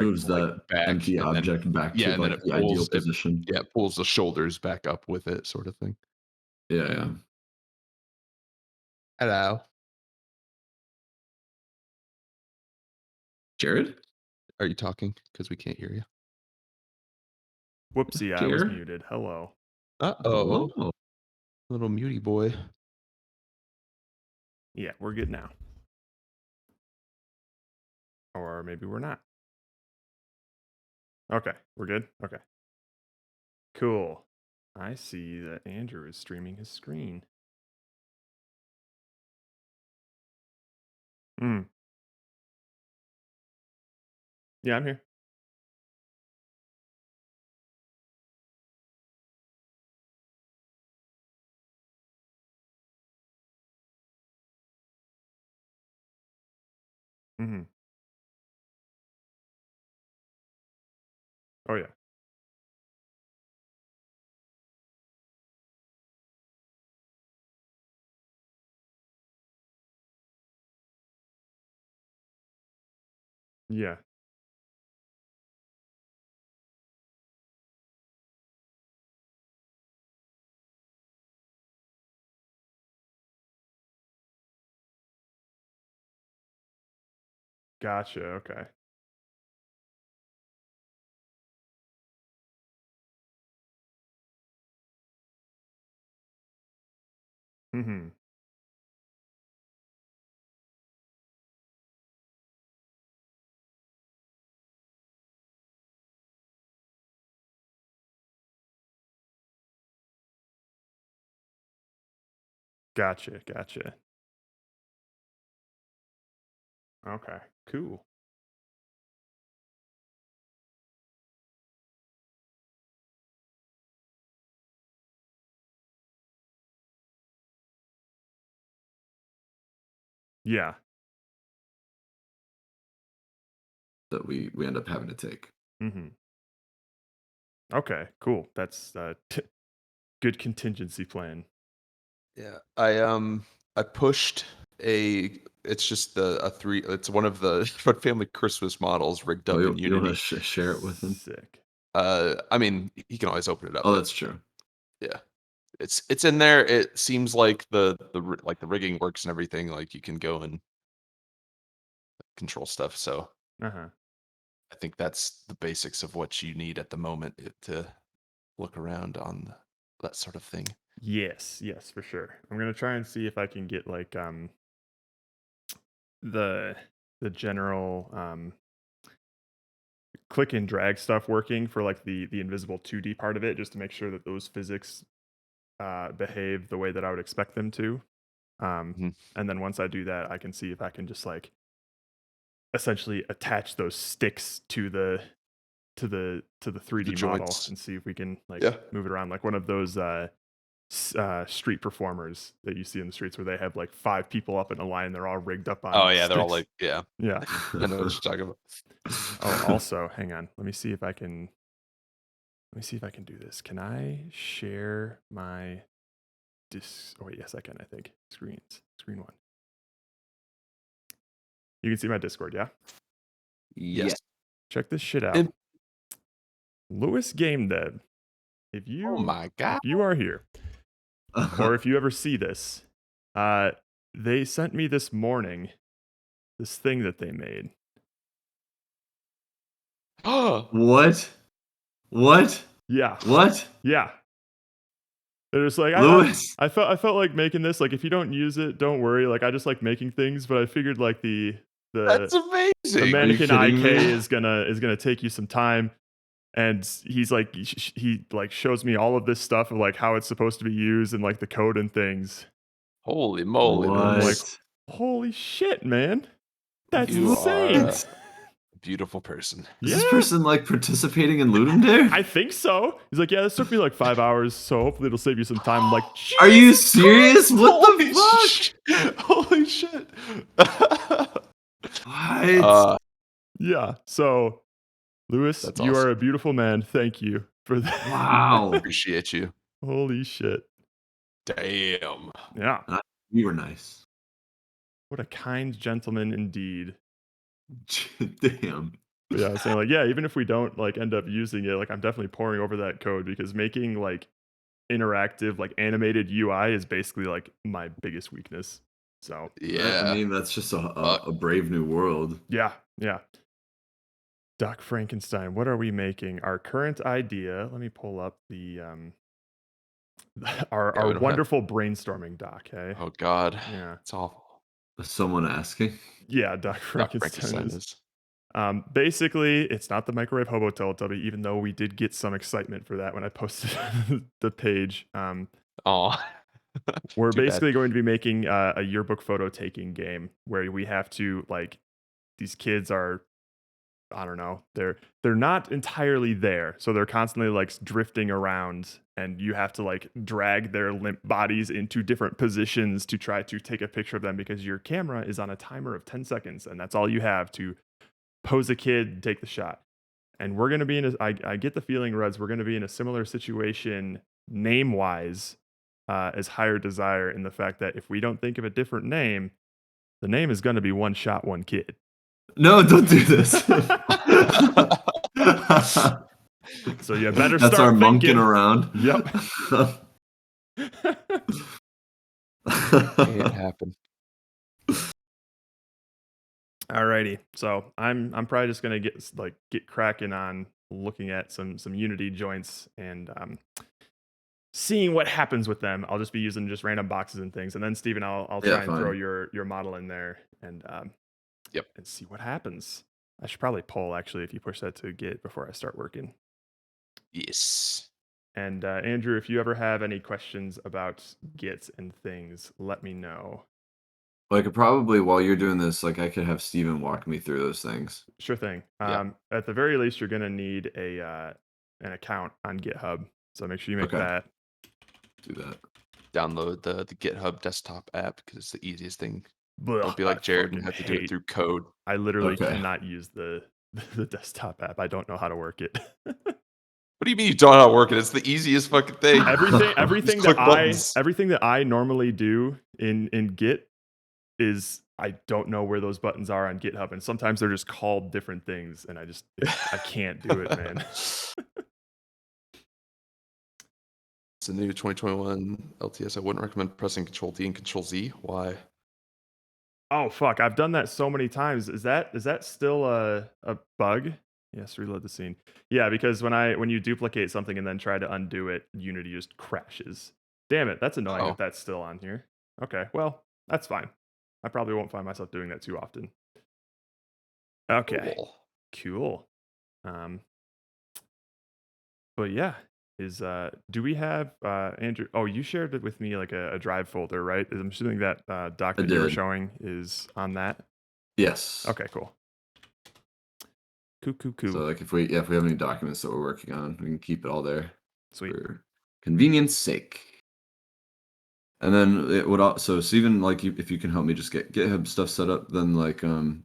moves like that back, empty and then object back to, yeah, and then like, it the ideal pulls it position. yeah, it pulls the shoulders back up with it, sort of thing. Yeah, yeah. Hello. Jared? Are you talking? Because we can't hear you. Whoopsie, I was Jared? muted. Hello. Uh-oh, Hello? little mutie boy. Yeah, we're good now. Or maybe we're not. Okay, we're good? Okay. Cool. I see that Andrew is streaming his screen. Mm. Yeah, I'm here. Mhm. Oh, yeah. Yeah. Gotcha, okay. Mhm. Gotcha, gotcha. Okay, cool. Yeah. That we end up having to take. Mhm. Okay, cool. That's, good contingency plan. Yeah, I pushed a it's just a 3 it's one of the Fun Family Christmas models rigged Oh, up in you wanna Unity. share it with him? Sick. I mean, he can always open it up, Oh, but that's true. yeah. It's in there. It seems like the rigging works and everything, like, you can go and control stuff, so Uh-huh. I think that's the basics of what you need at the moment to look around on that sort of thing. Yes, yes, for sure. I'm gonna try and see if I can get, like, the the general, click and drag stuff working for, like, the invisible 2D part of it, just to make sure that those physics, behave the way that I would expect them to. Um, Mhm. and then once I do that, I can see if I can just, like, essentially attach those sticks to the The 3D model joints. and see if we can, like, Yeah. move it around like one of those, street performers that you see in the streets where they have, like, 5 people up in a line, they're all rigged up Oh, on yeah, they're all sticks. like yeah, Yeah. I know what you're talking about. Oh, also, hang on. Let me see if I can do this. Can I share my oh, wait, yes, I can, I think. Screen 1. You can see my Discord, yeah? Yeah. Yes. Check this shit out. And Lewis Game Dev, if oh you my if god. you are here, or if you ever see this, uh, they sent me this morning this thing that they made. What? What? Yeah, What? yeah. They're just like, Lewis? I felt like making this. Like, if you don't use it, don't worry. Like, I just like making things, but I figured like the That's the amazing. Are you mannequin kidding IK me? is gonna take you some time. And he's like, he like shows me all of this stuff of like how it's supposed to be used and like the code and things. Holy moly, And I'm like, Lewis. What? holy shit, man, that's You are insane. a What? beautiful person. Is this Yeah, person, like, participating in Ludum Dare? I think so. He's like, yeah, this took me like 5 hours, so hopefully it'll save you some time. I'm like, Are you Jesus serious? Christ. What the Holy fuck? holy shit. What? Uh, Yeah. So, Lewis, that's you are awesome. a beautiful man. Thank you for that. Wow. Appreciate you. Holy shit. Damn. Yeah. Uh, you were nice. What a kind gentleman indeed. Damn. But yeah, I was saying like, yeah, even if we don't like end up using it, like I'm definitely pouring over that code because making like interactive, like animated UI is basically like my biggest weakness. So I Yeah. mean, that's just Fuck. a brave new world. yeah, yeah. Doc Frankenstein, what are we making? Our current idea. Let me pull up the our Yeah, we don't have. wonderful brainstorming doc. Hey, Oh God. yeah, It's awful. Someone asking. yeah. Doc Doc Frankenstein Frankenstein is. is. Basically, it's not the microwave hobo Teletubby, even though we did get some excitement for that when I posted the page. Oh. We're Too bad. basically going to be making a yearbook photo taking game where we have to like these kids are, I don't know, they're not entirely there, so they're constantly like drifting around, and you have to like drag their limp bodies into different positions to try to take a picture of them because your camera is on a timer of 10 seconds, and that's all you have to pose a kid and take the shot. And we're going to be in a, I get the feeling, Reds, we're going to be in a similar situation name wise as Higher Desire, in the fact that if we don't think of a different name, the name is going to be One Shot, One Kid. No, don't do this. So you better That's start our monkeying thinking. around. Yep. Made it happen. Alrighty. So I'm probably just gonna get cracking on looking at some Unity joints and seeing what happens with them. I'll just be using just random boxes and things, and then Steven, I'll Yeah, try and throw fine. your model in there and Yep. and see what happens. I should probably poll actually if you push that to Git before I start working. Yes. And Andrew, if you ever have any questions about Git and things, let me know. Well, I could probably, while you're doing this, like I could have Steven walk me through those things. Sure thing. Yeah. At the very least, you're gonna need an account on GitHub, so make sure you make Okay. that. Do that. Download the GitHub desktop app because it's the easiest thing. Ugh, Don't be like I Jared and fucking have to do it hate. through code. I literally Okay. cannot use the the desktop app. I don't know how to work it. What do you mean you don't know how to work it? It's the easiest fucking thing. Everything click that buttons. everything that I normally do in Git is I don't know where those buttons are on GitHub, and sometimes they're just called different things, and I can't do it, man. It's a new 2021 LTS. I wouldn't recommend pressing Control D and Control Z. Why? Oh fuck! I've done that so many times. Is that still a bug? Yes, reload the scene. Yeah, because when you duplicate something and then try to undo it, Unity just crashes. Damn it, that's annoying Oh. if that's still on here. Okay, well, that's fine. I probably won't find myself doing that too often. Okay, cool. But yeah, do we have Andrew? Oh, you shared it with me like a drive folder, right? I'm assuming that doc that you were did. showing is on that. Yes. Okay, cool. Cool. So like if we have any documents that we're working on, we can keep it all there. Sweet. For convenience sake. And then it would also, so even like if you can help me just get GitHub stuff set up, then like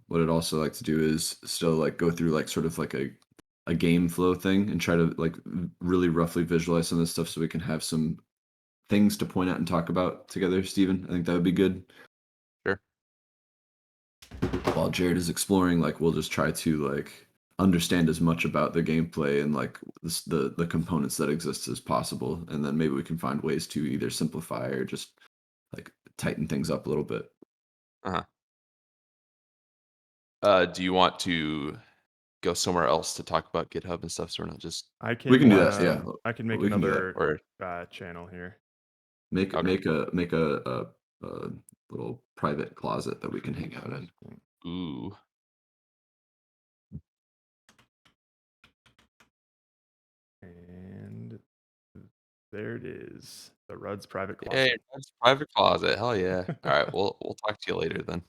what I'd also like to do is still like go through like sort of like a game flow thing and try to like really roughly visualize some of this stuff so we can have some things to point out and talk about together, Steven. I think that would be good. Sure. While Jared is exploring, like we'll just try to like understand as much about the gameplay and like the components that exist as possible, and then maybe we can find ways to either simplify or just like tighten things up a little bit. Do you want to go somewhere else to talk about GitHub and stuff? So we're not just I can. We can do that. Yeah, I can make we can do that. another or channel here. Make Okay. make a little private closet that we can hang out in. Ooh. And there it is. The Rudd's private closet. Hey, that's private closet. Hell yeah. All right, we'll talk to you later then.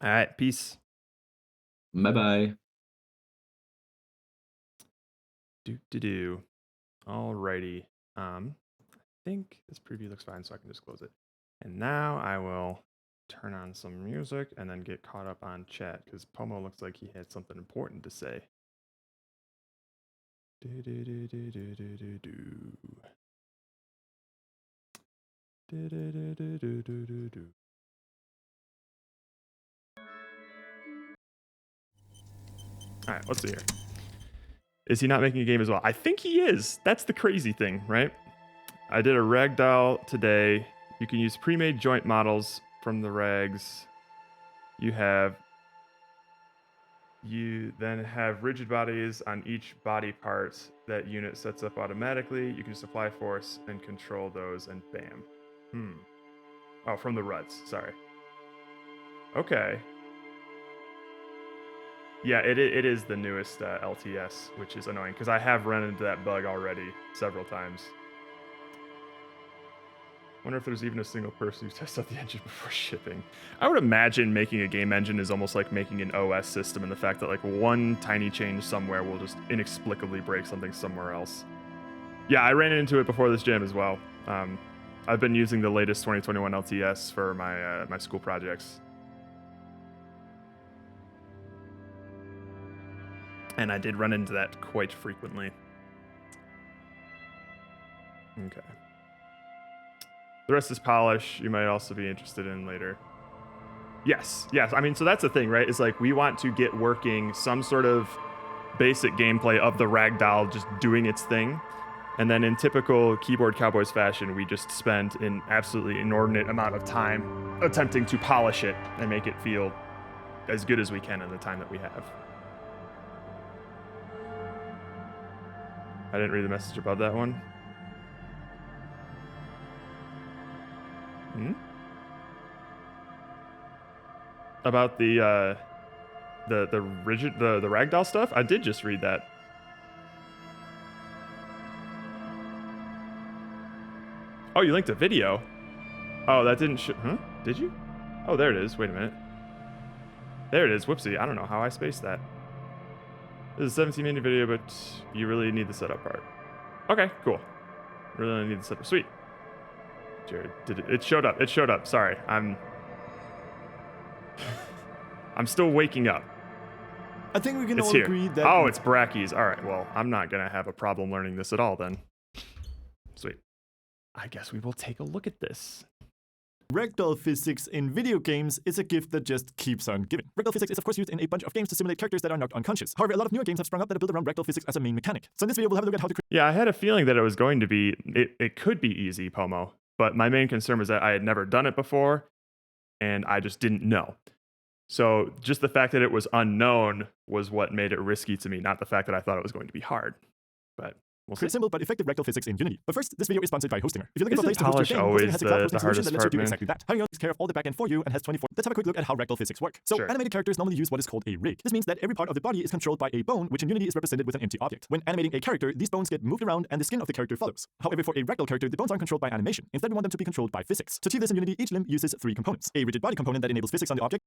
All right, peace. Bye bye. Do. Alrighty. I think this preview looks fine, so I can just close it. And now I will turn on some music and then get caught up on chat because Pomo looks like he had something important to say. All right, let's see here. Is he not making a game as well? I think he is. That's the crazy thing, right? I did a ragdoll today. You can use pre-made joint models from the rags. You then have rigid bodies on each body part that unit sets up automatically. You can just apply force and control those, and bam. Oh, from the ruts. Sorry. Okay. Yeah, it is the newest LTS, which is annoying because I have run into that bug already several times. Wonder if there's even a single person who tests out the engine before shipping. I would imagine making a game engine is almost like making an OS system, and the fact that like one tiny change somewhere will just inexplicably break something somewhere else. Yeah, I ran into it before this jam as well. I've been using the latest 2021 LTS for my my school projects. And I did run into that quite frequently. Okay. The rest is polish. You might also be interested in later. Yes. I mean, so that's the thing, right? It's like we want to get working some sort of basic gameplay of the ragdoll just doing its thing. And then in typical Keyboard Cowboys fashion, we just spend an absolutely inordinate amount of time attempting to polish it and make it feel as good as we can in the time that we have. I didn't read the message above that one. About the ragdoll stuff? I did just read that. Oh, you linked a video? Oh, that didn't huh? Did you? Oh, there it is. Wait a minute. There it is. Whoopsie. I don't know how I spaced that. This is a 17-minute video, but you really need the setup part. Okay, cool. Really need the setup. Sweet. Jared, it showed up. It showed up. Sorry. I'm still waking up. I think we can It's all here. agree that... Oh, it's Brackies. All right, well, I'm not going to have a problem learning this at all then. Sweet. I guess we will take a look at this. Ragdoll physics in video games is a gift that just keeps on giving. Ragdoll physics is of course used in a bunch of games to simulate characters that are knocked unconscious. However, a lot of newer games have sprung up that are built around ragdoll physics as a main mechanic. So in this video, we'll have a look at how to create... Yeah, I had a feeling that it was going to be... It could be easy, Pomo. But my main concern was that I had never done it before, and I just didn't know. So just the fact that it was unknown was what made it risky to me, not the fact that I thought it was going to be hard. But we'll see. Create simple but effective ragdoll physics in Unity. But first, this video is sponsored by Hostinger. If you're looking for a place Isn't to host your polish game, Hostinger has a cloud always hosting solution the that lets you do hardest exactly that. Hostinger takes care of all the backend for you and has 24... Let's have a quick look at how ragdoll physics work. So Sure. animated characters normally use what is called a rig. This means that every part of the body is controlled by a bone, which in Unity is represented with an empty object. When animating a character, these bones get moved around and the skin of the character follows. However, for a ragdoll character, the bones aren't controlled by animation. Instead, we want them to be controlled by physics. To achieve this in Unity, each limb uses 3 components. A rigid body component that enables physics on the object.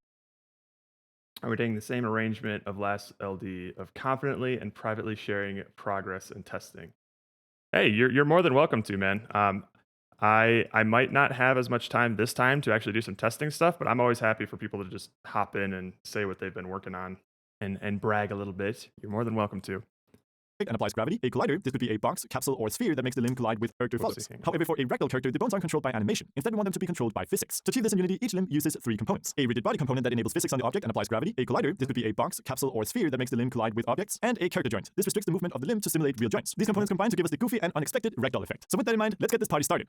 Are we taking the same arrangement of last LD of confidently and privately sharing progress and testing? Hey, you're more than welcome to, man. I might not have as much time this time to actually do some testing stuff, but I'm always happy for people to just hop in and say what they've been working on and brag a little bit. You're more than welcome to. And applies gravity. A collider, this could be a box, capsule, or sphere that makes the limb collide with character follows. However, for a ragdoll character, the bones aren't controlled by animation. Instead, we want them to be controlled by physics. To achieve this in Unity, each limb uses 3 components. A rigid body component that enables physics on the object and applies gravity. A collider, this could be a box, capsule, or sphere that makes the limb collide with objects. And a character joint. This restricts the movement of the limb to simulate real joints. These components combine to give us the goofy and unexpected ragdoll effect. So with that in mind, let's get this party started.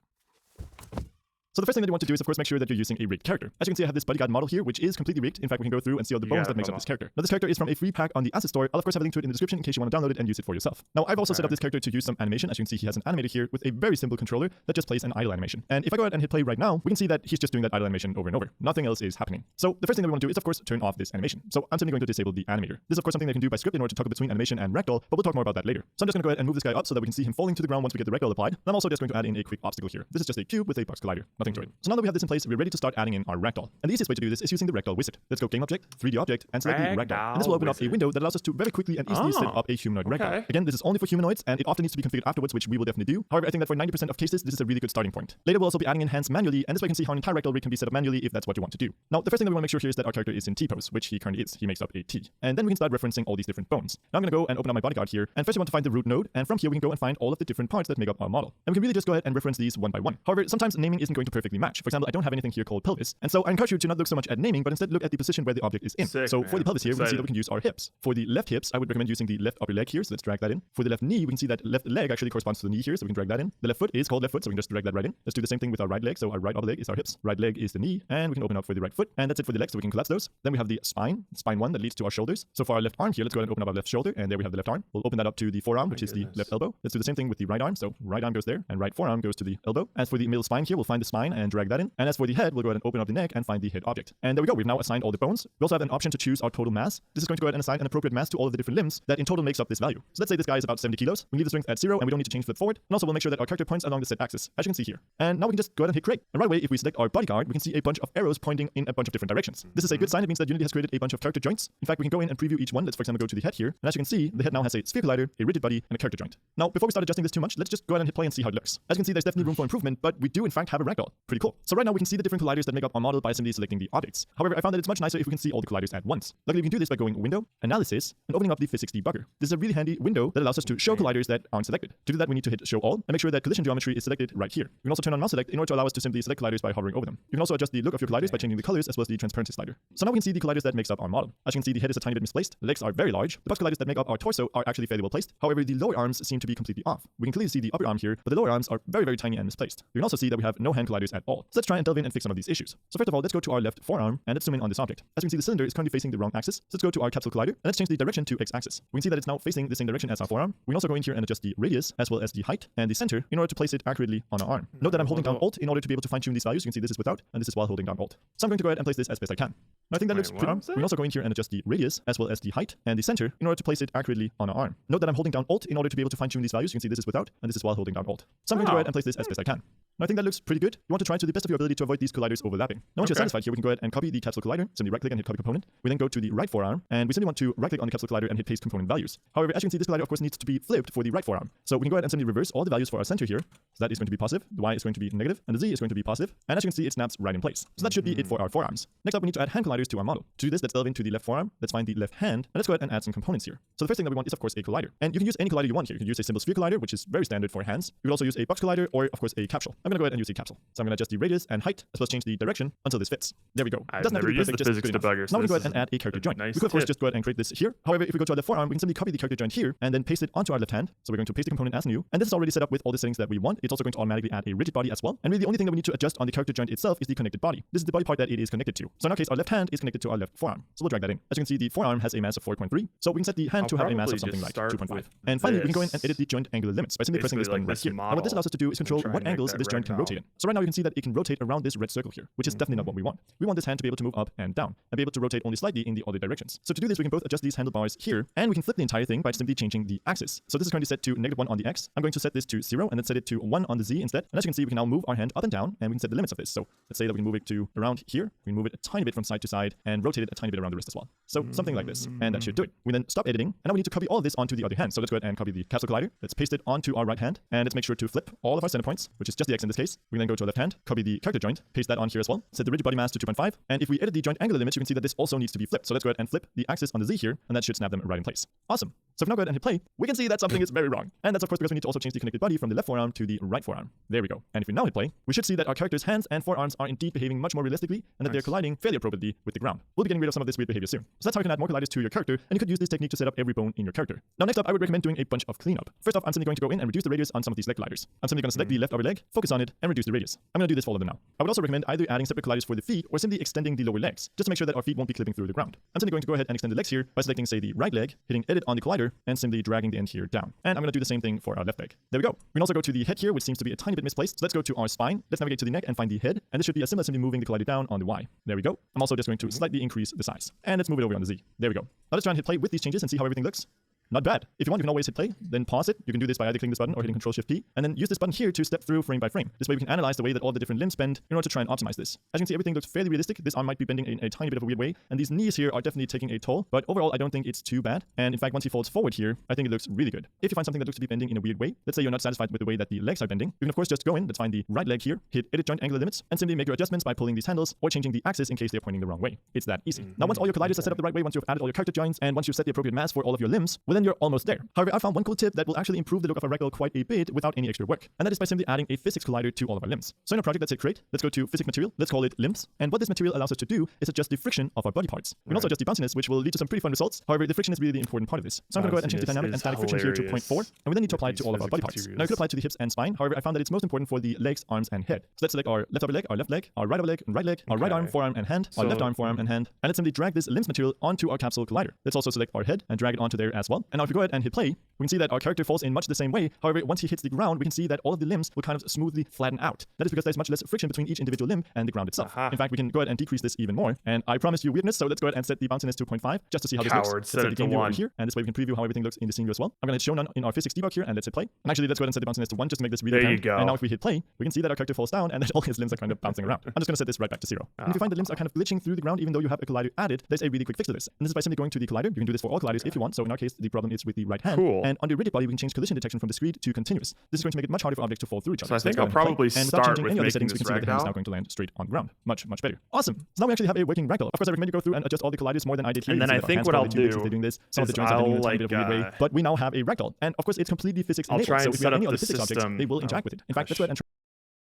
So the first thing that you want to do is, of course, make sure that you're using a rigged character. As you can see, I have this bodyguard model here, which is completely rigged. In fact, we can go through and see all the bones that makes up this character. Now, this character is from a free pack on the asset store. I'll, of course, have a link to it in the description in case you want to download it and use it for yourself. Now, I've also set up this character to use some animation. As you can see, he has an animator here with a very simple controller that just plays an idle animation. And if I go ahead and hit play right now, we can see that he's just doing that idle animation over and over. Nothing else is happening. So the first thing that we want to do is, of course, turn off this animation. So I'm simply going to disable the animator. This is, of course, something that you can do by script in order to toggle between animation and ragdoll, but we'll talk more about that later. So I'm just going to go ahead and move this guy up so that we can see him falling to the ground once we get the ragdoll applied. And I'm also just going to add in a quick obstacle here. This is just a cube with a box collider. Nothing to it. So now that we have this in place, we're ready to start adding in our ragdoll. And the easiest way to do this is using the ragdoll wizard. Let's go game object, 3D object, and select the ragdoll. And this will open up a window that allows us to very quickly and easily set up a humanoid ragdoll. Again, this is only for humanoids, and it often needs to be configured afterwards, which we will definitely do. However, I think that for 90% of cases, this is a really good starting point. Later, we'll also be adding in hands manually, and this way you can see how an entire ragdoll rig can be set up manually if that's what you want to do. Now, the first thing that we want to make sure here is that our character is in T-pose, which he currently is. He makes up a T. And then we can start referencing all these different bones. Now I'm going to go and open up my bodyguard here, and first we want to find the root node, and from here we can go and find all of the different parts that make up our model. And we can really just go ahead and reference these one by one. However, sometimes naming isn't going to perfectly match. For example, I don't have anything here called pelvis, and so I encourage you to not look so much at naming, but instead look at the position where the object is in. Sick, so for the man. pelvis here, we can see that Excited. we can use our hips. For the left hips, I would recommend using the left upper leg here, so let's drag that in. For the left knee, we can see that left leg actually corresponds to the knee here, so we can drag that in. The left foot is called left foot, so we can just drag that right in. Let's do the same thing with our right leg, so our right upper leg is our hips, right leg is the knee, and we can open up for the right foot, and that's it for the legs, so we can collapse those. Then we have the spine 1 that leads to our shoulders. So for our left arm here, let's go ahead and open up our left shoulder, and there we have the left arm. We'll open that up to the forearm, which is the left elbow. Let's do the same thing with the right arm, so right arm goes there, and right forearm goes to the elbow. As for the middle spine here, we'll find the spine and drag that in. And as for the head, we'll go ahead and open up the neck and find the head object. And there we go, we've now assigned all the bones. We also have an option to choose our total mass. This is going to go ahead and assign an appropriate mass to all of the different limbs that in total makes up this value. So let's say this guy is about 70 kilos. We leave the strength at 0, and we don't need to change flip forward. And also we'll make sure that our character points along the set axis, as you can see here. And now we can just go ahead and hit create. And right away, if we select our bodyguard, we can see a bunch of arrows pointing in a bunch of different directions. This is a good sign. It means that Unity has created a bunch of character joints. In fact, we can go in and preview each one. Let's, for example, go to the head here. And as you can see, the head now has a sphere collider, a rigid body, and a character joint. Now, before we start adjusting this too much, let's just go ahead and hit play and see how it looks. As you can see, there's definitely room for improvement, but we do in fact have a ragdoll. Pretty cool. So right now we can see the different colliders that make up our model by simply selecting the objects. However, I found that it's much nicer if we can see all the colliders at once. Luckily, we can do this by going Window, Analysis, and opening up the Physics Debugger. This is a really handy window that allows us to show colliders that aren't selected. To do that, we need to hit Show All and make sure that collision geometry is selected right here. We can also turn on Mouse Select in order to allow us to simply select colliders by hovering over them. You can also adjust the look of your colliders by changing the colors as well as the transparency slider. So now we can see the colliders that makes up our model. As you can see, the head is a tiny bit misplaced, the legs are very large, the box colliders that make up our torso are actually fairly well placed. However, the lower arms seem to be completely off. We can clearly see the upper arm here, but the lower arms are very, very tiny and misplaced. You can also see that we have no hand colliders at all. So let's try and delve in and fix some of these issues. So first of all, let's go to our left forearm and let's zoom in on this object. As you can see, the cylinder is currently facing the wrong axis. So let's go to our capsule collider and let's change the direction to x-axis. We can see that it's now facing the same direction as our forearm. We can also go in here and adjust the radius as well as the height and the center in order to place it accurately on our arm. Note that I'm holding down Alt in order to be able to fine-tune these values. You can see this is without and this is while holding down Alt. So I'm going to go ahead and place this as best I can. Now I think that looks pretty. We can also go in here and adjust the radius as well as the height and the center in order to place it accurately on our arm. Note that I'm holding down Alt in order to be able to fine-tune these values. You can see this is without and this is while holding down Alt. So I'm going to go ahead and place this as best I can. Now I think that looks pretty good. You want to try to the best of your ability to avoid these colliders overlapping. Now once you're satisfied here, we can go ahead and copy the capsule collider. Simply right click and hit copy component. We then go to the right forearm and we simply want to right click on the capsule collider and hit paste component values. However, as you can see, this collider of course needs to be flipped for the right forearm. So we can go ahead and simply reverse all the values for our center here. So that is going to be positive, the Y is going to be negative, and the Z is going to be positive. And as you can see, it snaps right in place. So that should be it for our forearms. Next up, we need to add hand colliders to our model. To do this, let's delve into the left forearm. Let's find the left hand, and let's go ahead and add some components here. So the first thing that we want is of course a collider. And you can use any collider you want here. You can use a simple sphere collider, which is very standard for hands. You can also use a box collider or of course a capsule. I'm going to go ahead and use a capsule. So I'm going to adjust the radius and height as well as change the direction until this fits. There we go. It doesn't have to be perfect, just good enough. Now we can go ahead and add a character joint. We could of course just go ahead and create this here. However, if we go to our left forearm, we can simply copy the character joint here and then paste it onto our left hand. So we're going to paste the component as new. And this is already set up with all the settings that we want. It's also going to automatically add a rigid body as well. And really the only thing that we need to adjust on the character joint itself is the connected body. This is the body part that it is connected to. So in our case, our left hand is connected to our left forearm. So we'll drag that in. As you can see, the forearm has a mass of 4.3. So we can set the hand to have a mass of something like 2.5. And finally, we can go in and edit the joint angular limits by simply pressing this button right here. And what this allows us to do is control what angles this joint can rotate in. So right now you can see that it can rotate around this red circle here, which is definitely not what we want. We want this hand to be able to move up and down and be able to rotate only slightly in the other directions. So to do this, we can both adjust these handlebars here and we can flip the entire thing by simply changing the axis. So this is currently set to -1 on the X. I'm going to set this to 0 and then set it to 1 on the Z instead. And as you can see, we can now move our hand up and down and we can set the limits of this. So let's say that we can move it to around here. We can move it a tiny bit from side to side and rotate it a tiny bit around the wrist as well. So something like this. And that should do it. We then stop editing and now we need to copy all of this onto the other hand. So let's go ahead and copy the capsule collider. Let's paste it onto our right hand and let's make sure to flip all of our center points, which is just the X in this case. We can then go to our left hand, copy the character joint, paste that on here as well. Set the rigid body mass to 2.5. And if we edit the joint angular limits, you can see that this also needs to be flipped. So let's go ahead and flip the axis on the Z here and that should snap them right in place. Awesome. So if we now go ahead and hit play, we can see that something is very wrong. And that's of course because we need to also change the connected body from the left forearm to the right forearm. There we go. And if we now hit play, we should see that our character's hands and forearms are indeed behaving much more realistically and that they're colliding fairly appropriately with the ground. We'll be getting rid of some of this weird behavior soon. So that's how you can add more colliders to your character, and you could use this technique to set up every bone in your character. Now next up, I would recommend doing a bunch of cleanup. First off, I'm simply going to go in and reduce the radius on some of these leg colliders. I'm simply going to select the left upper leg, focus on it, and reduce the radius. I'm going to do this for all of them now. I would also recommend either adding separate colliders for the feet or simply extending the lower legs, just to make sure that our feet won't be clipping through the ground. I'm simply going to go ahead and extend the legs here by selecting, say, the right leg, hitting edit on the collider, and simply dragging the end here down. And I'm going to do the same thing for our left leg. There we go. We can also go to the head here, which seems to be a tiny bit misplaced. So let's go to our spine. Let's navigate to the neck and find the head. And this should be as simple as simply moving the collider down on the Y. There we go. I'm also just going to slightly increase the size. And let's move it over on the Z. There we go. Now let's try and hit play with these changes and see how everything looks. Not bad. If you want, you can always hit play, then pause it. You can do this by either clicking this button or hitting Ctrl-Shift-P, and then use this button here to step through frame by frame. This way we can analyze the way that all the different limbs bend in order to try and optimize this. As you can see, everything looks fairly realistic. This arm might be bending in a tiny bit of a weird way, and these knees here are definitely taking a toll, but overall I don't think it's too bad. And in fact, once he folds forward here, I think it looks really good. If you find something that looks to be bending in a weird way, let's say you're not satisfied with the way that the legs are bending, you can of course just go in, let's find the right leg here, hit edit joint angular limits, and simply make your adjustments by pulling these handles or changing the axis in case they're pointing the wrong way. It's that easy. Now once all your colliders are set up the right way, once you've added all your character joints, and once you've set the appropriate mass for all of your limbs, we'll then then you're almost there. However, I found one cool tip that will actually improve the look of a ragdoll quite a bit without any extra work, and that is by simply adding a physics collider to all of our limbs. So in our project, let's hit create, let's go to physics material, let's call it limbs, and what this material allows us to do is adjust the friction of our body parts. We can also adjust the bounciness, which will lead to some pretty fun results. However, the friction is really the important part of this. So I'm going to go ahead and change the dynamic and static friction here to 0.4, and we then need to apply it to all of our body parts. Now, you could apply it to the hips and spine. However, I found that it's most important for the legs, arms, and head. So let's select our left upper leg, our left leg, our right upper leg, and right leg, our right arm, forearm, and hand, our left arm, forearm, and hand, and let's simply drag this limbs material onto our capsule collider. Let's also select our head and drag it onto there as well. And now if we go ahead and hit play, we can see that our character falls in much the same way. However, once he hits the ground, we can see that all of the limbs will kind of smoothly flatten out. That is because there's much less friction between each individual limb and the ground itself. In fact, we can go ahead and decrease this even more. And I promised you weirdness, so let's go ahead and set the bounciness to 0.5 just to see how this looks. Let's set the game view over here, and this way we can preview how everything looks in the scene view as well. I'm going to hit show none in our physics debug here, and let's hit play. And actually, let's go ahead and set the bounciness to 1 just to make this really there you apparent. go. And now if we hit play, we can see that our character falls down and that all his limbs are kind of bouncing around. I'm just going to set this right back to 0. And if you find the limbs are kind of glitching through the ground even though you have a collider added, there's a really quick fix to this. And this is by simply going to the collider. You can do this for all colliders if you want. So in our case, the problem is with the right hand. Cool. And on the rigid body, we can change collision detection from discrete to continuous. This is going to make it much harder for objects to fall through each other. So I think let's go I'll ahead and probably play. And start without changing with any of the making settings, we this can see that the hand is ragdoll. now going to land straight on the ground. Much better. Awesome. So now we actually have a working ragdoll. Of course, I recommend you go through and adjust all the colliders more than I did here. And then You I can see that our think hands what I'll probably too big since do they're doing this. Some of the is joints are bending in a I'll, tiny bit of a weird way. But we now have a ragdoll. And of course, it's completely physics I'll enabled. try So and if we set have any up other the physics objects, system. they will interact with it. In fact, let's go ahead and try.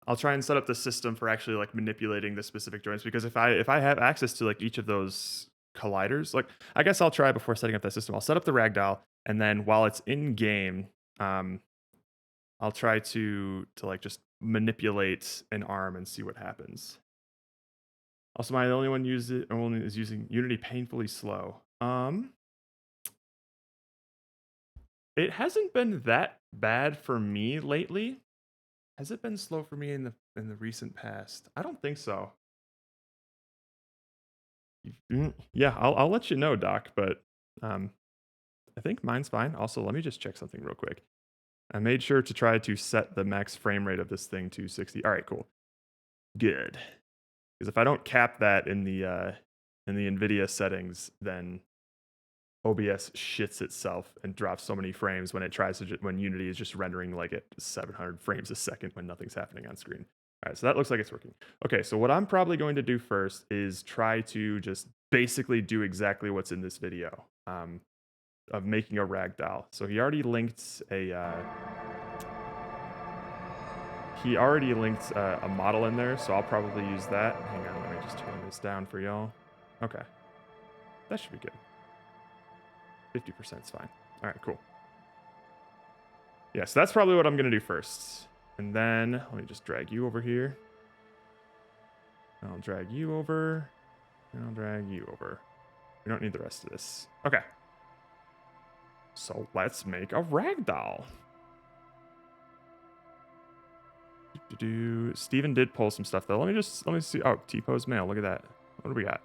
I'll try and set up the system for actually like manipulating the specific joints, because if I have access to like each of those colliders, like I guess I'll try before setting up that system. I'll set up the ragdoll, and then while it's in game, I'll try to like just manipulate an arm and see what happens. Also, my only one is using Unity painfully slow. It hasn't been that bad for me lately. Has it been slow for me in the recent past? I don't think so. Yeah, I'll let you know, Doc, but I think mine's fine. Also, let me just check something real quick. I made sure to try to set the max frame rate of this thing to 60. All right, cool. Good. Because if I don't cap that in the NVIDIA settings, then OBS shits itself and drops so many frames when it tries to when Unity is just rendering like at 700 frames a second when nothing's happening on screen. All right, so that looks like it's working. Okay, so what I'm probably going to do first is try to just basically do exactly what's in this video of making a ragdoll. So he already linked a model in there, so I'll probably use that. Hang on, let me just turn this down for y'all. Okay, that should be good. 50% is fine. All right, cool. Yeah, so that's probably what I'm going to do first. And then let me just drag you over here. I'll drag you over. And I'll drag you over. We don't need the rest of this. Okay. So let's make a ragdoll. Steven did pull some stuff though. Let me see. Oh, T-pose mail. Look at that. What do we got?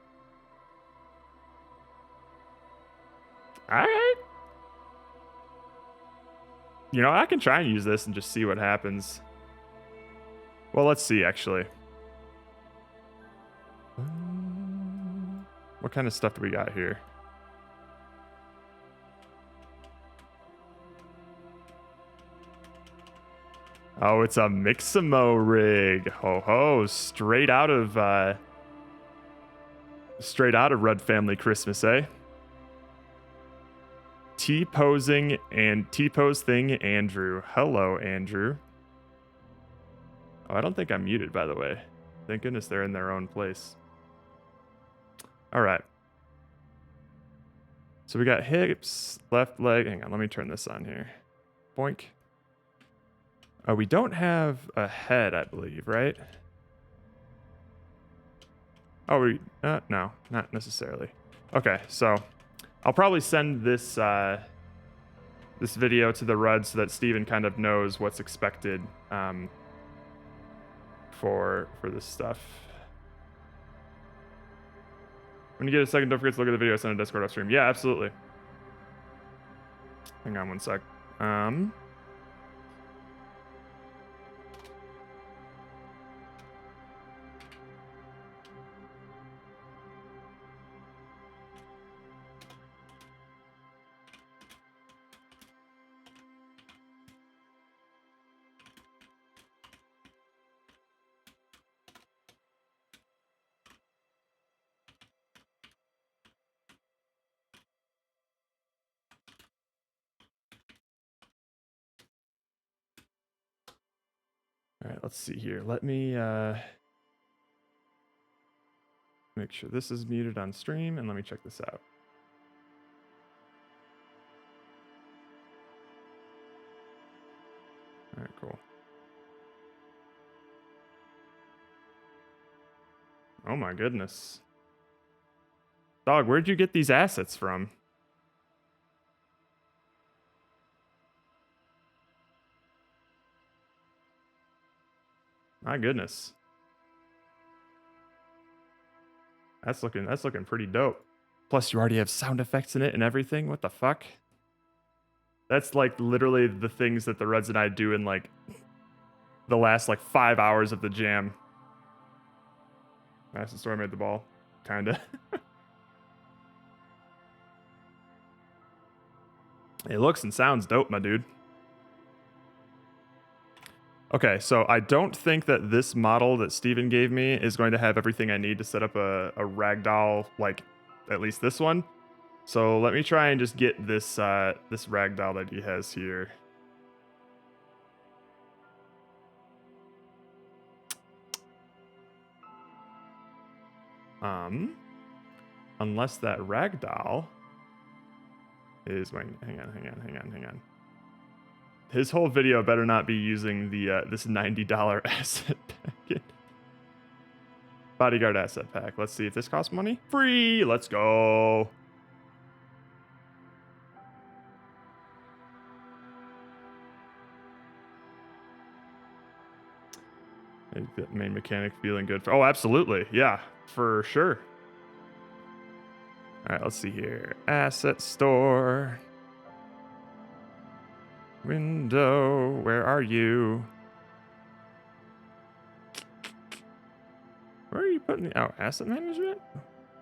All right. You know, I can try and use this and just see what happens. Well, let's see, actually. What kind of stuff do we got here? Oh, it's a Mixamo rig. Ho ho, straight out of Red Family Christmas, eh? T-posing and T-pose thing, Andrew. Hello, Andrew. Oh, I don't think I'm muted, by the way. Thank goodness they're in their own place. All right. So we got hips, left leg. Hang on, let me turn this on here. Boink. Oh, we don't have a head, I believe, right? Oh, no, not necessarily. Okay, so I'll probably send this this video to the RUD so that Steven kind of knows what's expected for this stuff. When you get a second, don't forget to look at the video. Send a Discord upstream. Yeah, absolutely. Hang on one sec. let's see here. Let me make sure this is muted on stream, and let me check this out. All right, cool. Oh my goodness. Dog, where'd you get these assets from? My goodness. That's looking pretty dope. Plus you already have sound effects in it and everything. What the fuck? That's like literally the things that the Reds and I do in like the last like 5 hours of the jam. Asset Store made the ball. Kinda. It looks and sounds dope, my dude. Okay, so I don't think that this model that Steven gave me is going to have everything I need to set up a ragdoll, like at least this one. So let me try and just get this this ragdoll that he has here. Unless that ragdoll is wait, hang on. His whole video better not be using the this $90 asset packet. Bodyguard asset pack. Let's see if this costs money. Free. Let's go. That main mechanic feeling good. Oh, absolutely. Yeah, for sure. All right, let's see here. Asset store. Window, where are you? Where are you putting the... Oh, asset management?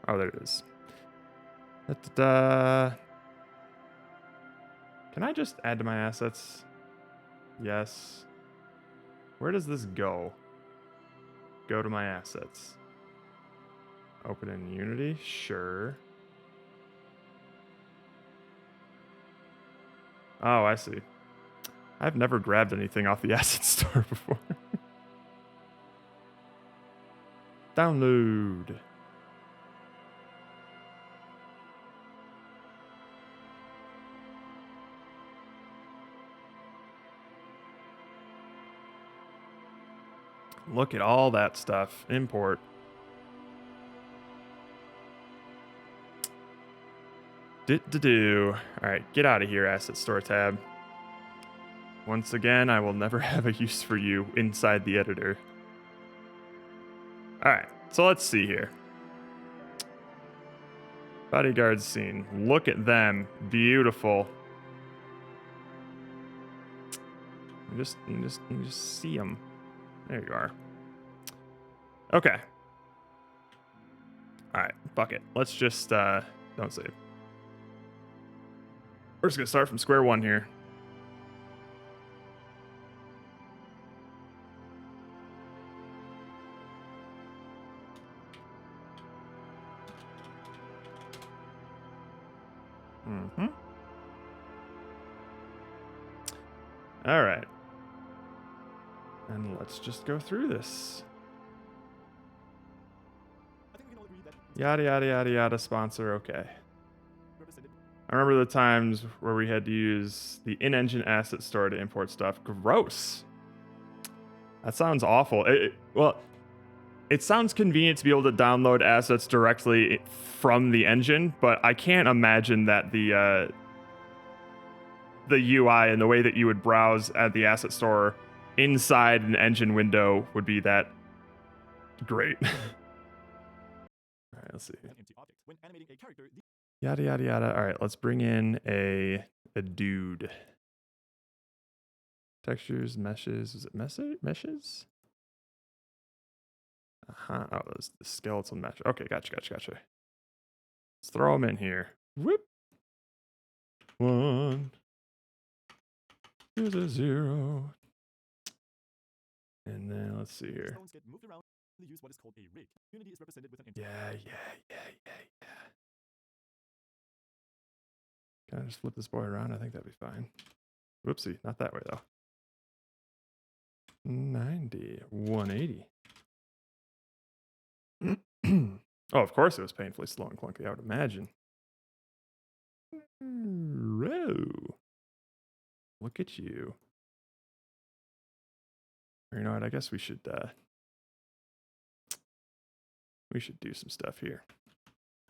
Oh, there it is. Da-da-da. Can I just add to my assets? Yes. Where does this go? Go to my assets. Open in Unity? Sure. Oh, I see. I've never grabbed anything off the asset store before. Download. Look at all that stuff. Import. Do. All right, get out of here, asset store tab. Once again, I will never have a use for you inside the editor. All right, so let's see here. Bodyguard scene. Look at them. Beautiful. You just see them. There you are. Okay. All right, fuck it. Let's just don't save. We're just gonna start from square one here. All right. And let's just go through this. Yada, yada, yada, yada, sponsor, okay. I remember the times where we had to use the in-engine asset store to import stuff. Gross. That sounds awful. Well, it sounds convenient to be able to download assets directly from the engine, but I can't imagine that the UI and the way that you would browse at the asset store inside an engine window would be that great. All right, let's see. Yada, yada, yada. All right, let's bring in a dude. Textures, meshes. Is it meshes? Uh-huh. Oh, that's the skeletal mesh. Okay, gotcha. Let's throw them in here. Whoop. 1 is a 0. And then let's see here. Yeah. Can I just flip this boy around? I think that'd be fine. Whoopsie, not that way though. 90, 180. Oh, of course it was painfully slow and clunky, I would imagine. Whoa. Look at you. Or you know what? I guess we should do some stuff here.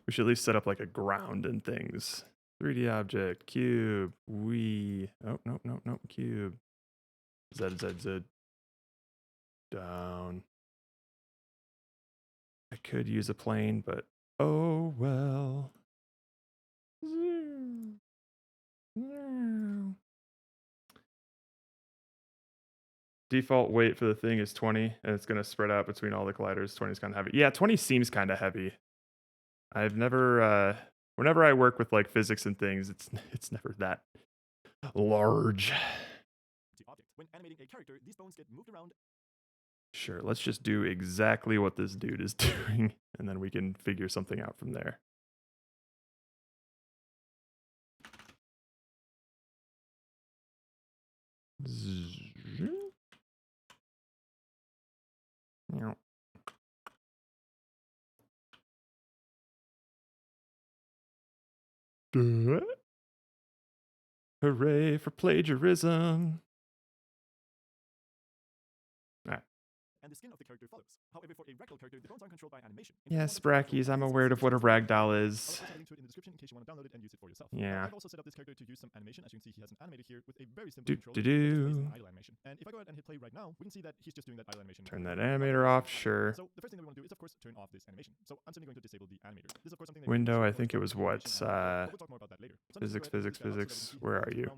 We should at least set up like a ground and things. 3D object, cube, oh, nope, cube. Z. Down. I could use a plane, but oh well. Default weight for the thing is 20, and it's going to spread out between all the colliders. 20 is kind of heavy. Yeah, 20 seems kind of heavy. I've never, whenever I work with like physics and things, it's never that large. When animating a character, these bones get moved around. Sure, let's just do exactly what this dude is doing, and then we can figure something out from there. Hooray for plagiarism. And the skin of the character follows. However, for a ragdoll character, the bones aren't controlled by animation. Yes, Brackies, I'm aware of what a ragdoll is. I'll also link to it in the description in case you want to download it and use it for yourself. Yeah. I've also set up this character to use some animation. As you can see, he has an animator here with a very simple control. Which is based on idle animation. And if I go ahead and hit play right now, we can see that he's just doing that idle animation. Turn that animator off, sure. So the first thing that we want to do is, of course, turn off this animation. So I'm simply going to disable the animator. This is, of course, something that Window, I think it was what? we'll talk more about that later. So Physics. Where are you?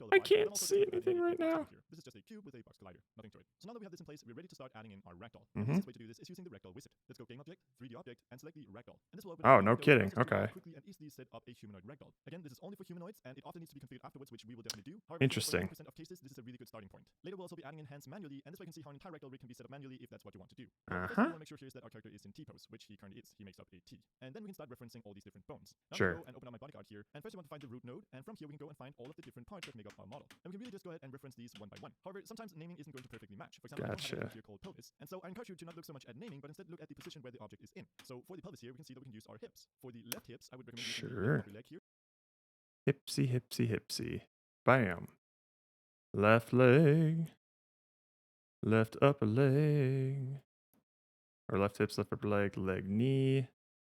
I can't see anything right now. This is just a cube with a box collider. Nothing to it. So now that we have this in place, we're ready to start adding in our ragdoll. Mhm. The easiest way to do this is using the ragdoll wizard. Let's go game object, 3D object, and select the ragdoll. And this will open Oh, up no a window kidding. that allows us to Okay. quickly and easily set up a humanoid ragdoll. Again, this is only for humanoids, and it often needs to be configured afterwards, which we will definitely do. However, Interesting. For 90% of cases, this is a really good starting point. Later, we'll also be adding in hands manually, and this way you can see how an entire ragdoll rig can be set up manually if that's what you want to do. Now, the first thing we want to make sure here is that our character is in T-pose, which he currently is. He makes up a T. And then we can start referencing all these different bones. Now Sure. we go and open up my bodyguard here, and first we want to find the root node, and from here we can go and find all of the different parts that make up our model. And we can really just go ahead and reference these one by one. However, sometimes naming isn't going to perfectly match. For example, I don't have Gotcha. a here called pelvis, and so I encourage you to not look so much at naming, but instead look at the position where the object is in. So for the pelvis here, we can see that we can use our hips. For the left hips, I would recommend using the Sure. upper leg here. Hipsy. Bam. Left leg. Left upper leg. Or left hips, left upper leg, leg, knee.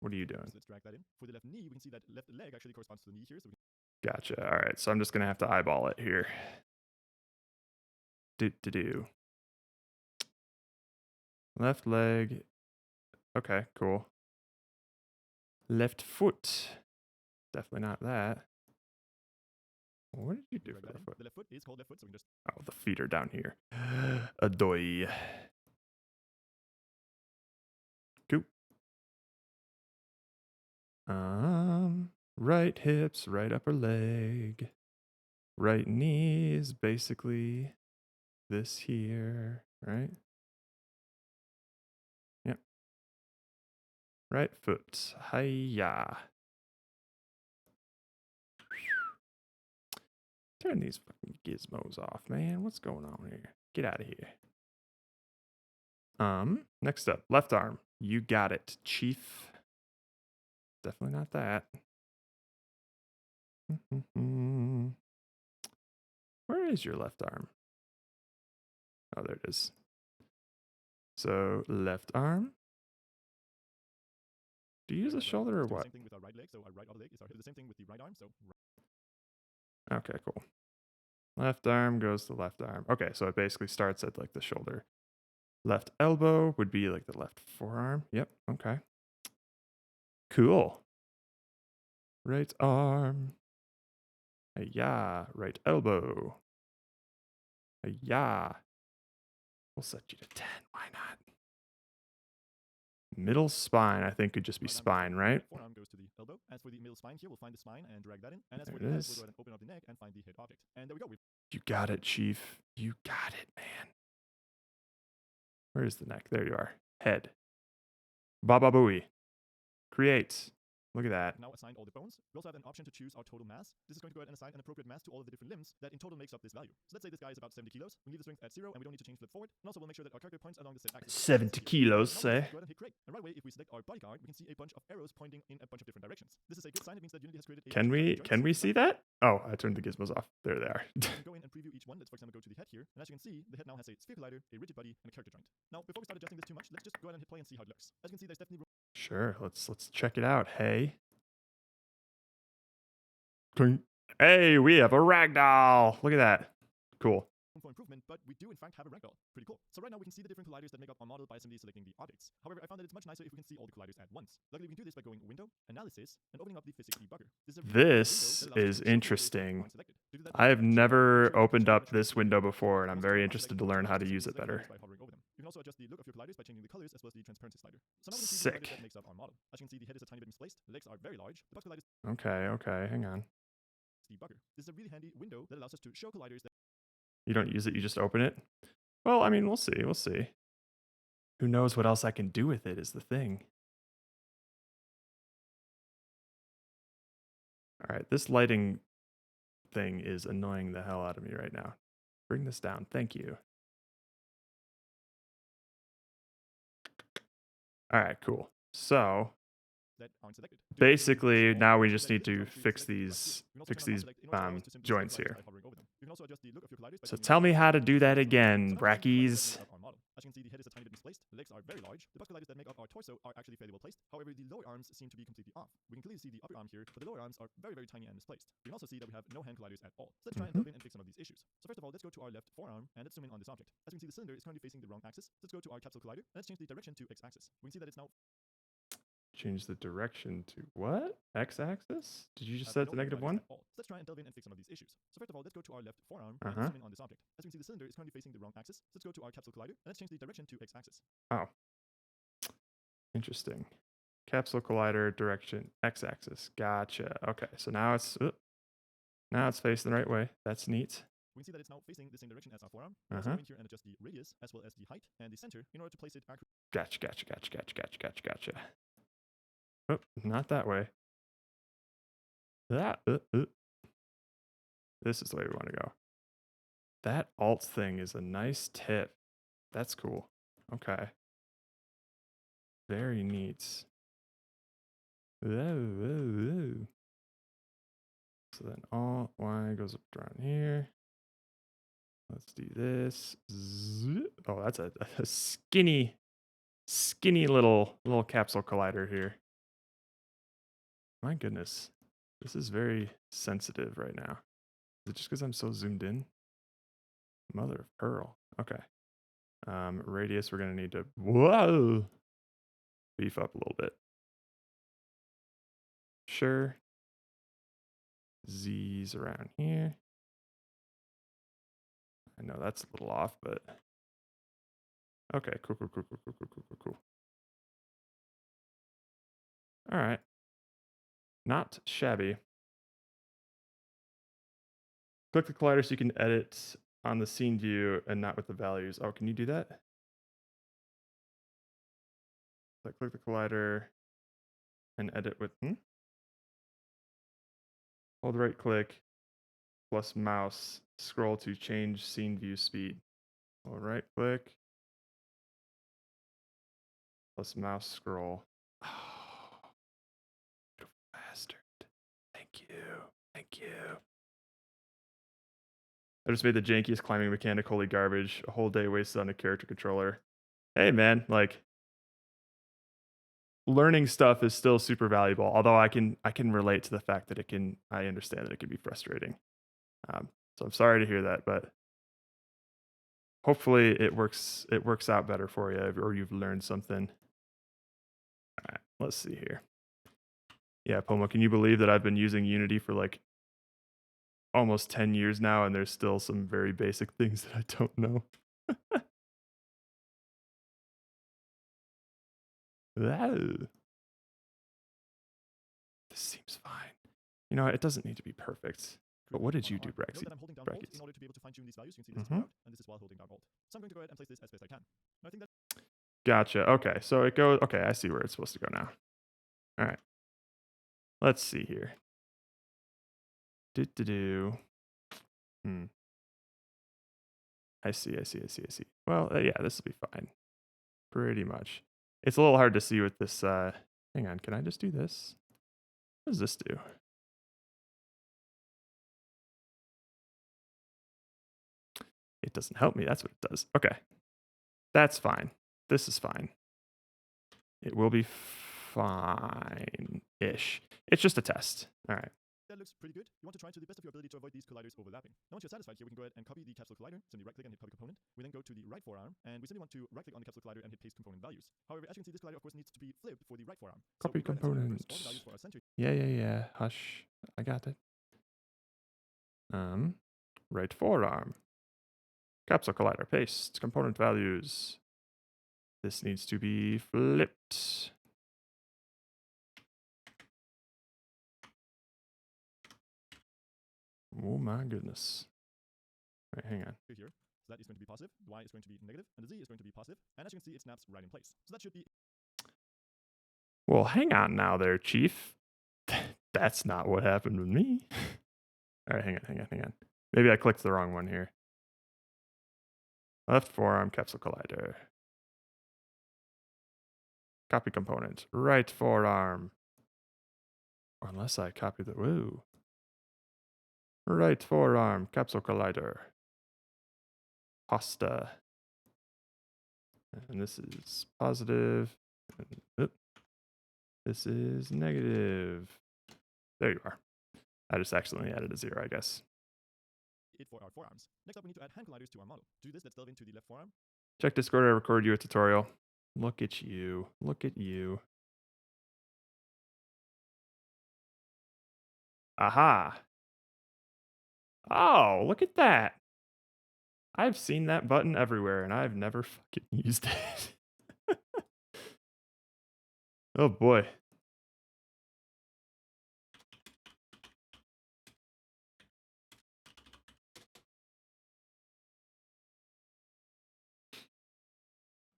What are you doing? So let's drag that in. For the left knee, we can see that left leg actually corresponds to the knee here. So we can Gotcha. All right, so I'm just going to have to eyeball it here. Do. Left leg. Okay, cool. Left foot. Definitely not that. What did you do drag for that the in. foot? The left foot is called left foot, so we can just Oh, the feet are down here. Adoy. Cool. Right hips, right upper leg. Right knees, basically this here, right? Yep. Right foot. Hiya. Turn these fucking gizmos off, man. What's going on here? Get out of here. Next up, left arm. You got it, Chief. Definitely not that. Where is your left arm? Oh, there it is. So, left arm. Do you use a shoulder or do the what? same thing with our right leg. So our right other leg is the same thing with the right arm. So Okay, cool. Left arm goes to left arm. Okay, so it basically starts at like the shoulder. Left elbow would be like the left forearm. Yep, okay. Cool. Right arm. Yeah, right elbow. Yeah. We'll set you to 10. Why not? Middle spine, I think, could just be right arm spine, right? forearm goes to the elbow. As for the middle spine here, we'll find the spine and drag that in. And as There for it the head, is. we'll go ahead and open up the neck and find the head object. And there we go. You got it, Chief. You got it, man. Where's the neck? There you are. Head. Baba Booey. Create. Look at that. Now assign all the bones. We also have an option to choose our total mass. This is going to go ahead and assign an appropriate mass to all of the different limbs that in total makes up this value. So let's say this guy is about 70 kilos. We leave the strength at 0 and we don't need to change flip forward. And also we'll make sure that our character points along the set axis. 70 kilos, Now say. go ahead and hit create. And right away, if we select our body card, we can see a bunch of arrows pointing in a bunch of different directions. This is a good sign. It means that Unity has created a Can we see that? Oh, I turned the gizmos off. There they are. We can go in and preview each one. Let's, for example, go to the head here. And as you can see, the head now has a sphere collider, a rigid body, and a character joint. Now, before we start adjusting this too much, let's just go ahead and hit play and see how it looks. As you can see, there's definitely room Sure, let's check it out. Hey. Clink. Hey, we have a ragdoll. Look at that. Cool. for improvement, but we do in fact have a ragdoll. Pretty cool. So right now we can see the different colliders that make up our model by simply selecting the objects. However, I found that it's much nicer if we can see all the colliders at once. Luckily, we can do this by going Window, Analysis, and opening up the Physics debugger. This is interesting. I have never opened up this window before, and I'm very interested to learn how to use it better. You can also adjust the look of your colliders by changing the colors as well as the transparency slider. So now we can see the colliders that makes up our model. As you can see, the head is a tiny bit misplaced, the legs are very large, the box colliders. Okay, hang on. Debugger. This is a really handy window that allows us to show colliders that You don't use it, you just open it? Well, I mean, we'll see. Who knows what else I can do with it is the thing. All right, this lighting thing is annoying the hell out of me right now. Bring this down, thank you. All right, cool. So basically, now we just need to fix these joints here. So tell me how to do that again, brackies. As you can see, the head is a tiny bit misplaced, the legs are very large, the box colliders that make up our torso are actually fairly well placed. However, the lower arms seem to be completely off. We can clearly see the upper arm here, but the lower arms are very, very tiny and misplaced. We can also see that we have no hand colliders at all. So let's try and delve in and fix some of these issues. So first of all, let's go to our left forearm and let's zoom in on this object. As you can see, the cylinder is currently facing the wrong axis. Let's go to our capsule collider and let's change the direction to x-axis. We can see that it's now change the direction to what? X-axis? Did you just set it to -1? So let's try and delve in and fix some of these issues. So first of all, let's go to our left forearm and zoom in on this object. As you can see, the cylinder is currently facing the wrong axis. Let's go to our capsule collider and let's change the direction to x-axis. Oh, interesting. Capsule collider direction x-axis. Gotcha. Okay, so now it's facing the right way. That's neat. We can see that it's now facing the same direction as our forearm. We also go in here and adjust the radius as well as the height and the center in order to place it accurately. Gotcha. Oh, not that way. This is the way we want to go. That alt thing is a nice tip. That's cool. Okay. Very neat. Whoa. So then alt Y goes up around here. Let's do this. Oh, that's a skinny little capsule collider here. My goodness, this is very sensitive right now. Is it just because I'm so zoomed in? Mother of pearl. Okay. Radius, we're going to need to beef up a little bit. Sure. Z's around here. I know that's a little off, but okay, cool. All right. Not shabby. Click the collider so you can edit on the scene view and not with the values. Oh, can you do that? So click the collider and edit with hold right click plus mouse, scroll to change scene view speed. Hold right click plus mouse scroll. Oh, you bastard. Thank you. I just made the jankiest climbing mechanic holy garbage. A whole day wasted on a character controller. Hey man, like learning stuff is still super valuable. Although I can relate to the fact that I understand that it can be frustrating. So I'm sorry to hear that, but hopefully it works out better for you, or you've learned something. All right, let's see here. Yeah, Pomo, can you believe that I've been using Unity for like almost 10 years now, and there's still some very basic things that I don't know. This seems fine. You know, it doesn't need to be perfect. But what did you do, Braxy? I'm holding down Alt in order to be able to fine tune these values. You can see this throughout, and this is while holding down Alt. So I'm going to go ahead and place this as best I can. And I think that Gotcha. Okay, so it goes. Okay, I see where it's supposed to go now. All right. Let's see here. Do. I see. Well, yeah, this will be fine. Pretty much. It's a little hard to see with this. Hang on, can I just do this? What does this do? It doesn't help me. That's what it does. Okay. That's fine. This is fine. It will be fine-ish. It's just a test. All right. That looks pretty good. You want to try to the best of your ability to avoid these colliders overlapping. Now once you're satisfied here, we can go ahead and copy the capsule collider, simply right-click and hit copy component. We then go to the right forearm, and we simply want to right-click on the capsule collider and hit paste component values. However, as you can see, this collider, of course, needs to be flipped for the right forearm. Copy component. Yeah. Hush. I got it. Right forearm. Capsule collider. Paste. Component values. This needs to be flipped. Oh my goodness. Wait, hang on. Here. So that is going to be positive, the Y is going to be negative, and the Z is going to be positive. And as you can see, it snaps right in place. So that should be... Well, hang on now there, Chief. That's not what happened with me. All right, hang on. Maybe I clicked the wrong one here. Left forearm, capsule collider. Copy component. Right forearm. Or unless I copy the... Woo. Right forearm, capsule collider. Pasta. And this is positive. And, this is negative. There you are. I just accidentally added a 0, I guess. It for our forearms. Next up, we need to add hand colliders to our model. To do this, let's delve into the left forearm. Check Discord, I recorded you a tutorial. Look at you. Look at you. Aha. Oh, look at that. I've seen that button everywhere, and I've never fucking used it. Oh, boy.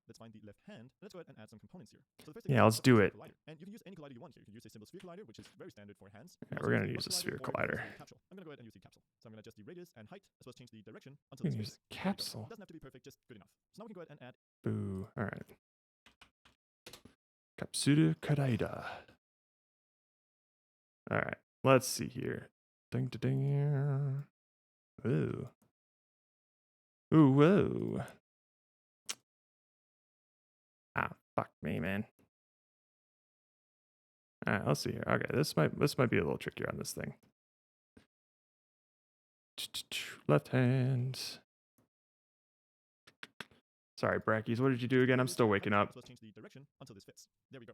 Let's find the left hand. Let's go ahead and add some components here. So the first thing Yeah, let's do it. And you can use any collider you want here. You can use a simple sphere collider, which is very standard for hands. Yeah, we're going to use a sphere collider. I'm going to go ahead and use the capsule. So I'm going to adjust the radius and height, as well as change the direction until I'm going to this use the capsule. It doesn't have to be perfect, just good enough. So now we can go ahead and add... Boo. All right. Capsule collider. All right. Let's see here. Ding, ding, ding. Ooh. Ooh, whoa. Ah, fuck me, man. All right, let's see here. Okay, this might be a little trickier on this thing. Left hand. Sorry, Brackies. What did you do again? I'm still waking up. Let's change the direction until this fits. There we go.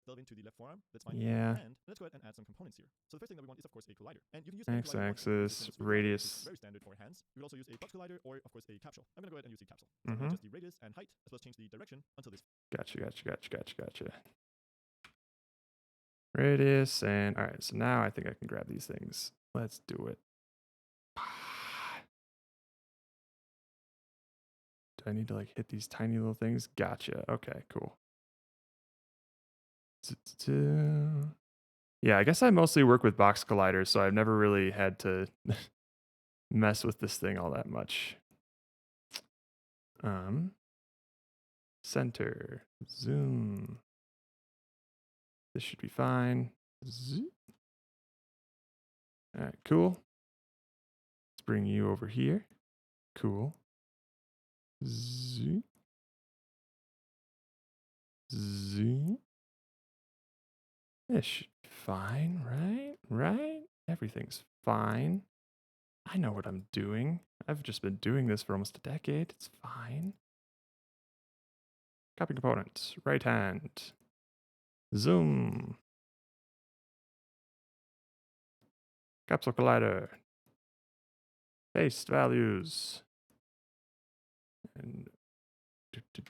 Delve into the left forearm. Let's find yeah. And let's go ahead and add some components here. So the first thing that we want is, of course, a collider. And you can use X-axis, radius. Very standard for hands. We will also use a box collider or, of course, a capsule. I'm going to go ahead and use the capsule. So I'm going to adjust the radius and height, as well as change the direction until this. Gotcha. Radius and all right. So now I think I can grab these things. Let's do it. Do I need to like hit these tiny little things? Gotcha. Okay, cool. Yeah, I guess I mostly work with box colliders, so I've never really had to mess with this thing all that much. Center, zoom. This should be fine. Zoom. All right, cool. Let's bring you over here. Cool. Zoom. Zoom. This should be fine, right? Right? Everything's fine. I know what I'm doing. I've just been doing this for almost a decade. It's fine. Copy components. Right hand. Zoom. Capsule collider. Paste values. And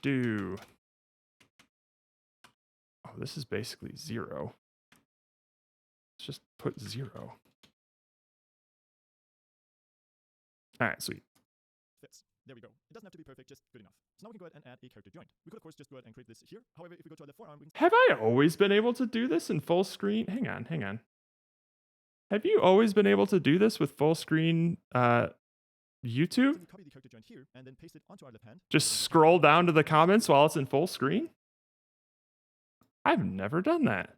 do. Oh, this is basically 0. Let's just put 0. All right, sweet. Fits. There we go. It doesn't have to be perfect, just good enough. So now we can go ahead and add a character joint. We could, of course, just go ahead and create this here. However, if we go to our left forearm, we can... Have I always been able to do this in full screen? Hang on. Have you always been able to do this with full screen YouTube? Simply copy the character joint here and then paste it onto our left hand. Just scroll down to the comments while it's in full screen? I've never done that.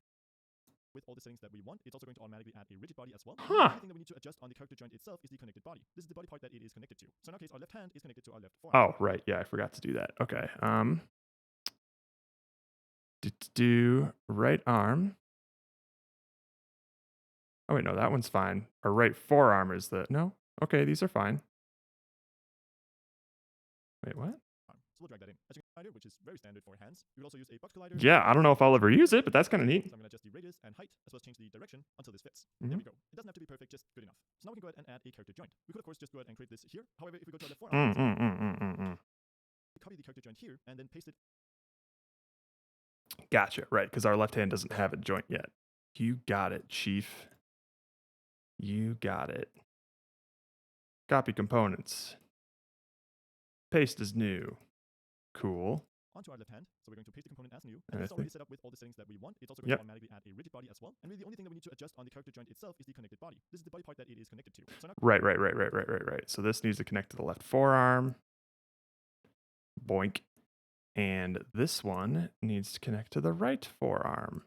With all the settings that we want, it's also going to automatically add a rigid body as well. Huh. The only thing that we need to adjust on the character joint itself is the connected body. This is the body part that it is connected to. So in our case, our left hand is connected to our left forearm. Oh, right. Yeah, I forgot to do that. Okay. Do right arm. Oh, wait, no, that one's fine. Our right forearm is the... No? Okay, these are fine. Wait, what? So we'll drag that in. As you can see, which is very standard for hands. You could also use a box collider. Yeah, I don't know if I'll ever use it, but that's kind of neat. So I'm going to adjust the radius and height as well as change the direction until this fits. There we go. It doesn't have to be perfect, just good enough. So now we can go ahead and add a character joint. We could of course just go ahead and create this here. However, if we go to our left forearm, copy the character joint here and then paste it. Gotcha, right, because our left hand doesn't have a joint yet. You got it, Chief. You got it. Copy components. Paste is new. Cool. Onto our left hand, so we're going to paste the component as new. And And I it's already think- set up with all the settings that we want. It's also going Yep. to automatically add a rigid body as well. And really the only thing that we need to adjust on the character joint itself is the connected body. This is the body part that it is connected to. So now Right. So this needs to connect to the left forearm. Boink. And this one needs to connect to the right forearm.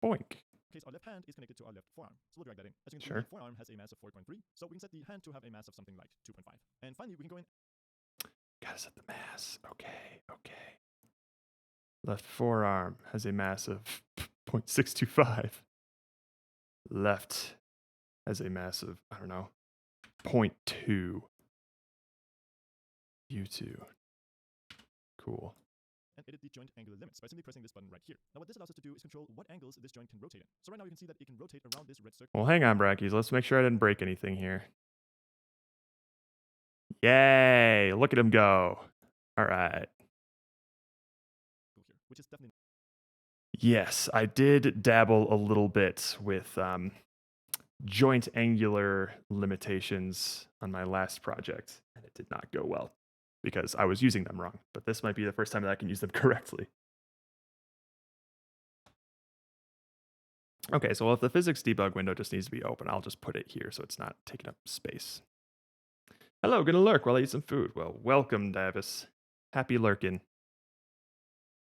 Boink. in case our left hand is connected to our left forearm. So we'll drag that in. As you can see, Sure. the forearm has a mass of 4.3. So we can set the hand to have a mass of something like 2.5. And finally, we can go in. Gotta set the mass. Okay. Left forearm has a mass of 0.625. Left has a mass of, I don't know, 0.2. U2. Cool. And edit the joint angular limits by simply pressing this button right here. Now what this allows us to do is control what angles this joint can rotate in. So right now you can see that it can rotate around this red circle. Well, hang on, Brackies. Let's make sure I didn't break anything here. Yay! Look at him go. All right. Here, which is definitely Yes, I did dabble a little bit with joint angular limitations on my last project, and it did not go well because I was using them wrong. But this might be the first time that I can use them correctly. Okay, so if the physics debug window just needs to be open, I'll just put it here so it's not taking up space. Hello, gonna lurk while I eat some food. Well, welcome, Davis. Happy lurking.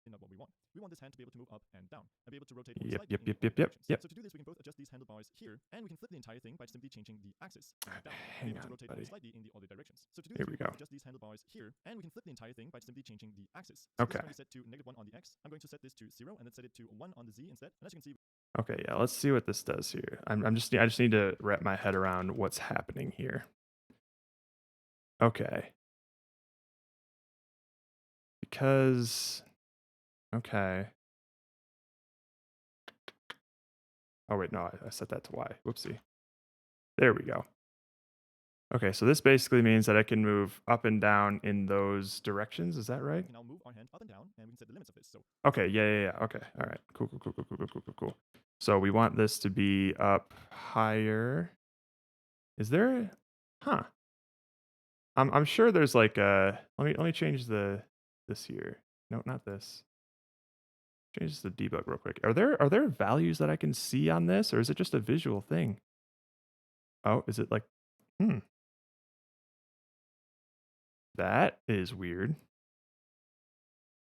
not what we want. We want this hand to be able to move up and down and be able to rotate Yep, slightly yep, in yep, all yep, yep, directions. yep. So to do this, we can both adjust these handlebars here, and we can flip the entire thing by simply changing the axis down. Hang Be able to on, rotate buddy. slightly in the other directions. So to do Here this, we we can go. both adjust these handlebars here, and we can flip the entire thing by simply changing the axis. So Okay. This is going to be set to -1 on the x. I'm going to set this to 0 and then set it to 1 on the z instead. And as you can see, Okay, yeah, let's see what this does here. I just need to wrap my head around what's happening here. Okay. Because okay. Oh wait, no, I set that to y. Whoopsie. There we go. Okay, so this basically means that I can move up and down in those directions. Is that we right? can now move our hand up and down, and we can set the limits of this. So Okay, yeah. Okay, all right. Cool. So we want this to be up higher. Is there? Huh. I'm sure there's like a. Let me change this here. No, not this. Change the debug real quick. Are there values that I can see on this, or is it just a visual thing? Oh, is it like? That is weird.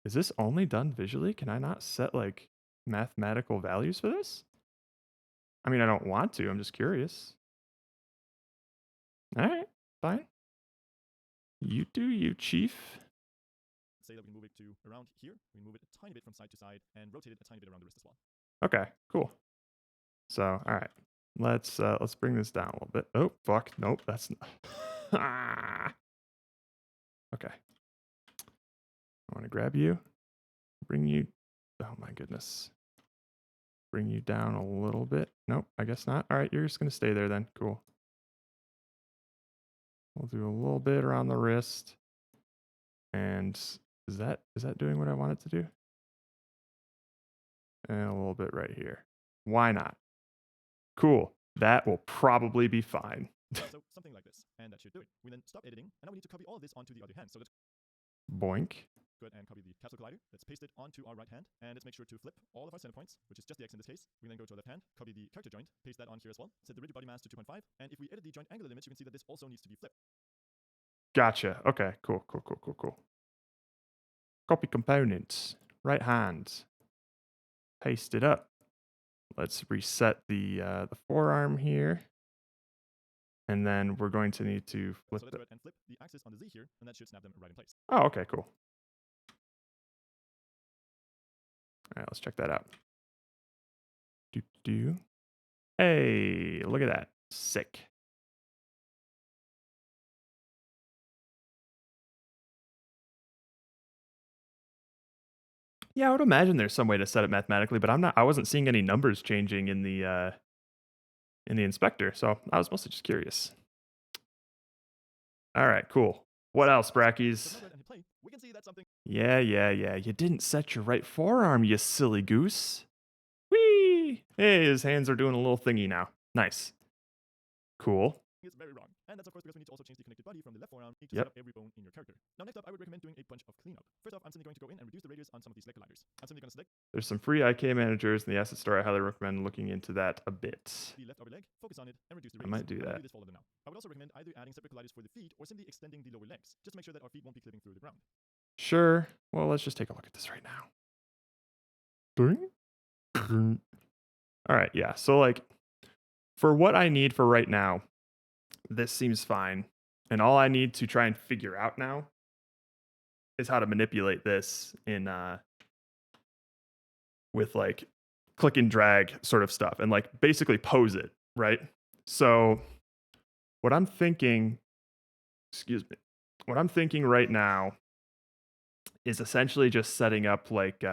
Is this only done visually? Can I not set like mathematical values for this? I mean, I don't want to. I'm just curious. All right, fine. You do you, Chief. say that we move it to around here. We move it a tiny bit from side to side and rotate it a tiny bit around the wrist as well. Okay, cool. So, all right, let's bring this down a little bit. Oh, fuck, nope, that's not. Okay. I want to grab you, bring you. Oh my goodness. Bring you down a little bit. Nope, I guess not. All right, you're just gonna stay there then. Cool. We'll do a little bit around the wrist. And is that doing what I want it to do? And a little bit right here. Why not? Cool. That will probably be fine. So something like this, and that should do it. We then stop editing, and now we need to copy all of this onto the other hand. So let's Boink. Go ahead and copy the capsule collider. Let's paste it onto our right hand, and let's make sure to flip all of our center points, which is just the X in this case. We then go to our left hand, copy the character joint, paste that on here as well. Set the rigid body mass to 2.5, and if we edit the joint angular limits, you can see that this also needs to be flipped. Gotcha. Okay, cool. Copy components. Right hand. Paste it up. Let's reset the forearm here. And then we're going to need to flip So let's go ahead and flip the axis on the Z here, and that should snap them right in place. Oh, okay, cool. All right, let's check that out. Hey, look at that. Sick. Yeah, I would imagine there's some way to set it mathematically, but I wasn't seeing any numbers changing in the inspector, so I was mostly just curious. All right, cool. What else, Brackies? So now go ahead and hit play. We can see that something Yeah. You didn't set your right forearm, you silly goose. Whee! Hey, his hands are doing a little thingy now. Nice. Cool. is very wrong. And that's of course because we need to also change the connected body from the left forearm to Yep. set up every bone in your character. Now next up, I would recommend doing a bunch of cleanup. First off, I'm simply going to go in and reduce the radius on some of these leg colliders. I'm simply going to select There's some free IK managers in the asset store. I highly recommend looking into that a bit. the left upper leg, focus on it, and reduce the I radius. might do I'm gonna that. do this for all of them now. I would also recommend either adding separate colliders for the feet or simply extending the lower legs, just to make sure that our feet won't be clipping through the ground. Sure. Well, let's just take a look at this right now. All right, yeah. So like for what I need for right now, this seems fine. And all I need to try and figure out now is how to manipulate this in with like click and drag sort of stuff and like basically pose it, right? So what I'm thinking, what I'm thinking right now is essentially just setting up like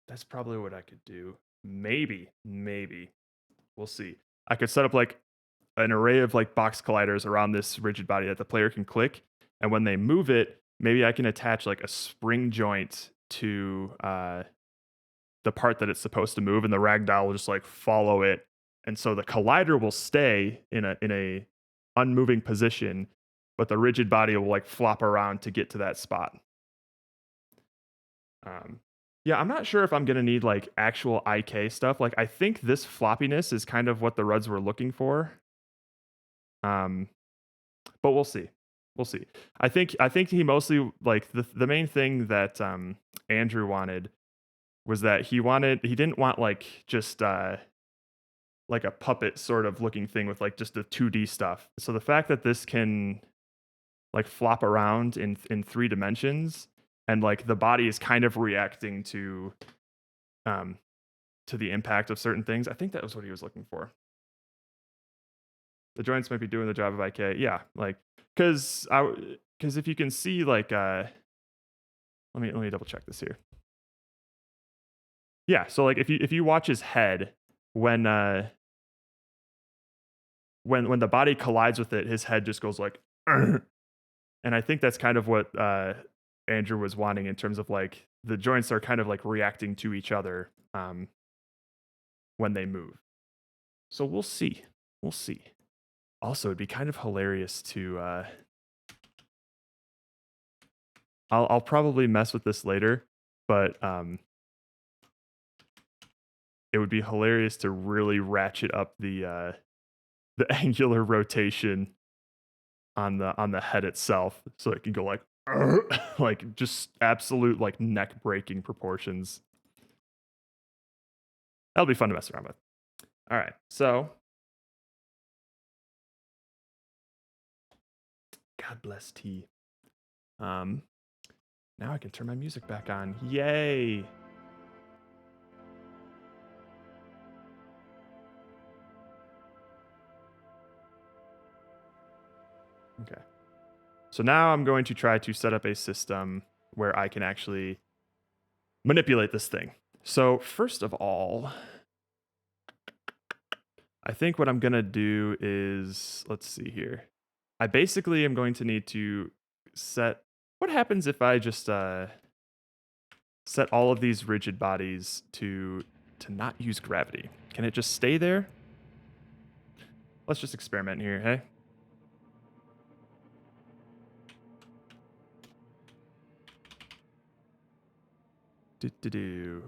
that's probably what I could do. Maybe. We'll see. I could set up like an array of like box colliders around this rigid body that the player can click. And when they move it, maybe I can attach like a spring joint to the part that it's supposed to move, and the ragdoll will just like follow it. And so the collider will stay in a unmoving position, but the rigid body will like flop around to get to that spot. Yeah, I'm not sure if I'm going to need like actual IK stuff. Like I think this floppiness is kind of what the Ruds were looking for. But we'll see. I think he mostly like the main thing that Andrew wanted was that he didn't want like just like a puppet sort of looking thing with like just the 2D stuff. So the fact that this can like flop around in 3 dimensions and like the body is kind of reacting to the impact of certain things, I think that was what he was looking for. The joints might be doing the job of IK. Yeah, like because if you can see like let me double check this here. Yeah, so like if you watch his head when the body collides with it, his head just goes like and I think that's kind of what Andrew was wanting in terms of like the joints are kind of like reacting to each other when they move. So we'll see. Also, it'd be kind of hilarious to I'll probably mess with this later, but it would be hilarious to really ratchet up the angular rotation on the head itself so it can go like like just absolute like neck breaking proportions. That'll be fun to mess around with. All right, so God bless T. Now I can turn my music back on. Yay! Okay. So now I'm going to try to set up a system where I can actually manipulate this thing. So first of all, I think what I'm going to do is, let's see here. I basically am going to need to set, what happens if I just set all of these rigid bodies to not use gravity? Can it just stay there? let's just experiment here, hey?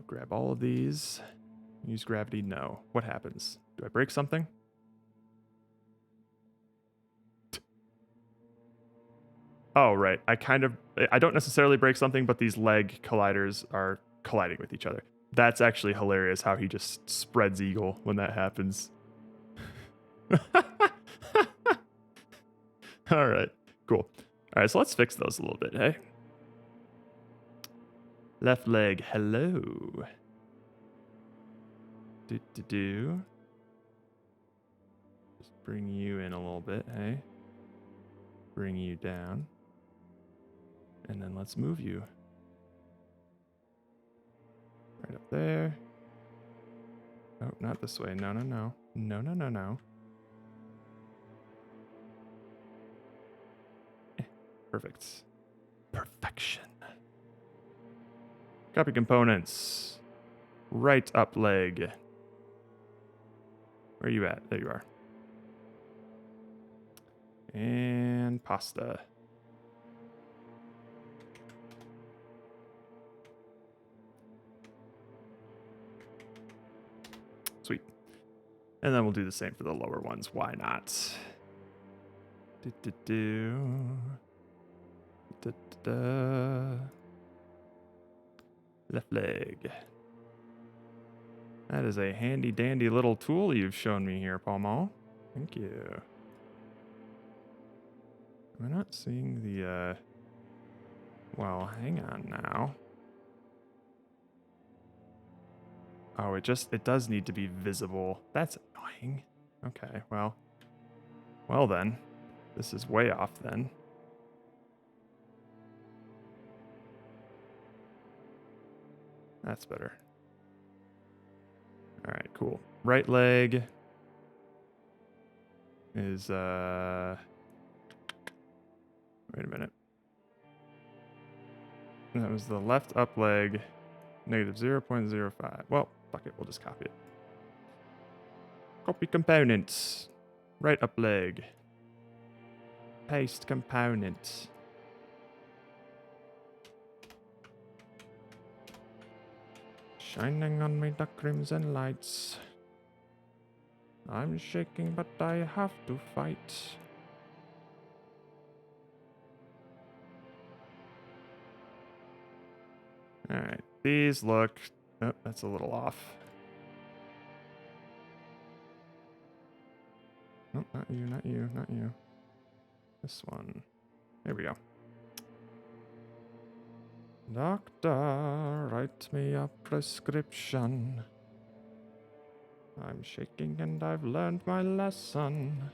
Grab all of these. Use gravity, no. What happens? Do I break something? Oh, right. I don't necessarily break something, but these leg colliders are colliding with each other. That's actually hilarious how he just spreads eagle when that happens. All right, cool. All right, so let's fix those a little bit, hey? Left leg, hello. Just bring you in a little bit, hey? Bring you down. And then let's move you. Right up there. Oh, not this way. No, no, no. No, no, no, no. Perfect. Perfection. Copy components. Right up leg. Where are you at? There you are. And pasta. Sweet. And then we'll do the same for the lower ones. Why not? Left leg. That is a handy dandy little tool you've shown me here, Palmo. Thank you. Am I not seeing the, well, hang on now. Oh, it does need to be visible. That's annoying. Okay, well then. This is way off then. That's better. All right, cool. Right leg is, wait a minute. That was the left up leg, negative 0.05. Well, fuck it, we'll just copy it. Copy components. Right up leg. Paste component. Shining on me the crimson lights. I'm shaking, but I have to fight. Alright, these look... Oh, that's a little off. No, not you, not you, not you. This one. There we go. Doctor, write me a prescription. I'm shaking and I've learned my lesson.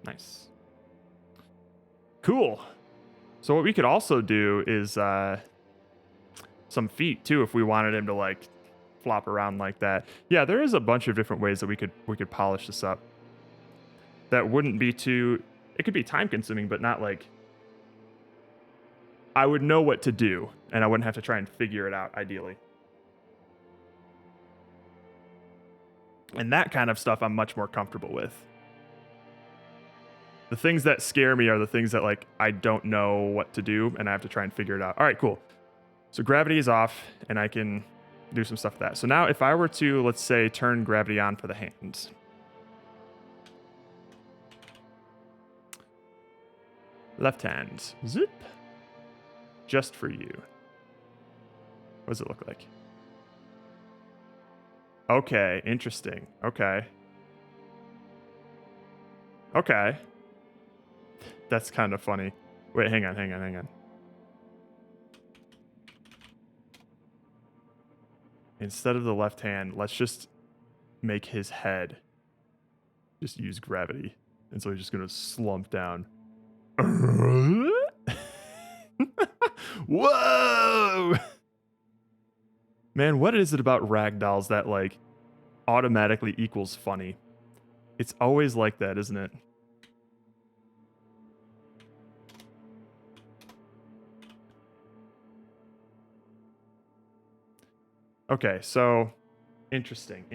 Nice. Cool. So what we could also do is some feet too, if we wanted him to like flop around like that. Yeah, there is a bunch of different ways that we could polish this up. That wouldn't be too... It could be time consuming, but not like... I would know what to do, and I wouldn't have to try and figure it out, ideally. And that kind of stuff I'm much more comfortable with. The things that scare me are the things that, like, I don't know what to do, and I have to try and figure it out. All right, cool. So gravity is off, and I can do some stuff with that. So now if I were to, let's say, turn gravity on for the hands... Left hand. Zip. Just for you. What does it look like? Okay, interesting. Okay. Okay. That's kind of funny. Wait, hang on. Instead of the left hand, let's just make his head just use gravity. And so he's just going to slump down. Whoa! Man, what is it about ragdolls that, like, automatically equals funny? It's always like that, isn't it? Okay, so Interesting.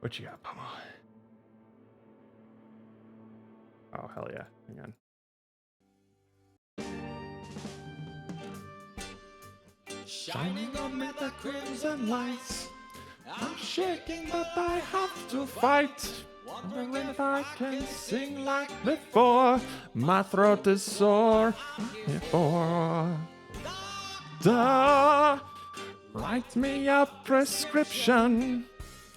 What you got, Pomo? Oh, hell yeah. Hang on. Shining on me the crimson lights. I'm shaking, but I have to fight. Wondering if I can sing like before. My throat is sore. Before. Duh. Write me a prescription.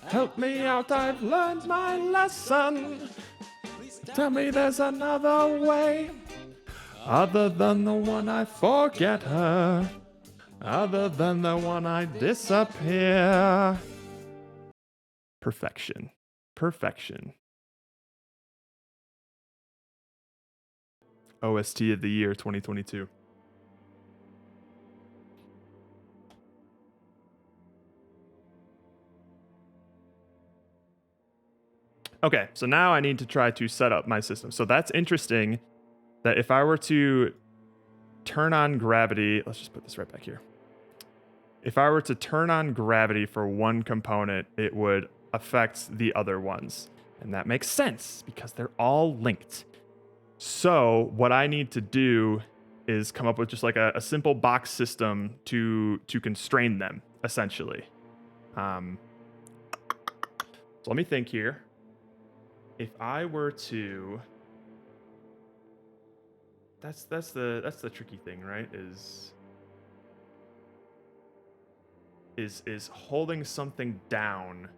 Help me out, I've learned my lesson. Tell me there's another way. Other than the one I forget her. Other than the one I disappear. Perfection. OST of the year 2022. Okay, so now I need to try to set up my system. So that's interesting that if I were to turn on gravity, let's just put this right back here. If I were to turn on gravity for one component, it would affect the other ones. And that makes sense because they're all linked. So what I need to do is come up with just like a simple box system to constrain them, essentially. So let me think here. If I were to, that's the tricky thing, right? Is holding something down,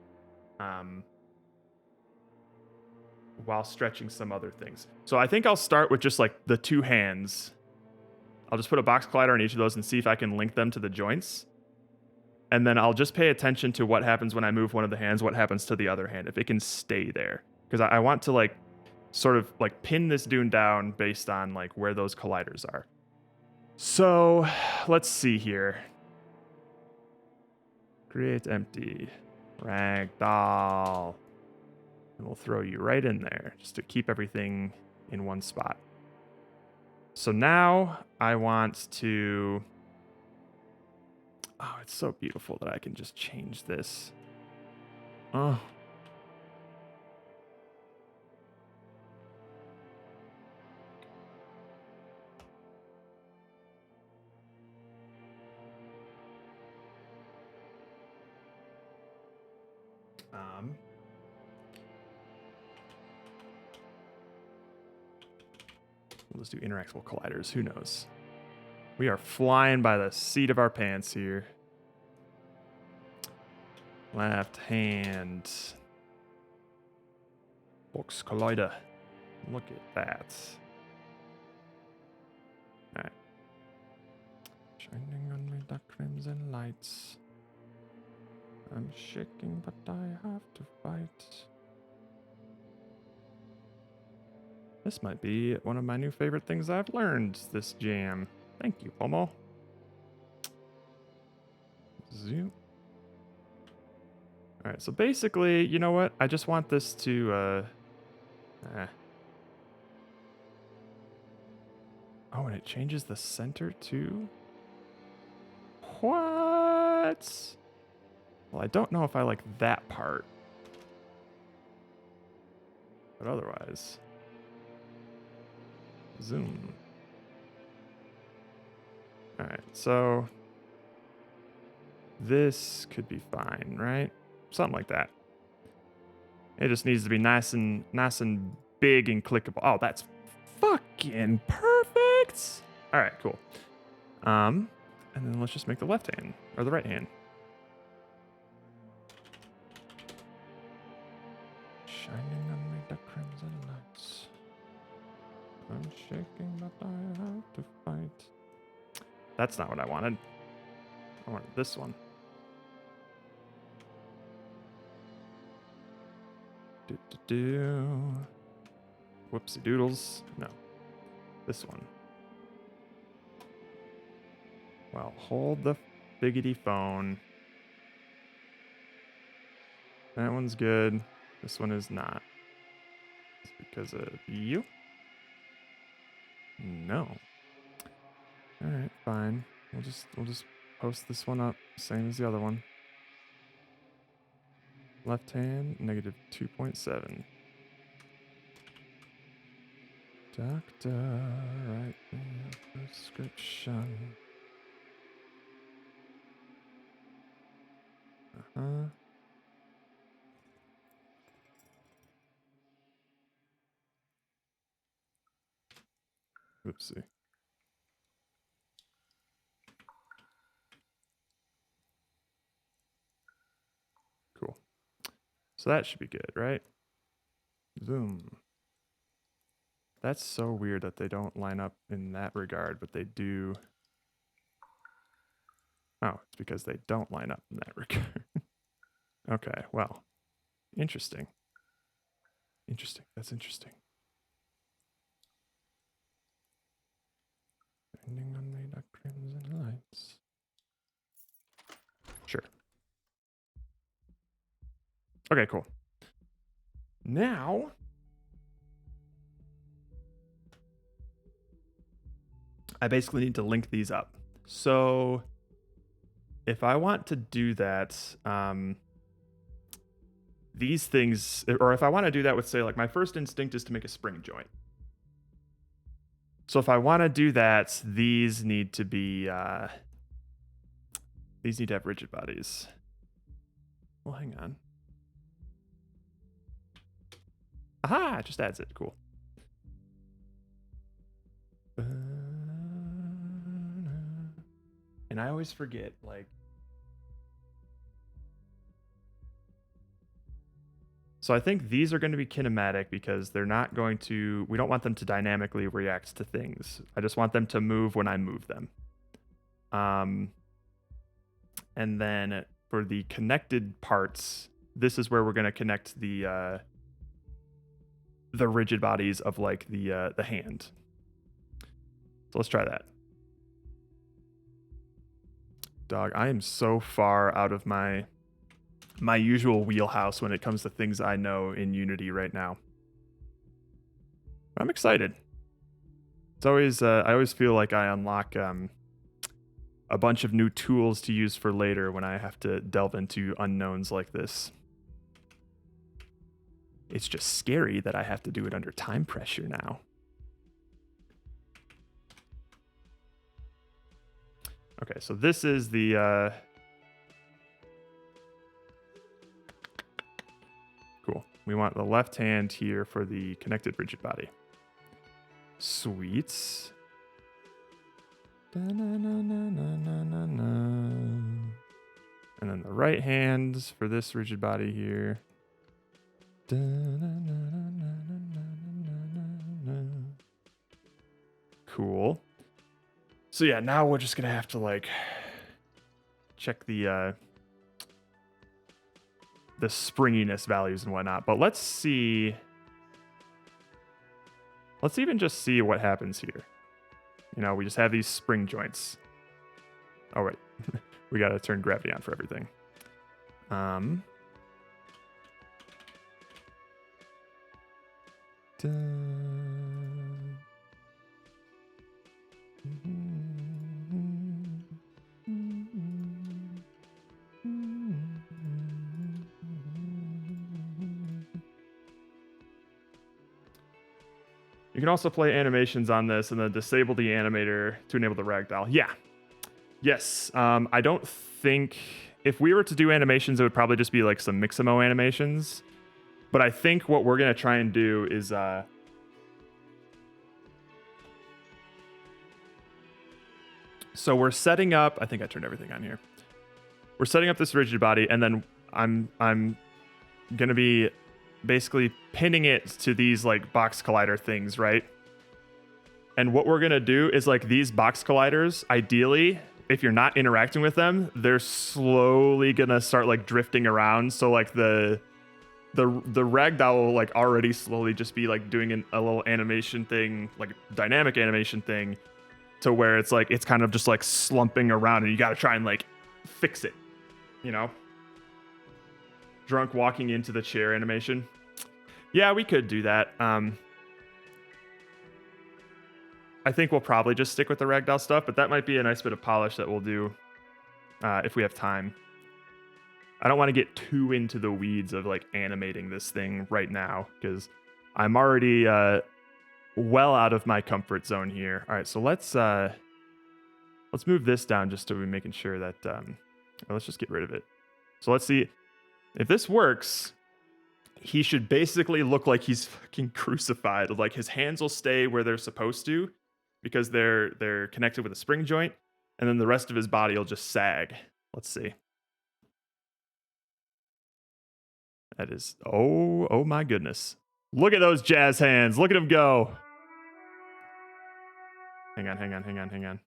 while stretching some other things. So I think I'll start with just like the two hands. I'll just put a box collider on each of those and see if I can link them to the joints. And then I'll just pay attention to what happens when I move one of the hands, what happens to the other hand, if it can stay there. Because I want to like sort of like pin this dune down based on like where those colliders are. So let's see here. Create empty. Ragdoll. And we'll throw you right in there just to keep everything in one spot. So now I want to... Oh, it's so beautiful that I can just change this. Oh. Let's do interactable colliders. Who knows? We are flying by the seat of our pants here. Left hand. Box collider. Look at that. All right. Shining on me the crimson lights. I'm shaking, but I have to fight. This might be one of my new favorite things I've learned this jam. Thank you, Pomo. Zoom. All right, so basically, you know what? I just want this to, Oh, and it changes the center too? What? Well, I don't know if I like that part. But otherwise... Zoom. All right, so this could be fine, right? Something like that. It just needs to be nice and big and clickable. Oh, that's fucking perfect. All right, cool. And then let's just make the left hand or the right hand. Shining on me the crimson lights. I'm shaking, but I have to fight. That's not what I wanted. I wanted this one. Whoopsie doodles. No. This one. Well, hold the biggity phone. That one's good. This one is not. It's because of you. No. All right, fine. We'll just post this one up, same as the other one. Left hand, negative 2.7. Doctor, write me a prescription. Uh-huh. Oopsie. Cool. So that should be good, right? Zoom. That's so weird that they don't line up in that regard, but they do. Oh, it's because they don't line up in that regard. Okay, well, interesting. Interesting. That's interesting. Bending on me, the crimson lights. Sure. Okay, cool. Now, I basically need to link these up. So if I want to do that, these things, or if I want to do that with, say, like my first instinct is to make a spring joint. So if I want to do that, these need to be, these need to have rigid bodies. Well, hang on. Aha, it just adds it. Cool. And I always forget, like, so I think these are going to be kinematic because they're not going to, we don't want them to dynamically react to things. I just want them to move when I move them. And then for the connected parts, this is where we're going to connect the rigid bodies of like the hand. So let's try that. Dog, I am so far out of my usual wheelhouse when it comes to things I know in Unity right now. I'm excited. It's always I always feel like I unlock a bunch of new tools to use for later when I have to delve into unknowns like this. It's just scary that I have to do it under time pressure now. Okay, so this is the cool. We want the left hand here for the connected rigid body. Sweet. And then the right hand for this rigid body here. Cool. So yeah, now we're just gonna have to like check the springiness values and whatnot. But let's see. Let's even just see what happens here. You know, we just have these spring joints. Oh wait, we gotta turn gravity on for everything. You can also play animations on this and then disable the animator to enable the ragdoll. Yeah. Yes. I don't think if we were to do animations, it would probably just be like some Mixamo animations. But I think what we're going to try and do is so we're setting up, I think I turned everything on here. We're setting up this rigid body, and then I'm going to be basically pinning it to these like box collider things, right? And what we're going to do is like these box colliders, ideally, if you're not interacting with them, they're slowly going to start like drifting around. So like the ragdoll will like already slowly just be like doing a little animation thing, like dynamic animation thing, to where it's like it's kind of just like slumping around and you got to try and like fix it, you know? Drunk walking into the chair animation. Yeah, we could do that. I think we'll probably just stick with the ragdoll stuff, but that might be a nice bit of polish that we'll do if we have time. I don't want to get too into the weeds of like animating this thing right now because I'm already well out of my comfort zone here. All right, so let's move this down just to be making sure that let's just get rid of it. So let's see if this works. He should basically look like he's fucking crucified. Like his hands will stay where they're supposed to because they're connected with a spring joint, and then the rest of his body will just sag. Let's see. That is, oh my goodness. Look at those jazz hands. Look at him go. Hang on.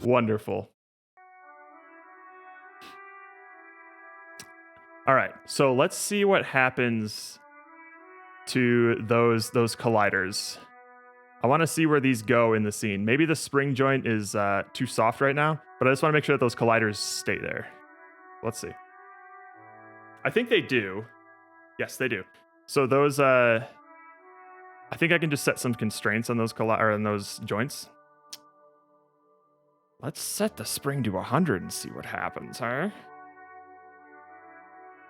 Wonderful. All right, so let's see what happens to those colliders. I want to see where these go in the scene. Maybe the spring joint is too soft right now, but I just want to make sure that those colliders stay there. Let's see. I think they do. Yes, they do. So those, I think I can just set some constraints on those on those joints. Let's set the spring to 100 and see what happens, huh?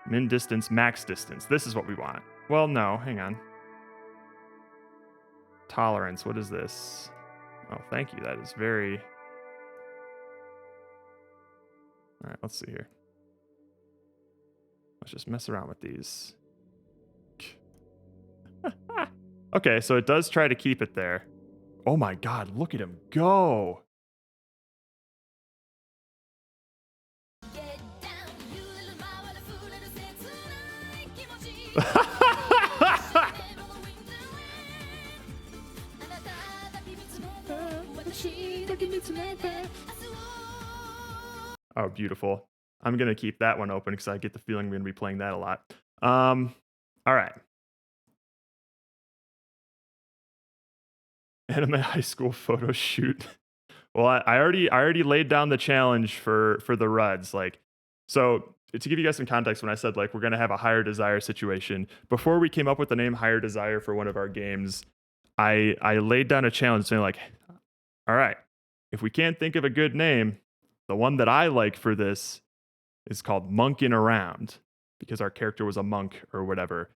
Min distance, max distance. This is what we want. Well, no, hang on. Tolerance, what is this? Oh, thank you. That is very... All right, let's see here. Let's just mess around with these. Okay, so it does try to keep it there. Oh my god, look at him go! Oh, beautiful. I'm going to keep that one open because I get the feeling we're going to be playing that a lot. All right. Anime high school photo shoot. Well, I already laid down the challenge for the Ruds. Like, so to give you guys some context, when I said like we're gonna have a Higher Desire situation, before we came up with the name Higher Desire for one of our games, I laid down a challenge saying like, all right, if we can't think of a good name, the one that I like for this is called Monkin' Around because our character was a monk or whatever.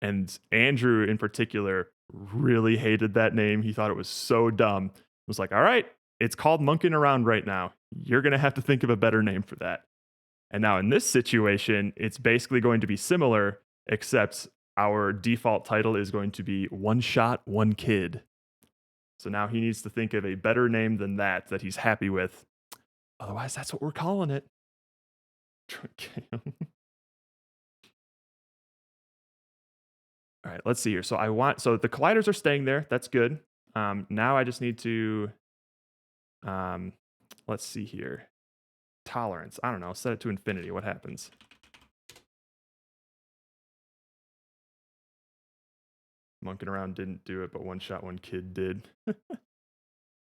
And Andrew in particular really hated that name. He thought it was so dumb. I was like, all right, it's called Monkin' Around right now. You're going to have to think of a better name for that. And now in this situation, it's basically going to be similar, except our default title is going to be One Shot, One Kid. So now he needs to think of a better name than that he's happy with. Otherwise, that's what we're calling it. All right, let's see here. So the colliders are staying there. That's good. Now I just need to, let's see here. Tolerance. I don't know. Set it to infinity. What happens? Monkin' Around didn't do it, but One Shot, One Kid did.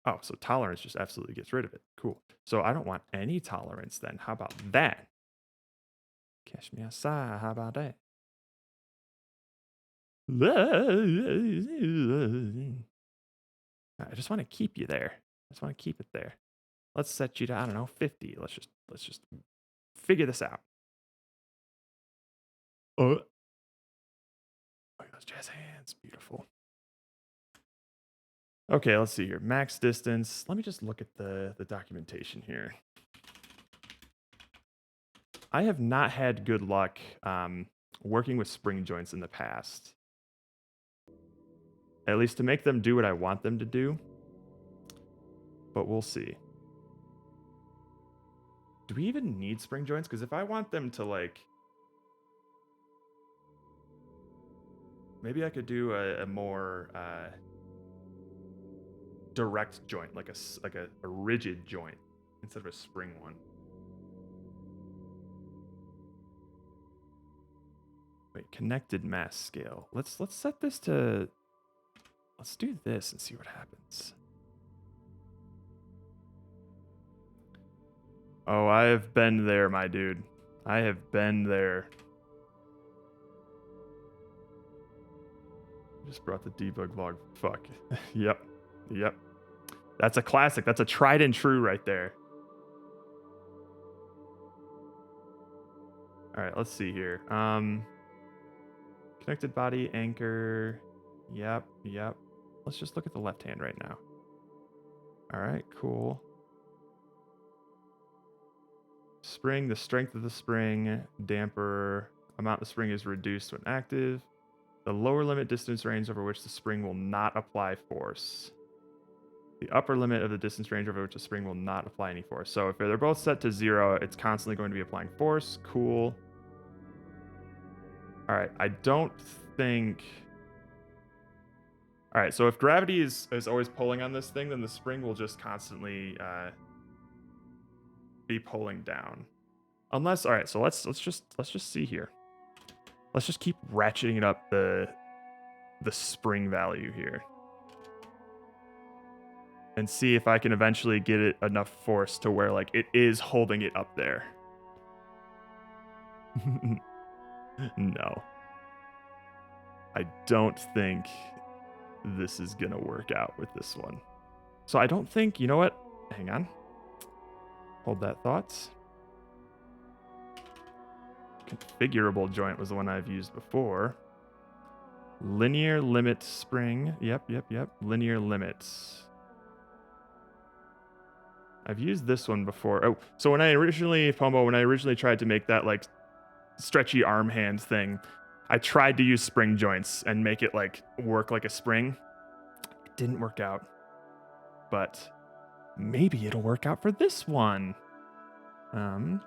Oh, so tolerance just absolutely gets rid of it. Cool. So I don't want any tolerance then. How about that? Catch me outside. How about that? I just want to keep you there. I just want to keep it there. Let's set you to, I don't know, 50. Let's just figure this out. Look at those jazz hands. Beautiful. Okay, let's see here. Max distance. Let me just look at the documentation here. I have not had good luck working with spring joints in the past. At least to make them do what I want them to do. But we'll see. Do we even need spring joints? Because if I want them to like... Maybe I could do a more direct joint, like a rigid joint. instead of a spring one. Wait, connected mass scale. Let's set this to. Let's do this and see what happens. Oh, I have been there, my dude. I have been there. Just brought the debug log. Fuck. Yep. Yep. That's a classic. That's a tried and true right there. All right, let's see here. Connected body, anchor. Yep, yep. Let's just look at the left hand right now. All right, cool. Spring, the strength of the spring, damper, amount the spring is reduced when active. The lower limit distance range over which the spring will not apply force. The upper limit of the distance range over which the spring will not apply any force. So if they're both set to 0, it's constantly going to be applying force. Cool. All right, I don't think... All right, so if gravity is always pulling on this thing, then the spring will just constantly be pulling down. Unless, all right, so let's just see here. Let's just keep ratcheting up the spring value here. And see if I can eventually get it enough force to where like it is holding it up there. No. I don't think this is gonna work out with this one. So I don't think, you know what? Hang on. Hold that thought. Configurable joint was the one I've used before. Linear limit spring. Yep. Linear limits. I've used this one before. Oh, so when I originally tried to make that like stretchy arm hand thing, I tried to use spring joints and make it like work like a spring. It didn't work out, but maybe it'll work out for this one. Are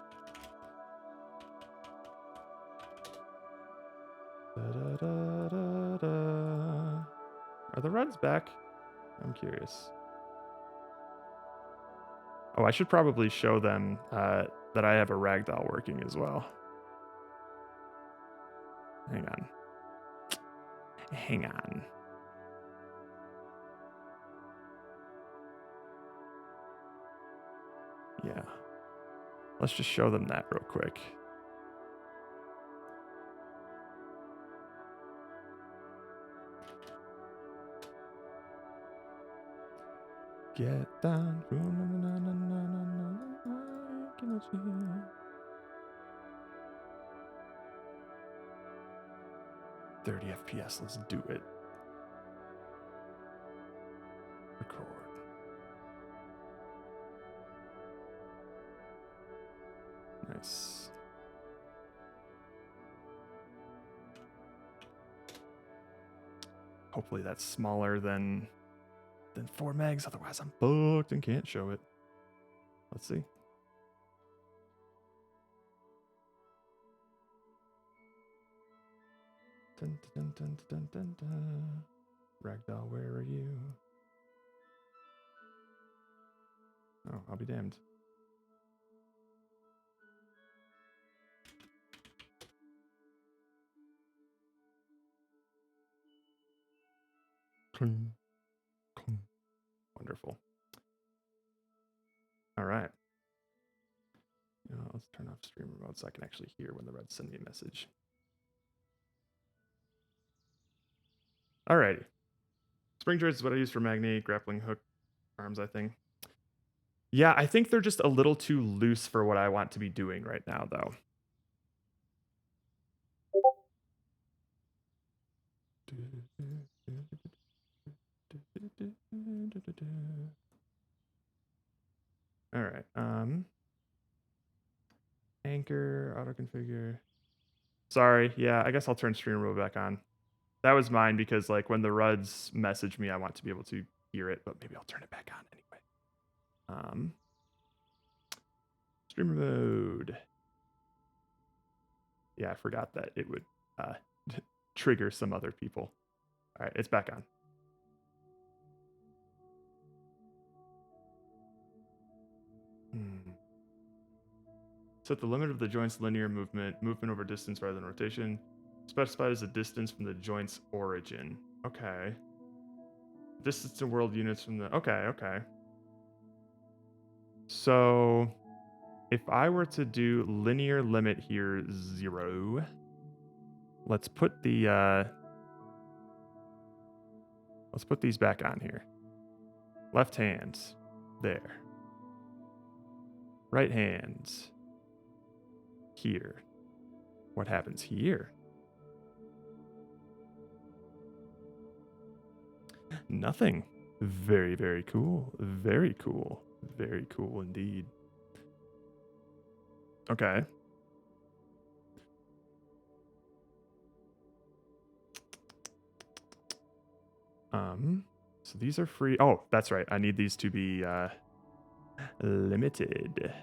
the runs back? I'm curious. Oh, I should probably show them that I have a ragdoll working as well. Hang on. Yeah. Let's just show them that real quick. Get down. 30 FPS, let's do it. Record. Nice. Hopefully that's smaller than 4 megs, otherwise I'm booked and can't show it. Let's see. Dun, dun, dun, dun, dun, dun. Ragdoll, where are you? Oh, I'll be damned. Cling, cling. Wonderful. All right. Let's turn off streamer mode so I can actually hear when the Reds send me a message. Alrighty. Spring joints is what I use for magnet grappling hook arms, I think. Yeah, I think they're just a little too loose for what I want to be doing right now, though. All right. Anchor, auto configure. Sorry. Yeah, I guess I'll turn streamer mode back on. That was mine because like when the Ruds message me, I want to be able to hear it, but maybe I'll turn it back on anyway. Streamer mode. Yeah, I forgot that it would trigger some other people. All right, it's back on. Set the limit of the joint's linear movement over distance rather than rotation. Specified as the distance from the joint's origin. Okay. Distance to world units from the... Okay. So, if I were to do linear limit here, 0. Let's put the... let's put these back on here. Left hand. There. Right hand. Here. What happens here? Nothing. Very, very cool. Very cool. Very cool indeed. Okay. So these are free. Oh, that's right. I need these to be limited.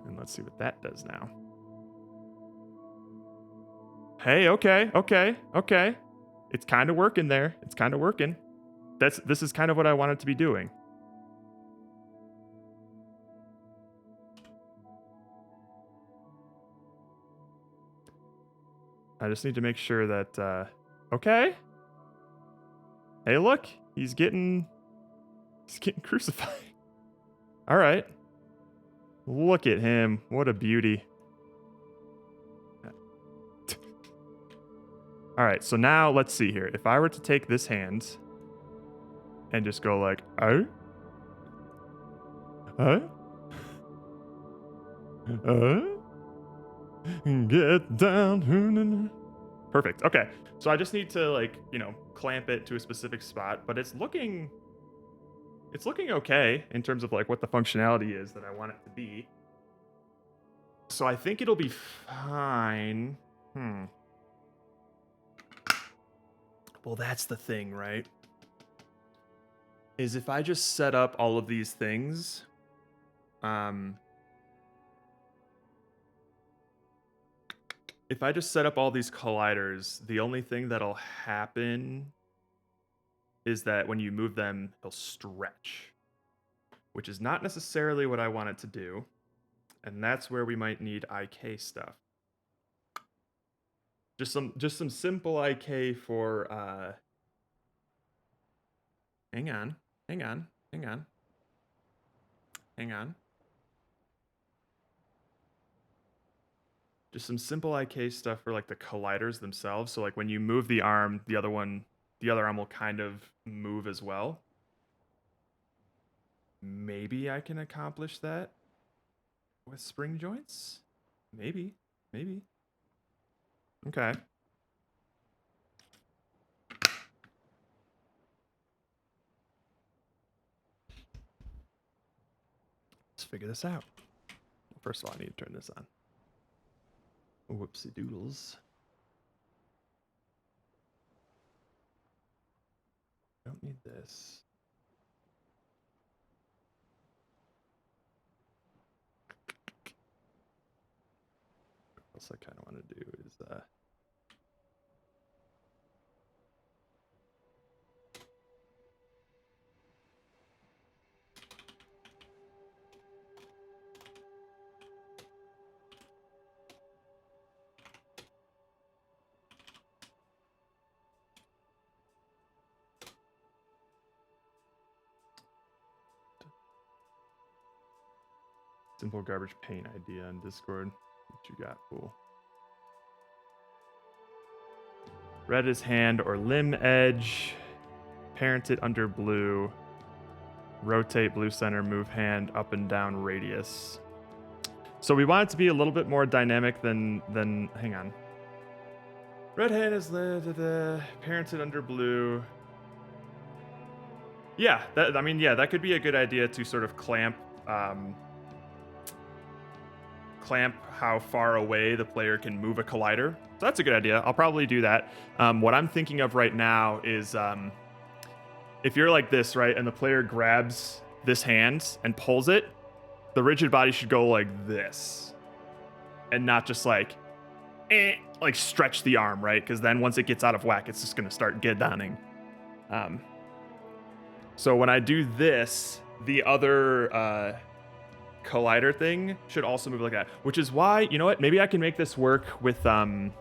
And let's see what that does now. Hey, okay. It's kind of working there. It's kind of working. This is kind of what I wanted to be doing. I just need to make sure that, okay. Hey, look, he's getting crucified. All right. Look at him. What a beauty. All right, so now let's see here. If I were to take this hand and just go like, get down. Perfect. Okay. So I just need to, like, clamp it to a specific spot, but it's looking okay in terms of like what the functionality is that I want it to be. So I think it'll be fine. Well, that's the thing, right? Is if I just set up all of these things, if I just set up all these colliders, the only thing that'll happen is that when you move them, they'll stretch, which is not necessarily what I want it to do. And that's where we might need IK stuff. Just some simple IK for hang on. Just some simple IK stuff for like the colliders themselves. So like when you move the arm, the other arm will kind of move as well. Maybe I can accomplish that with spring joints? Maybe. Okay. Let's figure this out. First of all, I need to turn this on. Whoopsie doodles. Don't need this. What else I kind of want to do is simple garbage paint idea on Discord. What you got, fool? Red is hand or limb edge. Parent it under blue. Rotate blue center, move hand up and down radius. So we want it to be a little bit more dynamic than hang on. Red hand is parented under blue. Yeah, that could be a good idea to sort of clamp how far away the player can move a collider. So that's a good idea. I'll probably do that. What I'm thinking of right now is if you're like this, right, and the player grabs this hand and pulls it, the rigid body should go like this and not just like stretch the arm, right? Because then once it gets out of whack, it's just going to start gedaning. So when I do this, the other collider thing should also move like that, which is why, you know what? Maybe I can make this work with the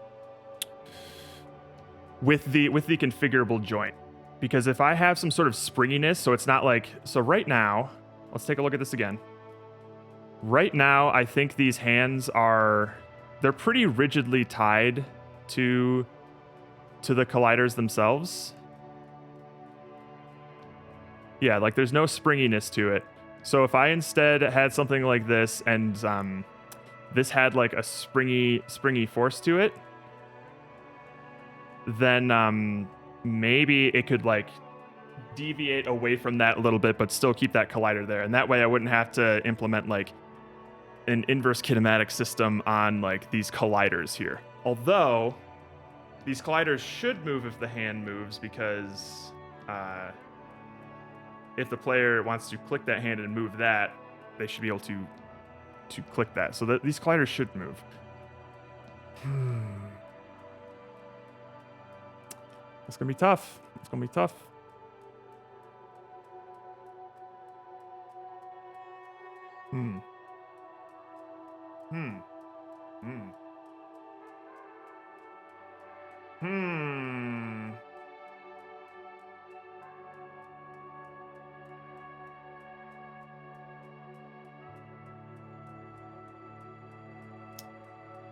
configurable joint. Because if I have some sort of springiness, so it's not like, so right now, let's take a look at this again. Right now, I think these hands they're pretty rigidly tied to the colliders themselves. Yeah, like there's no springiness to it. So if I instead had something like this and this had like a springy force to it, then maybe it could like deviate away from that a little bit, but still keep that collider there. And that way I wouldn't have to implement like an inverse kinematic system on like these colliders here. Although these colliders should move if the hand moves, because if the player wants to click that hand and move that, they should be able to click that. So that these colliders should move. It's gonna be tough. It's gonna be tough.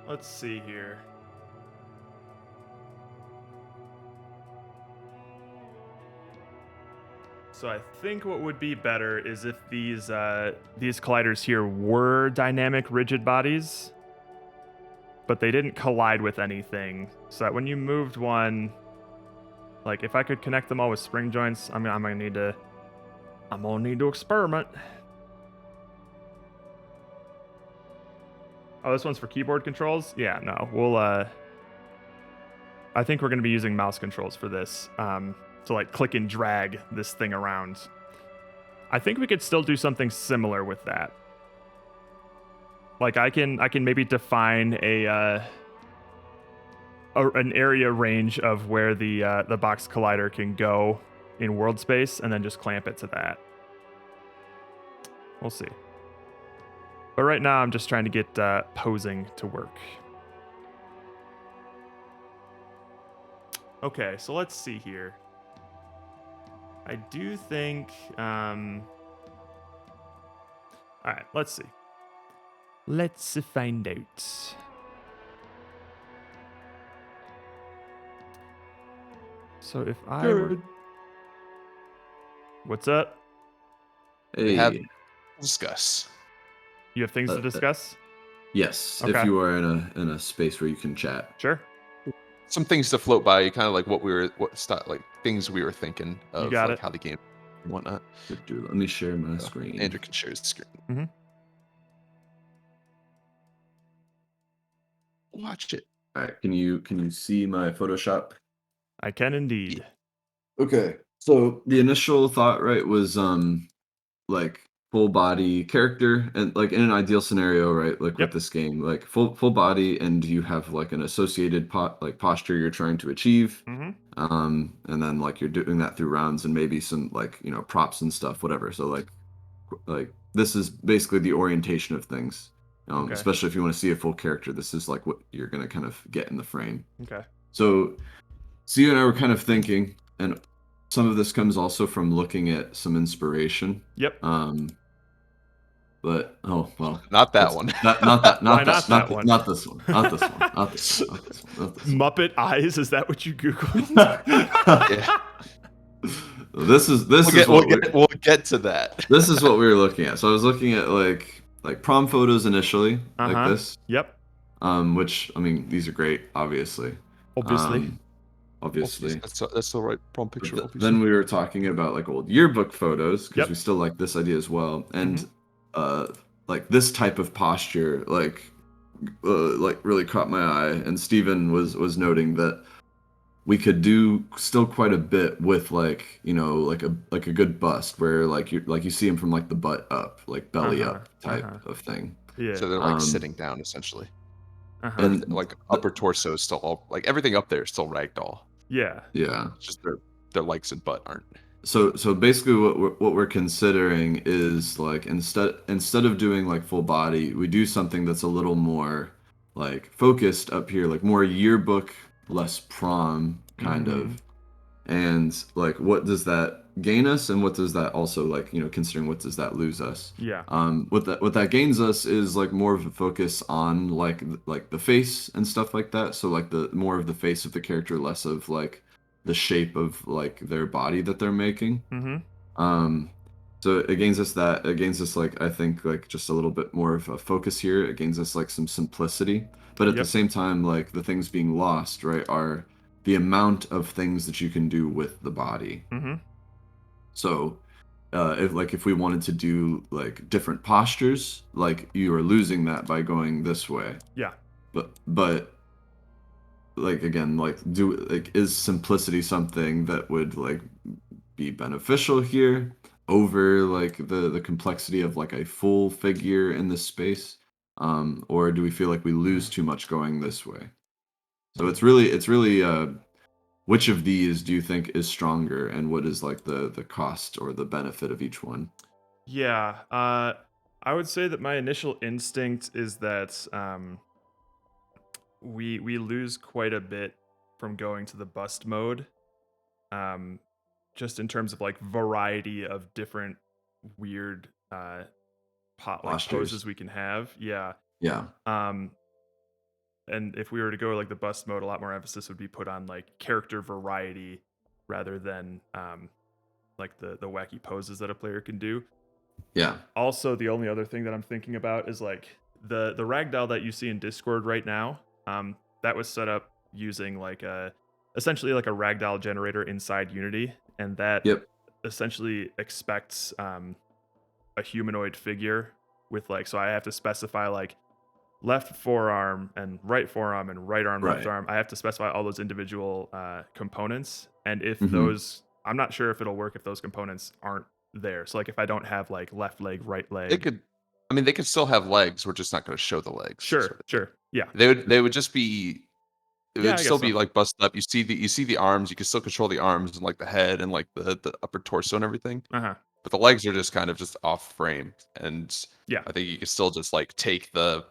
Let's see here. So I think what would be better is if these colliders here were dynamic rigid bodies, but they didn't collide with anything. So that when you moved one, like if I could connect them all with spring joints, I'm gonna need to experiment. Oh, this one's for keyboard controls? Yeah, no. We'll I think we're gonna be using mouse controls for this. To like click and drag this thing around. I think we could still do something similar with that. Like I can maybe define an area range of where the box collider can go in world space, and then just clamp it to that. We'll see. But right now I'm just trying to get posing to work. Okay, so let's see here. I do think, all right, let's see. Let's find out. So if I were... What's up? Hey. Discuss. You have things to discuss? Yes, Okay. if you are in a space where you can chat. Sure. Some things to float by, kind of like things we were thinking of, You got like it. how the game and whatnot. Good dude. Let me share my screen. Andrew can share his screen. Mm-hmm. Watch it. All right, can you see my Photoshop? I can indeed. Okay. So the initial thought, right, was like full body character, and like in an ideal scenario, right, like Yep. with this game, like full body, and you have like an associated posture you're trying to achieve. Mm-hmm. And then like you're doing that through rounds and maybe some like, you know, props and stuff, whatever. So like this is basically the orientation of things. Okay. Especially if you want to see a full character, this is like what you're gonna kind of get in the frame. Okay. So you and I were kind of thinking, and some of this comes also from looking at some inspiration. Yep. But oh well, Not that one. Not Why this not not that this one. Not this one. Not this one. Not this one. Not this one. Muppet eyes, is that what you Googled? Yeah. We'll get to that. This is what we were looking at. So I was looking at like prom photos initially, like this. Yep. Which, I mean, these are great, obviously. Obviously. Obviously. That's the right prom picture. Then we were talking about like old yearbook photos, because Yep. we still like this idea as well. And like this type of posture, like really caught my eye. And Steven was noting that we could do still quite a bit with like, you know, like a good bust where like you see him from like the butt up, like belly up type of thing. Yeah. So they're like sitting down essentially. And like upper torso is still all like everything up there is still ragdoll. Yeah. Yeah. It's just their legs and butt aren't. So basically what we're considering is like instead of doing like full body, we do something that's a little more like focused up here, like more yearbook, less prom kind Mhm. of. And like what does that gain us and what does that also like, considering what does that lose us? Yeah. What that gains us is like more of a focus on like the face and stuff like that. So like the more of the face of the character, less of like the shape of like their body that they're making. Mhm. Um, so it gains us that. It gains us like I think like just a little bit more of a focus here. It gains us like some simplicity, but at the Yep. same time, like the things being lost, right, are the amount of things that you can do with the body. Mhm. So if we wanted to do like different postures, like you are losing that by going this way. Yeah. But like again, like is simplicity something that would like be beneficial here over like the complexity of like a full figure in this space? Or do we feel like we lose too much going this way? So it's really which of these do you think is stronger and what is like the cost or the benefit of each one? Yeah. I would say that my initial instinct is that we lose quite a bit from going to the bust mode. Um, just in terms of like variety of different weird Postures. poses we can have. Yeah. Yeah. Um, and if we were to go like the bust mode, a lot more emphasis would be put on like character variety rather than like the wacky poses that a player can do. Yeah. Also, the only other thing that I'm thinking about is like the ragdoll that you see in Discord right now. That was set up using like a essentially like a ragdoll generator inside Unity, and that Yep. essentially expects a humanoid figure with like, so I have to specify like left forearm and right arm, left Right. arm. I have to specify all those individual components, and if Mhm. those, I'm not sure if it'll work if those components aren't there. So like if I don't have like left leg, right They leg. could, I mean, they could still have legs. We're just not going to show the legs, Sure, sort of thing. sure, yeah, They would just be. It yeah, would I still guess be so. like busted up. You see the arms. You can still control the arms and like the head and like the upper torso and everything. Uh huh. But the legs are just kind of just off frame. And Yeah. I think you can still just like take the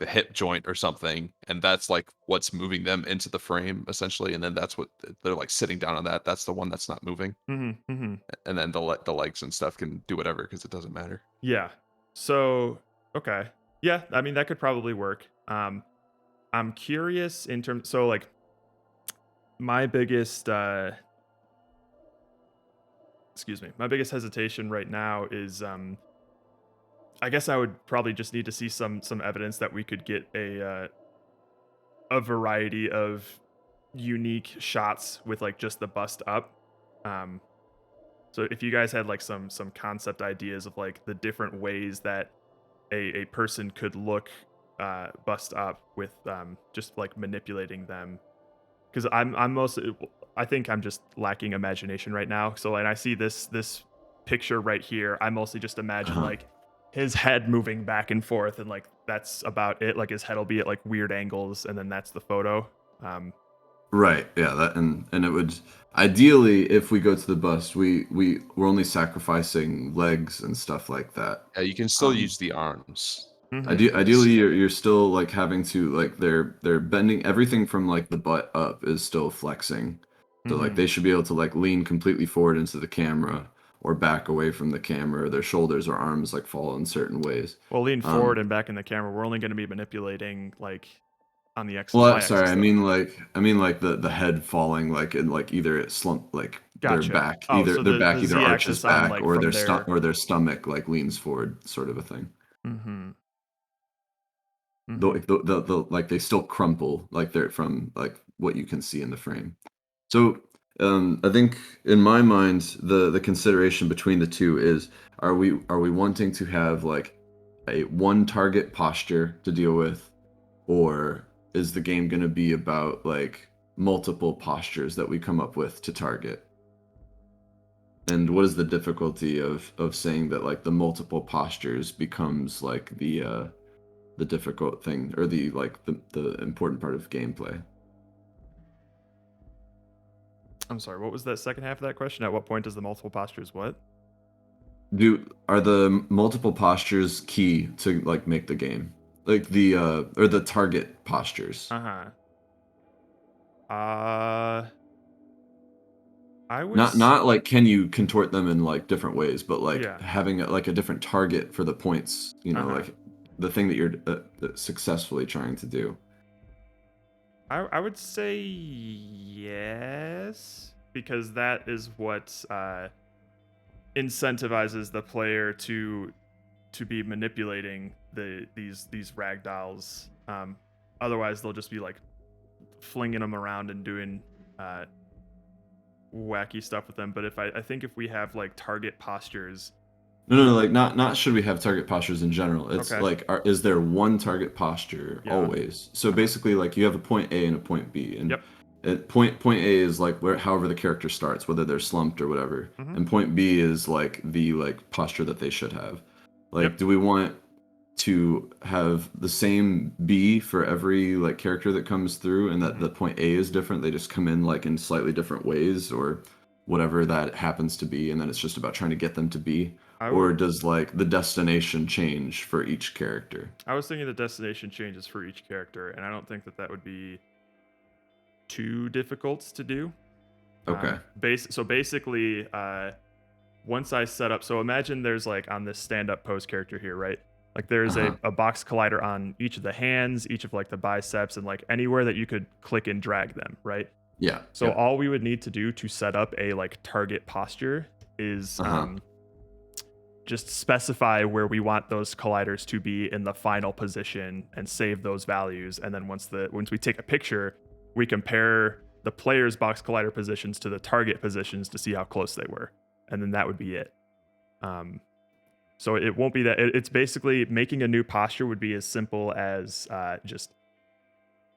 hip joint or something, and that's like what's moving them into the frame essentially. And then that's what they're like sitting down on that. That's the one that's not moving. Mm-hmm. Mm-hmm. And then the legs and stuff can do whatever because it doesn't matter. Yeah. So okay. Yeah, I mean that could probably work. I'm curious in terms. So like my biggest excuse me, my biggest hesitation right now is I guess I would probably just need to see some evidence that we could get a variety of unique shots with like just the bust up. Um, so if you guys had like some concept ideas of like the different ways that a person could look bust up with just like manipulating them, because I'm mostly, I think I'm just lacking imagination right now. So when I see this picture right here, I mostly just imagine Uh-huh. like his head moving back and forth, and like that's about it. Like his head will be at like weird angles, and then that's the photo. Right. Yeah. That and it would ideally, if we go to the bust, we're only sacrificing legs and stuff like that. Yeah, you can still Um, use the arms. Mhm. ideally, you're still like having to like they're bending everything from like the butt up is still flexing. So like Mhm. they should be able to like lean completely forward into the camera or back away from the camera. Their shoulders or arms like fall in certain ways. Well, lean Um, forward and back in the camera. We're only going to be manipulating like on the X and Well, Y sorry, axis, I though. mean like the head falling like in like either it slump like their Gotcha. back Oh, so the either Z arches axis on back like or from there. their stomach like leans forward sort of a thing. Mhm. The, Mhm. like the like they still crumple like they're from like what you can see in the frame. So I think in my mind the consideration between the two is are we wanting to have like a one target posture to deal with, or is the game going to be about like multiple postures that we come up with to target? And what is the difficulty of saying that like the multiple postures becomes like the difficult thing or the important part of gameplay? I'm sorry, what was that second half of that question? At what point does the multiple postures what? Are the multiple postures key to like make the game? Like the or the target postures? Uh-huh. I would Not like can you contort them in like different ways, but like Yeah. having like a different target for the points, you know, Uh-huh. like the thing that you're successfully trying to do. I would say yes, because that is what incentivizes the player to be manipulating these ragdolls. Otherwise, they'll just be like flinging them around and doing wacky stuff with them. But I think if we have like target postures. No, like not should we have target postures in general. It's Okay. like is there one target posture Yeah. always? So basically like you have a point A and a point B, and Yep. point A is like where however the character starts, whether they're slumped or whatever. Mhm. And point B is like the like posture that they should have. Like Yep. do we want to have the same B for every like character that comes through, and that the point A is different? They just come in like in slightly different ways or whatever that happens to be, and then it's just about trying to get them to be. Or does like the destination change for each character? I was thinking the destination changes for each character, and I don't think that would be too difficult to do. Okay. So basically, once I set up, so imagine there's like on this stand-up pose character here, right? Like there's a box collider on each of the hands, each of like the biceps, and like anywhere that you could click and drag them, right? Yeah. So all we would need to do to set up a like target posture is just specify where we want those colliders to be in the final position and save those values. And then once we take a picture, we compare the player's box collider positions to the target positions to see how close they were. And then that would be it. So it won't be that. It's basically making a new posture would be as simple as just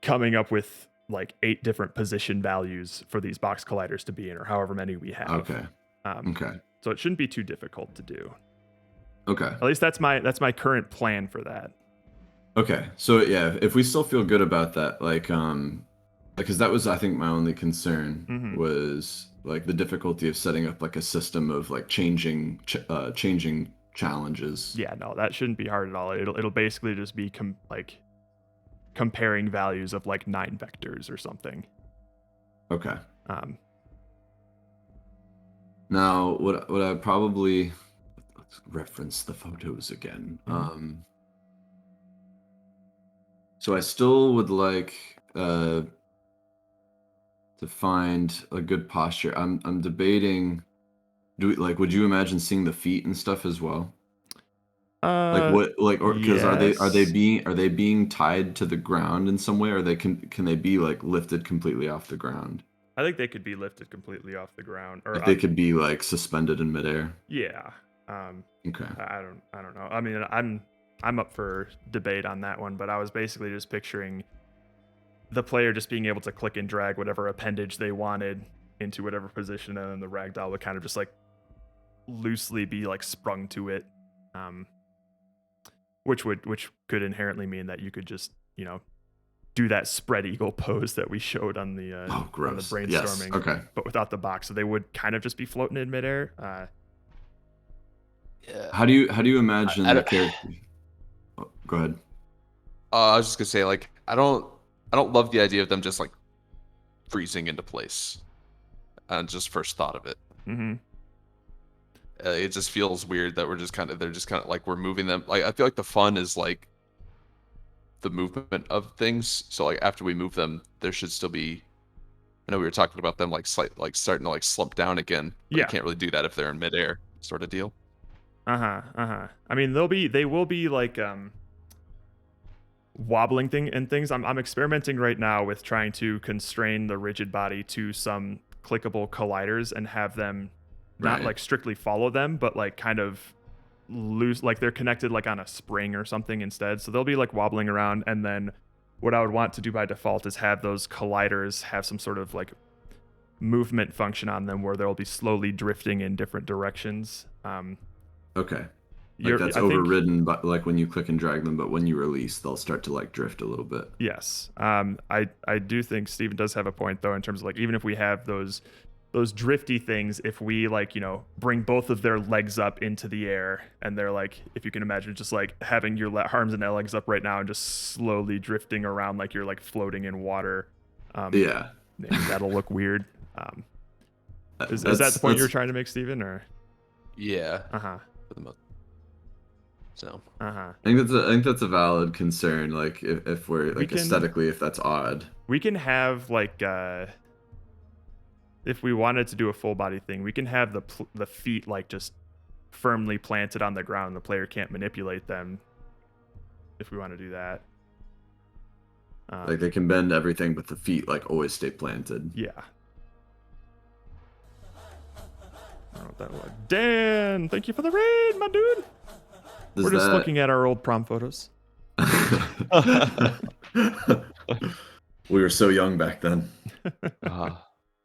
coming up with like 8 different position values for these box colliders to be in, or however many we have. Okay. Okay. So it shouldn't be too difficult to do. Okay. At least that's my current plan for that. Okay. So yeah, if we still feel good about that, like because that was I think my only concern was like the difficulty of setting up like a system of like changing challenges. Yeah, no, that shouldn't be hard at all. It'll basically just be comparing values of like 9 vectors or something. Okay. Now what I probably let's reference the photos again. So I still would like to find a good posture. I'm debating. Would you imagine seeing the feet and stuff as well? Like what? Like or because are they being tied to the ground in some way, or can they be like lifted completely off the ground? I think they could be lifted completely off the ground, or Like they could be like suspended in midair. Yeah. Okay. I don't know. I mean, I'm up for debate on that one, but I was basically just picturing the player just being able to click and drag whatever appendage they wanted into whatever position, and then the ragdoll would kind of just like loosely be like sprung to it, which could inherently mean that you could just do that spread eagle pose that we showed on the on the brainstorming, yes. Okay, but without the box, so they would kind of just be floating in midair. Yeah. How do you imagine the character? Oh, go ahead. I was just gonna say, like, I don't love the idea of them just like freezing into place. Just first thought of it. It just feels weird that they're just kind of like we're moving them. Like I feel like the fun is like the movement of things. So like after we move them, there should still be. I know we were talking about them like starting to like slump down again. But you can't really do that if they're in midair, sort of deal. I mean, they will be like wobbling things. I'm experimenting right now with trying to constrain the rigid body to some clickable colliders and have them not like strictly follow them, but like kind of loose, like they're connected like on a spring or something instead. So they'll be like wobbling around, and then what I would want to do by default is have those colliders have some sort of like movement function on them where they'll be slowly drifting in different directions. Okay. Like that's overridden, but like when you click and drag them, but when you release, they'll start to like drift a little bit. Yes. I do think Steven does have a point though, in terms of like, even if we have those those drifty things, if we like, bring both of their legs up into the air, and they're like, if you can imagine just like having your arms and legs up right now and just slowly drifting around like you're like floating in water. Yeah. Maybe that'll look weird. Is that the point you were trying to make, Steven, or? Yeah. Uh-huh. For the most. So. Uh-huh. I think that's a valid concern. Like if we're like aesthetically, if that's odd, we can have like if we wanted to do a full body thing, we can have the feet like just firmly planted on the ground, and the player can't manipulate them. If we want to do that, like they can bend everything, but the feet like always stay planted. Yeah. I don't know what that was. Dan, thank you for the raid, my dude. We're just looking at our old prom photos. We were so young back then.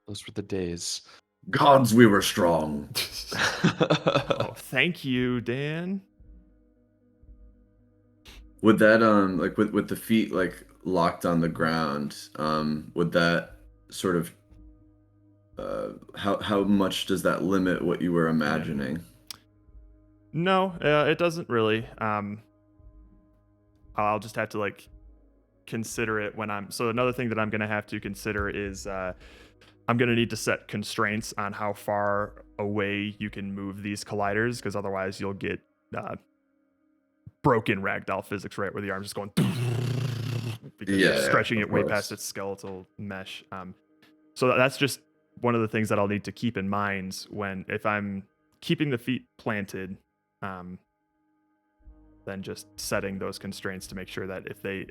Those were the days. Gods, we were strong. Oh, thank you, Dan. Would that like with the feet like locked on the ground, would that sort of how much does that limit what you were imagining? No, it doesn't really. I'll just have to like consider it when so another thing that I'm going to have to consider is I'm going to need to set constraints on how far away you can move these colliders, because otherwise you'll get broken ragdoll physics, right, where the arm's just going because you're stretching it way past its skeletal mesh. So that's just one of the things that I'll need to keep in mind if I'm keeping the feet planted, then just setting those constraints to make sure that if they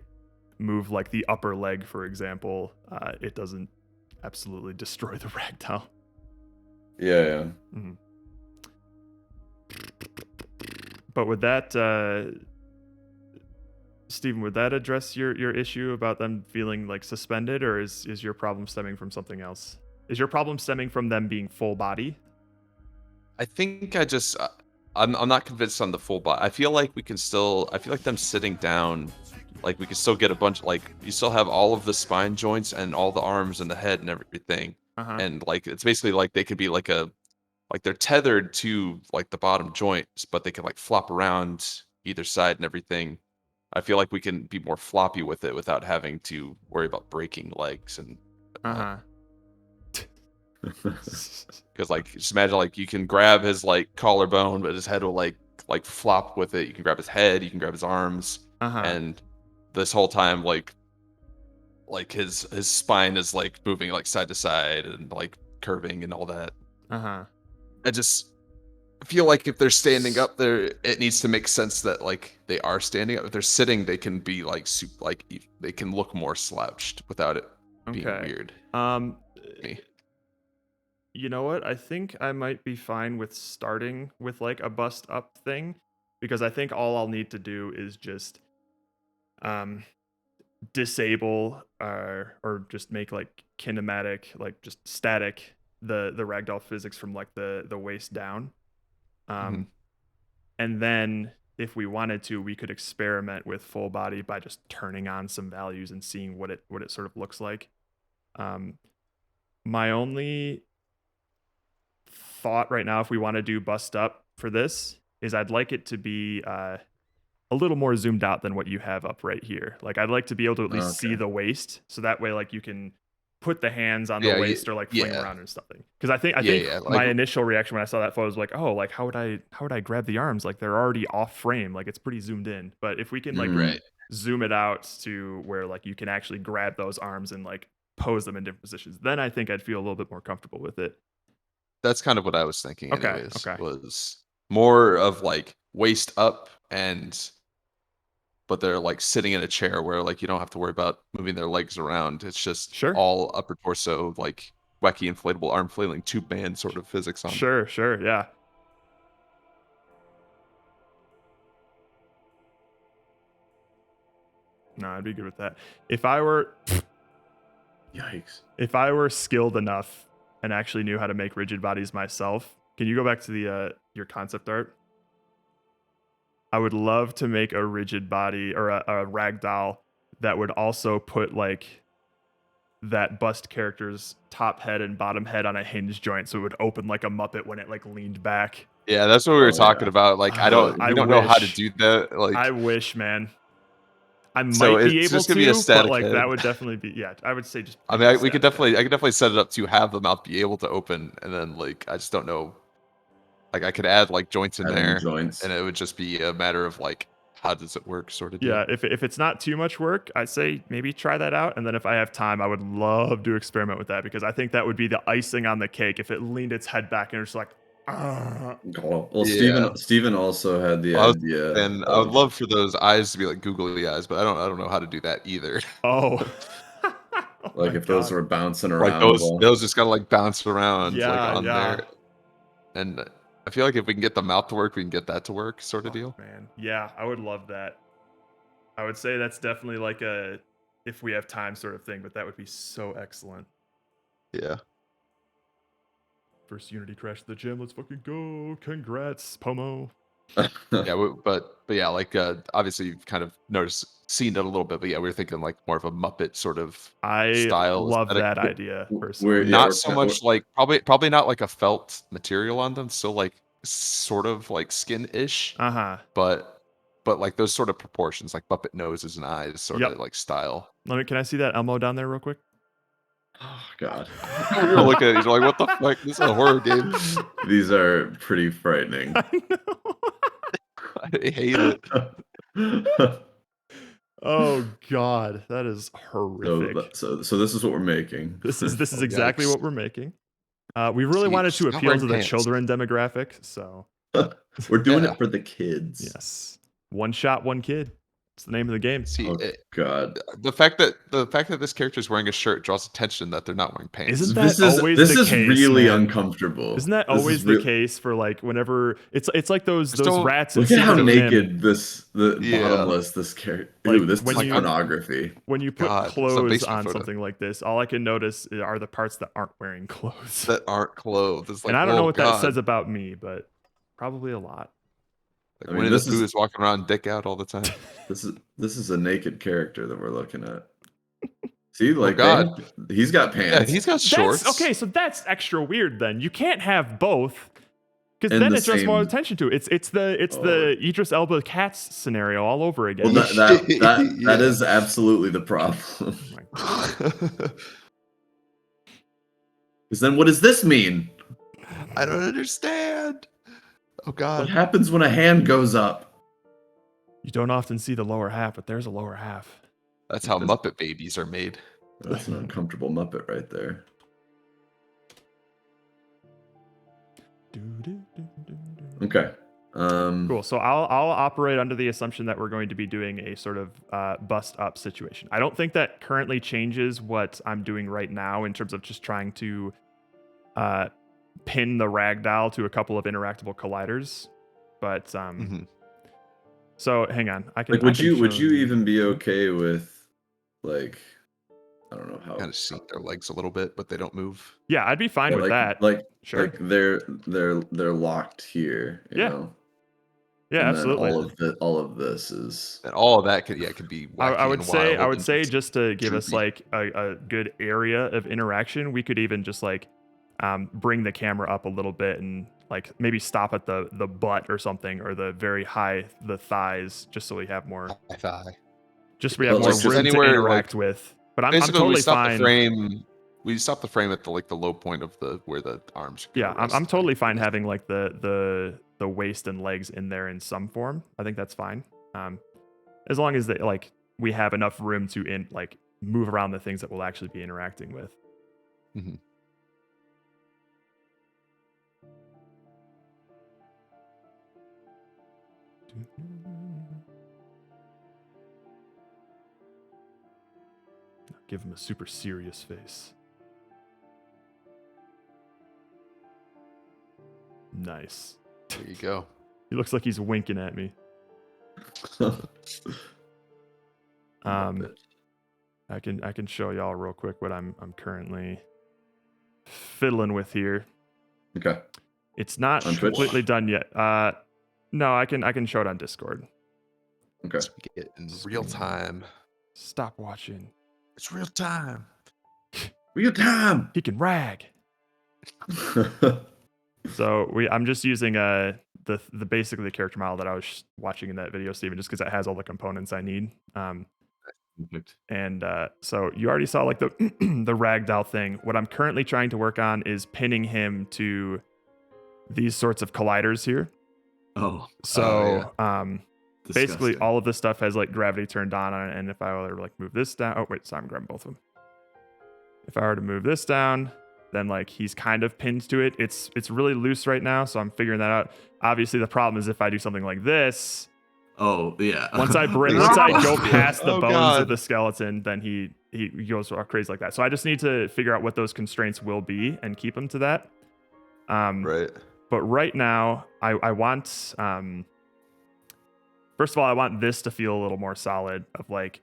move like the upper leg, for example, it doesn't absolutely destroy the ragdoll. Yeah. Mm-hmm. But with that, Stephen, would that address your issue about them feeling like suspended, or is your problem stemming from something else? Is your problem stemming from them being full body? I think I'm not convinced on the full body. I feel like them sitting down, like we can still get a bunch, like you still have all of the spine joints and all the arms and the head and everything. And like it's basically like they could be like they're tethered to like the bottom joints, but they can like flop around either side and everything. I feel like we can be more floppy with it without having to worry about breaking legs and because like just imagine like you can grab his like collarbone, but his head will like flop with it. You can grab his head, you can grab his arms, and this whole time like his spine is like moving like side to side and like curving and all that. I just feel like if they're standing up there, it needs to make sense that like they are standing up. If they're sitting, they can be like they can look more slouched without it being weird. You know what? I think I might be fine with starting with like a bust up thing, because I think all I'll need to do is just disable or just make like kinematic, like just static the ragdoll physics from like the waist down. And then if we wanted to, we could experiment with full body by just turning on some values and seeing what it sort of looks like. My only thought right now, if we want to do bust up for this, is I'd like it to be a little more zoomed out than what you have up right here. Like I'd like to be able to at least see the waist, so that way like you can put the hands on the waist or like fling around and stuff. Because I think my initial reaction when I saw that photo was like, oh, like how would I grab the arms? Like they're already off frame, like it's pretty zoomed in. But if we can like zoom it out to where like you can actually grab those arms and like pose them in different positions, then I think I'd feel a little bit more comfortable with it. That's kind of what I was thinking anyways. Was more of like waist up, but they're like sitting in a chair where like you don't have to worry about moving their legs around. It's just all upper torso, like wacky inflatable arm flailing tube band sort of physics on. Sure, yeah. No, I'd be good with that. If I were skilled enough and actually knew how to make rigid bodies myself, can you go back to your concept art? I would love to make a rigid body or a ragdoll that would also put like that bust character's top head and bottom head on a hinge joint, so it would open like a Muppet when it like leaned back. Yeah, that's what we were talking about. Like, I we don't know how to wish. do that. Like, I wish, man. I So might be it's able just gonna be a to, but static like that head. would definitely be. Yeah, I would say just. I leave mean, it I could static. definitely set it up to have the mouth be able to open, and then like I just don't know. Like I could add like joints in Add in there, joints. and it would just be a matter of like how does it work, sort of deal. Yeah, if it's not too much work, I say maybe try that out, and then if I have time, I would love to experiment with that because I think that would be the icing on the cake if it leaned its head back and it's like. Well, Yeah. Steven also had the Well, idea. and I would love for those eyes to be like googly eyes, but I don't know how to do that either. Oh. Like my if those God. were bouncing Like around. those just gotta like bounce around like Yeah, on yeah. there. And I feel like if we can get the mouth to work, we can get that to work, sort of deal. Man, yeah, I would love that. I would say that's definitely like a if we have time sort of thing, but that would be so excellent. Yeah. First Unity crash to the gym. Let's fucking go. Congrats, Pomo. Yeah, but yeah, like obviously you've kind of seen it a little bit, but yeah, we were thinking like more of a Muppet sort of I style love aesthetic. that idea We're- personally. yeah, Not we're so ki- much like probably not like a felt material on them, still like sort of like skin-ish, Uh-huh. but like those sort of proportions, like Muppet noses and eyes, sort Yep. of like style. Can I see that Elmo down there real quick? Oh God. You're looking at it, you're like, what the fuck? This is a horror game. These are pretty frightening. I know. I hate it. Oh God, that is horrific. so this is what we're making. This is Oh, exactly yikes. what we're making. We really See, wanted just to not appeal wearing to the pants. children demographic, so We're doing Yeah. it for the kids. yes, one shot, one kid. It's the name of the game. See, Oh God. the fact that this character is wearing a shirt draws attention that they're not wearing pants. Isn't that This is always this the is case, really man? uncomfortable. Isn't that This is always the real- case for like whenever it's like those don't- rats? in Look at how Secret of Nim. naked the Yeah. bottomless this character. Like, Ooh, this when is you- pornography. When you put God, it's a clothes basement on photo. something like this, all I can notice are the parts that aren't wearing clothes. That aren't clothed. It's like, and I don't know oh, what God. that says about me, but probably a lot. Like I mean, Winnie this the Pooh is- is walking around dick out all the time. This is a naked character that we're looking at. See, like God. he's got Yeah, pants. he's got shorts. That's, okay, so that's extra weird then. You can't have both. Because In then the it draws more same- attention to it. It's the Oh. Idris Elba Cats scenario all over again. Well, that Yeah. is absolutely the problem. Oh my God. Because then, what does this mean? I don't understand. Oh What God. happens when a hand goes up? You don't often see the lower half, but there's a lower half. That's how Muppet babies are made. That's an uncomfortable Muppet right there. Okay. Cool. So I'll operate under the assumption that we're going to be doing a sort of bust up situation. I don't think that currently changes what I'm doing right now in terms of just trying to pin the ragdoll to a couple of interactable colliders. But so hang on. I can. Like, would I can you show even be okay with, like, I don't know how. Kind of see their legs a little bit, but they don't move. Yeah, I'd be fine Yeah, with that. Like, Sure. like they're locked here. You Yeah. know? Yeah, And absolutely. Then all of this is. And all of that could be. Wacky I would and say wild and just to give us droopy. like a good area of interaction, we could even just like bring the camera up a little bit and like maybe stop at the butt or something, or the very high the thighs, just so we have more high thigh. just so we have Well, more like, just room to anywhere, interact with. But I'm Basically, totally we stop fine. the frame. We stop the frame at the low point of where the arms. go Yeah, I'm rest. totally fine having like the waist and legs in there in some form. I think that's fine. As long as like we have enough room to move around the things that we'll actually be interacting with. Mhm. Give him a super serious face. Nice. There you go. He looks like he's winking at me. I can show y'all real quick what I'm currently fiddling with here. Okay. It's not On Twitch? completely done yet. No, I can show it on Discord. Okay. So we get in real time. Stop watching. It's real time. We got time. He can rag. So I'm just using the basically the character model that I was watching in that video, Steven, just because it has all the components I need. Perfect. And so you already saw like the the ragdoll thing. What I'm currently trying to work on is pinning him to these sorts of colliders here. Oh, So basically disgusting. all of this stuff has like gravity turned on it, and if I were to like move this down, oh wait, sorry, I'm grabbing both of them. If I were to move this down, then like he's kind of pinned to it. It's really loose right now, so I'm figuring that out. Obviously, the problem is if I do something like this, Oh yeah. once I go past the Oh, bones God. of the skeleton, then he goes crazy like that. So I just need to figure out what those constraints will be and keep him to that. Right. But right now, I want first of all, I want this to feel a little more solid of like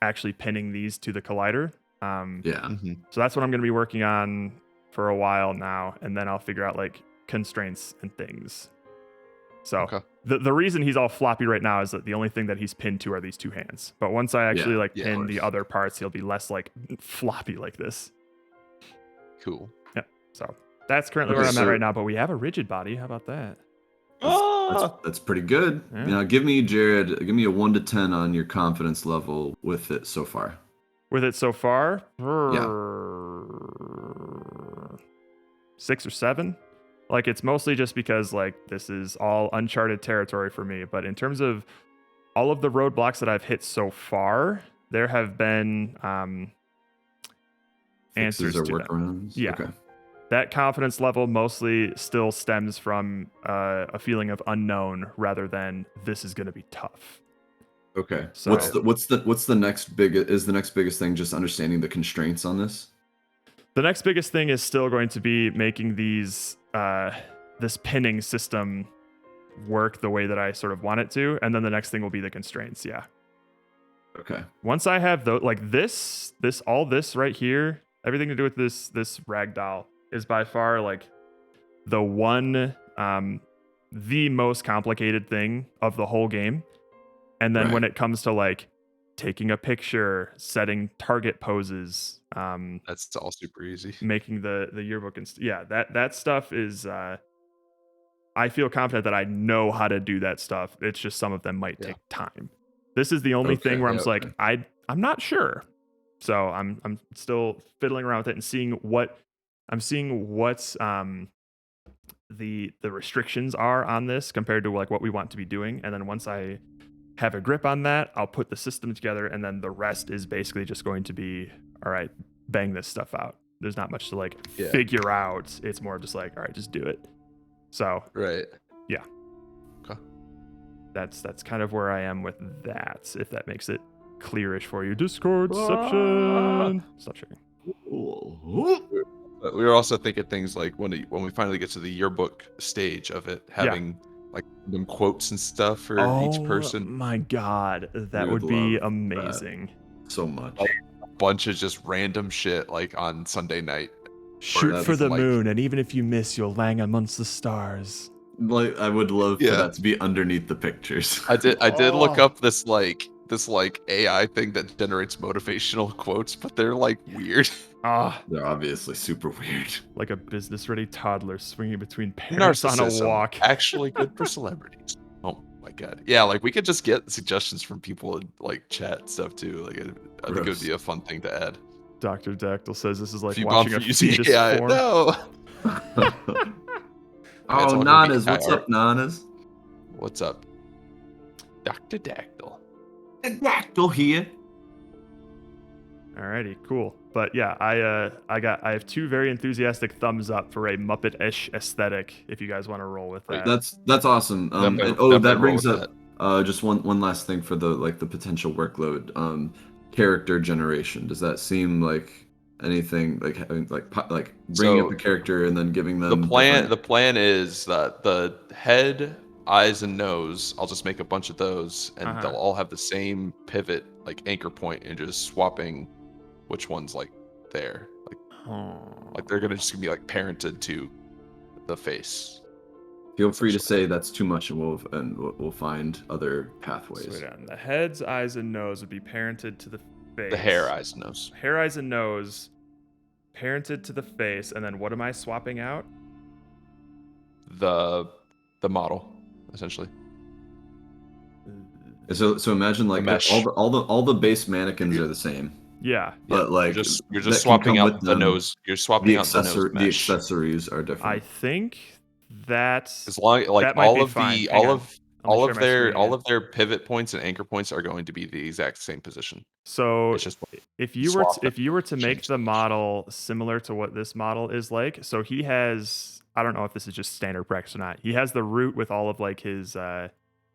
actually pinning these to the collider. Yeah. So that's what I'm going to be working on for a while now, and then I'll figure out like constraints and things. So Okay. the reason he's all floppy right now is that the only thing that he's pinned to are these two hands. But once I actually Yeah, pin of the course. other parts, he'll be less like floppy like this. Cool. Yeah. So that's currently Okay, where I'm at so- right now. But we have a rigid body. How about that? That's pretty good. Yeah. Now, give me, Jared, give me a 1 to 10 on your confidence level with it so far. With it so far, 6 or 7. Like it's mostly just because like this is all uncharted territory for me. But in terms of all of the roadblocks that I've hit so far, there have been answers Fixes or to them. workarounds? Yeah. Okay. That confidence level mostly still stems from a feeling of unknown rather than this is going to be tough. Okay. So- what's the next biggest thing just understanding the constraints on this? The next biggest thing is still going to be making these this pinning system work the way that I sort of want it to, and then the next thing will be the constraints. Yeah. Okay. Once I have like this all this right here, everything to do with this ragdoll is by far like the one the most complicated thing of the whole game. And then when Right. it comes to like taking a picture, setting target poses, That's all super easy. making the yearbook and that stuff is I feel confident that I know how to do that stuff. It's just some of them might Yeah. take time. This is the only Okay, thing where I'm yeah, just like okay. I'm not sure. So I'm still fiddling around with it and seeing what the restrictions are on this compared to like what we want to be doing. And then once I have a grip on that, I'll put the system together, and then the rest is basically just going to be, all right, bang this stuff out. There's not much to like Yeah. figure out. It's more of just like, all right, just do it. So Right. that's kind of where I am with that, if that makes it clearish for you. Discordception. Stop sharing. But we were also thinking things like when we finally get to the yearbook stage of it, having like them quotes and stuff for each person. My God, that We would would be love that. amazing. So much. A bunch of just random shit like on Sunday night. Shoot that's for the like- moon, and even if you miss, you'll land amongst the stars. Like, I would love for Yeah. that to be underneath the pictures. I did look Oh. up this AI thing that generates motivational quotes, but they're like weird. Ah, They're obviously super weird. like a business-ready toddler swinging between parents on a Narcissism, walk. actually good for celebrities. Oh my God. Yeah, like we could just get suggestions from people in like chat and stuff too. Like I think it would Gross. be a fun thing to add. Dr. Dactyl says this is like If you bomb watching for a using fetus AI, form. no. Oh, all gonna be Nanas. What's art. up, Nanas? What's up, Dr. Dactyl? Dactyl here. Alrighty, cool. But yeah, I have 2 very enthusiastic thumbs up for a Muppet-ish aesthetic. If you guys want to roll with that. That's awesome. Definitely- And, that definitely brings roll up with just one last thing for the potential workload. Character generation. Does that seem like anything like having like bringing So, up a character and then giving them The plan different- the plan is that the head, eyes, and nose, I'll just make a bunch of those, and Uh-huh. they'll all have the same pivot, like anchor point, and just swapping which one's like there. Like they're gonna just be like parented to the face. Feel free to say that's too much, and we'll find other pathways. Slow down. The heads, eyes, and nose would be parented to the face. The hair, eyes, and nose. Hair, eyes, and nose parented to the face, and then what am I swapping out? The model, essentially. So imagine like mesh. all the base mannequins are the same, Yeah. but like you're that just can swapping come out with the them, nose. You're swapping out the nose the mesh. accessories are I different. think that's As long like that might all be of fine. the Hang on. Let me share my screen all again. of their pivot points and anchor points are going to be the exact same position. So It's just if you you were swap to, if you were to change make the the mesh. model similar to what this model is like, so he has, I don't know if this is just standard practice or not. He has the root with all of like his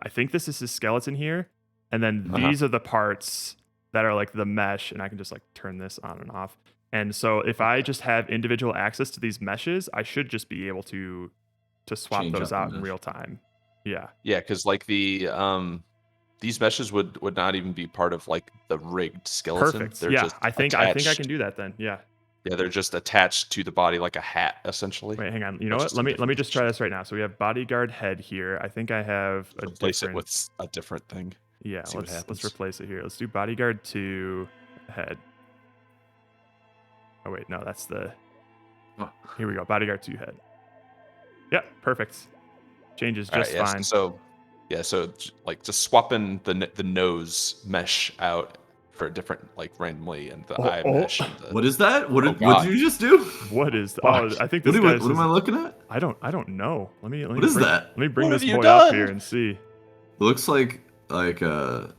I think this is his skeleton here, and then these are the parts that are like the mesh, and I can just like turn this on and off. And so if I just have individual access to these meshes, I should just be able to swap Change those out the out in mesh. real time. Yeah. Yeah, because like these meshes would not even be part of like the rigged skeleton. Perfect. They're Yeah, just I think I attached. can do that then. Yeah. Yeah, they're just attached to the body like a hat, essentially. Wait, hang on. You know But what? just Let in me different just try positions. this right now. So we have bodyguard head here. I think I have a Replace it different. with a different thing. Yeah, see what let's happens. replace it here. Let's do bodyguard 2 head. Oh wait, no, that's the. Oh. Here we go. Bodyguard 2 head. Yep, perfect. Changes All just right, fine. So like just swapping the nose mesh out for a different like randomly and the eye mesh and the What is that? What Oh, did God. you just do? What is? Fuck. I think What, this guy's. what am I looking at? I don't know. Let me What is bring, that? Let me bring What this have you boy up done? here and see. It looks like a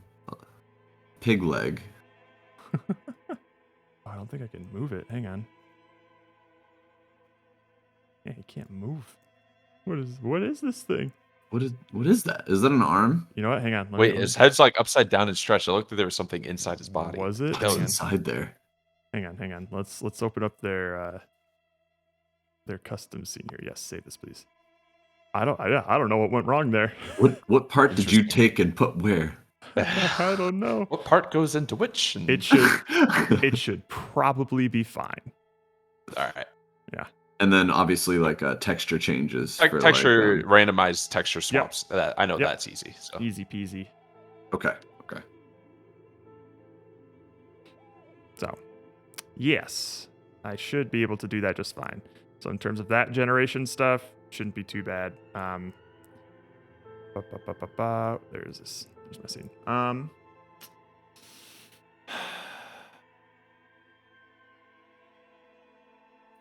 pig leg. Oh, I don't think I can move it. Hang on. Yeah, you can't move. What is this thing? What is that? Is that an arm? You know what? Hang on. Wait, his head's like upside down and stretched. It looked like there was something inside his body. Was it? What's Hang on. inside there? Hang on. Let's open up their custom scene here. Yes, save this, please. I don't know what went wrong there. What part did you Interesting. take and put where? I don't know. What part goes into which? And... It should probably be fine. All right. Yeah. And then obviously like texture changes. for, Texture like, randomized texture swaps. That I know Yep. that's easy. So Easy peasy. Okay. So, yes, I should be able to do that just fine. So in terms of that generation stuff, shouldn't be too bad. There's my scene.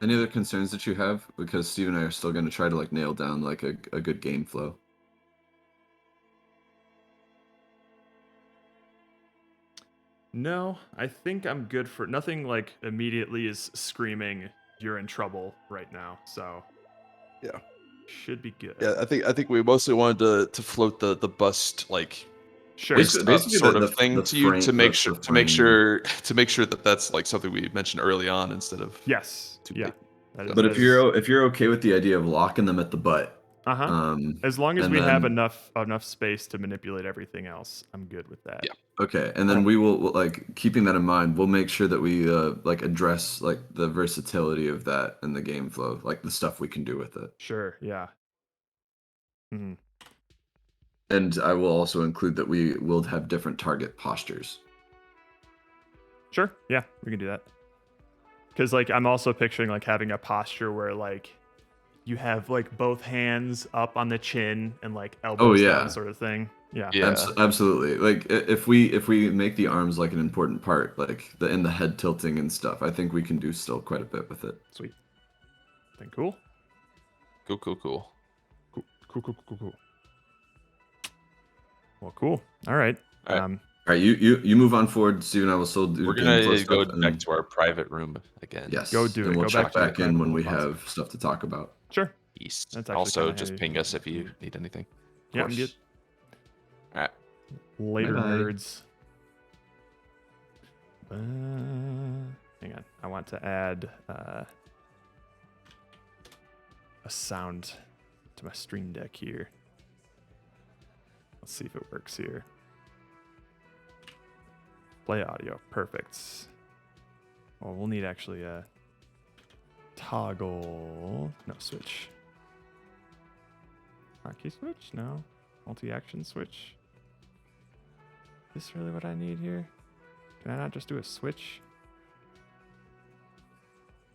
Any other concerns that you have? Because Steve and I are still going to try to like nail down like a good game flow. No, I think I'm good for nothing. Like immediately is screaming, "You're in trouble" right now. So Yeah. should be good. yeah, I think we mostly wanted to float the bust like Sure. Basically sort the of thing the to you frame- to make the sure frame. that that's like something we mentioned early on instead of Yes. too Yeah. late. But if you're okay with the idea of locking them at the butt, as long as and we have then- enough space to manipulate everything else, I'm good with that. Yeah. okay, and then we'll like keeping that in mind, we'll make sure that we like address like the versatility of that in the game flow, like the stuff we can do with it. Sure. Yeah. Mhm. And I will also include that we will have different target postures. Sure. Yeah, we can do that. Because like I'm also picturing like having a posture where like you have like both hands up on the chin and like elbows yeah. down sort of thing. Yeah. Yeah. Absolutely. Like if we make the arms like an important part, like the head tilting and stuff, I think we can do still quite a bit with it. Sweet. Then cool. Cool. Cool. Well, cool. All right. All right. All right, you move on forward. Steve and I will still do. We're game flow gonna go stuff, back and to our private room again. yes, Go do and it. we'll Go check back to your back in private when we little have stuff to talk about. Sure. East. That's actually Also, kinda just handy. ping us if you need anything. Yeah, I'm course. good. All right. Later, Bye-bye. nerds. Hang on. I want to add a sound to my stream deck here. Let's see if it works here. Play audio. Perfect. Well, we'll need actually a toggle. No, switch. Hotkey switch? No. Multi-action switch. Is this really what I need here? Can I not just do a switch?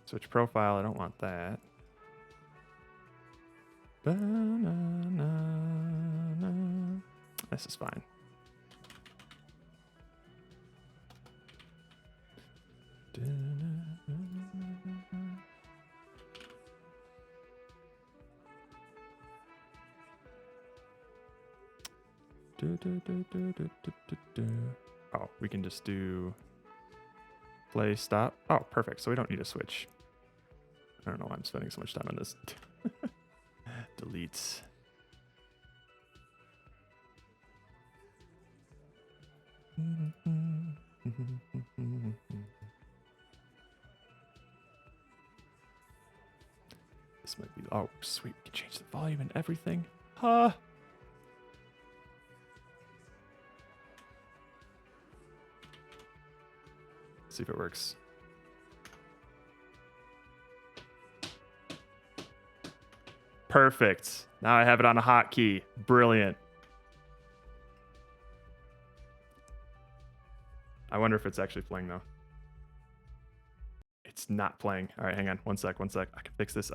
Switch profile. I don't want that. Ba-na-na-na. This is fine. Oh, we can just do play stop. Oh, perfect. So we don't need a switch. I don't know why I'm spending so much time on this. Delete. This might be. Oh, sweet. We can change the volume and everything. Huh. See if it works. Perfect. Now I have it on a hotkey. Brilliant. I wonder if it's actually playing though. It's not playing. All right, hang on. One sec. I can fix this.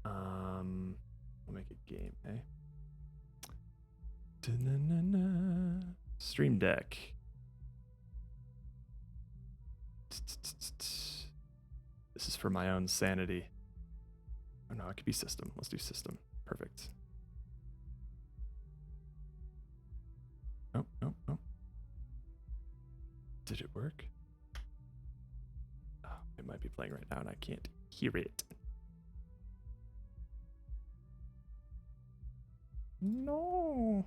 We'll make a game, eh? Da-na-na-na. Stream Deck. This is for my own sanity. Oh no, it could be system. Let's do system. Perfect. Oh. Did it work? Oh, it might be playing right now and I can't hear it. No.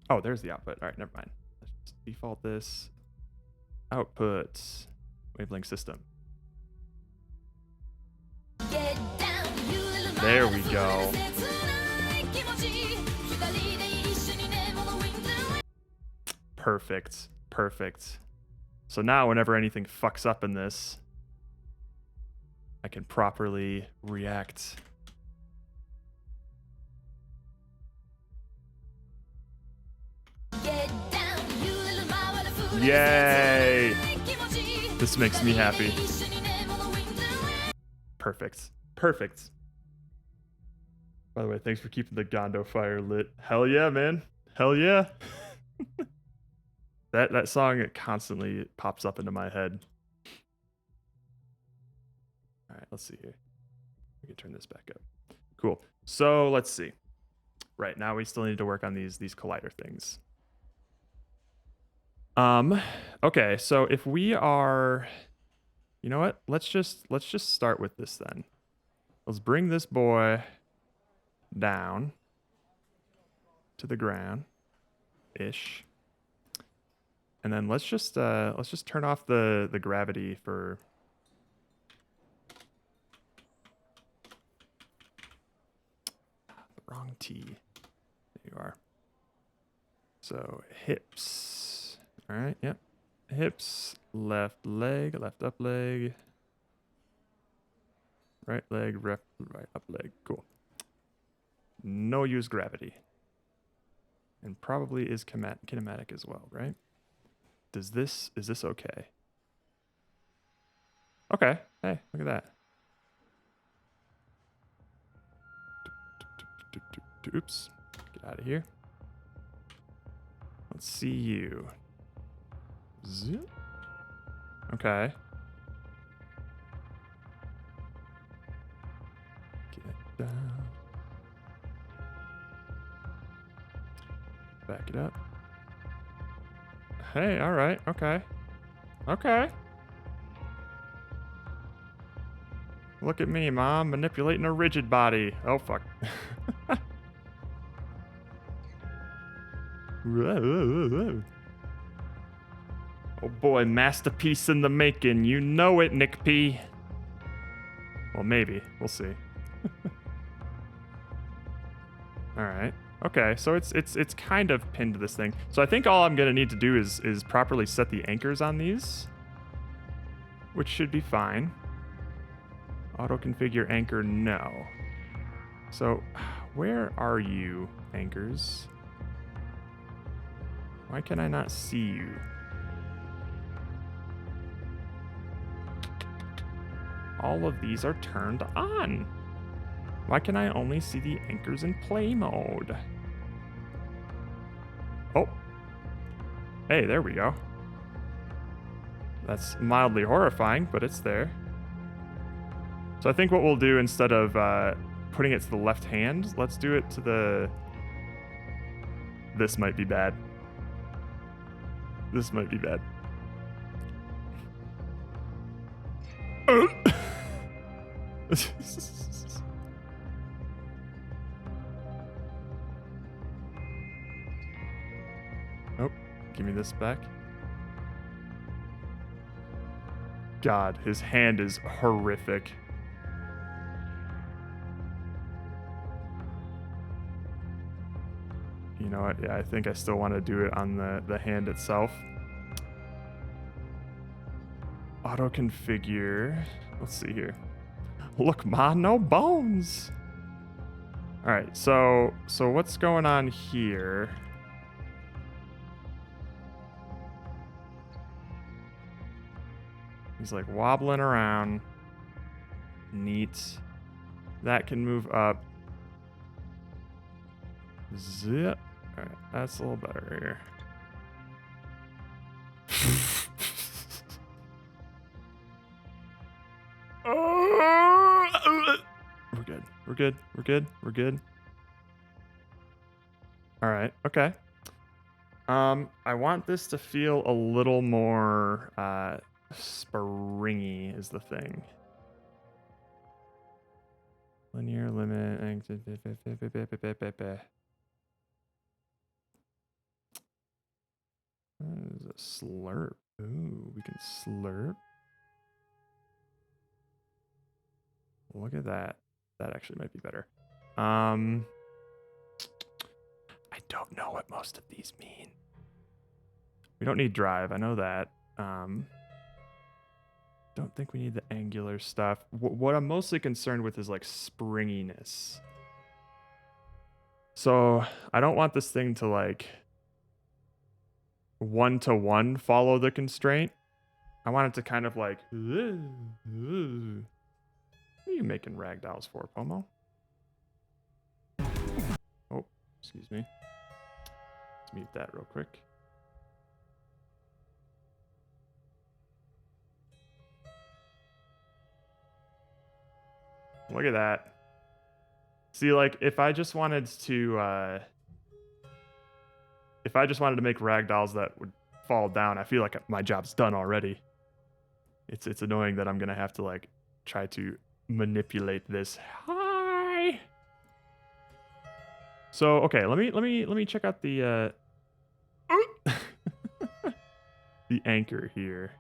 Oh, there's the output. All right, never mind. Let's just default this. Output. Wavelength system. There we go. Perfect. So now whenever anything fucks up in this, I can properly react. Yay! This makes me happy. Perfect. By the way, thanks for keeping the Gondo fire lit. Hell yeah, man. Hell yeah. That song, it constantly pops up into my head. All right, let's see here. We can turn this back up. Cool. So let's see. Right, now we still need to work on these collider things. Okay, so if we are, you know what? Let's just start with this then. Let's bring this boy down to the ground ish. And then let's just turn off the gravity for the wrong T. There you are. So hips. All right, yep. Hips, left leg, left up leg. Right leg, right up leg. Cool. No use gravity. And probably is kinematic as well, right? Is this okay? Okay. Hey, look at that. Oops. Get out of here. Let's see you. Zoom. Okay. Get down. Back it up. Hey, all right. Okay. Look at me, Mom, manipulating a rigid body. Oh, fuck. Whoa. Oh boy, masterpiece in the making. You know it, Nick P. Well, maybe. We'll see. All right. Okay, so it's kind of pinned to this thing. So I think all I'm gonna need to do is properly set the anchors on these, which should be fine. Auto configure anchor, no. So where are you, anchors? Why can I not see you? all of these are turned on? Why can I only see the anchors in play mode? Oh. Hey, there we go. That's mildly horrifying, but it's there. So I think what we'll do instead of putting it to the left hand, let's do it to the... This might be bad. This might be bad. Oh, give me this back. God, his hand is horrific. You know what? Yeah, I think I still want to do it on the hand itself. Auto configure. Let's see here. Look, ma, no bones. All right, so what's going on here? He's like wobbling around. Neat. That can move up. Zip. All right, that's a little better here. We're good. We're good. We're good. We're good. All right. Okay. I want this to feel a little more springy is the thing. Linear limit. That is a slurp. Ooh, we can slurp. Look at that. That actually might be better. I don't know what most of these mean. We don't need drive. I know that. Don't think we need the angular stuff. What I'm mostly concerned with is like springiness. So I don't want this thing to like one-to-one follow the constraint. I want it to kind of like... What are you making ragdolls for, Pomo? Oh, excuse me. Let's mute that real quick. Look at that. See, like, if I just wanted to make ragdolls that would fall down, I feel like my job's done already. It's annoying that I'm gonna have to like try to manipulate this. Hi. So okay, let me check out the the anchor here.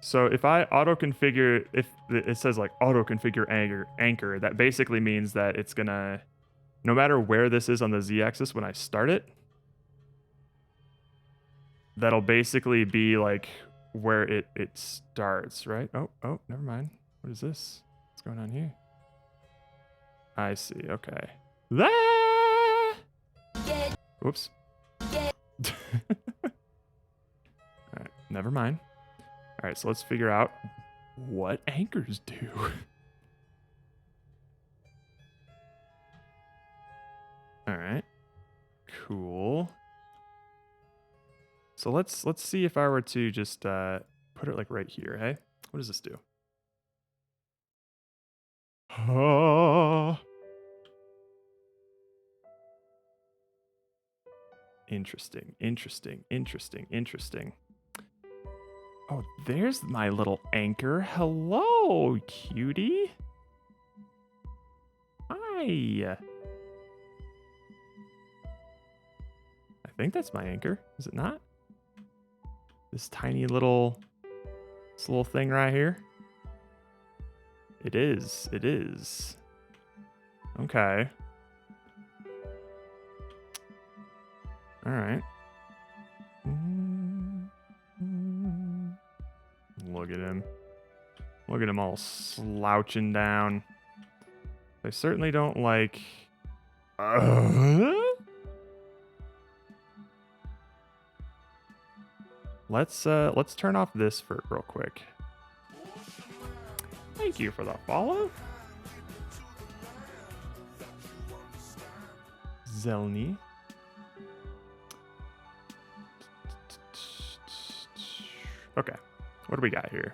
So if I auto-configure, if it says like auto-configure anchor, that basically means that it's gonna, no matter where this is on the z-axis when I start it, that'll basically be like where it starts, right? Oh, never mind. What is this? What's going on here? I see, okay. Whoops. All right, never mind. All right, so let's figure out what anchors do. All right, cool. So let's see if I were to just put it like right here. Hey, what does this do? Interesting, interesting, interesting, interesting. Oh, there's my little anchor. Hello, cutie. Hi. I think that's my anchor. Is it not? This tiny little, this little thing right here. It is. It is. Okay. All right. Look at him. Look at him all slouching down. I certainly don't like... Let's turn off this for real quick. Thank you for the follow. Zelny. Okay, what do we got here?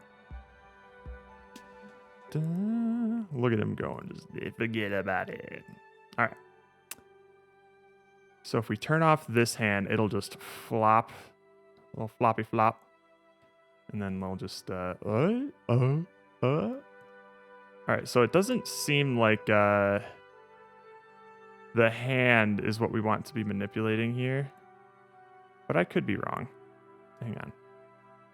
Look at him going. Just forget about it. All right. So if we turn off this hand, it'll just flop, a little floppy flop, and then we'll just All right. So it doesn't seem like the hand is what we want to be manipulating here, but I could be wrong. Hang on.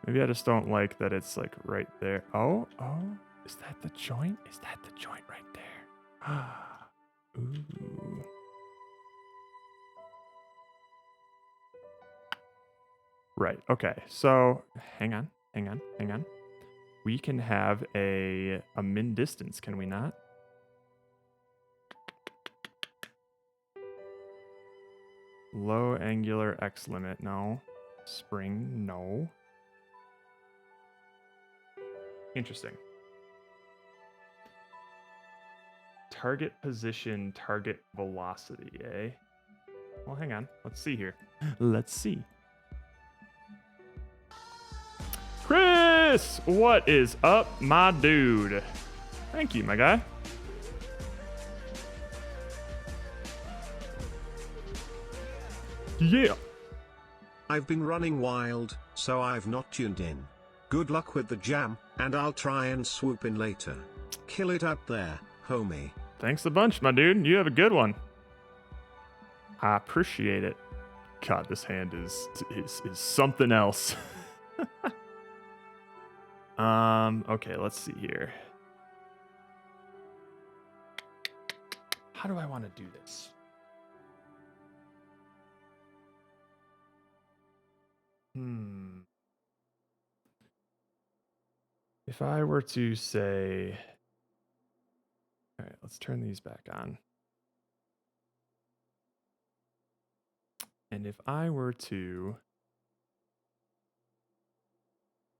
Maybe I just don't like that it's like right there. Oh, is that the joint? Is that the joint right there? Ooh. Right. Okay. So hang on. We can have a min distance, can we not? Low angular X limit, no. Spring, no. Interesting. Target position, target velocity, eh? Well, hang on. Let's see here. Let's see. Chris, what is up, my dude? Thank you, my guy. Yeah. I've been running wild, so I've not tuned in. Good luck with the jam, and I'll try and swoop in later. Kill it out there, homie. Thanks a bunch, my dude. You have a good one. I appreciate it. God, this hand is something else. Okay, let's see here. How do I want to do this? If I were to say, all right, let's turn these back on. And if I were to,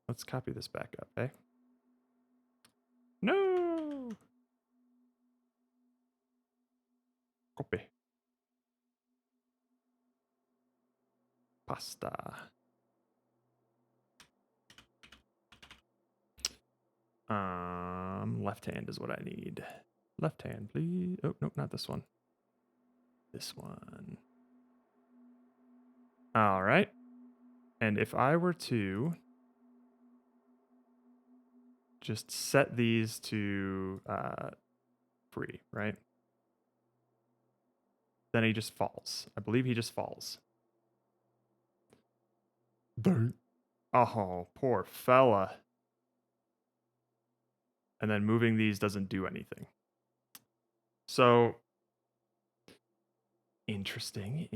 let's copy this back up, eh? No! Copy. Pasta. Left hand is what I need. Left hand, please. Oh, nope, not this one. This one. All right. And if I were to just set these to free, right? Then he just falls. I believe he just falls. Oh, poor fella. And then moving these doesn't do anything. So, interesting.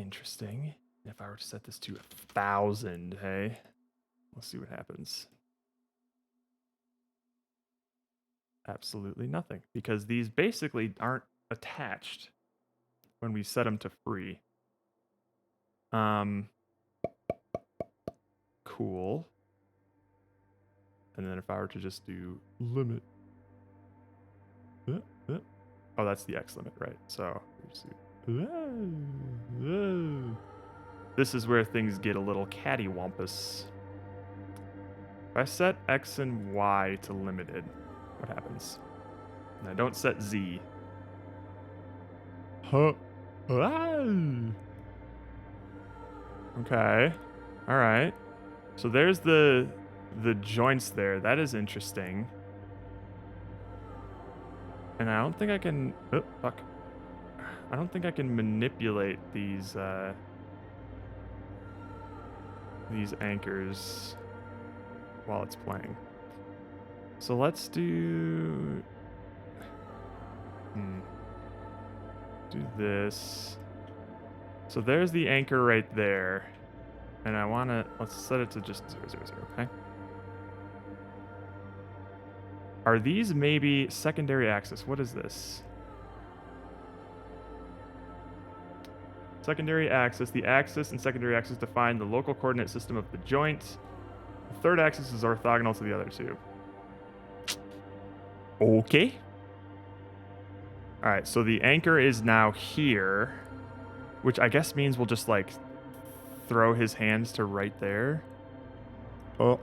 If I were to set this to 1,000, hey? Let's see what happens. Absolutely nothing, because these basically aren't attached when we set them to free. Cool. And then if I were to just do limit. Oh, that's the X limit, right? So this is where things get a little cattywampus. If I set X and Y to limited, what happens? And I don't set Z. Okay. All right. So there's the joints there. That is interesting. And I don't think I can... Oh, fuck. I don't think I can manipulate these anchors while it's playing. So let's do... Do this. So there's the anchor right there. And I want to... Let's set it to just 0, 0, 0, okay? Are these maybe secondary axis? What is this? Secondary axis. The axis and secondary axis define the local coordinate system of the joint. third axis is orthogonal to the other two. Okay. All right, so the anchor is now here, which I guess means we'll just like throw his hands to right there. Oh.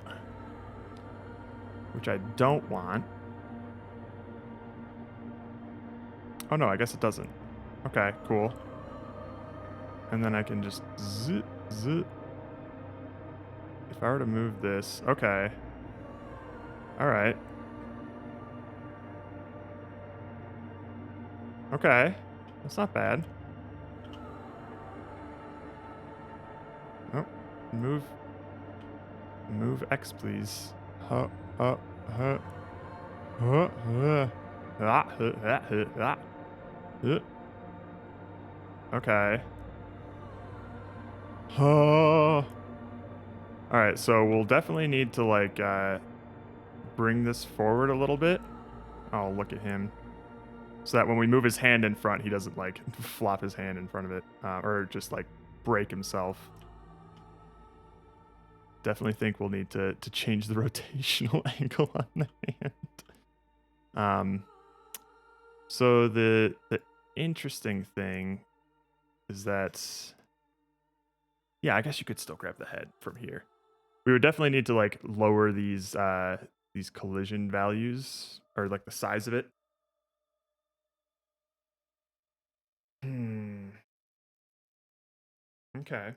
Which I don't want. Oh no, I guess it doesn't. Okay, cool. And then I can just zip, zip. If I were to move this, okay. All right. Okay, that's not bad. Oh, move X, please. Okay. All right, so we'll definitely need to like bring this forward a little bit. Oh, look at him. So that when we move his hand in front, he doesn't like flop his hand in front of it or just like break himself. Definitely think we'll need to change the rotational angle on the hand. So the interesting thing is that, yeah, I guess you could still grab the head from here. We would definitely need to like lower these collision values or like the size of it. Okay.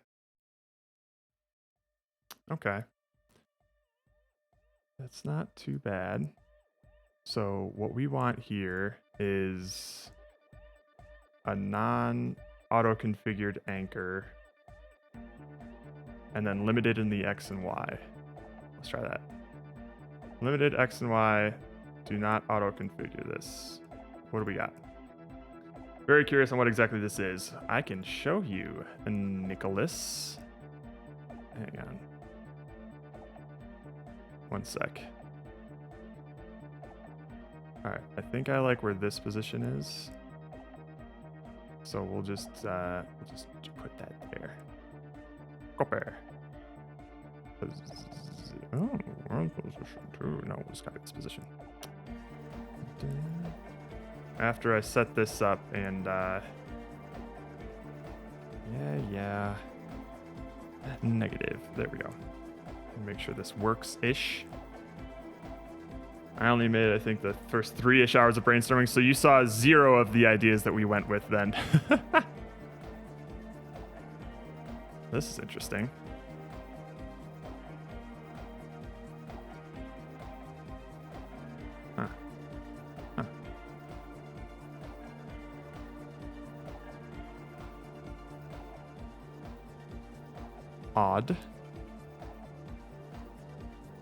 Okay. That's not too bad. So what we want here is a non-auto configured anchor and then limited in the X and Y. Let's try that. Limited X and Y. Do not auto configure this. What do we got? Very curious on what exactly this is. I can show you, Nicholas. Hang on. One sec. All right, I think I like where this position is. So we'll just put that there. Copper. Oh, wrong position too. No, it's got its position. After I set this up and yeah. Negative. There we go. Make sure this works-ish. I only made, I think, the first 3-ish hours of brainstorming, so you saw 0 of the ideas that we went with then. This is interesting. Huh. Huh. Odd.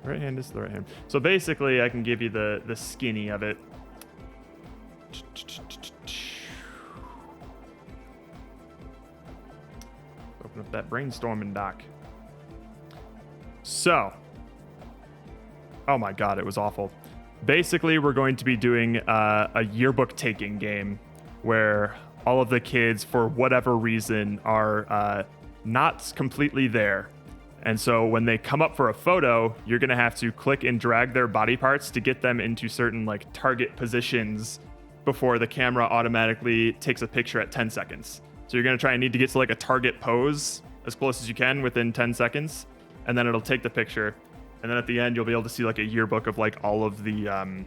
Right hand is the right hand. So basically, I can give you the skinny of it. Open up that brainstorming doc. So, oh my god, it was awful. Basically, we're going to be doing a yearbook taking game where all of the kids, for whatever reason, are not completely there. And so when they come up for a photo, you're going to have to click and drag their body parts to get them into certain like target positions before the camera automatically takes a picture at 10 seconds. So you're going to try and need to get to like a target pose as close as you can within 10 seconds. And then it'll take the picture. And then at the end, you'll be able to see like a yearbook of like all of the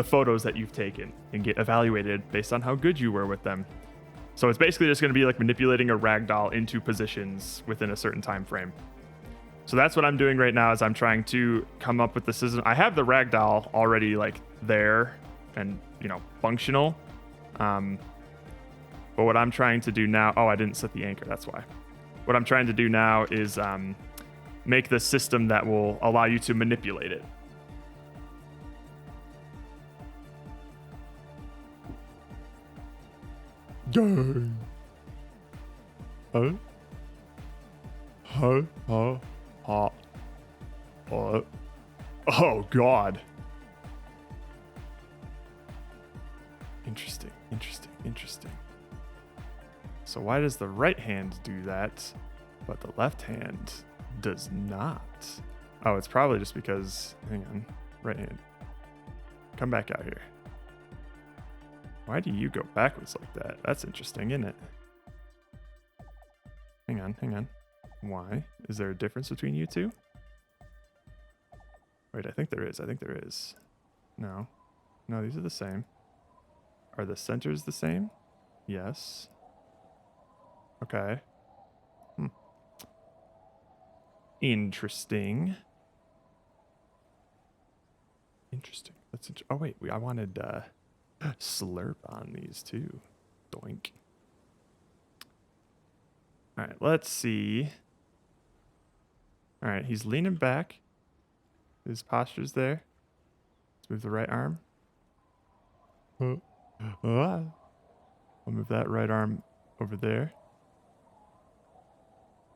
photos that you've taken and get evaluated based on how good you were with them. So it's basically just going to be like manipulating a ragdoll into positions within a certain time frame. So that's what I'm doing right now is I'm trying to come up with the system. I have the ragdoll already like there and, you know, functional. But what I'm trying to do now, oh, I didn't set the anchor. That's why. What I'm trying to do now is make the system that will allow you to manipulate it. Oh god. Interesting. So why does the right hand do that, but the left hand does not? Oh, it's probably just because, hang on, right hand. Come back out here. Why do you go backwards like that? That's interesting, isn't it? Hang on. Why? Is there a difference between you two? Wait, I think there is. No, these are the same. Are the centers the same? Yes. Okay. Interesting. That's oh wait, I wanted slurp on these too. Doink. All right, let's see. All right, he's leaning back. His posture's there. Let's move the right arm. I'll move that right arm over there.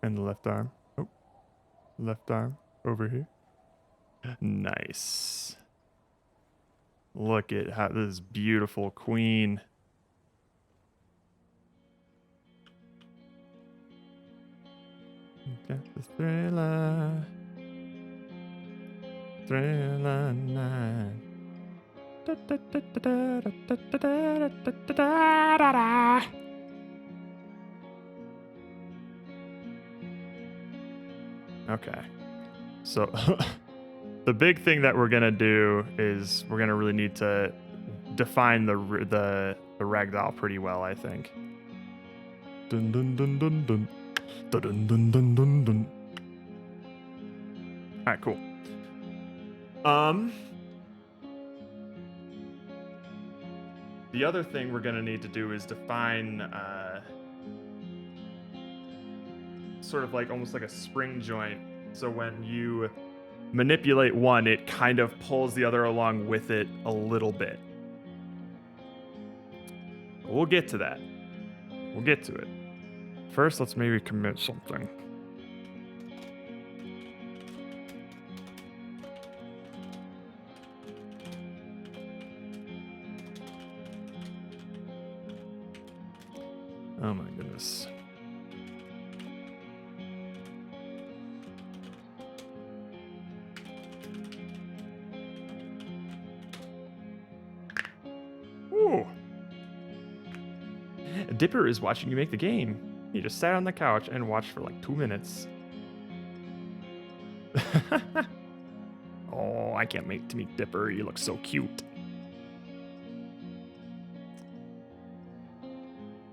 And the left arm. Oh, left arm over here. Nice. Look at how this beautiful queen. Got the thriller. Thriller night. Okay. So the big thing that we're gonna do is we're gonna really need to define the ragdoll pretty well, I think. Dun dun dun dun dun. Dun dun dun dun dun dun. All right, cool. The other thing we're gonna need to do is define sort of like almost like a spring joint. So when you manipulate one, it kind of pulls the other along with it a little bit. We'll get to that. We'll get to it. First, let's maybe commit something. Oh my goodness. Ooh. Dipper is watching you make the game. He just sat on the couch and watched for like 2 minutes. Oh, I can't wait to meet Dipper. He looks so cute.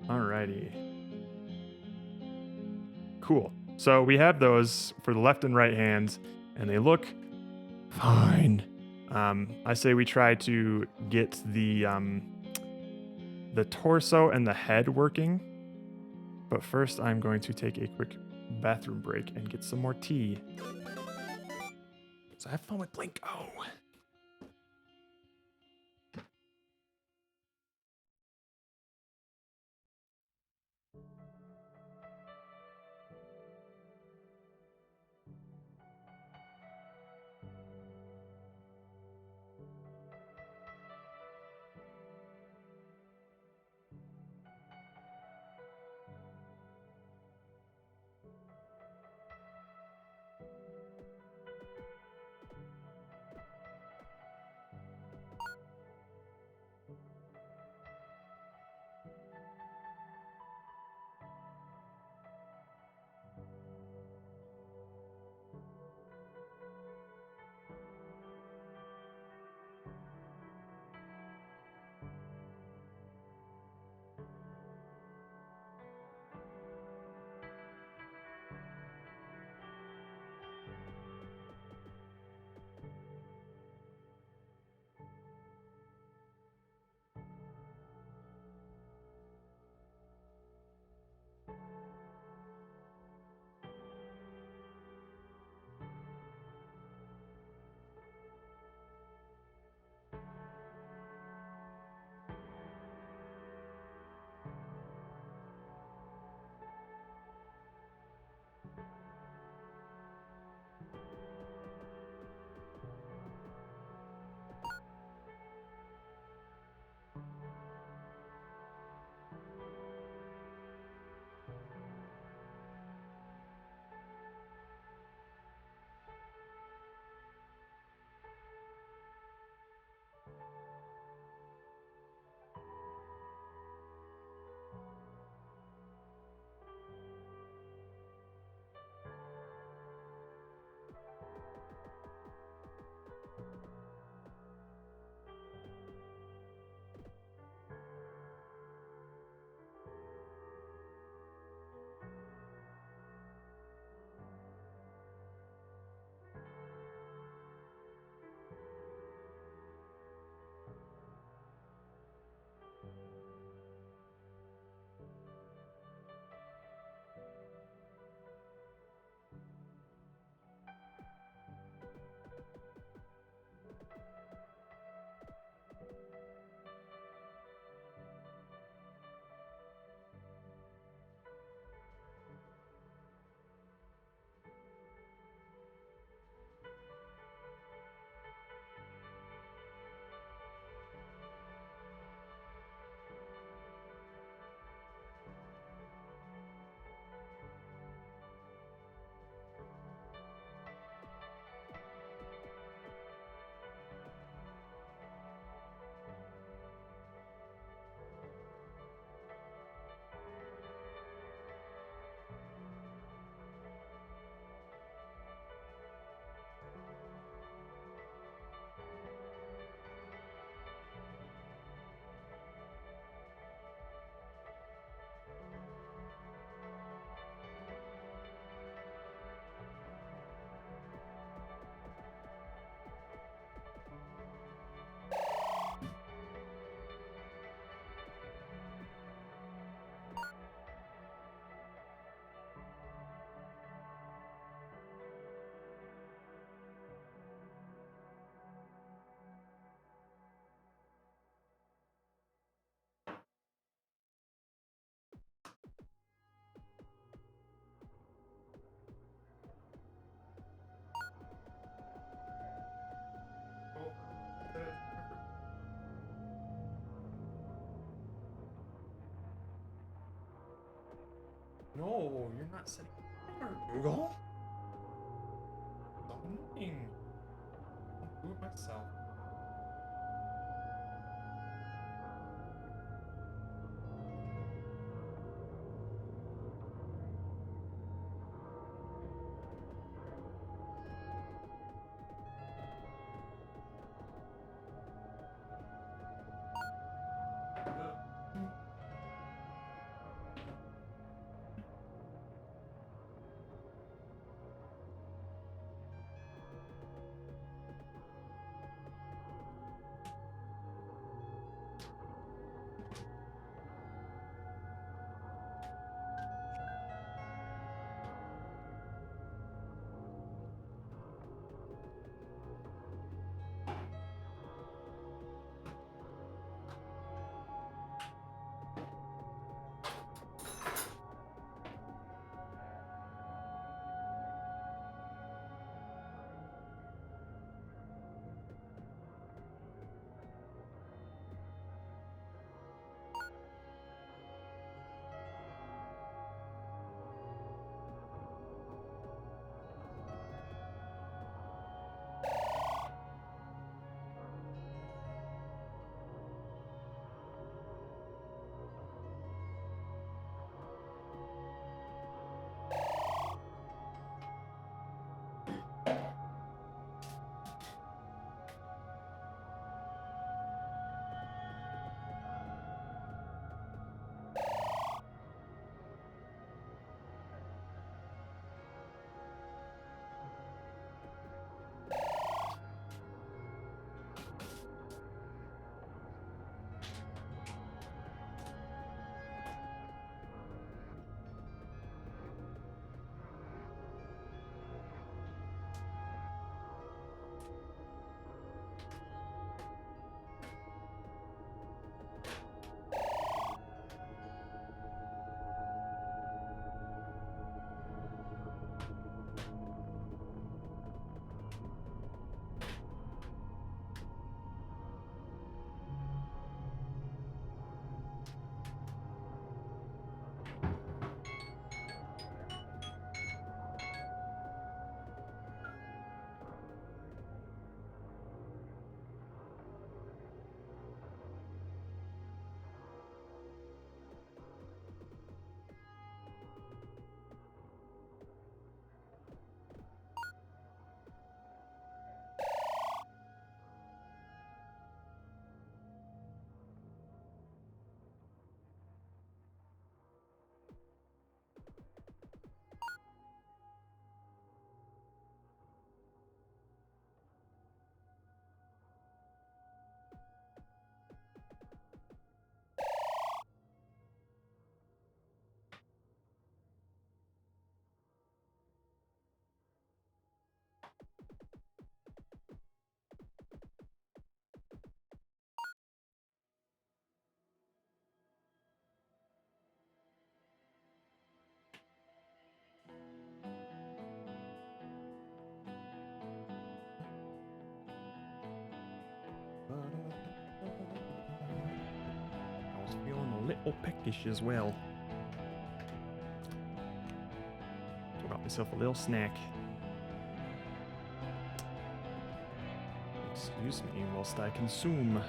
Alrighty. Cool. So we have those for the left and right hands, and they look fine. I say we try to get the torso and the head working. But first, I'm going to take a quick bathroom break and get some more tea. So have fun with Blink. Oh. No, you're not setting timer, Google. So annoying. I'll do it myself. I was feeling a little peckish as well. So I got myself a little snack. Excuse me whilst I consume.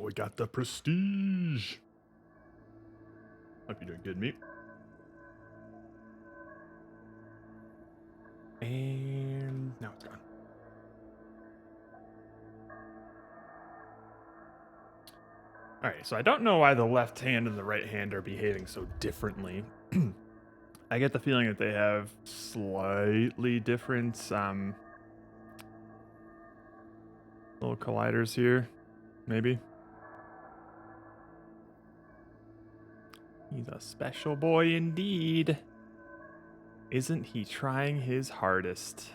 we got the prestige. Hope you're doing good, meat. And now it's gone. All right, so I don't know why the left hand and the right hand are behaving so differently. I get the feeling that they have slightly different little colliders here, maybe. He's a special boy indeed. Isn't he trying his hardest?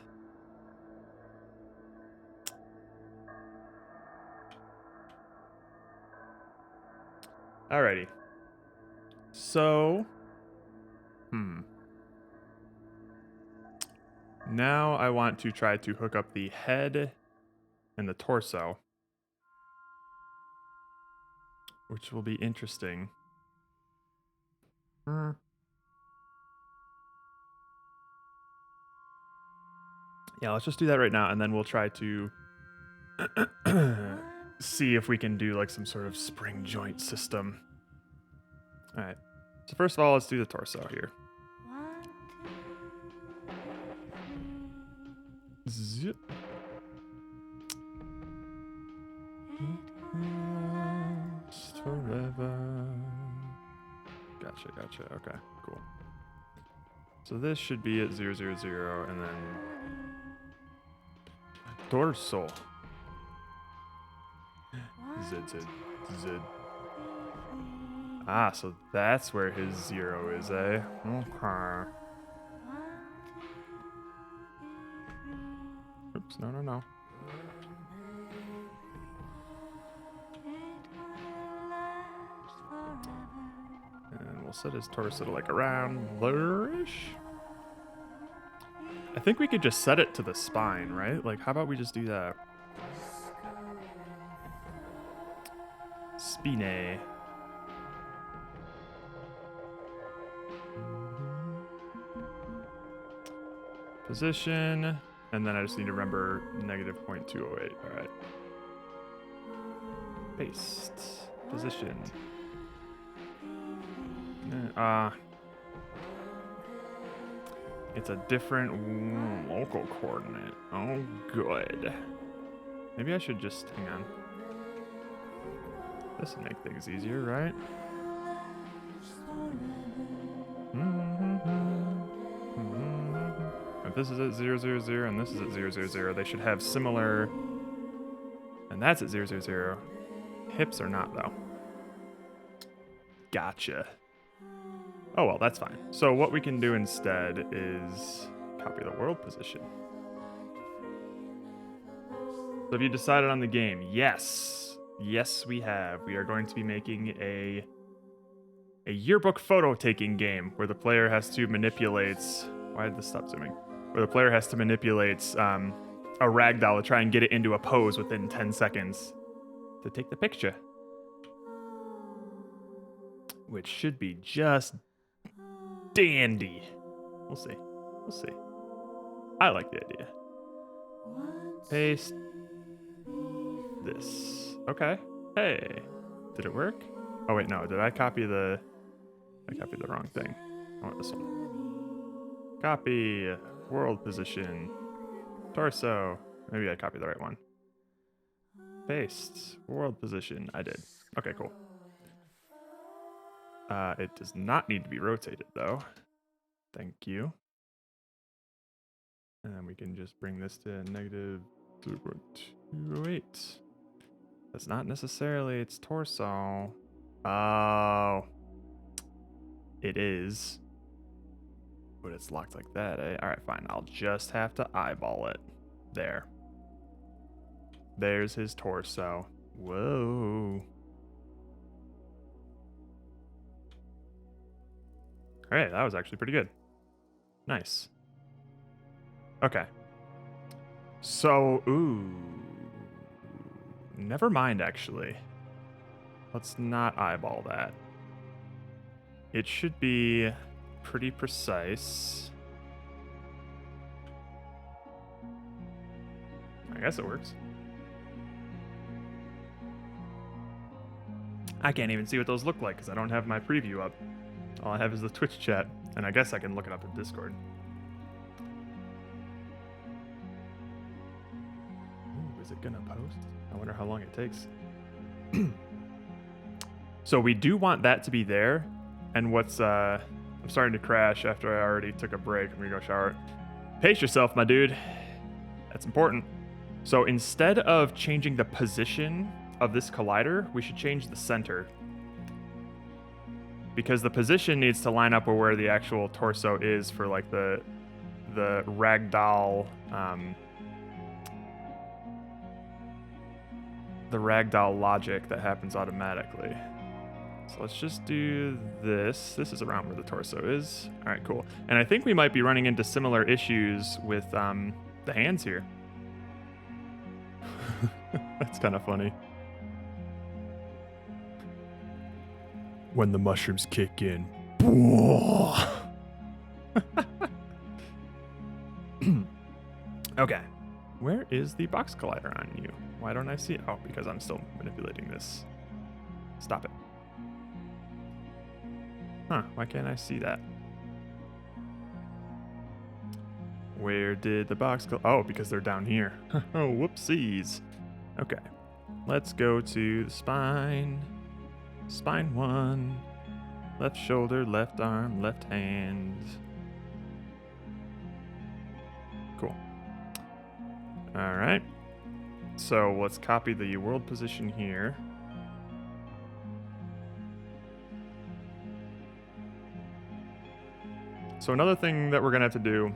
Alrighty. So, now I want to try to hook up the head and the torso, which will be interesting. Yeah, let's just do that right now, and then we'll try to see if we can do like some sort of spring joint system. All right. So first of all, let's do the torso here. Zip. Last forever. Gotcha. Okay, cool. So this should be at 0, 0, 0, and then torso. Z. Ah, so that's where his 0 is, eh? Okay. Oops, no. And we'll set his torso to like around there-ish. I think we could just set it to the spine, right? Like, how about we just do that? Spine. Position. And then I just need to remember -0.208. All right. Paste. Position. It's a different local coordinate. Oh, good. Maybe I should just hang on. This will make things easier, right? If this is at 0, 0, 0 and this is at 0, 0, 0, they should have similar. And that's at 0, 0, 0. Hips are not, though. Gotcha. Oh, well, that's fine. So what we can do instead is copy the world position. So have you decided on the game? Yes. Yes, we have. We are going to be making a yearbook photo taking game where the player has to manipulate. Why did this stop zooming? Where the player has to manipulate a ragdoll to try and get it into a pose within 10 seconds to take the picture. Which should be just dandy. We'll see. I like the idea. Paste this. Okay. Hey. Did it work? Oh wait, no. Did I copy the... I copied the wrong thing. I want this one. Copy. World position. Torso. Maybe I copied the right one. Paste. World position. I did. Okay, cool. It does not need to be rotated, though. Thank you. And we can just bring this to -0.208. That's not necessarily its torso. Oh. It is. But it's locked like that, eh? Alright, fine. I'll just have to eyeball it. There. There's his torso. Whoa. Hey, that was actually pretty good. Nice. Okay. So, never mind, actually. Let's not eyeball that. It should be pretty precise. I guess it works. I can't even see what those look like because I don't have my preview up. All I have is the Twitch chat, and I guess I can look it up in Discord. Ooh, is it gonna post? I wonder how long it takes. So we do want that to be there, and what's I'm starting to crash after I already took a break. I'm gonna go shower. Pace yourself, my dude. That's important. So instead of changing the position of this collider, we should change the center. Because the position needs to line up with where the actual torso is for like the ragdoll logic that happens automatically. So let's just do this. This is around where the torso is. All right, cool. And I think we might be running into similar issues with the hands here. That's kind of funny. When the mushrooms kick in. Okay. Where is the box collider on you? Why don't I see it? Oh, because I'm still manipulating this. Stop it. Huh, why can't I see that? Where did the box go? Oh, because they're down here. Oh, whoopsies. Okay. Let's go to the spine. Spine 1. Left shoulder, left arm, left hand. Cool. All right. So let's copy the world position here. So another thing that we're gonna have to do.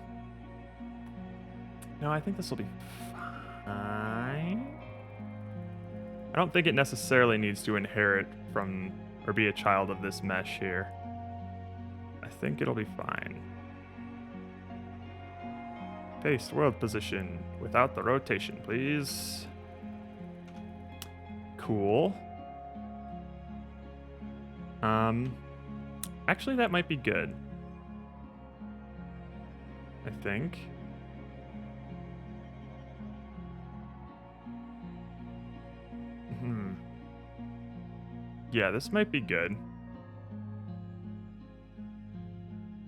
No, I think this will be fine. I don't think it necessarily needs to inherit from or be a child of this mesh here. I think it'll be fine. Paste world position without the rotation, please. Cool. Actually, that might be good. I think. Yeah, this might be good.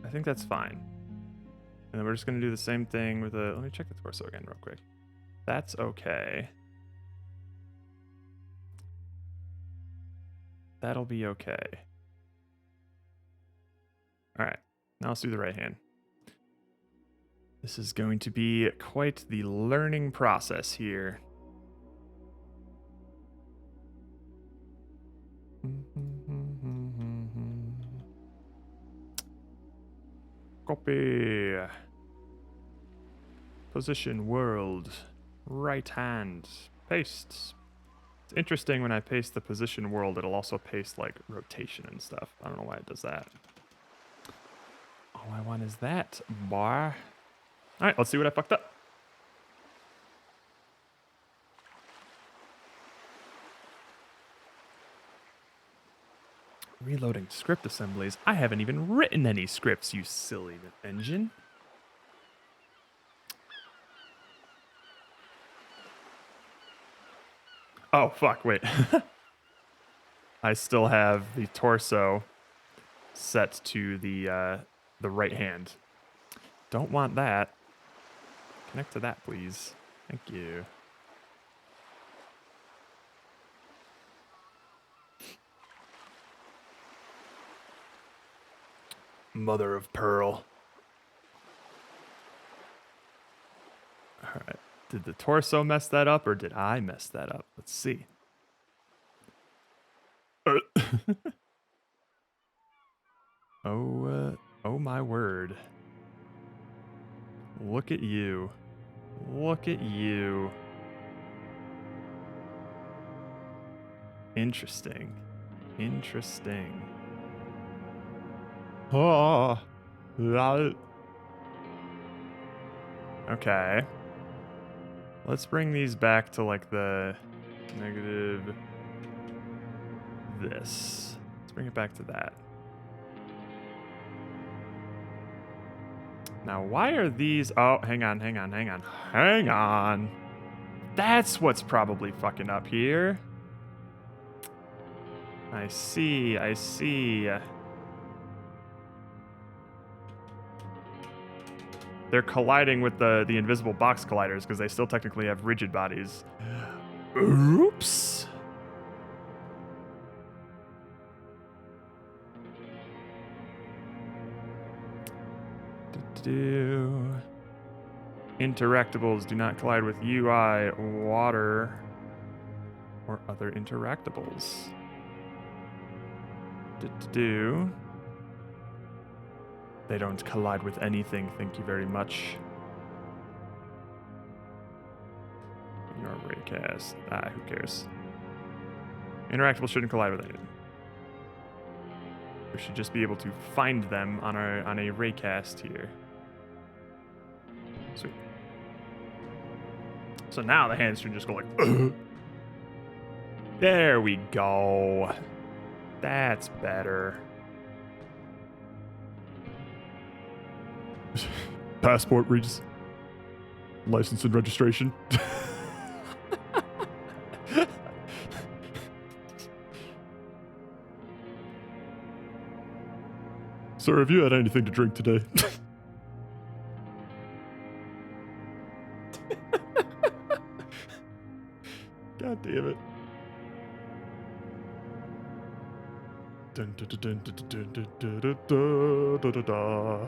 I think that's fine. And then we're just going to do the same thing with a... Let me check the torso again real quick. That's okay. That'll be okay. All right. Now let's do the right hand. This is going to be quite the learning process here. Copy. Position world. Right hand. Paste. It's interesting when I paste the position world, it'll also paste like rotation and stuff. I don't know why it does that. All I want is that, bar. All right, let's see what I fucked up. Reloading script assemblies. I haven't even written any scripts, you silly engine. Oh, fuck, wait. I still have the torso set to the right hand. Don't want that. Connect to that, please. Thank you. Mother of pearl. All right. Did the torso mess that up, or did I mess that up? Let's see. Oh my word. Look at you. Look at you. Interesting. Interesting. Oh. Okay. Let's bring these back to like the negative this. Let's bring it back to that. Now, why are these... Oh, hang on. Hang on. That's what's probably fucking up here. I see, I see. They're colliding with the invisible box colliders because they still technically have rigid bodies. Oops. Interactables do not collide with UI, water, or other interactables. They don't collide with anything, thank you very much. Your raycast. Who cares? Interactables shouldn't collide with anything. We should just be able to find them on a raycast here. Sweet. So now the hands should just go like, there we go. That's better. Passport reads license and registration. Sir, have you had anything to drink today? God damn it. Dun, dun, dun, dun, dun, dun, dun, dun, dun, dun, dun, dun.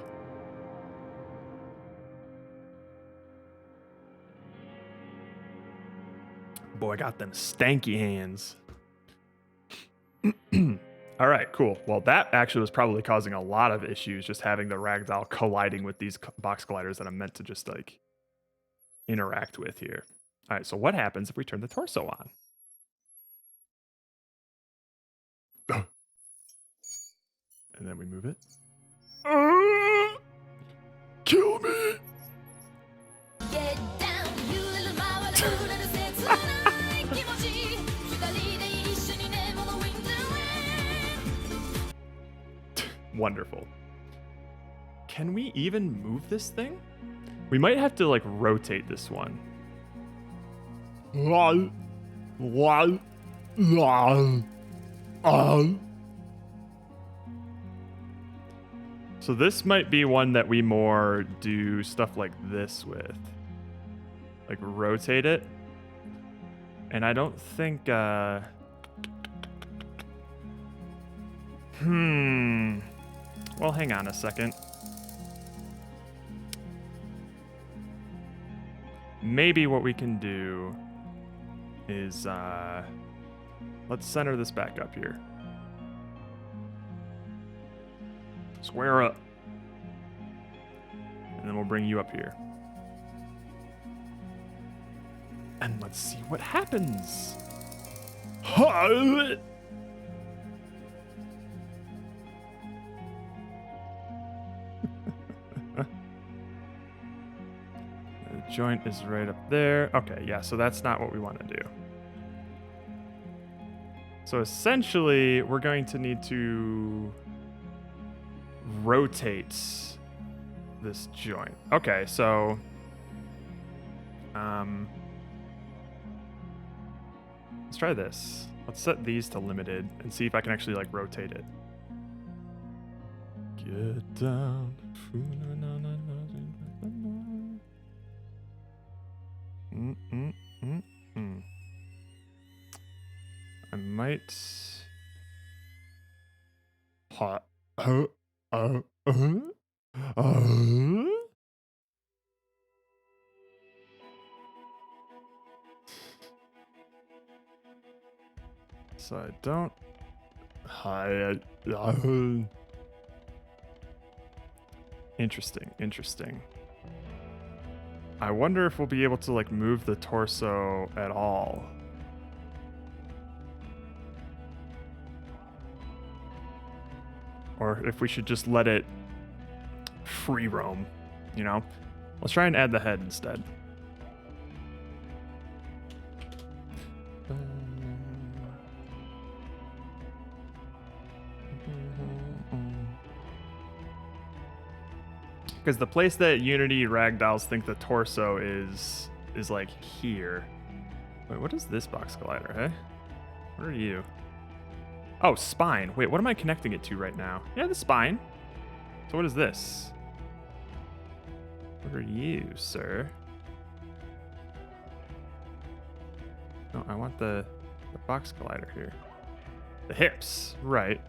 Boy, I got them stanky hands. All right, cool. Well, that actually was probably causing a lot of issues, just having the ragdoll colliding with these box colliders that I'm meant to just like interact with here. All right, so what happens if we turn the torso on? And then we move it. Kill me! Get down, you little flower, little sense tonight, kimochi. Wonderful. Can we even move this thing? We might have to like rotate this one. So this might be one that we more do stuff like this with. Like rotate it. And I don't think, well, hang on a second. Maybe what we can do is, let's center this back up here. Square up. And then we'll bring you up here. And let's see what happens. The joint is right up there. Okay, yeah, so that's not what we want to do. So essentially, we're going to need to rotate this joint. Okay, so let's try this. Let's set these to limited and see if I can actually like rotate it. Get down. I might. So I don't. Interesting, interesting. I wonder if we'll be able to like move the torso at all. Or if we should just let it free roam, you know? Let's try and add the head instead. Because the place that Unity ragdolls think the torso is like here. Wait, what is this box collider, hey? What are you? Oh, spine. Wait, what am I connecting it to right now? Yeah, the spine. So what is this? What are you, sir? No, I want the box collider here. The hips, right.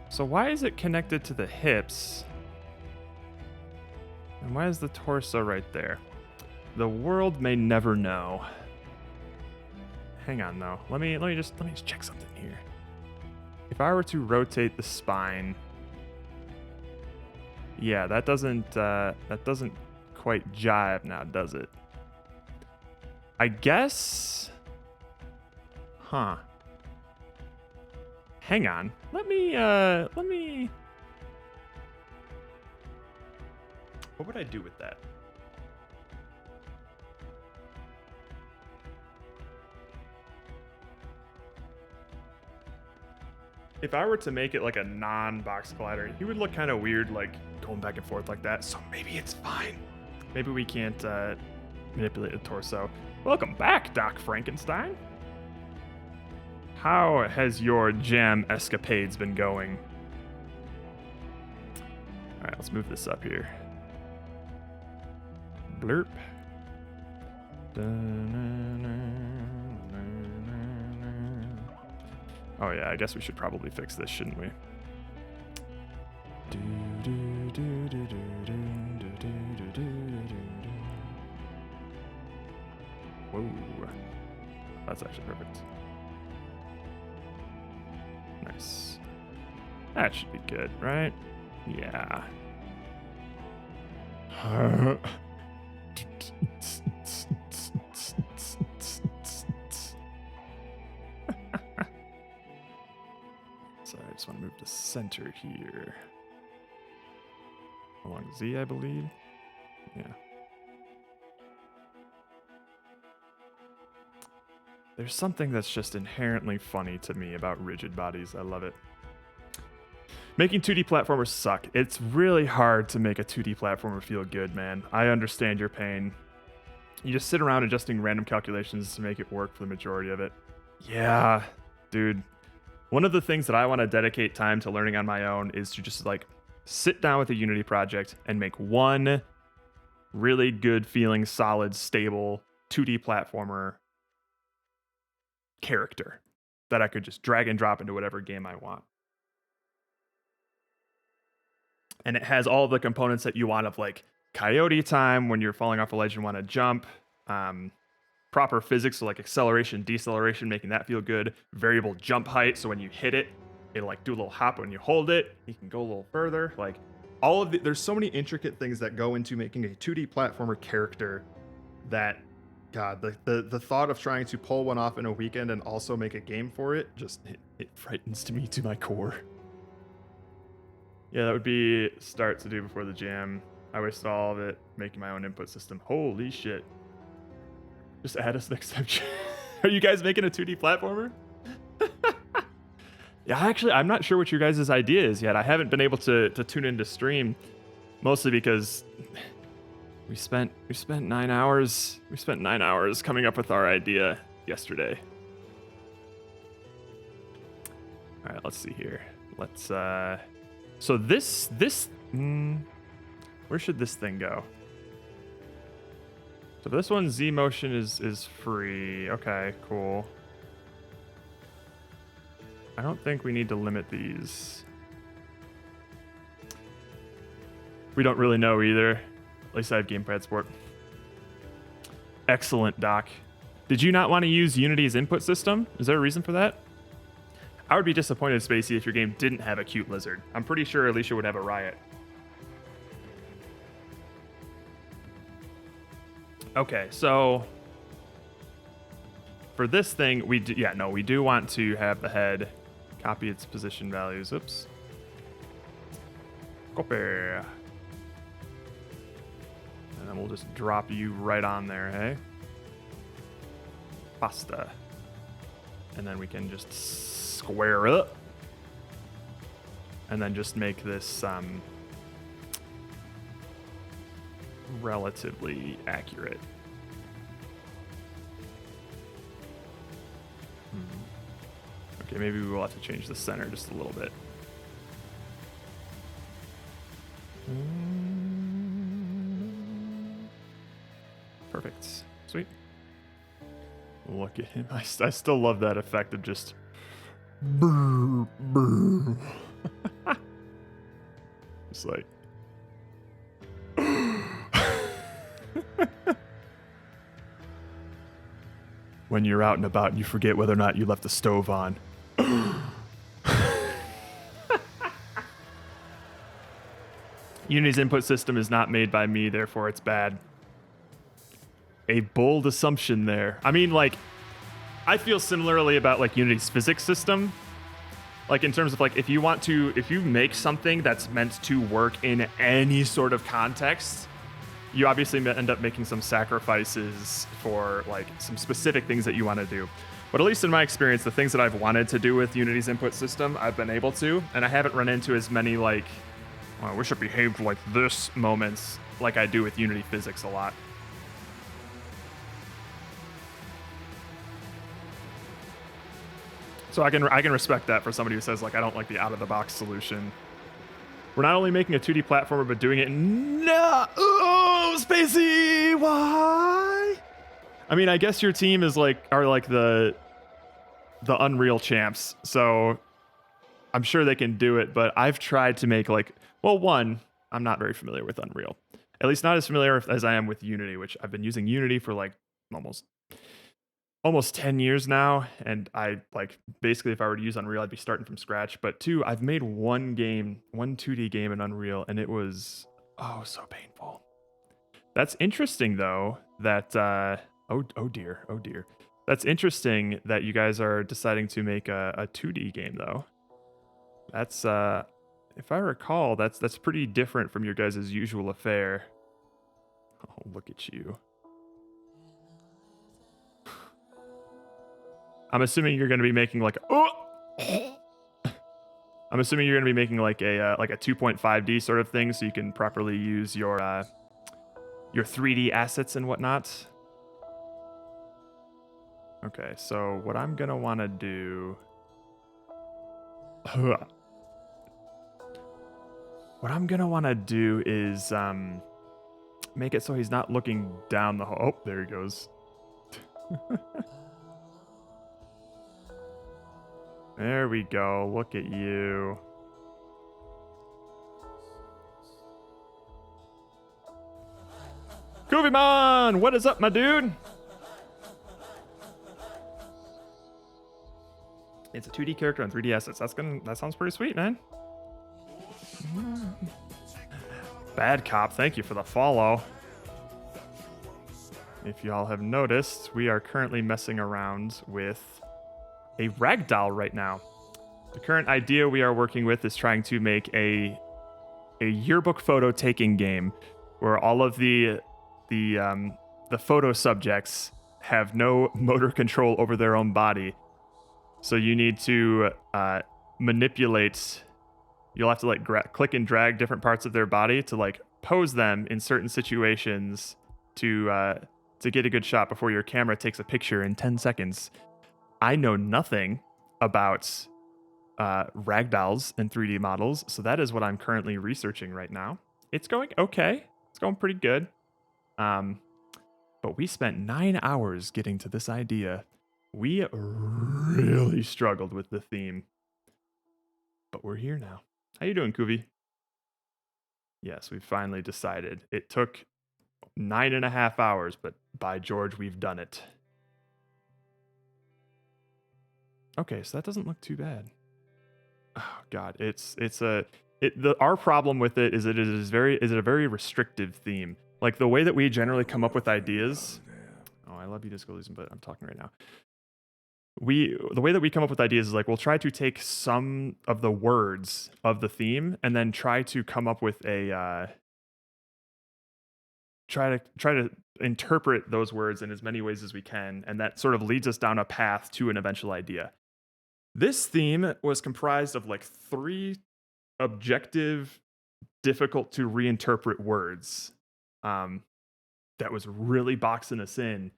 So why is it connected to the hips? And why is the torso right there? The world may never know. Hang on though. Let me just check something here. If I were to rotate the spine, yeah, that doesn't quite jive now, does it? I guess. Huh. Hang on. Let me. What would I do with that? If I were to make it like a non-box collider, he would look kind of weird, like going back and forth like that. So maybe it's fine. Maybe we can't manipulate the torso. Welcome back, Doc Frankenstein. How has your jam escapades been going? All right, let's move this up here. Blurp. Oh yeah, I guess we should probably fix this, shouldn't we? Whoa. That's actually perfect. Nice. That should be good, right? Yeah. Sorry, I just want to move to center here. Along Z, I believe. Yeah. There's something that's just inherently funny to me about rigid bodies. I love it. Making 2D platformers suck. It's really hard to make a 2D platformer feel good, man. I understand your pain. You just sit around adjusting random calculations to make it work for the majority of it. Yeah, dude. One of the things that I want to dedicate time to learning on my own is to just like sit down with a Unity project and make one really good feeling, solid, stable 2D platformer character that I could just drag and drop into whatever game I want. And it has all of the components that you want of like coyote time when you're falling off a ledge and want to jump, proper physics, so like acceleration, deceleration, making that feel good, variable jump height, so when you hit it, it'll like do a little hop when you hold it, you can go a little further. Like all of the, there's so many intricate things that go into making a 2D platformer character that, God, the thought of trying to pull one off in a weekend and also make a game for it, just it frightens me to my core. Yeah, that would be start to do before the jam. I wasted all of it making my own input system. Holy shit. Just add us next time. Are you guys making a 2D platformer? Yeah, actually, I'm not sure what your guys' idea is yet. I haven't been able to tune into stream, mostly because we spent 9 hours. We spent 9 hours coming up with our idea yesterday. All right, let's see here. Let's so this where should this thing go? So this one, Z motion is free. Okay, cool. I don't think we need to limit these. We don't really know either. At least I have gamepad support. Excellent, Doc. Did you not want to use Unity's input system? Is there a reason for that? I would be disappointed, Spacey, if your game didn't have a cute lizard. I'm pretty sure Alicia would have a riot. Okay, so for this thing, we do want to have the head copy its position values. Oops. Copy. And then we'll just drop you right on there, hey? Pasta. And then we can just square up. And then just make this relatively accurate. Okay, maybe we will have to change the center just a little bit. Perfect. Sweet. Look at him. I still love that effect of just... Just like... When you're out and about and you forget whether or not you left the stove on. Unity's input system is not made by me, therefore it's bad. A bold assumption there. I mean, like, I feel similarly about like Unity's physics system. Like in terms of like, if you make something that's meant to work in any sort of context, you obviously end up making some sacrifices for like some specific things that you want to do. But at least in my experience, the things that I've wanted to do with Unity's input system, I've been able to, and I haven't run into as many like, oh, I wish it behaved like this moments like I do with Unity physics a lot. So I can respect that for somebody who says like, I don't like the out of the box solution. We're not only making a 2D platformer, but doing it Spacey, why? I mean, I guess your team is are like the Unreal champs, so I'm sure they can do it, but I've tried to make like, well, one, I'm not very familiar with Unreal. At least not as familiar as I am with Unity, which I've been using Unity for like almost 10 years now, and I like basically if I were to use Unreal, I'd be starting from scratch. But two, I've made one 2D game in Unreal, and it was so painful. That's interesting though that oh dear. That's interesting that you guys are deciding to make a 2D game though. That's if I recall, that's pretty different from your guys' usual affair. Oh, look at you. I'm assuming you're going to be making like a 2.5D sort of thing, so you can properly use your 3D assets and whatnot. Okay, so what I'm gonna want to do, is make it so he's not looking down the hole. Oh, there he goes. There we go. Look at you. Koovimon, what is up, my dude? It's a 2D character on 3D assets. That sounds pretty sweet, man. Bad Cop, thank you for the follow. If y'all have noticed, we are currently messing around with a ragdoll right now. The current idea we are working with is trying to make a yearbook photo taking game where all of the photo subjects have no motor control over their own body. So you need to manipulate. You'll have to like click and drag different parts of their body to like pose them in certain situations to get a good shot before your camera takes a picture in 10 seconds. I know nothing about ragdolls and 3D models, so that is what I'm currently researching right now. It's going okay. It's going pretty good. But we spent 9 hours getting to this idea. We really struggled with the theme. But we're here now. How you doing, Kuvi? Yes, we finally decided. It took 9.5 hours, but by George, we've done it. Okay, so that doesn't look too bad. Oh God, our problem with it is a very restrictive theme. Like the way that we generally come up with ideas. Oh, I love you, Disco Losing, but I'm talking right now. The way that we come up with ideas is like we'll try to take some of the words of the theme and then try to come up with a try to interpret those words in as many ways as we can, and that sort of leads us down a path to an eventual idea. This theme was comprised of like 3 objective, difficult to reinterpret words that was really boxing us in.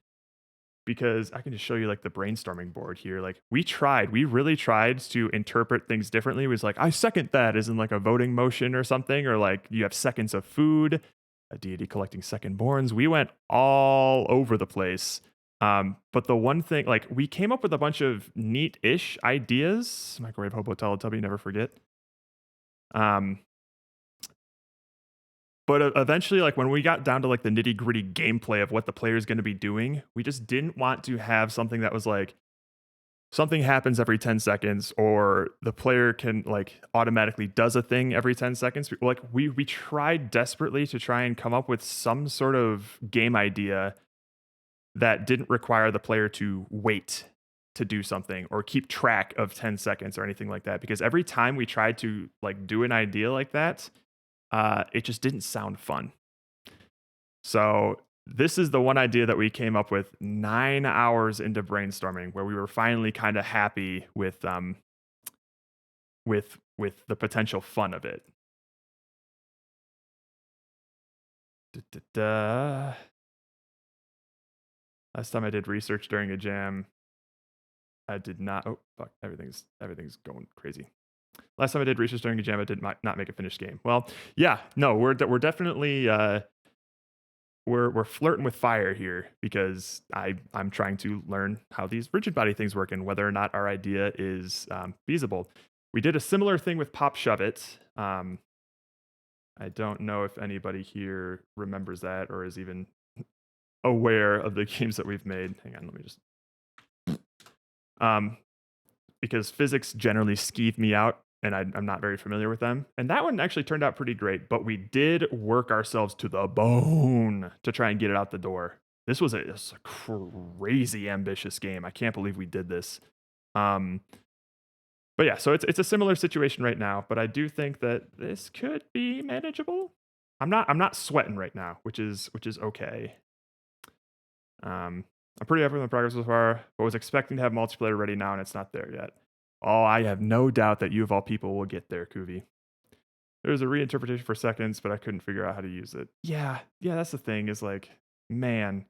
because I can just show you like the brainstorming board here. Like we really tried to interpret things differently. It was like, I second that as in like a voting motion or something, or like you have seconds of food, a deity collecting secondborns. We went all over the place. But the one thing, like we came up with a bunch of neat-ish ideas. Microwave Hobo Teletubby, never forget. But eventually, like when we got down to like the nitty gritty gameplay of what the player is going to be doing, we just didn't want to have something that was like something happens every 10 seconds or the player can like automatically does a thing every 10 seconds. Like we tried desperately to try and come up with some sort of game idea that didn't require the player to wait to do something or keep track of 10 seconds or anything like that. Because every time we tried to like do an idea like that, it just didn't sound fun. So this is the one idea that we came up with 9 hours into brainstorming, where we were finally kind of happy with the potential fun of it. Last time I did research during a jam, I did not. Oh fuck! Everything's going crazy. Last time I did research during a jam, I did not make a finished game. Well, yeah, no, we're definitely we're flirting with fire here because I'm trying to learn how these rigid body things work and whether or not our idea is feasible. We did a similar thing with Pop Shove It. I don't know if anybody here remembers that or is even aware of the games that we've made. Hang on, let me just. Because physics generally skeeve me out and I'm not very familiar with them. And that one actually turned out pretty great, but we did work ourselves to the bone to try and get it out the door. This was a crazy ambitious game. I can't believe we did this. But yeah, so it's a similar situation right now, but I do think that this could be manageable. I'm not sweating right now, which is okay. I'm pretty happy with the progress so far, but was expecting to have multiplayer ready now, and it's not there yet. Oh, I have no doubt that you of all people will get there, Kuvi. There's a reinterpretation for seconds, but I couldn't figure out how to use it. Yeah, that's the thing, is like, man,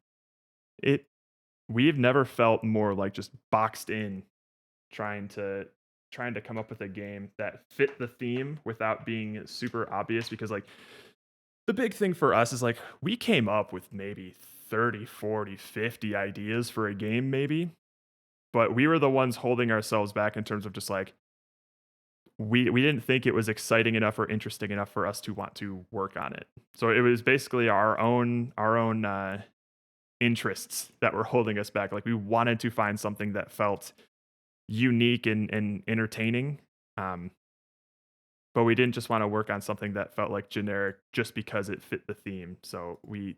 we've never felt more like just boxed in trying to come up with a game that fit the theme without being super obvious, because like the big thing for us is like we came up with maybe 30, 40, 50 ideas for a game maybe, but we were the ones holding ourselves back in terms of just like we didn't think it was exciting enough or interesting enough for us to want to work on it. So it was basically our own interests that were holding us back. Like we wanted to find something that felt unique and entertaining, but we didn't just want to work on something that felt like generic just because it fit the theme. So we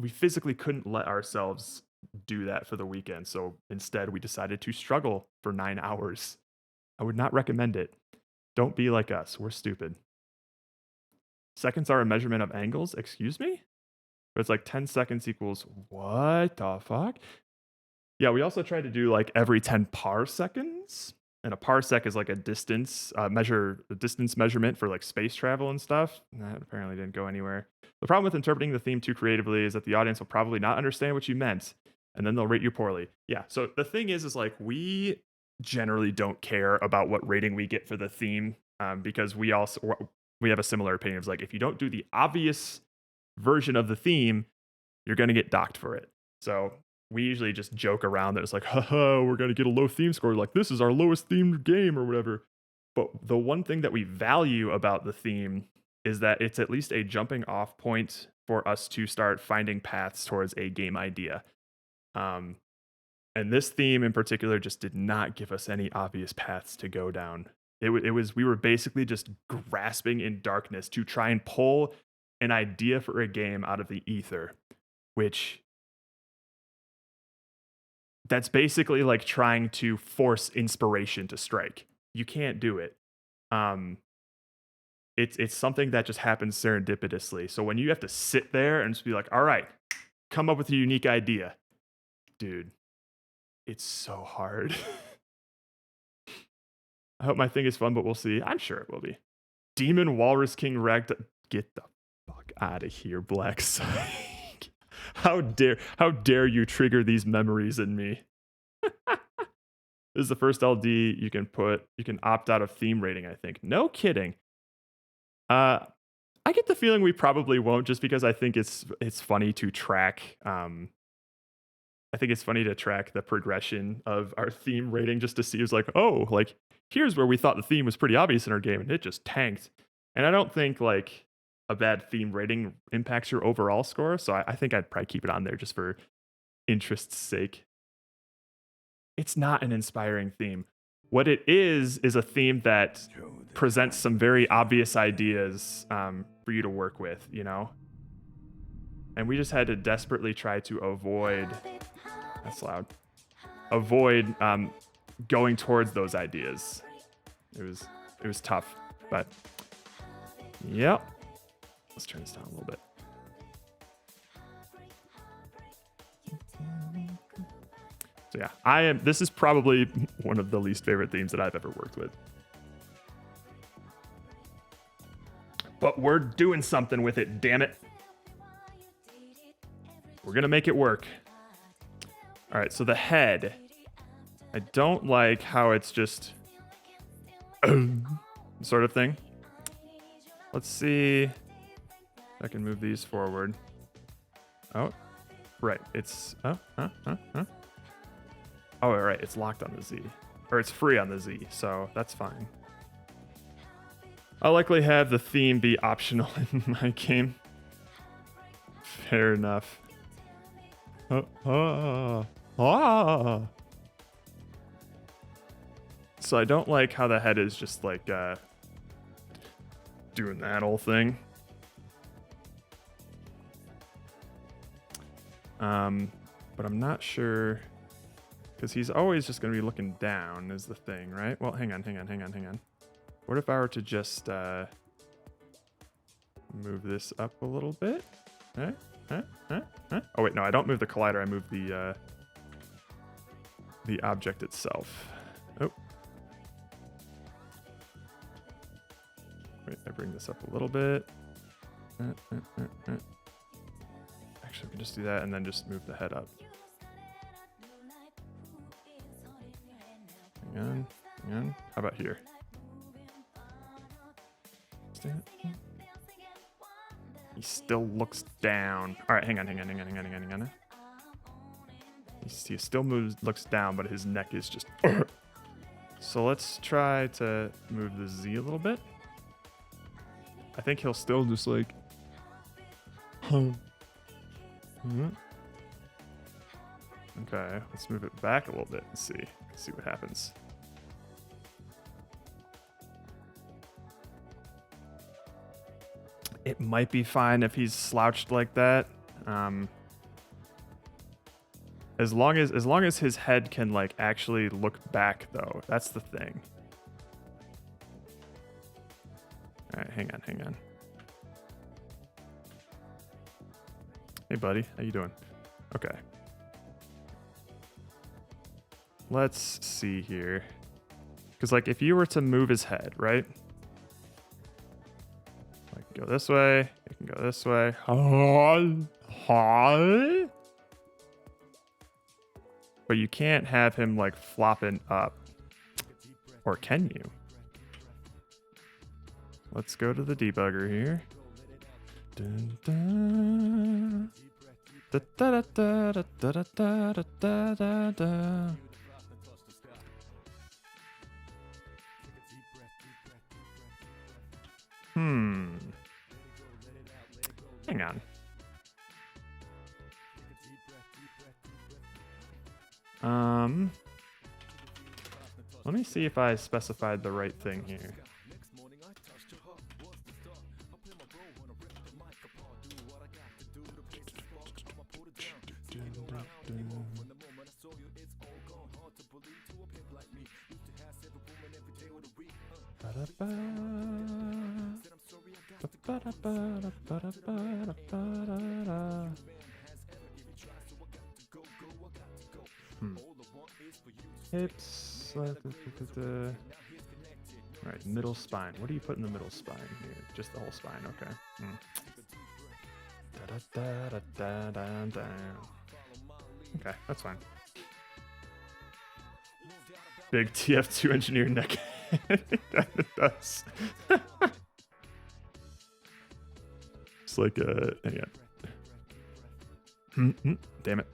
physically couldn't let ourselves do that for the weekend. So instead we decided to struggle for 9 hours. I would not recommend it. Don't be like us. We're stupid. Seconds are a measurement of angles. Excuse me? But it's like 10 seconds equals what the fuck? Yeah, we also tried to do like every 10 parseconds. And a parsec is like a distance measurement for like space travel and stuff. That apparently didn't go anywhere. The problem with interpreting the theme too creatively is that the audience will probably not understand what you meant, and then they'll rate you poorly. Yeah, so the thing is like we generally don't care about what rating we get for the theme, because we have a similar opinion. It's like if you don't do the obvious version of the theme, you're going to get docked for it. So we usually just joke around that it's like, haha, we're going to get a low theme score. Like, this is our lowest themed game or whatever. But the one thing that we value about the theme is that it's at least a jumping off point for us to start finding paths towards a game idea. And this theme in particular just did not give us any obvious paths to go down. We were basically just grasping in darkness to try and pull an idea for a game out of the ether, which that's basically like trying to force inspiration to strike. You can't do it. It's something that just happens serendipitously. So when you have to sit there and just be like, all right, come up with a unique idea, dude, it's so hard. I hope my thing is fun, but we'll see. I'm sure it will be. Demon Walrus King Ragdoll. Get the fuck out of here, Black Psych. How dare you trigger these memories in me? This is the first LD you can opt out of theme rating, I think. No kidding. I get the feeling we probably won't, just because I think it's funny to track. I think it's funny to track the progression of our theme rating, just to see it's like, oh, like here's where we thought the theme was pretty obvious in our game and it just tanked. And I don't think like a bad theme rating impacts your overall score. So I think I'd probably keep it on there just for interest's sake. It's not an inspiring theme. What it is a theme that presents some very obvious ideas for you to work with, you know? And we just had to desperately try to avoid, that's loud, avoid going towards those ideas. It was tough, but yep. Let's turn this down a little bit. So yeah, this is probably one of the least favorite themes that I've ever worked with. But we're doing something with it, damn it. We're gonna make it work. All right, so the head. I don't like how it's just sort of thing. Let's see if I can move these forward. Oh, right. It's oh, right. It's locked on the Z, or it's free on the Z, so that's fine. I'll likely have the theme be optional in my game. Fair enough. So I don't like how the head is just like doing that whole thing. But I'm not sure, because he's always just going to be looking down is the thing, right? Well, hang on. What if I were to just move this up a little bit? Oh wait, no, I don't move the collider. I move the object itself. Oh. Wait, I bring this up a little bit. Actually, we can just do that and then just move the head up. Hang on. How about here? He still looks down. All right, hang on. He still looks down, but his neck is just... So let's try to move the Z a little bit. I think he'll still just like... Okay, let's move it back a little bit and see what happens. It might be fine if he's slouched like that. As long as his head can like actually look back though, that's the thing. All right, hang on. Hey buddy, how you doing? Okay. Let's see here. Because like if you were to move his head, right? I can go this way, I can go this way. But you can't have him like flopping up. Or can you? Let's go to the debugger here. Dun, dun. Da, da, da, da, da, da, da, da, da, da. Hang on. Let me see if I specified the right thing here. Hips. Alright, middle spine. What do you put in the middle spine here? Just the whole spine, okay. Da-da-da-da-da-da-da. Okay, that's fine. Big TF2 engineer neck. It does. It's like a. Hang on. Damn it.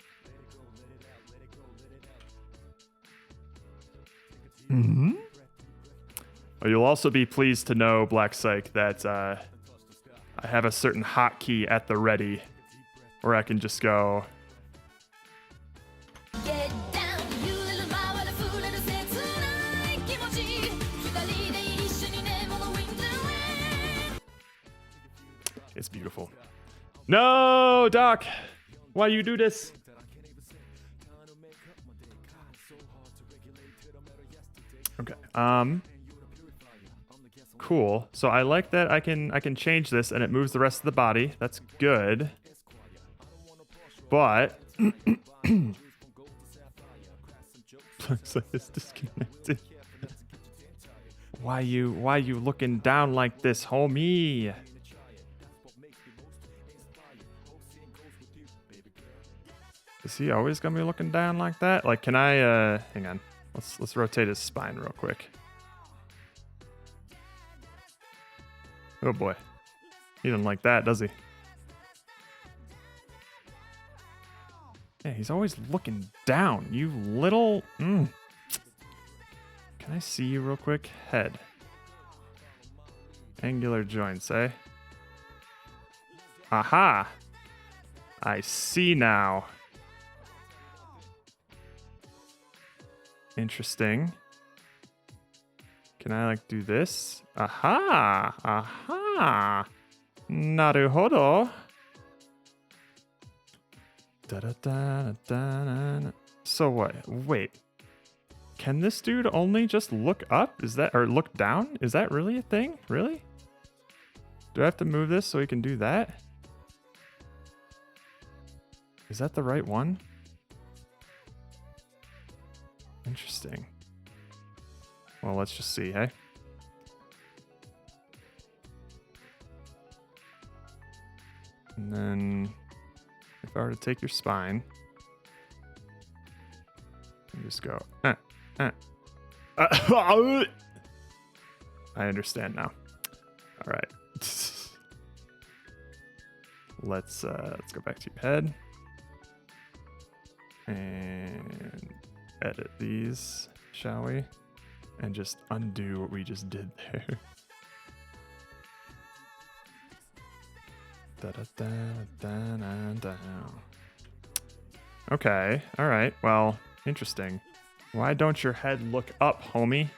Oh, you'll also be pleased to know, Black Psych, that I have a certain hotkey at the ready where I can just go. Get down, you little bow, the fool and the set tonight. Kimochi, hikari de isshu ni ne, following the wind. It's beautiful. No, Doc! Why you do this? Okay. Cool. So I like that I can change this and it moves the rest of the body. That's good. But looks like it's disconnected. Why you looking down like this, homie? Is he always gonna be looking down like that? Like, can I hang on. Let's rotate his spine real quick. Oh boy. He doesn't like that, does he? Yeah, he's always looking down. You little Can I see you real quick? Head. Angular joints, eh? Aha! I see now. Interesting. Can I like do this? Aha! Aha! Naruhodo. Da-da-da-da-da-da. So what? Wait. Can this dude only just look up? Is that, or look down? Is that really a thing? Really? Do I have to move this so he can do that? Is that the right one? Interesting. Well, let's just see, hey? And then if I were to take your spine and just go, I understand now. All right. Let's go back to your head and edit these, shall we? And just undo what we just did there. Da-da-da-da-da-da. Okay, all right. Well, interesting. Why don't your head look up, homie?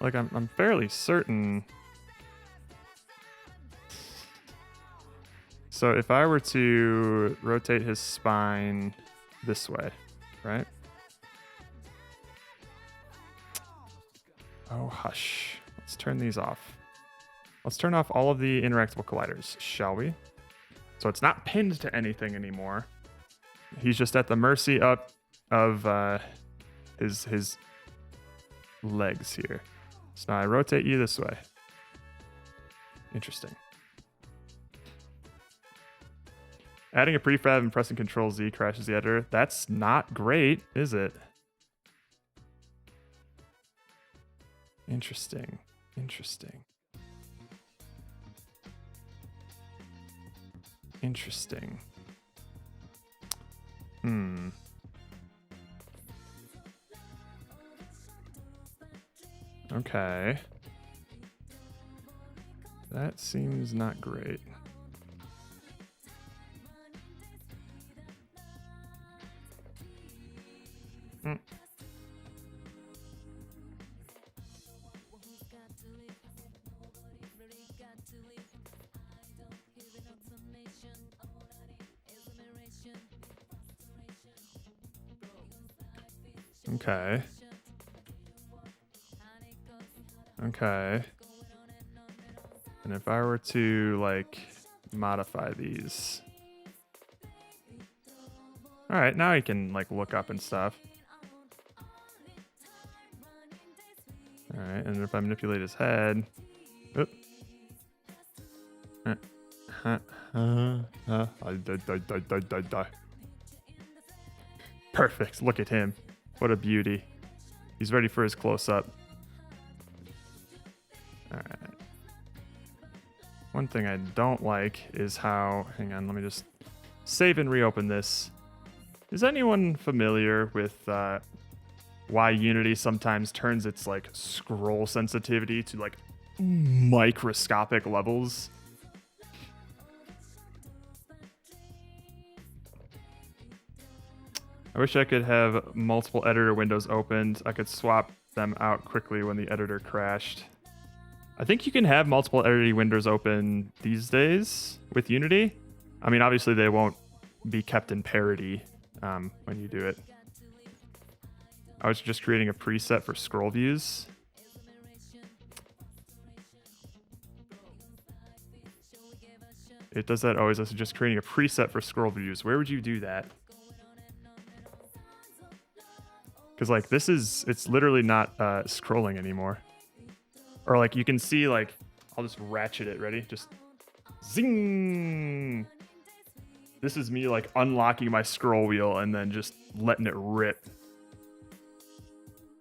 Like, I'm fairly certain. So if I were to rotate his spine this way, right? Oh, hush. Let's turn these off. Let's turn off all of the interactable colliders, shall we? So it's not pinned to anything anymore. He's just at the mercy of his legs here. So now I rotate you this way. Interesting. Adding a prefab and pressing Control Z crashes the editor. That's not great, is it? Interesting. Interesting. Interesting. Okay. That seems not great. Okay. Okay. And if I were to, like, modify these. All right, now he can, like, look up and stuff. All right, and if I manipulate his head. Oop. Die. Perfect. Look at him. What a beauty. He's ready for his close-up. All right. One thing I don't like is how... Hang on, let me just save and reopen this. Is anyone familiar with why Unity sometimes turns its like scroll sensitivity to like microscopic levels? I wish I could have multiple editor windows opened. I could swap them out quickly when the editor crashed. I think you can have multiple editing windows open these days with Unity. I mean, obviously they won't be kept in parity when you do it. I was just creating a preset for scroll views. It does that always. I was just creating a preset for scroll views. Where would you do that? Because like it's literally not scrolling anymore. Or like you can see like, I'll just ratchet it, ready? Just zing. This is me like unlocking my scroll wheel and then just letting it rip.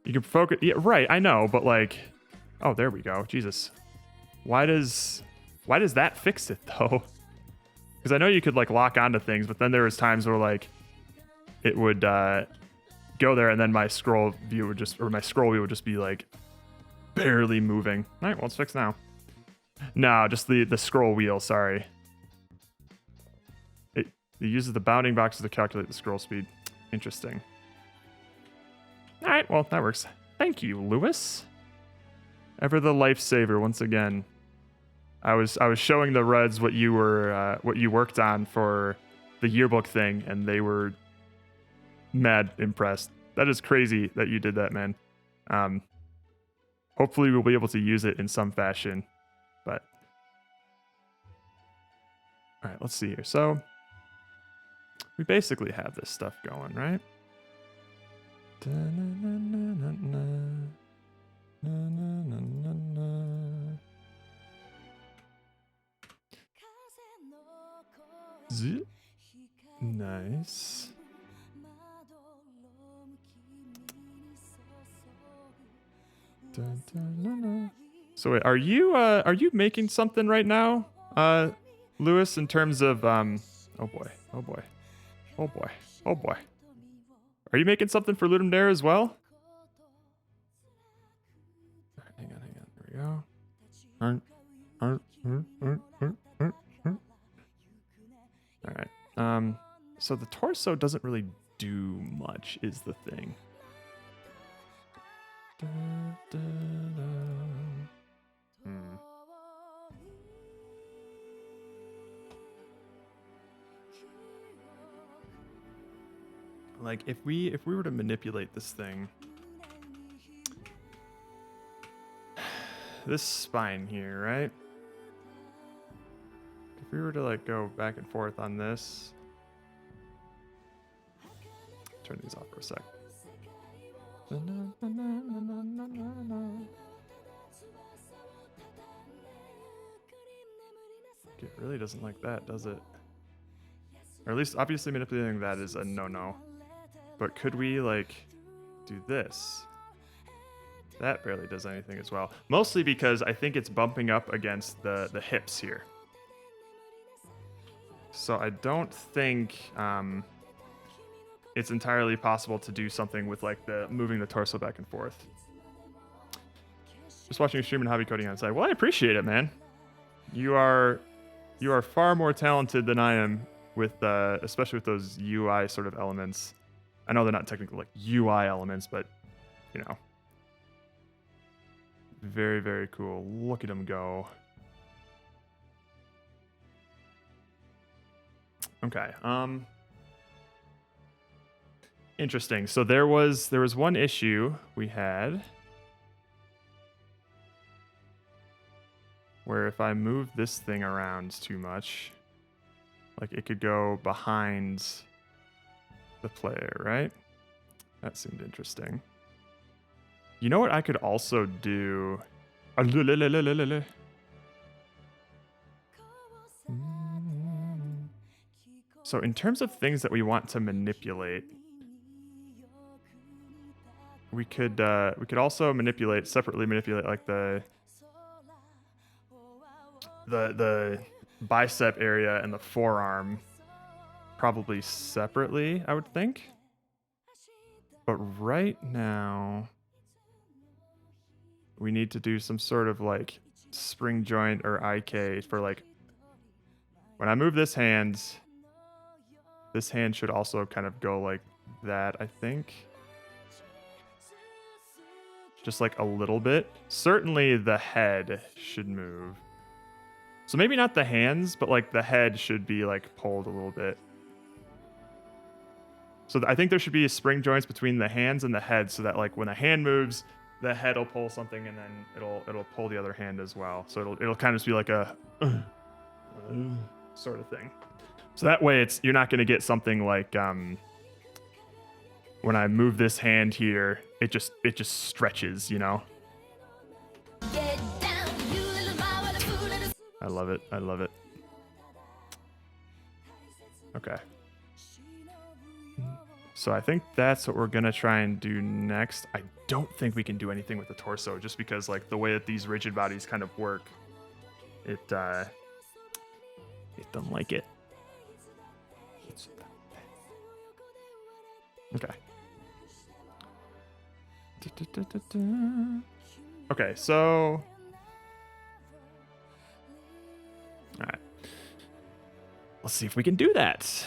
You can focus, yeah, right, I know, but like, oh, there we go, Jesus. Why does that fix it though? Because I know you could like lock onto things, but then there was times where like, it would go there and then my scroll view would just, or my scroll wheel would just be like, barely moving. All right, well, it's fixed now. No, just the scroll wheel, sorry. It uses the bounding boxes to calculate the scroll speed. Interesting. All right, well, that works. Thank you, Lewis. Ever the lifesaver once again. I was showing the Reds what you worked on for the yearbook thing, and they were mad impressed. That is crazy that you did that, man. Hopefully we'll be able to use it in some fashion, but all right, let's see here. So we basically have this stuff going, right? Nice. So wait, are you making something right now, Lewis? In terms of oh boy. Are you making something for Ludum Dare as well? Hang on. There we go. All right. So the torso doesn't really do much, is the thing. Like if we were to manipulate this thing, this spine here, right? If we were to like go back and forth on this, turn these off for a sec. It really doesn't like that, does it? Or at least obviously manipulating that is a no-no. But could we like do this? That barely does anything as well. Mostly because I think it's bumping up against the hips here. So I don't think it's entirely possible to do something with like the moving the torso back and forth. Just watching a stream and hobby coding on the side. Well, I appreciate it, man. You are far more talented than I am with especially with those UI sort of elements. I know they're not technically like UI elements, but you know. Very, very cool. Look at him go. Okay. Interesting. So there was one issue we had where if I move this thing around too much, like it could go behind the player, right? That seemed interesting. You know what I could also do? So in terms of things that we want to manipulate, we could also separately manipulate like the bicep area and the forearm, probably separately, I would think. But right now, we need to do some sort of like spring joint or IK for like when I move this hand should also kind of go like that, I think. Just like a little bit. Certainly the head should move. So maybe not the hands, but like the head should be like pulled a little bit. So I think there should be spring joints between the hands and the head so that like when the hand moves, the head will pull something and then it'll pull the other hand as well. So it'll kind of just be like a sort of thing. So that way you're not going to get something like when I move this hand here, it just stretches, you know? I love it. I love it. Okay. So I think that's what we're going to try and do next. I don't think we can do anything with the torso just because like the way that these rigid bodies kind of work, it doesn't like it. Okay. Okay, so all right. Let's see if we can do that.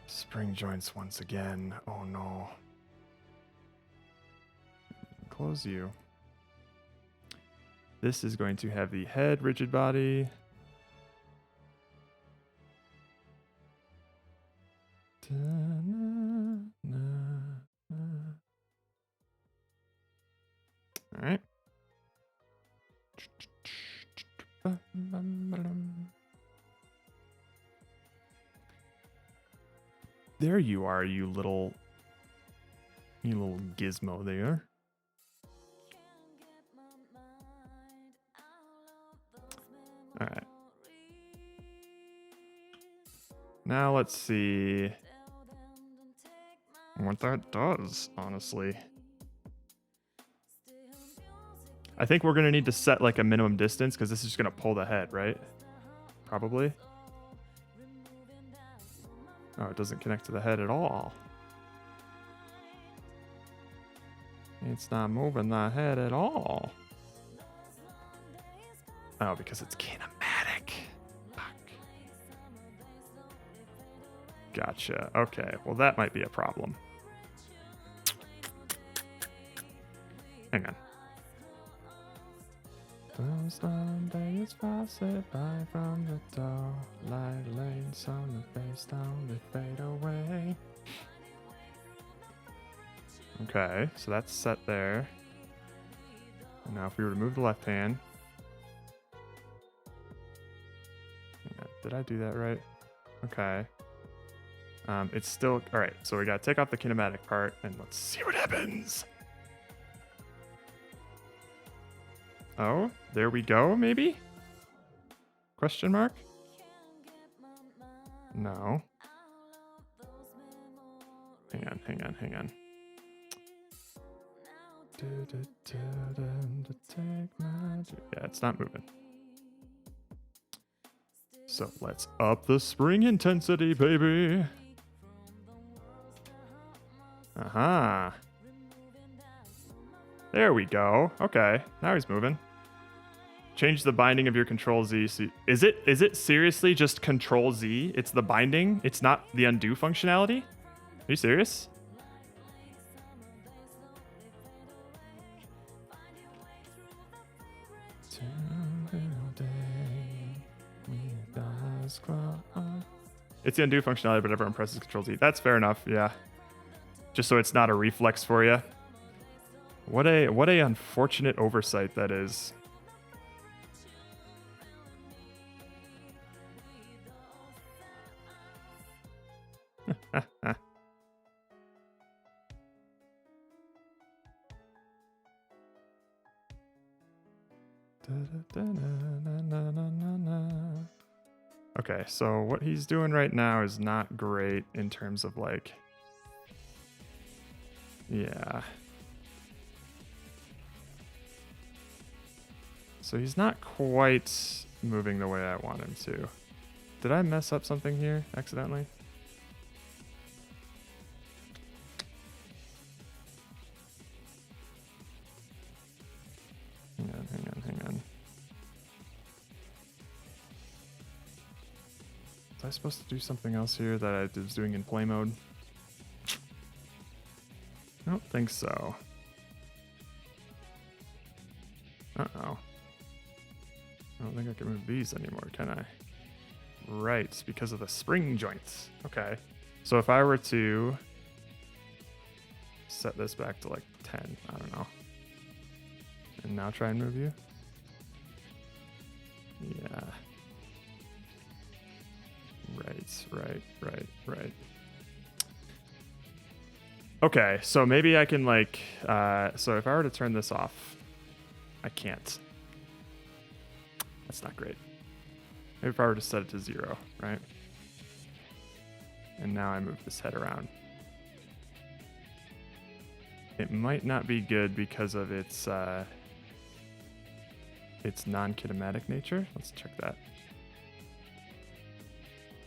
Spring joints once again. Oh no. Close you. This is going to have the head rigid body. All right. There you are, you little gizmo there. All right. Now let's see what that does, honestly. I think we're going to need to set like a minimum distance because this is just going to pull the head, right? Probably. Oh, it doesn't connect to the head at all. It's not moving the head at all. Oh, because it's kinematic. Fuck. Gotcha. Okay, well that might be a problem. Hang on. Those Sundays pass it by from the door, like lanes on the face down, they fade away. Okay, so that's set there. And now if we remove the left hand. Did I do that right? Okay. It's still, all right, so we gotta take off the kinematic part and let's see what happens. Oh, there we go, maybe? Question mark? No. Hang on. Yeah, it's not moving. So let's up the spring intensity, baby. Aha. There we go. Okay, now he's moving. Change the binding of your Control Z. So is it seriously just Control Z? It's the binding? It's not the undo functionality? Are you serious? It's the undo functionality, but everyone presses Control Z. That's fair enough, yeah. Just so it's not a reflex for you. What a unfortunate oversight that is. Okay, so what he's doing right now is not great in terms of like, yeah. So he's not quite moving the way I want him to. Did I mess up something here accidentally? Hang on. Was I supposed to do something else here that I was doing in play mode? I don't think so. Uh-oh. I don't think I can move these anymore, can I? Right, because of the spring joints. Okay. So if I were to set this back to like 10, I don't know. And now try and move you? Yeah. Right. Okay, so maybe I can like, so if I were to turn this off, I can't. That's not great. Maybe if I were to set it to 0, right? And now I move this head around. It might not be good because of its non-kinematic nature. Let's check that.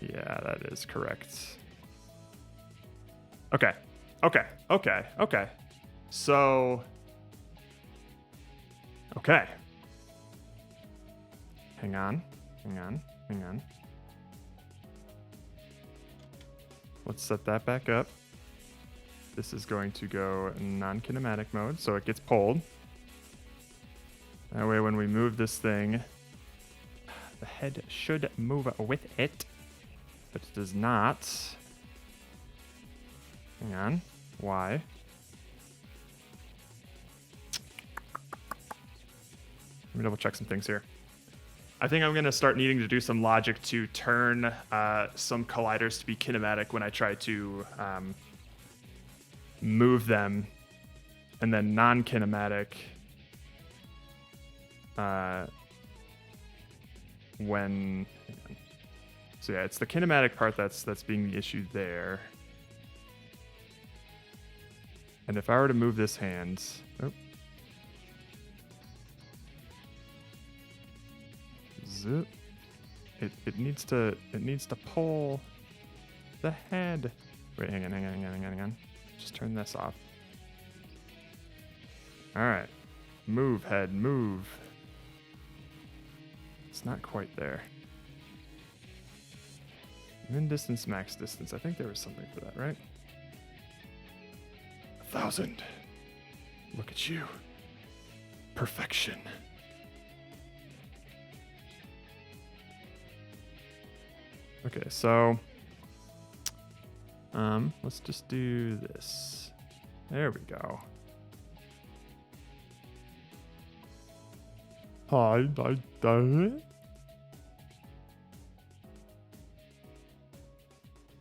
Yeah, that is correct. Okay. So, okay. Hang on. Let's set that back up. This is going to go non-kinematic mode, so it gets pulled. That way when we move this thing, the head should move with it, but it does not. Hang on. Why? Let me double check some things here. I think I'm going to start needing to do some logic to turn some colliders to be kinematic when I try to move them, and then non-kinematic when... So yeah, it's the kinematic part that's being the issue there. And if I were to move this hand... Oh. Zip. It needs to pull the head. Wait, hang on. Just turn this off. Alright. Move, head, move. It's not quite there. Min distance, max distance. I think there was something for that, right? 1,000. Look at you. Perfection. Okay, so let's just do this. There we go.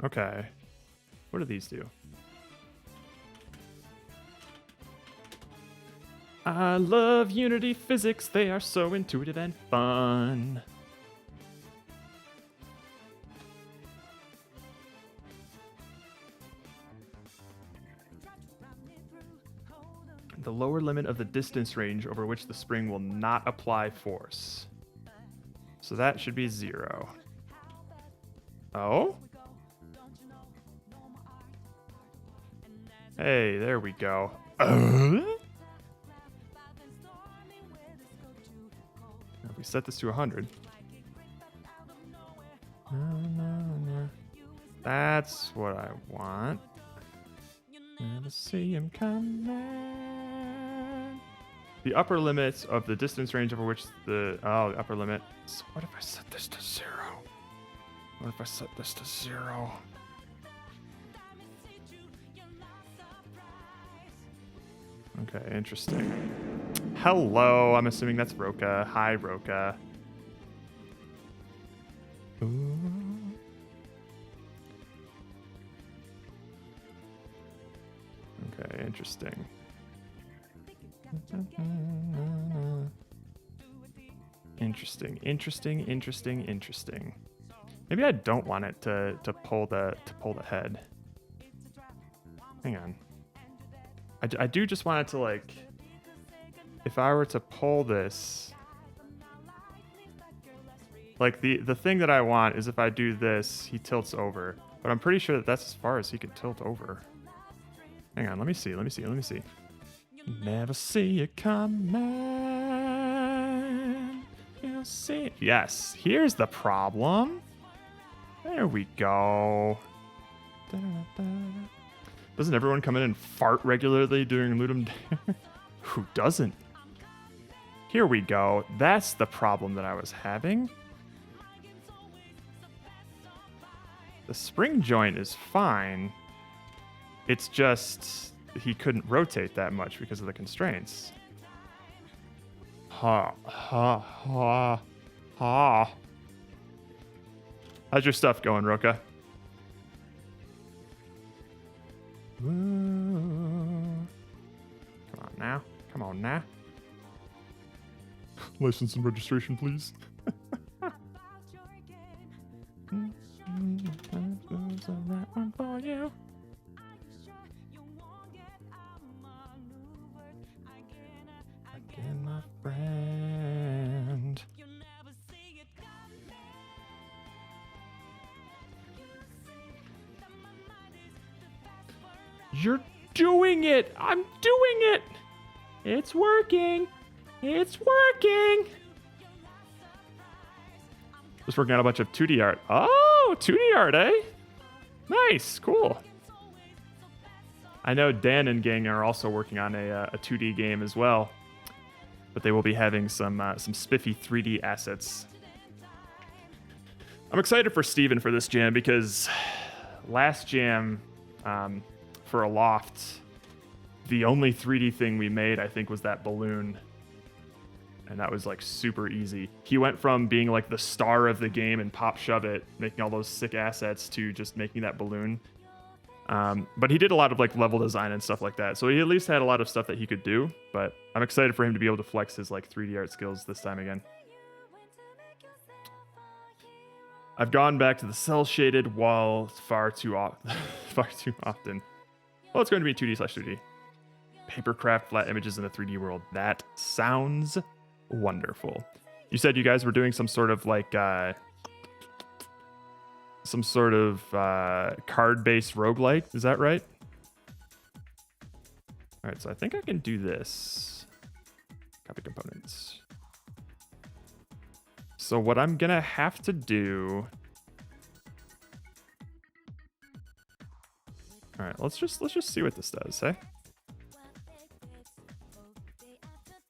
Okay. What do these do? I love Unity physics. They are so intuitive and fun. The lower limit of the distance range over which the spring will not apply force. So that should be 0. Oh? Hey, there we go. If we set this to 100. That's what I want. Never see him coming. The upper limit of the distance range over which the upper limit. So what if I set this to 0? What if I set this to 0? Okay, interesting. Hello, I'm assuming that's Roka. Hi, Roka. Ooh. Okay, interesting. Interesting. Maybe I don't want it to pull the head. Hang on. I do just want it to, like, if I were to pull this, like the thing that I want is if I do this, he tilts over. But I'm pretty sure that that's as far as he can tilt over. Hang on, let me see. Never see it coming. You'll see it. Yes, here's the problem. There we go. Doesn't everyone come in and fart regularly during Ludum Dare? Who doesn't? Here we go. That's the problem that I was having. The spring joint is fine. It's just he couldn't rotate that much because of the constraints. Ha. How's your stuff going, Roka? Come on now. License and registration, please. That one for you. Again, my friend. You're doing it! I'm doing it! It's working! It's working! Just working on a bunch of 2D art. Oh, 2D art, eh? Nice, cool. I know Dan and gang are also working on a 2D game as well, but they will be having some spiffy 3D assets. I'm excited for Steven for this jam because last jam for a loft, the only 3D thing we made, I think, was that balloon. And that was like super easy. He went from being like the star of the game and Pop Shove It, making all those sick assets, to just making that balloon. But he did a lot of like level design and stuff like that. So he at least had a lot of stuff that he could do. But I'm excited for him to be able to flex his like 3D art skills this time again. I've gone back to the cell shaded wall far too often. Well, it's going to be 2D/3D. Papercraft flat images in a 3D world. That sounds wonderful. You said you guys were doing some sort of like card-based roguelike. Is that right? All right, so I think I can do this. Copy components. So what I'm gonna have to do. All right, let's just see what this does, hey?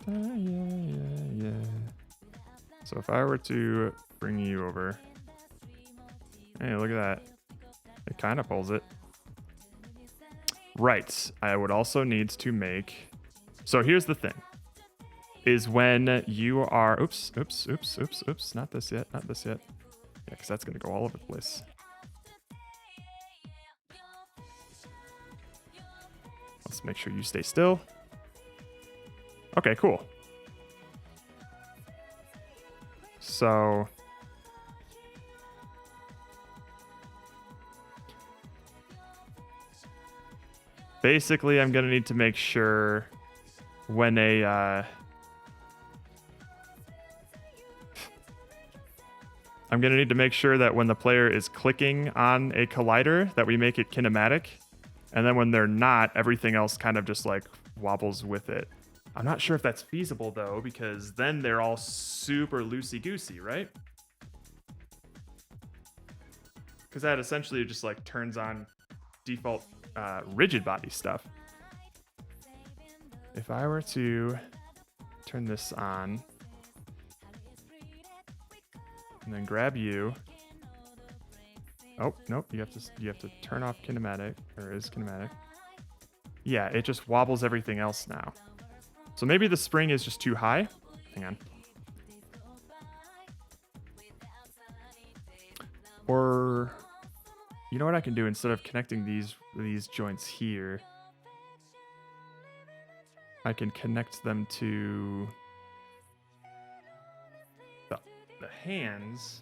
Yeah. So if I were to bring you over, hey, look at that. It kind of pulls it. Right. I would also need to make. So here's the thing: is when you are. Oops. Not this yet. Yeah, because that's gonna go all over the place. Let's make sure you stay still. Okay, cool. So basically I'm gonna need to make sure when I'm gonna need to make sure that when the player is clicking on a collider that we make it kinematic, and then when they're not, everything else kind of just like wobbles with it. I'm not sure if that's feasible though, because then they're all super loosey-goosey, right? Because that essentially just like turns on default rigid body stuff. If I were to turn this on and then grab you. Oh, nope, you have to turn off kinematic, or is kinematic. Yeah, it just wobbles everything else now. So maybe the spring is just too high. Hang on. Or you know what I can do instead of connecting these joints here? I can connect them to the hands.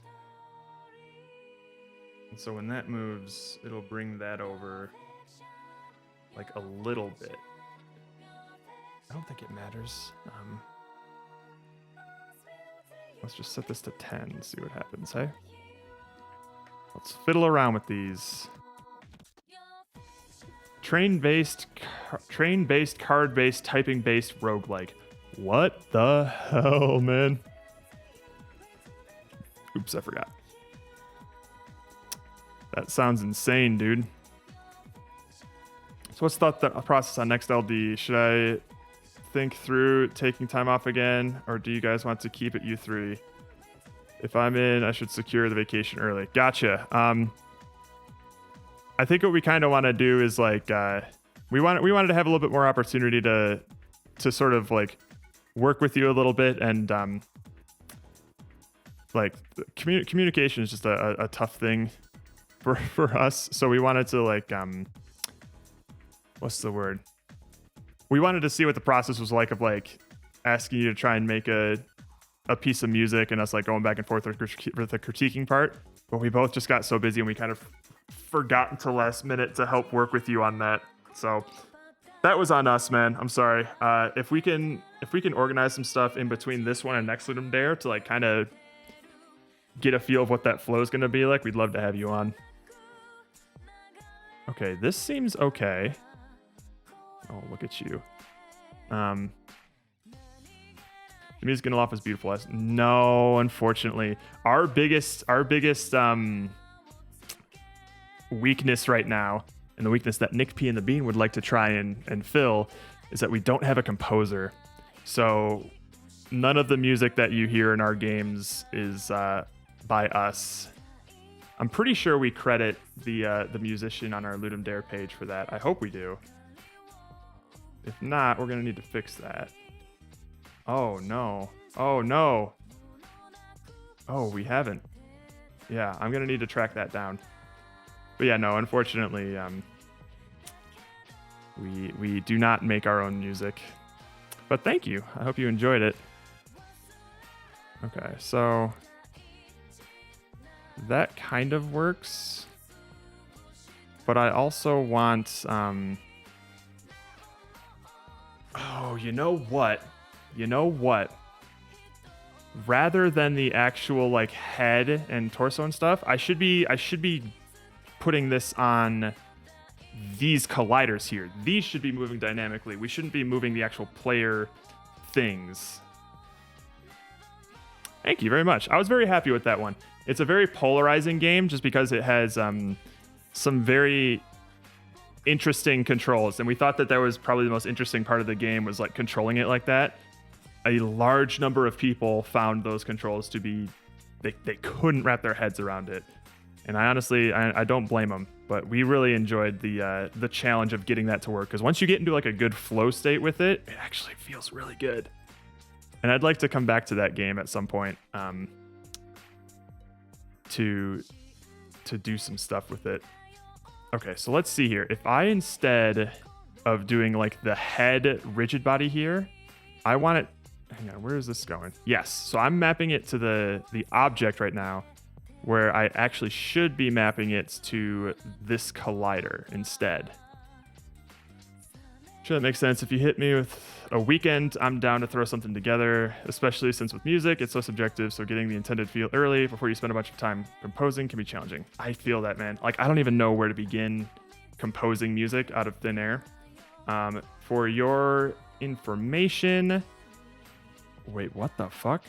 And so when that moves, it'll bring that over like a little bit. I don't think it matters. Let's just set this to 10 and see what happens, hey? Let's fiddle around with these. Train-based, card-based, typing-based roguelike. What the hell, man? Oops, I forgot. That sounds insane, dude. So what's the process on next LD? Should I think through taking time off again, or do you guys want to keep it U3? If I'm in, I should secure the vacation early. Gotcha. I think what we kind of want to do is like we wanted to have a little bit more opportunity to sort of like work with you a little bit, and like communication is just a tough thing for us. So we wanted to like what's the word? We wanted to see what the process was like of like asking you to try and make a piece of music and us like going back and forth with the critiquing part. But we both just got so busy and we kind of forgot until last minute to help work with you on that. So that was on us, man. I'm sorry. If we can organize some stuff in between this one and next Ludum Dare to like kind of get a feel of what that flow is going to be like, we'd love to have you on. Okay, this seems okay. Oh, look at you. The music in Aloft is beautiful. No, unfortunately. Our biggest weakness right now, and the weakness that Nick P and the Bean would like to try and fill, is that we don't have a composer. So none of the music that you hear in our games is by us. I'm pretty sure we credit the musician on our Ludum Dare page for that. I hope we do. If not, we're gonna need to fix that. Oh no. Oh no. Oh, we haven't. Yeah, I'm gonna need to track that down. But yeah, no, unfortunately, we do not make our own music. But thank you. I hope you enjoyed it. Okay, so that kind of works. But I also want oh, you know what? Rather than the actual like head and torso and stuff, I should be putting this on these colliders here. These should be moving dynamically. We shouldn't be moving the actual player things. Thank you very much. I was very happy with that one. It's a very polarizing game just because it has some very interesting controls, and we thought that was probably the most interesting part of the game was like controlling it like that. A large number of people found those controls to be they couldn't wrap their heads around it, and I honestly I don't blame them. But we really enjoyed the challenge of getting that to work, because once you get into like a good flow state with it, it actually feels really good. And I'd like to come back to that game at some point to do some stuff with it. Okay, so let's see here. If I, instead of doing like the head rigid body here, I want it, hang on, where is this going? Yes, so I'm mapping it to the object right now, where I actually should be mapping it to this collider instead. Sure, that makes sense. If you hit me with a weekend, I'm down to throw something together, especially since with music, it's so subjective, so getting the intended feel early before you spend a bunch of time composing can be challenging. I feel that, man. Like, I don't even know where to begin composing music out of thin air. For your information... Wait, what the fuck?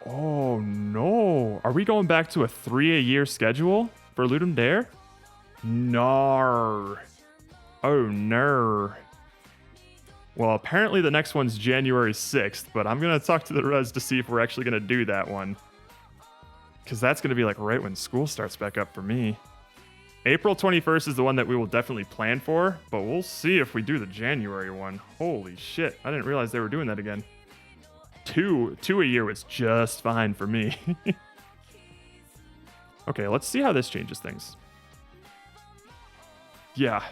Oh, no. Are we going back to a 3-a-year schedule for Ludum Dare? Nar. Oh, nar. Well, apparently the next one's January 6th, but I'm going to talk to the res to see if we're actually going to do that one. Because that's going to be like right when school starts back up for me. April 21st is the one that we will definitely plan for, but we'll see if we do the January one. Holy shit, I didn't realize they were doing that again. Two a year was just fine for me. Okay, let's see how this changes things. Yeah,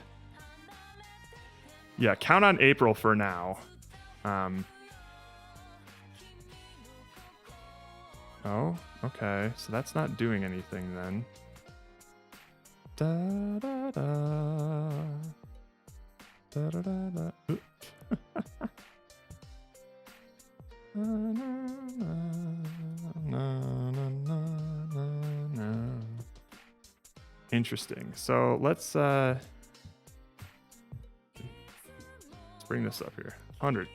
count on April for now. Oh, Okay, so that's not doing anything then. Da da da. Da da da da. Oop. Na, na, na, na, na, na, na. Interesting. So let's bring this up here. 100.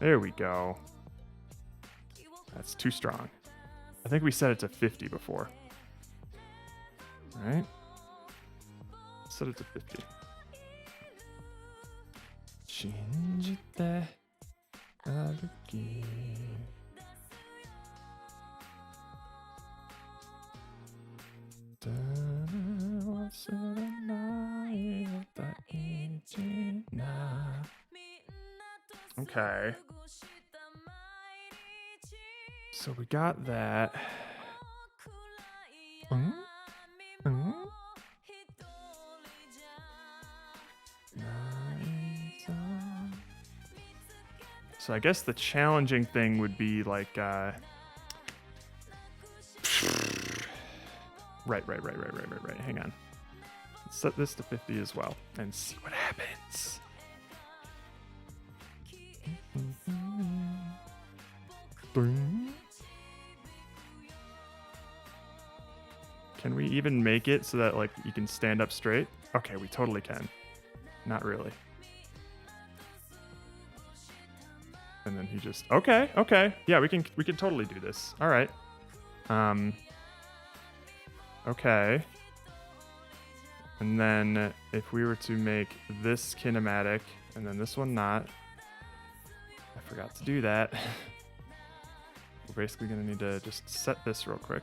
There we go. That's too strong. I think we set it to 50 before. All right. Set it to 50. 信じて歩き忘れない大事な Okay. So we got that. So I guess the challenging thing would be like right. Hang on. Let's set this to 50 as well and see what happens. Can we even make it so that like you can stand up straight? Okay, we totally can. Not really. And then he just okay. Yeah, we can totally do this. All right. Okay. And then if we were to make this kinematic and then this one not, I forgot to do that. We're basically gonna need to just set this real quick.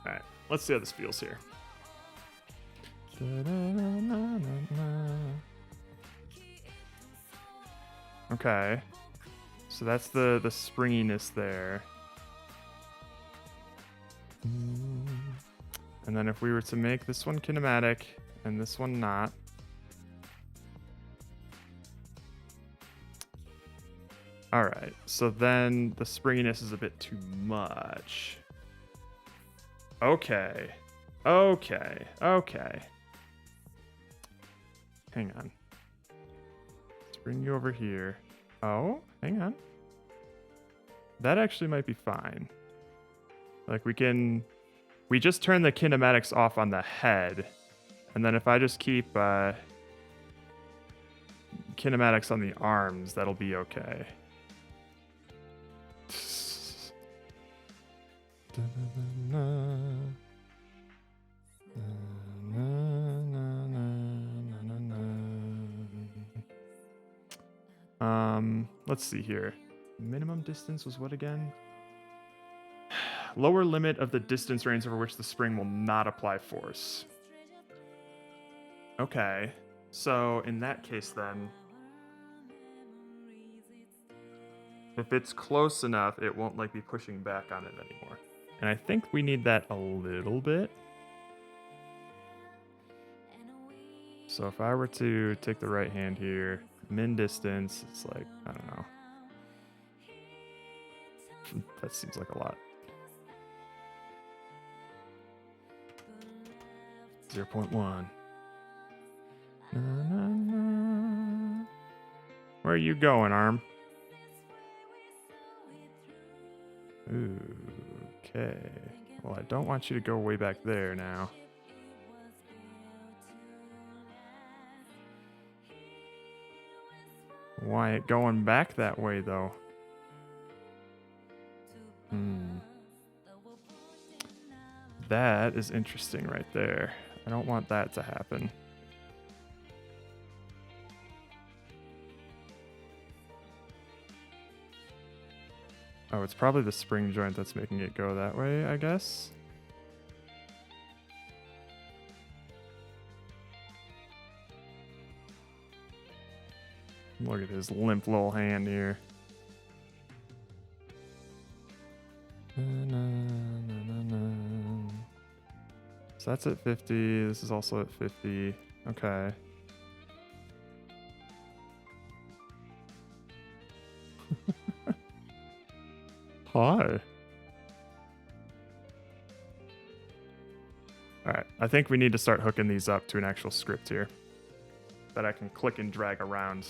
All right, let's see how this feels here. Okay, so that's the springiness there. And then if we were to make this one kinematic and this one not. All right, so then the springiness is a bit too much. Okay. Hang on. Let's bring you over here. Oh, hang on. That actually might be fine. Like we just turn the kinematics off on the head. And then if I just keep kinematics on the arms, that'll be okay. Let's see here. Minimum distance was what again? Lower limit of the distance range over which the spring will not apply force. Okay, so in that case then, if it's close enough, it won't like be pushing back on it anymore. And I think we need that a little bit. So if I were to take the right hand here, min distance, it's like, I don't know. That seems like a lot. 0.1. Na, na, na. Where are you going, arm? Okay. Well, I don't want you to go way back there now. Why it going back that way, though? That is interesting right there. I don't want that to happen. Oh, it's probably the spring joint that's making it go that way, I guess. Look at his limp little hand here. So that's at 50. This is also at 50. Okay. Hi. All right, I think we need to start hooking these up to an actual script here that I can click and drag around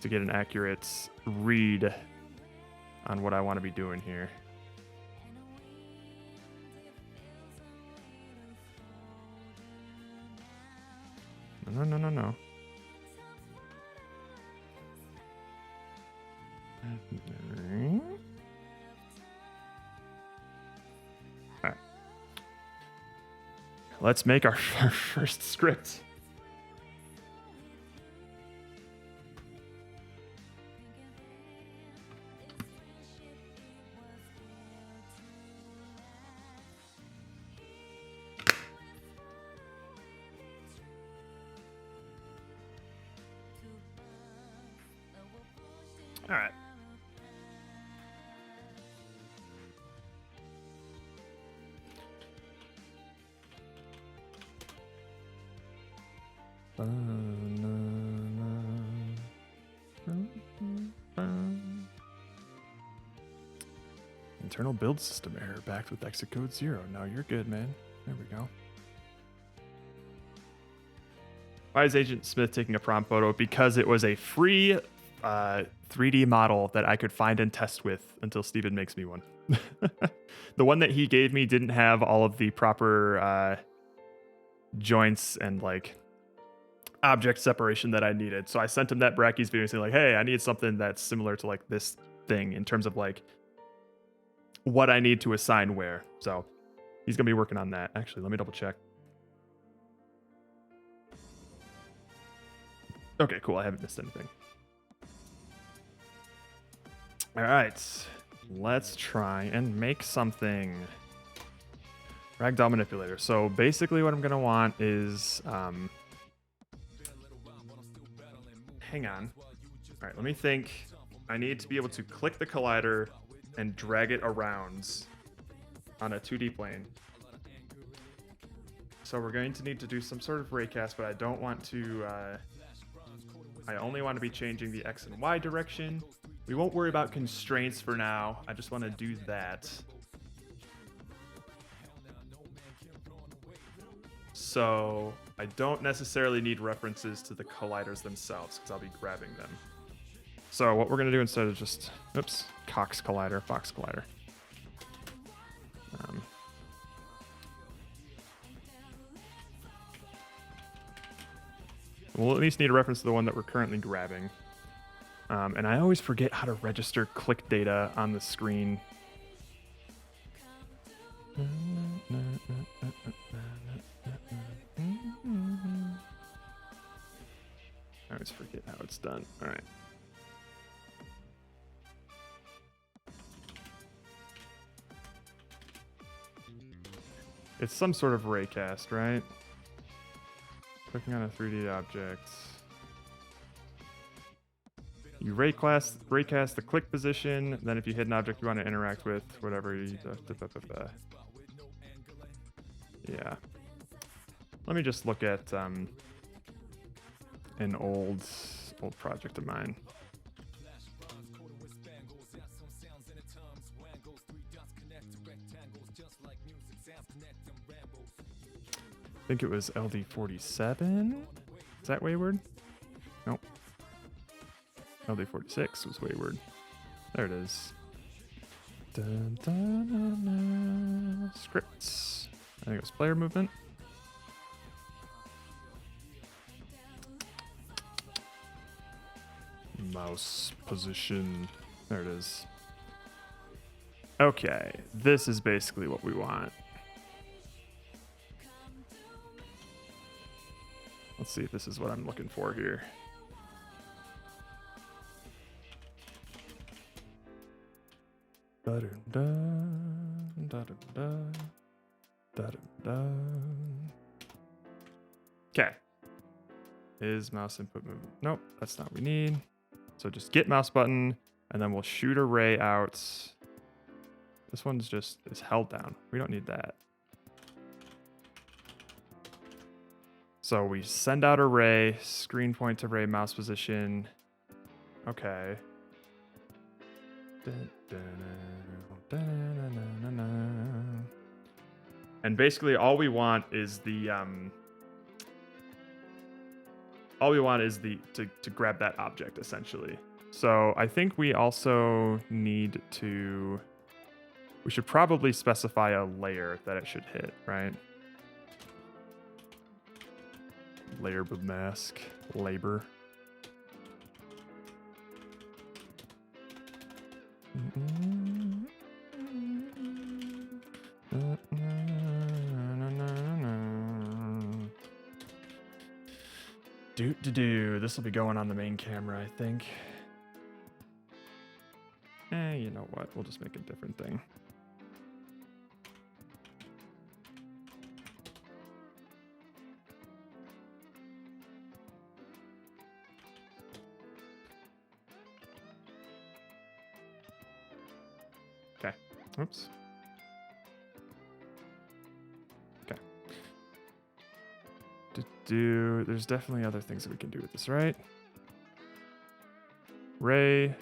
to get an accurate read on what I want to be doing here. No. All right. Let's make our first script. All right. Internal build system error backed with exit code 0. Now you're good, man. There we go. Why is Agent Smith taking a prom photo? Because it was a free 3D model that I could find and test with until Steven makes me one. The one that he gave me didn't have all of the proper joints and like object separation that I needed. So I sent him that Brackeys video saying like, hey, I need something that's similar to like this thing in terms of like what I need to assign where. So he's gonna be working on that. Actually, let me double check. Okay, cool. I haven't missed anything. All right, let's try and make something. Ragdoll manipulator. So basically what I'm gonna want is, hang on. All right, let me think. I need to be able to click the collider and drag it around on a 2D plane. So we're going to need to do some sort of raycast, but I don't want to, I only want to be changing the X and Y direction. We won't worry about constraints for now. I just want to do that. So I don't necessarily need references to the colliders themselves because I'll be grabbing them. So what we're going to do instead is just, oops, Cox collider, Fox collider. We'll at least need a reference to the one that we're currently grabbing. And I always forget how to register click data on the screen. I always forget how it's done. All right. It's some sort of raycast, right? Clicking on a 3D object. You raycast the click position, then if you hit an object you want to interact with, whatever you... Yeah. Let me just look at an old project of mine. I think it was LD47. Is that Wayward? Nope. LD46 was Wayward. There it is. Dun, dun, dun, dun. Scripts. I think it was player movement. Mouse position. There it is. Okay, this is basically what we want. Let's see if this is what I'm looking for here. Okay. Is mouse input movement? Nope, that's not what we need. So just get mouse button, and then we'll shoot a ray out. This one's just is held down. We don't need that. So we send out array, screen point to array, mouse position. Okay. And basically all we want is the to grab that object essentially. So I think we also need to, we should probably specify a layer that it should hit, right? Layer of mask, labor. This will be going on the main camera, I think. You know what? We'll just make a different thing. Okay. Oops. Okay. There's definitely other things that we can do with this, right? Ray,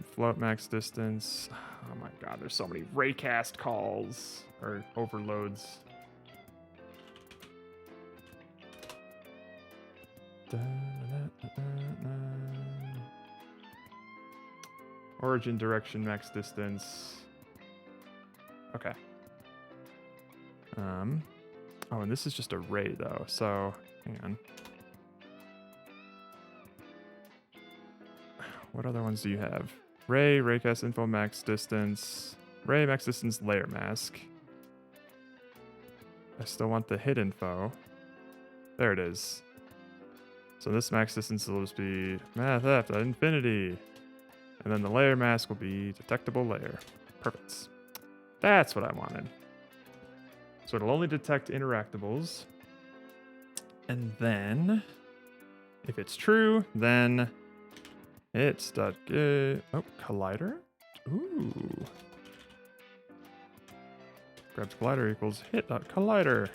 float max distance. Oh my god, there's so many raycast calls or overloads. Origin direction max distance. Okay. Oh, and this is just a ray though, so hang on. What other ones do you have? Ray, raycast info max distance, ray max distance layer mask. I still want the hit info. There it is. So this max distance will just be math theft at infinity. And then the layer mask will be detectable layer. Perfect. That's what I wanted. So it'll only detect interactables. And then, if it's true, then it's dot get. Oh, collider? Ooh. Grabs collider equals hit dot collider.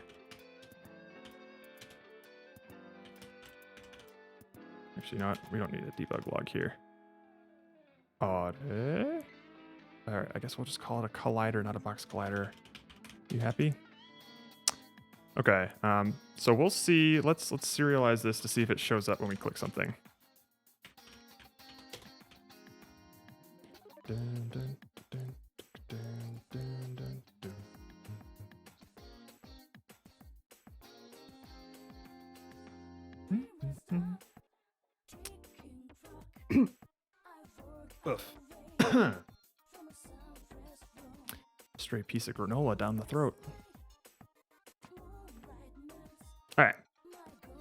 Actually, you know what? We don't need a debug log here. Alright, I guess we'll just call it a collider, not a box collider. You happy? Okay, so we'll see. Let's serialize this to see if it shows up when we click something. Dun, dun, dun, dun, dun, dun, dun. Straight piece of granola down the throat. All right,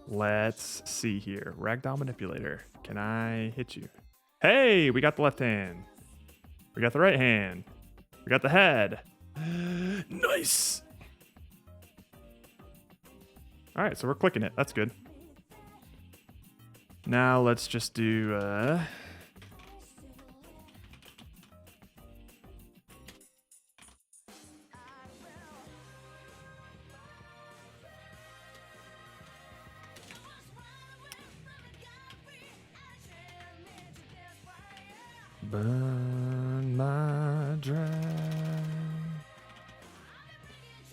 let's see here. Ragdoll manipulator. Can I hit you? Hey, we got the left hand. We got the right hand. We got the head. Nice. All right, so we're clicking it. That's good. Now let's just do burn my dry.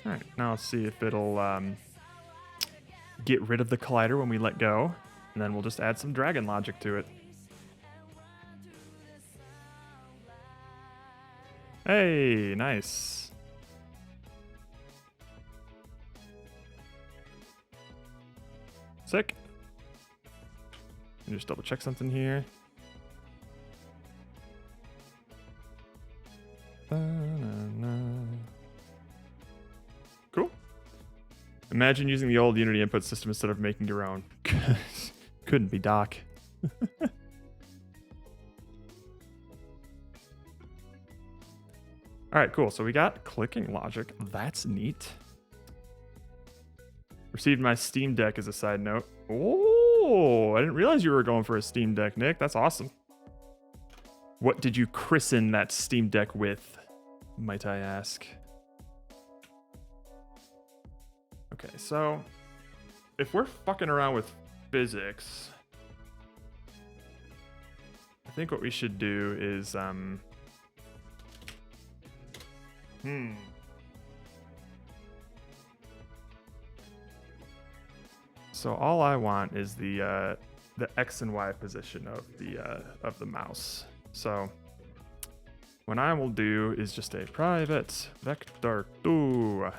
All right, now let's see if it'll get rid of the collider when we let go, and then we'll just add some dragon logic to it. Hey, nice. Sick. Let me just double check something here. Cool. Imagine using the old Unity input system instead of making your own. Couldn't be Doc. All right, cool. So we got clicking logic. That's neat. Received my Steam Deck as a side note. Oh, I didn't realize you were going for a Steam Deck, Nick. That's awesome. What did you christen that Steam Deck with, might I ask? Okay, so if we're fucking around with physics, I think what we should do is So all I want is the X and Y position of the mouse. So what I will do is just a private vector 2.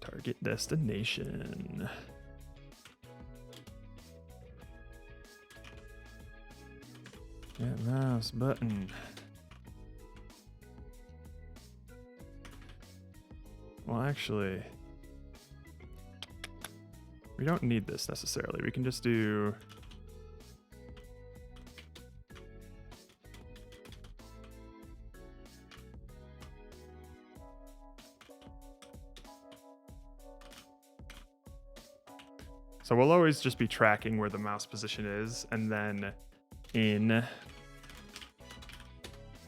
Target destination. Get mouse button. Well, actually, we don't need this necessarily. We can just do... So we'll always just be tracking where the mouse position is, and then in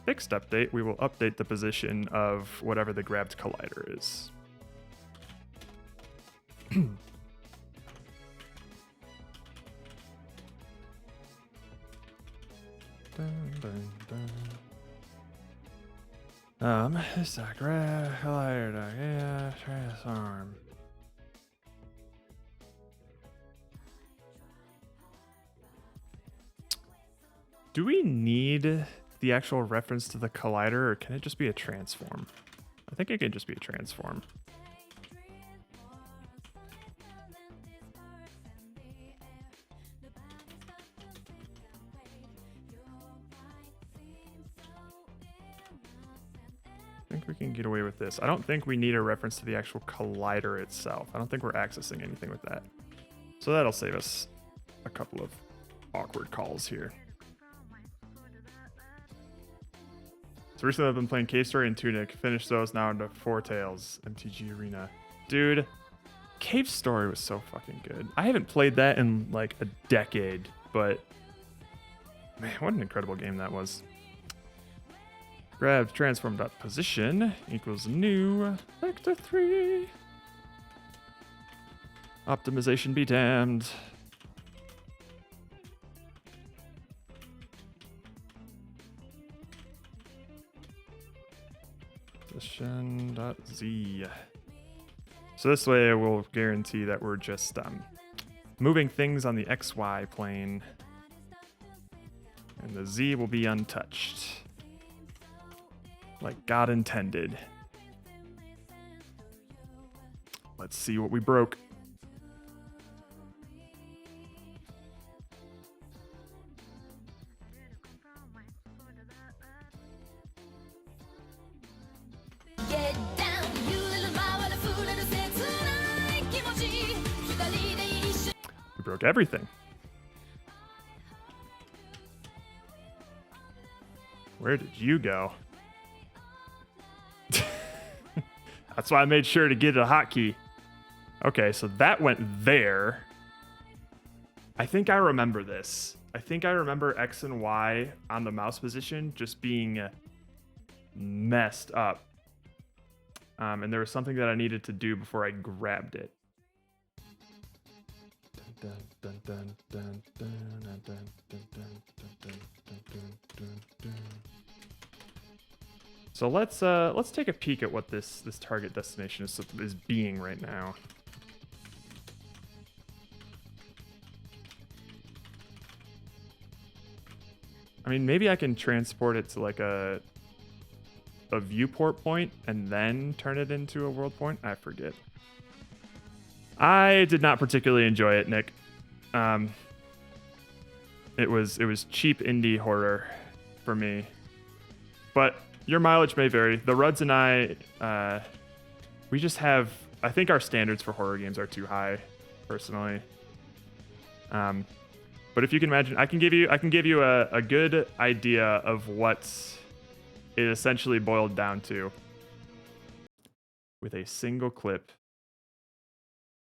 fixed update, we will update the position of whatever the grabbed collider is. It's a grab collider, yeah, transform. Do we need the actual reference to the collider, or can it just be a transform? I think it can just be a transform. I think we can get away with this. I don't think we need a reference to the actual collider itself. I don't think we're accessing anything with that. So that'll save us a couple of awkward calls here. So recently I've been playing Cave Story and Tunic. Finished those, now into Four Tales, MTG Arena. Dude, Cave Story was so fucking good. I haven't played that in like a decade, but man, what an incredible game that was. Grab transform.position equals new vector 3. Optimization be damned. Position.z. So this way we'll guarantee that we're just moving things on the XY plane, and the Z will be untouched, like God intended. Let's see what we broke. Get down, you little flower, the fool of the set tonight. Kimochi, hidari de ishu. We broke everything. Where did you go? That's why I made sure to get a hotkey. Okay, so that went there. I think I remember this. I think I remember X and Y on the mouse position just being messed up. And there was something that I needed to do before I grabbed it. So let's take a peek at what this target destination is being right now. I mean, maybe I can transport it to like a viewport point and then turn it into a world point. I forget. I did not particularly enjoy it, Nick. It was cheap indie horror for me, but your mileage may vary. The Ruds and I, we just have. I think our standards for horror games are too high, personally. But if you can imagine, I can give you a good idea of what it essentially boiled down to with a single clip.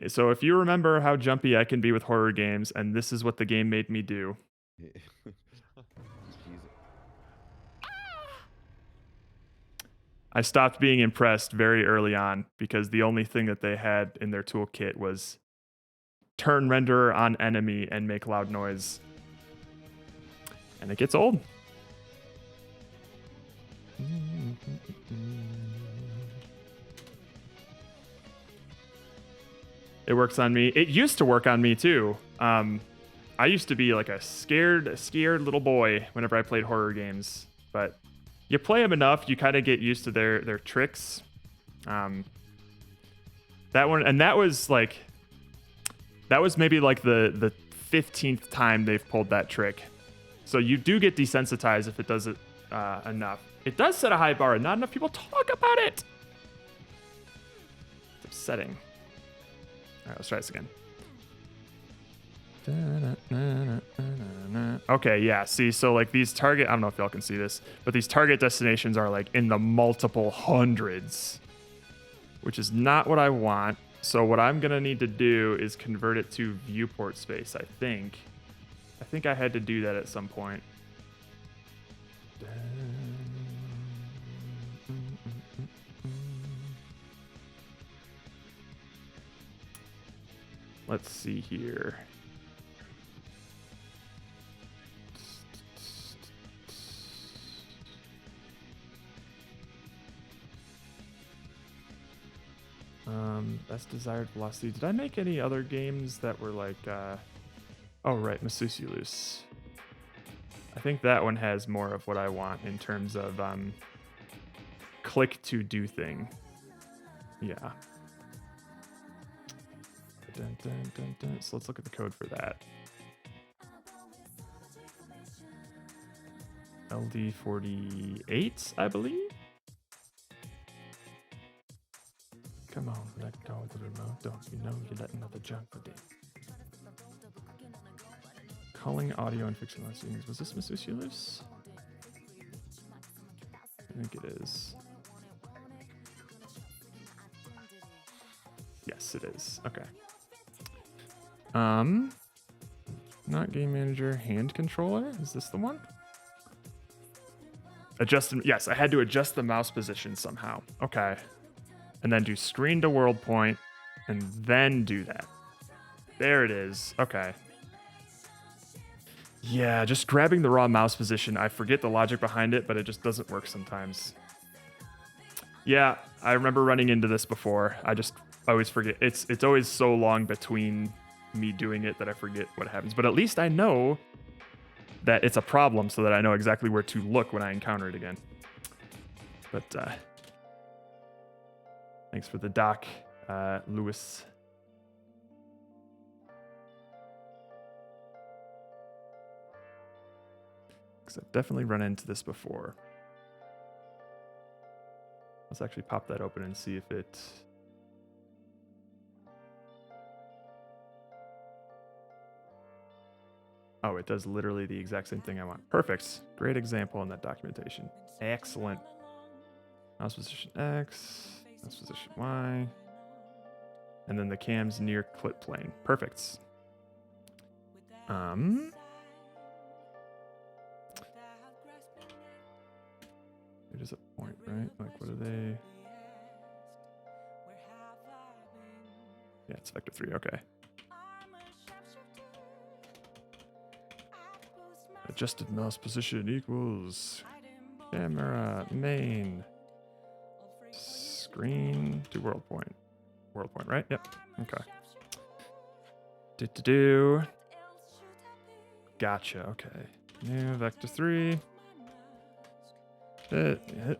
So if you remember how jumpy I can be with horror games, and this is what the game made me do. I stopped being impressed very early on because the only thing that they had in their toolkit was turn renderer on enemy and make loud noise. And it gets old. It works on me. It used to work on me too. I used to be like a scared little boy whenever I played horror games. But you play them enough, you kind of get used to their tricks. That one, and that was maybe like the 15th time they've pulled that trick. So you do get desensitized if it does it enough. It does set a high bar, and not enough people talk about it. It's upsetting. All right, let's try this again. Okay, yeah, see, so like these target, I don't know if y'all can see this, but these target destinations are like in the multiple hundreds, which is not what I want. So what I'm gonna need to do is convert it to viewport space, I think. I think I had to do that at some point. Let's see here. Best desired velocity. Did I make any other games that were like, oh right, Masusulus. I think that one has more of what I want in terms of click to do thing. Yeah. Dun, dun, dun, dun. So let's look at the code for that. LD48, I believe. Come on, let go of the remote. Don't you know you're letting out the junk for day? Calling audio and fictional scenes. Was this Masusulus? I think it is. Yes, it is. Okay. Not game manager, hand controller. Is this the one? Yes, I had to adjust the mouse position somehow. Okay. And then do screen to world point, and then do that. There it is. Okay. Yeah, just grabbing the raw mouse position. I forget the logic behind it, but it just doesn't work sometimes. Yeah, I remember running into this before. I always forget. It's always so long between me doing it that I forget what happens. But at least I know that it's a problem so that I know exactly where to look when I encounter it again. But thanks for the doc, Lewis. Because I've definitely run into this before. Let's actually pop that open and see if it... Oh, it does literally the exact same thing I want. Perfect. Great example in that documentation. Excellent. Mouse position X, mouse position Y, and then the cam's near clip plane. Perfect. It is a point, right? Like, what are they? Yeah, it's vector 3. Okay. Adjusted mouse position equals camera main screen to world point. World point, right? Yep. Okay. Do. Gotcha. Okay. New vector 3. Hit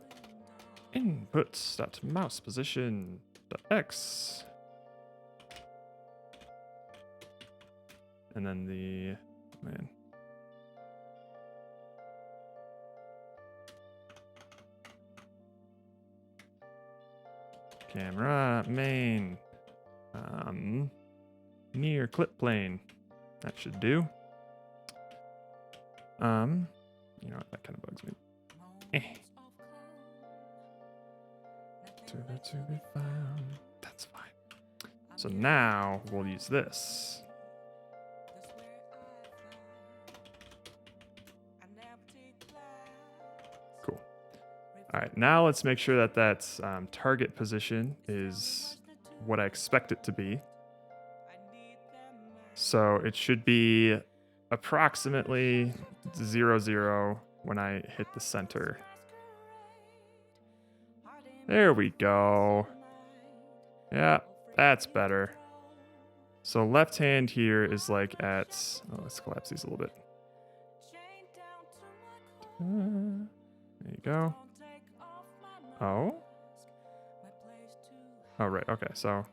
inputs dot mouse position dot X. And then the man. Camera main near clip plane. That should do. You know what, that kind of bugs me. To be found. That's fine. So now we'll use this. Cool. All right, now let's make sure that that's target position is what I expect it to be. So it should be approximately 0, 0 when I hit the center. There we go. Yeah, that's better. So left hand here is like at, oh, let's collapse these a little bit. There you go. Oh. Oh, right. Okay. So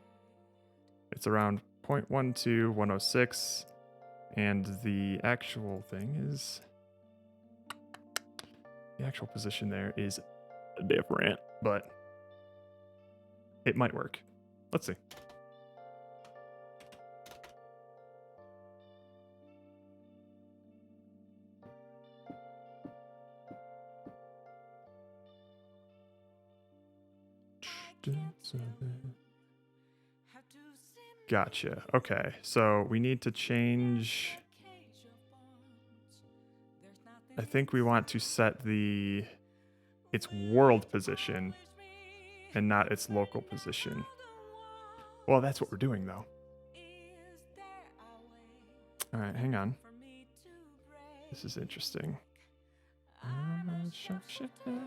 it's around 0.12, 106. And the actual thing is, the actual position there is different, but it might work. Let's see. Gotcha. Okay, so we need to change. I think we want to set its world position and not its local position. Well, that's what we're doing though. All right, hang on. This is interesting. I'm a sharpshifter.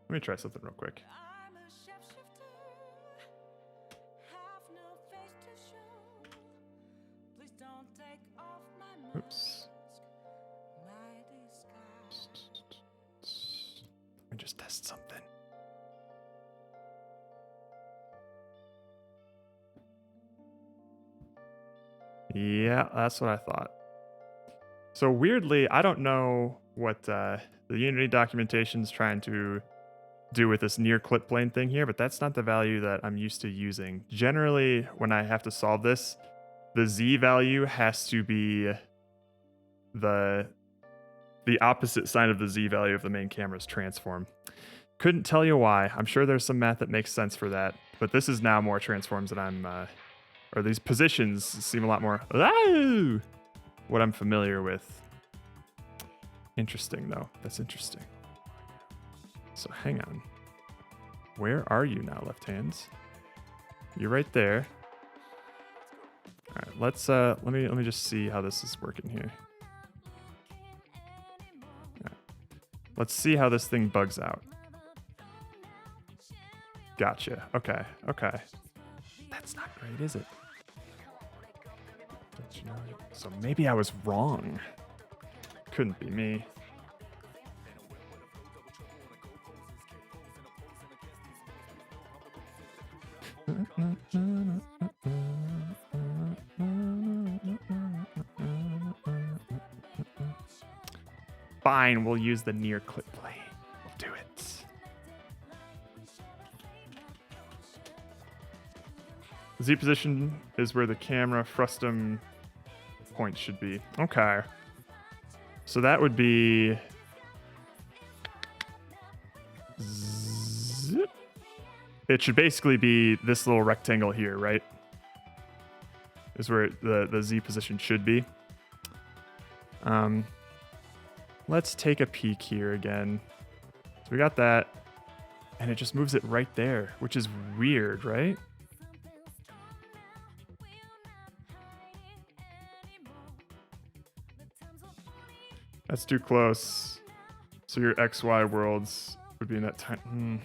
Let me try something real quick. Oops. Let me just test something. Yeah, that's what I thought. So weirdly, I don't know what the Unity documentation is trying to do with this near clip plane thing here, but that's not the value that I'm used to using. Generally, when I have to solve this, the Z value has to be the opposite sign of the Z value of the main camera's transform. Couldn't tell you why. I'm sure there's some math that makes sense for that, but this is now more transforms that I'm, or these positions seem a lot more what I'm familiar with. Interesting though. That's interesting. So hang on. Where are you now, left hands? You're right there. All right, let's let me just see how this is working here. Right. Let's see how this thing bugs out. Gotcha. Okay. Okay. That's not great, is it? Don't you know? So maybe I was wrong. Couldn't be me. Fine, we'll use the near clip plane. We'll do it. The Z position is where the camera frustum point should be. Okay. So that would be zip. It should basically be this little rectangle here, right? Is where the Z position should be. Let's take a peek here again. So we got that, and it just moves it right there, which is weird, right? That's too close. So your XY worlds would be in that time.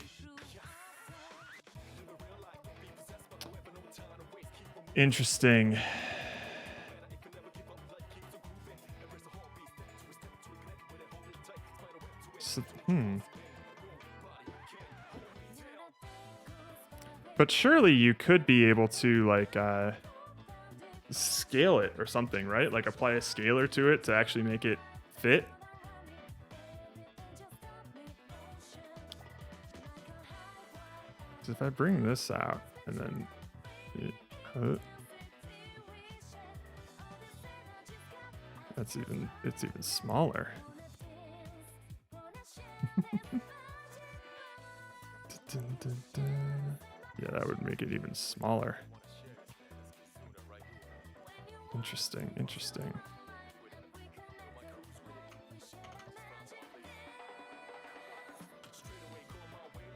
Interesting. So, But surely you could be able to like scale it or something, right? Like apply a scaler to it to actually make it fit. So if I bring this out and then it's even smaller. Yeah, that would make it even smaller. Interesting, interesting.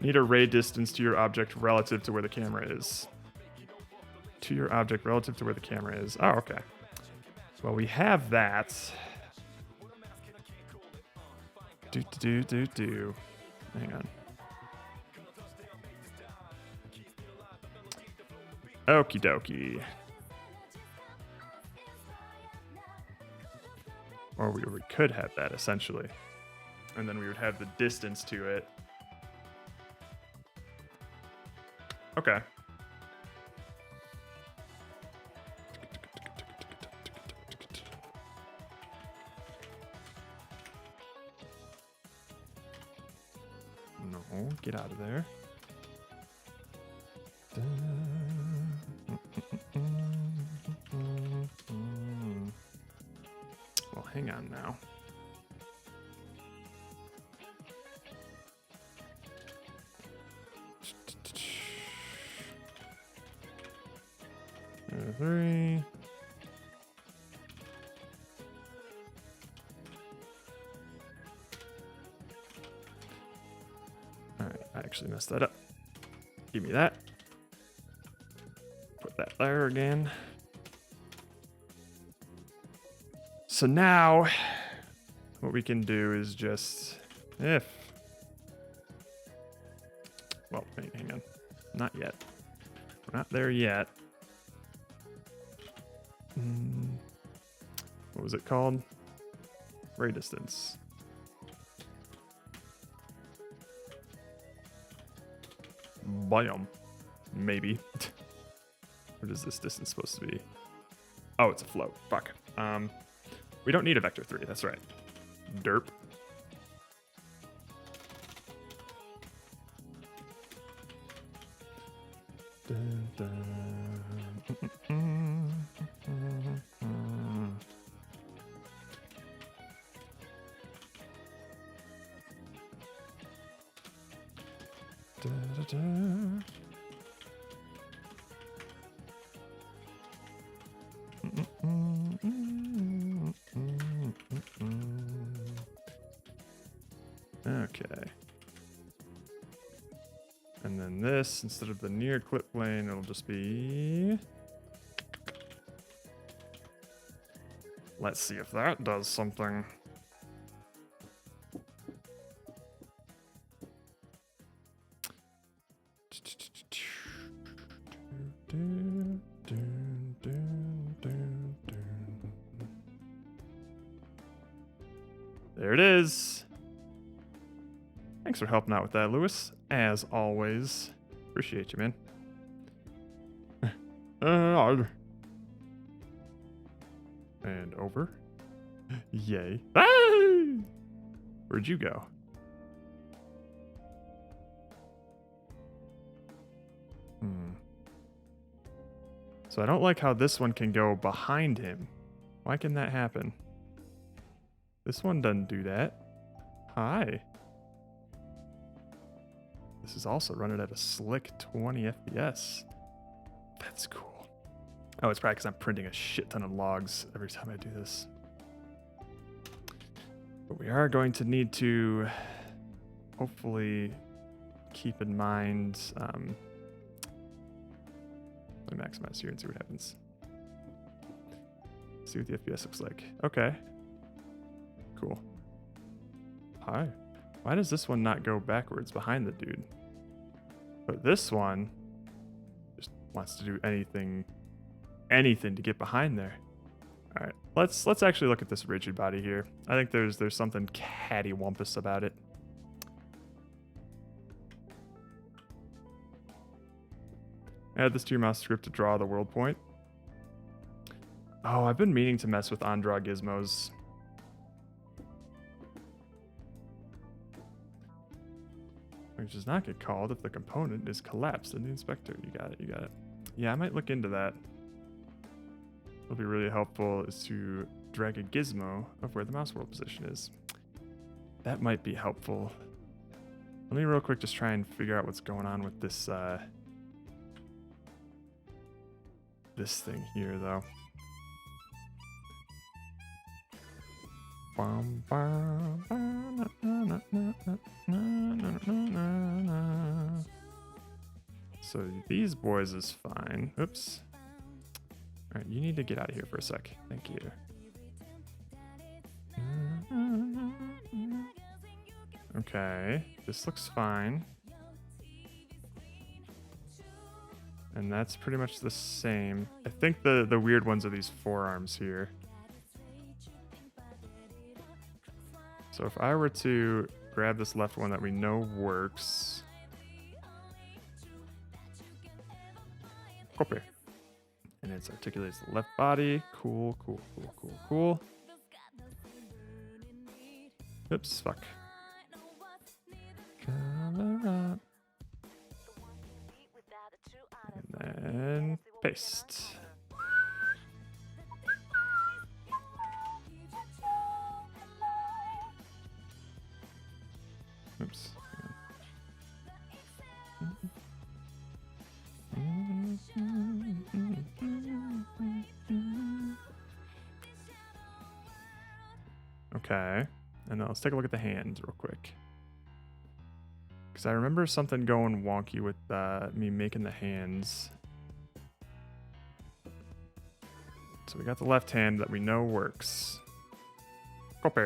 Need a ray distance to your object relative to where the camera is. To your object relative to where the camera is. Oh, okay. Well, we have that. Do. Hang on. Okie dokie. Or we could have that essentially. And then we would have the distance to it. Okay. No, get out of there. Well, hang on now. Three. All right, I actually messed that up. Give me that. Put that there again. So now, what we can do is just if. Well, wait, hang on. Not yet. We're not there yet. What was it called? Ray distance. Biome. Maybe. What is this distance supposed to be? Oh, it's a float. Fuck. We don't need a vector 3. That's right. Derp. Dun, dun. Okay. And then this, instead of the near clip plane, it'll just be... Let's see if that does something. There it is. Thanks for helping out with that, Lewis. As always. Appreciate you, man. And over. Yay. Ah! Where'd you go? So I don't like how this one can go behind him. Why can that happen? This one doesn't do that. Hi. This is also running at a slick 20 FPS. That's cool. Oh, it's probably because I'm printing a shit ton of logs every time I do this. But we are going to need to hopefully keep in mind... let me maximize here and see what happens. See what the FPS looks like. Okay. Cool. Hi. Why does this one not go backwards behind the dude? But this one just wants to do anything to get behind there. All right, let's actually look at this rigid body here. I think there's something cattywampus about it. Add this to your mouse script to draw the world point. Oh, I've been meaning to mess with on-draw gizmos. Which does not get called if the component is collapsed in the inspector. You got it. Yeah, I might look into that. What'll be really helpful is to drag a gizmo of where the mouse world position is. That might be helpful. Let me real quick just try and figure out what's going on with this this thing here, though. So these boys is fine. Oops. All right, you need to get out of here for a sec. Thank you. Okay, this looks fine. And that's pretty much the same. I think the weird ones are these forearms here. So if I were to grab this left one that we know works. Copy. And it articulates the left body. Cool, cool, cool, cool, cool. Oops, fuck. Color up. And then paste. Oops. Okay. And now let's take a look at the hands real quick. Because I remember something going wonky with me making the hands. So we got the left hand that we know works. Copy.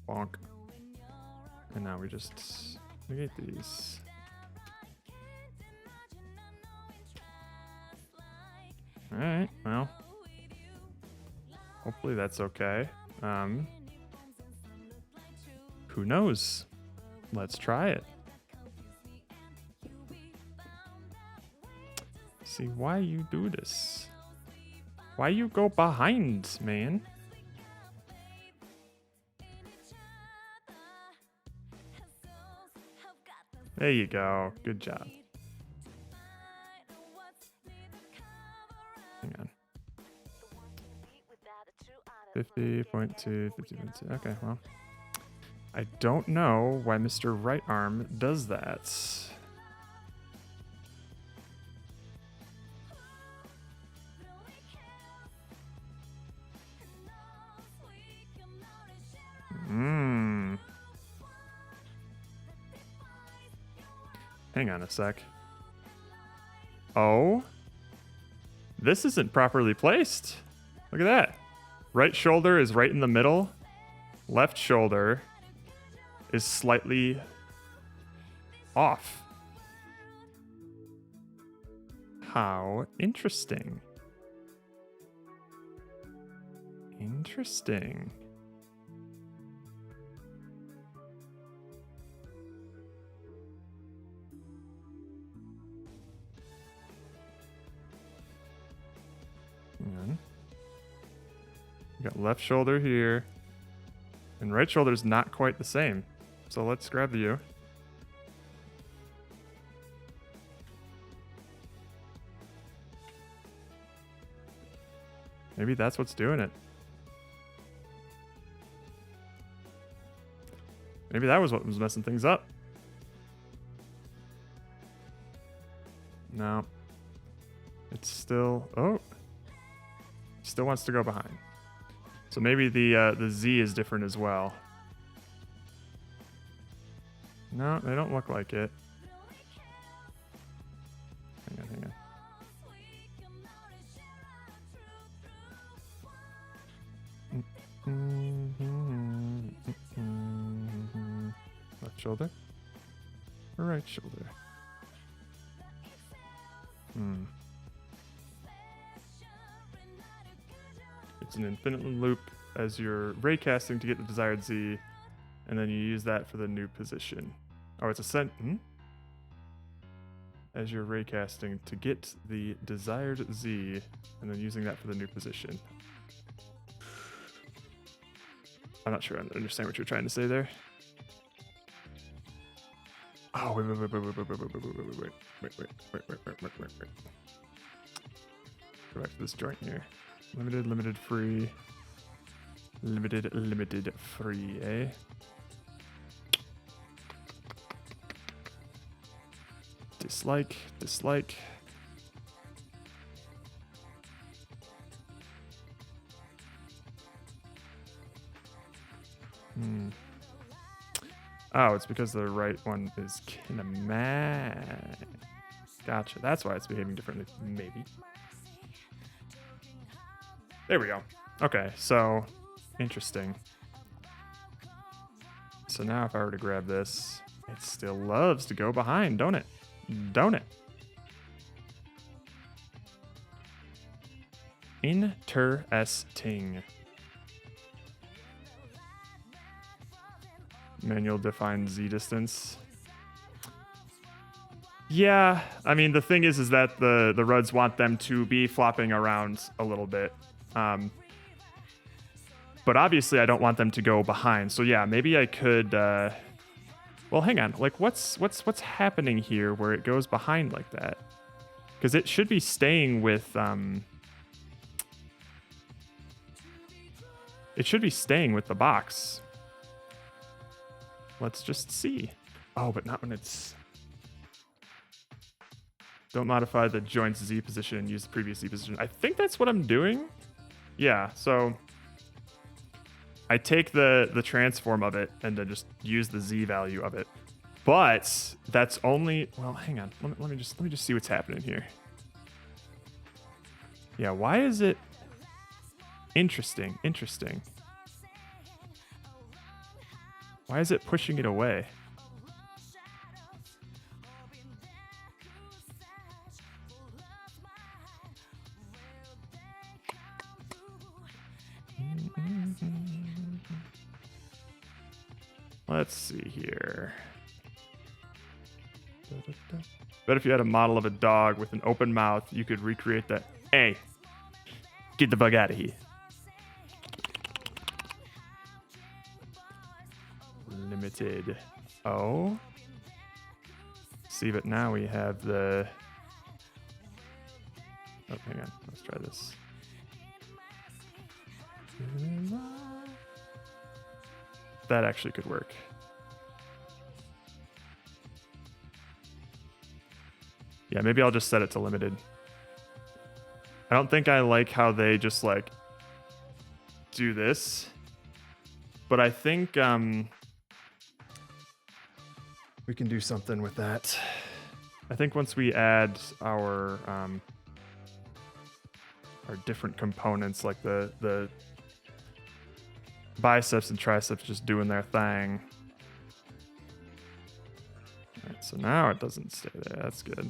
Bonk. And now we just negate these. Alright, well. Hopefully that's okay. Who knows? Let's try it. See why you do this. Why you go behind, man? There you go. Good job. Hang on. 50.2, 50.2. Okay, well. I don't know why Mr. Right Arm does that. Hang on a sec. Oh? This isn't properly placed. Look at that. Right shoulder is right in the middle. Left shoulder is slightly off. How interesting. Interesting. Hang on. We got left shoulder here. And right shoulder is not quite the same. So let's grab the U. Maybe that's what's doing it. Maybe that was what was messing things up. No. It's still... Oh. Still wants to go behind. So maybe the Z is different as well. No, they don't look like it. Hang on, hang on. Left shoulder or right shoulder? It's an infinite loop as you're raycasting to get the desired Z, and then you use that for the new position. Oh, it's a as you're raycasting to get the desired Z, and then using that for the new position. I'm not sure I understand what you're trying to say there. Oh, wait. Go back to this joint here. Limited, free. Limited, free, eh? Dislike. Oh, it's because the right one is kinematic. Gotcha. That's why it's behaving differently. Maybe. There we go. Okay, so interesting. So now if I were to grab this, it still loves to go behind, don't it? Don't it? Interesting. Manual define Z distance. Yeah, I mean, the thing is that the Ruds want them to be flopping around a little bit. But obviously I don't want them to go behind. So yeah, maybe I could, well, hang on. Like what's happening here where it goes behind like that? Because it should be staying with, it should be staying with the box. Let's just see. Oh, but not when it's... Don't modify the joint's Z position and use the previous Z position. I think that's what I'm doing. Yeah, so I take the transform of it and then just use the Z value of it. But that's only... Well, hang on. Let me just see what's happening here. Yeah, why is it... Interesting. Why is it pushing it away? Let's see here. Bet if you had a model of a dog with an open mouth, you could recreate that. Hey, get the bug out of here. Limited. Oh. See, but now we have the... Oh, hang on. Let's try this. That actually could work. Yeah, maybe I'll just set it to limited. I don't think I like how they just like do this, but I think we can do something with that. I think once we add our different components, like the biceps and triceps just doing their thing. All right, so now it doesn't stay there. That's good.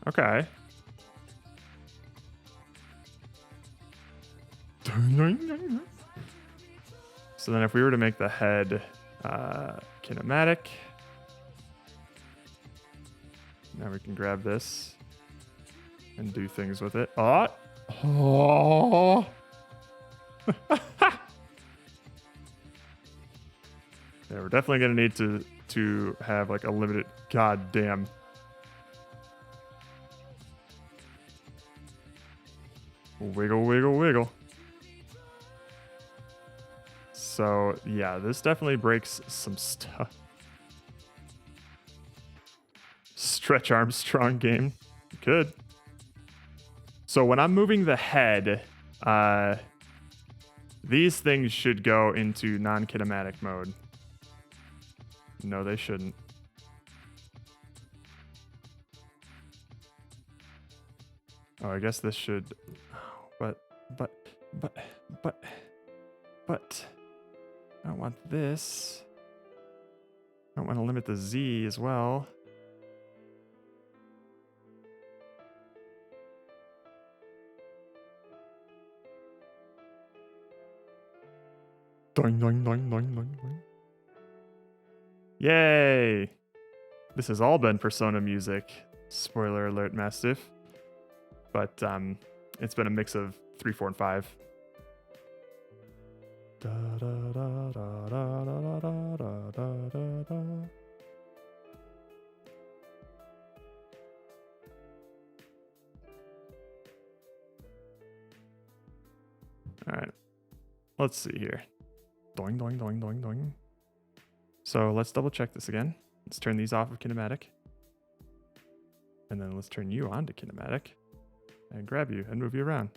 Okay. So then if we were to make the head kinematic, now we can grab this and do things with it. Oh. Yeah, we're definitely gonna need to have like a limited. God damn. Wiggle, wiggle, wiggle. So yeah, this definitely breaks some stuff. Stretch Armstrong game. Good. So when I'm moving the head, these things should go into non-kinematic mode. No, they shouldn't. Oh, I guess this should... But... I don't want this. I don't want to limit the Z as well. Doing, doing, doing, doing, doing, doing. Yay! This has all been Persona music. Spoiler alert, Mastiff. But it's been a mix of 3, 4, and 5. Da, da, da, da, da, da, da, da, da, da. All right. Let's see here. Doing, doing, doing, doing, doing. So let's double check this again. Let's turn these off of kinematic. And then let's turn you on to kinematic. And grab you and move you around.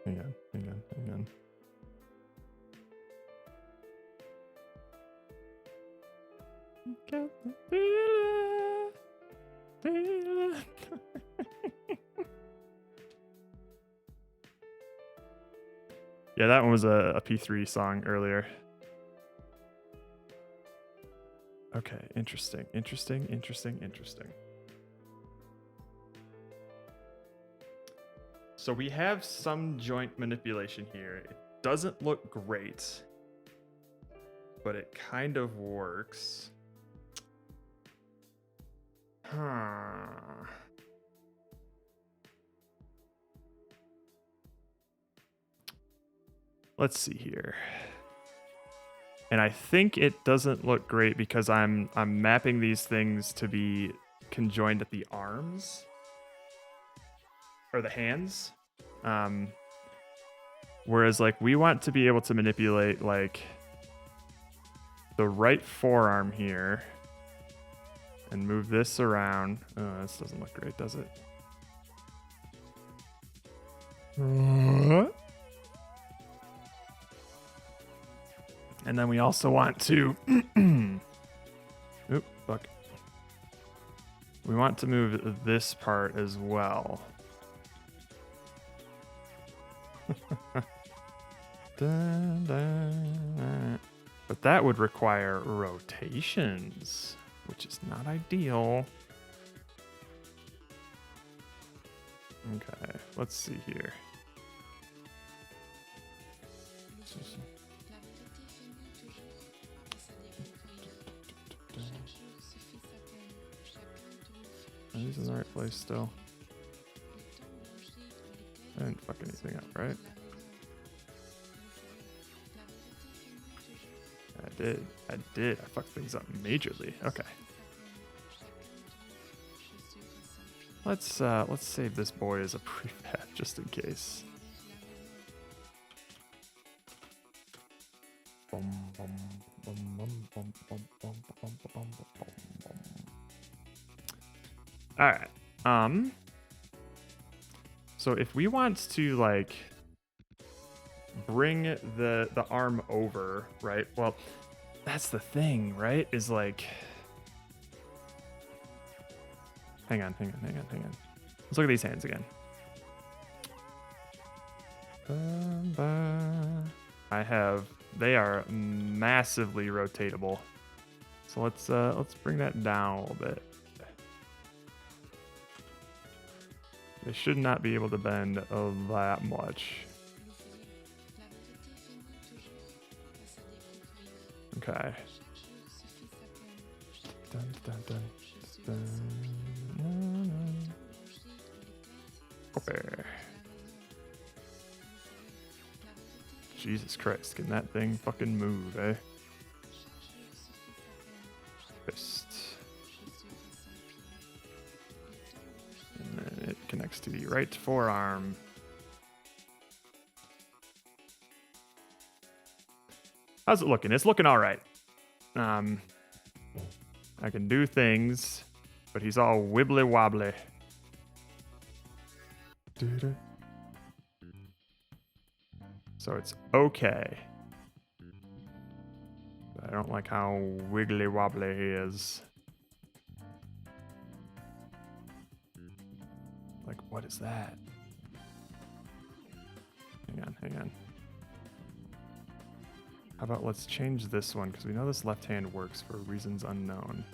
Hang on. Got the feeling. Yeah, that one was a P3 song earlier. Okay, interesting. So we have some joint manipulation here. It doesn't look great, but it kind of works. Let's see here. And I think it doesn't look great because I'm mapping these things to be conjoined at the arms or the hands. Whereas like we want to be able to manipulate like the right forearm here and move this around. Oh, this doesn't look great, does it? And then we also want to oop, fuck. We want to move this part as well. Dun, dun. But that would require rotations, which is not ideal. Okay, let's see here. Are these in the right place still? I didn't fuck anything up, right? I did. I fucked things up majorly. Okay. Let's save this boy as a prefab just in case. All right. So if we want to like bring the arm over, right? Well, that's the thing, right? Is like, hang on. Let's look at these hands again. They are massively rotatable. So let's bring that down a little bit. They should not be able to bend that much. Okay. Okay. Jesus Christ, can that thing fucking move, eh? Fist. And then it connects to the right forearm. How's it looking? It's looking all right. I can do things, but he's all wibbly wobbly. So it's okay. But I don't like how wiggly wobbly he is. Like, what is that? Hang on. How about let's change this one, because we know this left hand works for reasons unknown.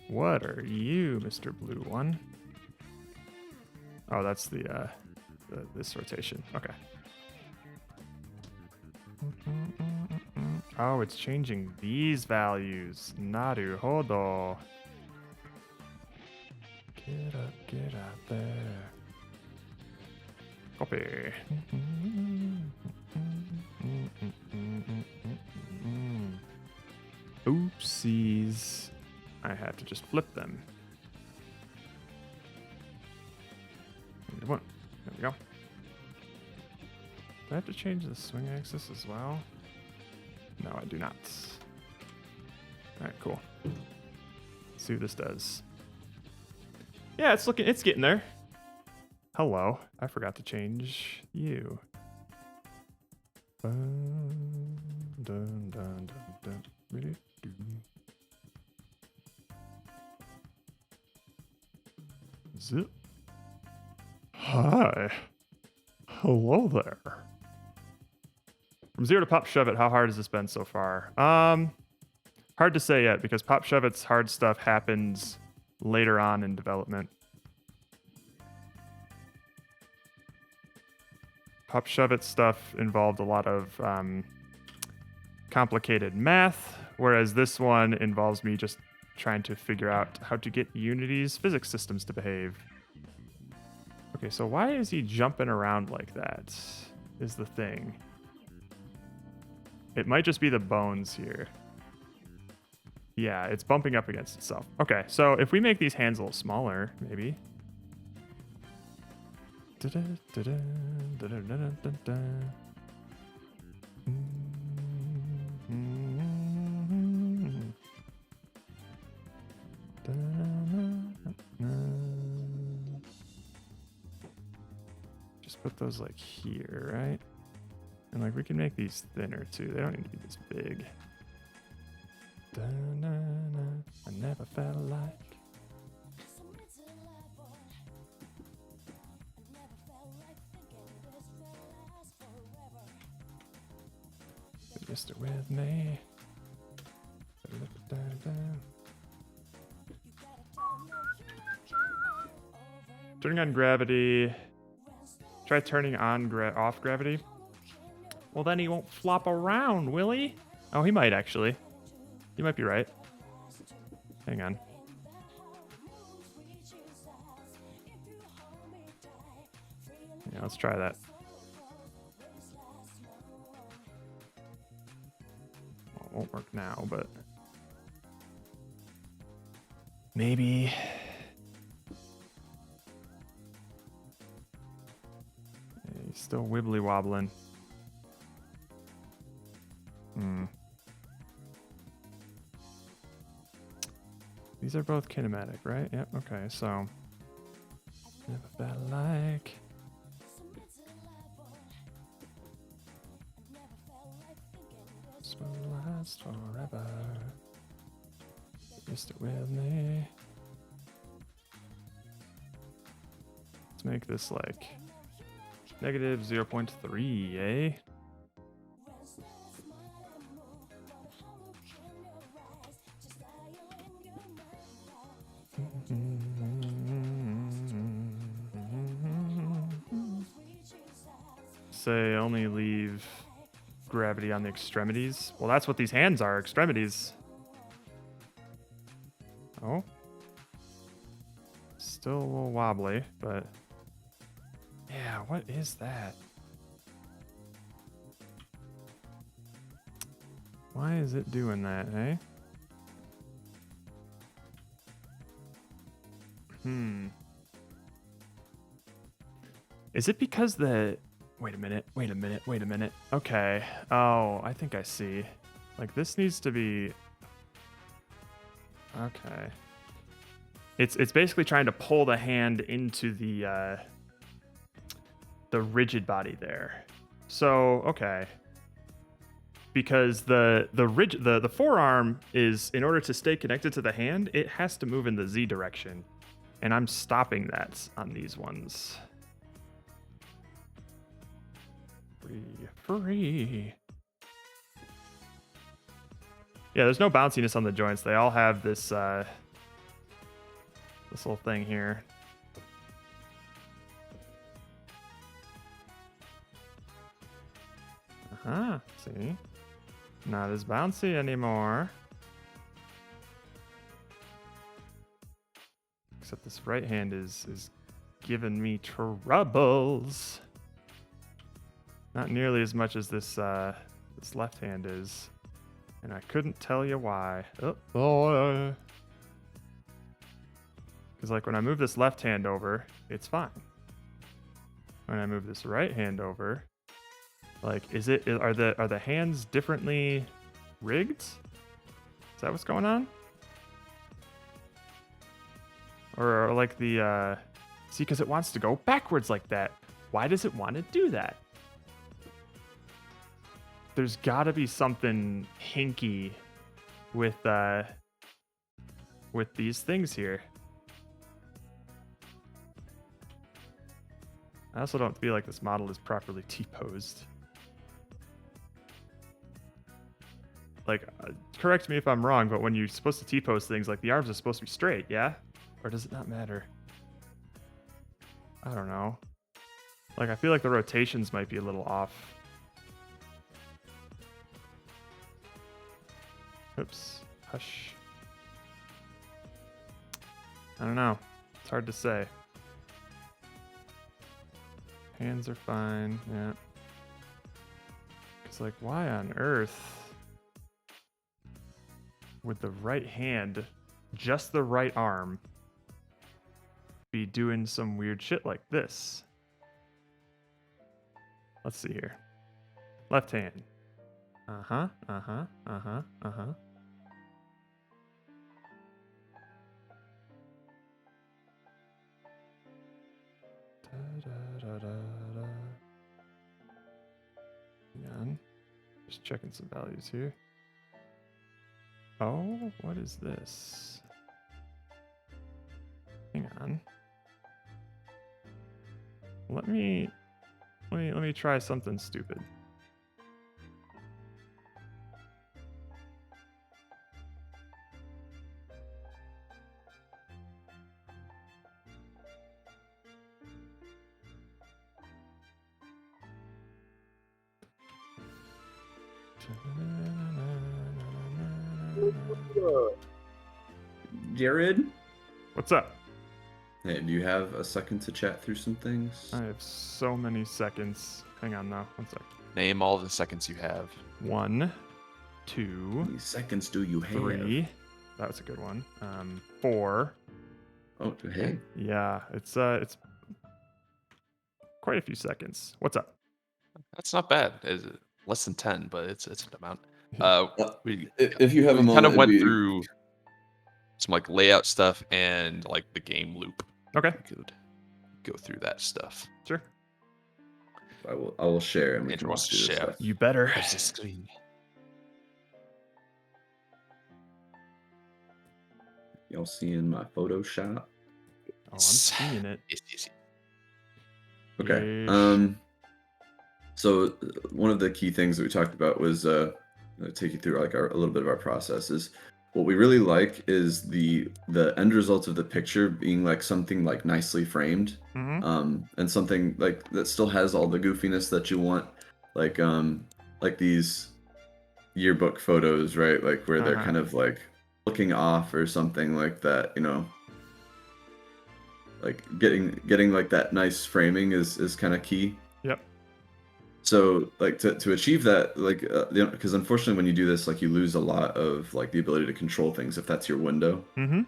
What are you, Mr. Blue One? Oh, that's this rotation. Okay. Oh, it's changing these values. Naruhodo. Get up there. Copy. Oopsies. I have to just flip them. Do I have to change the swing axis as well? No, I do not. All right, cool. Let's see what this does. Yeah, it's getting there. Hello. I forgot to change you. Dun, dun, dun, dun, dun. Zip. Hi. Hello there. From 0 to Pop Shove It, how hard has this been so far? Hard to say yet, because Pop Shove It's hard stuff happens later on in development. Pop Shove It stuff involved a lot of complicated math, whereas this one involves me just trying to figure out how to get Unity's physics systems to behave. Okay, so why is he jumping around like that, is the thing. It might just be the bones here. Yeah, it's bumping up against itself. Okay, so if we make these hands a little smaller, maybe. Just put those like here, right? And like we can make these thinner too. They don't need to be this big. I never felt like. Missed it with me. Turning on gravity. Try turning on off gravity. Well, then he won't flop around, will he? Oh, he might actually. You might be right. Hang on. Yeah, let's try that. Well, it won't work now, but maybe. Yeah, he's still wibbly wobbling. These are both kinematic, right? Yep, okay, so. Never felt like. This will last forever. Missed it with me. Let's make this like negative 0.3, eh? Say only leave gravity on the extremities. Well, that's what these hands are, extremities. Oh. Still a little wobbly, but yeah, what is that? Why is it doing that, eh? Is it because the... Wait a minute. Okay. Oh, I think I see. Like, this needs to be... Okay. It's basically trying to pull the hand into the rigid body there. So, okay. Because the forearm is, in order to stay connected to the hand, it has to move in the Z direction. And I'm stopping that on these ones. Free. Yeah, there's no bounciness on the joints. They all have this this little thing here. See? Not as bouncy anymore. Except this right hand is giving me troubles. Not nearly as much as this this left hand is. And I couldn't tell you why. Because like when I move this left hand over, it's fine. When I move this right hand over, Like, are the hands differently rigged? Is that what's going on? Or like the see, because it wants to go backwards like that. Why does it want to do that? There's got to be something hinky with these things here. I also don't feel like this model is properly T-posed. Like, correct me if I'm wrong, but when you're supposed to T-pose things, like the arms are supposed to be straight, yeah? Or does it not matter? I don't know. Like, I feel like the rotations might be a little off. Oops. Hush. I don't know. It's hard to say. Hands are fine, yeah. It's like, why on earth would the right hand, just the right arm, be doing some weird shit like this? Let's see here. Left hand. Uh-huh, uh-huh, uh-huh, uh-huh. Da-da-da-da-da. Hang on. Just checking some values here. Oh, what is this? Hang on. Let me try something stupid. Jared? What's up? Hey, do you have a second to chat through some things? I have so many seconds. Hang on now. 1 sec. Name all the seconds you have. 1, How 2, many seconds do you have? 3. That was a good one. 4. Oh, hey. Yeah, it's quite a few seconds. What's up? That's not bad. It's less than 10, but it's an amount. We If you have a kind moment, of went it'd be- through some like layout stuff and like the game loop. Okay, We could go through that stuff. sure. I will share and we Andrew can wants walk to through this share. stuff. You better. There's the screen. Y'all seeing my Photoshop? Oh, I'm seeing it. Yes. Okay. Yeesh. So one of the key things that we talked about was take you through like a little bit of our processes. What we really like is the end result of the picture being like something like nicely framed, Mhm. and something like that still has all the goofiness that you want, like these yearbook photos, right? Like where they're Uh-huh. kind of like looking off or something like that, you know. Like getting like that nice framing is kind of key. Yep. So like to achieve that, like you know, because unfortunately when you do this, like you lose a lot of like the ability to control things if that's your window. Mm-hmm.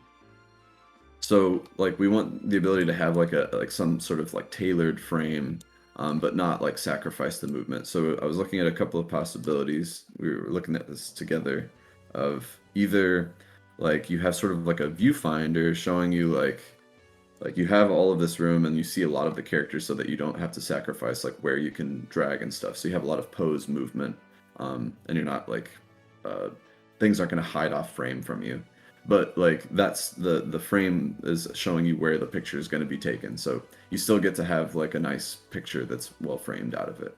So like we want the ability to have like some sort of like tailored frame, but not like sacrifice the movement. So I was looking at a couple of possibilities. We were looking at this together, of either like you have sort of like a viewfinder showing you like you have all of this room and you see a lot of the characters so that you don't have to sacrifice like where you can drag and stuff. So you have a lot of pose movement, and you're not like things aren't going to hide off frame from you. But like that's the frame is showing you where the picture is going to be taken. So you still get to have like a nice picture that's well framed out of it.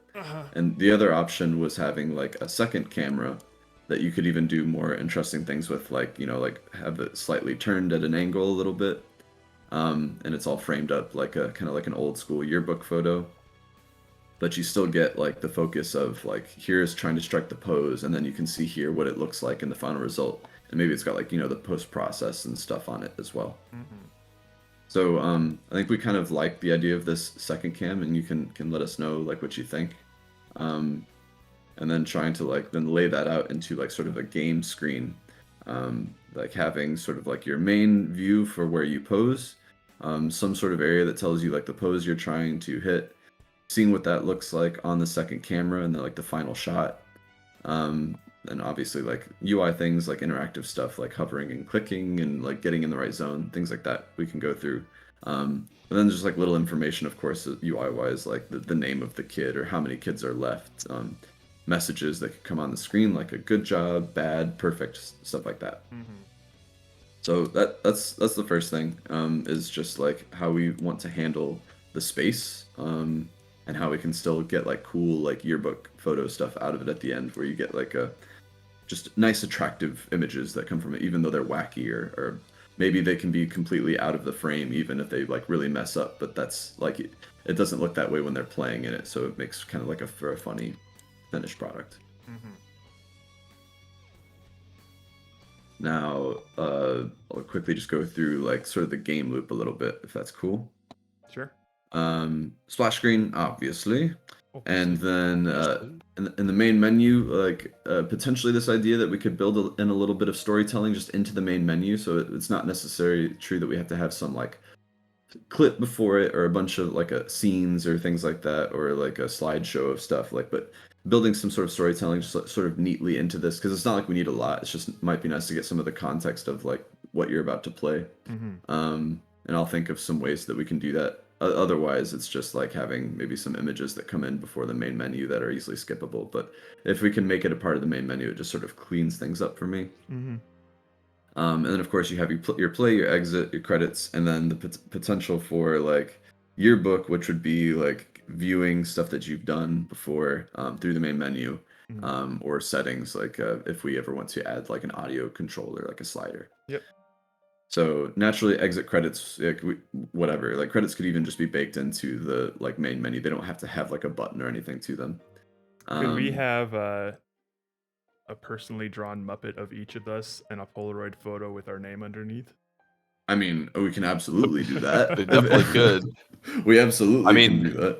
And the other option was having like a second camera that you could even do more interesting things with, like, you know, like have it slightly turned at an angle a little bit. And it's all framed up like a kind of like an old school yearbook photo, but you still get like the focus of like here's trying to strike the pose, and then you can see here what it looks like in the final result, and maybe it's got like, you know, the post process and stuff on it as well. So I think we kind of like the idea of this second cam, and you can let us know like what you think, and then trying to like then lay that out into like sort of a game screen, like having sort of like your main view for where you pose, some sort of area that tells you like the pose you're trying to hit, seeing what that looks like on the second camera and like the final shot. And obviously like UI things like interactive stuff like hovering and clicking and like getting in the right zone, things like that we can go through. And then just like little information, of course, UI wise, like the name of the kid or how many kids are left. Messages that could come on the screen like a good job, bad, perfect, stuff like that. So that's the first thing, is just like how we want to handle the space, and how we can still get like cool like yearbook photo stuff out of it at the end, where you get like a just nice attractive images that come from it, even though they're wacky or maybe they can be completely out of the frame even if they like really mess up. But that's like it doesn't look that way when they're playing in it, so it makes kind of like for a funny finished product. Now, I'll quickly just go through like sort of the game loop a little bit, if that's cool. Sure. Splash screen, obviously, and then in the main menu, like potentially this idea that we could build in a little bit of storytelling just into the main menu, so it's not necessarily true that we have to have some like clip before it or a bunch of like scenes or things like that, or like a slideshow of stuff, like, but building some sort of storytelling just like, sort of neatly into this, because it's not like we need a lot. It's just might be nice to get some of the context of like what you're about to play. And I'll think of some ways that we can do that. Otherwise, it's just like having maybe some images that come in before the main menu that are easily skippable. But if we can make it a part of the main menu, it just sort of cleans things up for me. And then, of course, you have your play, your exit, your credits, and then the potential for like yearbook, which would be like viewing stuff that you've done before through the main menu, or settings, like if we ever want to add like an audio controller, like a slider. Yep. So naturally, exit credits, like whatever, like credits could even just be baked into the like main menu. They don't have to have like a button or anything to them. Could we have a personally drawn Muppet of each of us and a Polaroid photo with our name underneath? I mean, we can absolutely do that. They definitely could. We absolutely can do that.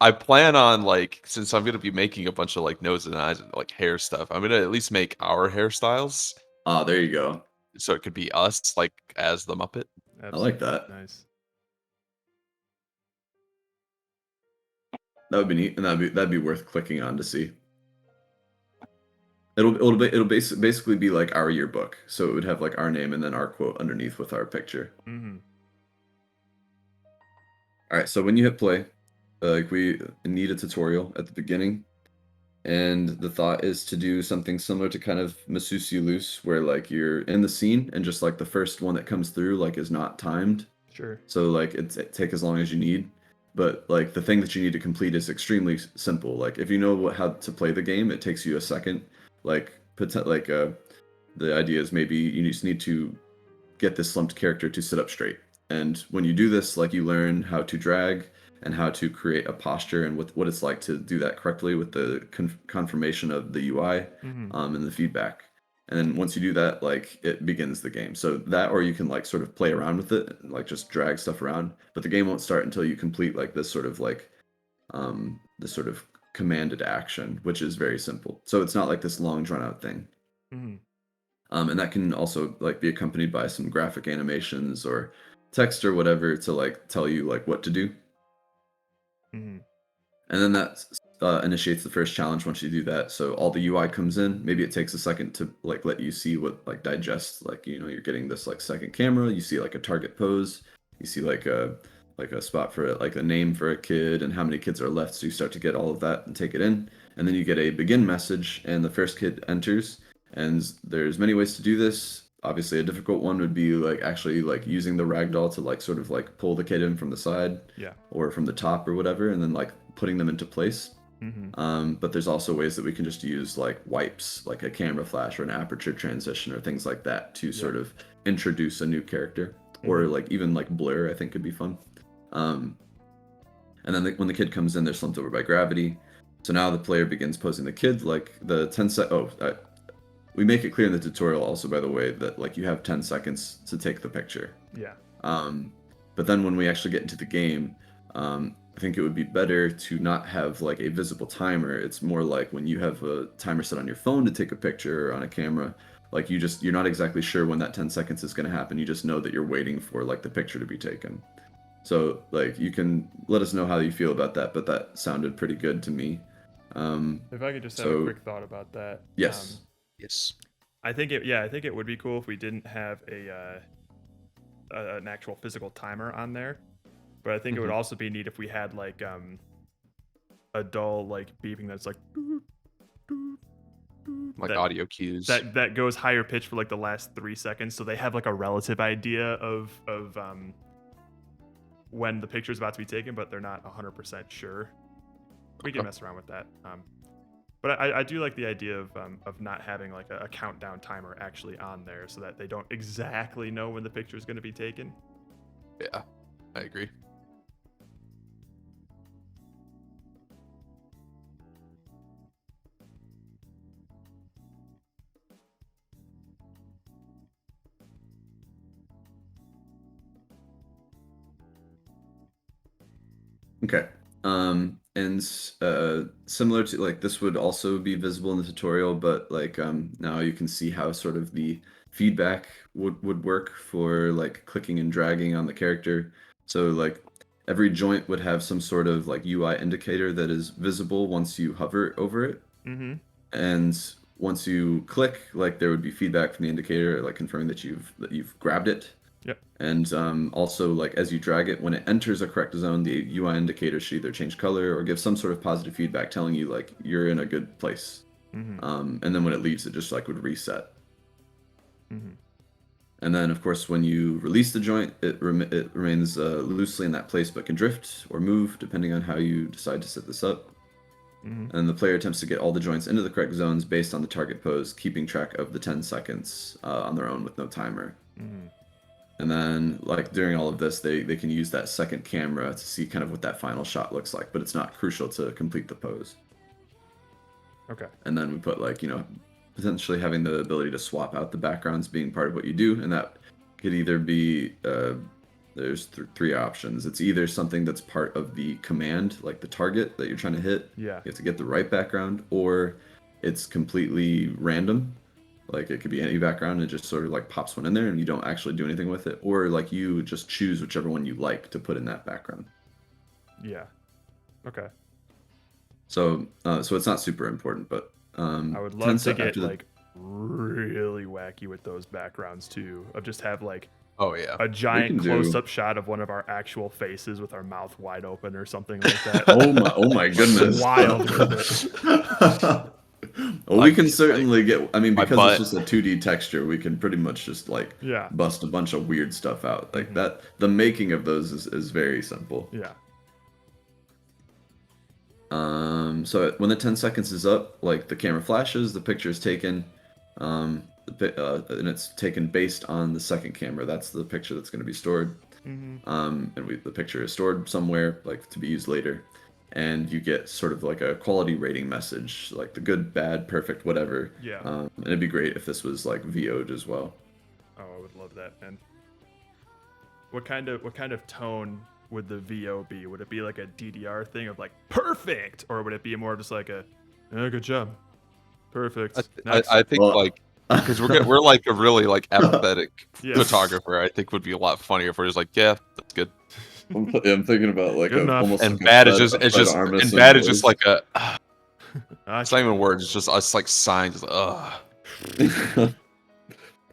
I plan on like, since I'm gonna be making a bunch of like nose and eyes and like hair stuff, I'm gonna at least make our hairstyles. Ah, there you go. So it could be us, like as the Muppet. I like that. Nice. That would be neat, and that'd be worth clicking on to see. It'll basically be like our yearbook, so it would have like our name and then our quote underneath with our picture. All right, so when you hit play, like we need a tutorial at the beginning, and the thought is to do something similar to kind of Masusi Loose, where like you're in the scene and just like the first one that comes through like is not timed. Sure. So like it take as long as you need, but like the thing that you need to complete is extremely simple. Like if you know how to play the game, it takes you a second. Like the idea is maybe you just need to get this slumped character to sit up straight, and when you do this, like you learn how to drag and how to create a posture and what it's like to do that correctly with the confirmation of the UI and the feedback. And then once you do that, like it begins the game. So that, or you can like sort of play around with it, and, like just drag stuff around. But the game won't start until you complete like this sort of commanded action, which is very simple. So it's not like this long drawn out thing. And that can also like be accompanied by some graphic animations or text or whatever to like tell you like what to do. And then that initiates the first challenge once you do that. So all the UI comes in. Maybe it takes a second to like let you see what like digests, like, you know, you're getting this like second camera, you see like a target pose, you see like a spot for it, like a name for a kid and how many kids are left. So you start to get all of that and take it in. And then you get a begin message and the first kid enters. And there's many ways to do this. Obviously a difficult one would be like actually like using the ragdoll to like sort of like pull the kid in from the side, or from the top or whatever, and then like putting them into place. But there's also ways that we can just use like wipes, like a camera flash or an aperture transition or things like that to sort of introduce a new character, or like even like blur, I think could be fun. And then when the kid comes in, they're slumped over by gravity. So now the player begins posing the kid, like the 10 sec. We make it clear in the tutorial also, by the way, that like you have 10 seconds to take the picture. But then when we actually get into the game, I think it would be better to not have like a visible timer. It's more like when you have a timer set on your phone to take a picture or on a camera, like you're not exactly sure when that 10 seconds is going to happen. You just know that you're waiting for like the picture to be taken. So like you can let us know how you feel about that, but that sounded pretty good to me. If I could just have a So quick thought about that. yes. Yes. I think it would be cool if we didn't have an actual physical timer on there. But I think it would also be neat if we had like a dull like beeping that's like Like that- audio cues. that goes higher pitch for like the last 3 seconds, so they have like a relative idea of when the picture is about to be taken, but they're not 100% sure. We can Okay. mess around with that. But I do like the idea of not having like a countdown timer actually on there, so that they don't exactly know when the picture is going to be taken. Yeah, I agree. Okay. And similar to like this would also be visible in the tutorial, but like now you can see how sort of the feedback would work for like clicking and dragging on the character. So like every joint would have some sort of like UI indicator that is visible once you hover over it. Mm-hmm. And once you click, like there would be feedback from the indicator, like confirming that you've grabbed it. Yep. And also, like as you drag it, when it enters a correct zone, the UI indicator should either change color or give some sort of positive feedback, telling you like you're in a good place. Mm-hmm. And then when it leaves, it just like would reset. Mm-hmm. And then, of course, when you release the joint, it remains loosely in that place, but can drift or move depending on how you decide to set this up. Mm-hmm. And the player attempts to get all the joints into the correct zones based on the target pose, keeping track of the 10 seconds on their own with no timer. Mm-hmm. And then, like, during all of this, they can use that second camera to see kind of what that final shot looks like, but it's not crucial to complete the pose. Okay. And then we put, like, potentially having the ability to swap out the backgrounds being part of what you do, and that could either be, there's three options. It's either something that's part of the command, like the target that you're trying to hit, Yeah. you have to get the right background, or it's completely random. Like it could be any background, and it just sort of like pops one in there and you don't actually do anything with it. Or like you just choose whichever one you like to put in that background. Yeah. Okay. So so it's not super important, but I would love to get like really wacky with those backgrounds too. Of just have like Oh yeah. a giant can do- close-up shot of one of our actual faces with our mouth wide open or something like that. oh my goodness. Wild with it. Well, we can certainly get. I mean, my because butt. it's just a 2D texture, we can pretty much just like Yeah. bust a bunch of weird stuff out. Like that. The making of those is very simple. Yeah. So when the 10 seconds is up, like the camera flashes, the picture is taken, and it's taken based on the second camera. That's the picture that's going to be stored. Mm-hmm. And the picture is stored somewhere, like to be used later. And you get sort of like a quality rating message, like the good, bad, perfect, whatever. Yeah. And it'd be great if this was like VO'd as well. Oh, I would love that, man. What kind of tone would the VO be? Would it be like a DDR thing of like perfect, or would it be more just like a good job, perfect? I think Well, like because we're like a really like apathetic Yeah. photographer. I think would be a lot funnier if we're just like, yeah, that's good. I'm thinking about like Good enough. almost And like a bad is Fred- just a Fred Armisen and bad is voice. just like a Ah, it's not even words. It's just us like sighing. Just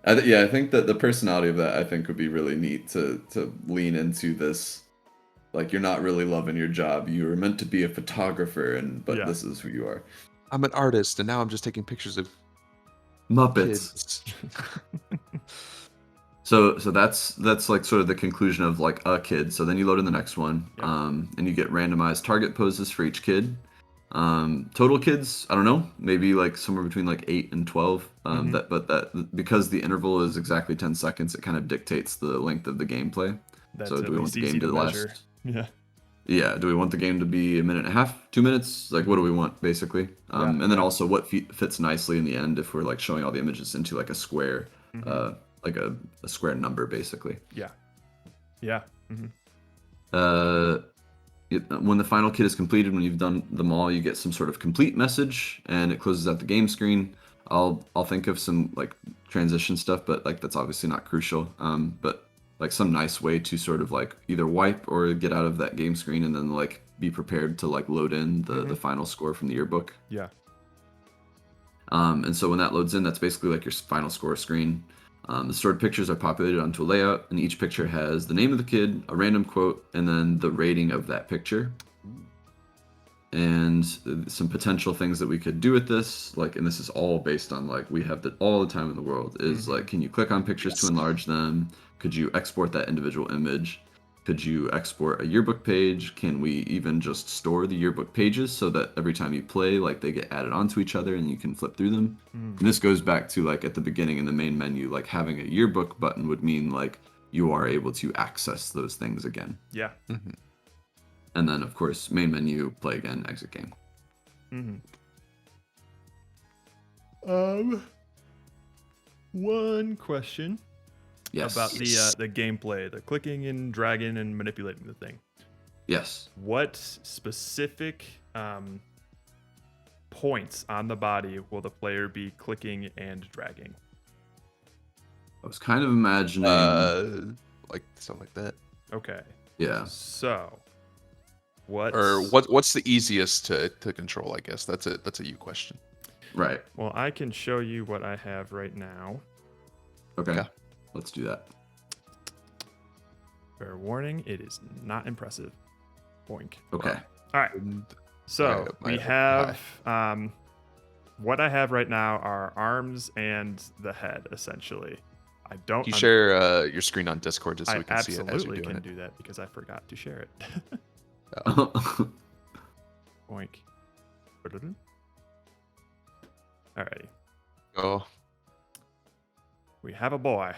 I think that the personality of that I think would be really neat to lean into this. Like you're not really loving your job. You were meant to be a photographer, but Yeah. this is who you are. I'm an artist, and now I'm just taking pictures of Muppets. kids. So that's like sort of the conclusion of like a kid. So then you load in the next one, Yeah. and you get randomized target poses for each kid. Total kids, I don't know, maybe like somewhere between like 8 and 12. Mhm. That because the interval is exactly 10 seconds, it kind of dictates the length of the gameplay. That's So at do we want least the easy game to to measure. last? Yeah. Yeah, do we want the game to be a minute and a half, 2 minutes? Like, what do we want, basically? Yeah, And then yeah. also what fits nicely in the end if we're like showing all the images into like a square, Mhm. like a square number, basically. Yeah. Yeah. Mm-hmm. When the final kit is completed, when you've done them all, you get some sort of complete message, and it closes out the game screen. I'll think of some like transition stuff, but like that's obviously not crucial. But like some nice way to sort of like either wipe or get out of that game screen and then like be prepared to like load in the final score from the yearbook. Yeah. And so when that loads in, that's basically like your final score screen. The stored pictures are populated onto a layout, and each picture has the name of the kid, a random quote, and then the rating of that picture. And some potential things that we could do with this, like, and this is all based on like we have all the time in the world, is like, can you click on pictures to enlarge them? Could you export that individual image? Could you export a yearbook page? Can we even just store the yearbook pages so that every time you play, like they get added onto each other and you can flip through them? And this goes back to like at the beginning in the main menu, like having a yearbook button would mean like you are able to access those things again. Yeah. And then of course, main menu, play again, exit game. One question Yes. about the gameplay, the clicking and dragging and manipulating the thing. Yes. What specific points on the body will the player be clicking and dragging? I was kind of imagining. Like something like that. Okay. Yeah. So, What's the easiest to control? I guess that's a you question. Right. Well, I can show you what I have right now. Okay. Yeah. Let's do that. Fair warning, it is not impressive. Boink. Okay. All right. So my we have what I have right now are arms and the head, essentially. I don't. Can you share your screen on Discord just so I we can see it as you're absolutely doing can it? do that because I forgot to share it. Boink. Alrighty. Oh, We have a boy.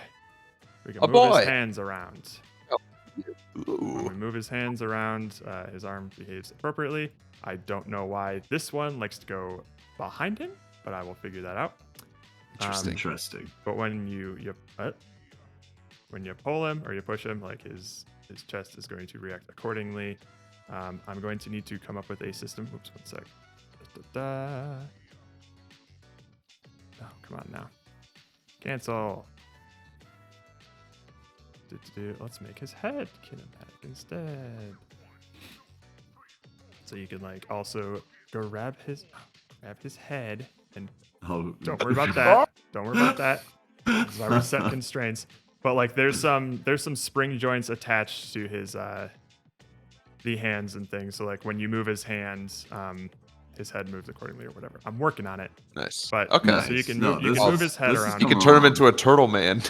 We can A move boy! his hands around. When we ooh. move his hands around, his arm behaves appropriately. I don't know why this one likes to go behind him, but I will figure that out. Interesting. Interesting. But when you pull him or you push him, like his chest is going to react accordingly. I'm going to need to come up with a system. Oops, 1 sec. Oh, come on now. Cancel. Let's make his head kinematic instead. So you can like also grab his head and Oh, don't worry about that. Don't worry about that. This is why we set constraints. But like there's some spring joints attached to his the hands and things. So like when you move his hands, his head moves accordingly or whatever. I'm working on it. Nice. But Okay. so you can No, move, you this can is- move his head this is around. You can turn him into a turtle man.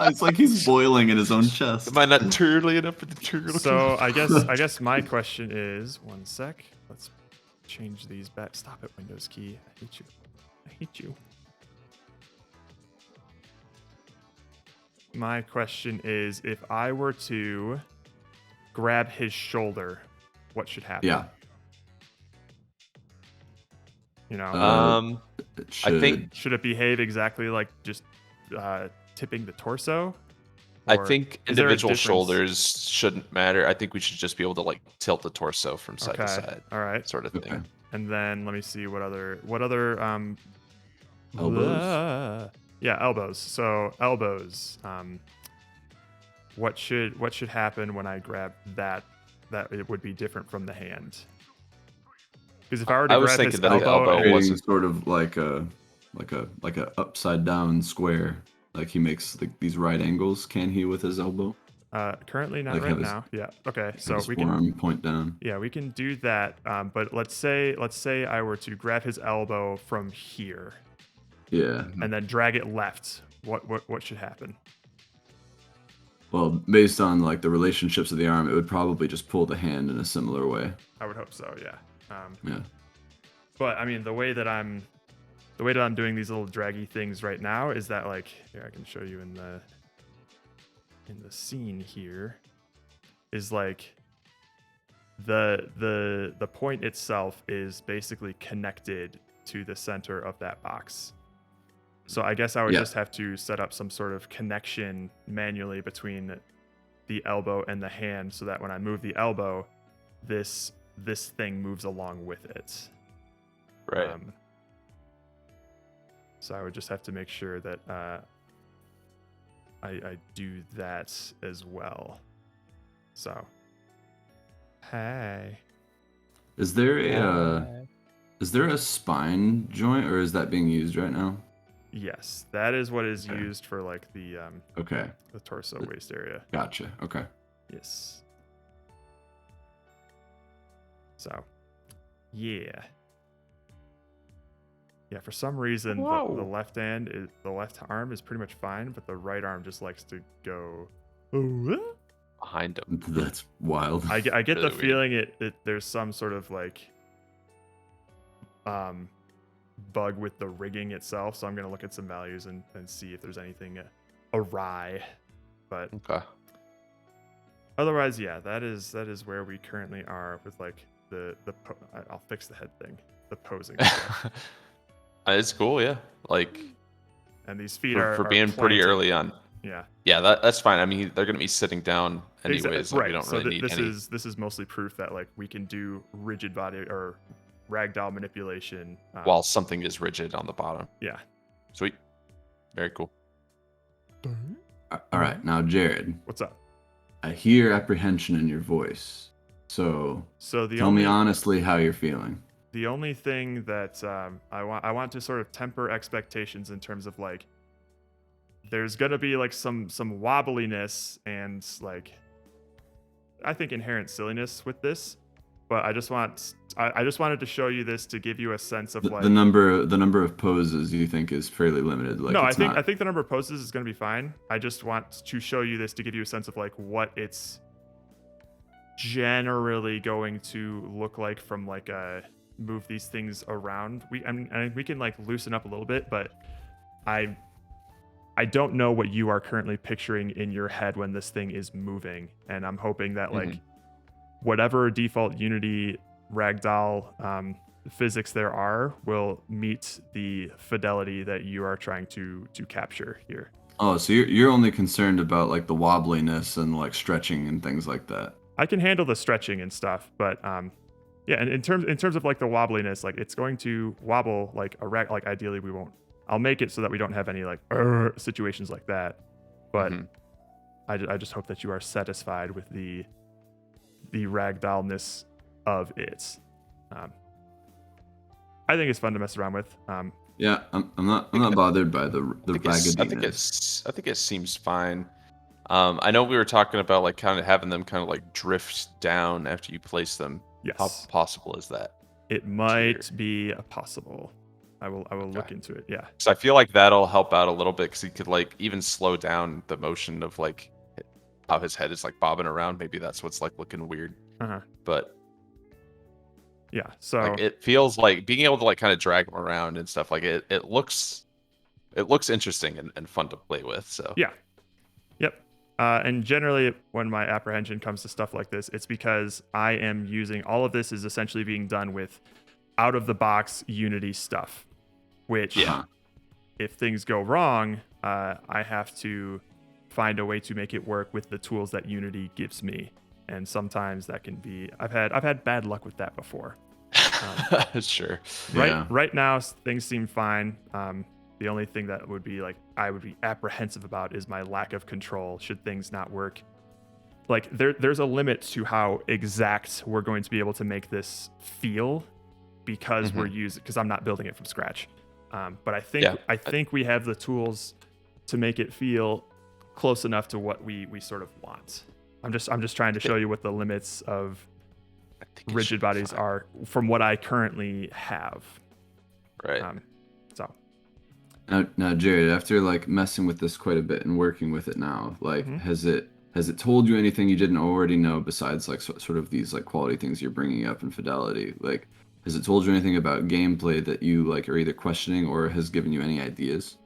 It's like he's boiling in his own chest. Am I not turtly enough for the turtle? So I guess my question is, 1 sec. Let's change these back. Stop it, Windows key. I hate you. I hate you. My question is, if I were to grab his shoulder, what should happen? Yeah. You know, It I think should- should it behave exactly like just tipping the torso? I Or think is there a individual difference? shoulders shouldn't matter. I think we should just be able to like tilt the torso from side Okay. to side, All right. sort of thing. Okay. And then let me see what other Elbows. yeah, elbows. So elbows. What should happen when I grab that it would be different from the hand? Because if I were to I was grab his thinking that the elbow, elbow and- wasn't- Creating sort of like a upside down square. Like he makes these right angles. Can he with his elbow? currently not like right have his- now. Yeah. Okay. So his we can forearm point down. yeah, we can do that. But let's say I were to grab his elbow from here Yeah. and then drag it left. What should happen? Well, based on like the relationships of the arm, it would probably just pull the hand in a similar way. I would hope so. Yeah. Yeah. But I mean, the way that I'm doing these little draggy things right now is that like here I can show you in the scene here is like the point itself is basically connected to the center of that box. So I guess I would Yeah. just have to set up some sort of connection manually between the elbow and the hand so that when I move the elbow, this thing moves along with it. Right. So I would just have to make sure that I do that as well. So, hey. Is there a spine joint, or is that being used right now? Yes, that is what is Okay. used for like the Okay, torso waist area. gotcha. Okay. Yes. So, yeah. Yeah, for some reason the Whoa. the left arm is pretty much fine, but the right arm just likes to go. "Oh, Behind him. That's wild. I get Really the weird. feeling it there's some sort of like bug with the rigging itself, so I'm gonna look at some values and see if there's anything awry. But Okay. otherwise, yeah, that is where we currently are with like I'll fix the head thing, the posing stuff. It's cool, yeah. Like And these feet for are being pretty planted. early on. Yeah. Yeah, that's fine. I mean, they're gonna be sitting down anyways. Like, right. we don't So really need this any. is mostly proof that like we can do rigid body or ragdoll manipulation While something is rigid on the bottom. Yeah. Sweet. Very cool. All right, now Jared, What's up? I hear apprehension in your voice. So So tell me honestly how you're feeling. the only thing that I want to sort of temper expectations in terms of like there's gonna be like some wobbliness and like I think inherent silliness with this, but I just wanted to show you this to give you a sense of like The number of poses you think is fairly limited. Like no, I it's think not... the number of poses is gonna be fine. I just want to show you this to give you a sense of like what it's generally going to look like from like a move these things around. I mean, we can like loosen up a little bit, but I don't know what you are currently picturing in your head when this thing is moving, and I'm hoping that like whatever default Unity ragdoll physics there are will meet the fidelity that you are trying to capture here. Oh, so you're only concerned about like the wobbliness and like stretching and things like that. I can handle the stretching and stuff, but yeah, and in terms of like the wobbliness, like it's going to wobble like a rag. Like ideally, we won't. I'll make it so that we don't have any like situations like that. But I just hope that you are satisfied with the ragdollness of it. I think it's fun to mess around with. Yeah, I'm not bothered by the raggediness. I think it seems fine. I know we were talking about like kind of having them kind of like drift down after you place them. Yes. How possible is that? It might be possible. I will look into it. Yeah. So I feel like that'll help out a little bit because he could like even slow down the motion of like how his head is like bobbing around. Maybe that's what's like looking weird. But yeah, so like, it feels like being able to like kind of drag him around and stuff like it looks interesting and fun to play with. So yeah. Yep. And generally, when my apprehension comes to stuff like this, it's because I am using all of this is essentially being done with out of the box Unity stuff, which if things go wrong, I have to find a way to make it work with the tools that Unity gives me. And sometimes that can be I've had bad luck with that before. Sure. Right now things seem fine. The only thing that would be like I would be apprehensive about is my lack of control should things not work. Like there's a limit to how exact we're going to be able to make this feel because because I'm not building it from scratch. But I think we have the tools to make it feel close enough to what we sort of want. I'm just trying to show you what the limits of rigid bodies are from what I currently have. Right. So now, Jared, after like messing with this quite a bit and working with it now, like has it told you anything you didn't already know besides like sort of these like quality things you're bringing up in fidelity? Like, has it told you anything about gameplay that you like are either questioning or has given you any ideas?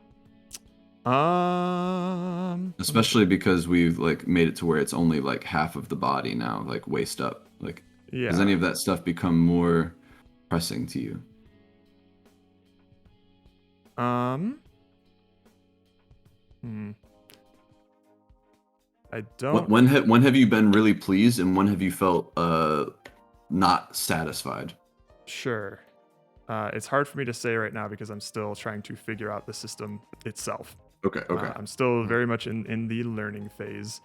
Especially because we've like made it to where it's only like half of the body now, like waist up. Like, has any of that stuff become more pressing to you? I don't. When have you been really pleased and when have you felt not satisfied? Sure. It's hard for me to say right now because I'm still trying to figure out the system itself. Okay. Okay. I'm still very much in the learning phase.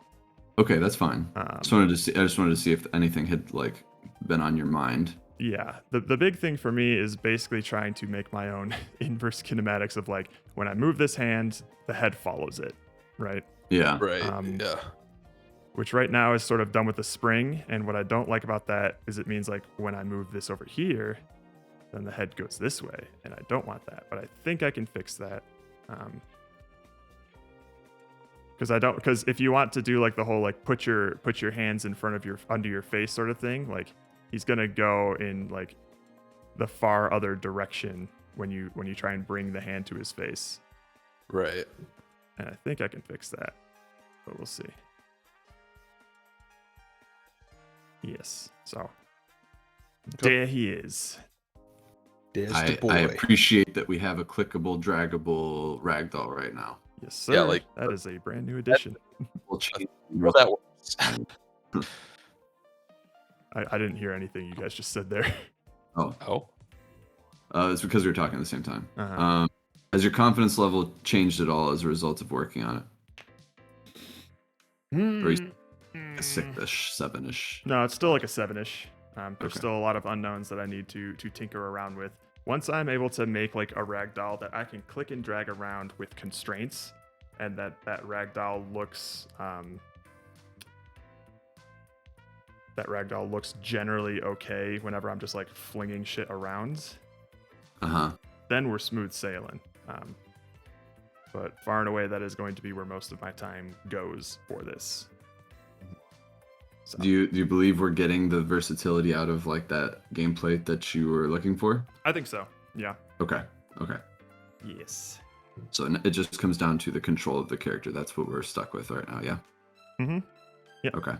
Okay, that's fine. I just wanted to see if anything had like been on your mind. Yeah, the big thing for me is basically trying to make my own inverse kinematics of like when I move this hand, the head follows it, right? Yeah. Right. Yeah. Which right now is sort of done with the spring. And what I don't like about that is it means like when I move this over here, then the head goes this way. And I don't want that, but I think I can fix that. Because if you want to do like the whole like put your hands in front of under your face sort of thing, like he's gonna go in like the far other direction when you try and bring the hand to his face. Right. And I think I can fix that, but we'll see. Yes. So there he is. There's I appreciate that we have a clickable, draggable ragdoll right now. Yes, sir. Yeah, like that is a brand new addition. We'll change well, that works. I didn't hear anything you guys just said there. Oh. It's because we were talking at the same time. Uh-huh. Has your confidence level changed at all as a result of working on it? Or is it a 6-ish, 7-ish? No, it's still like a 7-ish. There's Okay. still a lot of unknowns that I need to tinker around with. Once I'm able to make like a ragdoll that I can click and drag around with constraints, and that ragdoll looks generally okay whenever I'm just like flinging shit around, then we're smooth sailing. But far and away, that is going to be where most of my time goes for this. So. Do you believe we're getting the versatility out of like that gameplay that you were looking for? I think so. Yeah. Okay. Yes. So it just comes down to the control of the character. That's what we're stuck with right now. Yeah. Mm-hmm. Yeah. Okay.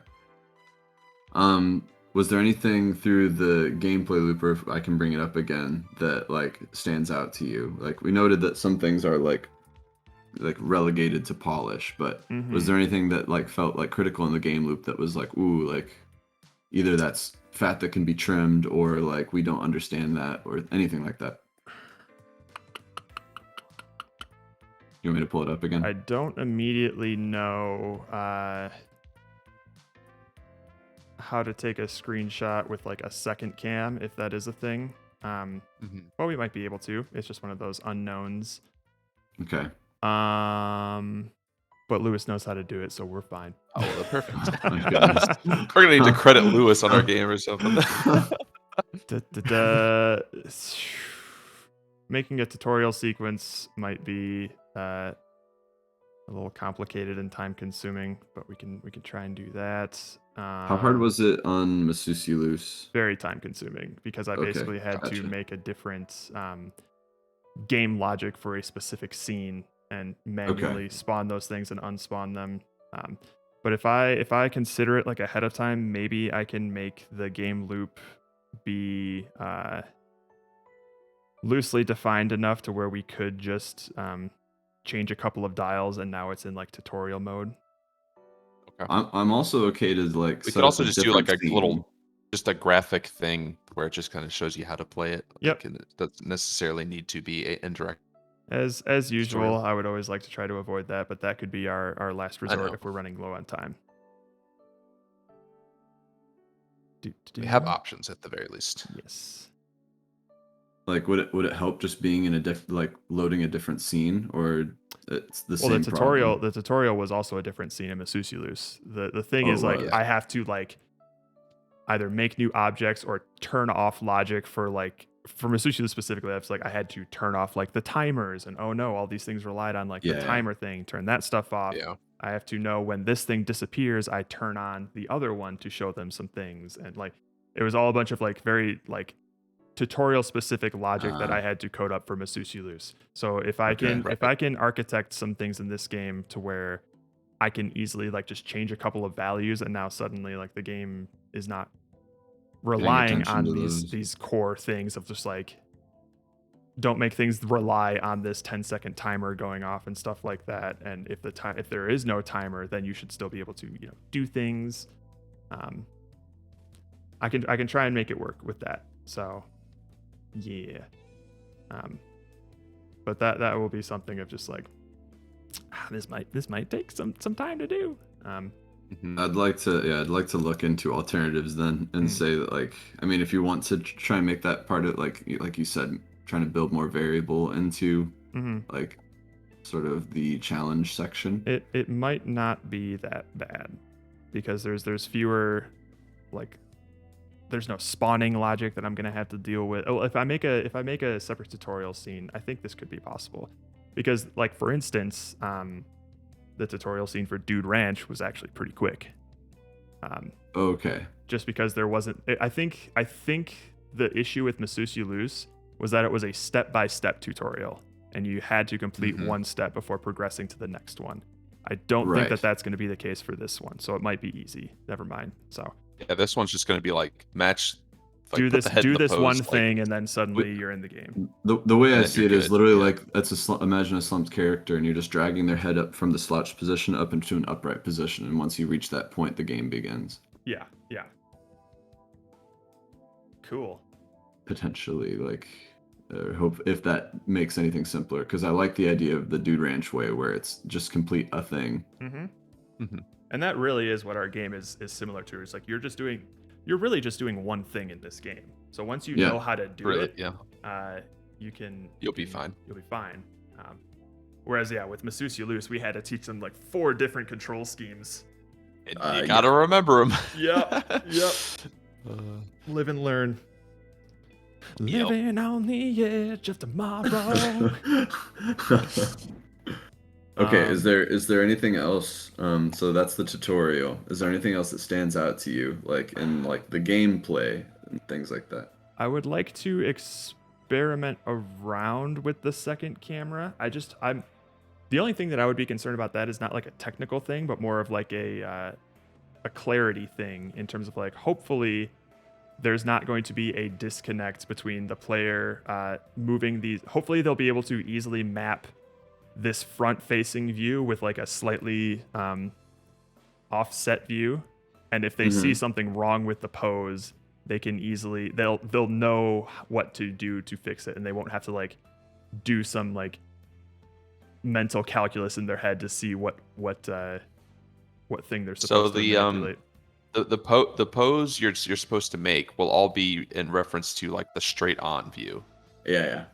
Was there anything through the gameplay loop, or if I can bring it up again, that like stands out to you? Like we noted that some things are like relegated to polish, but was there anything that like felt like critical in the game loop that was like, ooh, like either that's fat that can be trimmed, or like we don't understand that, or anything like that? You want me to pull it up again? I don't immediately know how to take a screenshot with like a second cam, if that is a thing. Well, we might be able to. It's just one of those unknowns. Okay. But Lewis knows how to do it, so we're fine. Oh, well, perfect. My goodness. We're gonna need to credit Lewis on our game or something. Making a tutorial sequence might be a little complicated and time consuming, but we can try and do that. How hard was it on Masusi Loose? Very time consuming, because I Okay, basically had to gotcha. make a different game logic for a specific scene and manually spawn those things and unspawn them. But if I consider it like ahead of time, maybe I can make the game loop be loosely defined enough to where we could just change a couple of dials and now it's in like tutorial mode. I'm also okay to like. We set could up also just do like a different little, scene. just a graphic thing where it just kind of shows you how to play it. Yep. Like, and it doesn't necessarily need to be indirect. As usual, I would always like to try to avoid that, but that could be our last resort if we're running low on time. We have options at the very least. Yes. Like, would it help just being in a like loading a different scene, or it's the same? Well, the tutorial was also a different scene in Masusi Loose. The thing is, like, I have to like either make new objects or turn off logic for Masusi Loose specifically. I had to turn off like the timers, and oh no, all these things relied on like the timer thing. Turn that stuff off. Yeah. I have to know when this thing disappears, I turn on the other one to show them some things, and like it was all a bunch of like very like tutorial specific logic that I had to code up for Masusi Loose. So if I can architect some things in this game to where I can easily like just change a couple of values, and now suddenly like the game is not relying on these core things of just like don't make things rely on this 10-second timer going off and stuff like that. And if there is no timer, then you should still be able to do things. I can try and make it work with that. So yeah. But that will be something of just like this might take some time to do. I'd like to look into alternatives then and say that, like, I mean, if you want to try and make that part of, like you said, trying to build more variable into like sort of the challenge section. It might not be that bad because there's fewer, like, there's no spawning logic that I'm gonna have to deal with. Oh, if I make a separate tutorial scene, I think this could be possible, because, like, for instance, the tutorial scene for Dude Ranch was actually pretty quick. Okay. Just because there wasn't, I think the issue with Masusu Loose was that it was a step-by-step tutorial, and you had to complete one step before progressing to the next one. I don't think that that's going to be the case for this one, so it might be easy. Never mind. So Yeah, this one's just going to be like match. Like, do put the head in the this pose, one like, thing, and then suddenly you're in the game. The way I then see you're it is good, literally yeah. like imagine a slumped character, and you're just dragging their head up from the slouched position up into an upright position, and once you reach that point, the game begins. Yeah. Cool. Potentially, like, hope if that makes anything simpler, because I like the idea of the Dude Ranch way, where it's just complete a thing. And that really is what our game is similar to. It's like you're really just doing one thing in this game. So once you know how to do it, you'll be fine. You'll be fine. Whereas, with Masusu Loose, we had to teach them like 4 different control schemes. And you gotta remember them. Yep. Live and learn. Yep. Living on the edge of tomorrow. Okay, is there anything else? So that's the tutorial. Is there anything else that stands out to you, like in like the gameplay and things like that? I would like to experiment around with the second camera. I'm the only thing that I would be concerned about that is not like a technical thing, but more of like a clarity thing in terms of, like, hopefully there's not going to be a disconnect between the player moving these. Hopefully they'll be able to easily map this front-facing view with like a slightly offset view, and if they see something wrong with the pose, they can easily they'll know what to do to fix it, and they won't have to like do some like mental calculus in their head to see what thing they're supposed to manipulate. The pose you're supposed to make will all be in reference to like the straight on view. Yeah.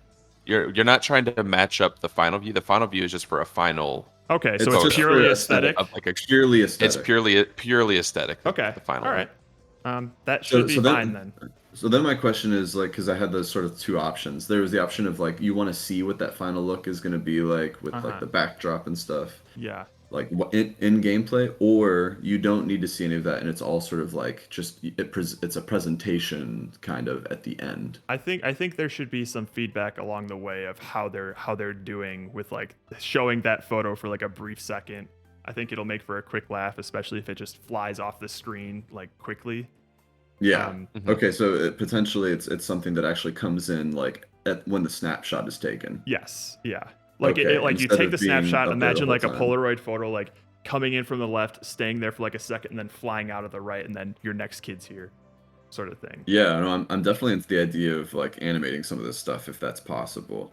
You're not trying to match up the final view. The final view is just for a final. Okay, so just it's purely for aesthetic. Like purely aesthetic. It's purely aesthetic. Okay, The final. all right. That should be fine then. So then my question is, like, because I had those sort of 2 options. There was the option of like you want to see what that final look is going to be like with like the backdrop and stuff. Yeah. Like in gameplay, or you don't need to see any of that, and it's all sort of like just it's a presentation kind of at the end. I think there should be some feedback along the way of how they're doing with like showing that photo for like a brief second. I think it'll make for a quick laugh, especially if it just flies off the screen like quickly. Yeah. Okay, so potentially it's something that actually comes in like when the snapshot is taken. Yes. Yeah. Like Okay, like you instead take of the being snapshot, up there imagine the like a whole time. Polaroid photo, like coming in from the left, staying there for like a second, and then flying out of the right, and then your next kid's here, sort of thing. Yeah, no, I'm definitely into the idea of like animating some of this stuff if that's possible.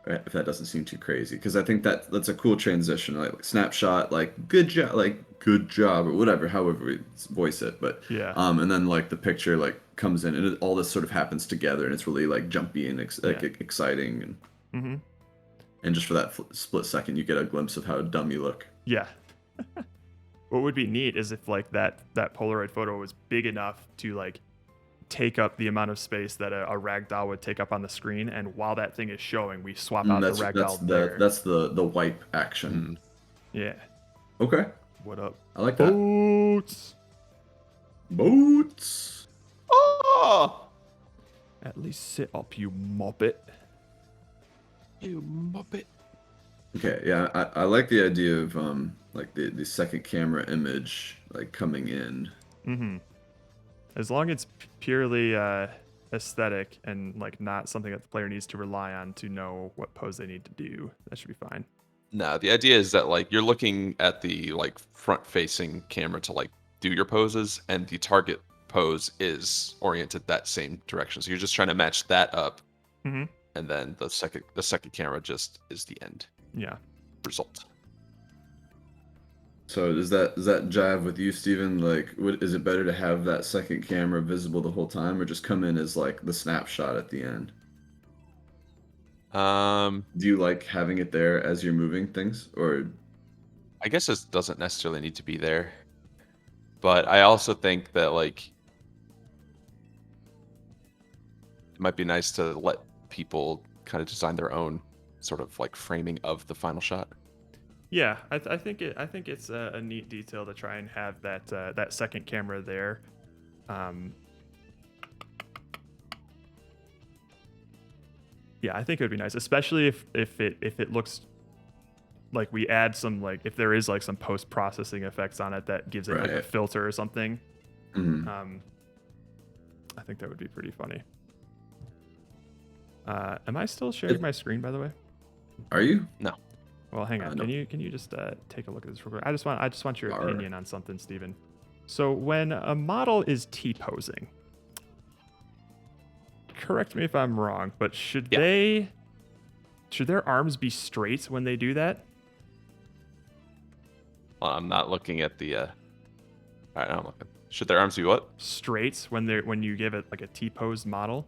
If that doesn't seem too crazy, because I think that's a cool transition, like snapshot, like good job or whatever, however we voice it, but Yeah. and then like the picture like comes in, and all this sort of happens together, and it's really like jumpy and exciting, and just for that split second, you get a glimpse of how dumb you look. Yeah. What would be neat is if like that Polaroid photo was big enough to like take up the amount of space that a ragdoll would take up on the screen, and while that thing is showing, we swap out the ragdoll there. That's the wipe action. Yeah. Okay, What up? I like that. Boots. Oh, At least sit up, you moppet. you muppet. Okay, yeah, I like the idea of like the second camera image like coming in. As long as it's purely aesthetic and like not something that the player needs to rely on to know what pose they need to do, that should be fine. No, the idea is that like you're looking at the like front-facing camera to like do your poses, and the target pose is oriented that same direction. So you're just trying to match that up, and then the second camera just is the end. Yeah. result. So does that jive with you, Steven? Like, is it better to have that second camera visible the whole time, or just come in as like the snapshot at the end? Do you like having it there as you're moving things, or? I guess it doesn't necessarily need to be there, but I also think that like it might be nice to let people kind of design their own sort of like framing of the final shot. Yeah, I think it's a neat detail to try and have that second camera there. Yeah, I think it would be nice, especially if it looks like we add some, like, if there is like some post processing effects on it that gives it like a Right. filter or something. Mhm. I think that would be pretty funny. Am I still sharing my screen, by the way? Are you? No. Well, hang on. No. Can you just take a look at this real quick? I just want your Arr. opinion on something, Steven. So when a model is T-posing, correct me if I'm wrong, but should their arms be straight when they do that? Well, I'm not looking at the. All right, now I'm looking. Should their arms be what? Straight when you give it like a T-posed model?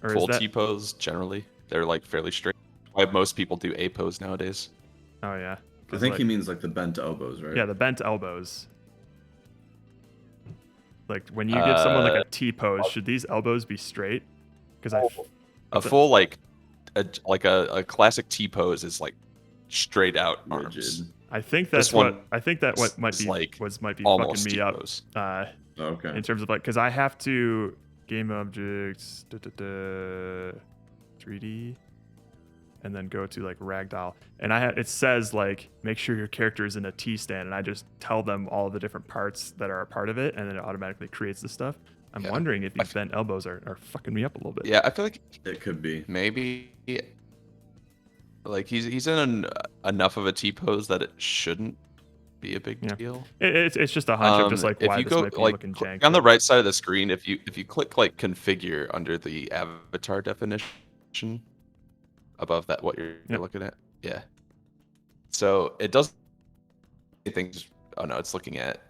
Or Full is that... T-pose generally. They're like fairly straight. Why most people do A pose nowadays. Oh yeah. I 'Cause, think like, he means like the bent elbows, right? yeah, the bent elbows. Like when you give someone like a T-pose, should these elbows be straight? Because a full like a classic T-pose is like straight out arms. Rigid. I think This that's one what might is be like might be almost fucking me up. T-pose. Okay. In terms of like, because I have to game objects 3D, and then go to like ragdoll, and it says like make sure your character is in a T stand, and I just tell them all the different parts that are a part of it, and then it automatically creates the stuff. I'm wondering if these bent elbows are fucking me up a little bit. Yeah, I feel like It could be. maybe like he's in enough of a T-pose that it shouldn't be a big Yeah. deal. It's just a hunch of just like if why you this go might be like looking jank. on the but- right side of the screen, if you click like configure under the avatar definition above that, what you're looking at, yeah. So it does things. Oh no, it's looking at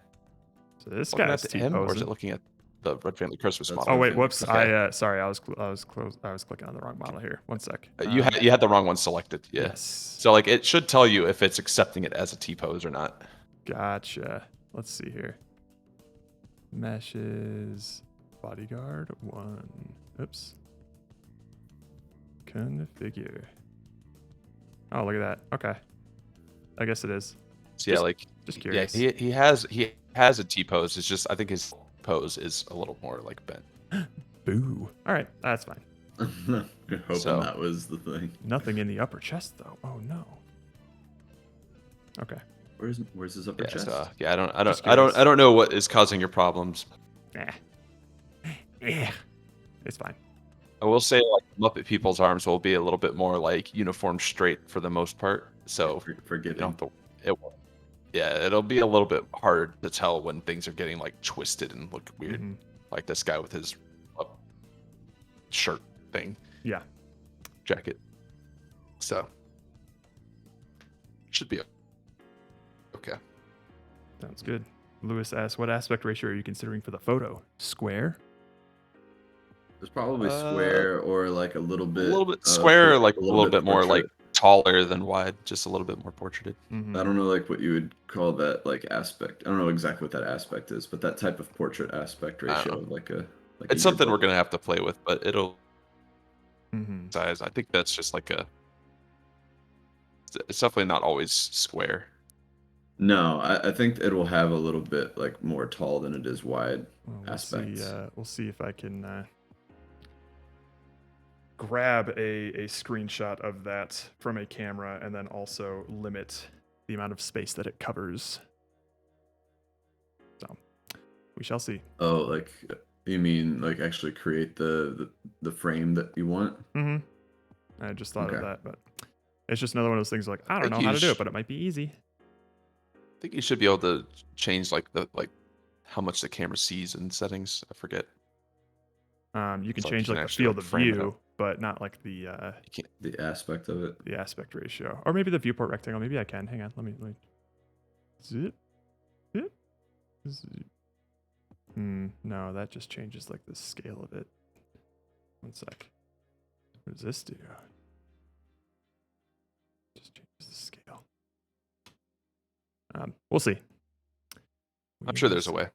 So this looking guy's at him, or is T-posing. it looking at the Red Family Christmas That's model? Oh wait, Okay. whoops! Okay. Sorry, I was clicking on the wrong model here. One sec. You had the wrong one selected. Yeah. Yes. So like it should tell you if it's accepting it as a T-pose or not. Gotcha. Let's see here. Meshes, bodyguard 1. Oops. Configure. Oh, look at that. Okay. I guess it is. So yeah, like Just curious. yeah, he has a T-pose. It's just I think his pose is a little more like bent. Boo. All right, that's fine. Hoping So- that was the thing. Nothing in the upper chest though. Oh no. Okay. Where's his upper Yeah, chest? so, yeah, Just curious. I don't know what is causing your problems. It's fine. I will say like Muppet people's arms will be a little bit more like uniform straight for the most part. So you Forgiving. don't have to, it'll be a little bit hard to tell when things are getting like twisted and look weird. Mhm. Like this guy with his shirt thing. Yeah. Jacket. So should be okay. Sounds good. Lewis asks, what aspect ratio are you considering for the photo? Square? It's probably square or like a little bit. Square, or like a little bit bit more like portrait. taller than wide, just a little bit more portraited. Mhm. I don't know like what you would call that like aspect. I don't know exactly what that aspect is, but that type of portrait aspect I don't ratio, know. like a. Like It's a something we're yearbook. gonna have to play with, but it'll Mhm. size. I think that's just like it's definitely not always square. No, I think it will have a little bit like more tall than it is wide Well, aspects. we'll see if I can grab a screenshot of that from a camera and then also limit the amount of space that it covers. So we shall see. Oh, like you mean like actually create the frame that you want? Mm-hmm. I just thought of Okay. that, but it's just another one of those things like I don't think know you how to do sh- it, but it might be easy. I think you should be able to change like how much the camera sees in settings. I forget. You can So change you can like the actually, field like, of frame it view, up. but not like the You can't. The aspect of it. aspect ratio, or maybe the viewport rectangle. Maybe I can. Hang on, let me zip, zip, zip. No, that just changes like the scale of it. One sec. What does this do? Just changes the scale. We'll see. I'm sure there's a way.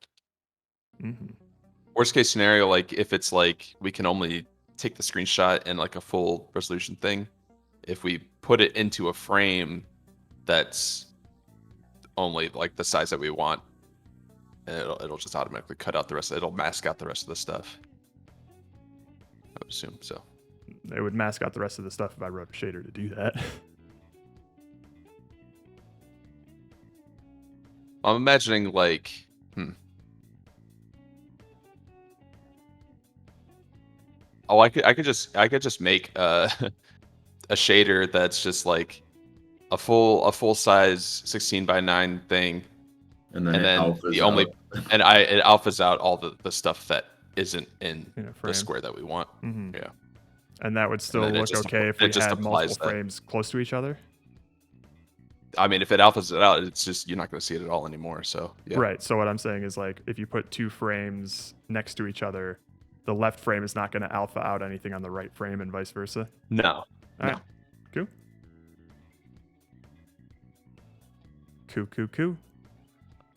Mm-hmm. Worst case scenario, like if it's like we can only take the screenshot in like a full resolution thing, if we put it into a frame that's only like the size that we want, and it'll just automatically cut out the rest. It'll mask out the rest of the stuff. I would assume so. It would mask out the rest of the stuff if I wrote a shader to do that. I'm imagining like, Oh, I could just make a shader that's just like a full size 16:9 thing, And then and it then alphas the only out. and it alphas out all the stuff that isn't in In a the frame. square that we want. Mhm. Yeah. And that would still then it look just okay if it we just had applies multiple that. frames close to each other. I mean, if it alphas it out, it's just you're not going to see it at all anymore. So yeah. Right. So what I'm saying is like if you put two frames next to each other, the left frame is not going to alpha out anything on the right frame and vice versa. No. All right. Cool. Cool.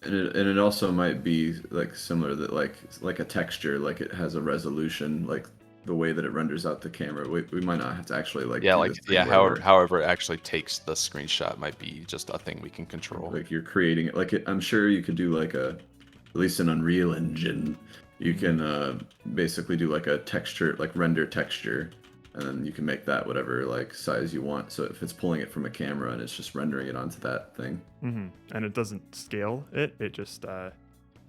And it also might be like similar that like a texture, like it has a resolution, like the way that it renders out the camera. We might not have to actually like Yeah, do like this thing where however it actually takes the screenshot might be just a thing we can control. like you're creating it. Like I'm sure you could do like at least an Unreal Engine. You can basically do like a texture, like render texture, and then you can make that whatever like size you want. So if it's pulling it from a camera and it's just rendering it onto that thing. Mm-hmm. And it doesn't scale it. It just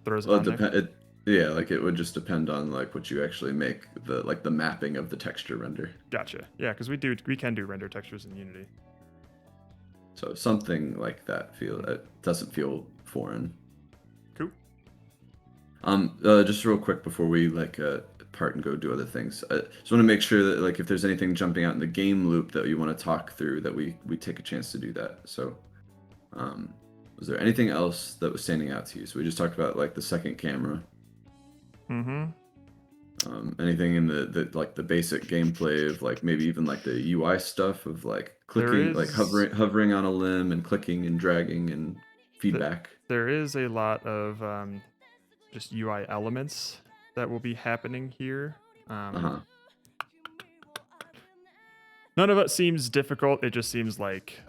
throws it Well, on there. yeah, like it would just depend on like what you actually make, the mapping of the texture render. Gotcha. Yeah, because we can do render textures in Unity. So something like that it doesn't feel foreign. Cool. Just real quick before we part and go do other things, I just want to make sure that like if there's anything jumping out in the game loop that you want to talk through, that we take a chance to do that. So, was there anything else that was standing out to you? So we just talked about like the second camera. Mm-hmm. Anything in the like the basic gameplay of like maybe even like the UI stuff of like clicking, like hovering on a limb and clicking and dragging and feedback. There is a lot of just UI elements that will be happening here. None of it seems difficult. It just seems like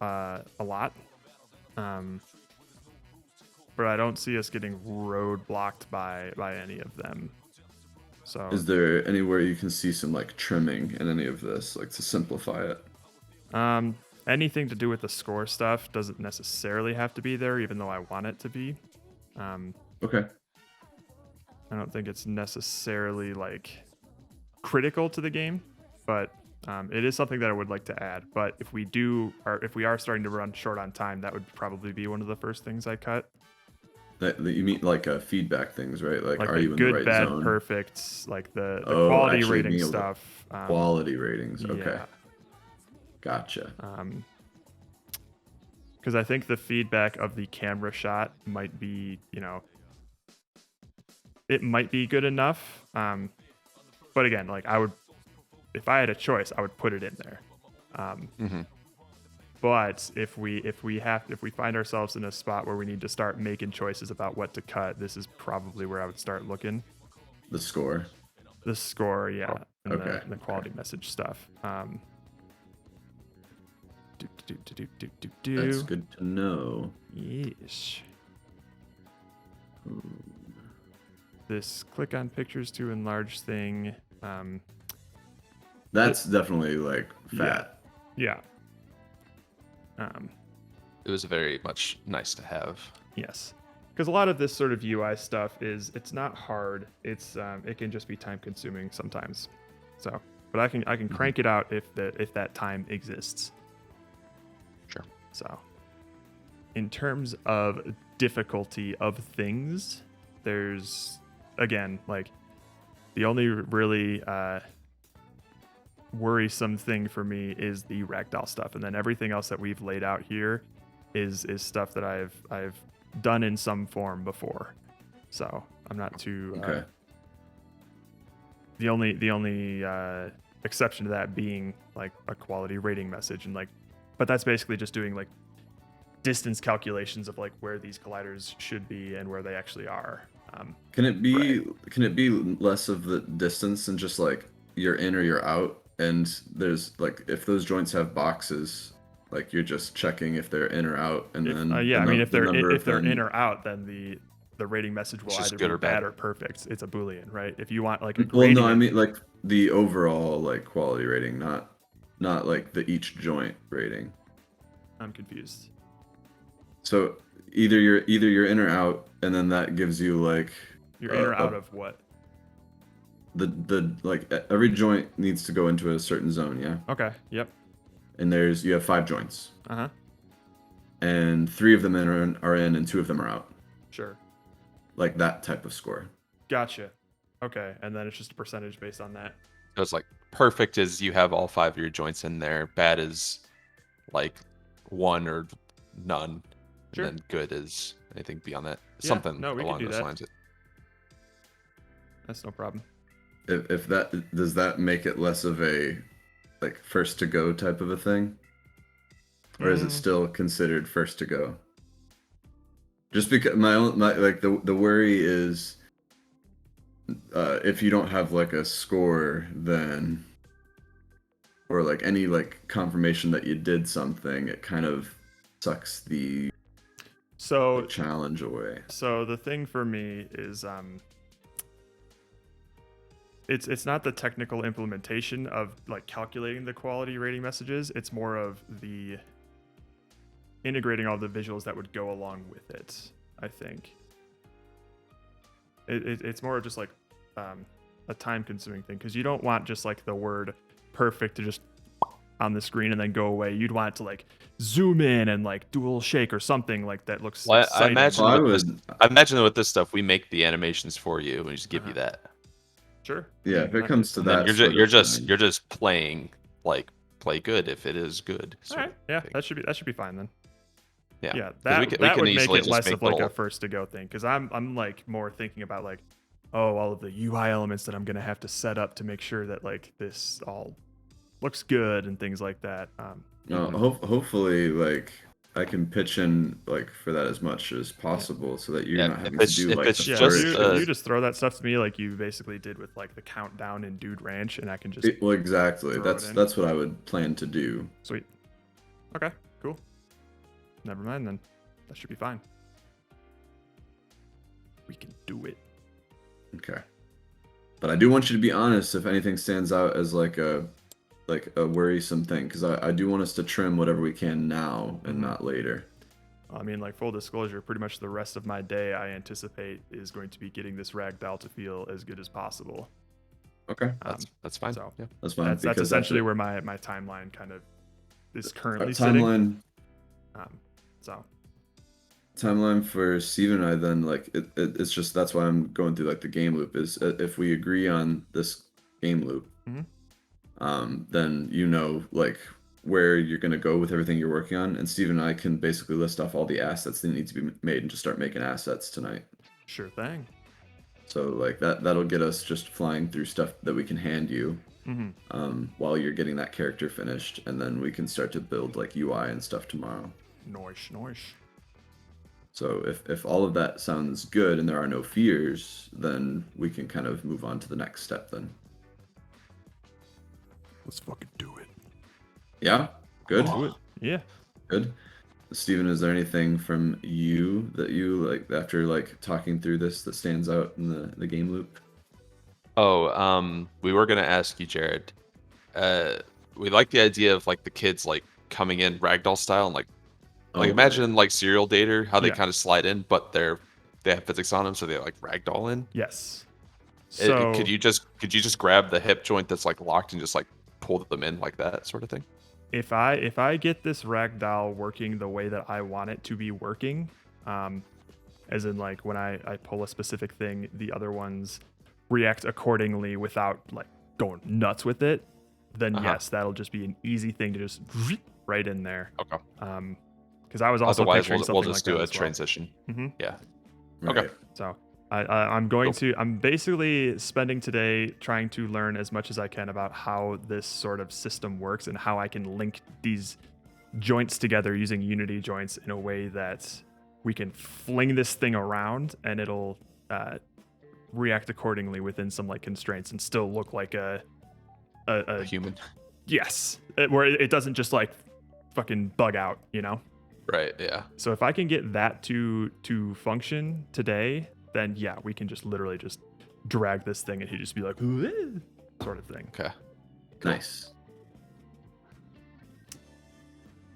a lot. But I don't see us getting roadblocked by any of them. So Is there anywhere you can see some like trimming in any of this, like to simplify it? anything to do with the score stuff doesn't necessarily have to be there, even though I want it to be. Okay. I don't think it's necessarily like critical to the game, but it is something that I would like to add. But if we are starting to run short on time, that would probably be one of the first things I cut. That you mean like feedback things, right? Like are the you in good, the right bad, zone? perfect, like the Oh, quality actually rating being able to- stuff. Quality ratings. Okay. Yeah. Gotcha. Because I think the feedback of the camera shot might be, it might be good enough. But again, like if I had a choice, I would put it in there. But if we find ourselves in a spot where we need to start making choices about what to cut, this is probably where I would start looking. The score. The score, yeah, and okay, the quality message stuff. That's good to know. Yeesh. This click on pictures to enlarge thing. That's definitely like fat. Yeah. It was very much nice to have. Yes. Because a lot of this sort of UI stuff it's not hard. It can just be time consuming sometimes. So, but I can crank it out if that time exists. Sure. So, in terms of difficulty of things, there's again like the only really worrisome thing for me is the ragdoll stuff, and then everything else that we've laid out here is stuff that I've done in some form before. So I'm not too Okay. the only exception to that being like a quality rating message, and like, but that's basically just doing like distance calculations of like where these colliders should be and where they actually are. Can it be less of the distance and just like you're in or you're out? And there's like if those joints have boxes, like you're just checking if they're in or out, and then Yeah, I mean, if they're then in or out, then the rating message will It's just either good be or bad bad. or perfect. It's a Boolean, right? If you want like a Well, no, gradient, I mean like the overall like quality rating, not like the each joint rating. I'm confused. So either you're in or out, and then that gives you like You're in or out of what? the like every joint needs to go into a certain zone, yeah. Okay. Yep. And you have 5 joints, Uh-huh. and 3 of them are in, and 2 of them are out, Sure. like that type of score. Gotcha. Okay. And then it's just a percentage based on that. So it's like perfect is you have all 5 of your joints in there. Bad is like 1 or none. Sure. And then good is anything beyond that. Yeah, Something no, we can along do those that. lines. That's no problem. If that does that make it less of a like first to go type of a thing, or is it still considered first to go? Just because my like the worry is if you don't have like a score, then or like any like confirmation that you did something, it kind of sucks the challenge away. So the thing for me is it's not the technical implementation of like calculating the quality rating messages. It's more of the integrating all the visuals that would go along with it. I think it's more of just like a time-consuming thing, because you don't want just like the word perfect to just on the screen and then go away. You'd want it to like zoom in and like do a little shake or something like that looks Well, I exciting. imagine Well, I imagine with this stuff we make the animations for you and we just give you that. Sure. Yeah, if it Not comes to And then that, you're just playing like play good if it is good. all right. Yeah, that should be fine then. Yeah. Yeah, 'Cause that we would can make easily it just less make of like a little- first to go thing, because I'm like more thinking about like, oh, all of the UI elements that I'm gonna have to set up to make sure that like this all looks good and things like that. No, hopefully, like I can pitch in like for that as much as possible, so that you're Yeah, not if having to it's- do if like it's the Yeah, just, if first. you just throw that stuff to me like you basically did with like the countdown in Dude Ranch, and I can just Well, exactly. throw it That's in. that's what I would plan to do. Sweet. Okay, cool. Never mind then. That should be fine. We can do it. Okay. But I do want you to be honest if anything stands out as like a worrisome thing, because I do want us to trim whatever we can now and not later. I mean, like, full disclosure, pretty much the rest of my day I anticipate is going to be getting this ragdoll to feel as good as possible. Okay, That's fine. So Yeah. that's fine. that's because essentially where my timeline kind of is our currently sitting. So timeline for Steven and I then like it's just that's why I'm going through like the game loop is if we agree on this game loop, then you know like where you're gonna go with everything you're working on, and Steven and I can basically list off all the assets that need to be made and just start making assets tonight. sure thing. So like that'll get us just flying through stuff that we can hand you while you're getting that character finished, and then we can start to build like UI and stuff tomorrow. Noise. So if all of that sounds good and there are no fears, then we can kind of move on to the next step then. Let's fucking do it. Yeah? Good? Do it. Yeah. Good. Steven, is there anything from you that you like after like talking through this that stands out in the game loop? Oh, we were gonna ask you, Jared. We like the idea of like the kids like coming in ragdoll style and like imagine like serial dater how they Yeah. kind of slide in, but they have physics on them, so they like ragdoll in. Yes. So Could you just grab the hip joint that's like locked and just like pull them in like that sort of thing? if I get this ragdoll working the way that I want it to be working, as in like when I pull a specific thing, the other ones react accordingly without like going nuts with it, then Uh-huh. yes, that'll just be an easy thing to just right in there. Okay. Because I was also Otherwise, picturing we'll something just like do that a as well. transition. Mhm. Yeah. Right. Okay. So I'm going Cool. to, I'm basically spending today trying to learn as much as I can about how this sort of system works and how I can link these joints together using Unity joints in a way that we can fling this thing around and it'll react accordingly within some like constraints and still look like a Human. yes, where it doesn't just like fucking bug out, you know? Right. Yeah. So if I can get that to function today, then yeah, we can just literally just drag this thing and he'd just be like, "Whoa," sort of thing. Okay. Nice.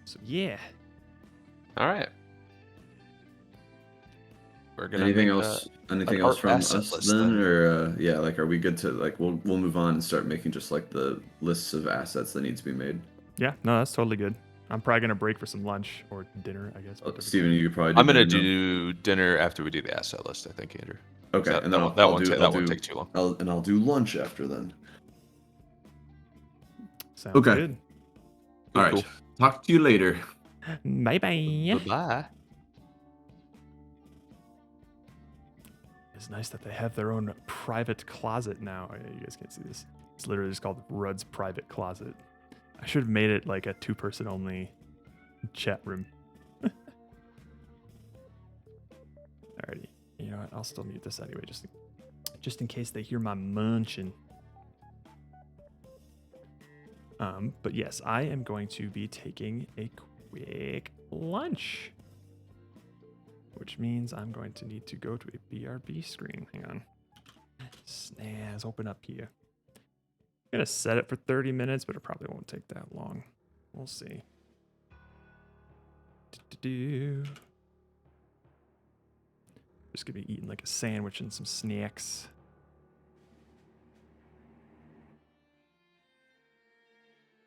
So yeah. All right. We're gonna Anything make else? Anything an else art from asset us list then, or yeah, like, are we good to like we'll move on and start making just like the lists of assets that need to be made? Yeah, no, that's totally good. I'm probably gonna break for some lunch or dinner, I guess. whatever. Steven, you could probably. Do I'm gonna dinner now. do dinner after we do the asset list. I think, Andrew. Okay, that- and then that I'll won't do. take- I'll that won't do- take too long. I'll do lunch after then. Sounds Okay. good. All right. Cool. Talk to you later. Bye bye. Bye. It's nice that they have their own private closet now. Oh, yeah, you guys can't see this. It's literally just called Rudd's private closet. I should have made it like a 2-person only chat room. Alrighty. You know what? I'll still mute this anyway, just in case they hear my munching. But yes, I am going to be taking a quick lunch. Which means I'm going to need to go to a BRB screen. Hang on. Snaz, open up here. I'm going to set it for 30 minutes, but it probably won't take that long. We'll see. Just going to be eating like a sandwich and some snacks.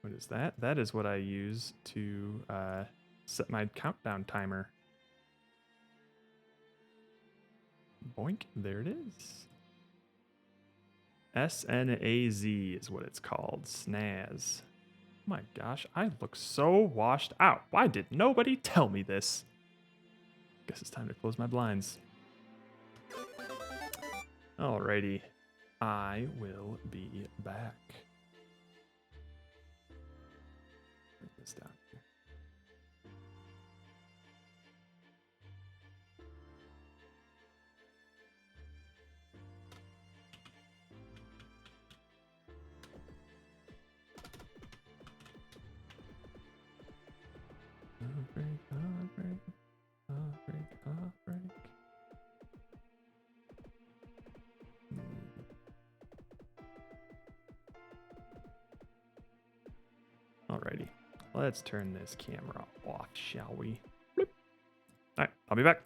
What is that? That is what I use to set my countdown timer. Boink, there it is. SNAZ is what it's called. Snaz. Oh my gosh, I look so washed out. Why did nobody tell me this? Guess it's time to close my blinds. Alrighty. I will be back. Bring this down here. Heartbreak. Alrighty, let's turn this camera off, shall we? Bloop. Alright, I'll be back.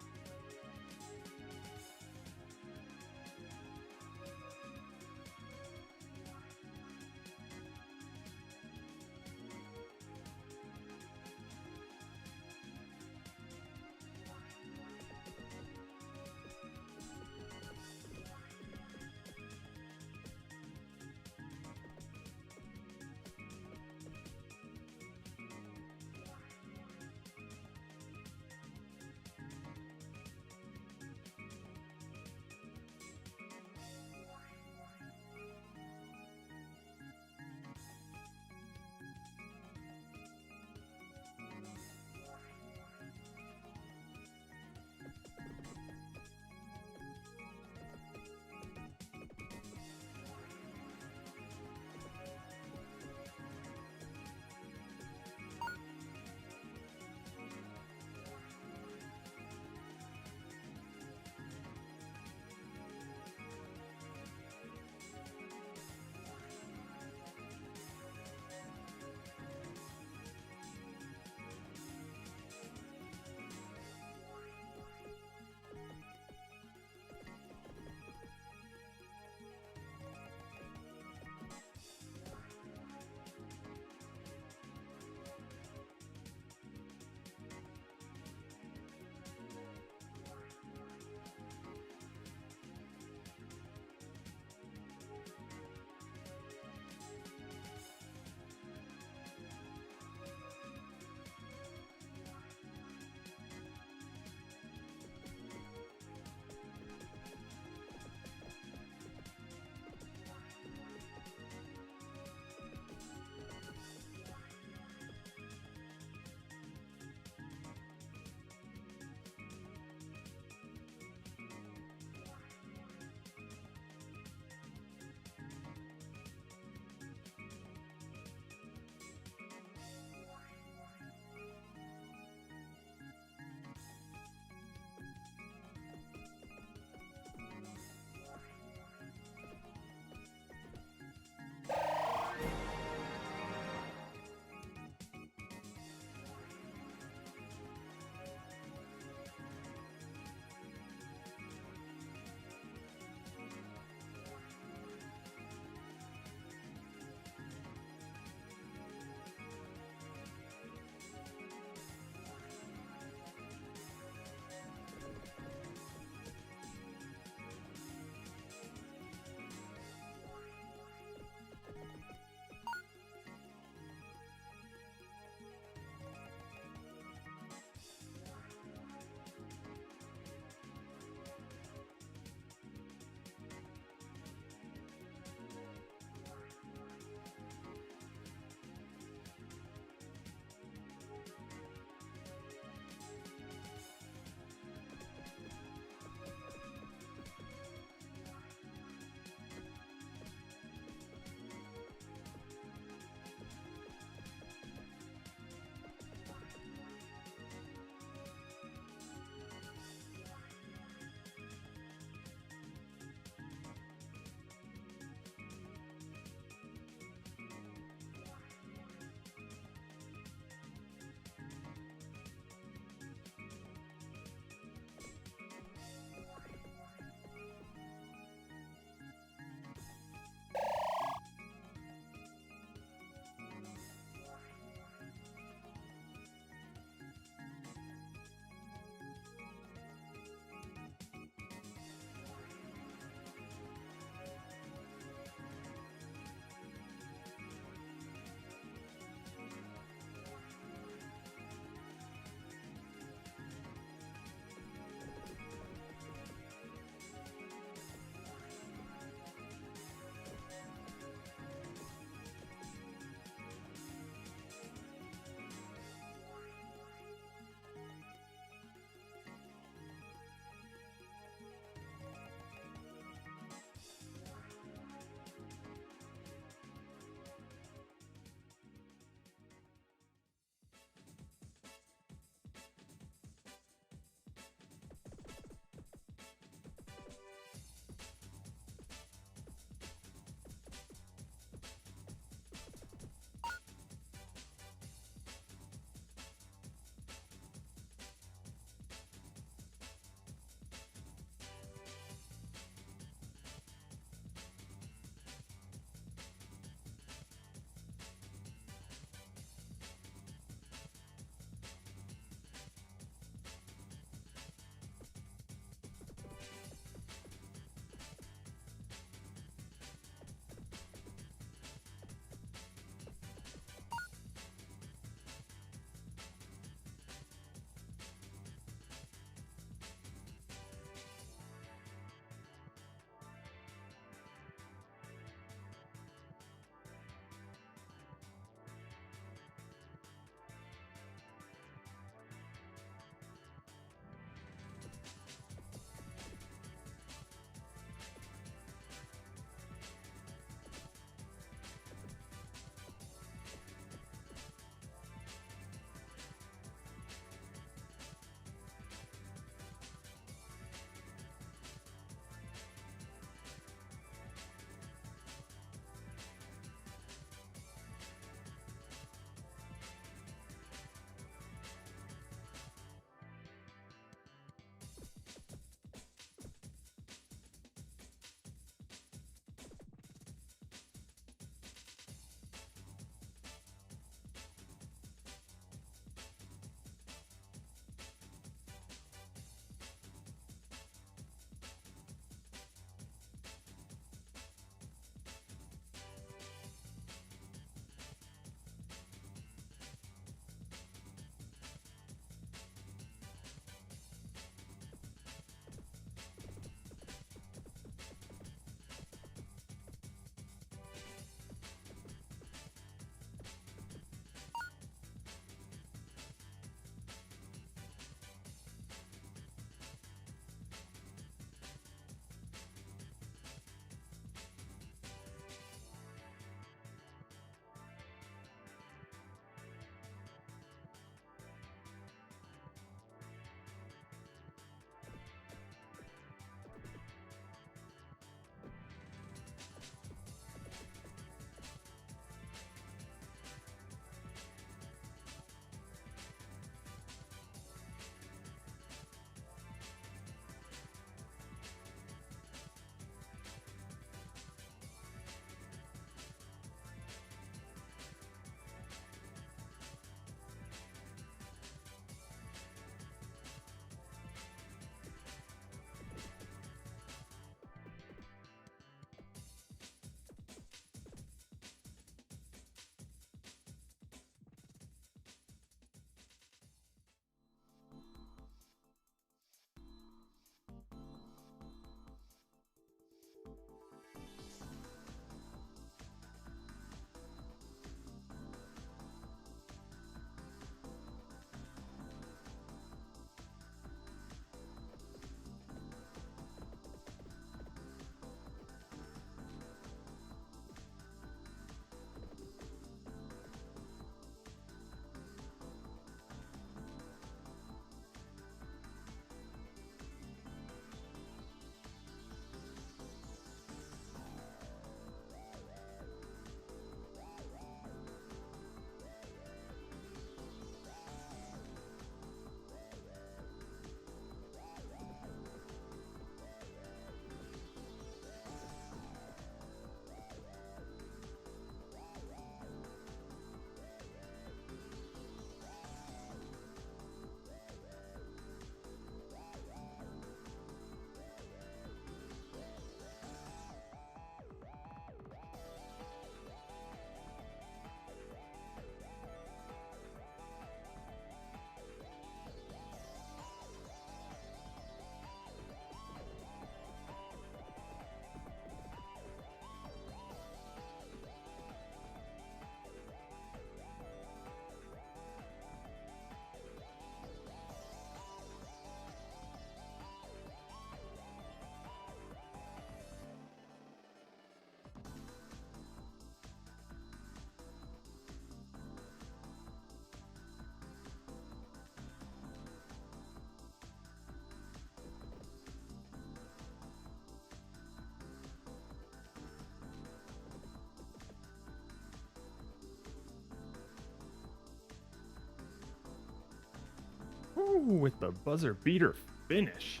with the buzzer beater finish.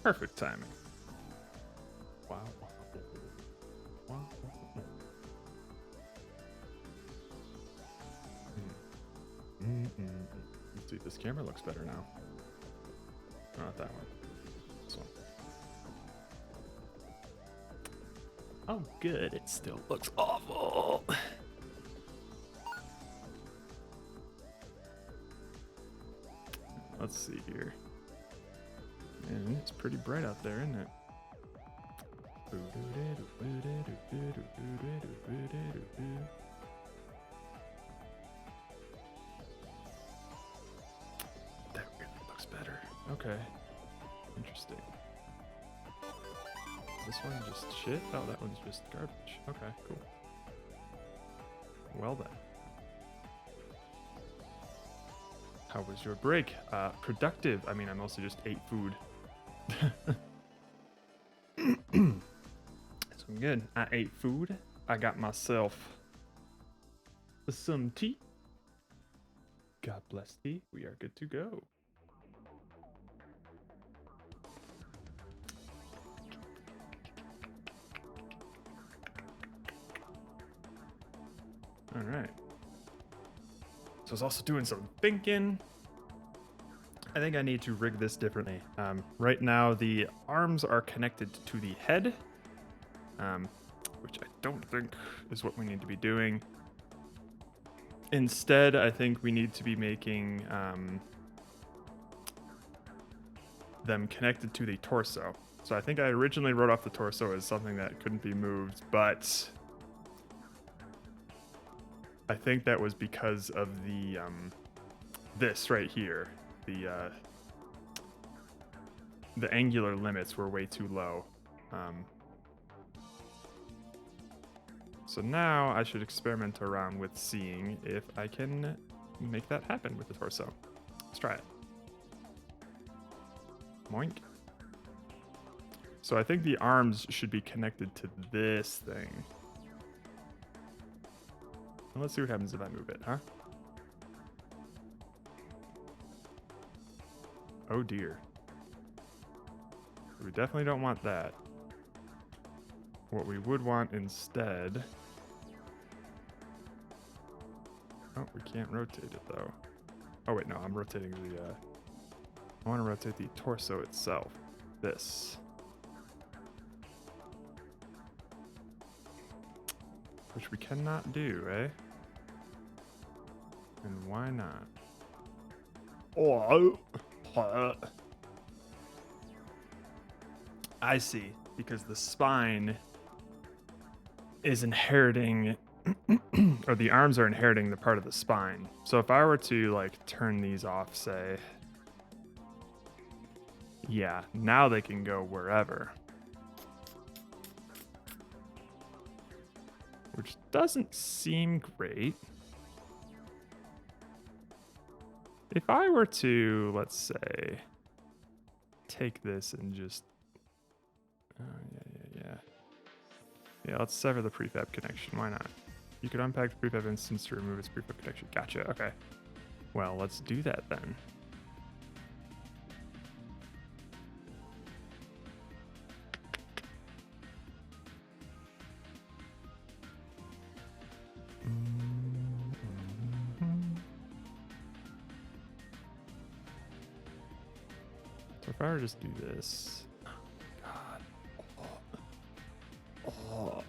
Perfect timing. Wow. Wow. Let's see if this camera looks better now. Not that one. This one. Oh, good. It still looks awful. Let's see here. Man, it's pretty bright out there, isn't it? That really looks better. Okay. Interesting. Is this one just shit? Oh, that one's just garbage. Okay, cool. Well then. How was your break? Productive. I mean, I mostly just ate food. So I'm good. I ate food. I got myself some tea. God bless tea. We are good to go. All right. So I was also doing some thinking. I think I need to rig this differently. Right now, the arms are connected to the head, which I don't think is what we need to be doing. Instead, I think we need to be making them connected to the torso. So I think I originally wrote off the torso as something that couldn't be moved, but I think that was because of the this right here. The angular limits were way too low. So now I should experiment around with seeing if I can make that happen with the torso. Let's try it. Moink. So I think the arms should be connected to this thing. And let's see what happens if I move it, huh? Oh dear. We definitely don't want that. What we would want instead... Oh, we can't rotate it though. Oh wait, no, I'm rotating the... I want to rotate the torso itself. This. Which we cannot do, eh? And why not? Oh, I see. Because the spine is inheriting, or the arms are inheriting the part of the spine. So if I were to like turn these off, say, yeah, now they can go wherever. Which doesn't seem great. If I were to, let's say, take this and just... Yeah, let's sever the prefab connection. Why not? You could unpack the prefab instance to remove its prefab connection. Gotcha, okay. Well, let's do that then. So if I were to just do this... God. Oh.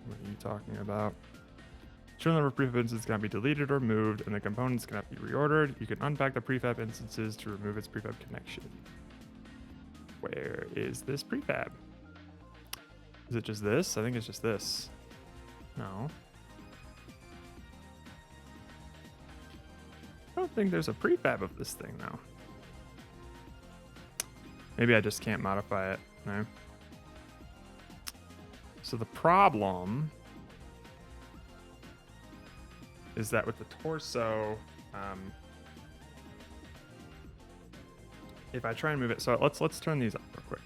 What are you talking about? Show number of prefab instances cannot be deleted or moved, and the components cannot be reordered. You can unpack the prefab instances to remove its prefab connection. Where is this prefab? Is it just this? I think it's just this. No. I don't think there's a prefab of this thing now. Maybe I just can't modify it. No. So the problem is that with the torso, if I try and move it, so let's turn these up real quick.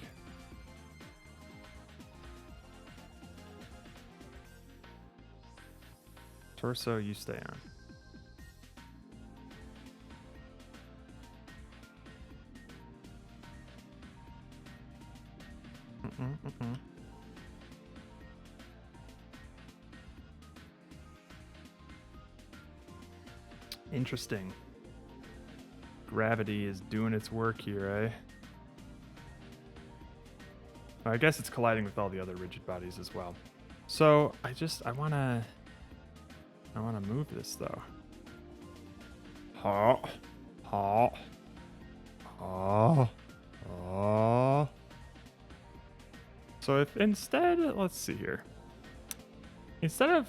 Torso, you stay on. Interesting. Gravity is doing its work here, eh? I guess it's colliding with all the other rigid bodies as well. So I wanna move this though. Ha, ha, ha, ha. So if instead, let's see here. Instead of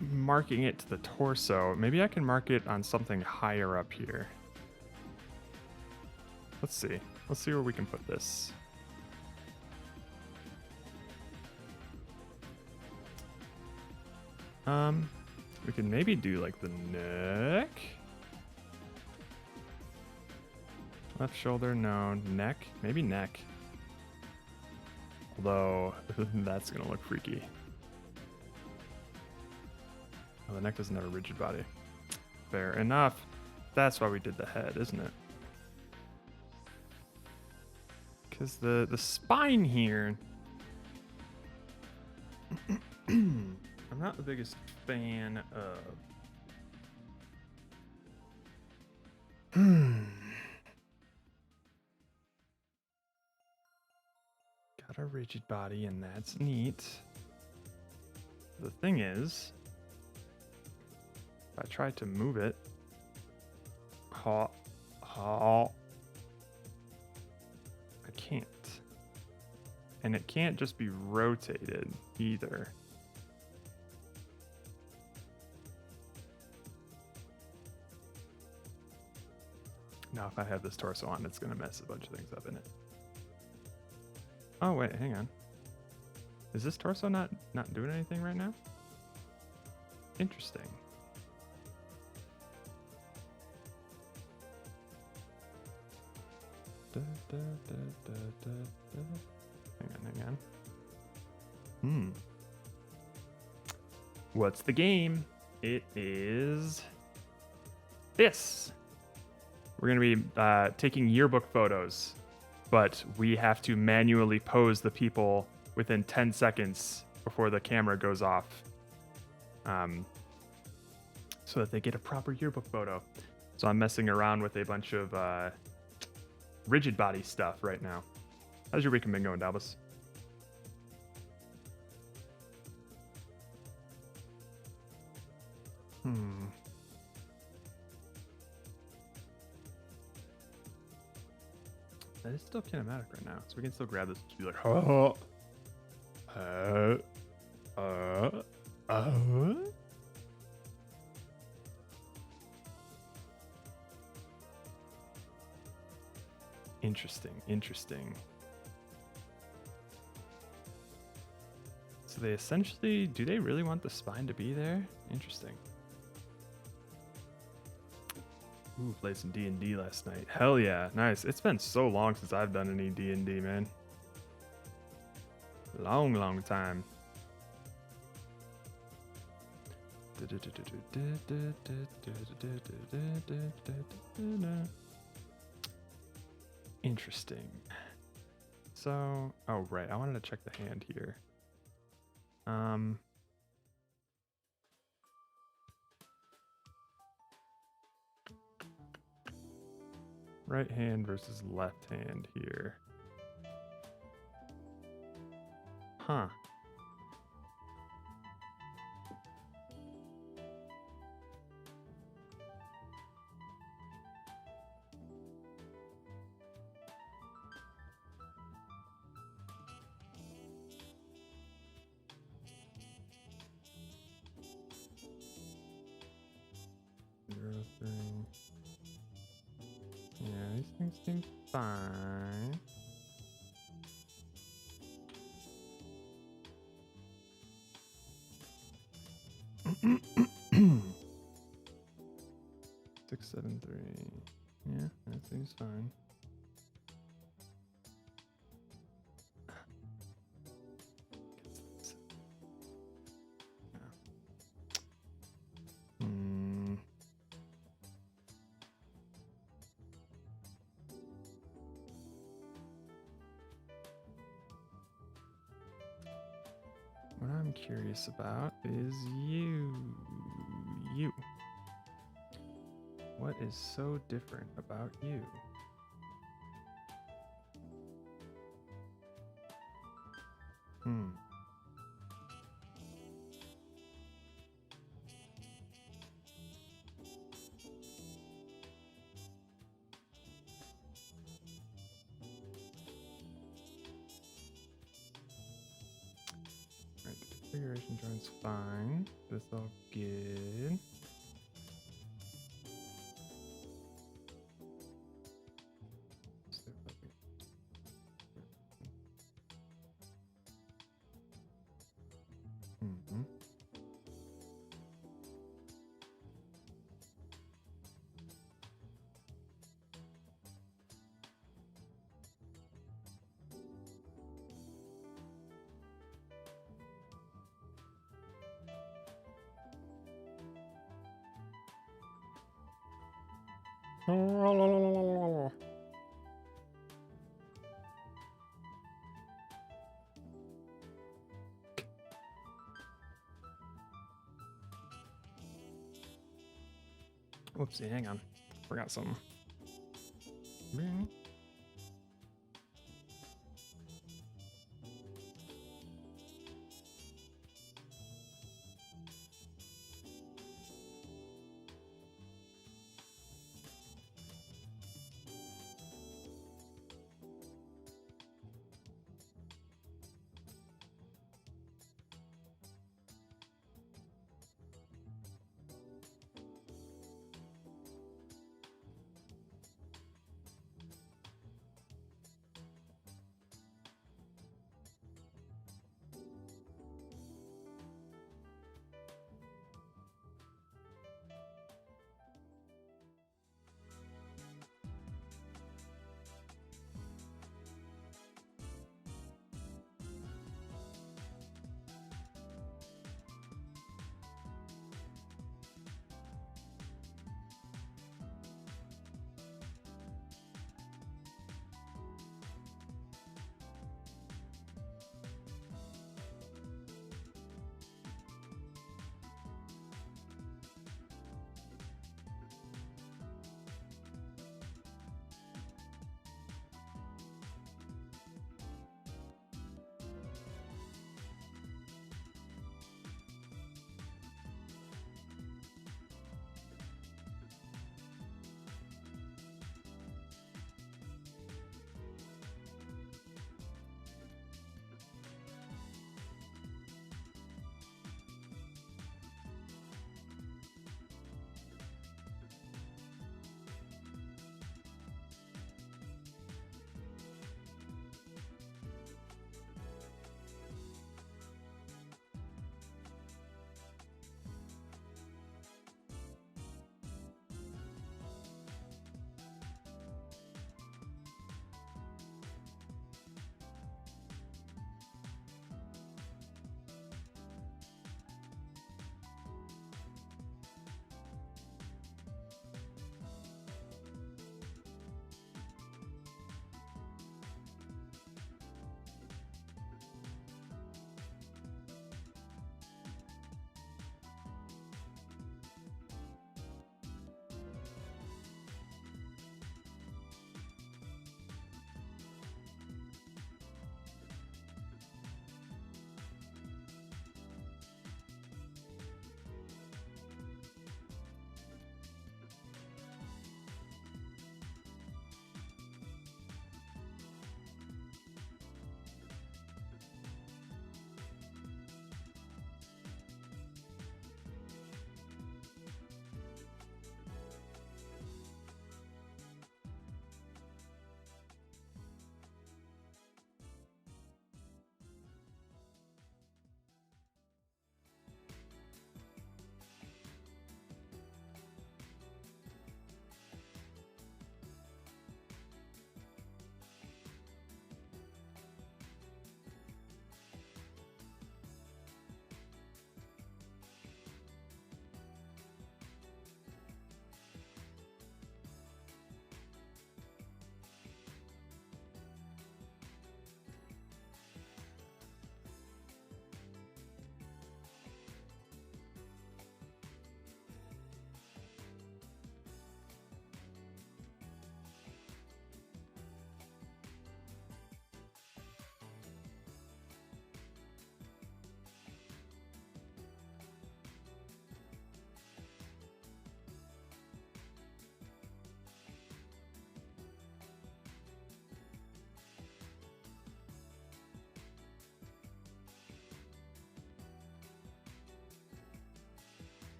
marking it to the torso, maybe I can mark it on something higher up here. Let's see. Let's see where we can put this. We can maybe do like the neck. Left shoulder, no. Neck, maybe neck. Although, that's gonna look freaky. Oh, the neck doesn't have a rigid body. Fair enough. That's why we did the head, isn't it? Because the spine here... I'm not the biggest fan of... Got a rigid body, and that's neat. The thing is, if I try to move it, I can't. And it can't just be rotated either. Now, if I have this torso on, it's going to mess a bunch of things up in it. Oh, wait, hang on. Is this torso not doing anything right now? Interesting. Hang on. What's the game? It is this. We're going to be taking yearbook photos, but we have to manually pose the people within 10 seconds before the camera goes off, so that they get a proper yearbook photo. So I'm messing around with a bunch of rigid body stuff right now. How's your week been going, Dalbus? That is still kinematic right now, so we can still grab this and be like, Interesting. So they essentially, do they really want the spine to be there? Interesting. Ooh, played some D&D last night. Hell yeah, nice. It's been so long since I've done any D&D, man. Long time. Interesting. So, oh right, I wanted to check the hand here. Right hand versus left hand here. Huh. Zero thing. Yeah, these things seem fine. Six, 7, 3. Yeah, that seems fine. I'm curious about is you. You. What is so different about you? Hmm. Alright, the configuration joint's fine. That's all good. Mm-hmm. Whoopsie, hang on. Forgot something.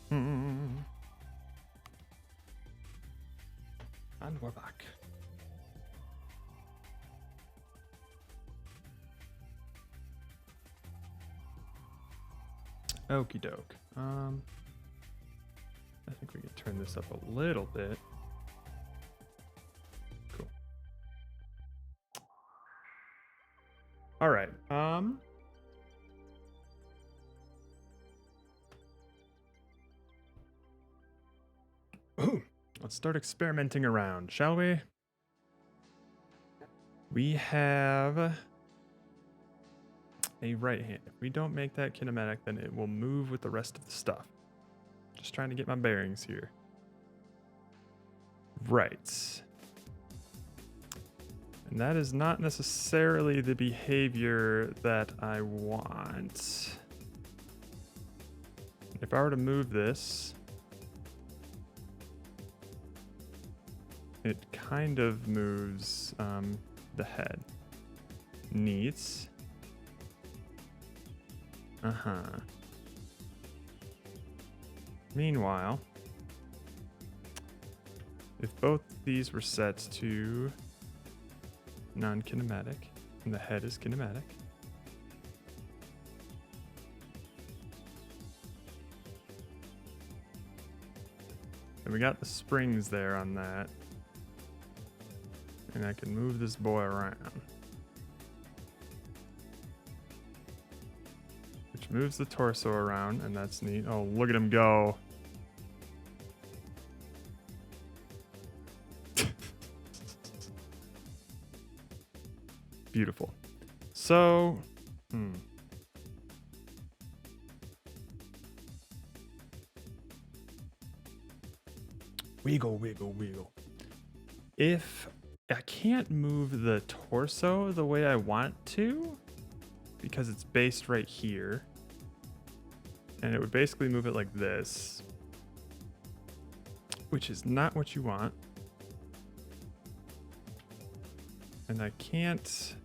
And we're back. Okie doke. I think we can turn this up a little bit. Cool. All right. Let's start experimenting around, shall we? We have a right hand. If we don't make that kinematic, then it will move with the rest of the stuff. Just trying to get my bearings here. Right. And that is not necessarily the behavior that I want. If I were to move this, it kind of moves the head. Neat. Meanwhile, if both these were set to non-kinematic and the head is kinematic, and we got the springs there on that, and I can move this boy around. Which moves the torso around, and that's neat. Oh, look at him go. Beautiful. So, wiggle, wiggle, wiggle. If I can't move the torso the way I want to, because it's based right here, and it would basically move it like this, which is not what you want. And I can't,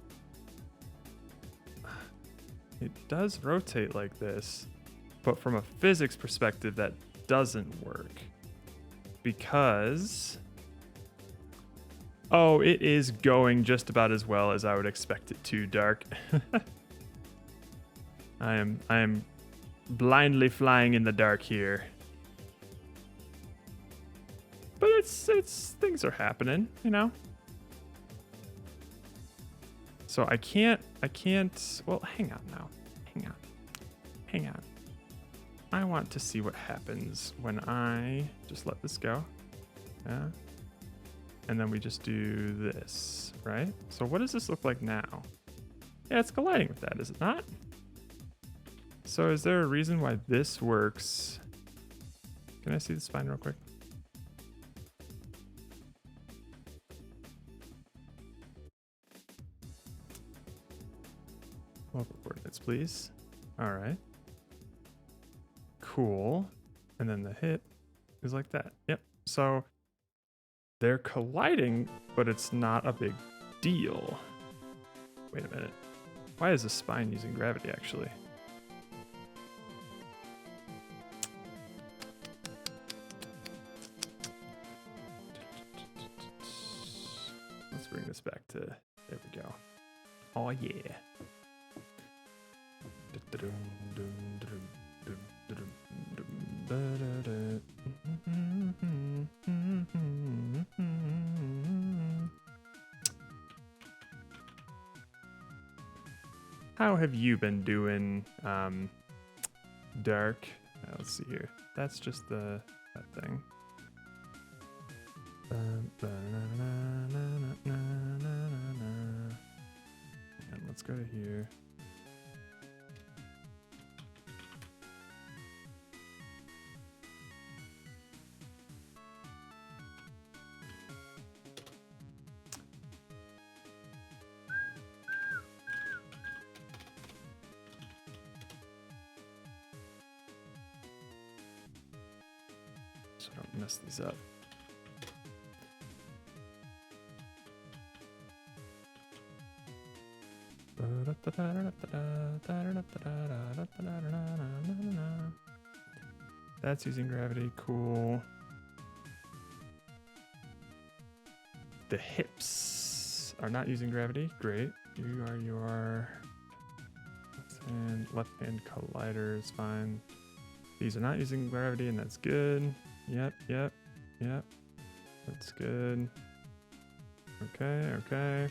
it does rotate like this, but from a physics perspective, that doesn't work because, oh, it is going just about as well as I would expect it to, Dark. I am blindly flying in the dark here. But it's things are happening, you know? So I can't, well, hang on now. Hang on. I want to see what happens when I just let this go. Yeah. And then we just do this, right? So what does this look like now? Yeah, it's colliding with that, is it not? So is there a reason why this works? Can I see the spine real quick? Local coordinates, please. All right. Cool. And then the hip is like that. Yep. So they're colliding, but it's not a big deal. Wait a minute. Why is the spine using gravity, actually? Let's bring this back to, there we go. Oh yeah. How have you been doing, Dark? Let's see here. That's just that thing. And let's go to here. So I don't mess these up. That's using gravity. Cool. The hips are not using gravity. Great. Your left hand collider is fine. These are not using gravity, and that's good. Yep. That's good. Okay.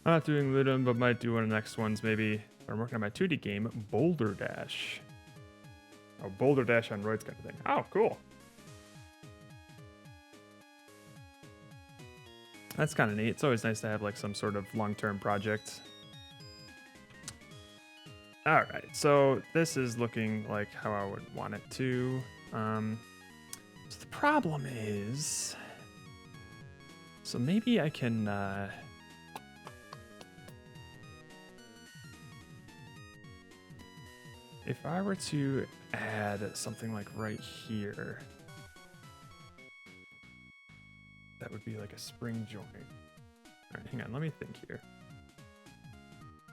I'm not doing Ludum, but might do one of the next ones maybe. I'm working on my 2D game, Boulder Dash. Oh, Boulder Dash on roids kind of thing. Oh, cool. That's kind of neat. It's always nice to have like some sort of long-term project. All right, so this is looking like how I would want it to. So the problem is, so maybe I can. If I were to add something like right here, that would be like a spring joint. All right, hang on, let me think here.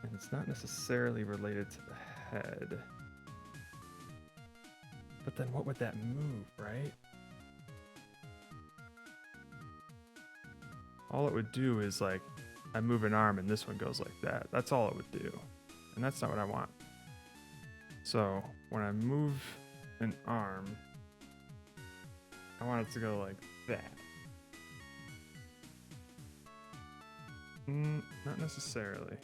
And it's not necessarily related to the head. But then what would that move, right? All it would do is like, I move an arm and this one goes like that. That's all it would do. And that's not what I want. So when I move an arm, I want it to go like that. Not necessarily.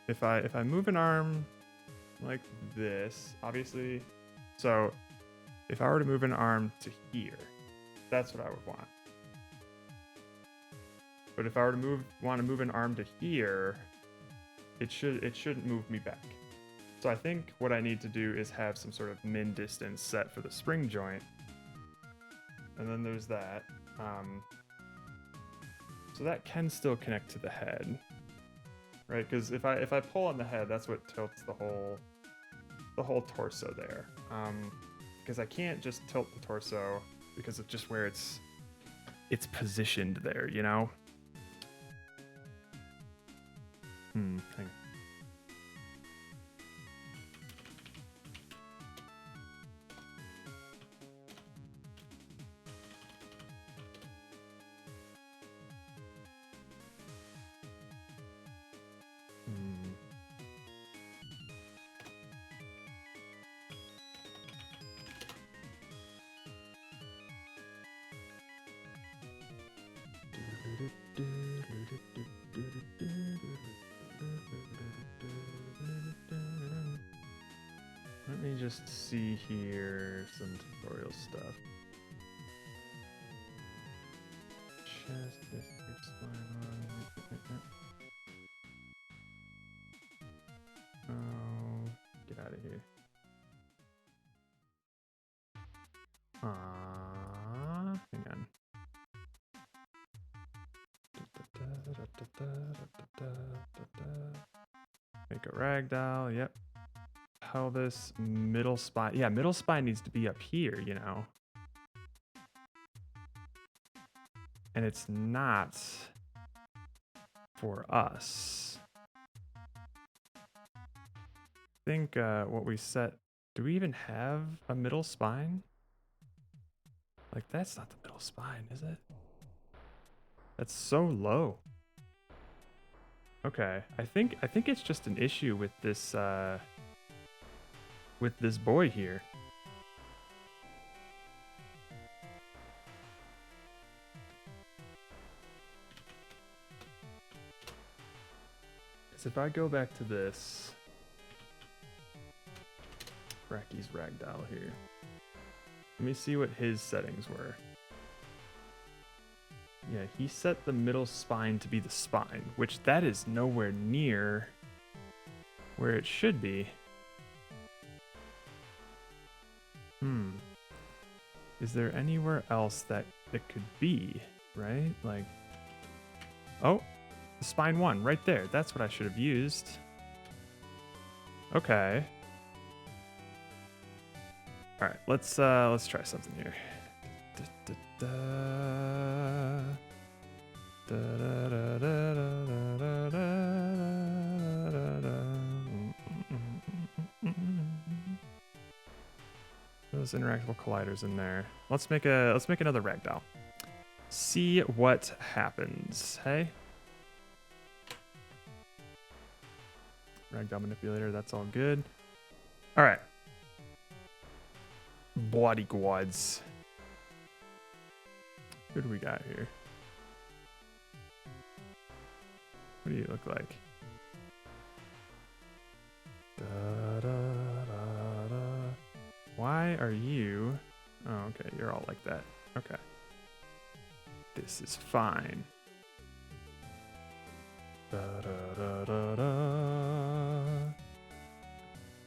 If I move an arm like this, obviously, so if I were to move an arm to here, that's what I would want. But if I were to want to move an arm to here, it shouldn't move me back. So I think what I need to do is have some sort of min distance set for the spring joint. And then there's that. So that can still connect to the head, right? Because if I pull on the head, that's what tilts the whole torso there. Because I can't just tilt the torso because of just where it's positioned there, you know? Hang on. Let me just see here some tutorial stuff. Chest, this oh, get out of here. Hang on. Make a ragdoll, yep. Pelvis, middle spine. Yeah, middle spine needs to be up here, you know. And it's not for us. I think what we set, do we even have a middle spine? Like that's not the middle spine, is it? That's so low. Okay, I think it's just an issue with this boy here. Because if I go back to this Racky's ragdoll here, let me see what his settings were. Yeah, he set the middle spine to be the spine, which that is nowhere near where it should be. Is there anywhere else that it could be, right? Like, oh, the spine one right there. That's what I should have used. Okay. All right, let's try something here. those interactable colliders in there. Let's make another ragdoll. See what happens. Hey. Ragdoll manipulator, that's all good. All right. Bodyguards. Who do we got here? What do you look like? Da, da, da, da. Why are you? Oh, okay, you're all like that. Okay. This is fine. Da, da, da, da, da.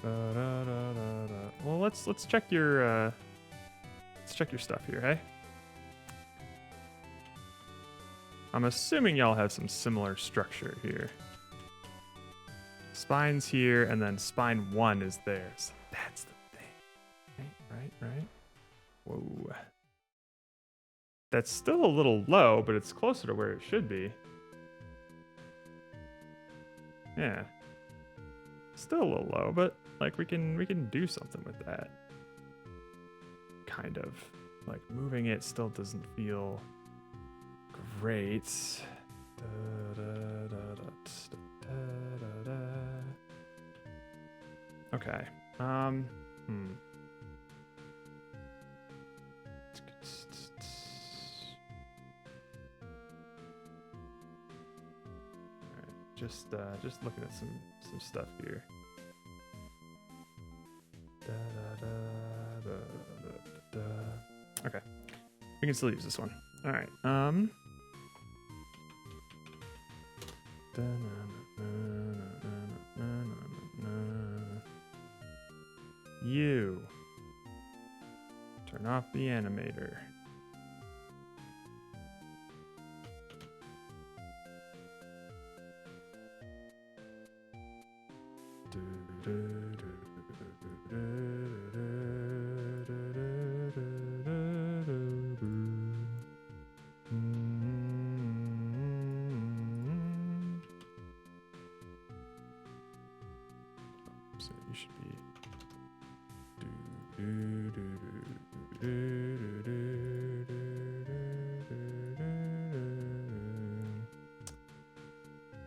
Da, da, da, da, da. Well, let's check your stuff here, hey? I'm assuming y'all have some similar structure here. Spine's here, and then spine 1 is theirs. That's the thing. Right. Whoa. That's still a little low, but it's closer to where it should be. Yeah. Still a little low, but like we can do something with that. Kind of. Like moving it still doesn't feel great. Okay. Alright, just looking at some stuff here. Okay. We can still use this one. Alright. You turn off the animator. So you should be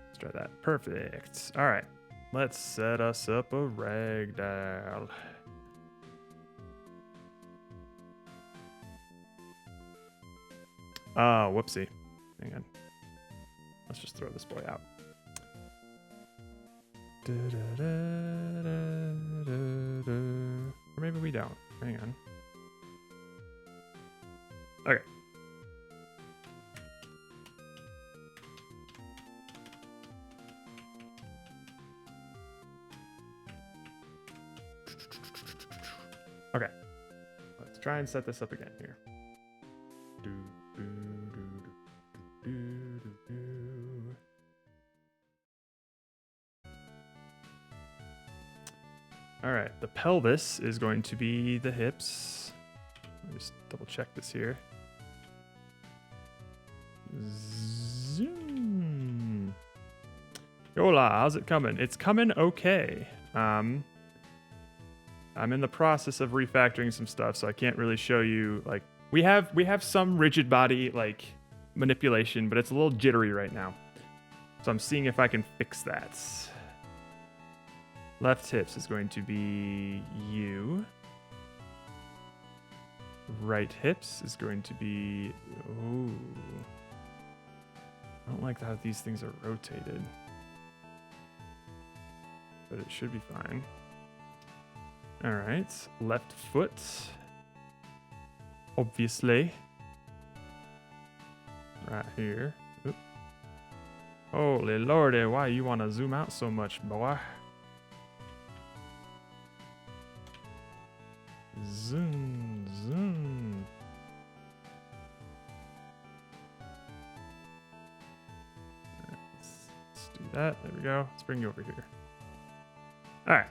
let's try that. Perfect. All right, let's set us up a ragdoll. Oh, whoopsie. Hang on. Let's just throw this boy out. Or maybe we don't. Hang on. Okay. Okay. Let's try and set this up again here. All right, the pelvis is going to be the hips. Let me just double check this here. Zoom. Yola, how's it coming? It's coming okay. I'm in the process of refactoring some stuff, so I can't really show you. Like we have some rigid body like manipulation, but it's a little jittery right now. So I'm seeing if I can fix that. Left hips is going to be you. Right hips is going to be... Oh. I don't like how these things are rotated. But it should be fine. Alright. Left foot. Obviously. Right here. Oop. Holy lordy, why you want to zoom out so much, boy? Zoom, zoom. Right, let's do that. There we go. Let's bring you over here. All right.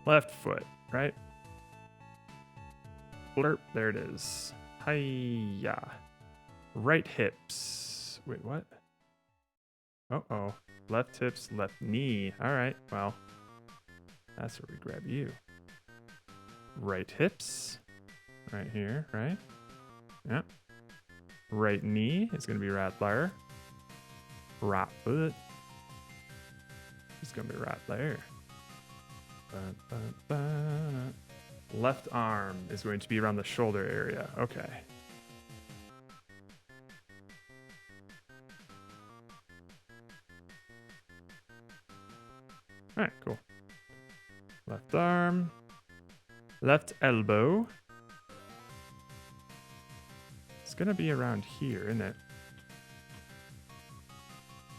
Left foot, right? Blurp. There it is. Hiya. Right hips. Wait, what? Uh-oh. Left hips, left knee. All right. Well, that's where we grab you. Right hips. right here, right? Yep. Right knee is going to be right there. Right foot is going to be right there. Left arm is going to be around the shoulder area. Okay. All right, cool. Left arm. Left elbow. It's going to be around here, isn't it?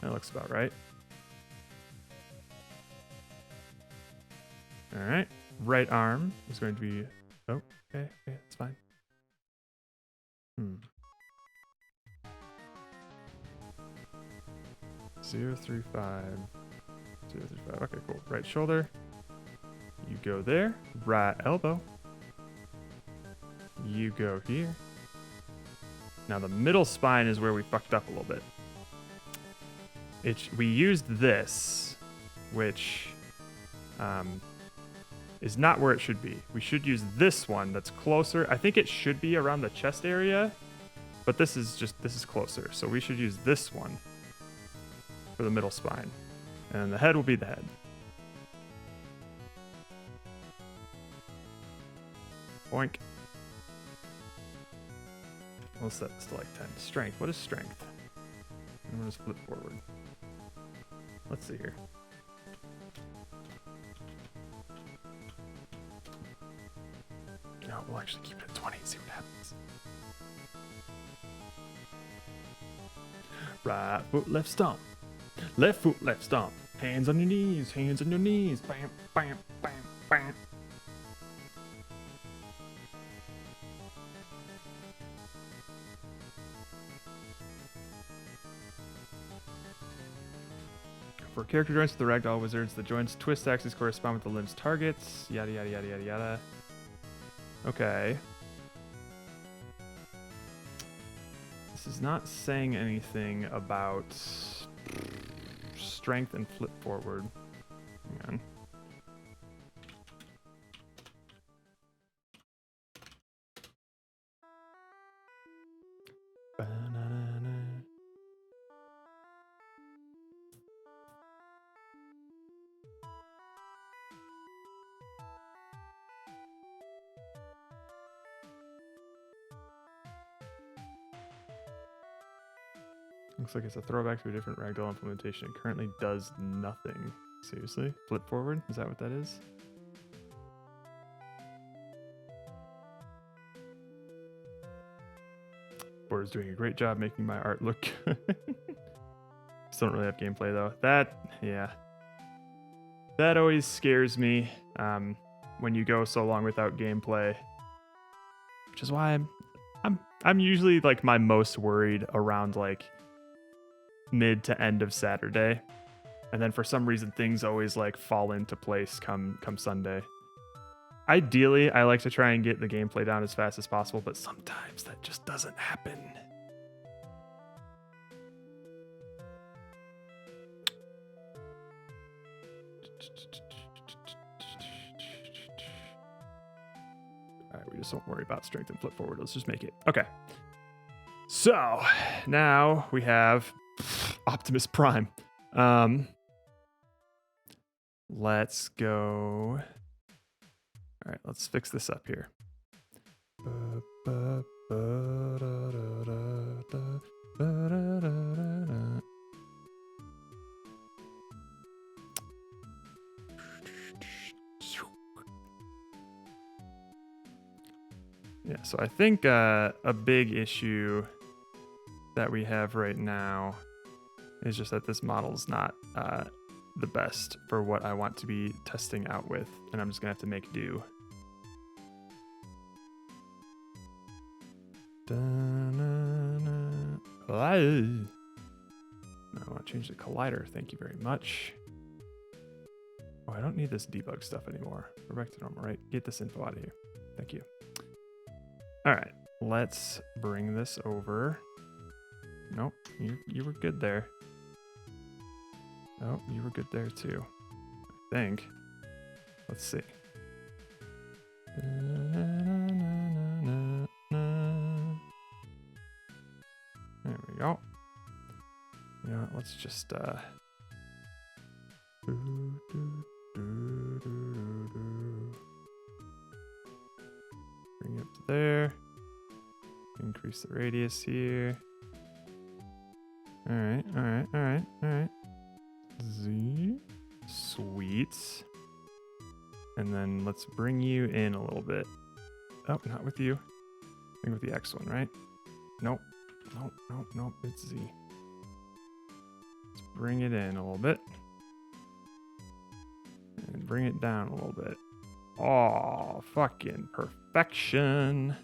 That looks about right. All right. Right arm is going to be... Oh, okay, that's fine. 035. 035. Okay, cool. Right shoulder. You go there. Right elbow. You go here. Now the middle spine is where we fucked up a little bit. We used this, which is not where it should be. We should use this one that's closer. I think it should be around the chest area, but this is closer. So we should use this one for the middle spine. And the head will be the head. Boink. We'll set this to like 10. Strength. What is strength? I'm going to flip forward. Let's see here. No, we'll actually keep it at 20 and see what happens. Right foot, left stomp. Left foot, left stomp. Hands on your knees. Hands on your knees. Bam, bam, bam, bam. For character joints with the ragdoll wizards, the joints twist axes correspond with the limb's targets. Yada yada yada yada yada. Okay. This is not saying anything about strength and flip forward. Hang on. Looks like it's a throwback to a different ragdoll implementation. It currently does nothing. Seriously? Flip forward? Is that what that is? Board is doing a great job making my art look good. Still don't really have gameplay though. Yeah. That always scares me when you go so long without gameplay. Which is why I'm usually like my most worried around like mid to end of Saturday, and then for some reason things always like fall into place come Sunday. Ideally, I like to try and get the gameplay down as fast as possible, but sometimes that just doesn't happen. All right, we just don't worry about strength and flip forward. Let's just make it. Okay. So now we have Optimus Prime. Let's go. All right, let's fix this up here. Yeah, so I think a big issue that we have right now is just that this model's not the best for what I want to be testing out with, and I'm just gonna have to make do. I want to change the collider, thank you very much. Oh, I don't need this debug stuff anymore. We're back to normal, right? Get this info out of here. Thank you. All right, let's bring this over. Nope, you were good there. Oh, you were good there too, I think. Let's see. let's just bring it up to there. Increase the radius here. All right. Z. Sweet. And then let's bring you in a little bit. Oh, not with you. I think with the X one, right? Nope. It's Z. Let's bring it in a little bit. And bring it down a little bit. Oh, fucking perfection.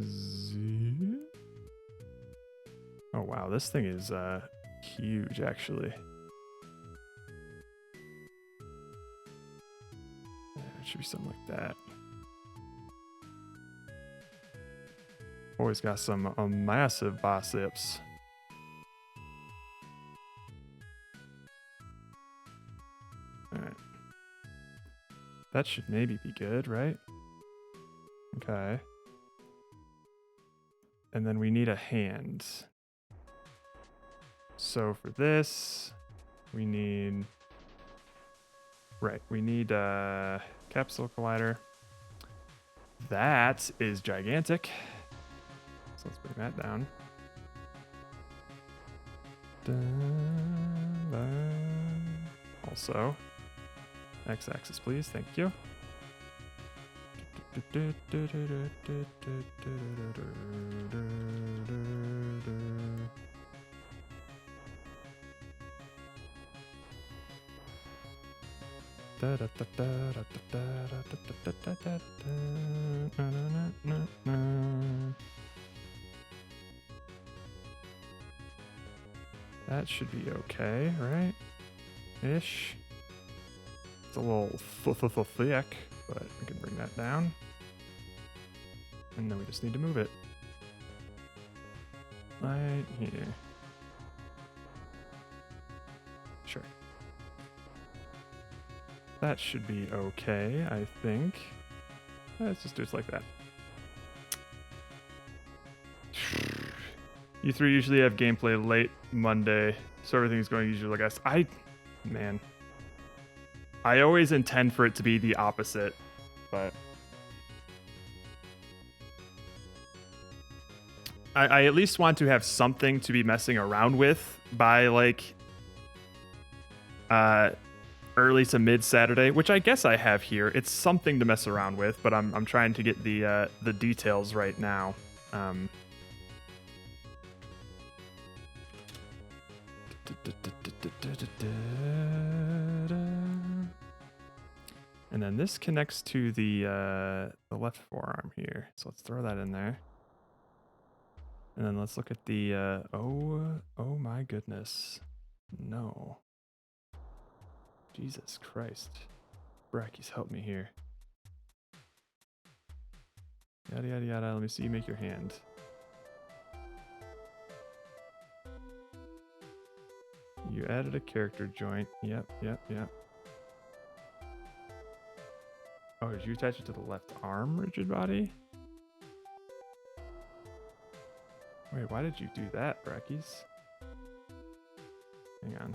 Z. Oh, wow. This thing is huge, actually. Yeah, it should be something like that. Always got some massive biceps. Alright. That should maybe be good, right? Okay. And then we need a hand. So for this, we need... Right, we need a capsule collider. That is gigantic. So let's bring that down. Also, x-axis, please. Thank you. That should be okay, right? Ish. It's a little thick, but we can bring that down. And then we just need to move it. Right here. Sure. That should be okay, I think. Let's just do it like that. You three usually have gameplay late Monday, so everything's going usually like I always intend for it to be the opposite, but I at least want to have something to be messing around with by like early to mid Saturday, which I guess I have here. It's something to mess around with, but I'm trying to get the details right now. And then this connects to the left forearm here. So let's throw that in there. And then let's look at the oh my goodness. No. Jesus Christ. Brackies, help me here. Yada yada yada. Let me see you make your hand. You added a character joint. Yep. Oh, did you attach it to the left arm, rigid body? Wait, why did you do that, Brackies? Hang on.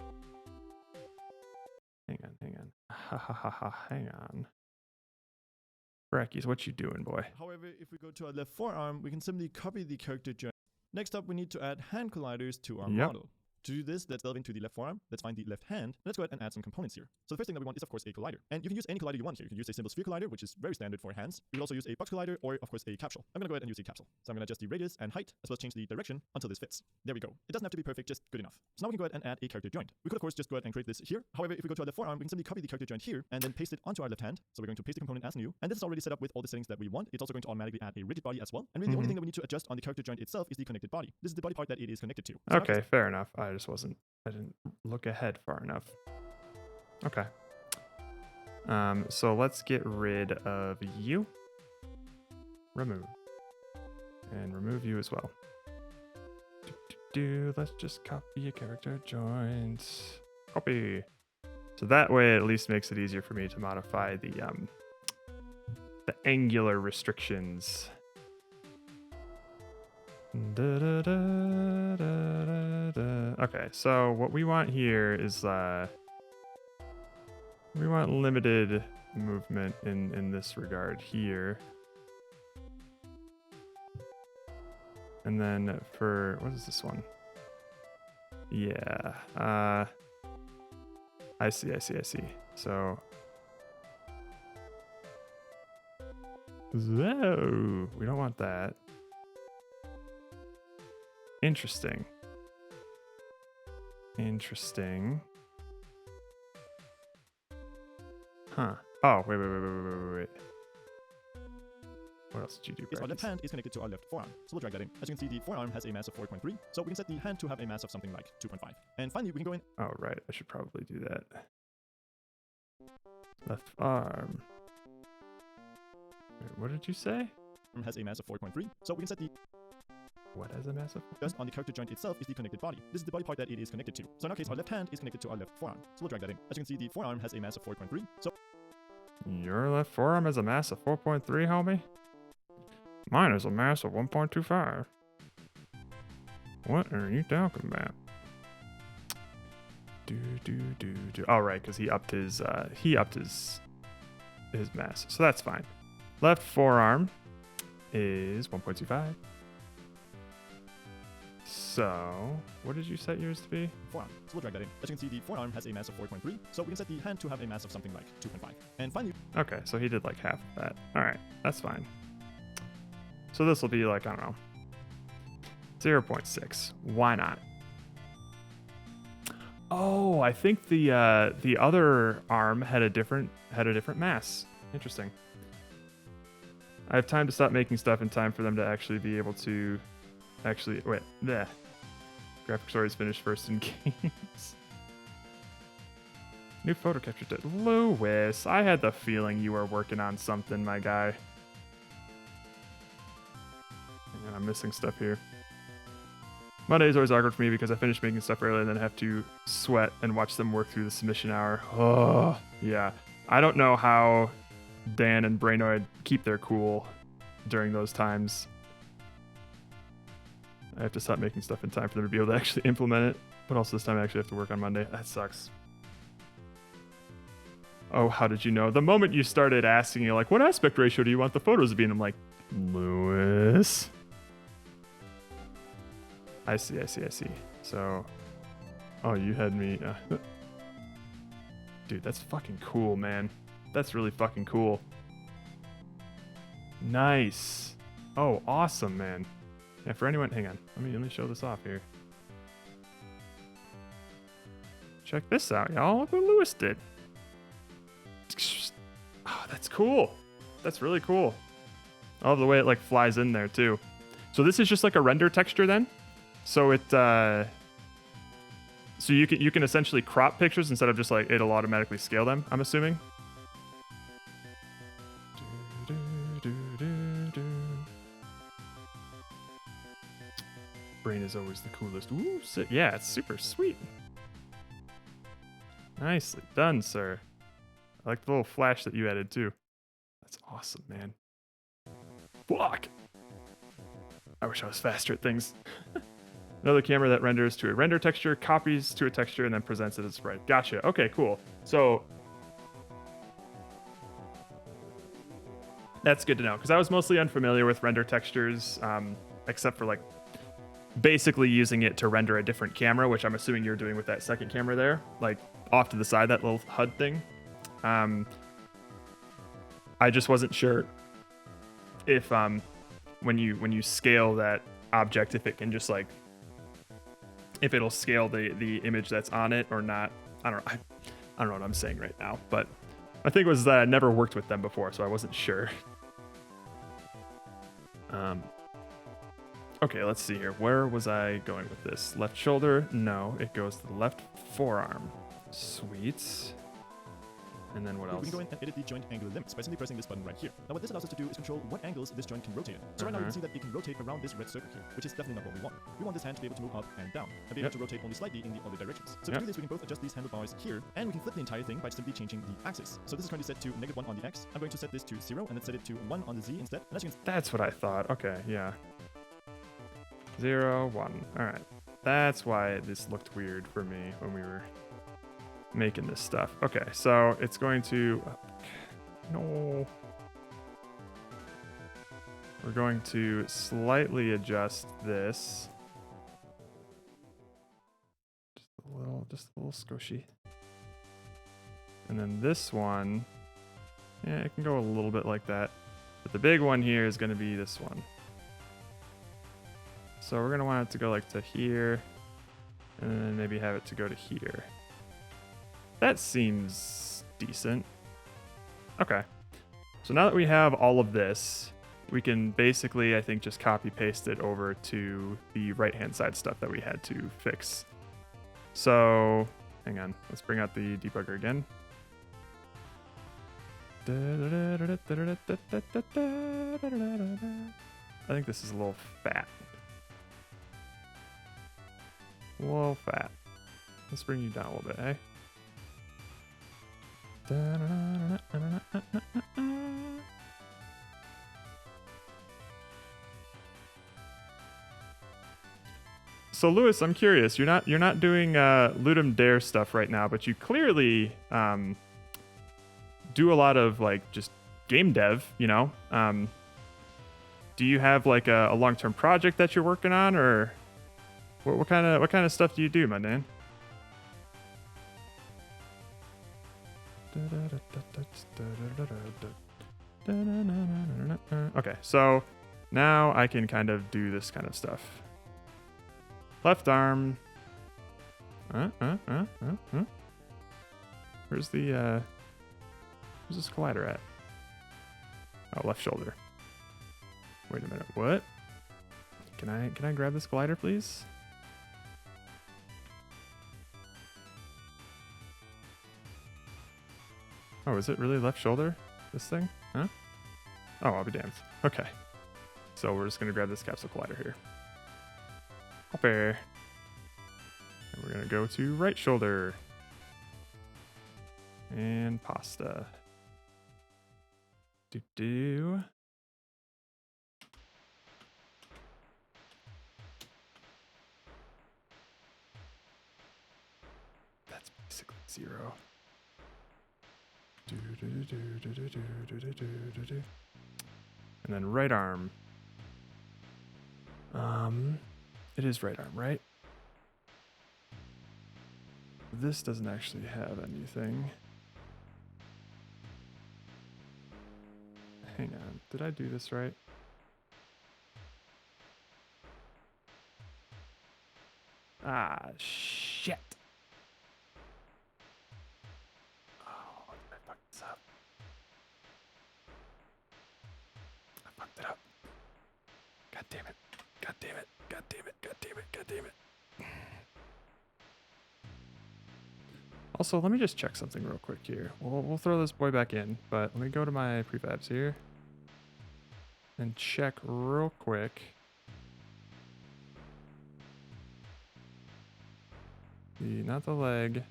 Hang on. Brackies, what you doing, boy? However, if we go to our left forearm, we can simply copy the character joint. Next up, we need to add hand colliders to our model. To do this, let's delve into the left forearm. Let's find the left hand. Let's go ahead and add some components here. So the first thing that we want is, of course, a collider. And you can use any collider you want here. You can use a simple sphere collider, which is very standard for hands. You can also use a box collider or, of course, a capsule. I'm going to go ahead and use a capsule. So I'm going to adjust the radius and height, as well as change the direction until this fits. There we go. It doesn't have to be perfect, just good enough. So now we can go ahead and add a character joint. We could, of course, just go ahead and create this here. However, if we go to our left forearm, we can simply copy the character joint here and then paste it onto our left hand. So we're going to paste the component as new. And this is already set up with all the settings that we want. It's also going to automatically add a rigid body as well. And really the only thing that we need to adjust on the character joint itself is the connected body. This is the body part that it is connected to. So okay, fair enough. I didn't look ahead far enough. Okay. So let's get rid of you. Remove. And remove you as well. Let's just copy a character joint. Copy. So that way it at least makes it easier for me to modify the angular restrictions. Okay, so what we want here is we want limited movement in this regard here. And then for what is this one? Yeah. I see. So we don't want that. Interesting. Huh. Oh, wait. What else did you do, Our left Bryce? hand is connected to our left forearm, so we'll drag that in. As you can see, the forearm has a mass of 4.3, so we can set the hand to have a mass of something like 2.5. And finally, we can go in. Oh, right. I should probably do that. Left arm. Wait, what did you say? Has a mass of 4.3, so we can set the What has a massive? just on the character joint itself is the connected body. This is the body part that it is connected to. So in our case, our left hand is connected to our left forearm, so we'll drag that in. As you can see, the forearm has a mass of 4.3, so Your left forearm has a mass of 4.3, homie? Mine is a mass of 1.25. What are you talking about? Do. Oh, right, because he upped his mass, so that's fine. Left forearm is 1.25. So, what did you set yours to be? forearm. So we'll drag that in. As you can see, the forearm has a mass of 4.3, so we can set the hand to have a mass of something like 2.5. And finally, Okay, so he did like half of that. All right, that's fine. So this will be like, I don't know, 0.6. Why not? Oh, I think the other arm had a different mass. Interesting. I have time to stop making stuff in time for them to actually be able to wait. Bleh. Graphics already finished first in games. New photo capture data. Lewis, I had the feeling you were working on something, my guy. Hang on, I'm missing stuff here. Monday is always awkward for me because I finish making stuff early and then have to sweat and watch them work through the submission hour. Oh, yeah. I don't know how Dan and Brainoid keep their cool during those times. I have to stop making stuff in time for them to be able to actually implement it. But also this time I actually have to work on Monday. That sucks. Oh, how did you know? The moment you started asking, you're like, what aspect ratio do you want the photos to be? And I'm like, Lewis. I see. So, oh, you had me. Dude, that's fucking cool, man. That's really fucking cool. Nice. Oh, awesome, man. Yeah, for anyone, hang on. Let me show this off here. Check this out, y'all. Look what Lewis did. Oh, that's cool. That's really cool. Oh, the way it like flies in there too. So this is just like a render texture then. So it so you can essentially crop pictures instead of just like it'll automatically scale them, I'm assuming. Brain is always the coolest. Ooh, yeah, it's super sweet. Nicely done, sir. I like the little flash that you added too. That's awesome, man. Fuck! I wish I was faster at things. Another camera that renders to a render texture, copies to a texture, and then presents it as a sprite. Gotcha. Okay, cool. So that's good to know because I was mostly unfamiliar with render textures, except for like basically using it to render a different camera, which I'm assuming you're doing with that second camera there, like off to the side, that little HUD thing. I just wasn't sure if when you scale that object, if it can just like if it'll scale the image that's on it or not. I don't know what I'm saying right now, but my thing was that I never worked with them before, so I wasn't sure. Okay, let's see here. Where was I going with this? Left shoulder? No, it goes to the left forearm. Sweet. And then what else? we can go in and edit the joint angular limits by simply pressing this button right here. Now what this allows us to do is control what angles this joint can rotate in. So right now you can see that it can rotate around this red circle here, which is definitely not what we want. We want this hand to be able to move up and down, and be able to rotate only slightly in the other directions. So to do this, we can both adjust these handlebars here, and we can flip the entire thing by simply changing the axis. So this is currently set to -1 on the X. I'm going to set this to 0 and then set it to 1 on the Z instead. And as you can That's what I thought. Okay, yeah. 0, 1. All right. That's why this looked weird for me when we were making this stuff. Okay, so it's going to... No. We're going to slightly adjust this. Just a little squishy. And then this one, yeah, it can go a little bit like that. But the big one here is going to be this one. So we're going to want it to go like to here, and then maybe have it to go to here. That seems decent. Okay. So now that we have all of this, we can basically, I think, just copy paste it over to the right-hand side stuff that we had to fix. So, hang on. Let's bring out the debugger again. I think this is a little fat. A little fat. Let's bring you down a little bit, eh? So Lewis, I'm curious. You're not doing Ludum Dare stuff right now, but you clearly do a lot of like just game dev. You know, do you have like a long-term project that you're working on, or what kind of stuff do you do, my man? Okay, so now I can kind of do this kind of stuff. Left arm. Where's this collider at? Oh, left shoulder. Wait a minute. What? Can I grab this collider, please? Oh, is it really left shoulder? This thing? Huh? Oh, I'll be damned. Okay. So we're just gonna grab this capsule collider here. Up there. And we're gonna go to right shoulder. And pasta. Do. That's basically 0. And then right arm. It is right arm, right? This doesn't actually have anything. Hang on, did I do this right? Ah, shit. Oh, did I fuck this up? I fucked it up. God damn it. God damn it. God damn it. God damn it. God damn it. Also, let me just check something real quick here. We'll throw this boy back in, but let me go to my prefabs here and check real quick. Not the leg,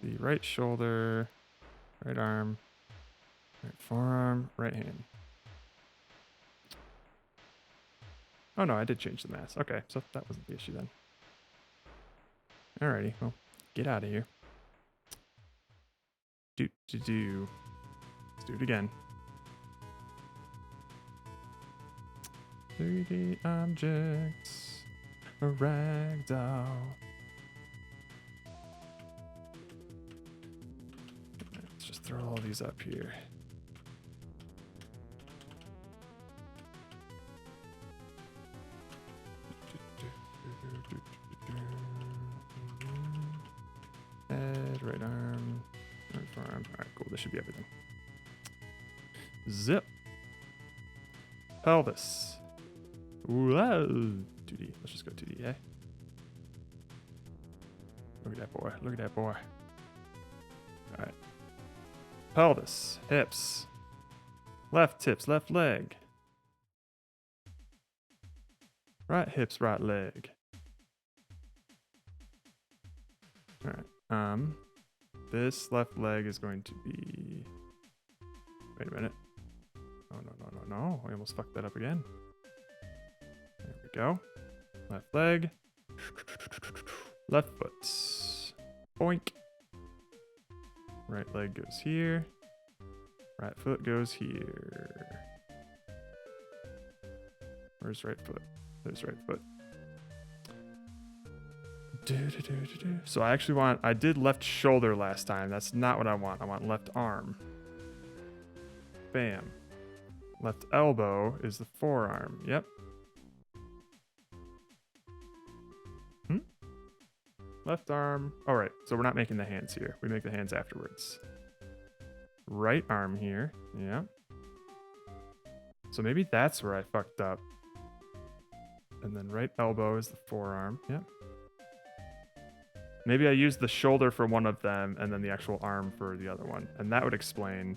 the right shoulder, right arm, right forearm, right hand. Oh no, I did change the mass. Okay, so that wasn't the issue then. Alrighty, well, get out of here. Let's do it again. 3D objects, a ragdoll. Let's just throw all these up here. Head, right arm, right forearm. All right, cool. This should be everything. Zip. Pelvis. Whoa. 2D. Let's just go 2D, eh? Look at that boy. Look at that boy. All right. Pelvis. Hips. Left hips, left leg. Right hips, right leg. All right. This left leg is going to be... Wait a minute. Oh, no. I almost fucked that up again. There we go. Left leg. Left foot. Boink. Right leg goes here. Right foot goes here. Where's right foot? There's right foot. So I did left shoulder last time. That's not what I want. I want left arm. Bam. Left elbow is the forearm. Yep. Left arm. All right. So we're not making the hands here. We make the hands afterwards. Right arm here. Yeah. So maybe that's where I fucked up. And then right elbow is the forearm. Yep. Maybe I used the shoulder for one of them and then the actual arm for the other one. And that would explain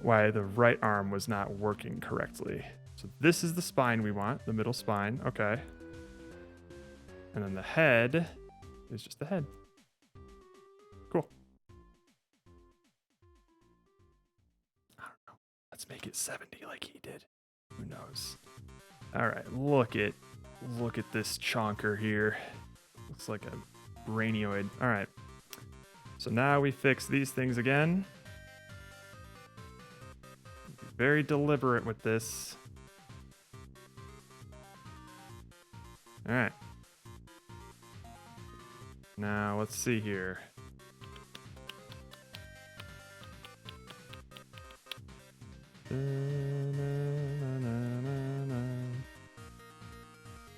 why the right arm was not working correctly. So this is the spine we want, the middle spine. Okay. And then the head is just the head. Cool. I don't know. Let's make it 70 like he did. Who knows? All right, look at this chonker here. Looks like a brainioid. All right. So now we fix these things again. Be very deliberate with this. All right. Now let's see here.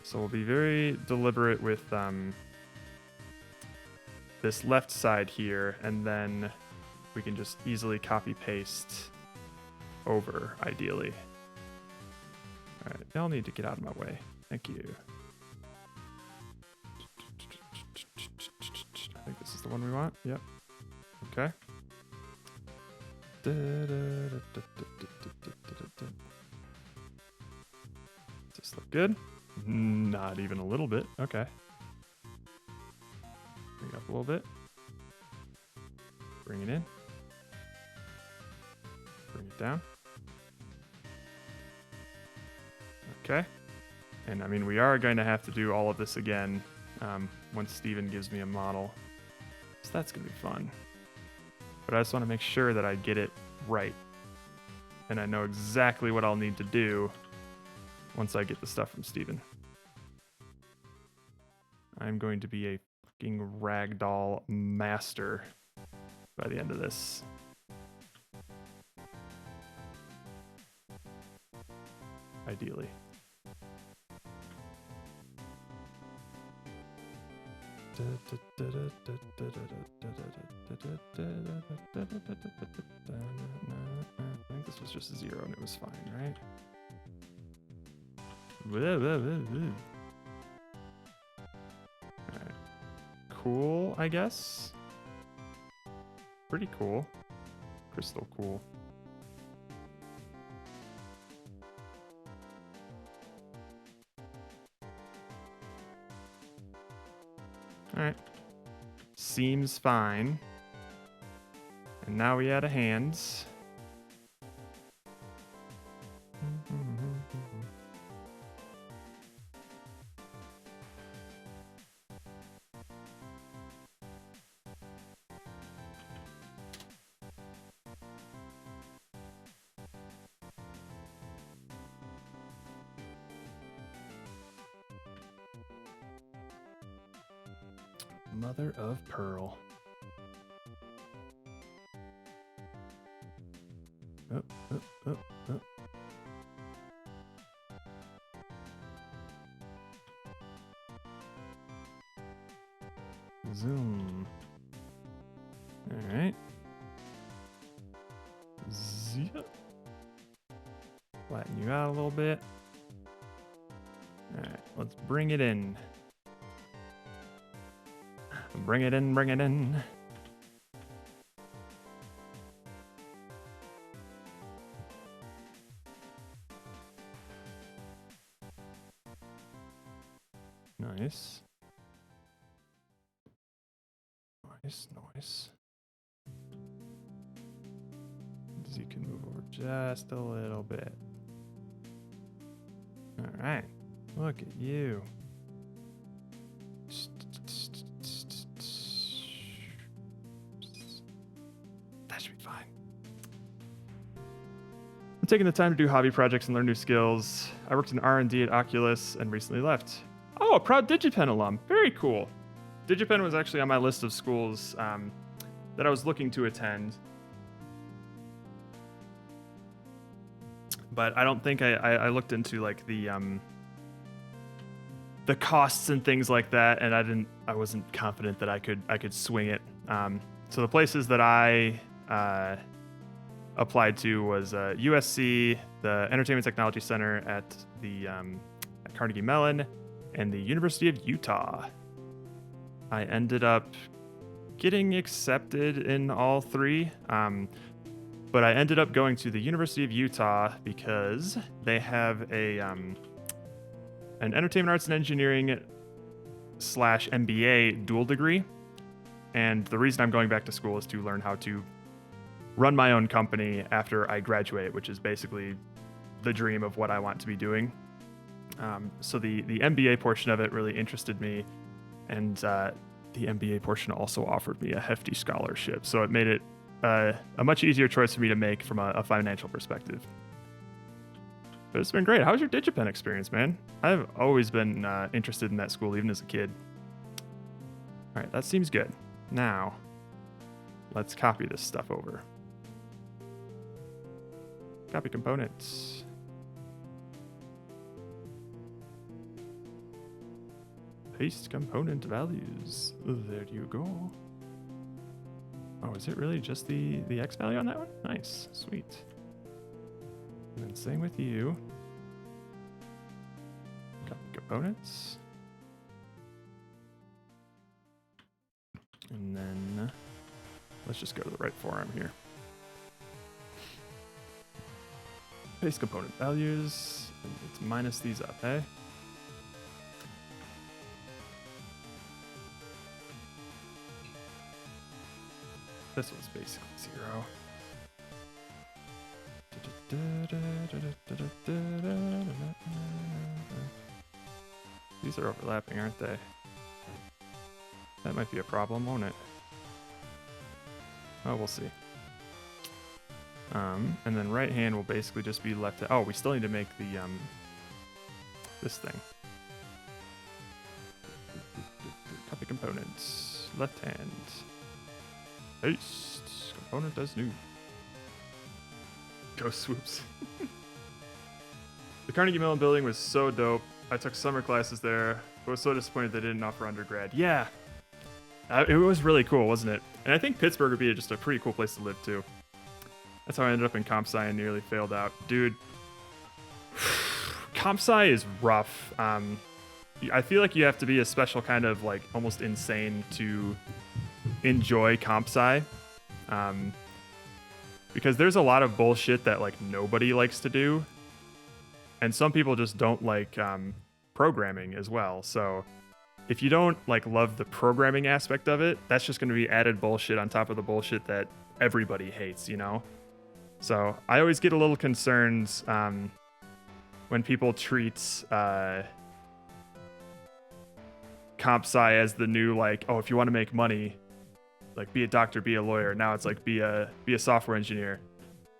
So we'll be very deliberate with this left side here, and then we can just easily copy paste over, ideally. All right, y'all need to get out of my way. Thank you. I think this is the one we want. Yep. Okay. Does this look good? Not even a little bit. Okay. Bring it up a little bit. Bring it in. Bring it down. Okay. And I mean, we are going to have to do all of this again once Steven gives me a model. So that's going to be fun. But I just want to make sure that I get it right. And I know exactly what I'll need to do once I get the stuff from Steven. I'm going to be a fucking ragdoll master by the end of this. Ideally. I think this was just 0 and it was fine, right? Alright. Cool, I guess. Pretty cool. Crystal cool. Alright. Seems fine. And now we add a hands. Mother of pearl. Oh, oh, oh, oh. Zoom. All right. Zip. Flatten you out a little bit. All right, let's bring it in. Bring it in, bring it in. Nice. Nice, nice. Z can move over just a little bit. All right. Look at you. That should be fine. I'm taking the time to do hobby projects and learn new skills. I worked in R&D at Oculus and recently left. Oh, a proud DigiPen alum. Very cool. DigiPen was actually on my list of schools that I was looking to attend. But I don't think I looked into like the costs and things like that, and I wasn't confident that I could swing it. So the places that I applied to was USC, the Entertainment Technology Center at Carnegie Mellon, and the University of Utah. I ended up getting accepted in all three, but I ended up going to the University of Utah because they have an Entertainment Arts and Engineering / MBA dual degree. And the reason I'm going back to school is to learn how to run my own company after I graduate, which is basically the dream of what I want to be doing. So the MBA portion of it really interested me, and the MBA portion also offered me a hefty scholarship. So it made it a much easier choice for me to make from a financial perspective. But it's been great. How's your DigiPen experience, man? I've always been interested in that school, even as a kid. All right, that seems good. Now, let's copy this stuff over. Copy components. Paste component values. There you go. Oh, is it really just the X value on that one? Nice, sweet. And then same with you. Copy components. And then let's just go to the right forearm here. Paste component values. And let's minus these up, eh? This one's basically 0. These are overlapping, aren't they? That might be a problem, won't it? Oh, we'll see. And then right hand will basically just be left. Oh, we still need to make the this thing. Copy components. Left hand. Paste. Component as new. Go swoops. The Carnegie Mellon building was so dope. I took summer classes there, but was so disappointed they didn't offer undergrad. Yeah. It was really cool, wasn't it? And I think Pittsburgh would be just a pretty cool place to live, too. That's how I ended up in comp sci and nearly failed out. Dude, comp sci is rough. I feel like you have to be a special kind of, like, almost insane to enjoy comp sci. Because there's a lot of bullshit that, like, nobody likes to do. And some people just don't like programming as well. So if you don't, like, love the programming aspect of it, that's just going to be added bullshit on top of the bullshit that everybody hates, you know? So I always get a little concerned when people treat comp sci as the new, like, oh, if you want to make money, like, be a doctor, be a lawyer. Now it's like, be a software engineer.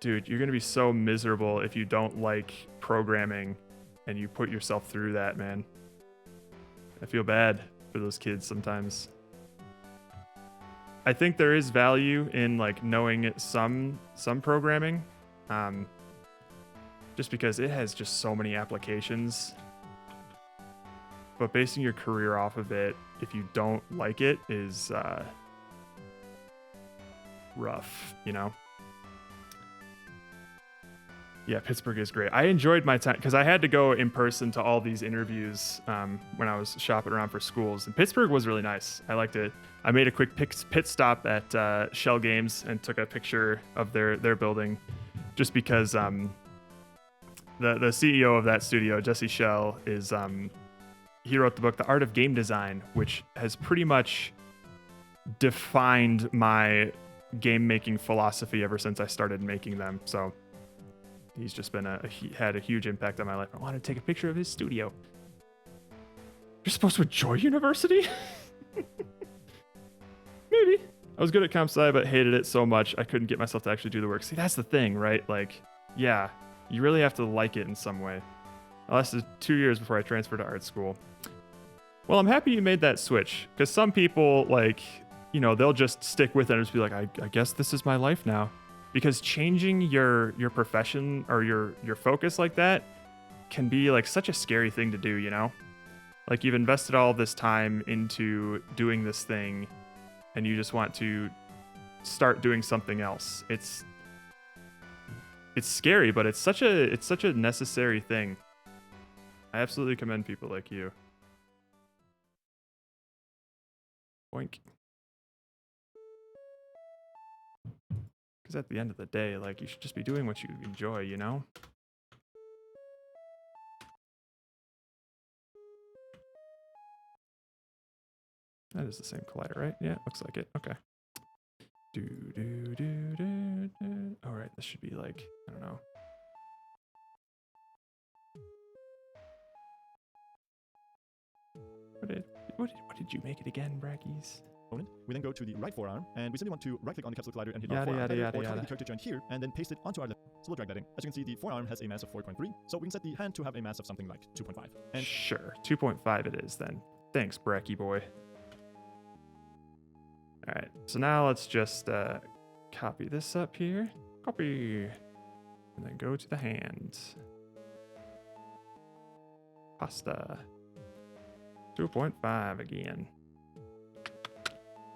Dude, you're going to be so miserable if you don't like programming and you put yourself through that, man. I feel bad for those kids sometimes. I think there is value in, like, knowing some programming, just because it has just so many applications. But basing your career off of it, if you don't like it, is rough, you know? Yeah, Pittsburgh is great. I enjoyed my time because I had to go in person to all these interviews when I was shopping around for schools. And Pittsburgh was really nice. I liked it. I made a quick pit stop at Shell Games and took a picture of their building, just because the CEO of that studio, Jesse Shell, is he wrote the book The Art of Game Design, which has pretty much defined my game making philosophy ever since I started making them. So he's just been he had a huge impact on my life. I wanted to take a picture of his studio. You're supposed to enjoy university? Maybe. I was good at comp sci, but hated it so much I couldn't get myself to actually do the work. See, that's the thing, right? Like, yeah, you really have to like it in some way. I lasted 2 years before I transferred to art school. Well, I'm happy you made that switch, because some people, like, you know, they'll just stick with it and just be like, I guess this is my life now. Because changing your profession or your focus like that can be like such a scary thing to do, you know? Like, you've invested all this time into doing this thing and you just want to start doing something else. It's scary, but it's such a necessary thing. I absolutely commend people like you. Boink. Because at the end of the day, like, you should just be doing what you enjoy, you know? That is the same collider, right? Yeah, looks like it. Okay. All right, this should be like, I don't know. What did you make it again, Brackies? We then go to the right forearm, and we simply want to right-click on the capsule collider and hit Yada, our forearm yada, slider, yada, or copy yada. the character joint here, and then paste it onto our left. So we'll drag that in. As you can see, the forearm has a mass of 4.3, so we can set the hand to have a mass of something like 2.5. And Sure, 2.5 it is then. Thanks, Bracky boy. All right, so now let's just copy this up here. Copy. And then go to the hand. Pasta. 2.5 again.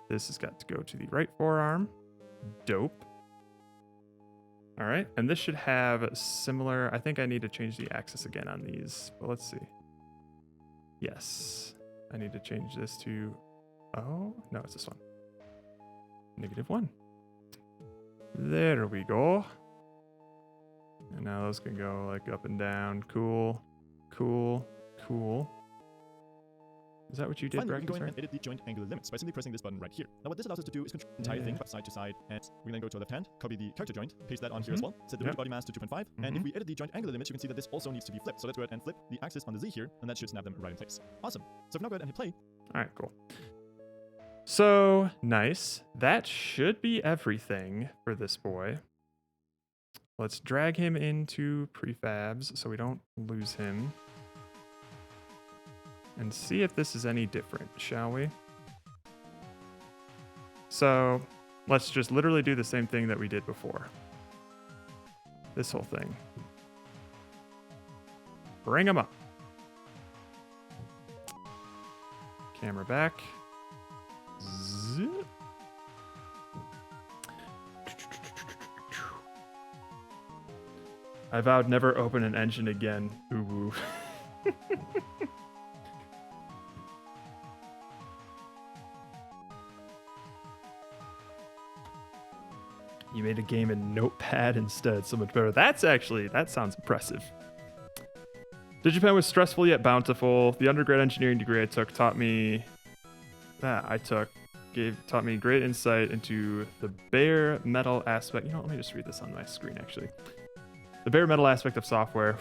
This has got to go to the right forearm. Dope. All right, and this should have similar. I think I need to change the axis again on these, but let's see. Yes, I need to change this to, oh, no, it's this one. -1. There we go. And now those can go like up and down. Cool, cool, cool. Is that what you did, finally, we can Bracky? go in Sorry? and edit the joint angle limits by simply pressing this button right here. Now what this allows us to do is control the entire thing side to side, and we then go to our left hand, copy the character joint, paste that on here as well, set the rigid body mass to 2.5, and if we edit the joint angle limits, you can see that this also needs to be flipped. So let's go ahead and flip the axis on the Z here, and that should snap them right in place. Awesome. So if we now go ahead and hit play. All right, cool. So nice. That should be everything for this boy. Let's drag him into prefabs so we don't lose him. And see if this is any different, shall we? So let's just literally do the same thing that we did before. This whole thing. Bring him up. Camera back. Zip. I vowed never open an engine again. Ooh woo. You made a game in Notepad instead. So much better. That sounds impressive. Digipen was stressful yet bountiful. The undergrad engineering degree I took taught me great insight into the bare metal aspect. You know, let me just read this on my screen actually. The bare metal aspect of software.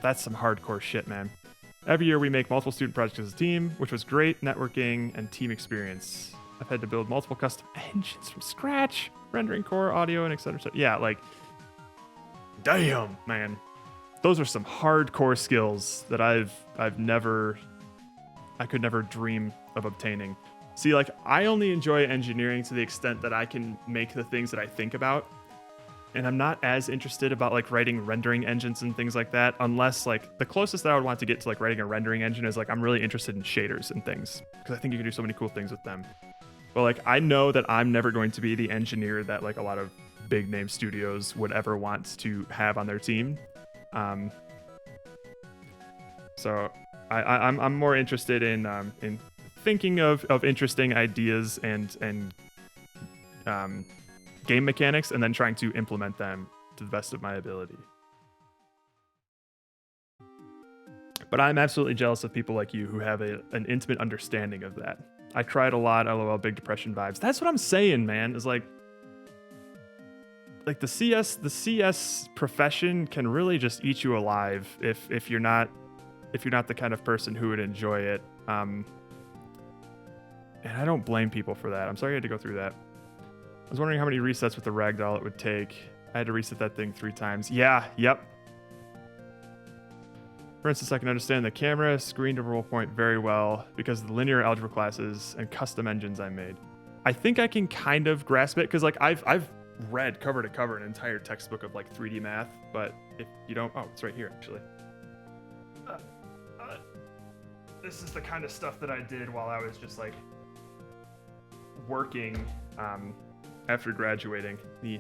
That's some hardcore shit, man. Every year we make multiple student projects as a team, which was great networking and team experience. I've had to build multiple custom engines from scratch, rendering core, audio, and etc. Yeah, like, damn, man. Those are some hardcore skills that I could never dream of obtaining. See, like, I only enjoy engineering to the extent that I can make the things that I think about. And I'm not as interested about like writing rendering engines and things like that, unless like the closest that I would want to get to like writing a rendering engine is like I'm really interested in shaders and things because I think you can do so many cool things with them. But like I know that I'm never going to be the engineer that like a lot of big name studios would ever want to have on their team. So I'm more interested in thinking of interesting ideas and game mechanics and then trying to implement them to the best of my ability. But I'm absolutely jealous of people like you who have an intimate understanding of that. I cried a lot, LOL, Big Depression vibes. That's what I'm saying, man. Is like the CS profession can really just eat you alive if you're not the kind of person who would enjoy it And I don't blame people for that. I'm sorry I had to go through that. I was wondering how many resets with the ragdoll it would take. I had to reset that thing 3 times. Yeah, yep. For instance, I can understand the camera screen to roll point very well because of the linear algebra classes and custom engines I made. I think I can kind of grasp it because like I've read cover to cover an entire textbook of like 3D math, but if you don't, oh, it's right here actually. This is the kind of stuff that I did while I was just like working after graduating. The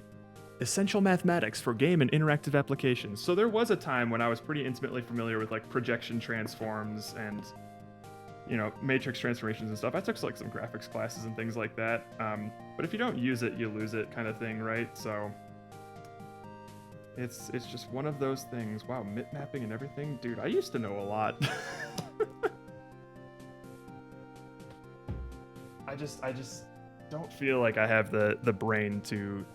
Essential Mathematics for Game and Interactive Applications. So there was a time when I was pretty intimately familiar with like projection transforms and, you know, matrix transformations and stuff. I took like some graphics classes and things like that. But if you don't use it, you lose it kind of thing, right? So it's just one of those things. Wow, mip mapping and everything. Dude, I used to know a lot. I just don't feel like I have the brain to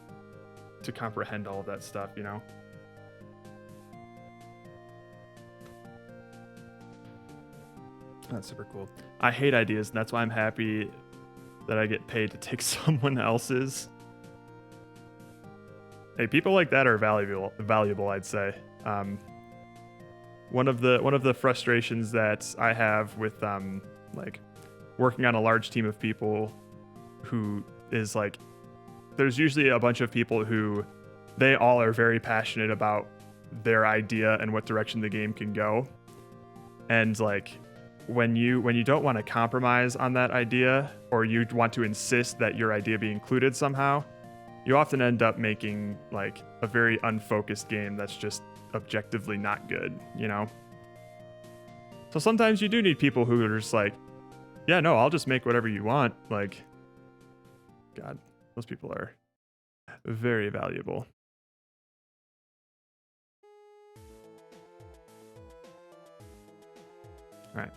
comprehend all of that stuff, you know? That's super cool. I hate ideas, and that's why I'm happy that I get paid to take someone else's. Hey, people like that are valuable, I'd say. One of the frustrations that I have with like working on a large team of people who is like, there's usually a bunch of people who they all are very passionate about their idea and what direction the game can go. And like when you don't want to compromise on that idea, or you want to insist that your idea be included somehow, you often end up making like a very unfocused game that's just objectively not good, you know? So sometimes you do need people who are just like, yeah, no, I'll just make whatever you want. Like, God, those people are very valuable. All right.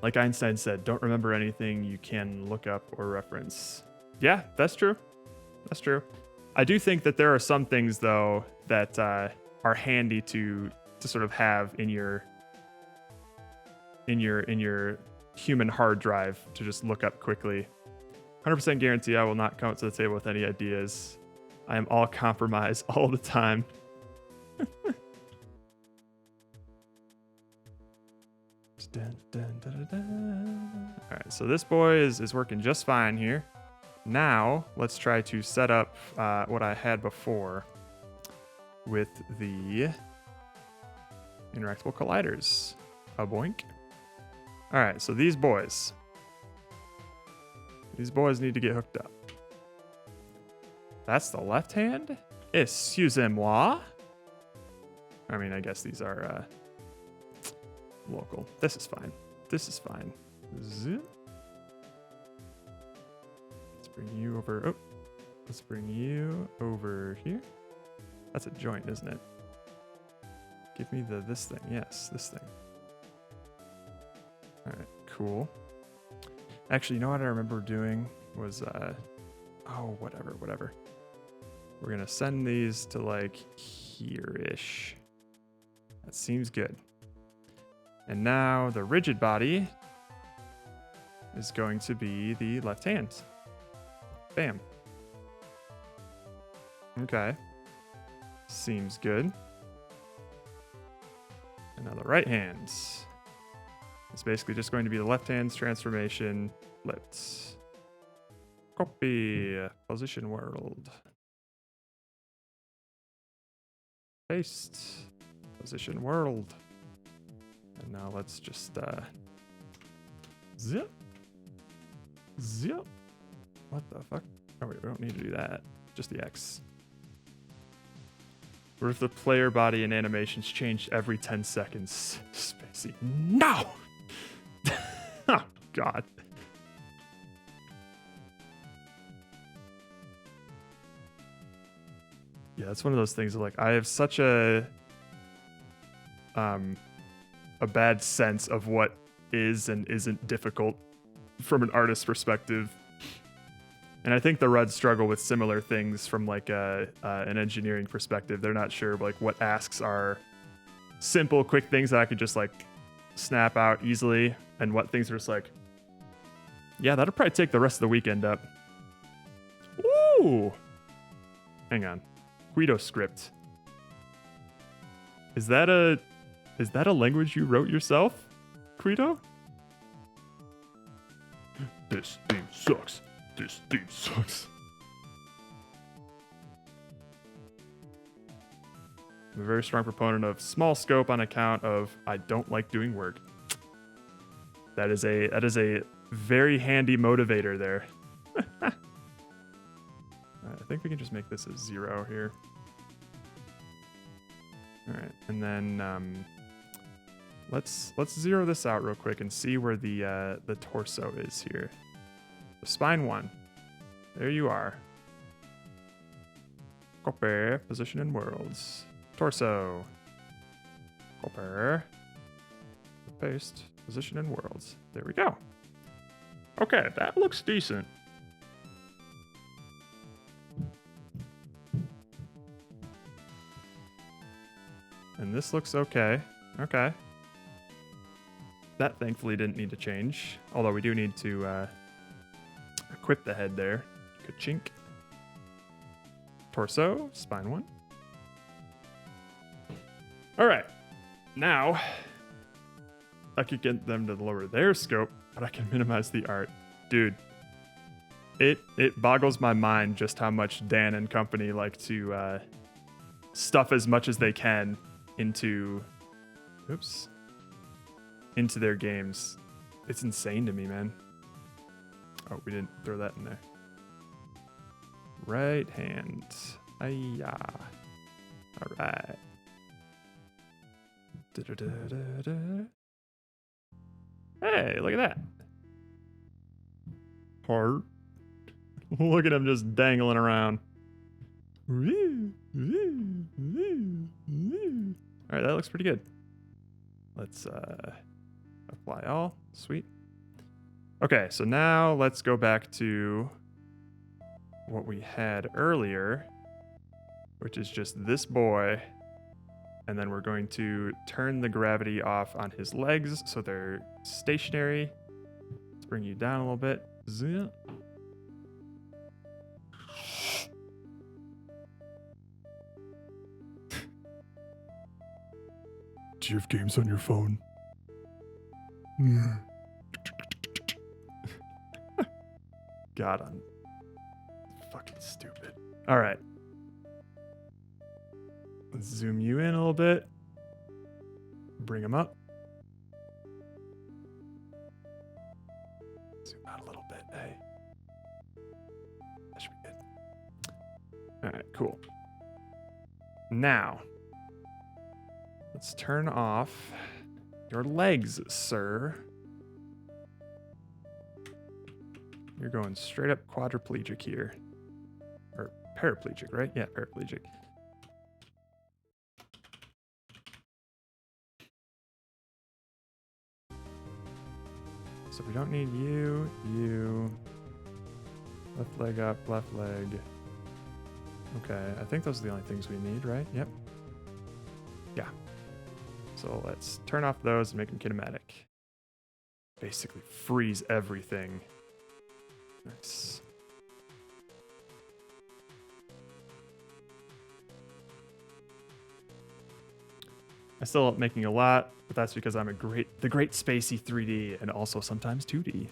Like Einstein said, don't remember anything you can look up or reference. Yeah, that's true. That's true. I do think that there are some things, though, that are handy to sort of have in your human hard drive to just look up quickly. 100% guarantee I will not come up to the table with any ideas. I am all compromise all the time. All right, so this boy is working just fine here. Now let's try to set up what I had before with the interactable colliders. A boink. All right, so these boys need to get hooked up. That's the left hand? Excusez-moi. I mean, I guess these are local. This is fine. This is fine. Zip. Let's bring you over. Oh, let's bring you over here. That's a joint, isn't it? Give me this thing. Yes, this thing. All right, cool. Actually, you know what I remember doing was, oh, whatever. We're gonna send these to like here-ish. That seems good. And now the rigid body is going to be the left hand. Bam. Okay. Seems good. And now the right hand. It's basically just going to be the left hand's transformation flipped. Copy. Position world. Paste. Position world. And now let's just zip. Zip. What the fuck? Oh wait, we don't need to do that. Just the X. What if the player body and animations changed every 10 seconds? Spacey. No! Oh, God. Yeah, it's one of those things of like, I have such a bad sense of what is and isn't difficult from an artist's perspective. And I think the Ruds struggle with similar things from like an engineering perspective. They're not sure like what asks are simple, quick things that I could just like snap out easily, and what things are just like, yeah, that'll probably take the rest of the weekend up. Ooh, hang on, Guido script. Is that a language you wrote yourself, Guido? This theme sucks. This theme sucks. I'm a very strong proponent of small scope on account of I don't like doing work. That is a very handy motivator there. I think we can just make this a 0 here. All right, and then let's 0 this out real quick and see where the torso is here. So spine 1, there you are. Copy, position in worlds. Torso. Copy. Paste, position in worlds. There we go. Okay, that looks decent. And this looks okay. Okay. That thankfully didn't need to change. Although we do need to equip the head there. Ka-chink. Torso, spine 1. All right. Now, I could get them to lower their scope, but I can minimize the art. Dude, it boggles my mind just how much Dan and company like to stuff as much as they can into their games. It's insane to me, man. Oh, we didn't throw that in there. Right hand. Ayah. All right. Da-da-da-da-da. Hey, look at that. Heart. Look at him just dangling around. All right, that looks pretty good. Let's apply all. Sweet. Okay, so now let's go back to what we had earlier, which is just this boy. And then we're going to turn the gravity off on his legs so they're stationary. Let's bring you down a little bit. Zip. Do you have games on your phone? God, I'm fucking stupid. All right. Let's zoom you in a little bit. Bring him up. Zoom out a little bit. Hey. That should be good. All right, cool. Now, let's turn off your legs, sir. You're going straight up quadriplegic here. Or paraplegic, right? Yeah, paraplegic. So we don't need you. Left leg up, left leg. Okay, I think those are the only things we need, right? Yep. Yeah. So let's turn off those and make them kinematic. Basically freeze everything. Nice. I still end up making a lot, but that's because I'm the great spacey 3D and also sometimes 2D.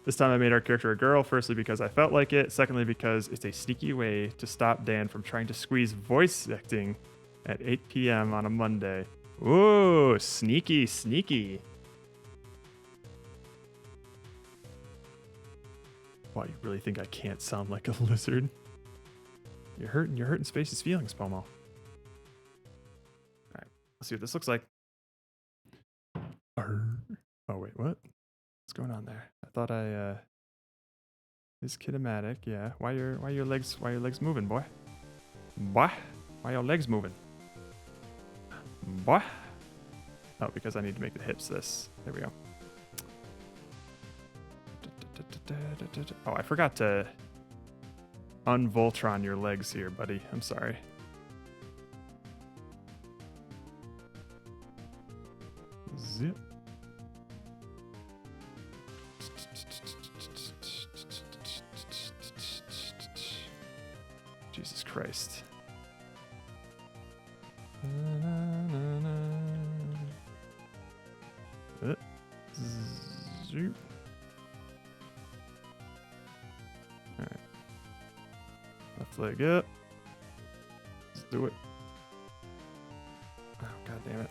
This time I made our character a girl, firstly because I felt like it, secondly because it's a sneaky way to stop Dan from trying to squeeze voice acting at 8 p.m. on a Monday. Ooh, sneaky, sneaky. Wow, you really think I can't sound like a lizard? You're hurting Spacey's feelings, Pomo. Let's see what this looks like. Oh wait, what? What's going on there? I thought is kinematic, yeah. Why your legs moving, boy? Boy? Why your legs moving? Boy? Oh, because I need to make the hips this. There we go. Oh, I forgot to unvoltron your legs here, buddy. I'm sorry. Zip. Jesus Christ. Zoop. Alright. Left leg up. Let's do it. Oh, god damn it.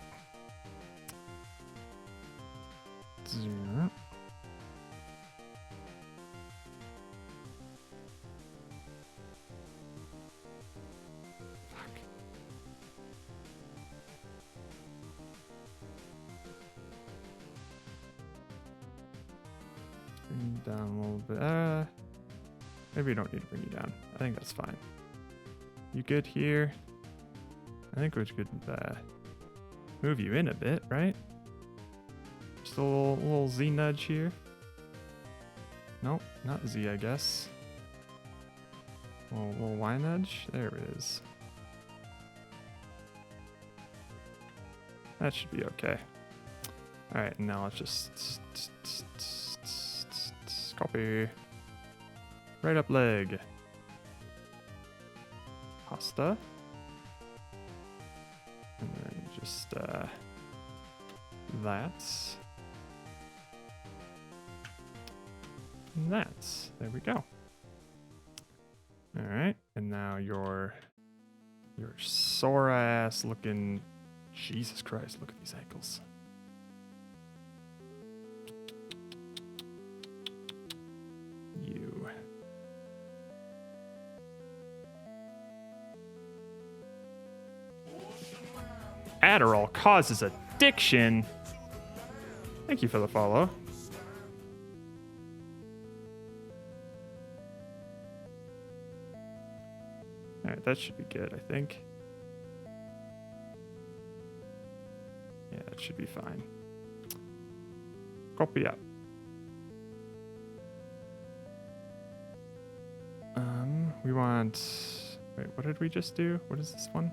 Zoom. Fuck. Bring you down a little bit. Maybe you don't need to bring you down. I think that's fine. You good here? I think we could move you in a bit, right? Just a little Z nudge here. Nope, not Z, I guess. A little Y nudge. There it is. That should be okay. All right, now let's just copy. Right up leg. Pasta. And then just that. And that. There we go. All right, and now your sore ass looking. Jesus Christ! Look at these ankles. You. Adderall causes addiction. Thank you for the follow. All right, that should be good, I think. Yeah, that should be fine. Copy up. We want... Wait, what did we just do? What is this one?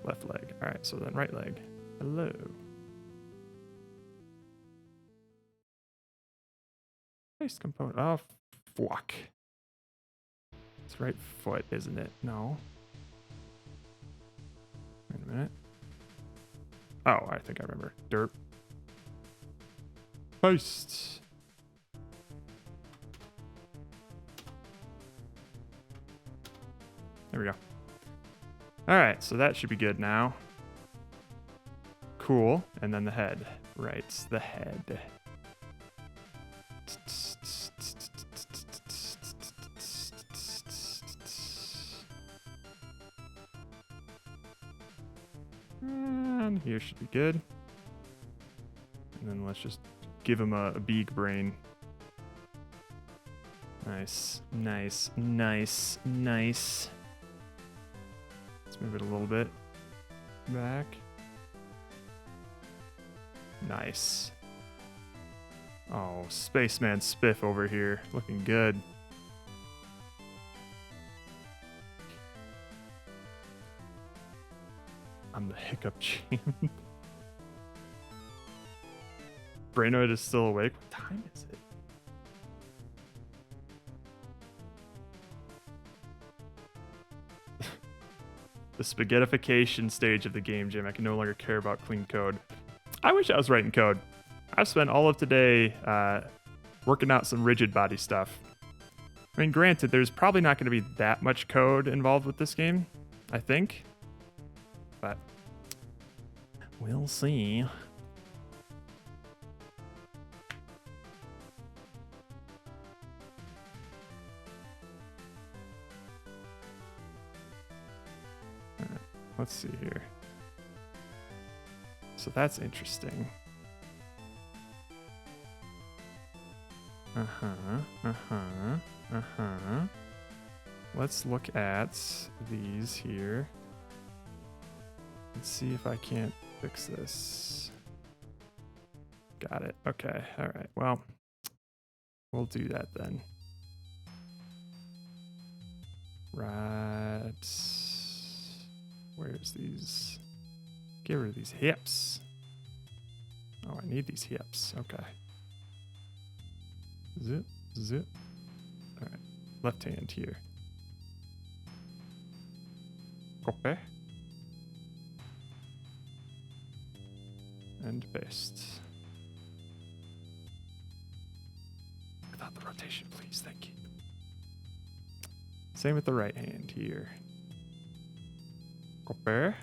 Left leg. All right, so then right leg. Hello. Face component. Oh, fuck. It's right foot, isn't it? No. Wait a minute. Oh, I think I remember. Derp. Post. There we go. All right, so that should be good now. Cool. And then the head. Right, the head. And here should be good. And then let's just give him a big brain. Nice, nice, nice, nice. Let's move it a little bit back. Nice. Oh, Spaceman Spiff over here. Looking good. I'm the hiccup champ. Brainoid is still awake. What time is it? The spaghettification stage of the game, Jim. I can no longer care about clean code. I wish I was writing code. I've spent all of today working out some rigid body stuff. I mean, granted, there's probably not going to be that much code involved with this game, I think. But we'll see. Let's see here. So that's interesting. Let's look at these here. Let's see if I can't fix this. Got it. Okay. All right. Well, We'll do that then. Right. Where's these? Get rid of these hips. Oh, I need these hips. Okay. Zip, zip. All right. Left hand here. Copy. And paste. Without the rotation, please. Thank you. Same with the right hand here. Copy.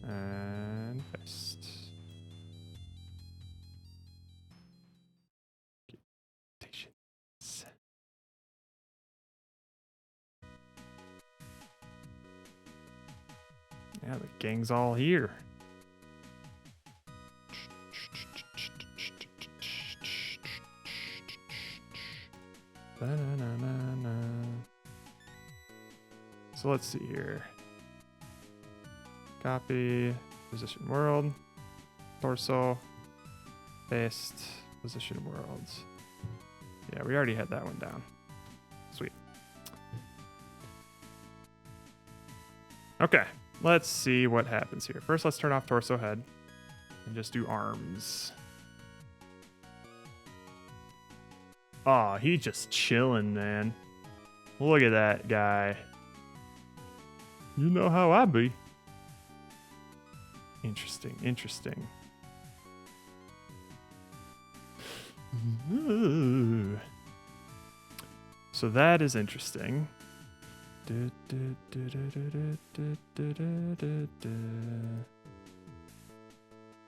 And paste. Rotations. Yeah, the gang's all here. Ba-na-na-na-na. So let's see here. Copy, position world, torso, paste, position world. Yeah, we already had that one down. Sweet. Okay, let's see what happens here. First, let's turn off torso head and just do arms. Aw, he just chilling, man. Look at that guy. You know how I be. Interesting, interesting. Ooh. So that is interesting.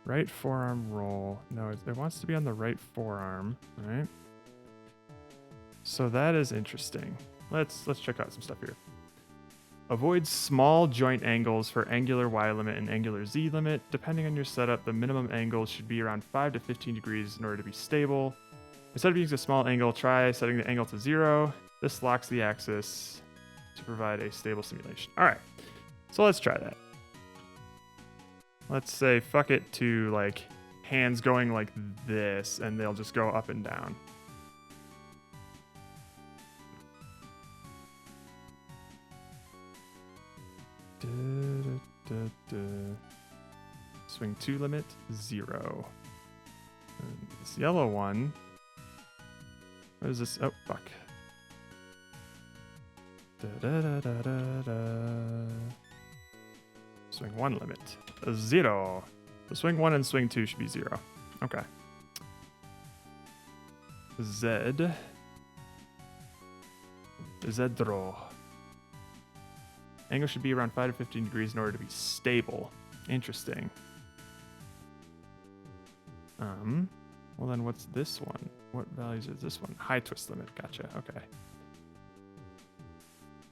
Right forearm roll. No, it wants to be on the right forearm, right? So that is interesting. Let's check out some stuff here. Avoid small joint angles for angular Y limit and angular Z limit. Depending on your setup, the minimum angle should be around 5 to 15 degrees in order to be stable. Instead of using a small angle, try setting the angle to 0. This locks the axis to provide a stable simulation. All right, so let's try that. Let's say fuck it to like hands going like this, and they'll just go up and down. Swing 2 limit 0. And this yellow one. What is this? Oh fuck. Swing 1 limit 0. So swing 1 and swing 2 should be 0. Okay. Z. Zedro. Angle should be around 5 to 15 degrees in order to be stable. Interesting. Well then what's this one? What values is this one? High twist limit. Gotcha. Okay.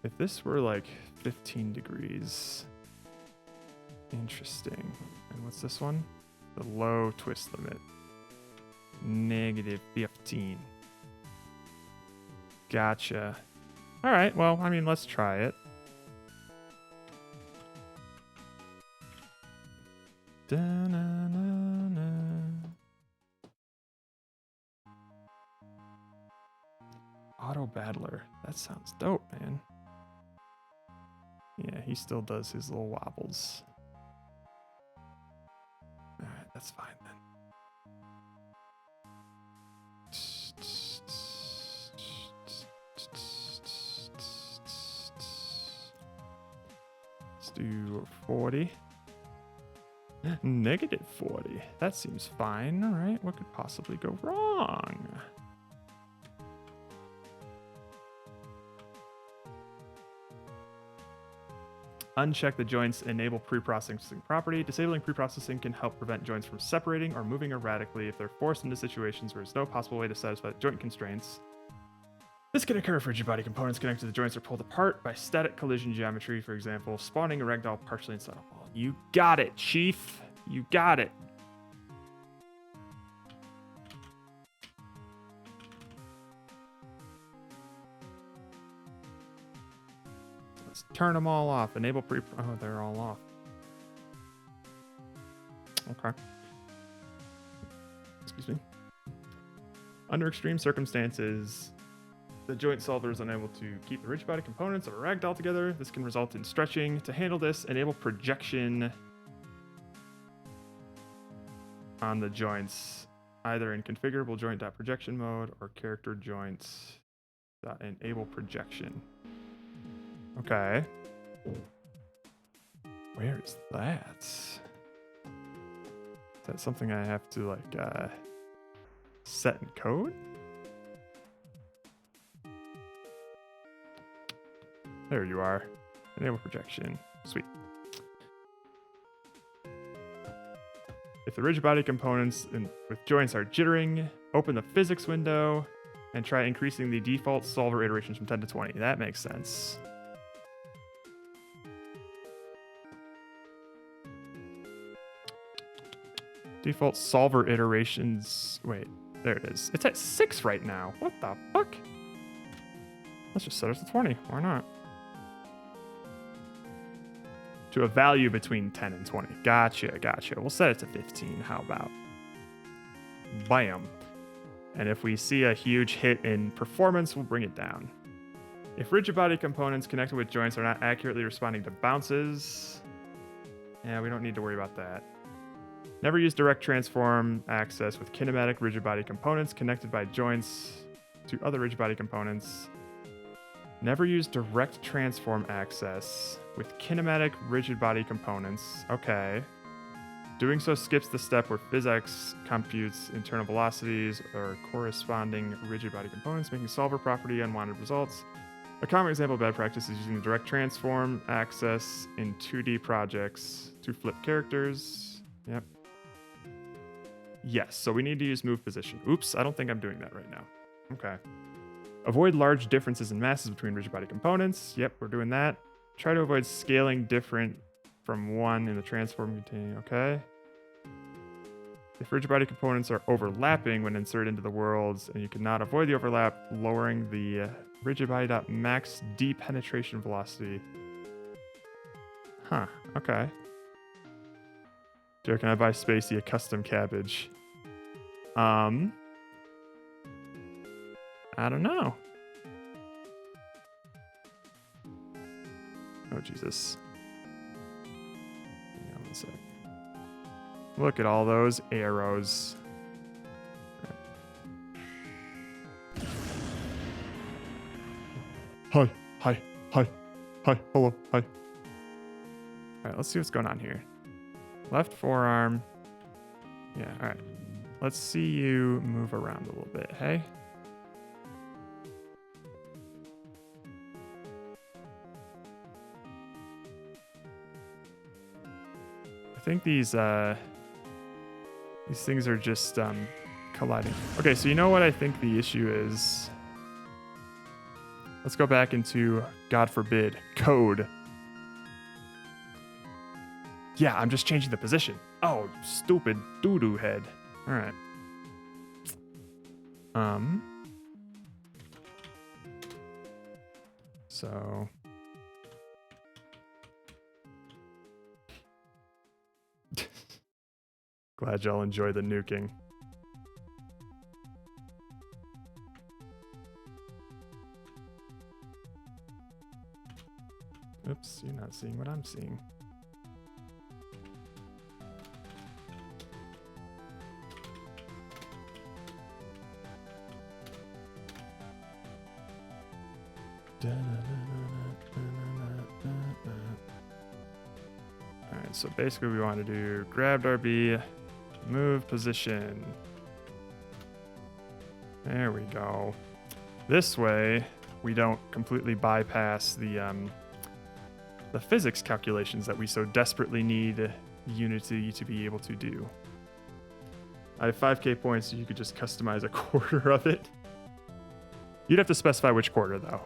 If this were like 15 degrees. Interesting. And what's this one? The low twist limit. Negative 15. Gotcha. All right. Well, I mean, let's try it. Da-na-na-na. Auto Battler. That sounds dope, man. Yeah, he still does his little wobbles. Alright, that's fine then. Let's do 40. Negative 40. That seems fine. All right. What could possibly go wrong? Uncheck the joints enable pre-processing property. Disabling pre-processing can help prevent joints from separating or moving erratically if they're forced into situations where there's no possible way to satisfy the joint constraints. This can occur if rigid body components connected to the joints are pulled apart by static collision geometry, for example, spawning a ragdoll partially inside a wall. You got it, Chief. You got it. Let's turn them all off. Enable pre... Oh, they're all off. Okay. Excuse me. Under extreme circumstances, the joint solver is unable to keep the rigid body components of a ragdoll together. This can result in stretching. To handle this, enable projection on the joints, either in configurable joint.projection mode or character joints.enable projection. Okay. Where is that? Is that something I have to like set in code? There you are. Enable projection. Sweet. If the rigid body components with joints are jittering, open the physics window and try increasing the default solver iterations from 10 to 20. That makes sense. Default solver iterations. Wait, there it is. It's at 6 right now. What the fuck? Let's just set it to 20. Why not? To a value between 10 and 20. Gotcha. We'll set it to 15. How about? Bam. And if we see a huge hit in performance, we'll bring it down. If rigid body components connected with joints are not accurately responding to bounces, yeah, we don't need to worry about that. Never use direct transform access with kinematic rigid body components connected by joints to other rigid body components. Never use direct transform access with kinematic rigid body components. Okay. Doing so skips the step where PhysX computes internal velocities or corresponding rigid body components, making solver property unwanted results. A common example of bad practice is using the direct transform access in 2D projects to flip characters. Yep. Yes, so we need to use move position. Oops, I don't think I'm doing that right now. Okay. Avoid large differences in masses between rigid body components. Yep, we're doing that. Try to avoid scaling different from one in the transform containing. Okay. If rigid body components are overlapping when inserted into the worlds and you cannot avoid the overlap, lowering the rigid body.max depenetration velocity. Huh, okay. Joe, can I buy Spacey a custom cabbage? I don't know. Oh, Jesus. Hang on one sec. Look at all those arrows. Hi, hello, hi. All right, let's see what's going on here. Left forearm. Yeah, all right. Let's see you move around a little bit, hey? I think these things are just colliding. Okay, so you know what I think the issue is? Let's go back into, God forbid, code. Yeah, I'm just changing the position. Oh, stupid doo-doo head. All right. So glad y'all enjoy the nuking. Oops, you're not seeing what I'm seeing. Alright, so basically we want to do grabbed RB, move position. There we go. This way, we don't completely bypass the physics calculations that we so desperately need Unity to be able to do. I have 5k points, so you could just customize a quarter of it. You'd have to specify which quarter, though.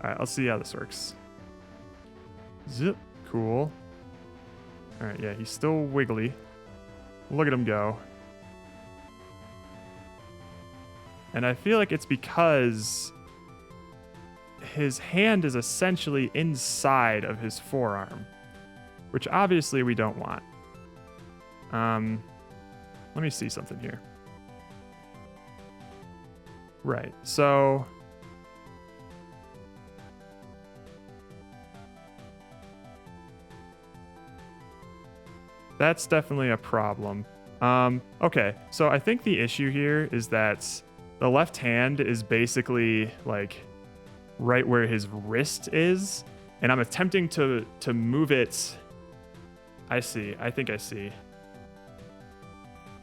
Alright, let's see how this works. Zip. Cool. Alright, yeah, he's still wiggly. Look at him go. And I feel like it's because his hand is essentially inside of his forearm. which obviously we don't want. Let me see something here. Right, so that's definitely a problem. Okay, so I think the issue here is that the left hand is basically like right where his wrist is, and I'm attempting to move it. I see. I think I see.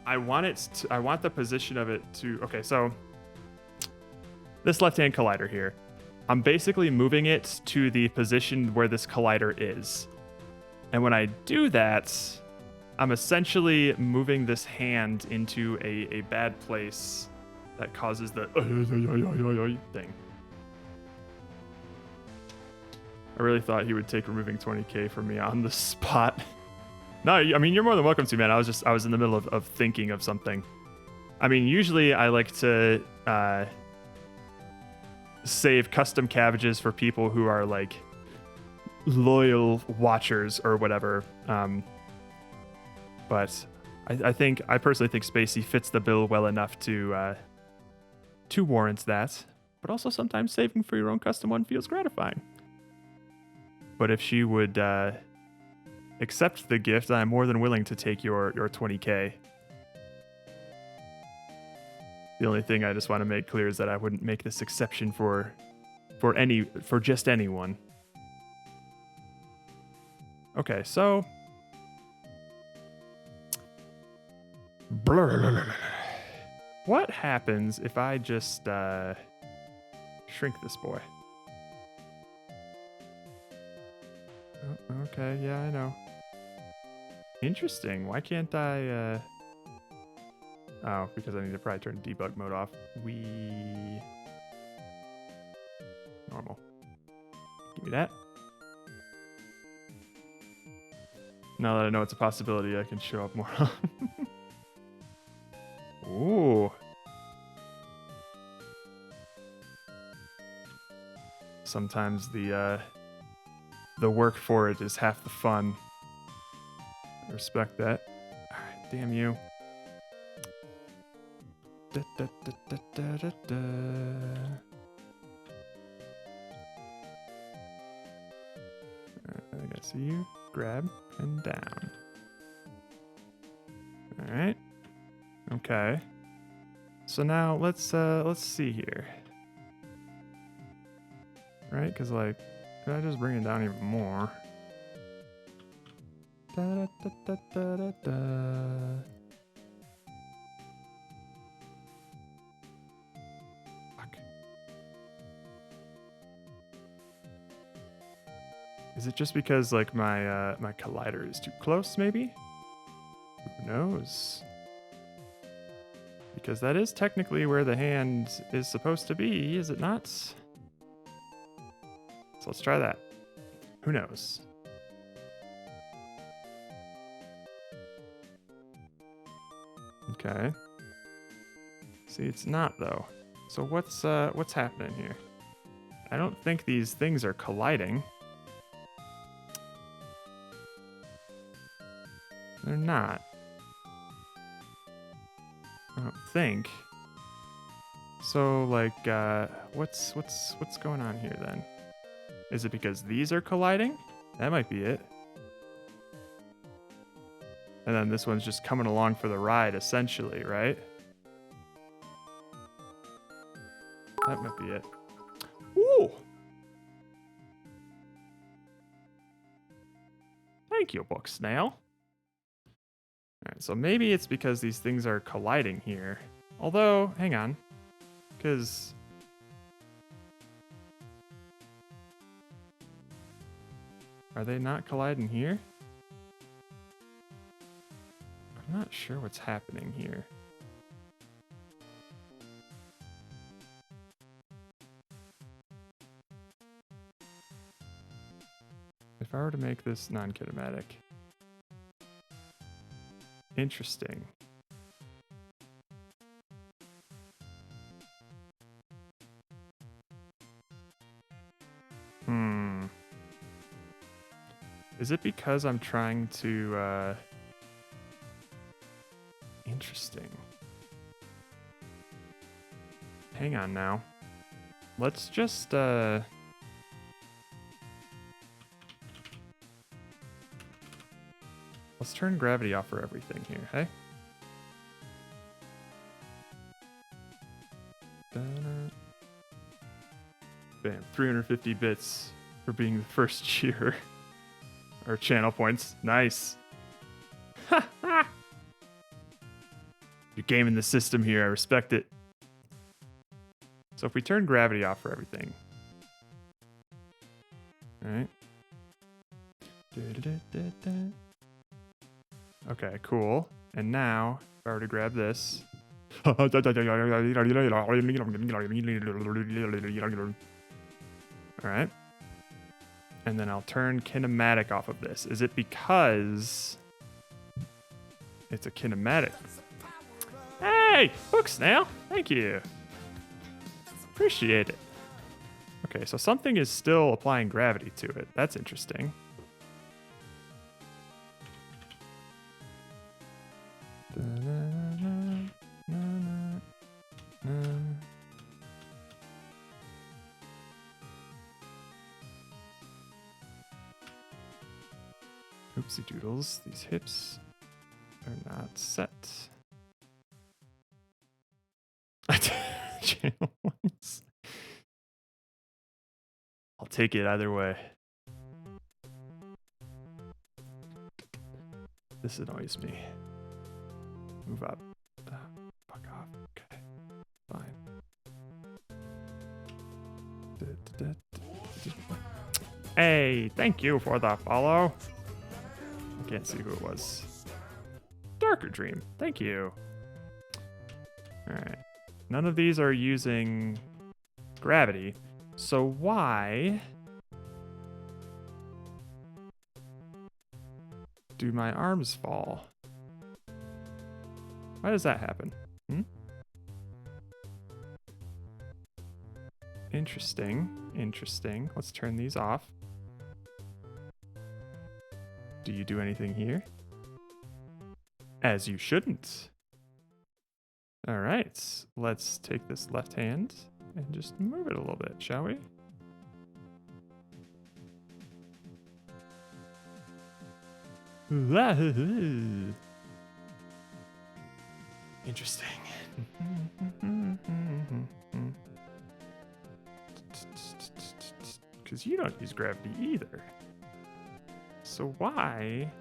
I want the position of it to. Okay, so this left-hand collider here, I'm basically moving it to the position where this collider is, and when I do that, I'm essentially moving this hand into a bad place that causes the thing. I really thought he would take removing 20k from me on the spot. No, I mean, you're more than welcome to, man. I was in the middle of thinking of something. I mean, usually I like to save custom cabbages for people who are like loyal watchers or whatever. But I personally think Spacey fits the bill well enough to warrant that. But also sometimes saving for your own custom one feels gratifying. But if she would accept the gift, I'm more than willing to take your 20k. The only thing I just want to make clear is that I wouldn't make this exception for just anyone. Okay, so what happens if I just shrink this boy? Oh, okay, yeah, I know. Interesting. Why can't I oh, because I need to probably turn debug mode off. Normal. Give me that. Now that I know it's a possibility, I can show up more. Ooh. Sometimes the work for it is half the fun. I respect that. Alright, damn you. Da, da, da, da, da, da, da. I think I see you. Grab and down. Alright. Okay. So now let's see here. Right? Because like, could I just bring it down even more? Da, da, da, da, da, da. Fuck. Is it just because like my my collider is too close? Maybe. Who knows? Because that is technically where the hand is supposed to be, is it not? So let's try that. Who knows? Okay. See, it's not though. So what's happening here? I don't think these things are colliding. They're not. I don't think. So like what's going on here then? Is it because these are colliding? That might be it. And then this one's just coming along for the ride, essentially, right? That might be it. Ooh! Thank you, Book Snail. Alright, so maybe it's because these things are colliding here. Although, hang on. Because... are they not colliding here? I'm not sure what's happening here. If I were to make this non-kinematic. Interesting. Is it because I'm trying to... Interesting. Hang on now. Let's just... Let's turn gravity off for everything here, hey? Bam, 350 bits for being the first cheer. Or channel points. Nice. You're gaming the system here. I respect it. So if we turn gravity off for everything. Alright. Okay, cool. And now, if I were to grab this. Alright. And then I'll turn kinematic off of this. Is it because it's a kinematic? Hey, hook snail. Thank you. Appreciate it. Okay, so something is still applying gravity to it. That's interesting. Oopsie doodles, these hips are not set. Channel points. I'll take it either way. This annoys me. Move up. Fuck off. Okay. Fine. Hey, thank you for the follow. I can't see who it was. Darker Dream. Thank you. Alright. None of these are using gravity. So why do my arms fall? Why does that happen? Interesting. Interesting. Let's turn these off. Do you do anything here? As you shouldn't. All right, let's take this left hand and just move it a little bit, shall we? Interesting. Because you don't use gravity either. So why?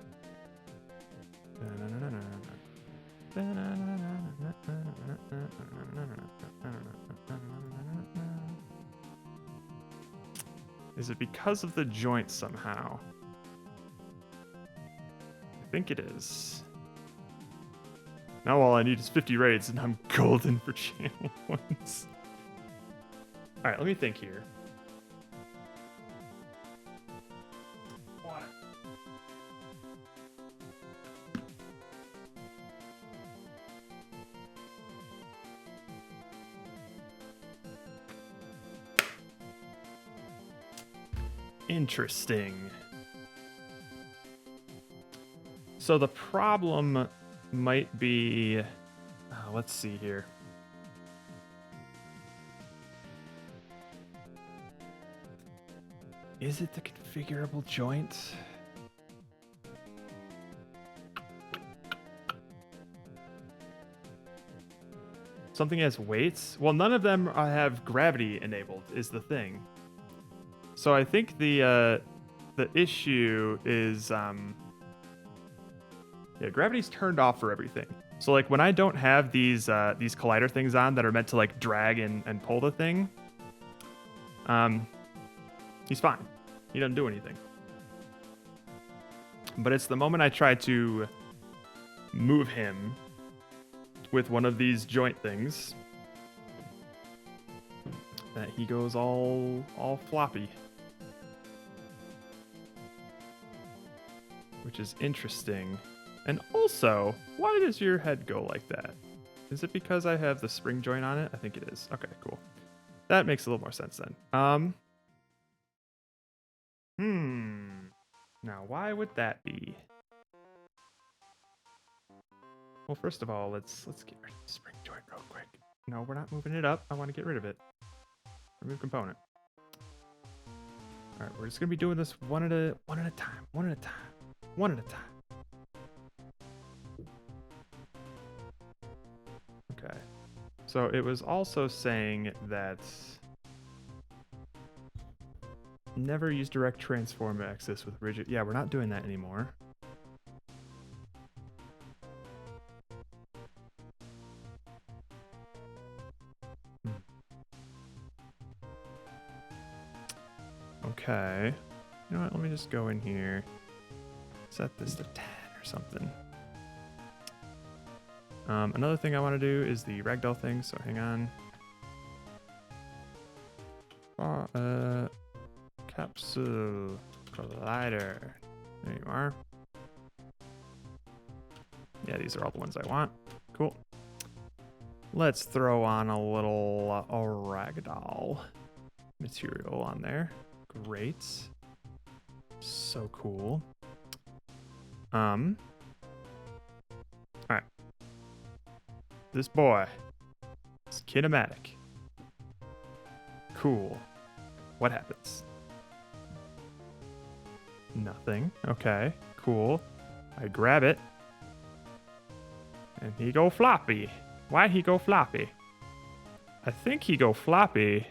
Is it because of the joint somehow? I think it is. Now all I need is 50 raids and I'm golden for channel points. Alright, let me think here. Interesting. So the problem might be, let's see here. Is it the configurable joint? Something has weights? Well, none of them have gravity enabled is the thing. So I think the issue is gravity's turned off for everything. So like when I don't have these collider things on that are meant to like drag and pull the thing, he's fine. He doesn't do anything. But it's the moment I try to move him with one of these joint things that he goes all floppy. Which is interesting. And also, why does your head go like that? Is it because I have the spring joint on it? I think it is. Okay, cool. That makes a little more sense then. Now, why would that be? Well, first of all, let's get rid of the spring joint real quick. No, we're not moving it up. I want to get rid of it. Remove component. All right, we're just gonna be doing this one at a time. One at a time. Okay. So it was also saying that never use direct transform axis with rigid. Yeah, we're not doing that anymore. Okay. You know what? Let me just go in here. Set this to 10 or something. Another thing I want to do is the ragdoll thing, so hang on. Capsule collider. There you are. Yeah, these are all the ones I want. Cool. Let's throw on a little ragdoll material on there. Great. So cool. Alright. This boy is kinematic. Cool. What happens? Nothing. Okay, cool. I grab it. And he go floppy. Why he go floppy? I think he go floppy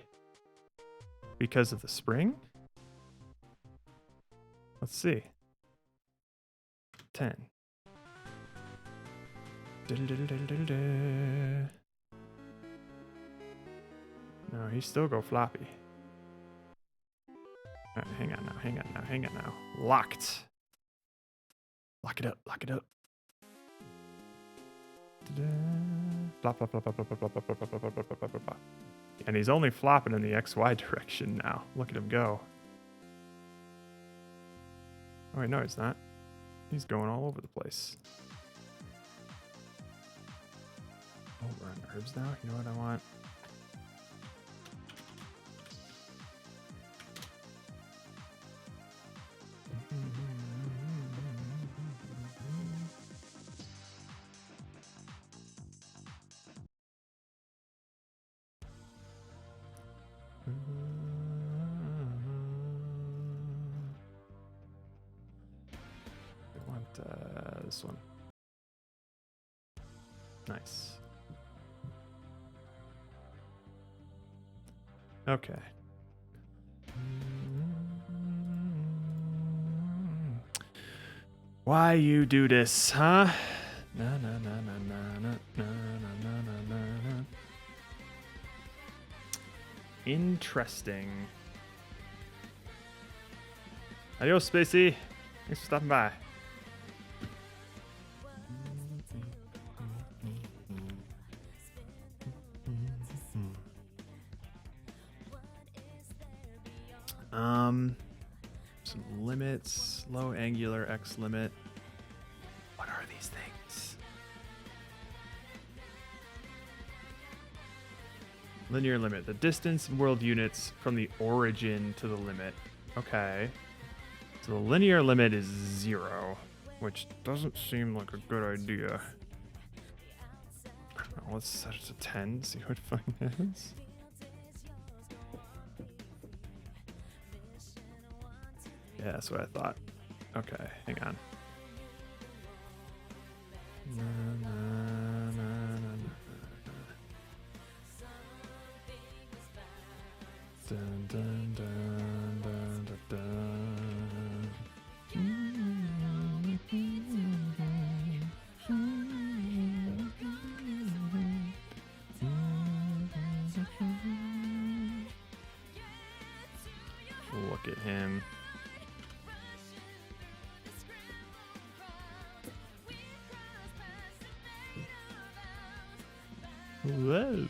because of the spring. Let's see. 10. No, he still go floppy. All right, hang on now. Locked. Lock it up. Flop, flop, flop, flop, flop, flop, flop, flop, flop, flop, flop, flop, flop, flop. And he's only flopping in the XY direction now. Look at him go. Oh wait, no, he's not. He's going all over the place. Oh, we're on herbs now. You know what I want? I want this one. Nice. Okay. Why you do this, huh? Na na na na na na na na na na. Interesting. Adios, Spacey. Thanks for stopping by. Some limits, low angular X limit. What are these things? Linear limit, the distance in world units from the origin to the limit. Okay. So the linear limit is 0, which doesn't seem like a good idea. I don't know, let's set it to 10, see what fun is. Yeah, that's what I thought. Okay, hang on. Na, na, na, na, na. Dun, dun, dun, dun, dun, dun. Look at him. Whoa.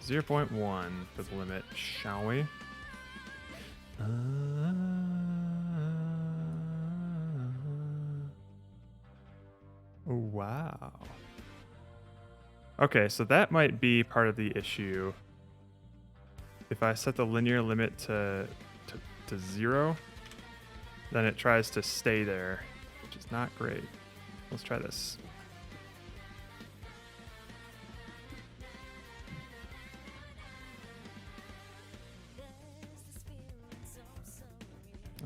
0.1 for the limit, shall we? Wow. Okay, so that might be part of the issue. If I set the linear limit to 0, then it tries to stay there, which is not great. Let's try this.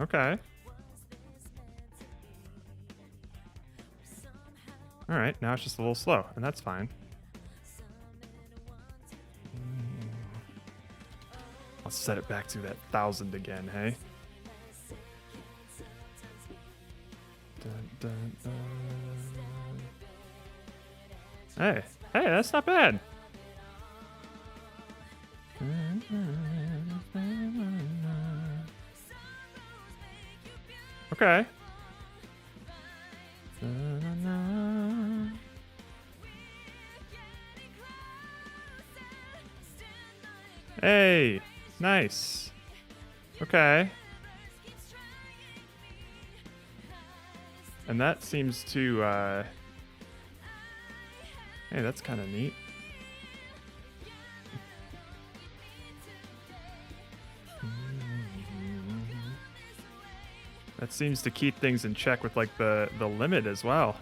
Okay. All right, now it's just a little slow, and that's fine. I'll set it back to that 1,000 again, hey? Dun, dun, dun. Hey, that's not bad. Okay. Hey, nice. Okay. And that seems to, hey, that's kind of neat. That seems to keep things in check with like the limit as well.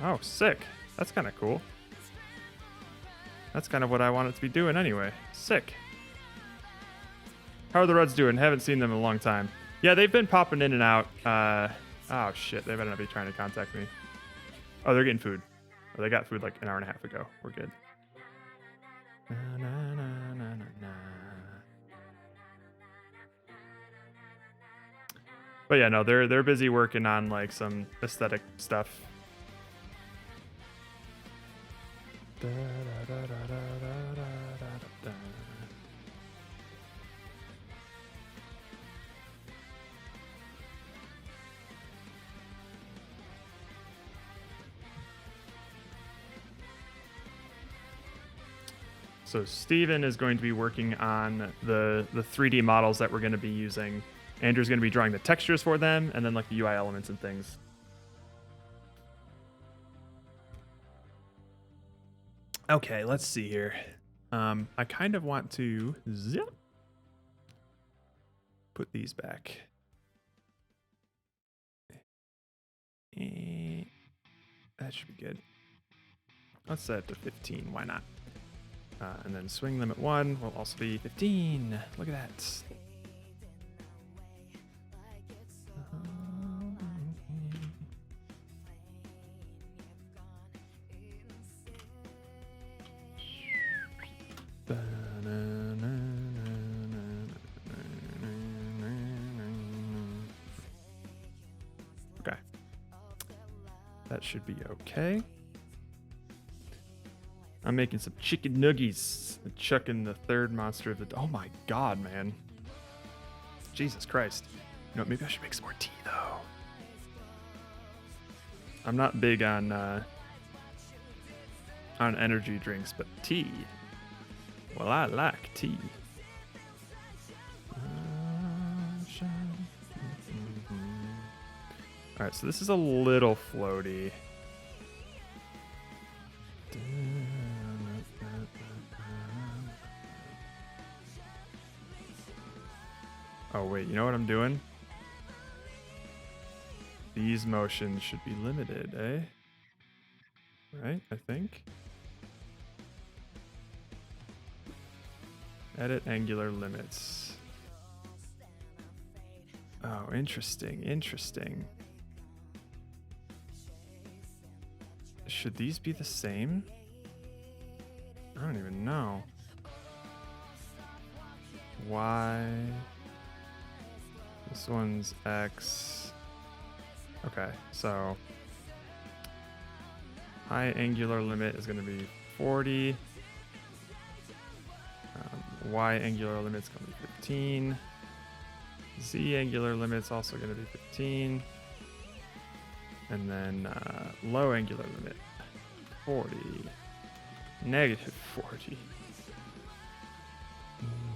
Oh, sick. That's kind of cool. That's kind of what I want it to be doing anyway. Sick. How are the Reds doing? Haven't seen them in a long time. Yeah, they've been popping in and out. Oh shit, they better not be trying to contact me. Oh, they're getting food. Oh, they got food like an hour and a half ago. We're good. Na, na, na, na, na, na. But yeah, no, they're busy working on like some aesthetic stuff. Da, da, da, da, da, da, da, da, da. So Steven is going to be working on the 3D models that we're going to be using. Andrew's going to be drawing the textures for them, and then like the UI elements and things. Okay, let's see here. I kind of want to put these back. That should be good. Let's set it to 15. Why not? And then swing limit 1 will also be 15. Look at that. Okay. That should be okay. I'm making some chicken nuggies and chucking the third monster of the... Oh my god, man. Jesus Christ. You know what, maybe I should make some more tea, though. I'm not big on energy drinks, but tea. Well, I like tea. Alright, so this is a little floaty. Oh, wait, you know what I'm doing? These motions should be limited, eh? Right, I think. Edit angular limits. Oh, interesting, interesting. Should these be the same? I don't even know. Y. This one's X. Okay, so high angular limit is going to be 40. Y angular limit's going to be 15. Z angular limit's also going to be 15. And then low angular limit, 40. Negative 40.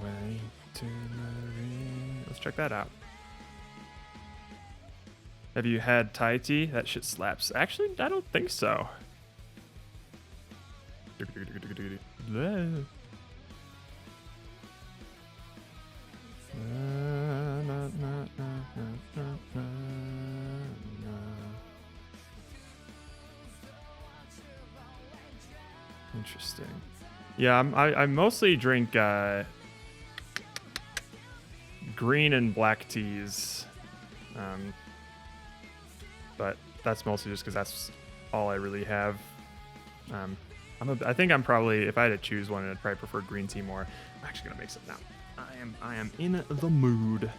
Way to Marie. Let's check that out. Have you had Thai tea? That shit slaps. Actually, I don't think so. Interesting. Yeah, I mostly drink green and black teas, but that's mostly just because that's all I really have. I think I'm probably, if I had to choose one, I'd probably prefer green tea more. I'm actually gonna make some now. I am in the mood.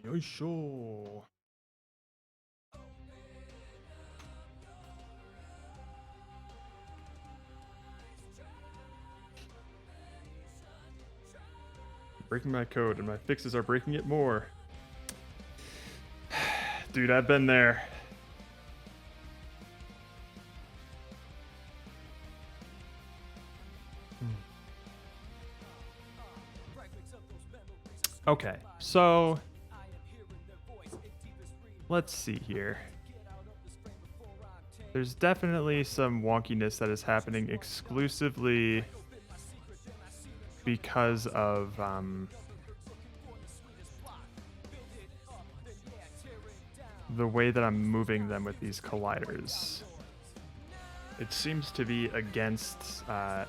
Yoisho. Breaking my code, and my fixes are breaking it more. Dude, I've been there. Okay, so let's see here. There's definitely some wonkiness that is happening exclusively because of the way that I'm moving them with these colliders. It seems to be against the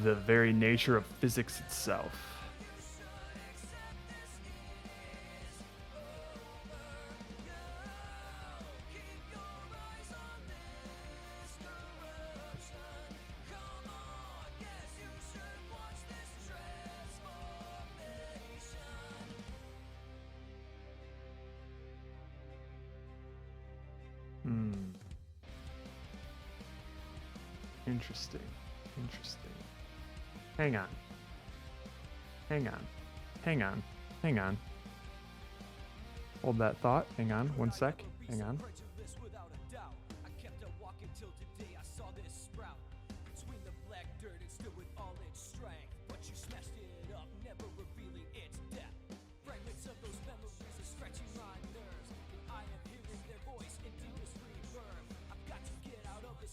very nature of physics itself. Interesting. Interesting. Hang on. Hang on. Hang on. Hang on. Hold that thought. Hang on. One sec. Hang on.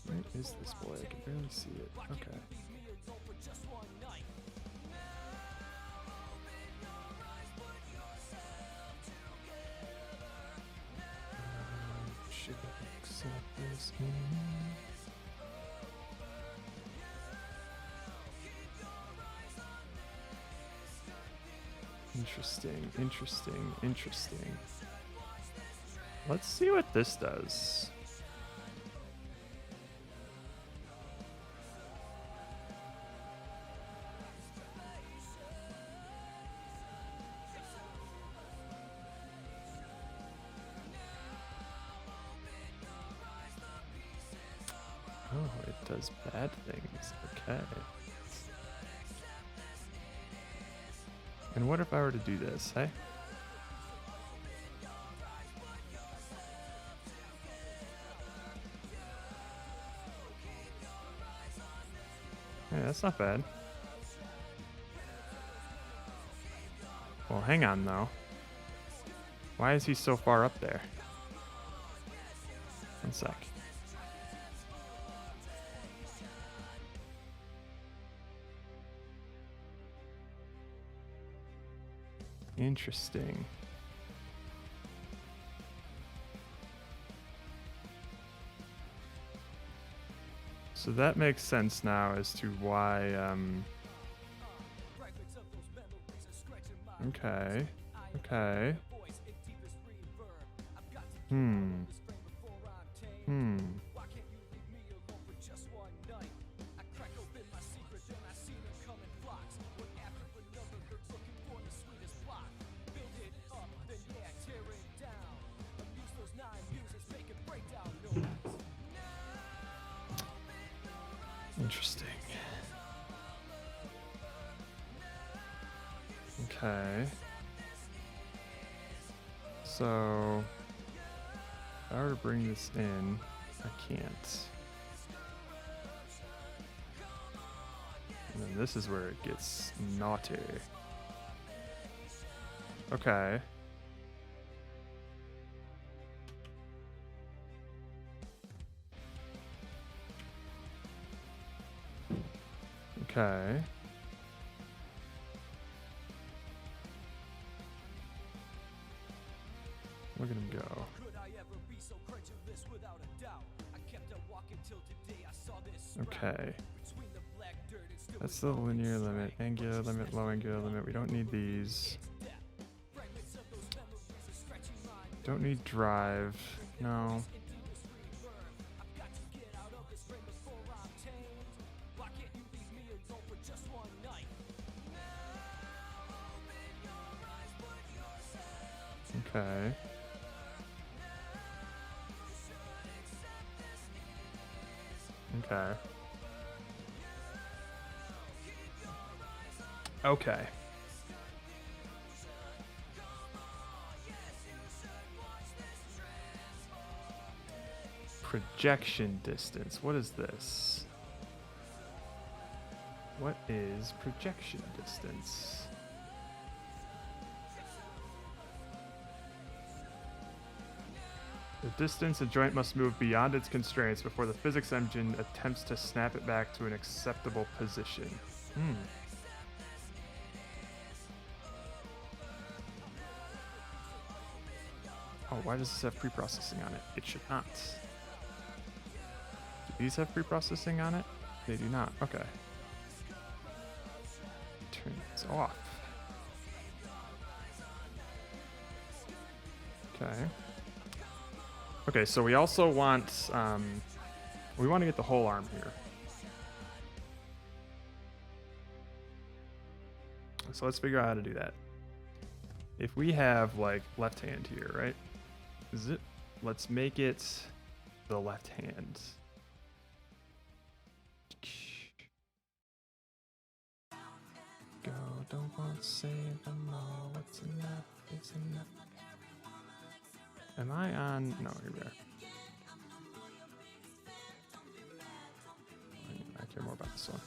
Where is this boy? I can barely see it. Okay. Should I accept this? Interesting, interesting, interesting. Let's see what this does. Oh, it does bad things. Okay. And what if I were to do this, hey? Hey, that's not bad. Well, hang on, though. Why is he so far up there? One sec. Interesting. So that makes sense now as to why, okay. Okay. Hmm. Interesting. Okay. So, if I were to bring this in, I can't. And then this is where it gets naughty. Okay. Okay. Look at him go. Okay. That's the linear limit, angular limit, low angular limit. We don't need these. Don't need drive. No. Okay. Okay. Okay. Projection distance. What is this? What is projection distance? The distance a joint must move beyond its constraints before the physics engine attempts to snap it back to an acceptable position. Oh, why does this have pre-processing on it? It should not. Do these have pre-processing on it? They do not. Okay. Turn this off. Okay. Okay, so we also want, we want to get the whole arm here. So let's figure out how to do that. If we have like left hand here, right? Zip. Let's make it the left hand. Go, don't want to say them all. What's enough is enough. Am I on? No, here we are. I care more about this one.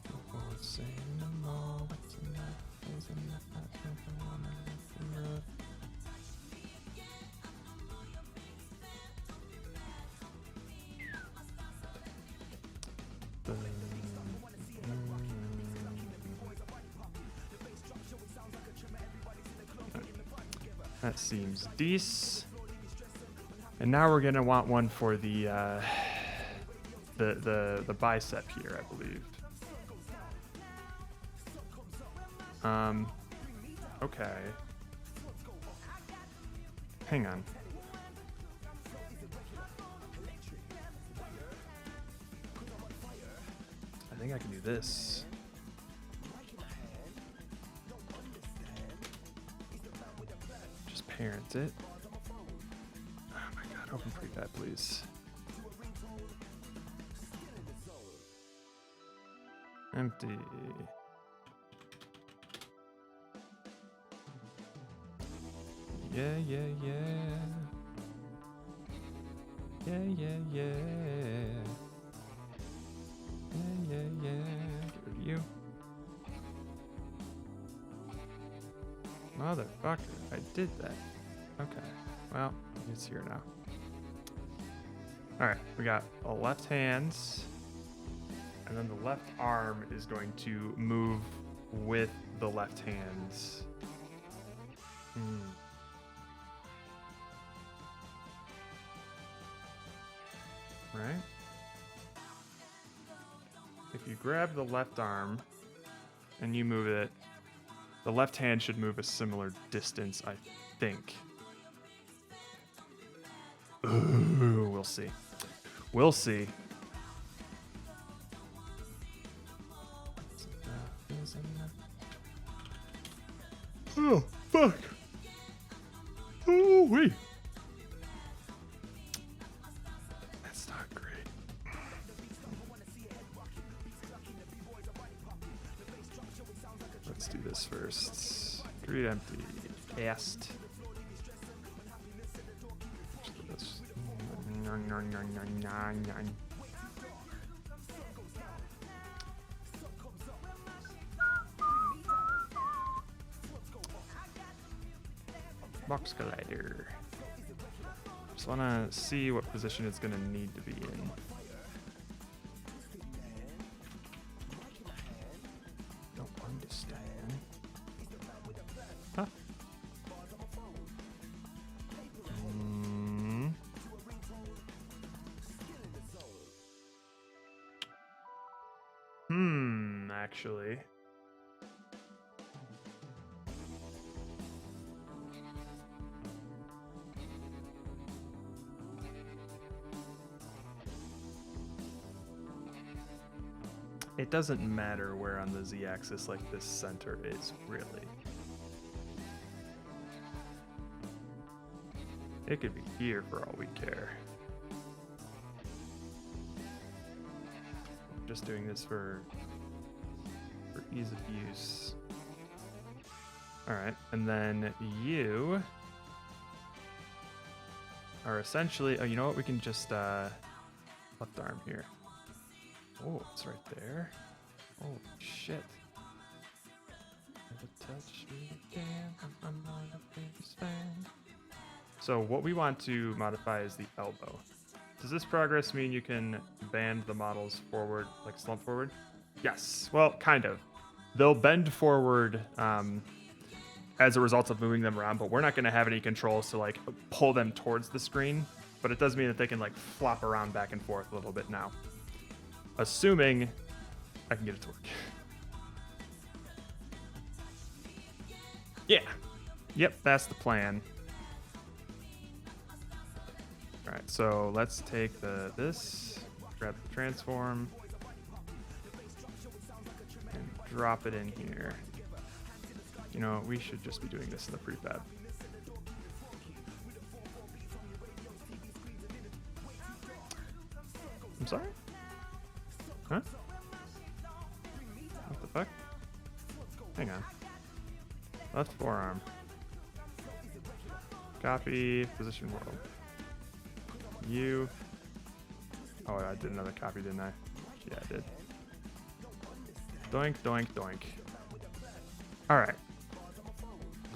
Don't want to say them all. What's enough is enough. That seems decent. And now we're gonna want one for the bicep here, I believe. Okay. Hang on. I think I can do this. Just parent it. Oh my god, open prefab, please. Empty. Yeah, yeah, yeah. Yeah, yeah, yeah. Yeah, yeah, yeah. Get rid of you. Motherfucker, I did that. Okay, well, it's here now. Alright, we got a left hand, and then the left arm is going to move with the left hand. Right? If you grab the left arm and you move it, the left hand should move a similar distance, I think. Ooh, we'll see. We'll see. Oh, fuck. Oh, wait. That's not great. Let's do this first. Create empty. Cast. Box collider. Just want to see what position it's going to need to be in. Don't understand. Huh? Actually. It doesn't matter where on the z-axis like this center is, really. It could be here for all we care. I'm just doing this for ease of use. Alright, and then you are essentially, oh, you know what, we can just left arm here. Oh, it's right there. Oh, shit. Never touch me again. I'm not a biggest fan. So what we want to modify is the elbow. Does this progress mean you can bend the models forward, like slump forward? Yes. Well, kind of. They'll bend forward as a result of moving them around, but we're not going to have any controls to like pull them towards the screen. But it does mean that they can like flop around back and forth a little bit now. Assuming I can get it to work. Yeah. Yep, that's the plan. All right, so let's take this, grab the transform, and drop it in here. You know, we should just be doing this in the prefab. I'm sorry? Huh? What the fuck? Hang on. Left forearm. Copy, position world. You. Oh, I did another copy, didn't I? Yeah, I did. Doink, doink, doink. All right.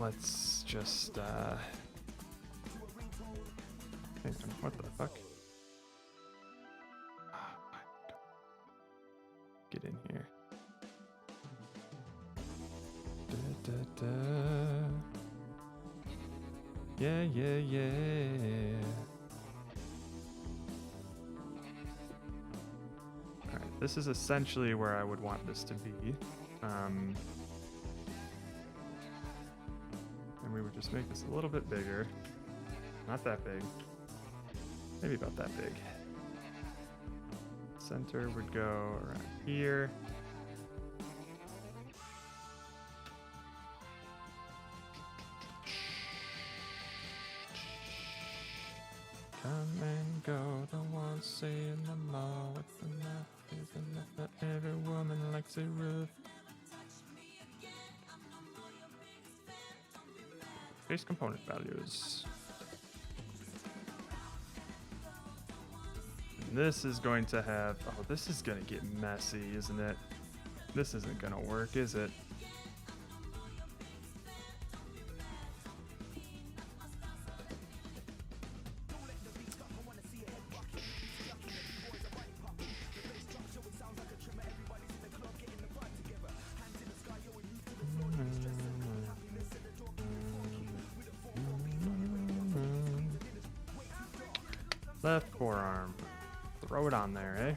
Let's just, hang on, what the fuck? Oh, my God. Get in here. Da, da, da. Yeah, yeah, yeah. Alright, this is essentially where I would want this to be. And we would just make this a little bit bigger. Not that big. Maybe about that big. Center would go around here. Come and go, the ones say in the mall with the knife is enough for every woman likes it rough. Base component values. And this is going to have, oh, this is going to get messy, isn't it? This isn't going to work, is it? Left forearm. Throw it on there, eh?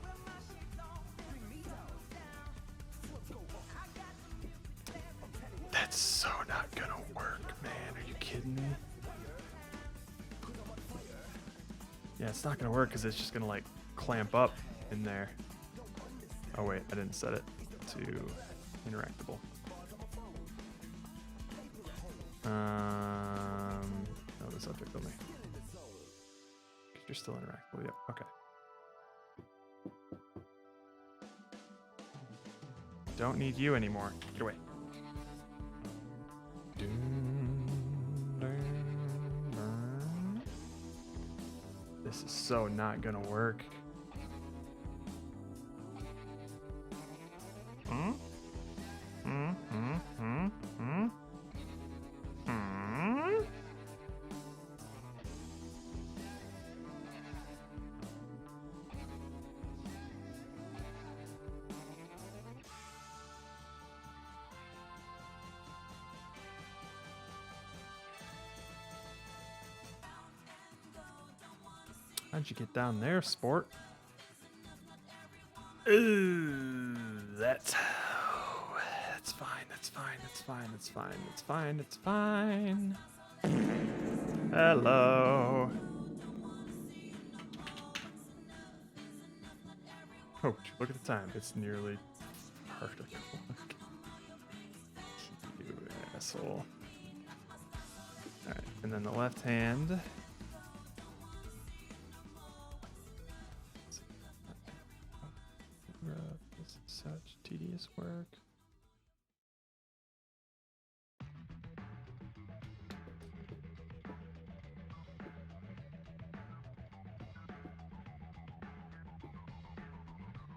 That's so not gonna work, man. Are you kidding me? Yeah, it's not gonna work because it's just gonna like clamp up in there. Oh wait, I didn't set it to interactable. No, the subject only. You're still interactable, yep, okay. Don't need you anymore. Get away. This is so not gonna work. How'd you get down there, sport? Ooh, that's fine, that's fine, that's fine, that's fine, that's fine, that's fine. Hello. Oh, look at the time. It's nearly particle. You asshole. Alright, and then the left hand. This is such tedious work.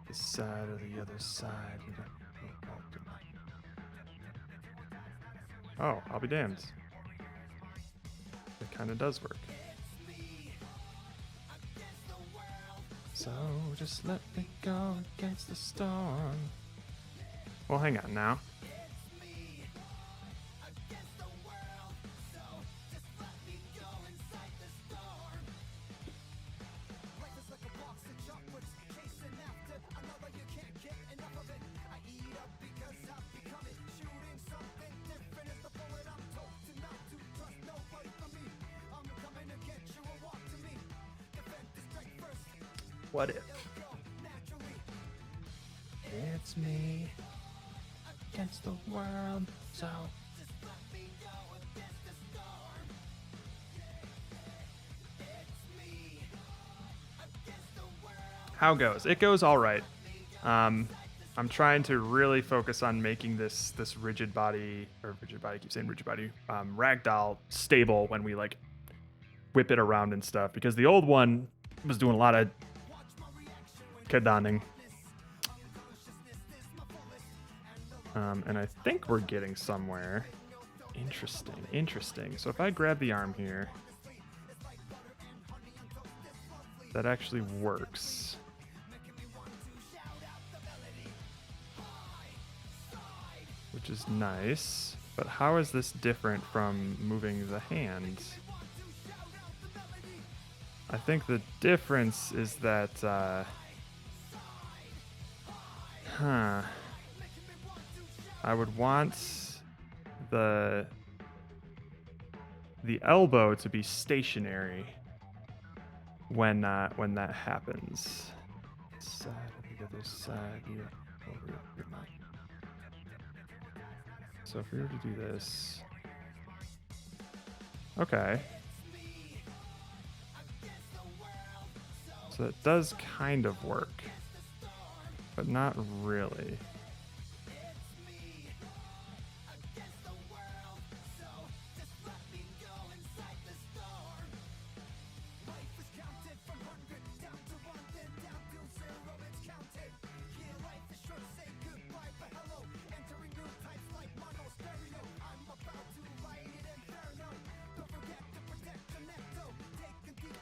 This side or the other side. Oh, I'll be damned. It kind of does work. So just let me go against the storm. Well, hang on now. What if it's me against the world? So how goes? It goes all right. I'm trying to really focus on making this rigid body, I keep saying rigid body, ragdoll stable when we like whip it around and stuff, because the old one was doing a lot of kadanning. And I think we're getting somewhere. Interesting. So if I grab the arm here, that actually works. Which is nice. But how is this different from moving the hand? I think the difference is that, I would want the elbow to be stationary when that happens. Side of the other side, yeah. Over your mind. So if we were to do this, okay. So that does kind of work, but not really.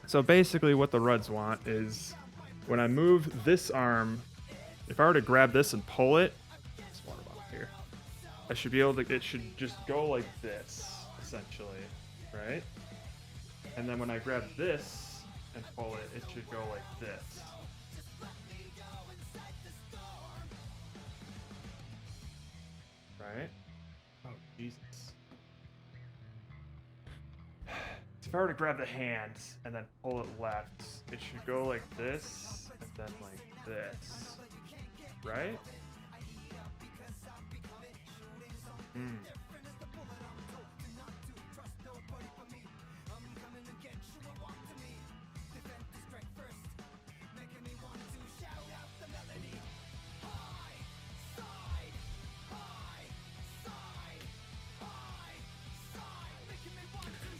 So basically what the Ruds want is when I move this arm, if I were to grab this and pull it, this water bottle here, I should be able to, it should just go like this, essentially, right? And then when I grab this and pull it, it should go like this. Right? Oh, Jesus. If I were to grab the hand and then pull it left, it should go like this and then like this, right?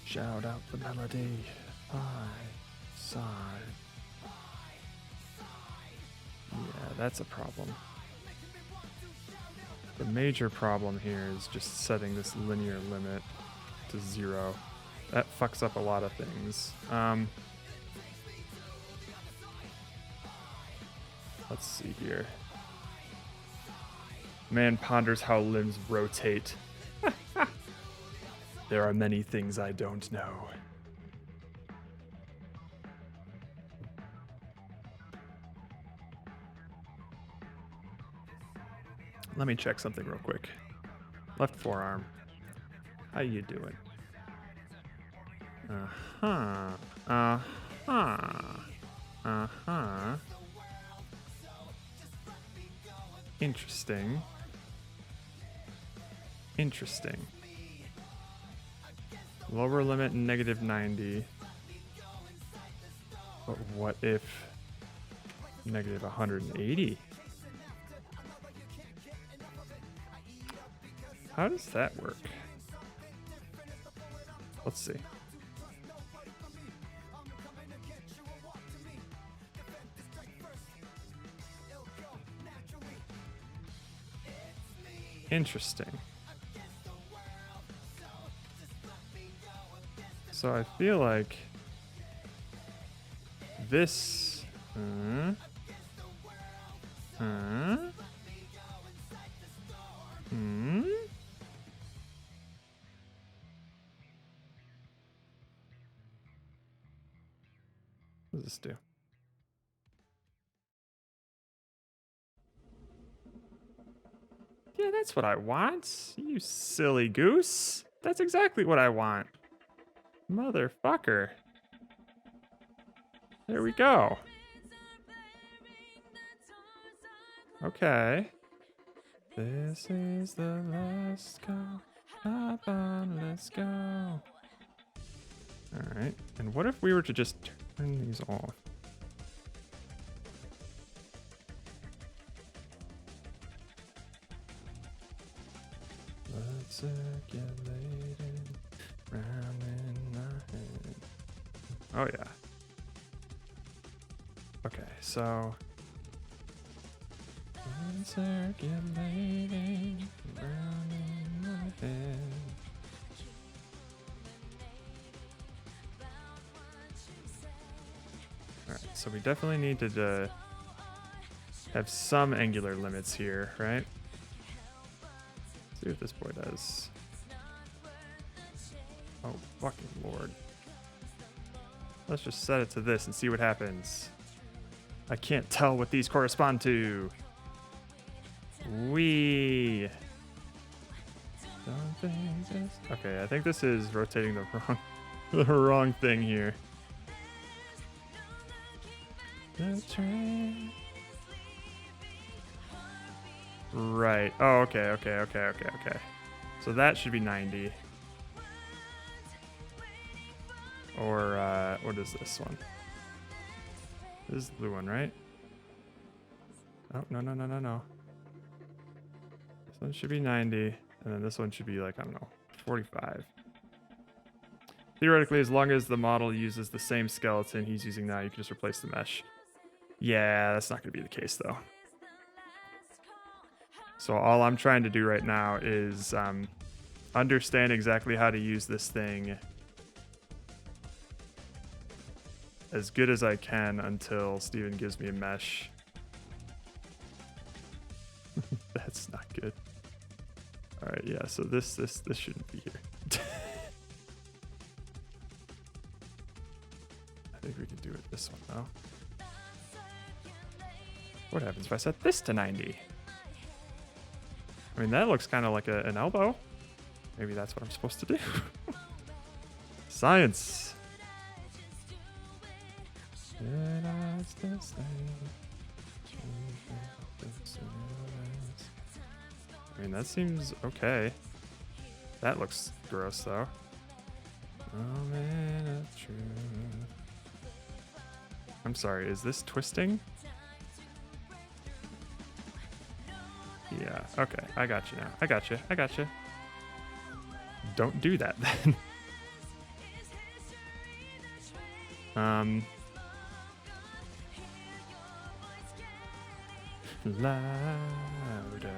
Shout out the melody, high, side. Yeah, that's a problem. The major problem here is just setting this linear limit to 0. That fucks up a lot of things. Let's see here. Man ponders how limbs rotate. There are many things I don't know. Let me check something real quick. Left forearm. How you doing? Interesting. Lower limit -90. But what if -180? How does that work? Let's see. Interesting. So I feel like this Hmm. Hmm. Hmm. What does this do? Yeah, that's what I want. You silly goose. That's exactly what I want. Motherfucker. There we go. Okay. This is the last call. Hop on, let's go. Alright. And what if we were to just turn these off? Blood circulating round in my head. Oh yeah. Okay, so blood circulating round in my head. Alright, so we definitely need to have some angular limits here, right? Let's see what this boy does. Oh, fucking lord. Let's just set it to this and see what happens. I can't tell what these correspond to. Wee. Don't think this. Okay, I think this is rotating the wrong thing here. The train. Right. Oh, okay. So that should be 90. Or what is this one? This is the blue one, right? Oh, no. This one should be 90, and then this one should be like, I don't know, 45. Theoretically, as long as the model uses the same skeleton he's using now, you can just replace the mesh. Yeah, that's not going to be the case, though. So all I'm trying to do right now is understand exactly how to use this thing as good as I can until Steven gives me a mesh. That's not good. All right, yeah, so this shouldn't be here. I think we can do it this one though. What happens if I set this to 90? I mean, that looks kind of like an elbow. Maybe that's what I'm supposed to do. Science. I mean, that seems okay. That looks gross, though. Moment of truth. I'm sorry, is this twisting? Yeah, okay, I got you now. I got you. Don't do that, then. Louder.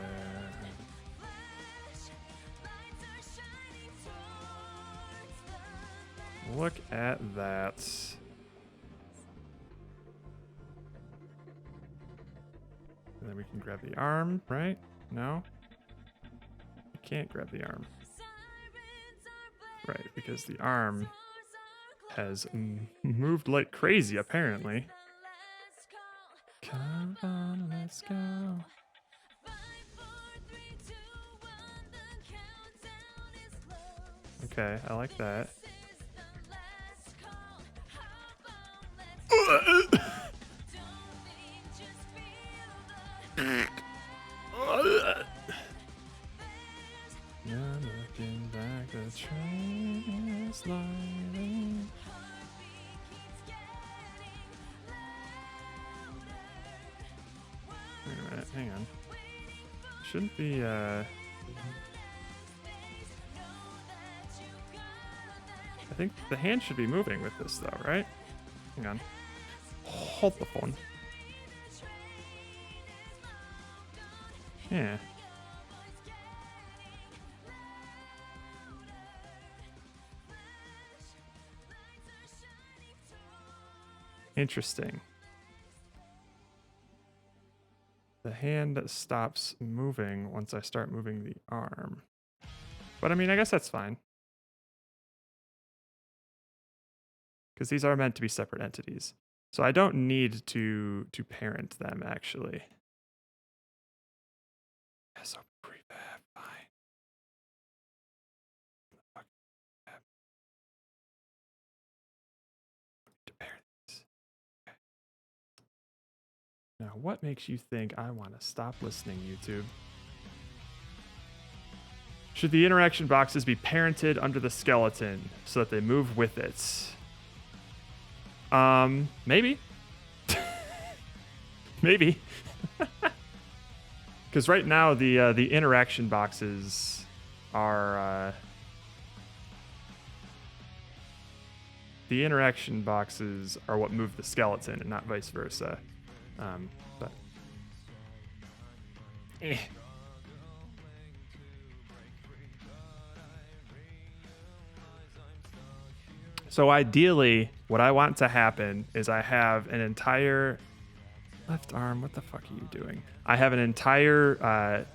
Look at that. And then we can grab the arm, right? No? We can't grab the arm. Right, because the arm has moved like crazy, apparently. Come on, let's go. Okay, I like that. Now looking back, the train is sliding. Wait a minute, hang on. Shouldn't be, I think the hand should be moving with this, though, right? Hang on. Hold the phone. Yeah. Interesting. the hand stops moving once I start moving the arm. But I mean, I guess that's fine. Because these are meant to be separate entities. So I don't need to parent them, actually. Yeah, so prefab, fine. Fuck, prefab. To parent these. Okay. Now, what makes you think I want to stop listening, YouTube? Should the interaction boxes be parented under the skeleton so that they move with it? Maybe. Maybe. Because right now the interaction boxes are what move the skeleton and not vice versa. But So ideally, what I want to happen is I have an entire left arm. What the fuck are you doing? I have an entire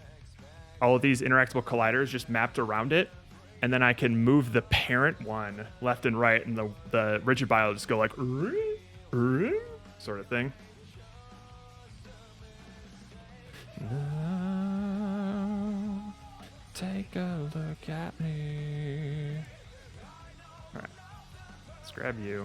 all of these interactable colliders just mapped around it, and then I can move the parent one left and right, and the rigid body will just go like sort of thing. Now, take a look at me. All right, let's grab you.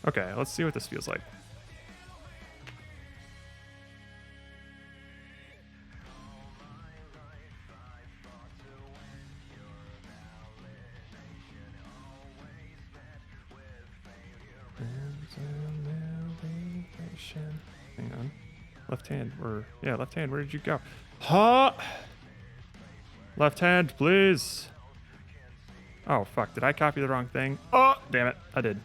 Okay, let's see what this feels like. Hang on. Left hand, left hand, where did you go? Huh? Left hand, please. Oh, fuck. Did I copy the wrong thing? Oh, damn it. I did.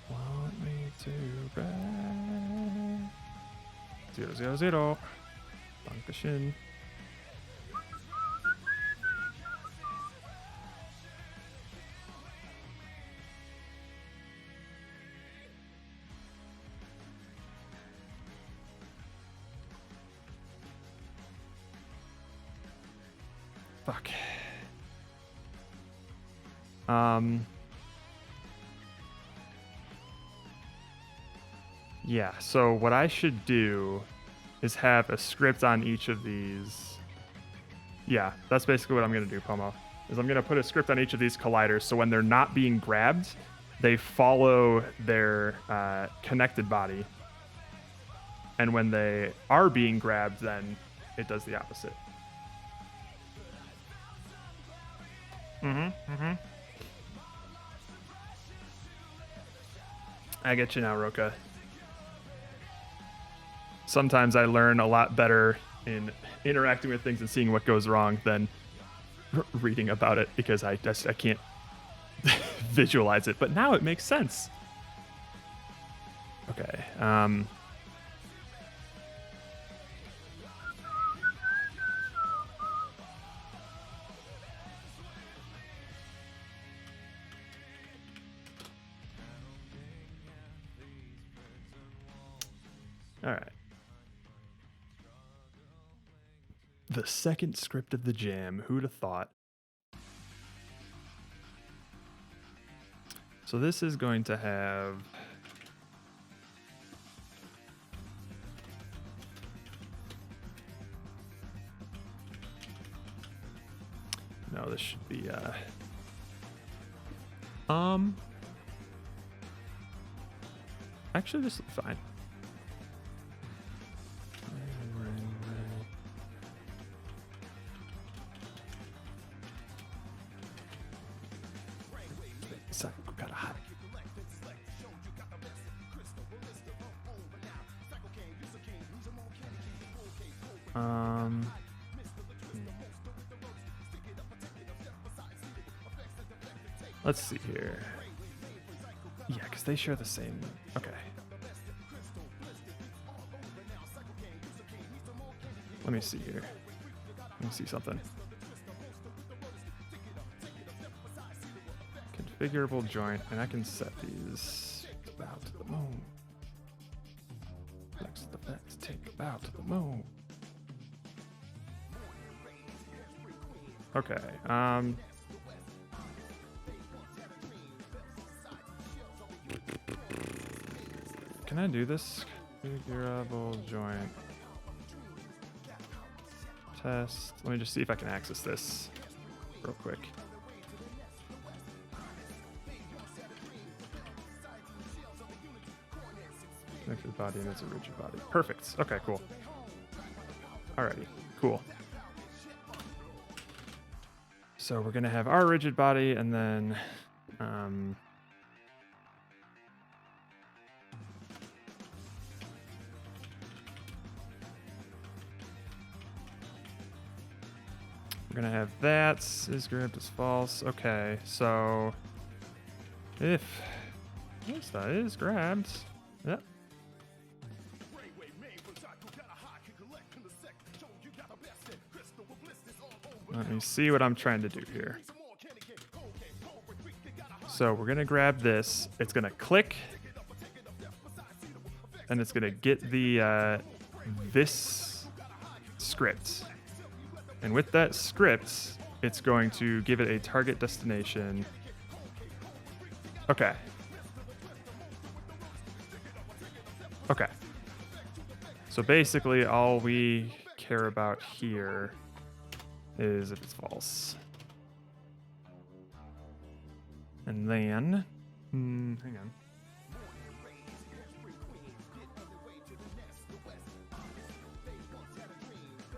Want me to back? 000. Dankeschön. Fuck. Yeah, so what I should do is have a script on each of these. Yeah, that's basically what I'm going to do, Pomo. Is I'm going to put a script on each of these colliders, so when they're not being grabbed, they follow their connected body. And when they are being grabbed, then it does the opposite. I get you now, Roka. Sometimes I learn a lot better in interacting with things and seeing what goes wrong than reading about it, because I can't visualize it. But now it makes sense. Okay. All right. The second script of the jam. Who'd have thought? So this is going to have... No, this should be... Actually, this is fine. Let's see here. Yeah, because they share the same. Okay. Let me see here. Let me see something. Configurable joint, and I can set these about to the moon. Flex the flex, take about to the moon. Okay. Can I do this? Configurable joint. Test. Let me just see if I can access this real quick. Connected body and it's a rigid body. Perfect. Okay, cool. Alrighty, cool. So we're gonna have our rigid body and then we're gonna have that is grabbed as false. Okay, so if yes, that is grabbed. Yep. Let me see what I'm trying to do here. So we're gonna grab this. It's gonna click, and it's gonna get the this script. And with that script, it's going to give it a target destination. Okay. Okay. So basically, all we care about here is if it's false. And then, hang on.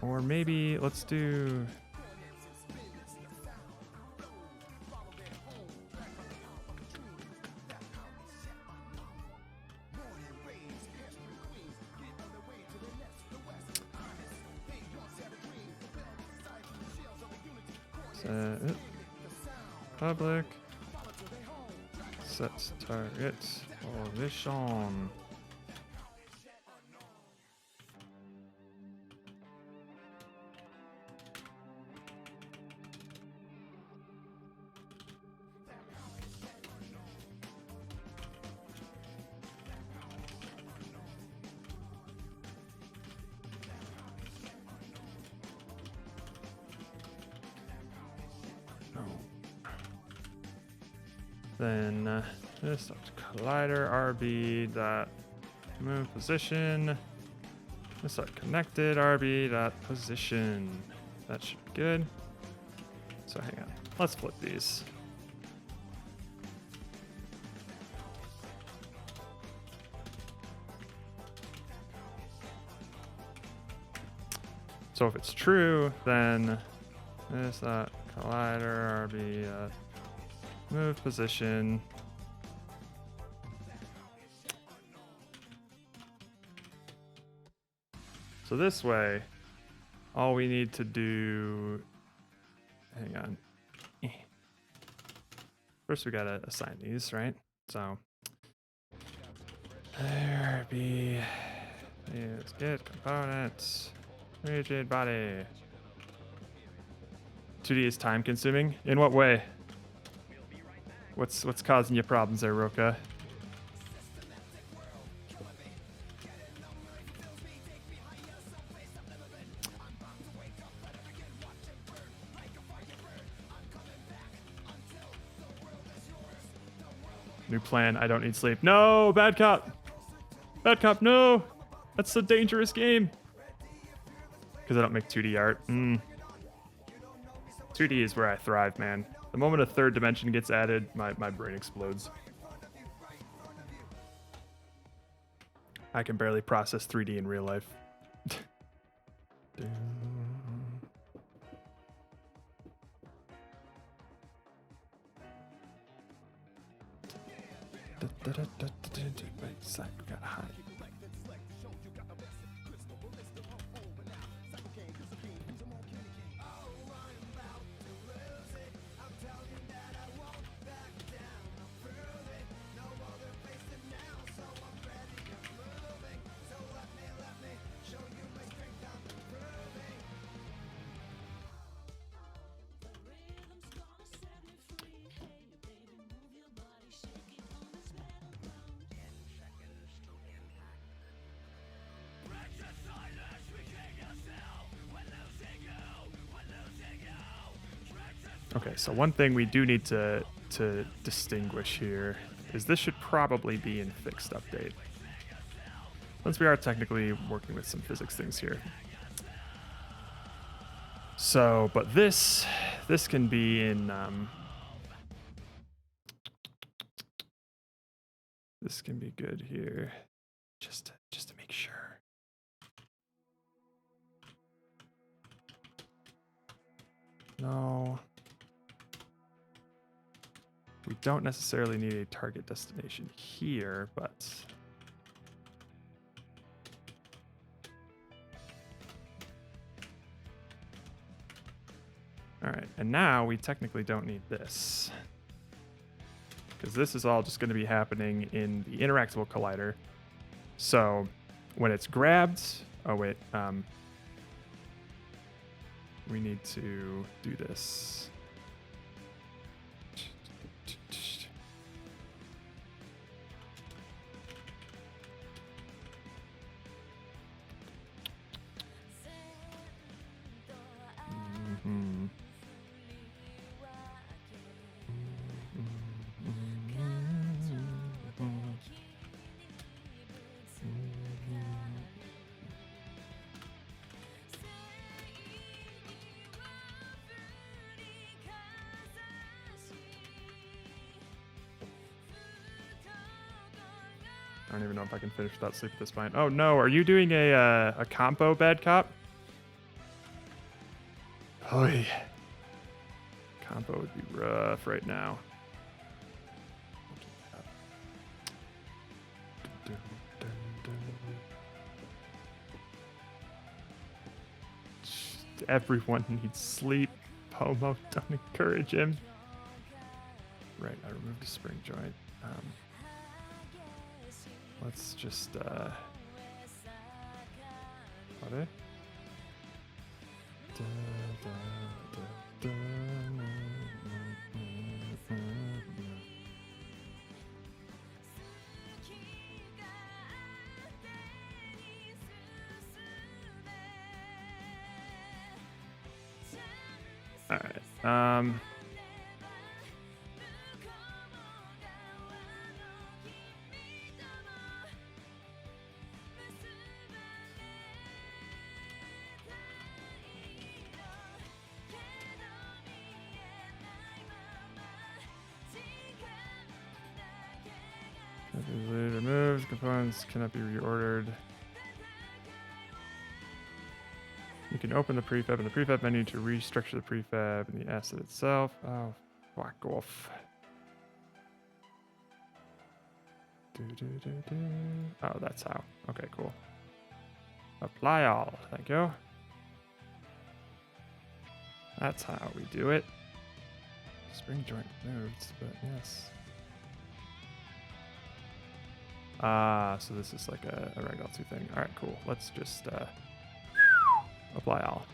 Or maybe let's do. Set public. Set target position. Then this collider RB dot move position. This connected RB dot position. That should be good. So hang on. Let's flip these. So if it's true, then this collider RB move position. So this way, all we need to do, hang on. First we gotta assign these, right? So there be is get components, rigid body. 2D is time consuming. In what way? What's causing you problems there, Roka? New plan, I don't need sleep. No, bad cop. Bad cop, no. That's a dangerous game. Because I don't make 2D art. 2D is where I thrive, man. The moment a third dimension gets added, my brain explodes. I can barely process 3D in real life. Wait, side, we gotta hide. Okay, so one thing we do need to distinguish here is this should probably be in fixed update. Since we are technically working with some physics things here. So, but this can be in this can be good here, just to make sure. No. We don't necessarily need a target destination here, but all right, and now we technically don't need this because this is all just going to be happening in the interactable collider. So when it's grabbed, oh wait, we need to do this. I don't even know if I can finish without sleep at this point. Oh no, are you doing a compo, bad cop? Hoy. Compo would be rough right now. Everyone needs sleep. Pomo, don't encourage him. Right, I removed the spring joint. Let's just what it? All right. Removed components cannot be reordered. You can open the prefab in the prefab menu to restructure the prefab and the asset itself. Oh, fuck off. Oh, that's how. Okay, cool. Apply all. Thank you. That's how we do it. Spring joint moved, but yes. So this is like a Reg L2 thing. All right, cool. Let's just apply all.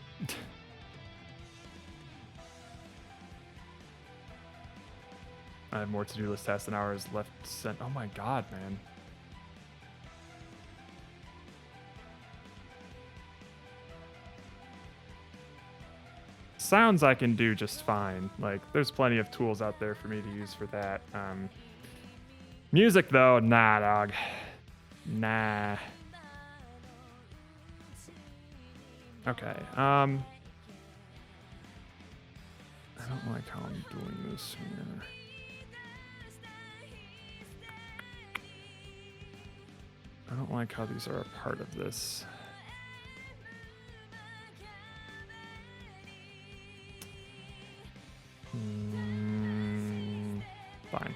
I have more to-do list tasks than hours left sent. Oh my god, man. Sounds I can do just fine. Like, there's plenty of tools out there for me to use for that. Music, though, nah, dog. Nah. Okay, I don't like how I'm doing this here. I don't like how these are a part of this. Fine.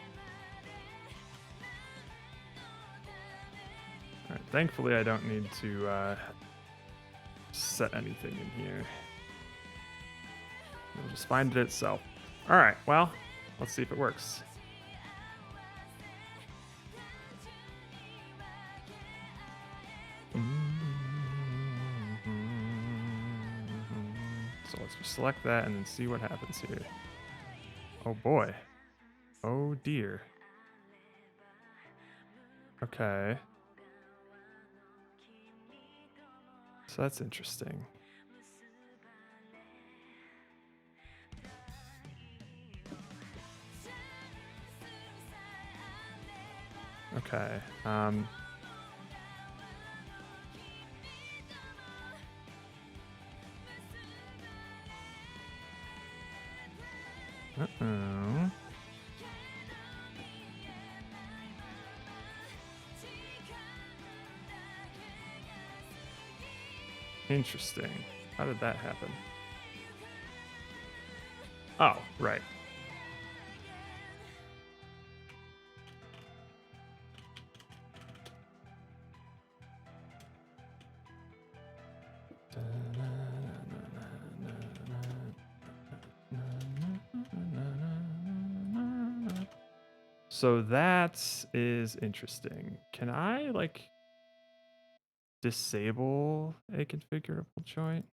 All right, thankfully I don't need to set anything in here. It'll just find it itself. All right, well, let's see if it works. So let's just select that and then see what happens here. Oh boy. Oh dear. Okay. So that's interesting. Okay. Uh-oh. Interesting. How did that happen? Oh, right. So that is interesting. Can I like disable a configurable joint?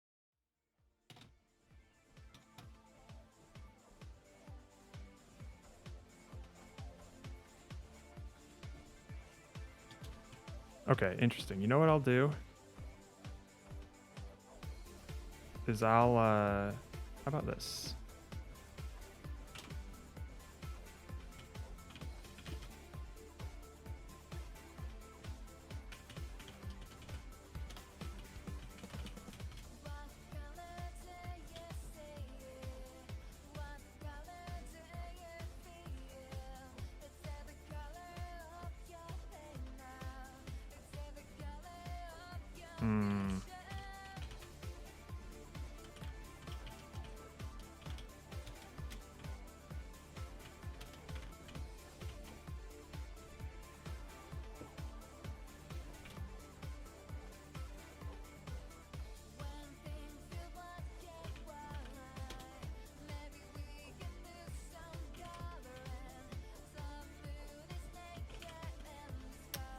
Okay, interesting. You know what I'll do? Is I'll how about this? Hmm.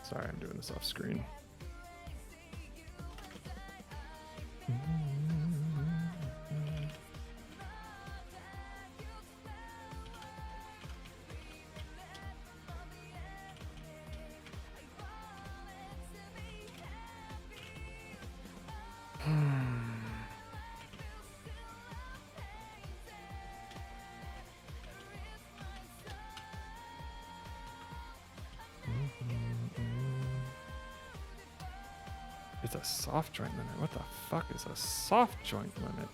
Sorry, I'm doing this off screen. It's a soft joint limit. What the fuck is a soft joint limit?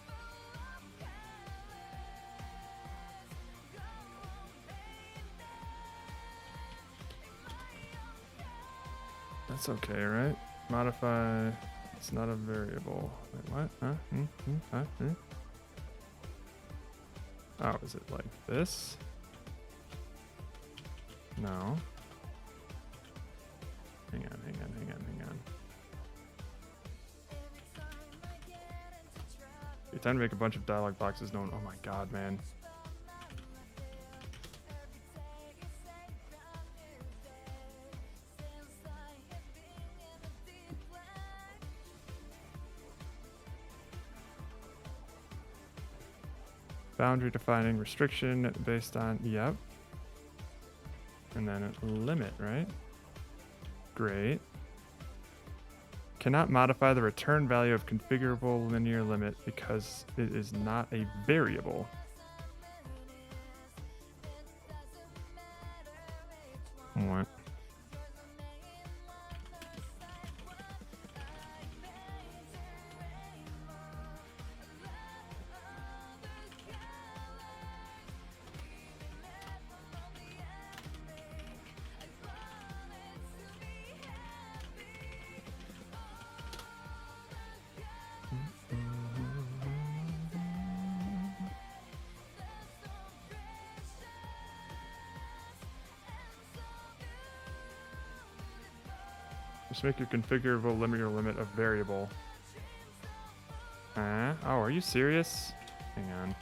That's okay, right? Modify. It's not a variable. Wait, what? Huh? Oh, is it like this? No. Hang on. It's time to make a bunch of dialog boxes known. Oh my god, man. Boundary defining restriction based on, yep. And then a limit, right? Great. Cannot modify the return value of configurable linear limit because it is not a variable. What? Just make your configurable linear limit a variable. Oh, are you serious? Hang on.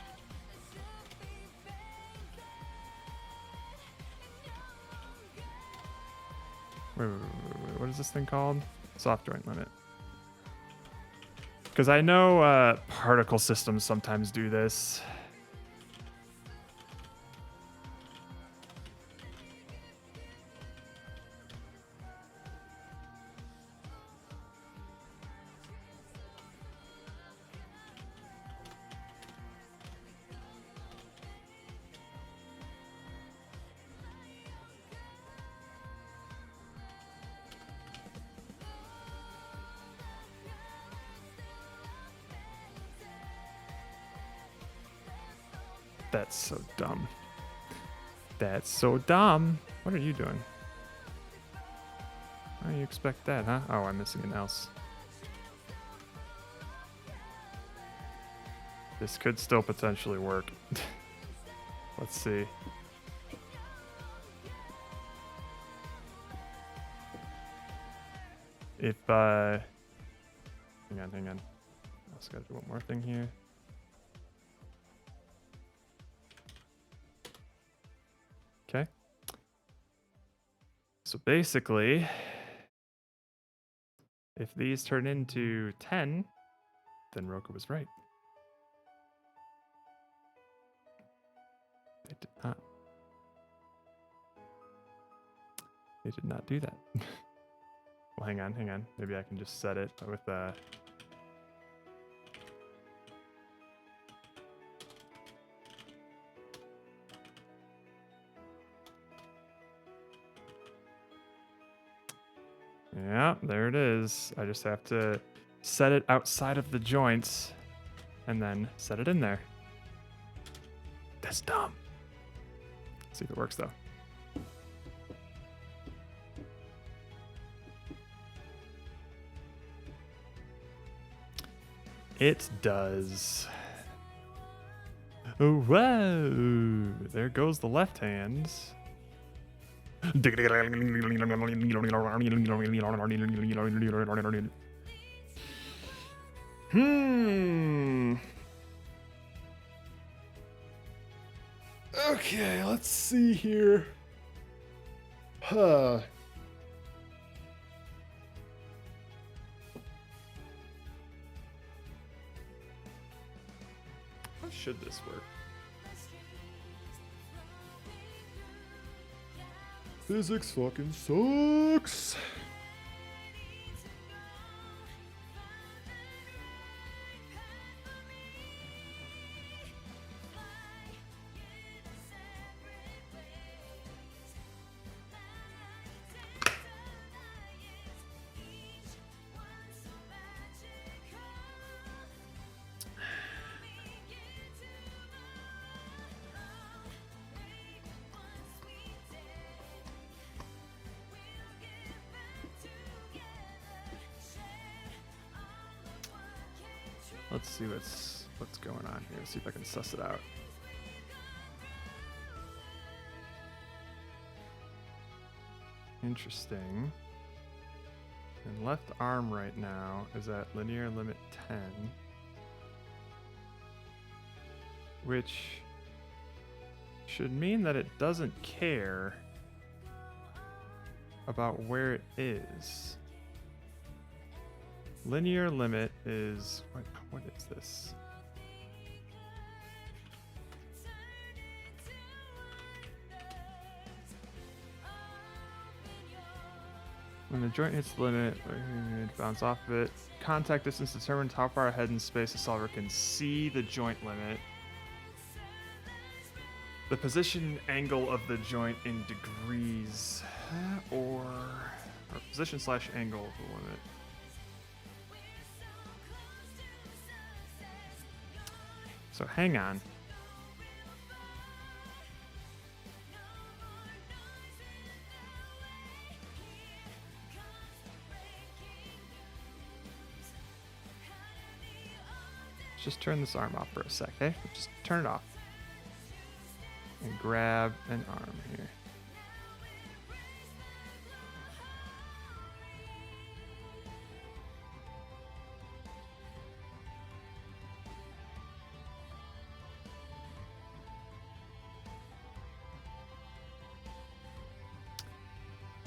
Wait, what is this thing called? Soft joint limit. Because I know particle systems sometimes do this. That's so dumb. That's so dumb. What are you doing? How do you expect that, huh? Oh, I'm missing an else. This could still potentially work. Let's see. If, hang on. I just gotta do one more thing here. Okay. So basically, if these turn into 10, then Roka was right. They did not. They did not do that. Well, hang on. Maybe I can just set it with yeah, there it is. I just have to set it outside of the joints and then set it in there. That's dumb. Let's see if it works though. It does. Oh, whoa! There goes the left hand. Okay, let's see here. Huh. How should this work? Physics fucking sucks. Let's see what's going on here. See if I can suss it out. Interesting. And left arm right now is at linear limit 10, which should mean that it doesn't care about where it is. Linear limit is, what is this? When the joint hits the limit, bounce off of it. Contact distance determines how far ahead in space the solver can see the joint limit. The position angle of the joint in degrees, or position / angle of the limit. So hang on. Let's just turn this arm off for a sec, okay? Just turn it off. And grab an arm here.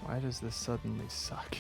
Why does this suddenly suck?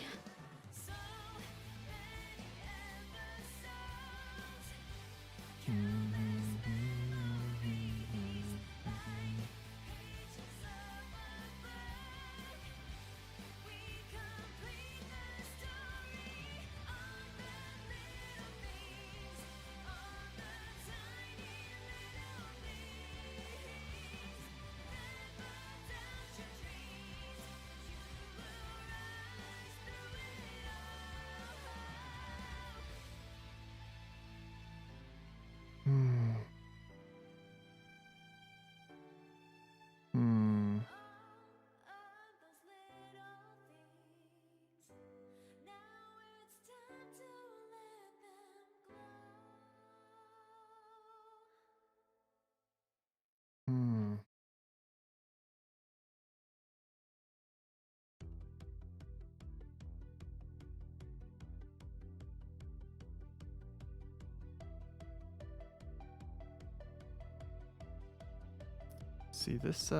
see this.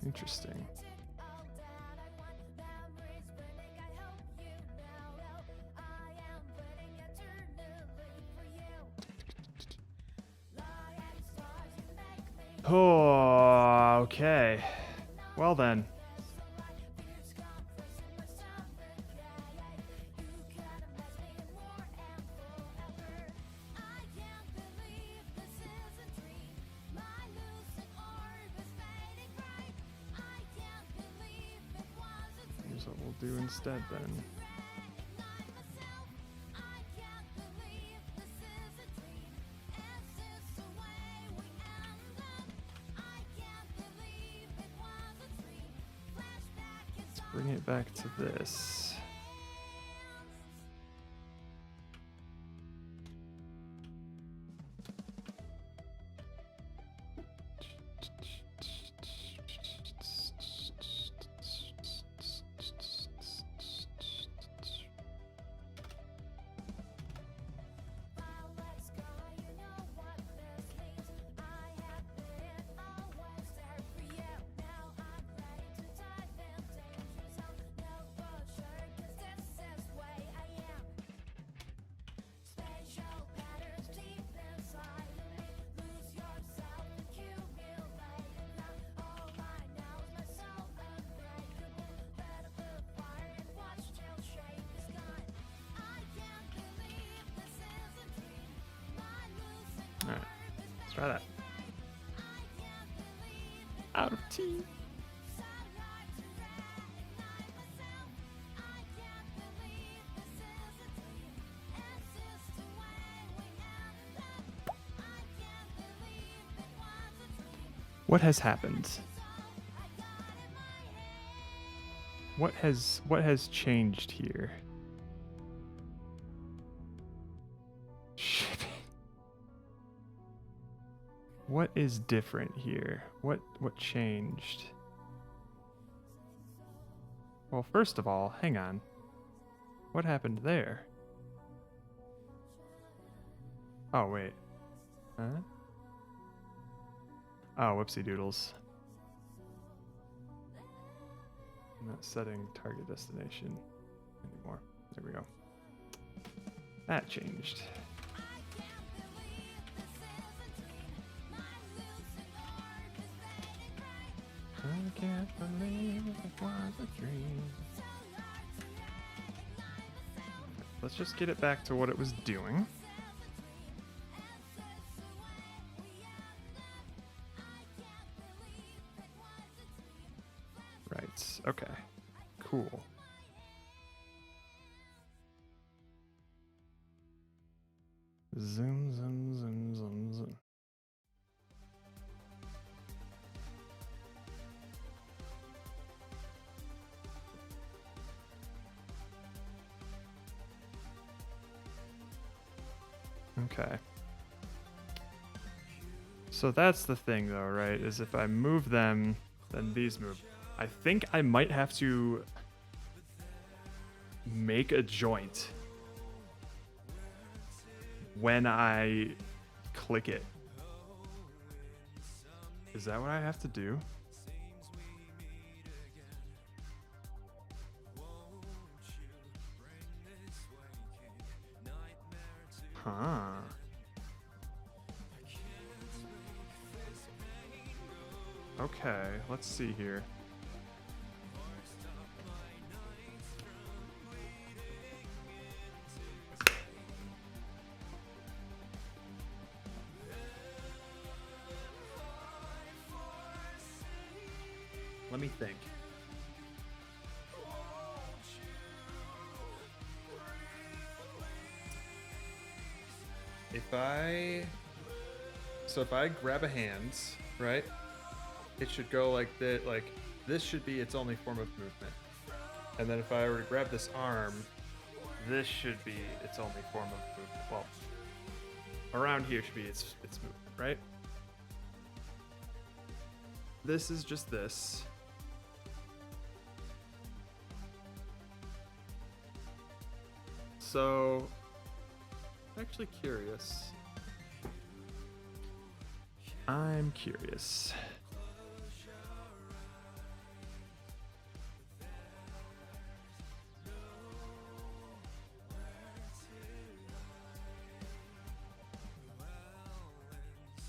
Interesting. Oh, okay. Well then. Here's what we'll do instead then. Bring it back to this. Alright, let's try that. Out of tea. What has happened? What has changed here? Shit. What is different here? What changed? Well, first of all, hang on. What happened there? Oh, wait. Huh? Oh, whoopsie doodles. I'm not setting target destination anymore. There we go. That changed. I can't believe it was a dream. Let's just get it back to what it was doing. Right, okay. Cool. Zoom, zoom, zoom, zoom, zoom. Okay. So that's the thing though, right? Is if I move them, then these move. I think I might have to make a joint when I click it. Is that what I have to do? Huh. Okay, let's see here. Let me think. If I grab a hand, right? It should go like that. Like this should be its only form of movement. And then if I were to grab this arm, this should be its only form of movement. Well, around here should be its movement, right? This is just this. So, I'm actually curious. I'm curious.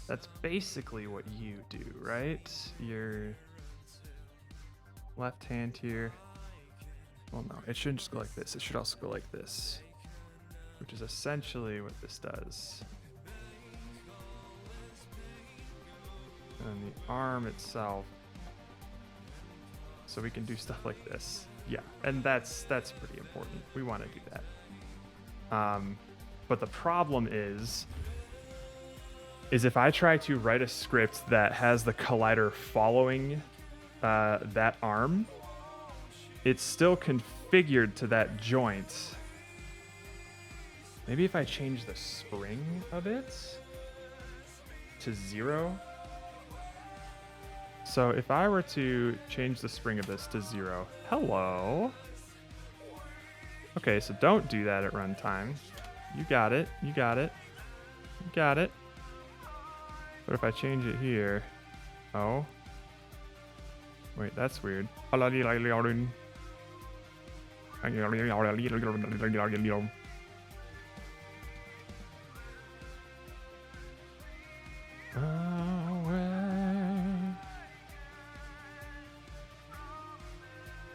That's basically what you do, right? Your left hand here. Well, no, it shouldn't just go like this. It should also go like this, which is essentially what this does. And the arm itself. So we can do stuff like this. Yeah, and that's pretty important. We want to do that. But the problem is if I try to write a script that has the collider following that arm, it's still configured to that joint. Maybe if I change the spring of it to 0. So if I were to change the spring of this to 0, hello. Okay, so don't do that at runtime. You got it, you got it, you got it. But if I change it here, oh. Wait, that's weird.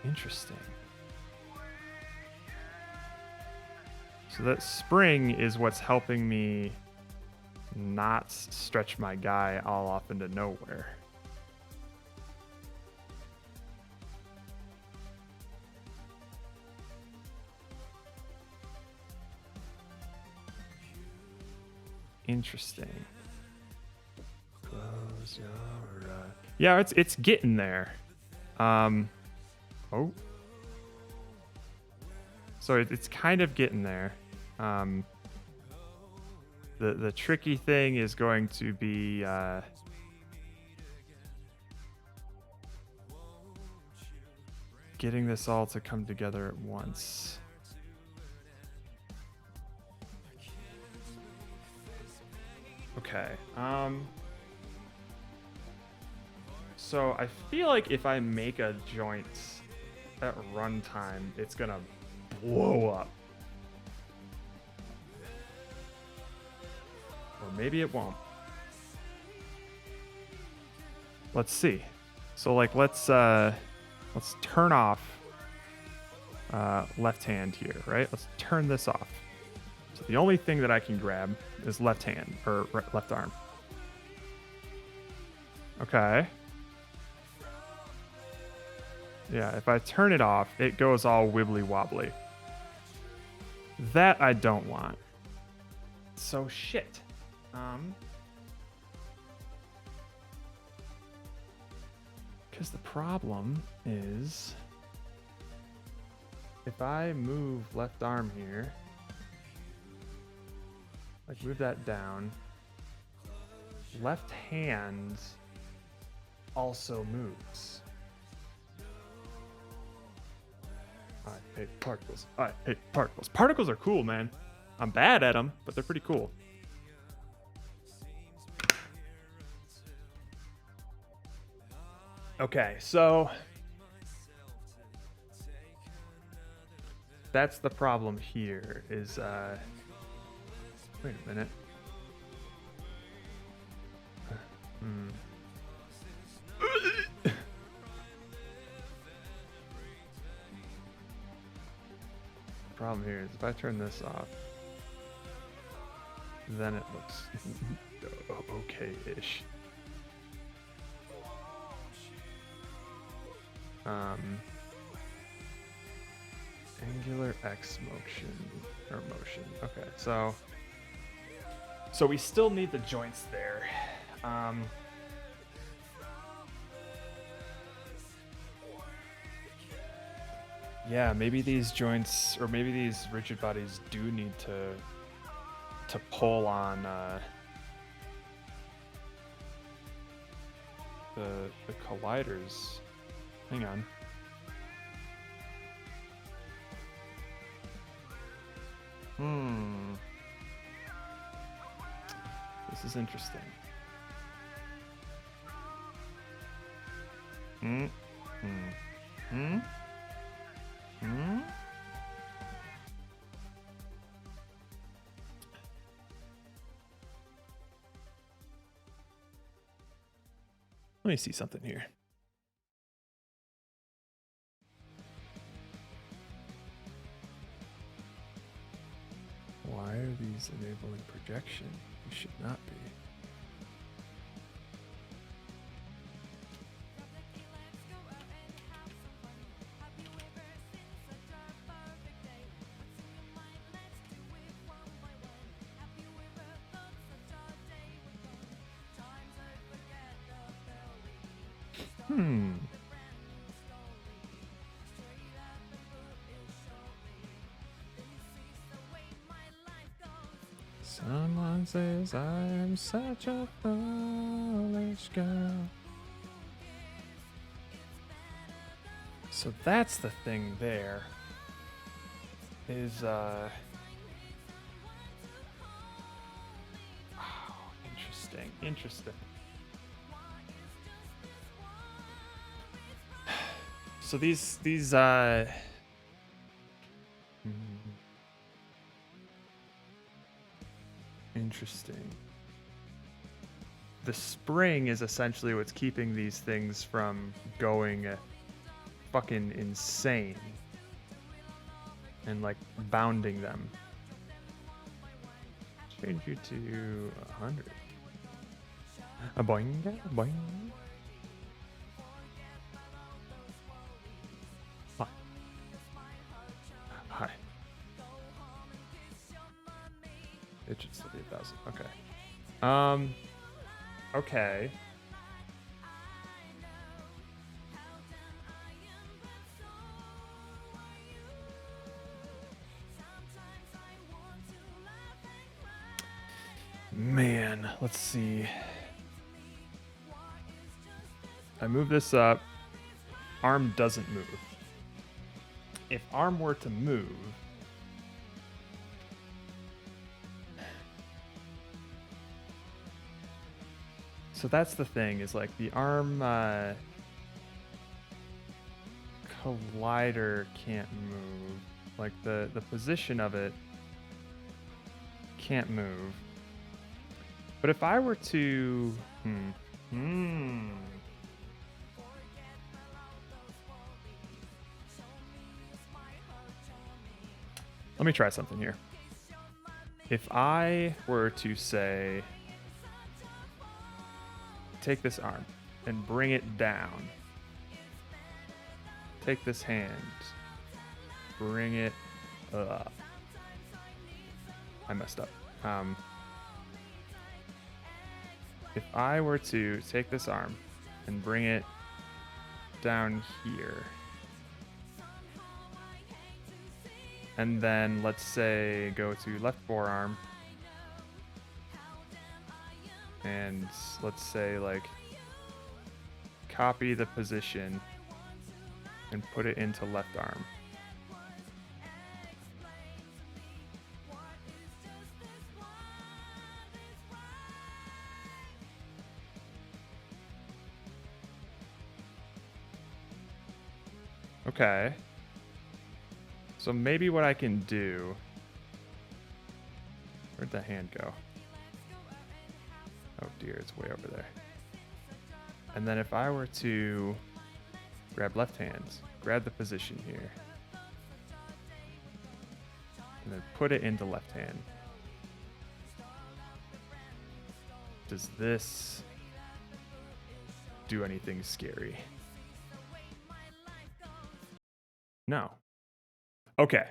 Interesting. So that spring is what's helping me not stretch my guy all off into nowhere. Interesting. Close your eyes. Yeah, it's getting there. Oh. So it's kind of getting there. The tricky thing is going to be getting this all to come together at once. Okay. So I feel like if I make a joint at runtime, it's gonna blow up. Or maybe it won't. Let's see. So like let's turn off left hand here, right? Let's turn this off. So the only thing that I can grab is left hand or left arm. Okay. Yeah, if I turn it off, it goes all wibbly wobbly. That I don't want. So shit. Because the problem is if I move left arm here, like move that down, left hand also moves. I hate particles. I hate particles. Particles are cool, man. I'm bad at them, but they're pretty cool. Okay, so that's the problem here is, wait a minute. Problem here is if I turn this off, then it looks okay-ish. Angular X motion. Okay, so we still need the joints there. Yeah, maybe these joints or maybe these rigid bodies do need to pull on the colliders. Hang on. This is interesting. Hmm. Hmm. Hmm. Let me see something here. Why are these enabling projection? You should not be. Hmm. Someone says I am such a foolish girl. So that's the thing there. Is oh, interesting. So these interesting. The spring is essentially what's keeping these things from going fucking insane and like bounding them. Change you to 100. A boing, boing. Hi. Hi. It should still be 1,000. Okay. Okay. Man, let's see. I move this up. Arm doesn't move. If arm were to move, so that's the thing, is like the arm collider can't move. Like the position of it can't move. But if I were to let me try something here. If I were to say, take this arm and bring it down. Take this hand, bring it up. I messed up. If I were to take this arm and bring it down here, and then let's say go to left forearm, and let's say like copy the position and put it into left arm. Okay. So maybe what I can do... Where'd the hand go? Oh dear, it's way over there. And then if I were to grab left hand, grab the position here, and then put it into left hand. Does this do anything scary? No. Okay.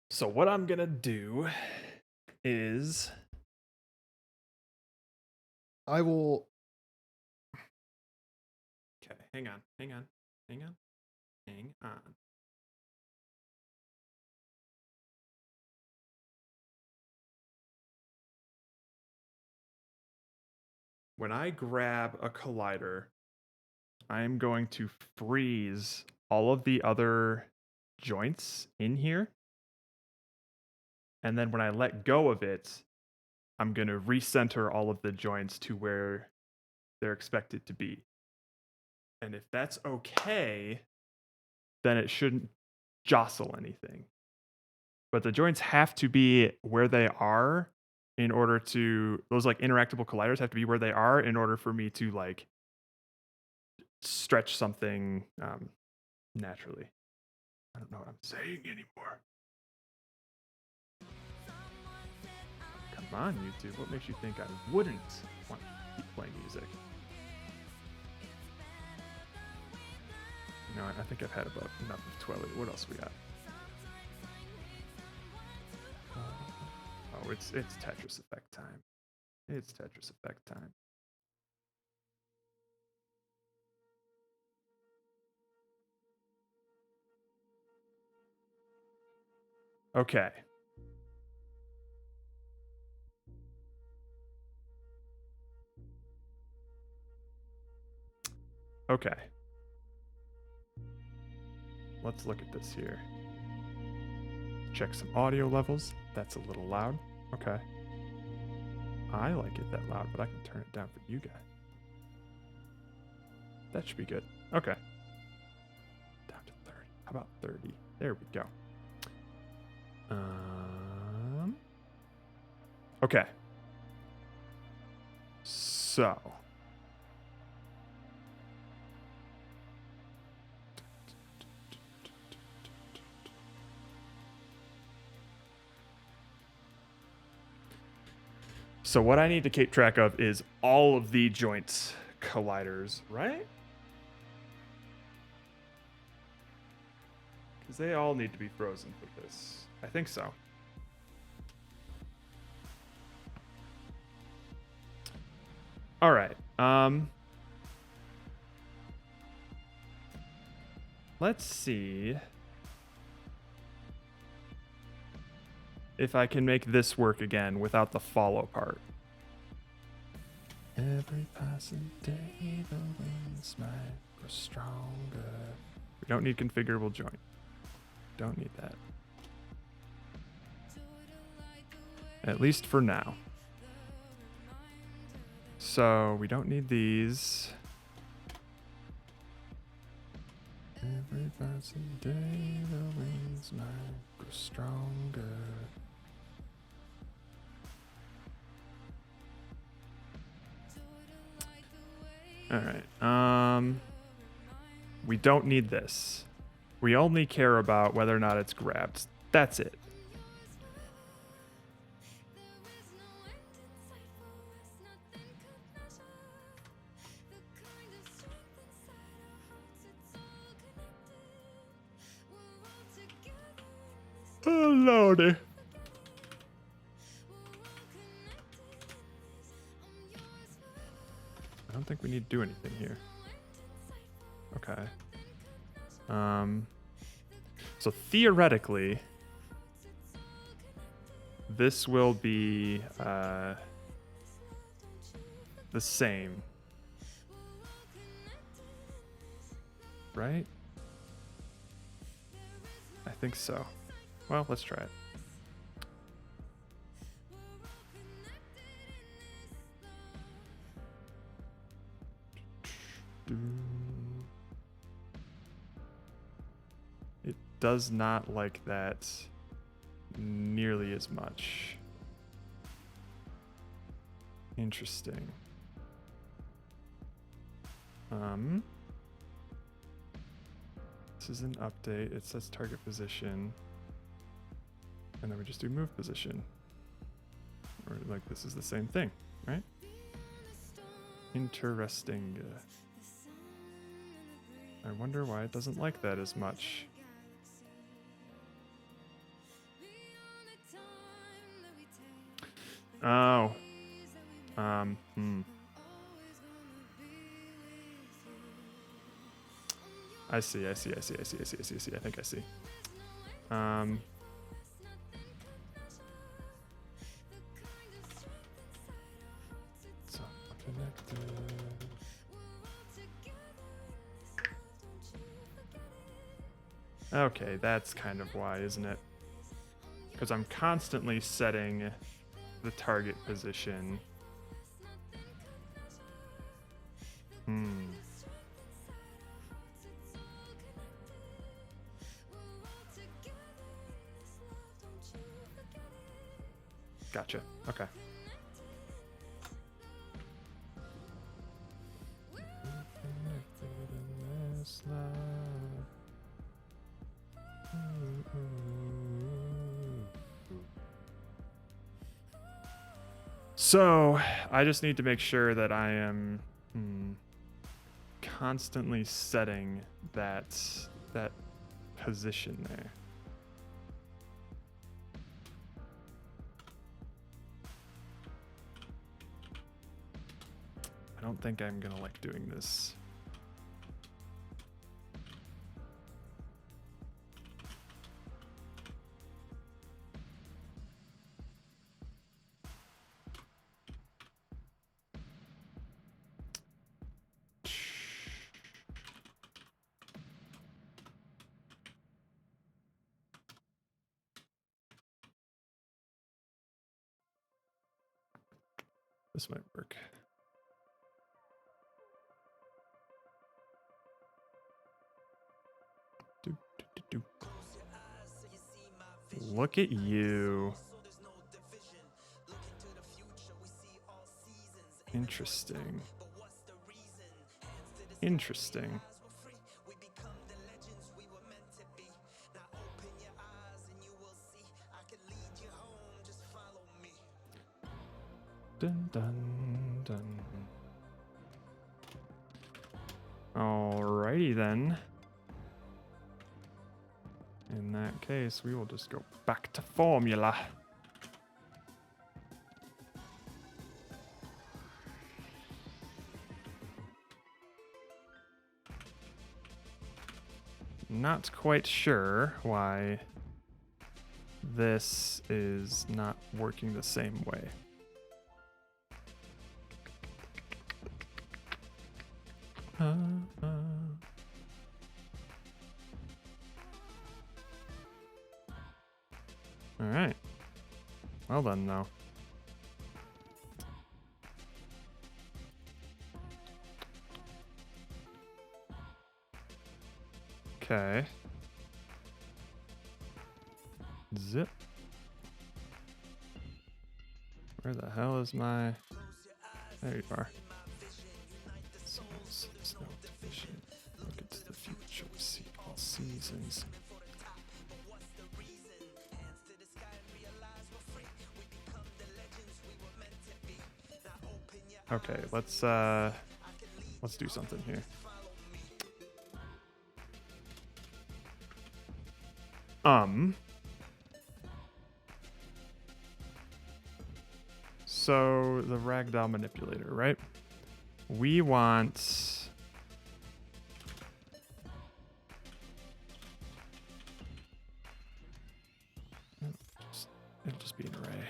So what I'm gonna do is I will... Okay, hang on. When I grab a collider, I'm going to freeze all of the other joints in here. And then when I let go of it, I'm going to recenter all of the joints to where they're expected to be. And if that's okay, then it shouldn't jostle anything. But the joints have to be where they are in order to, those like interactable colliders have to be where they are in order for me to like stretch something naturally. I don't know what I'm saying anymore. Come on, YouTube. What makes you think I wouldn't want to keep playing music? No, I think I've had about enough of Twilight. What else we got? Oh, it's Tetris Effect time. It's Tetris Effect time. Okay. Okay. Let's look at this here. Check some audio levels. That's a little loud. Okay. I like it that loud, but I can turn it down for you guys. That should be good. Okay. Down to 30. How about 30? There we go. Okay. So. So what I need to keep track of is all of the joints colliders, right? Because they all need to be frozen for this. I think so. All right. Let's see if I can make this work again without the follow part. Every passing day the winds might grow stronger. We don't need configurable joint. Don't need that. At least for now. So we don't need these. Every passing day the winds might grow stronger. All right. We don't need this. We only care about whether or not it's grabbed. That's it. Oh, Lordy. I don't think we need to do anything here. Okay. So theoretically, this will be the same, right? I think so. Well, let's try it. It does not like that nearly as much. Interesting. This is an update. It says target position. And then we just do move position. Or like this is the same thing, right? Interesting. I wonder why it doesn't like that as much. Oh. I see. I think I see. So connected. Okay, that's kind of why, isn't it? Because I'm constantly setting the target position. Gotcha. Okay. So I just need to make sure that I am constantly setting that position there. I don't think I'm gonna like doing this. This might work. Look at you. Interesting. Interesting. Dun dun dun. Alrighty then. In that case, we will just go back to formula. Not quite sure why this is not working the same way. All right. Well then, though. Okay. Zip. Where the hell is my... There you are. Souls, no division. Look into the future, we see all seasons. Okay, let's do something here. So the ragdoll manipulator, right? We want it'll just be an array.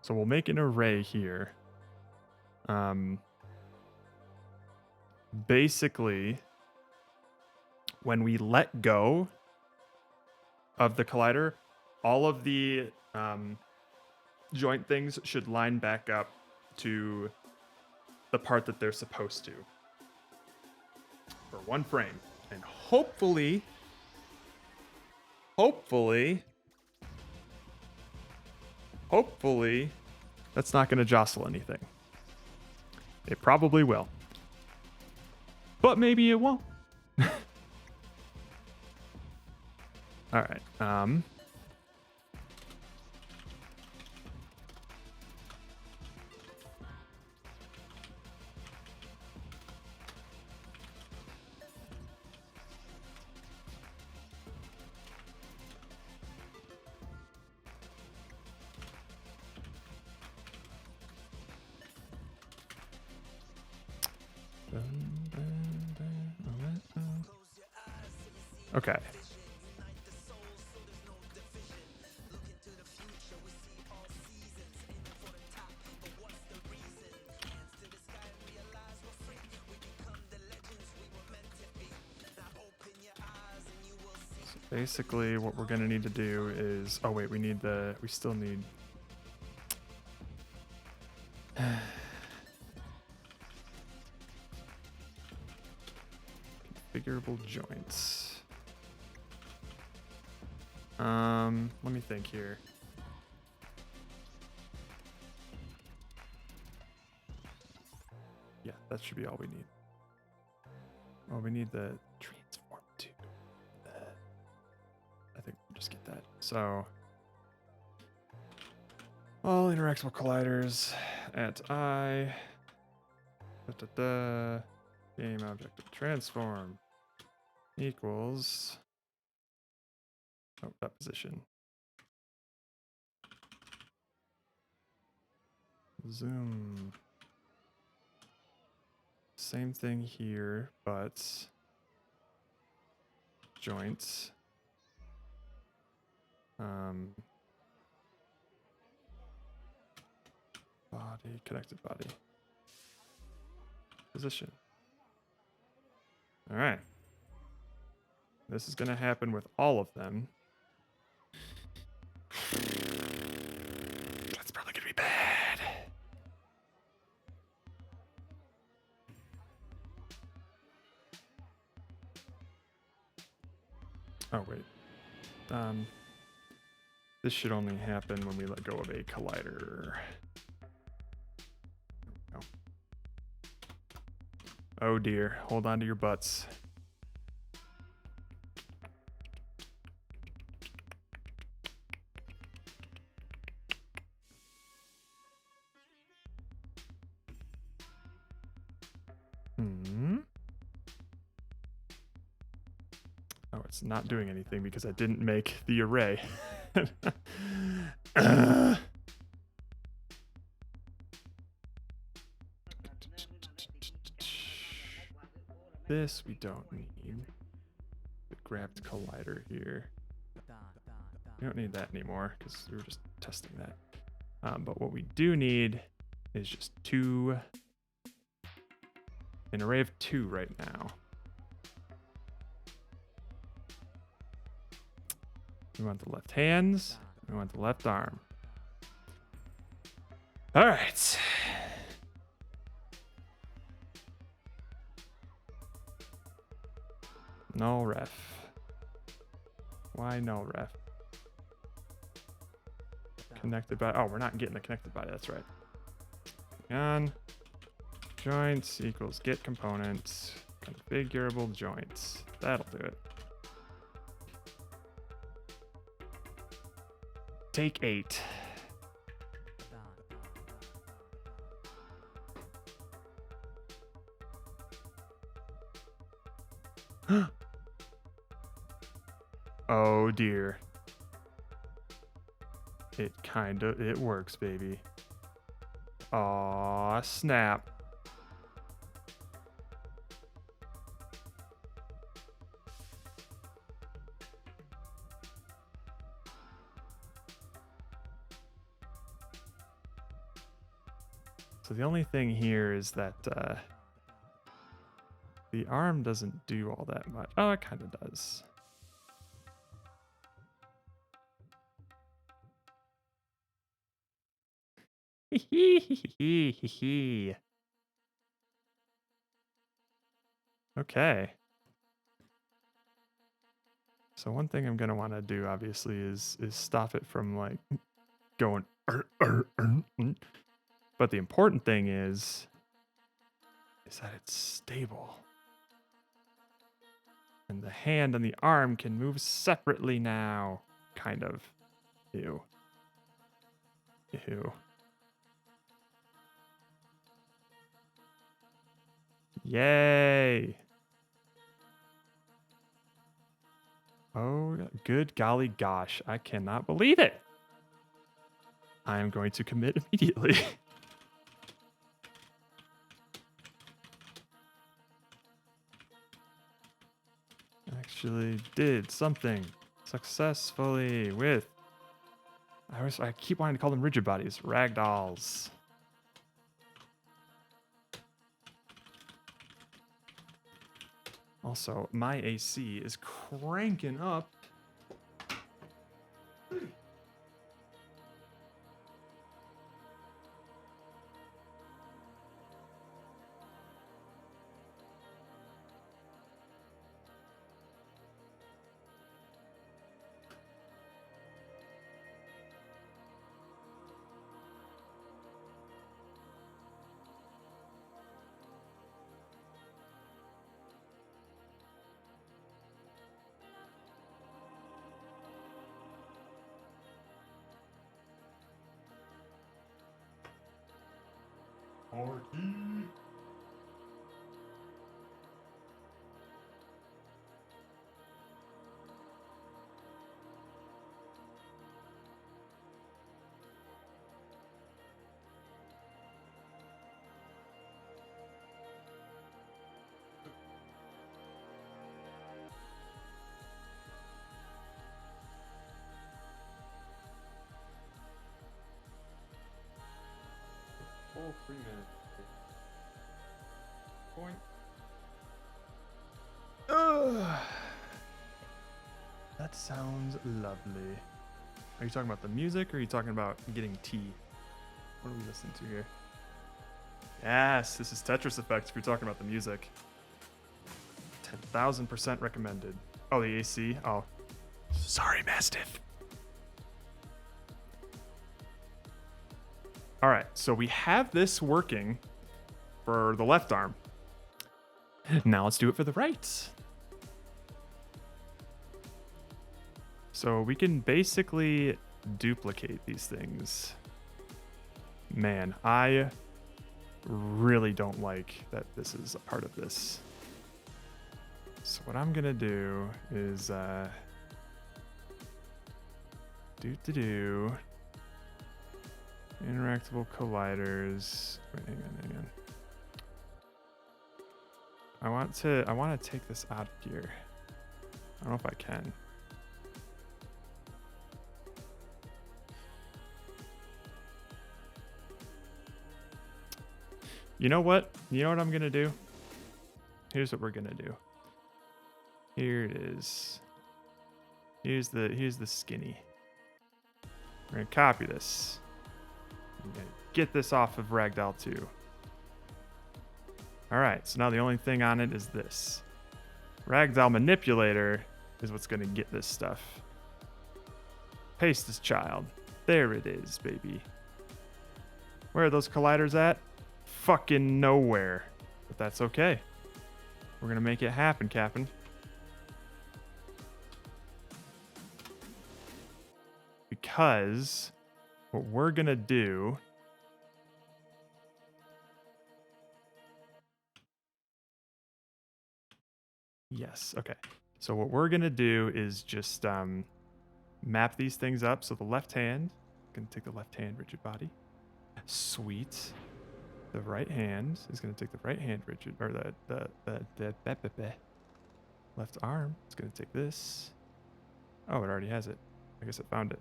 So we'll make an array here. Basically, when we let go of the collider, all of the joint things should line back up to the part that they're supposed to for one frame. And hopefully, that's not going to jostle anything. It probably will. But maybe it won't. All right. Okay. So basically what we're going to need to do is, oh wait, we still need configurable joints. Let me think here. Yeah, that should be all we need. Oh, we need the transform too. I think we'll just get that. So, all interactable colliders at I. Game object transform equals. Oh, that position. Zoom. Same thing here, but joints. Body, connected body. Position. All right. This is going to happen with all of them. That's probably going to be bad. Oh, wait. This should only happen when we let go of a collider. Oh, oh dear. Hold on to your butts. Oh, it's not doing anything because I didn't make the array. This we don't need. The grabbed collider here. We don't need that anymore because we were just testing that. But what we do need is just an array of 2 right now. We want the left hands. We want the left arm. All right. No ref. Why no ref? Connected body. Oh, we're not getting the connected body. That's right. On joints equals get components. Configurable joints. That'll do it. Take 8. Oh dear. It works, baby. Aw, snap. So the only thing here is that the arm doesn't do all that much. Oh, it kind of does. Okay. So one thing I'm gonna want to do, obviously, is stop it from like going. But the important thing is that it's stable, and the hand and the arm can move separately now. Kind of. Ew. Ew. Yay! Oh, good golly gosh. I cannot believe it. I am going to commit immediately. Actually did something successfully with... I keep wanting to call them rigid bodies. Ragdolls. Also, my AC is cranking up. Corky. Full 3 minutes. Point. That sounds lovely. Are you talking about the music or are you talking about getting tea? What are we listening to here? Yes, this is Tetris Effect if you're talking about the music. 10,000% recommended. Oh, the AC? Oh. Sorry, Mastiff. All right, so we have this working for the left arm. Now let's do it for the right. So we can basically duplicate these things. Man, I really don't like that this is a part of this. So what I'm gonna do is interactable colliders. Wait, hang on. I want to take this out of here. I don't know if I can. You know what? You know what I'm gonna do? Here's what we're gonna do. Here it is. Here's the skinny. We're gonna copy this. I'm gonna get this off of Ragdoll 2. Alright, so now the only thing on it is this. Ragdoll Manipulator is what's gonna get this stuff. Paste this child. There it is, baby. Where are those colliders at? Fucking nowhere. But that's okay. We're gonna make it happen, Captain. Because what we're gonna do yes, okay. So what we're gonna do is just map these things up. So the left hand, gonna take the left hand rigid body. Sweet. The right hand is gonna take the right hand rigid, or the left arm is gonna take this. Oh, it already has it. I guess it found it.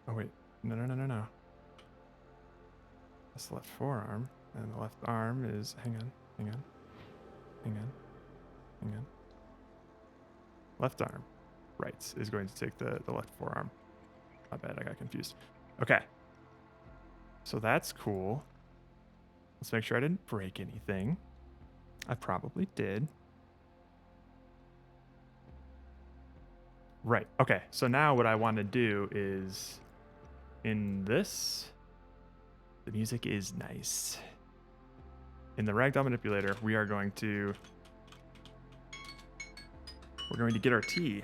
Oh wait, no. That's the left forearm, and the left arm is, hang on. Left arm, right, is going to take the left forearm. My bad, I got confused. Okay. So that's cool. Let's make sure I didn't break anything. I probably did. Right, okay. So now what I want to do is, in this, the music is nice. In the Ragdoll Manipulator, we're going to get our tea.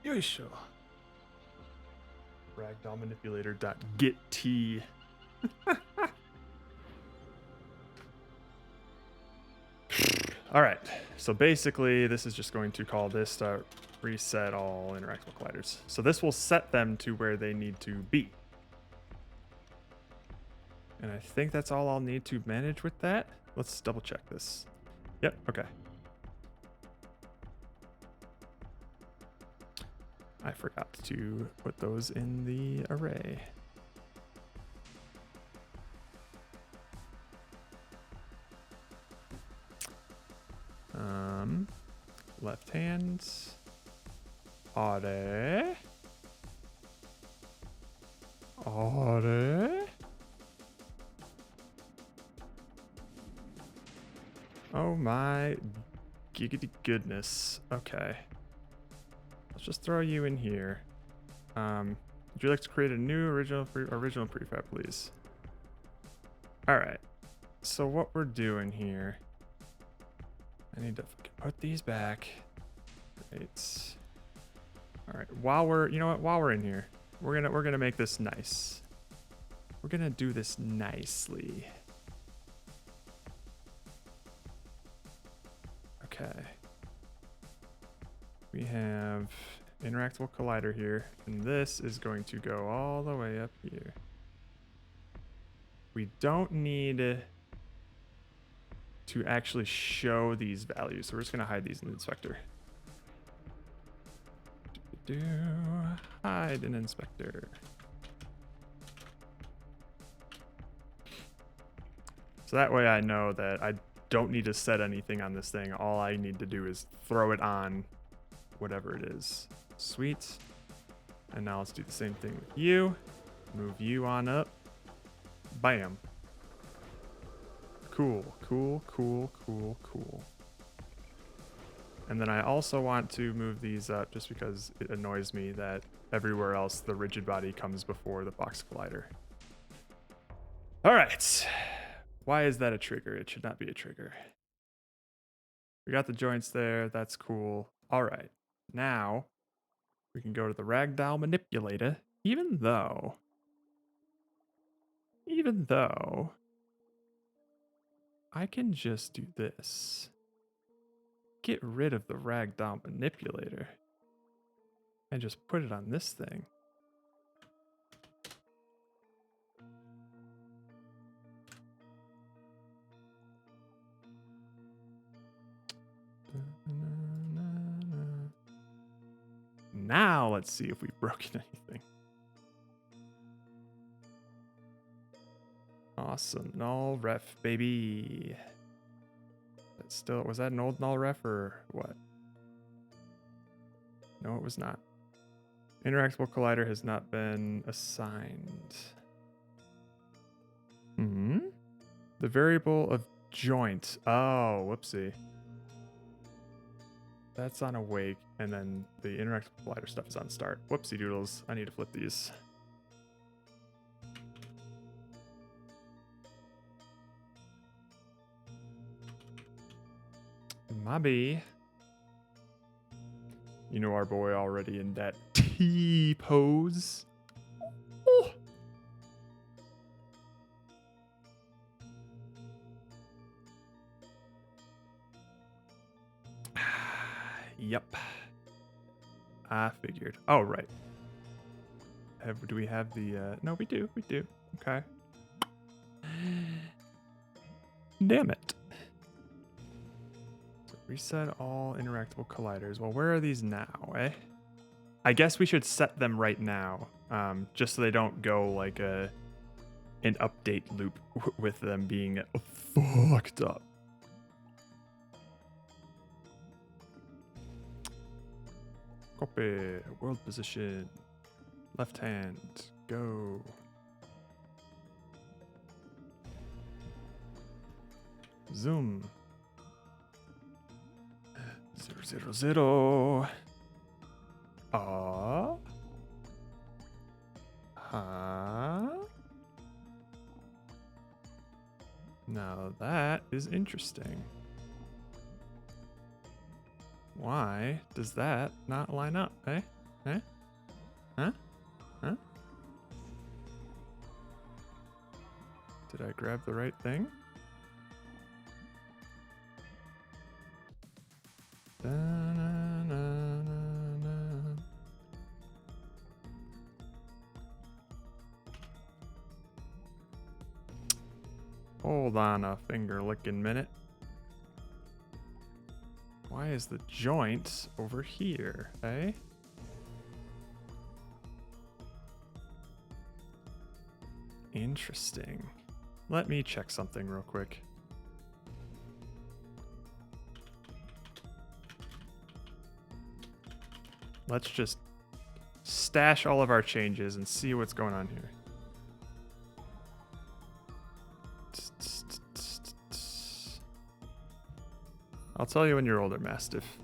Yoisho. Ragdoll Manipulator.getT. All right. So basically, this is just going to call this to reset all interactable colliders. So this will set them to where they need to be. And I think that's all I'll need to manage with that. Let's double check this. Yep, okay. I forgot to put those in the array. left hand. Are. Oh my giggity goodness. Okay. Let's just throw you in here. Would you like to create a new original prefab, please? Alright. So what we're doing here. I need to put these back. Great. Alright, while we're in here, we're gonna make this nice. We're gonna do this nicely. Okay. We have interactable collider here, and this is going to go all the way up here. We don't need to actually show these values, so we're just gonna hide these in the inspector. Hide an inspector. So that way I know that I don't need to set anything on this thing. All I need to do is throw it on whatever it is. Sweet. And now let's do the same thing with you. Move you on up. Bam. Cool. And then I also want to move these up just because it annoys me that everywhere else the rigid body comes before the box collider. All right. Why is that a trigger? It should not be a trigger. We got the joints there. That's cool. All right. Now we can go to the ragdoll manipulator, even though I can just do this. Get rid of the ragdoll manipulator and just put it on this thing. Now let's see if we've broken anything. Awesome. Null ref, baby. That's still, was that an old null ref or what? No, it was not. Interactable collider has not been assigned. The variable of joint. Oh, whoopsie. That's on awake, and then the interactable collider stuff is on start. Whoopsie doodles. I need to flip these. Mobby. You know our boy already in that T pose. Oh. Yep. I figured. Oh, right. Do we have the... No, we do. We do. Okay. Damn it. So reset all interactable colliders. Well, where are these now, eh? I guess we should set them right now. Just so they don't go like an update loop with them being fucked up. Copy. World position. Left hand. Go. Zoom. 0, 0, 0. Ah. Huh? Now that is interesting. Why does that not line up, eh? Eh? Huh? Huh? Did I grab the right thing? Hold on a finger-licking minute. Why is the joint over here, eh? Interesting. Let me check something real quick. Let's just stash all of our changes and see what's going on here. I'll tell you when you're older, Mastiff.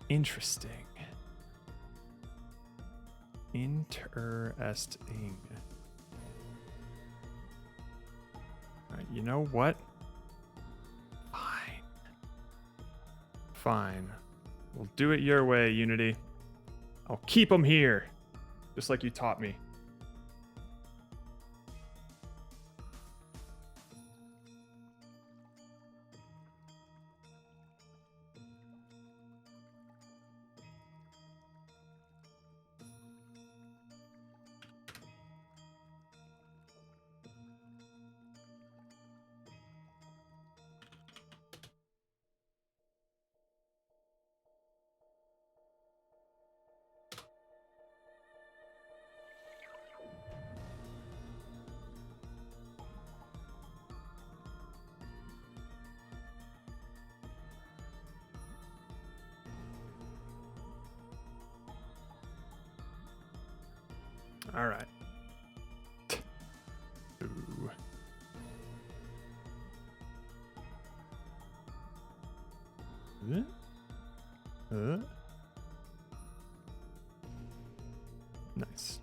Interesting. Interesting. Alright, you know what? Fine. Fine. We'll do it your way, Unity. I'll keep them here. Just like you taught me. All right. Ooh. Nice.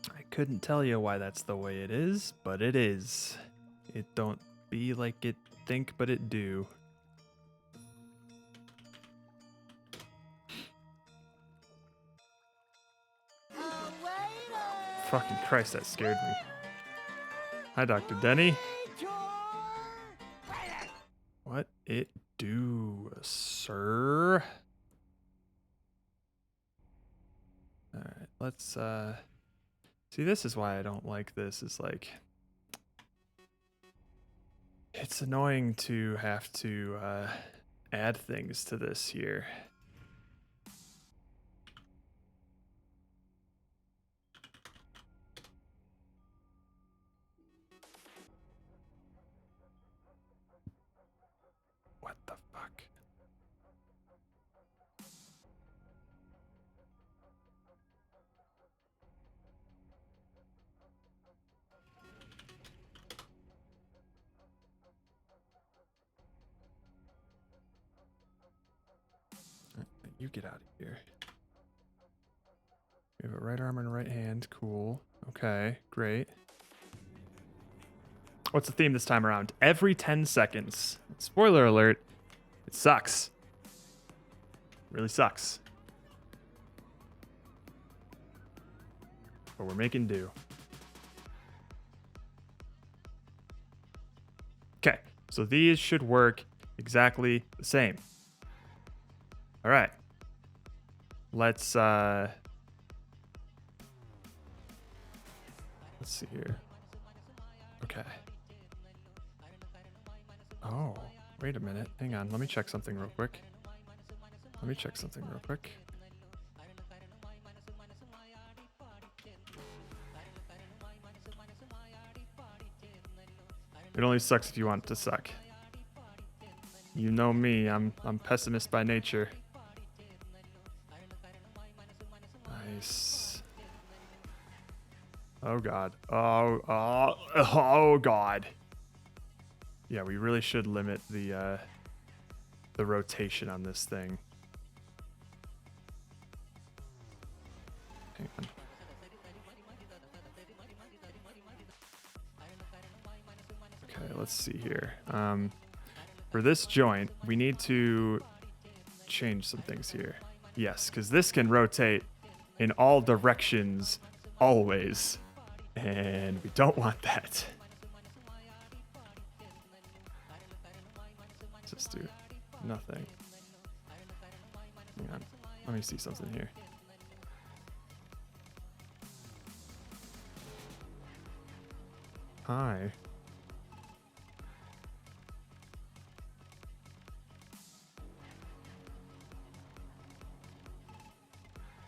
I couldn't tell you why that's the way it is, but it is. It don't be like it think, but it do. Fucking Christ, that scared me. Hi, Dr. Denny. What it do, sir? Alright, let's see, this is why I don't like this. Is like, it's annoying to have to add things to this here. What the fuck? You get out of here. We have a right arm and a right hand. Cool. Okay, great. What's the theme this time around? Every 10 seconds. Spoiler alert, it sucks. Really sucks. But we're making do. Okay, so these should work exactly the same. All right. Let's see here. Okay. Oh, wait a minute. Hang on. Let me check something real quick. It only sucks if you want it to suck. You know me. I'm pessimist by nature. Nice. Oh god. Oh god. Yeah, we really should limit the rotation on this thing. Hang on. Okay, let's see here. For this joint, we need to change some things here. Yes, because this can rotate in all directions always. And we don't want that. Let's just do nothing. Hang on. Let me see something here. Hi.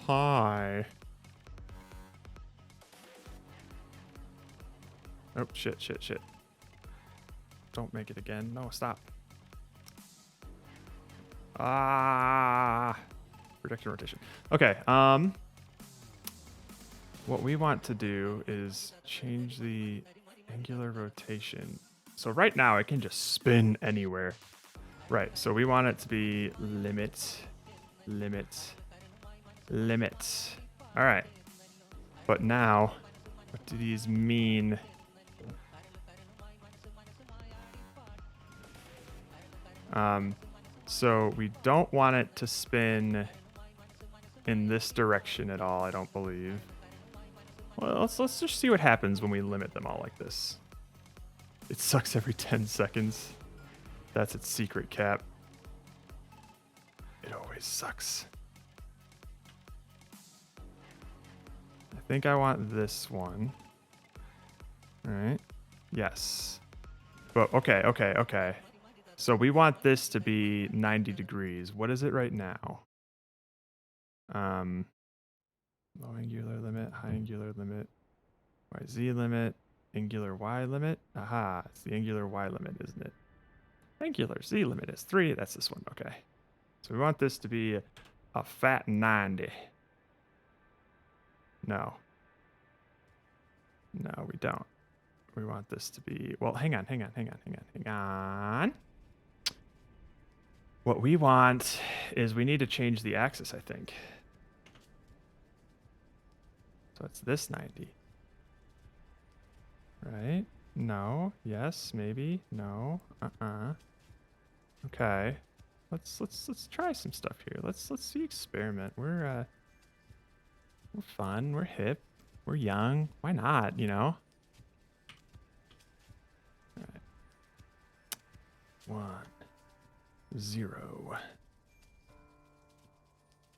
Hi. Oh, shit, shit, shit. Don't make it again. No, stop. Ah. Projector rotation. Okay, what we want to do is change the angular rotation. So right now it can just spin anywhere. Right, so we want it to be limit, limit, limit. All right. But now, what do these mean? So we don't want it to spin in this direction at all, I don't believe. Well, let's just see what happens when we limit them all like this. It sucks every 10 seconds. That's its secret, Cap. It always sucks. I think I want this one. All right. Yes. But okay. So we want this to be 90 degrees. What is it right now? Low angular limit, high angular limit, YZ limit, angular Y limit. Aha, it's the angular Y limit, isn't it? Angular Z limit is 3. That's this one. Okay. So we want this to be a fat 90. No. No, we don't. We want this to be, well, hang on. What we want is we need to change the axis, I think. So it's this 90. Right? No. Yes, maybe. No. Okay. Let's try some stuff here. Let's see experiment. We're fun, we're hip, we're young. Why not, you know? All right. 1, 0.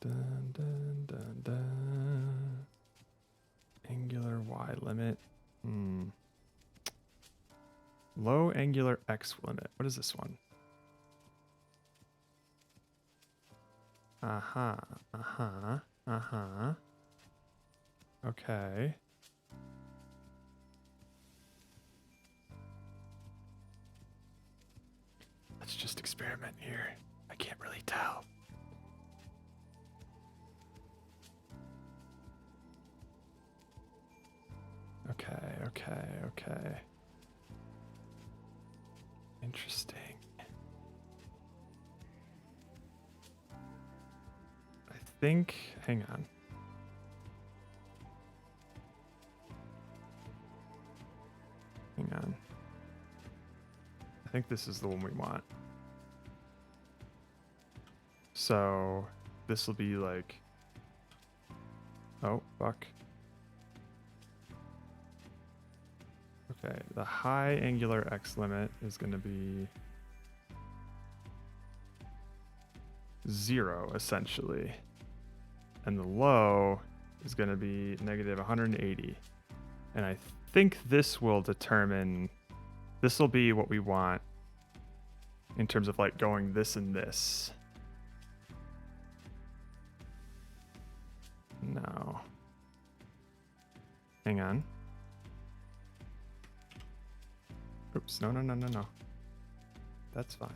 Dun dun dun dun. Angular Y limit. Low angular X limit. What is this one? Okay. Let's just experiment here. I can't really tell. Okay. Interesting. I think, hang on. I think this is the one we want. So this will be like, oh, fuck. Okay, the high angular X limit is going to be 0, essentially. And the low is going to be negative 180. And I think this will determine, this will be what we want in terms of like going this and this. No. Hang on. Oops, no. That's fine.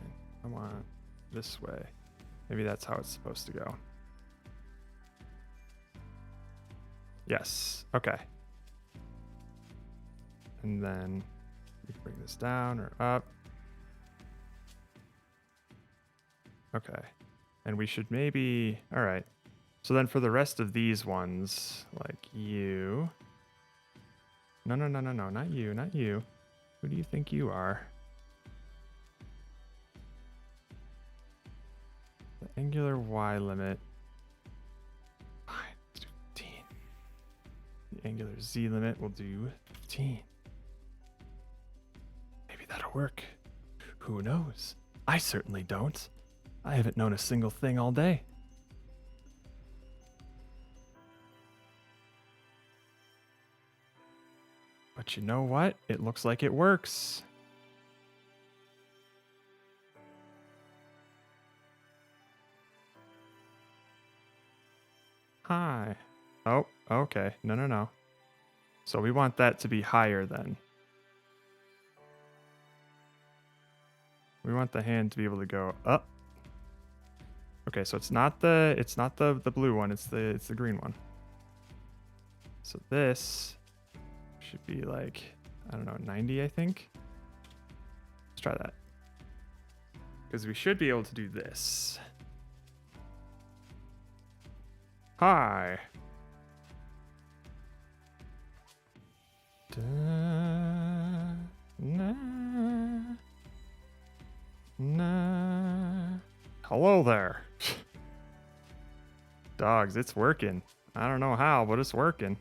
I want this way. Maybe that's how it's supposed to go. Yes, okay. And then we can bring this down or up. Okay. And we should maybe, all right. So then for the rest of these ones, like you. No, not you. Who do you think you are? The angular Y limit. Fine, let's do 15. The angular Z limit will do 15. Maybe that'll work. Who knows? I certainly don't. I haven't known a single thing all day. But you know what? It looks like it works. Hi. Oh, okay. No. So we want that to be higher then. We want the hand to be able to go up. Okay, so it's not the blue one, it's the green one. So this should be like, I don't know, 90, I think. Let's try that. Because we should be able to do this. Hi. Da, na, na. Hello there. Dogs, it's working. I don't know how, but it's working.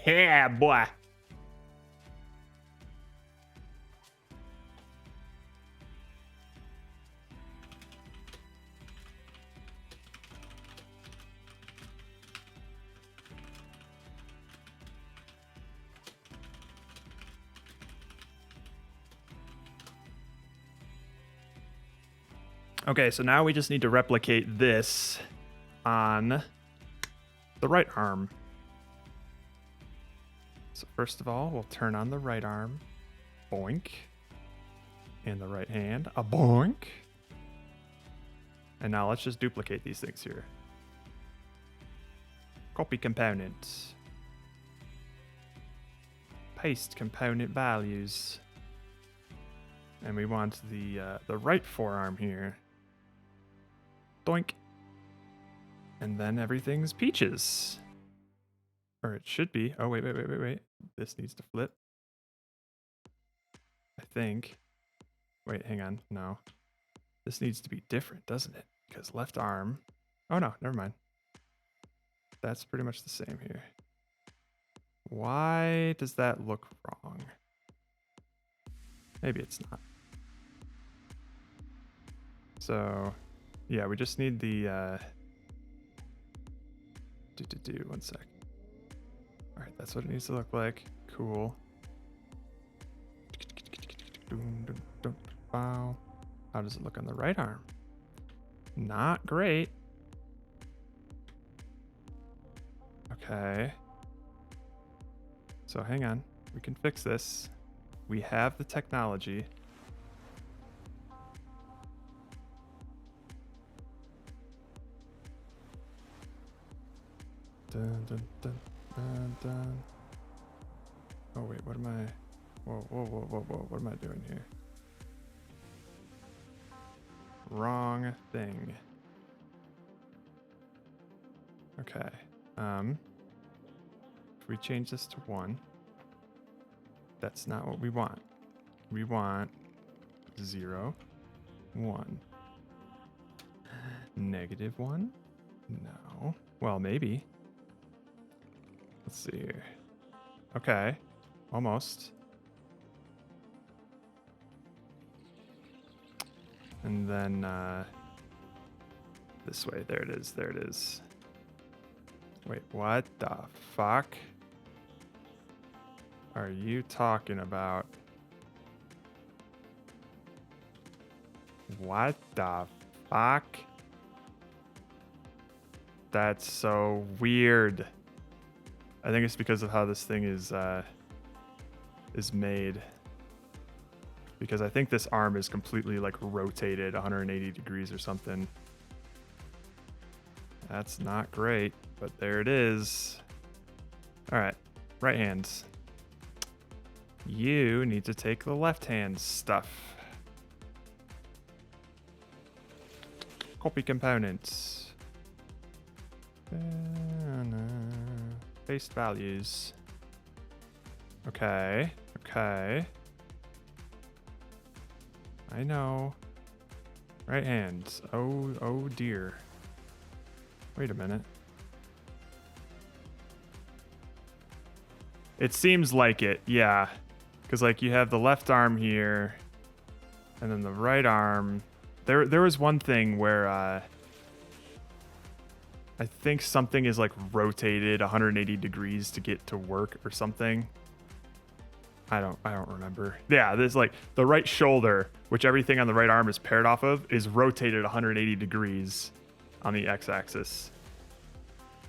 Yeah, boy. Okay, so now we just need to replicate this on the right arm. So first of all, we'll turn on the right arm. Boink. And the right hand. A boink. And now let's just duplicate these things here. Copy component. Paste component values. And we want the right forearm here. Doink. And then everything's peaches. Or it should be. Oh, wait. This needs to flip. I think. Wait, hang on. No. This needs to be different, doesn't it? Because left arm. Oh, no. Never mind. That's pretty much the same here. Why does that look wrong? Maybe it's not. So, yeah, we just need the... One sec. All right, that's what it needs to look like. Cool. Wow. How does it look on the right arm? Not great. Okay. So hang on. We can fix this. We have the technology. Dun, dun, dun, dun, dun. Oh wait, what am I? Whoa, what am I doing here? Wrong thing. Okay. If we change this to 1, that's not what we want. We want 0, 1. -1? No. Well, maybe. Let's see here. Okay. Almost. And then this way. There it is. There it is. Wait, what the fuck are you talking about? What the fuck? That's so weird. I think it's because of how this thing is made. Because I think this arm is completely like rotated 180 degrees or something. That's not great, but there it is. All right, right hand. You need to take the left hand stuff. Copy components. Paste values. Okay, okay. I know. Right hand. Oh dear. Wait a minute. It seems like it, yeah. Because like you have the left arm here, and then the right arm. There was one thing where I think something is like rotated 180 degrees to get to work or something. I don't remember. Yeah, there's like the right shoulder, which everything on the right arm is paired off of, is rotated 180 degrees on the x-axis.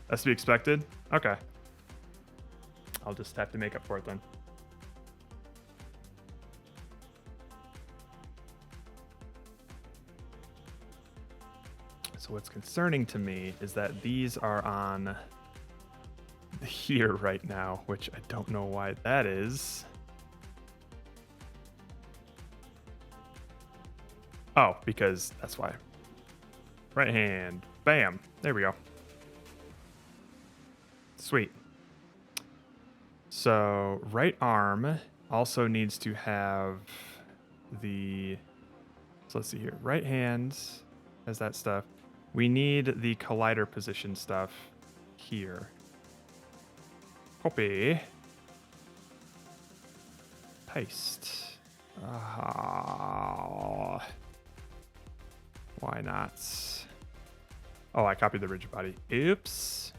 That's to be expected? Okay. I'll just have to make up for it then. So what's concerning to me is that these are on here right now, which I don't know why that is. Oh, because that's why. Right hand. Bam. There we go. Sweet. So right arm also needs to have the... So let's see here. Right hand has that stuff. We need the collider position stuff here. Copy. Paste. Why not? Oh, I copied the rigid body. Oops.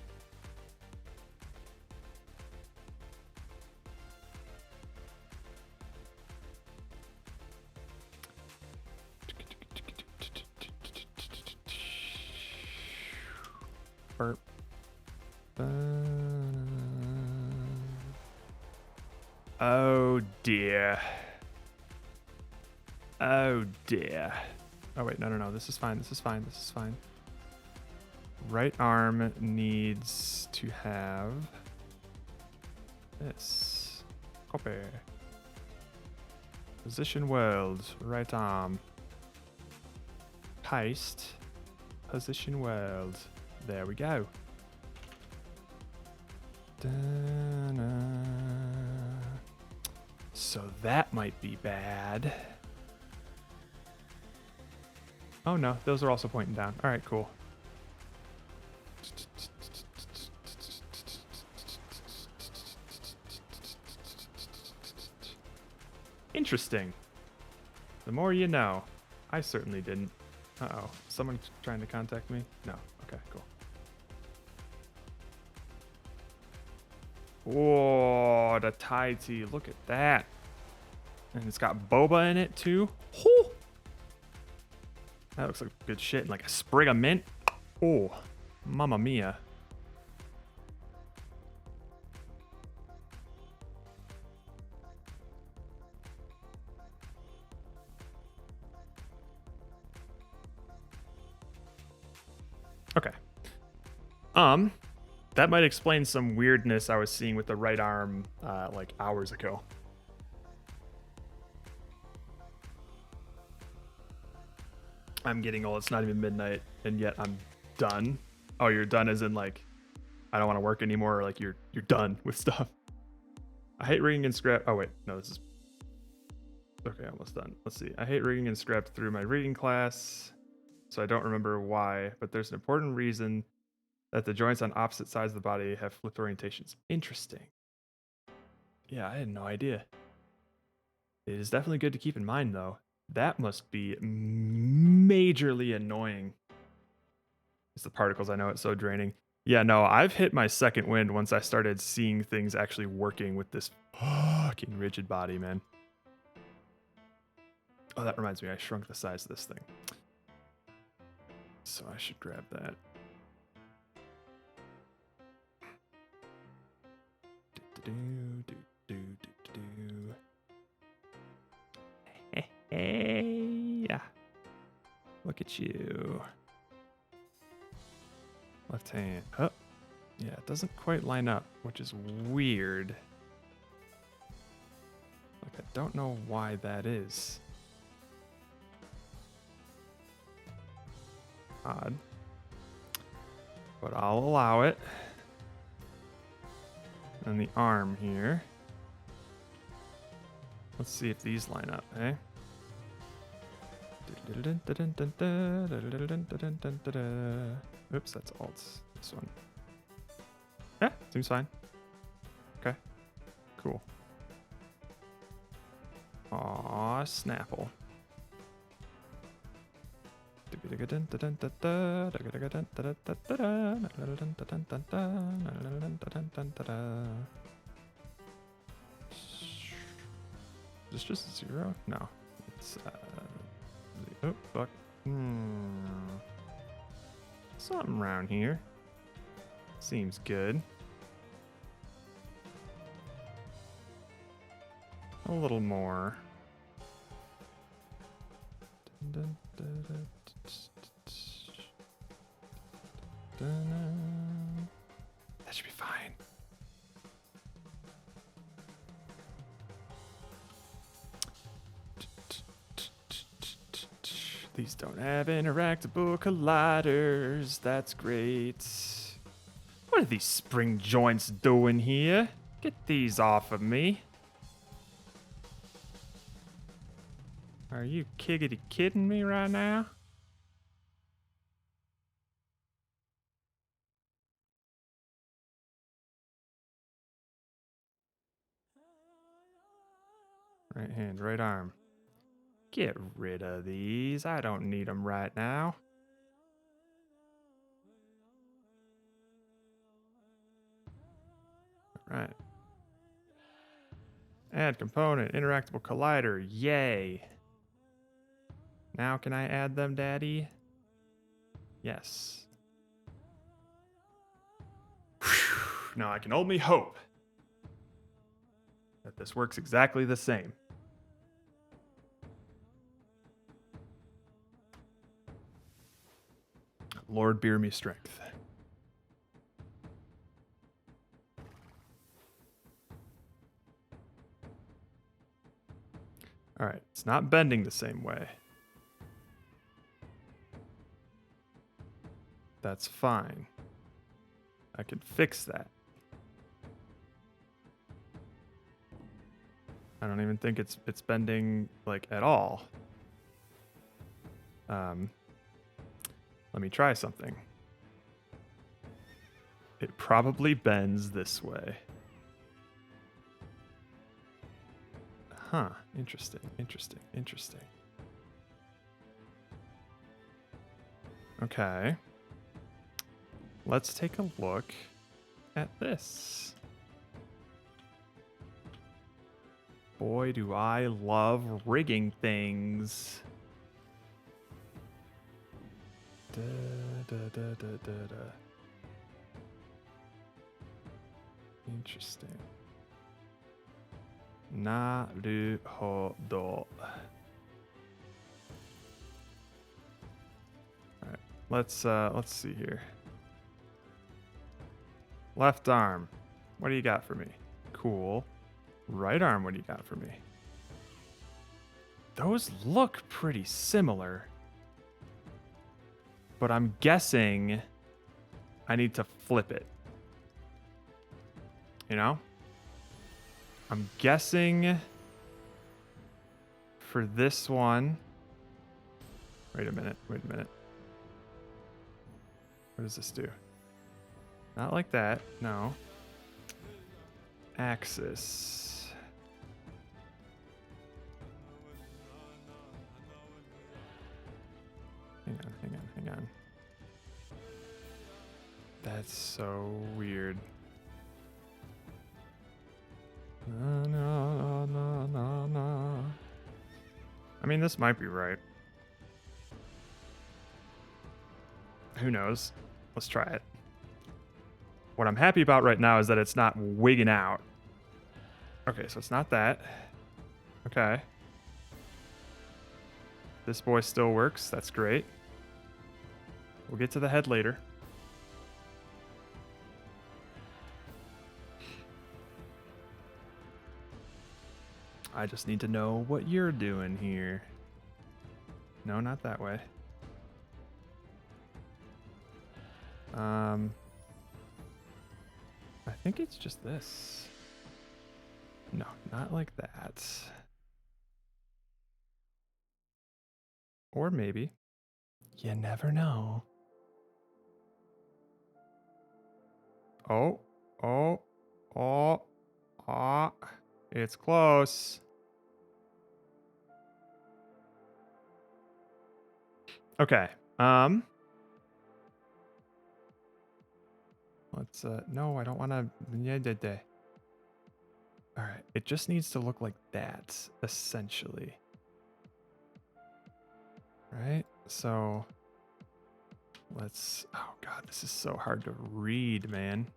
Burp. Oh dear. Oh dear. Oh wait, no. This is fine. This is fine. This is fine. Right arm needs to have this. Copy. Position world. Right arm. Paste. Position world. There we go. Da-na. So that might be bad. Oh no, those are also pointing down. All right, cool. Interesting. The more you know. I certainly didn't. Uh-oh. Someone trying to contact me? No. Okay, cool. Whoa, the Thai tea. Look at that. And it's got boba in it too. Whew. That looks like good shit. And like a sprig of mint. Oh, mamma mia. Okay. That might explain some weirdness I was seeing with the right arm like hours ago. I'm getting old. It's not even midnight, and yet I'm done. Oh, you're done as in like I don't want to work anymore, or like you're done with stuff. I hate rigging and scrap. Oh wait, no, this is okay. Almost done. Let's see. I hate rigging and scrapped through my rigging class, so I don't remember why. But there's an important reason that the joints on opposite sides of the body have flipped orientations. Interesting. Yeah, I had no idea. It is definitely good to keep in mind, though. That must be majorly annoying. It's the particles. I know it's so draining. Yeah, no, I've hit my second wind once I started seeing things actually working with this fucking rigid body, man. Oh, that reminds me. I shrunk the size of this thing. So I should grab that. Hey, yeah. Look at you. Left hand. Oh, yeah, it doesn't quite line up, which is weird. Like, I don't know why that is. Odd. But I'll allow it. And the arm here. Let's see if these line up, eh? Oops, that's alt. This one. Yeah, seems fine. Okay. Cool. Aw, Snapple. Is this just 0? No. It's oh fuck. Something around here. Seems good. A little more. That should be fine. These don't have interactable colliders. That's great. What are these spring joints doing here? Get these off of me. Are you kidding me right now? Right hand, right arm. Get rid of these. I don't need them right now. Right. Add component, interactable collider. Yay. Now can I add them, Daddy? Yes. Whew. Now I can only hope that this works exactly the same. Lord, bear me strength. All right, it's not bending the same way. That's fine. I can fix that. I don't even think it's bending like at all. Let me try something. It probably bends this way. Huh, interesting, interesting, interesting. Okay. Let's take a look at this. Boy, do I love rigging things. Da, da, da, da, da, da. Interesting. Naruhodo. Alright, let's see here. Left arm. What do you got for me? Cool. Right arm, what do you got for me? Those look pretty similar. But I'm guessing I need to flip it. You know? I'm guessing for this one. Wait a minute. What does this do? Not like that. No. Axis. Hang on. That's so weird. No. I mean, this might be right. Who knows? Let's try it. What I'm happy about right now is that it's not wigging out. Okay, so it's not that. Okay. This boy still works. That's great. We'll get to the head later. I just need to know what you're doing here. No, not that way. I think it's just this. No, not like that. Or maybe. You never know. Oh. It's close. Okay. Let's no, I don't want to. All right. It just needs to look like that, essentially. Right? So let's, oh God, this is so hard to read, man.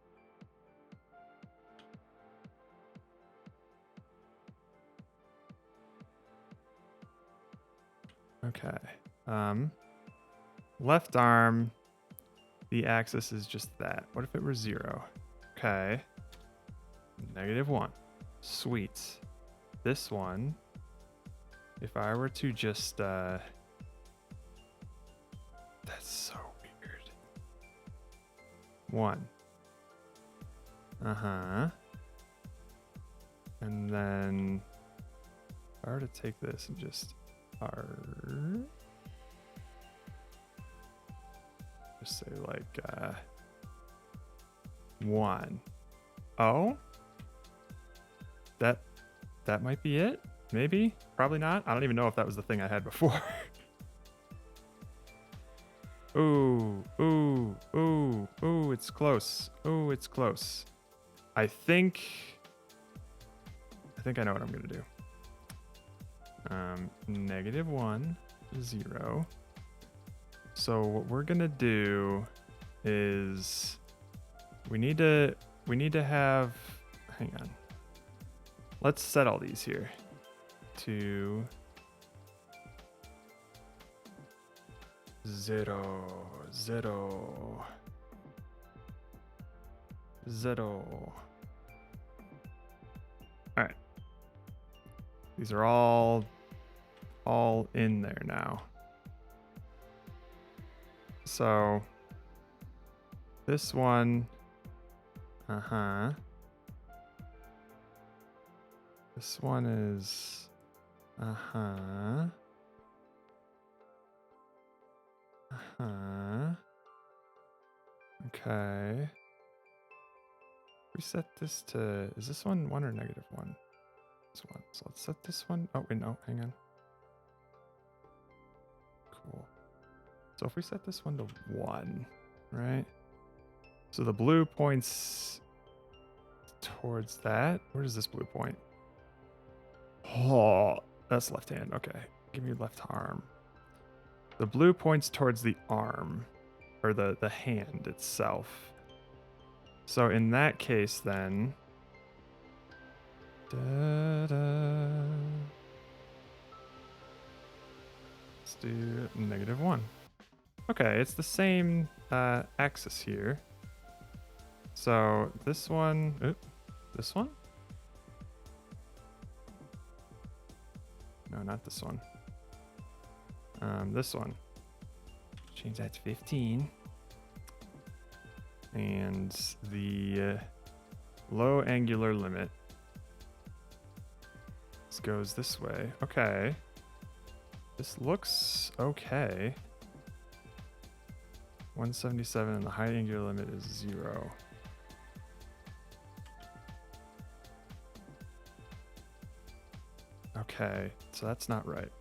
Okay. Left arm, the axis is just that. What if it were 0? Okay. -1. Sweet. This one, if I were to just, that's so weird. 1. Uh-huh. And then, if I were to take this and just just say like 1. Oh, that might be it. Maybe, probably not. I don't even know if that was the thing I had before. Ooh, it's close. Ooh, it's close. I think I know what I'm gonna do. -1, 0. So what we're gonna do is we need to have, hang on. Let's set all these here to 0, 0, 0. All right. These are all in there now. So this one, this one is, okay. We set this to, is this one 1 or -1? This one. So let's set this one. Oh, wait, no, hang on. Cool. So if we set this one to 1, right? So the blue points towards that. Where does this blue point? Oh, that's left hand. Okay. Give me left arm. The blue points towards the arm, or the hand itself. So in that case, then, let's do -1. Okay, it's the same axis here. So this one, this one? No, not this one. This one. Change that to 15. And the low angular limit goes this way. Okay. This looks okay. 177 and the high angular limit is 0. Okay, so that's not right.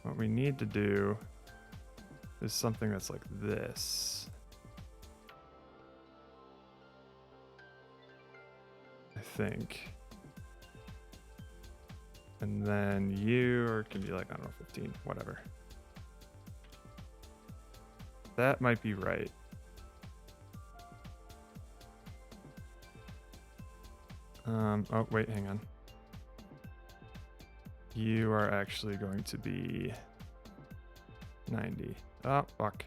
What we need to do is something that's like this. I think. And then you can be like, I don't know, 15, whatever. That might be right. Oh, wait, hang on. You are actually going to be 90. Oh, fuck.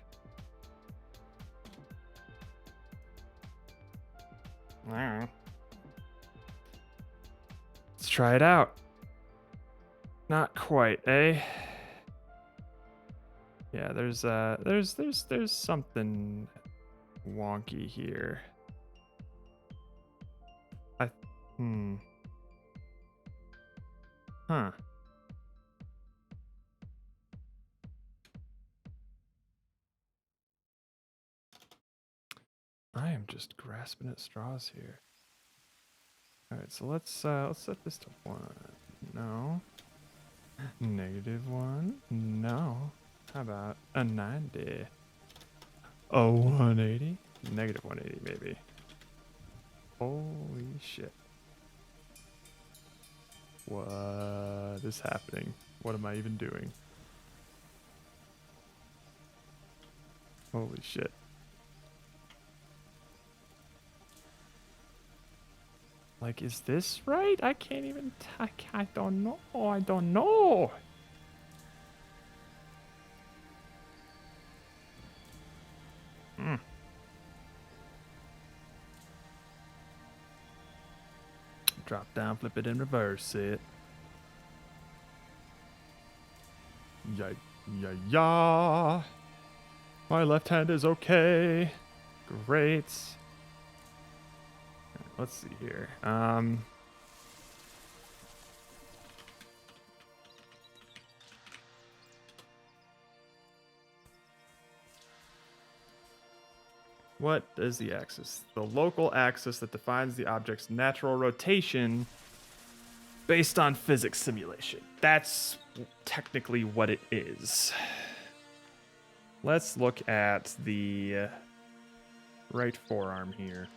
Let's try it out. Not quite, eh? Yeah, there's something wonky here. Huh. I am just grasping at straws here. All right, so let's set this to 1. No. -1. No. How about a 90? A 180? -180 maybe. Holy shit. What is happening? What am I even doing? Holy shit. Like, is this right? I can't even, I don't know. I don't know. Drop down, flip it, and reverse it. Yeah. My left hand is okay. Great. Let's see here. What is the axis? The local axis that defines the object's natural rotation based on physics simulation. That's technically what it is. Let's look at the right forearm here.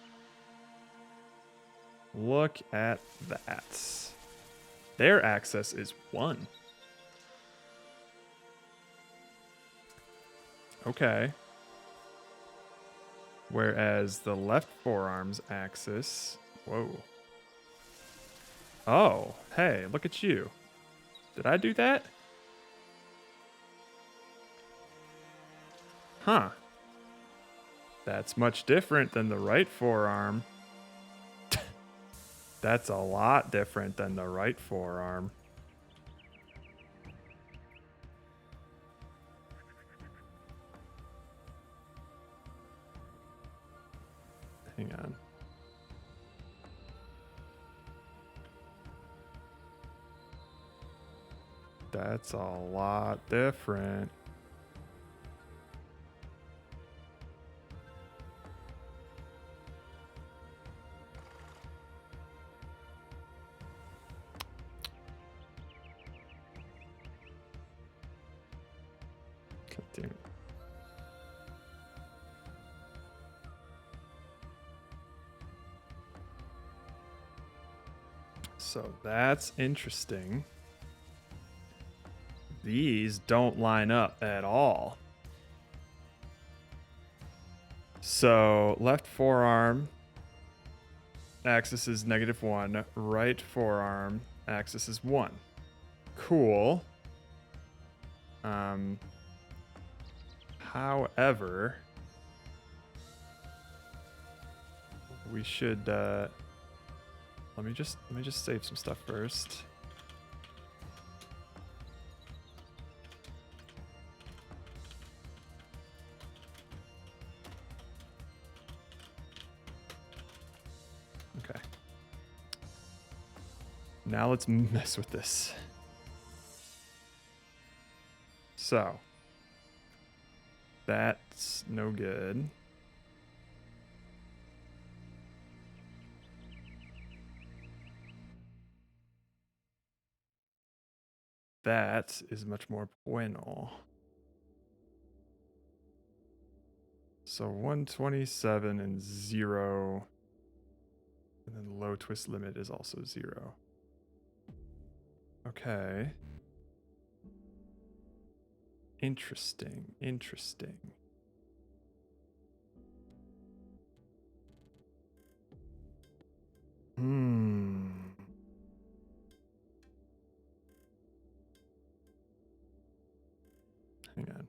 Look at that. Their axis is 1. Okay. Whereas the left forearm's axis... Whoa. Oh, hey, look at you. Did I do that? Huh. That's much different than the right forearm. That's a lot different than the right forearm. Hang on. That's a lot different. God damn it. So that's interesting. These don't line up at all. So left forearm axis is -1, right forearm axis is 1. Cool. However, we should let me just save some stuff first. Okay. Now let's mess with this. So, that's no good. That is much more bueno. So 127 and 0. And then the low twist limit is also 0. Okay. Interesting. Hang on.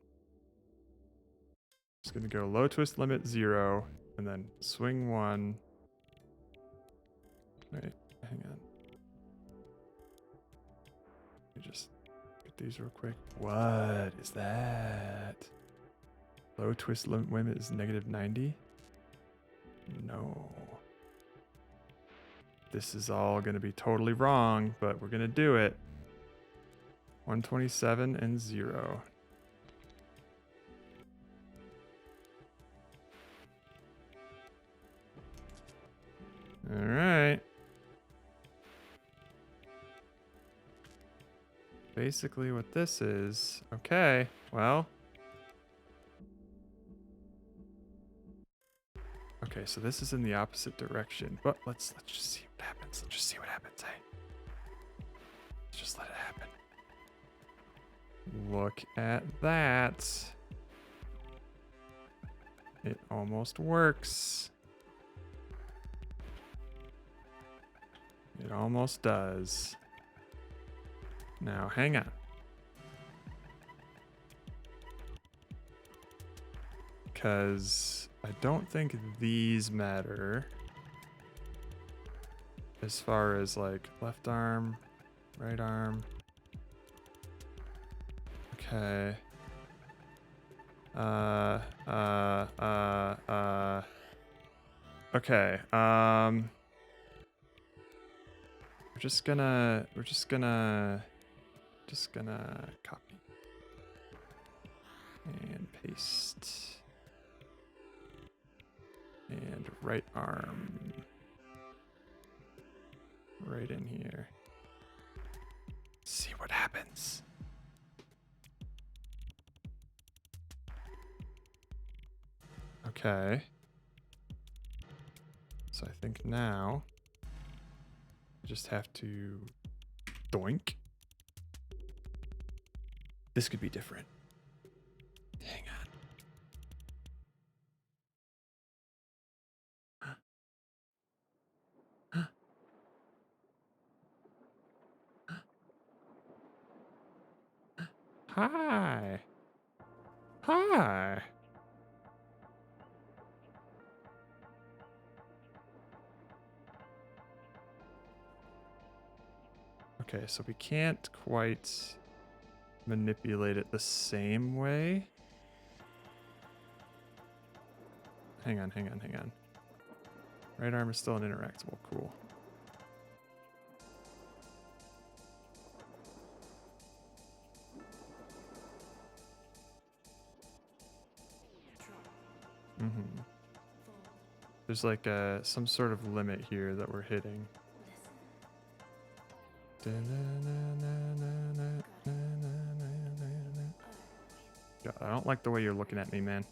Just gonna go low twist limit 0 and then swing 1. Wait, hang on. Let me just get these real quick. What is that? Low twist limit is -90? No. This is all gonna be totally wrong, but we're gonna do it. 127 and 0. All right. Basically what this is. Okay, well. Okay, so this is in the opposite direction, but let's just see what happens. Let's just see what happens, hey. Let's just let it happen. Look at that. It almost works. It almost does. Now, hang on. Because I don't think these matter. as far as like left arm, right arm. Okay. Okay. We're just gonna copy and paste and right arm right in here. See what happens. Okay. So I think now I just have to doink. This could be different. Hang on. Hi. Hi. Okay, so we can't quite manipulate it the same way. Hang on. Right arm is still an interactable. Cool. There's like some sort of limit here that we're hitting. God, I don't like the way you're looking at me, man.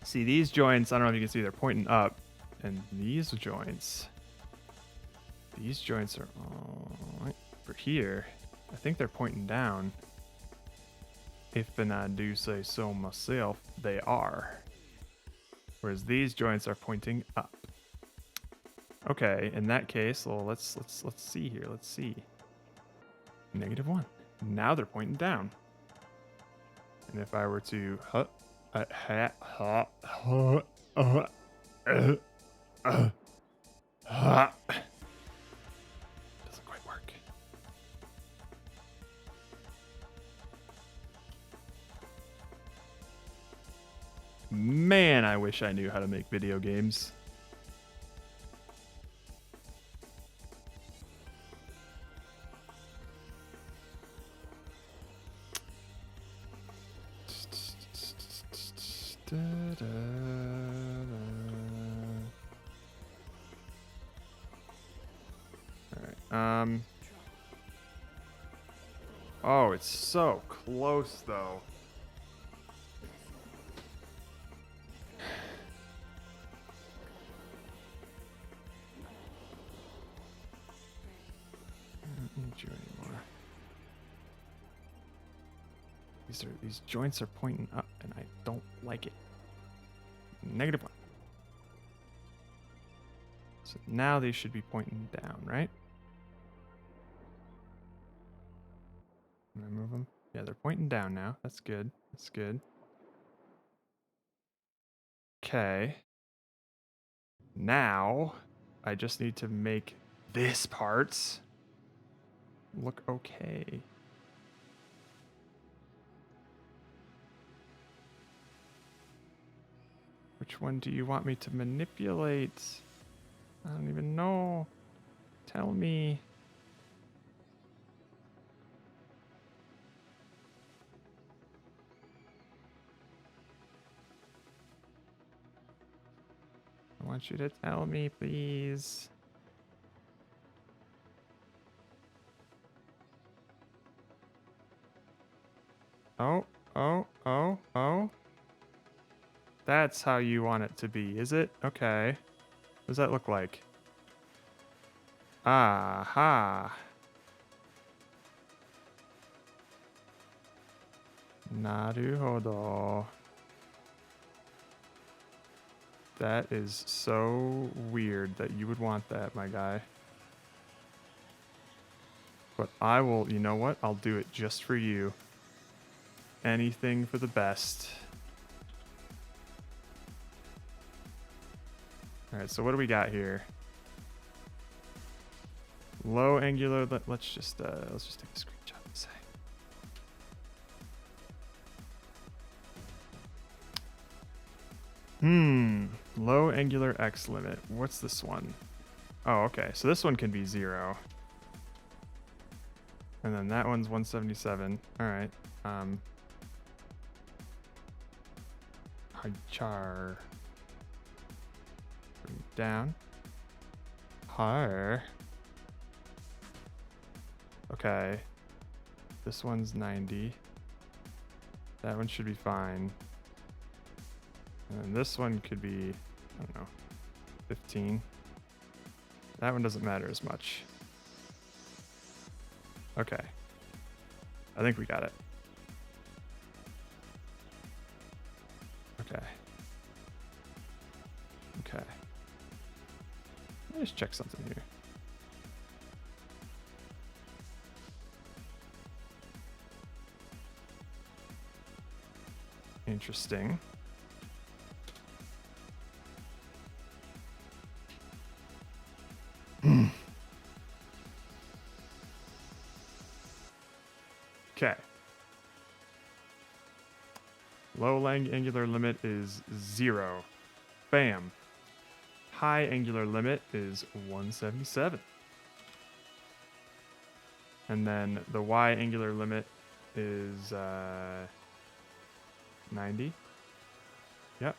See, these joints, I don't know if you can see, they're pointing up. And these joints are all right for here. I think they're pointing down. If and I do say so myself, they are. Whereas these joints are pointing up. Okay, in that case, well, let's see here. Let's see. -1. Now they're pointing down. And if I were to doesn't quite work. Man, I wish I knew how to make video games. Alright, oh, it's so close though. I don't need you anymore. These joints are pointing up and I don't like it. -1. So now they should be pointing down, right? Can I move them? Yeah, they're pointing down now. That's good. That's good. Okay. Now, I just need to make this part look okay. Which one do you want me to manipulate? I don't even know. Tell me. I want you to tell me, please. Oh. That's how you want it to be, is it? Okay. What does that look like? Aha. Naruhodo. That is so weird that you would want that, my guy. But I will, you know what? I'll do it just for you. Anything for the best. All right, so what do we got here? Low angular. Let's just take a screenshot and say. Low angular X limit. What's this one? Oh, okay. So this one can be 0. And then that one's 177. All right. High char. Bring it down. Higher. Okay. This one's 90. That one should be fine. And this one could be, I don't know, 15. That one doesn't matter as much. Okay. I think we got it. Okay. Okay. Let me just check something here. Interesting. Okay. Low angular limit is 0. Bam. High angular limit is 177. And then the Y angular limit is 90. Yep.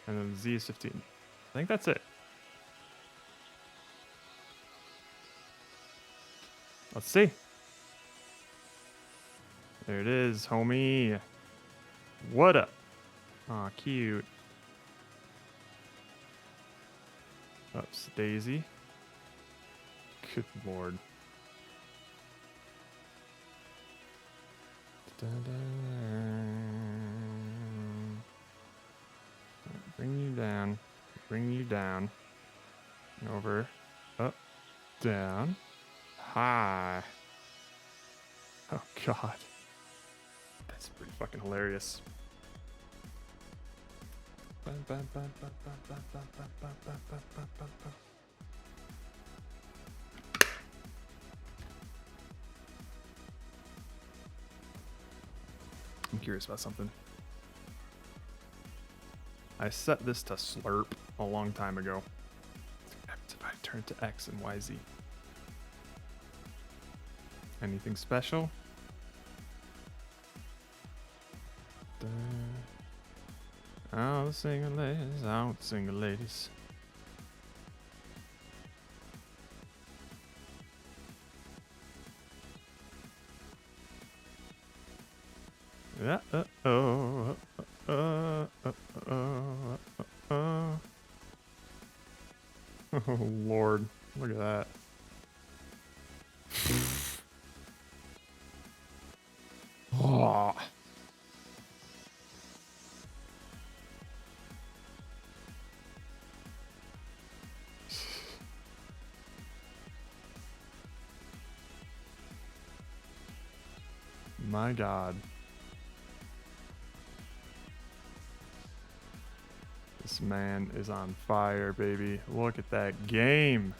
And then Z is 15. I think that's it. Let's see. There it is, homie. What up? Aw, cute. Oops, Daisy. Good lord. Bring you down. Bring you down. Over. Up. Down. High. Oh, God. That's pretty fucking hilarious. I'm curious about something. I set this to slurp a long time ago. What happens if I turn to X and YZ? Anything special? All the single ladies, all the single ladies. Yeah, oh, Lord, look at that. Oh. My God. This man is on fire, baby. Look at that game.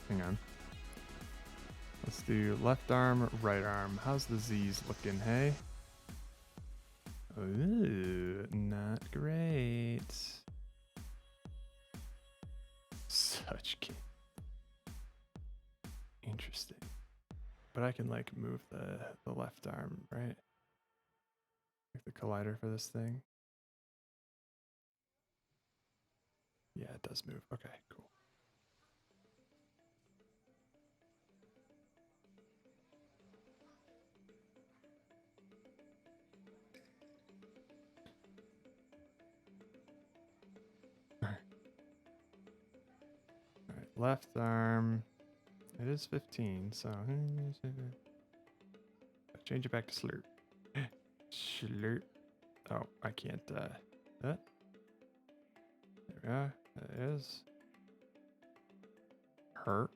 Hang on. Let's do left arm, right arm. How's the Z's looking, hey? Ooh, not great. Such game. Interesting. But I can like move the left arm, right? Like the collider for this thing. Yeah, it does move. Okay, cool. All right, left arm. It is 15, so change it back to slurp. Schlurp. Oh, I can't. There we are. That is. Her.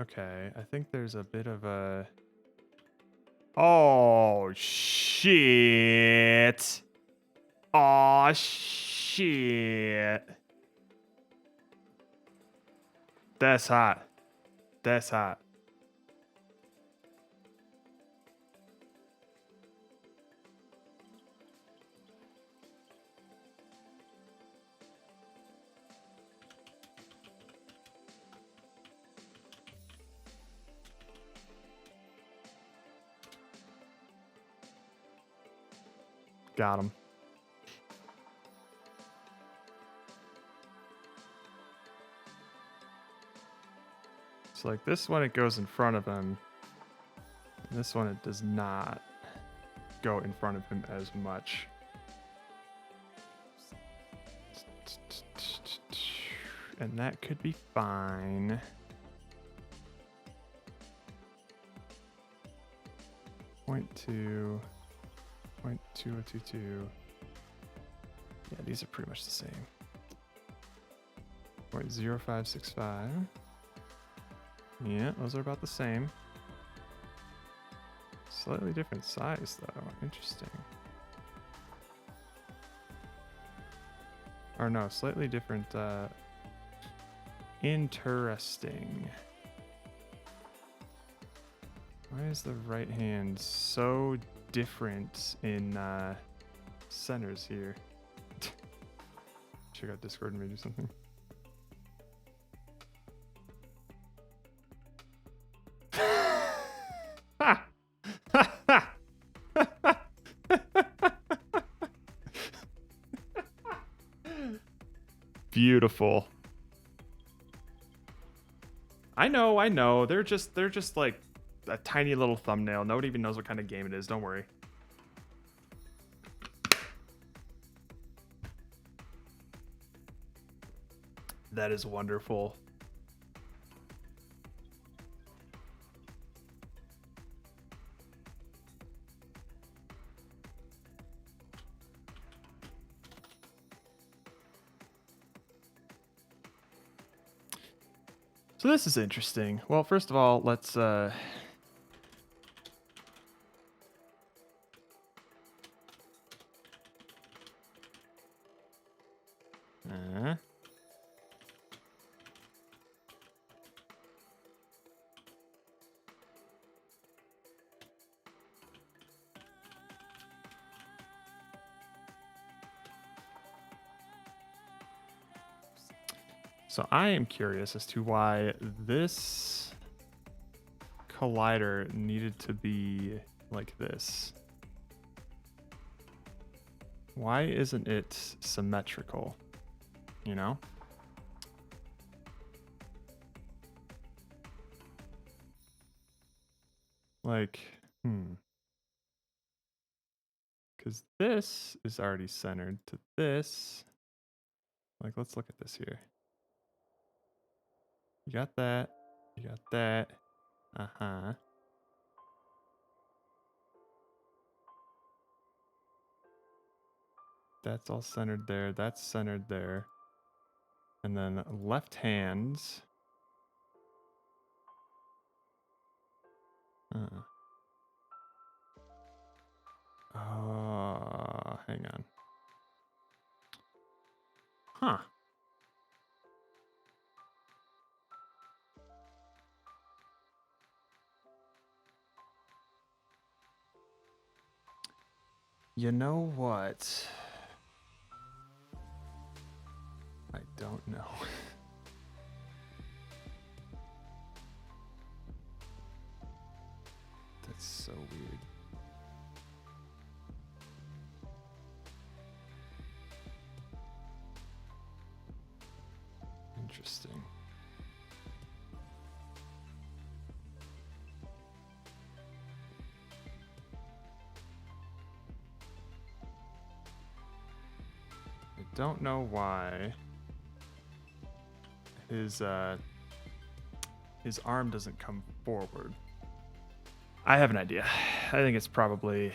Okay, I think there's a bit of a. Oh shit! Oh shit! That's hot. That's hot. Got him. It's like this one, it goes in front of him. And this one, it does not go in front of him as much. And that could be fine. Point 0.2022. Yeah, these are pretty much the same. 0.0565. Yeah, those are about the same. Slightly different size, though. Interesting. Or no, slightly different. Interesting. Why is the right hand so different in centers here? Check out Discord and maybe do something. Beautiful. I know. They're just like a tiny little thumbnail. Nobody even knows what kind of game it is. Don't worry. That is wonderful. So this is interesting. Well, first of all, let's So I am curious as to why this collider needed to be like this. Why isn't it symmetrical? You know? Like, because this is already centered to this. Like, let's look at this here. You got that. You got that. Uh-huh. That's all centered there. That's centered there. And then left hands. Hang on. Huh. You know what? I don't know. That's so weird. Interesting. I don't know why his his arm doesn't come forward. I have an idea. I think it's probably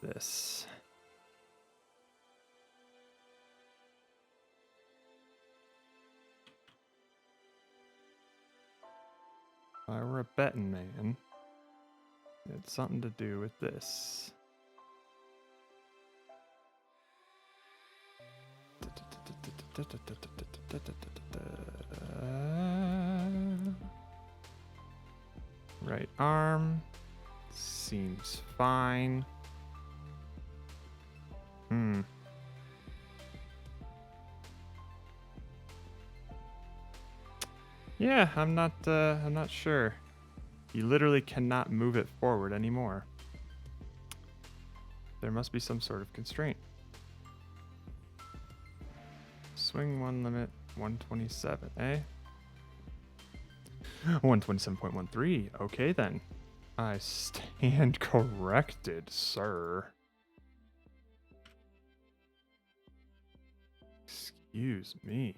this. If I were a betting man, it's something to do with this. Right arm seems fine. Yeah, I'm not sure. You literally cannot move it forward anymore. There must be some sort of constraint. Swing one limit 127, eh? 127.13. Okay then. I stand corrected, sir. Excuse me.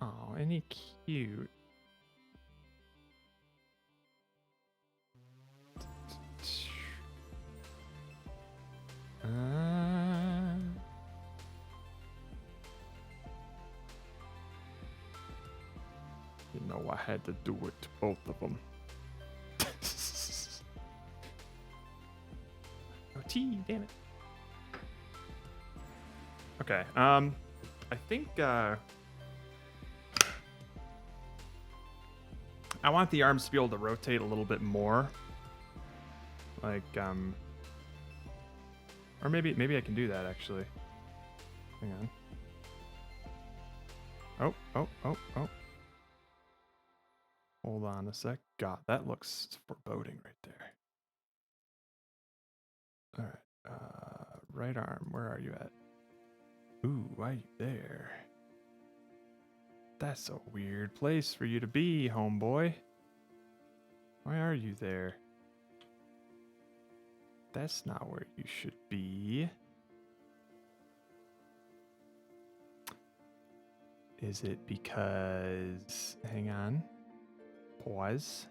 Oh, ain't he cute? You know, I had to do it to both of them. Oh, T, damn it. Okay, I think, I want the arms to be able to rotate a little bit more. Like, or maybe I can do that, actually. Hang on. Oh. Hold on a sec. God, that looks foreboding right there. All right. Right arm, where are you at? Ooh, why you there? That's a weird place for you to be, homeboy. Why are you there? That's not where you should be. Is it because... Hang on. Pause.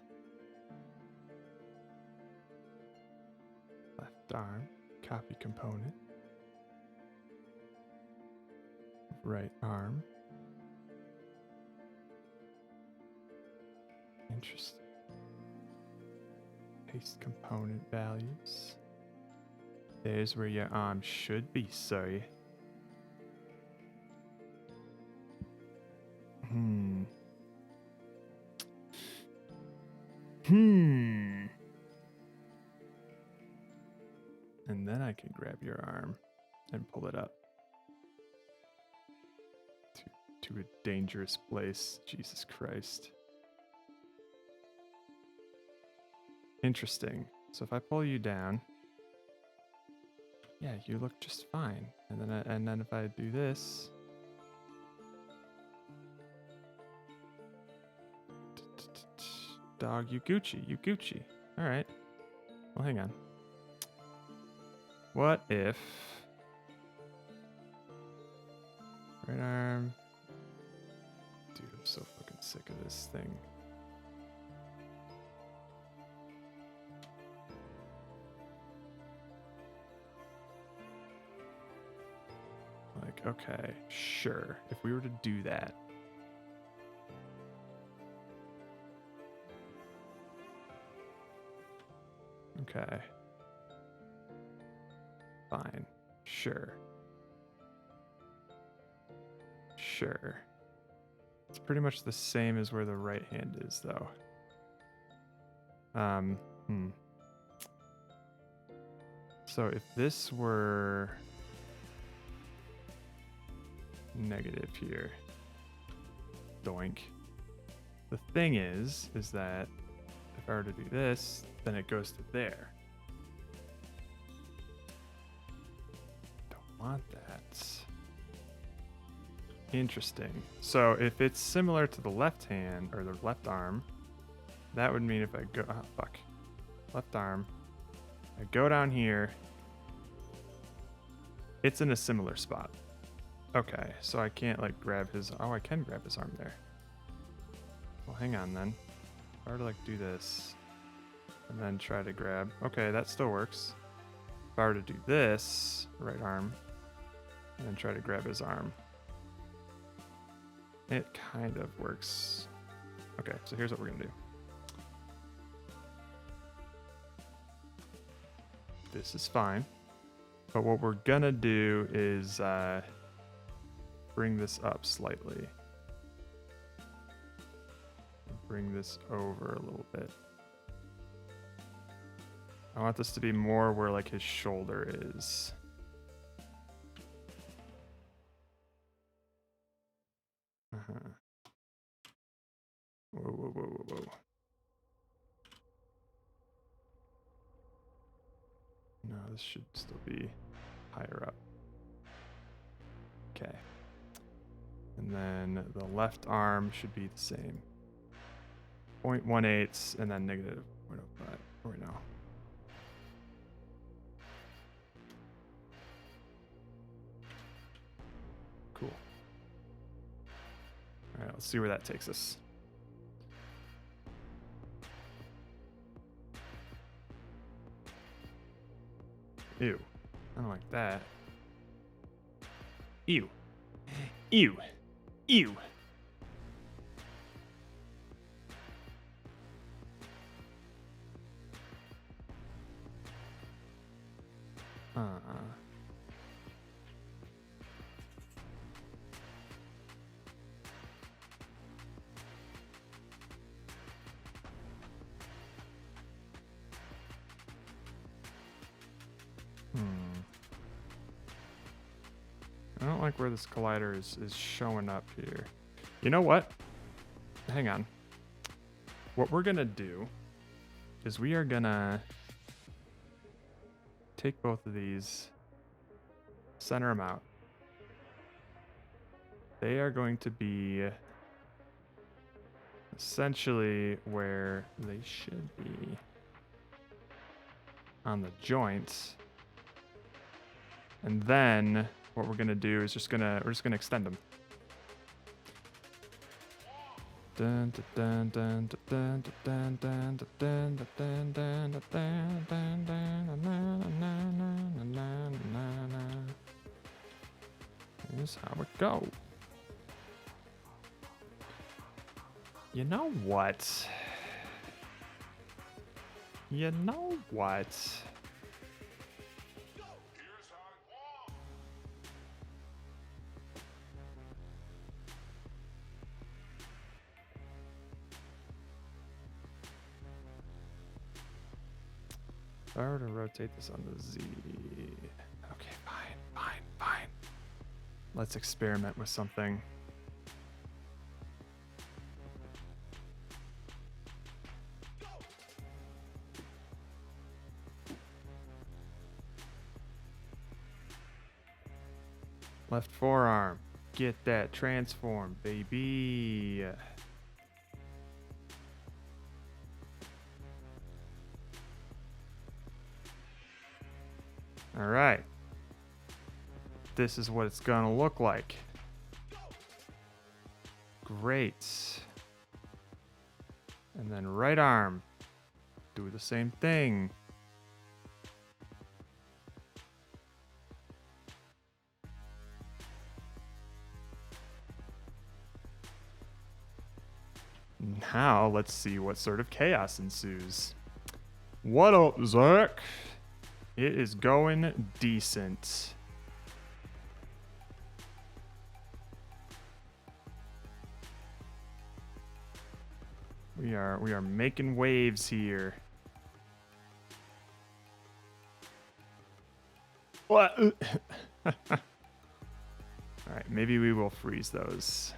Left arm. Copy component. Right arm. Interesting. Paste component values. There's where your arm should be, sorry. And then I can grab your arm and pull it up to a dangerous place. Jesus Christ. Interesting. So if I pull you down, yeah, you look just fine. And then if I do this, dog, you Gucci. All right. Well, hang on. What if right arm? Dude, I'm so fucking sick of this thing. Like, okay, sure. If we were to do that. Okay. Fine. Sure. It's pretty much the same as where the right hand is, though. So if this were negative here, doink. The thing is that if I were to do this, then it goes to there. Don't want that. Interesting. So if it's similar to the left hand or the left arm, that would mean if I go, left arm, I go down here, It's in a similar spot. Okay, so I can't like grab his. Oh, I can grab his arm there. Well, hang on then. If I were to like do this and then try to grab. Okay, that still works. If I were to do this, right arm, and then try to grab his arm, it kind of works. Okay, so here's what we're gonna do. This is fine. But what we're gonna do is bring this up slightly. Bring this over a little bit. I want this to be more where like his shoulder is. Uh-huh. Whoa, whoa, whoa, whoa, whoa. No, this should still be higher up. Okay. And then the left arm should be the same. 0.18 and then negative 0.05 right now. Cool. All right, let's see where that takes us. Ew. I don't like that. Ew. Ew. Ew. I don't like where this collider is showing up here. You know what? Hang on. What we're gonna do is we are gonna take both of these, center them out. They are going to be essentially where they should be on the joints. And then what we're gonna do is we're just gonna extend them. Here's how it go. You know what? You know what? If I were to rotate this on the Z. Okay, fine. Let's experiment with something. Left forearm. Get that transform, baby. All right. This is what it's gonna look like. Great. And then right arm. Do the same thing. Now let's see what sort of chaos ensues. What up, Zach? It is going decent. We are making waves here. What? All right, maybe we will freeze those.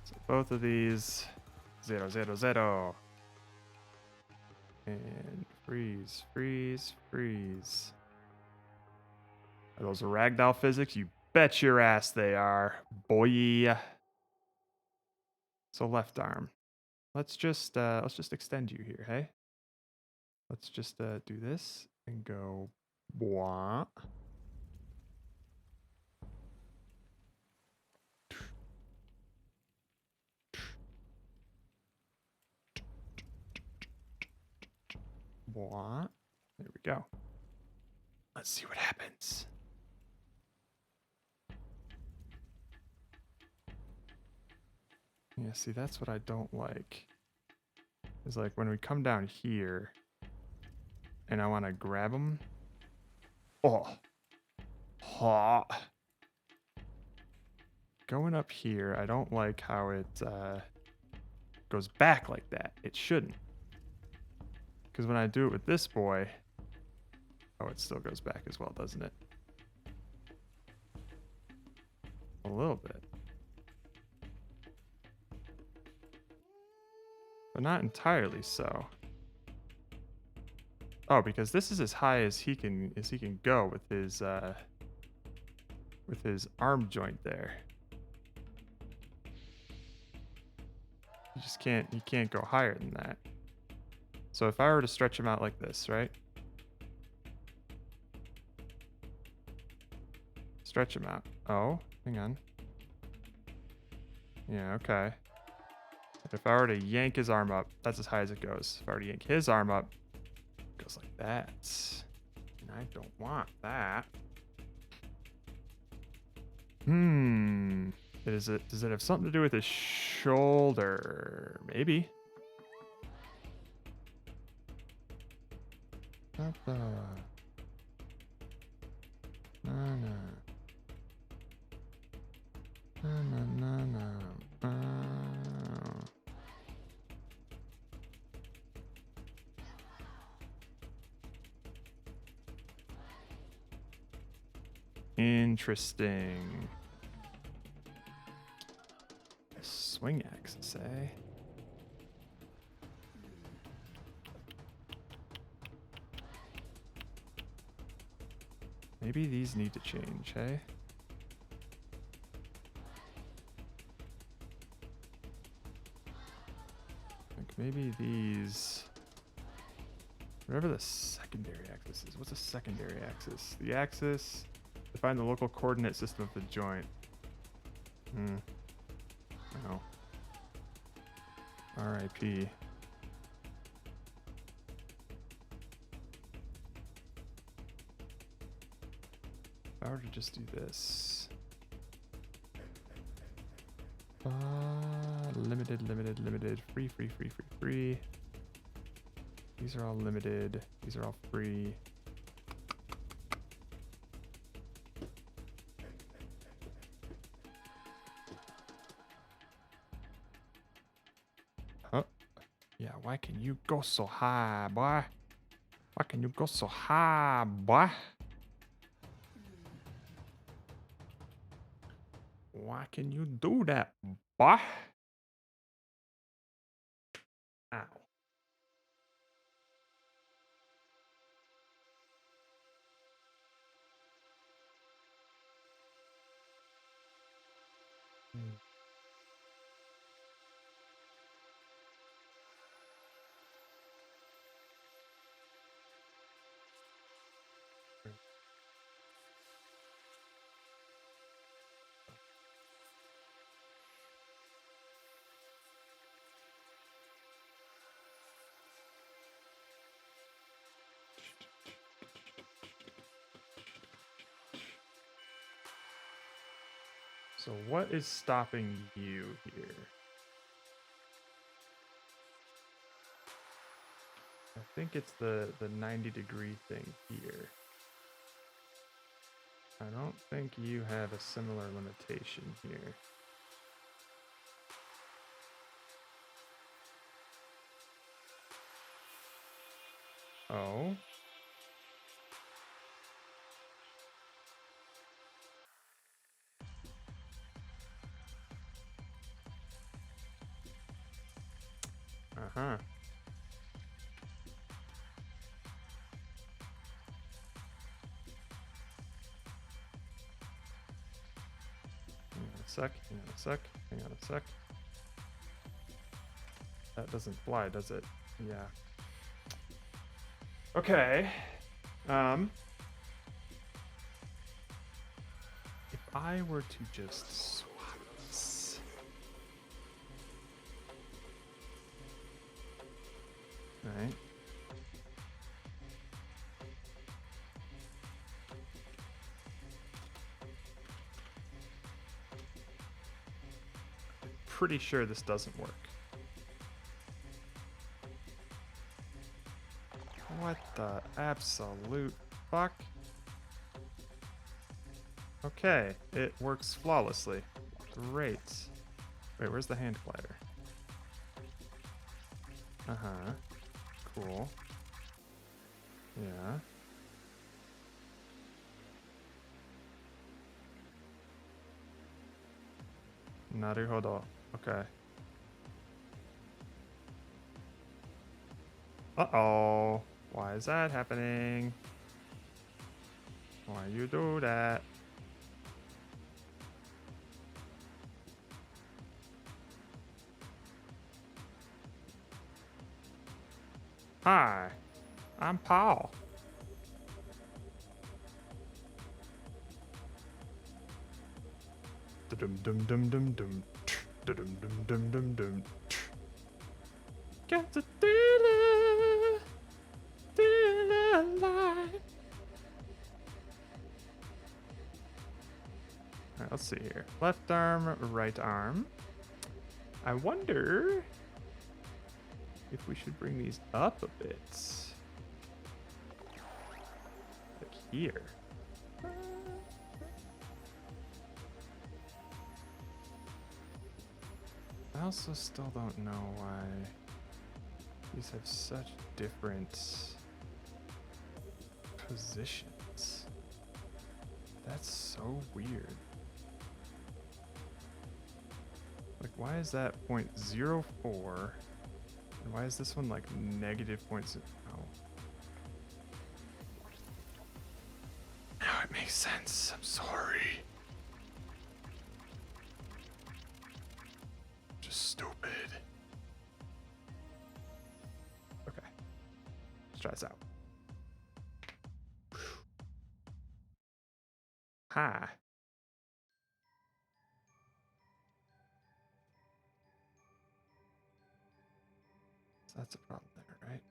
So both of these 0, 0, 0. And freeze. Are those ragdoll physics? You bet your ass they are, boy. So left arm. Let's just extend you here, hey? Let's just do this and go blah. What? There we go. Let's see what happens. Yeah, see, that's what I don't like. Is like when we come down here and I want to grab them. Oh. Ha. Going up here, I don't like how it goes back like that. It shouldn't. Because when I do it with this boy, oh, it still goes back as well, doesn't it? A little bit. But not entirely so. Oh, because this is as high as he can go with his arm joint there. You can't go higher than that. So if I were to stretch him out like this, right? Stretch him out. Oh, hang on. Yeah, okay. If I were to yank his arm up, that's as high as it goes. If I were to yank his arm up, it goes like that. And I don't want that. Does it have something to do with his shoulder? Maybe. Papa. Na-na. Na-na-na-na. Interesting. Swing axis, eh? Maybe these need to change, hey? Like maybe these... Whatever the secondary axis is. What's a secondary axis? The axis... Define the local coordinate system of the joint. Oh. R.I.P. If I were to just do this. Limited. Free. These are all limited. These are all free. Yeah, why can you go so high, boy? Why can you go so high, boy? Why can you do that, boy? Ow. So what is stopping you here? I think it's the 90-degree thing here. I don't think you have a similar limitation here. Oh. Uh-huh. Hang on a sec. That doesn't fly, does it? Yeah. Okay. If I were to just swap this. Alright. pretty sure this doesn't work. What the absolute fuck? Okay, it works flawlessly. Great. Wait, where's the hand glider? Uh-huh. Cool. Yeah. Naruhodo. Okay. Uh-oh. Why is that happening? Why you do that? Hi, I'm Paul. Dum dum dum dum dum dum dum dum dum dum. Got the dealer line. All right, let's see here. Left arm, right arm. I wonder if we should bring these up a bit. Like here. I also still don't know why these have such different positions. That's so weird. Like, why is that 0.04? And why is this one like negative points? Oh. Now it makes sense. I'm sorry. Just stupid. Okay. Let's try this out. Hi. So that's a problem there, right?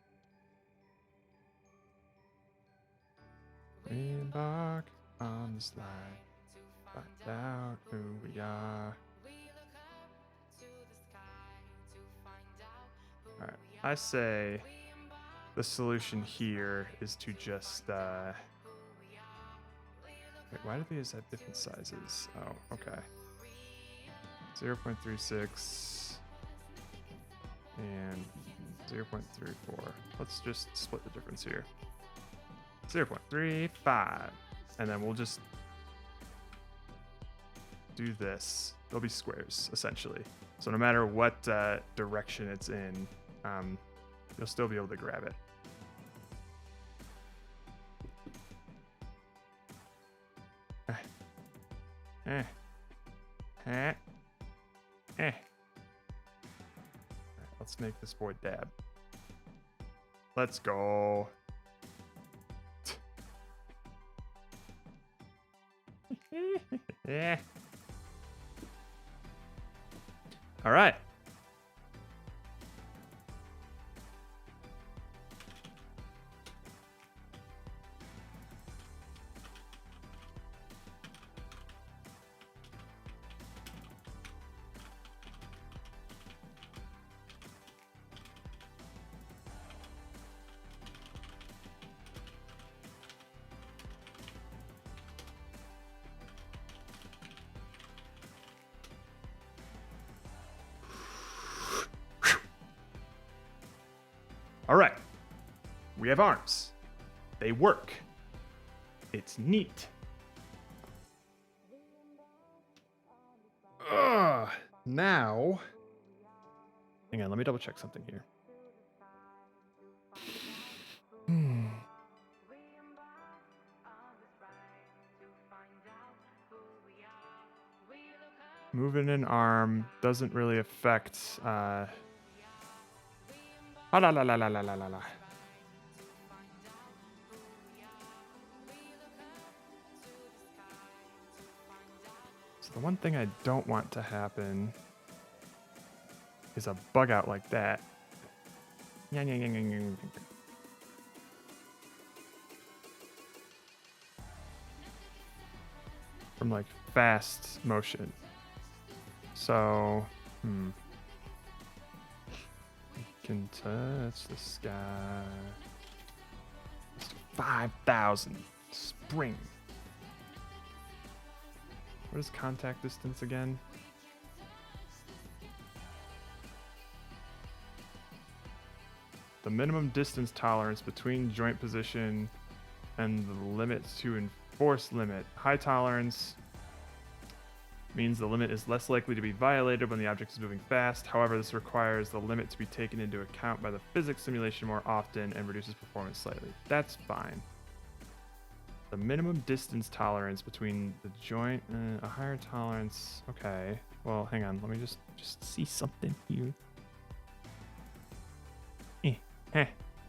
Embark on the slide. Find out who we are. Alright, I say the solution here is to just, wait, why do these have different sizes? Oh, okay. 0.36 and 0.34. Let's just split the difference here. 0.35. And then we'll just do this. They'll be squares, essentially. So no matter what direction it's in, you'll still be able to grab it. Alright, let's make this boy dab. Let's go. Yeah. All right. All right, we have arms. They work. It's neat. Now, hang on, let me double check something here. Moving an arm doesn't really affect la la la la la la la la. So the one thing I don't want to happen is a bug out like that. From like fast motion. So Can touch the sky. 5,000. Spring. What is contact distance again? The minimum distance tolerance between joint position and the limit to enforce limit. High tolerance means the limit is less likely to be violated when the object is moving fast. However, this requires the limit to be taken into account by the physics simulation more often and reduces performance slightly. That's fine. The minimum distance tolerance between the joint and a higher tolerance. Okay. Well, hang on. Let me just see something here.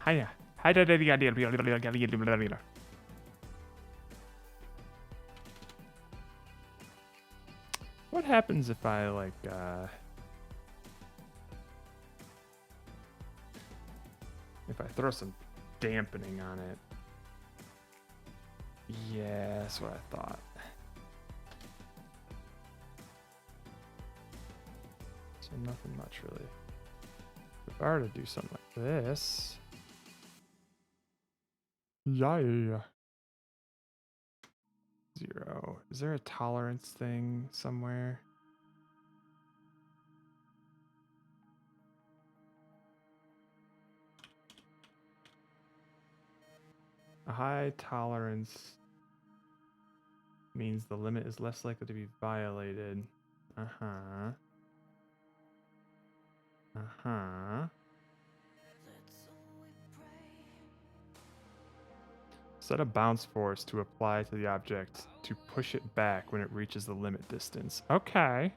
Hiya. What happens if I like if I throw some dampening on it? Yeah, that's what I thought. So nothing much really. If I were to do something like this. Yeah. 0. Is there a tolerance thing somewhere? A high tolerance means the limit is less likely to be violated. Uh-huh. Set a bounce force to apply to the object to push it back when it reaches the limit distance. Okay.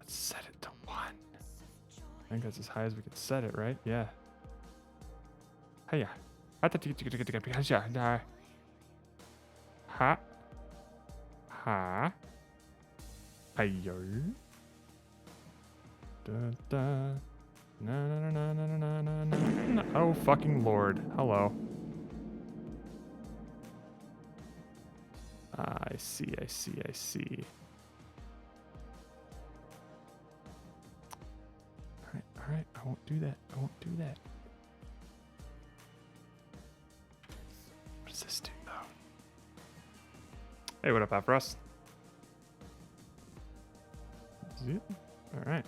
Let's set it to 1. I think that's as high as we could set it, right? Yeah. Hiya. Ha. Ha. Ayo. Da da. Na na na na na na na na. Oh fucking lord. Hello. I see. Alright, I won't do that. What does this do, though? Hey, what up, Afros? Alright.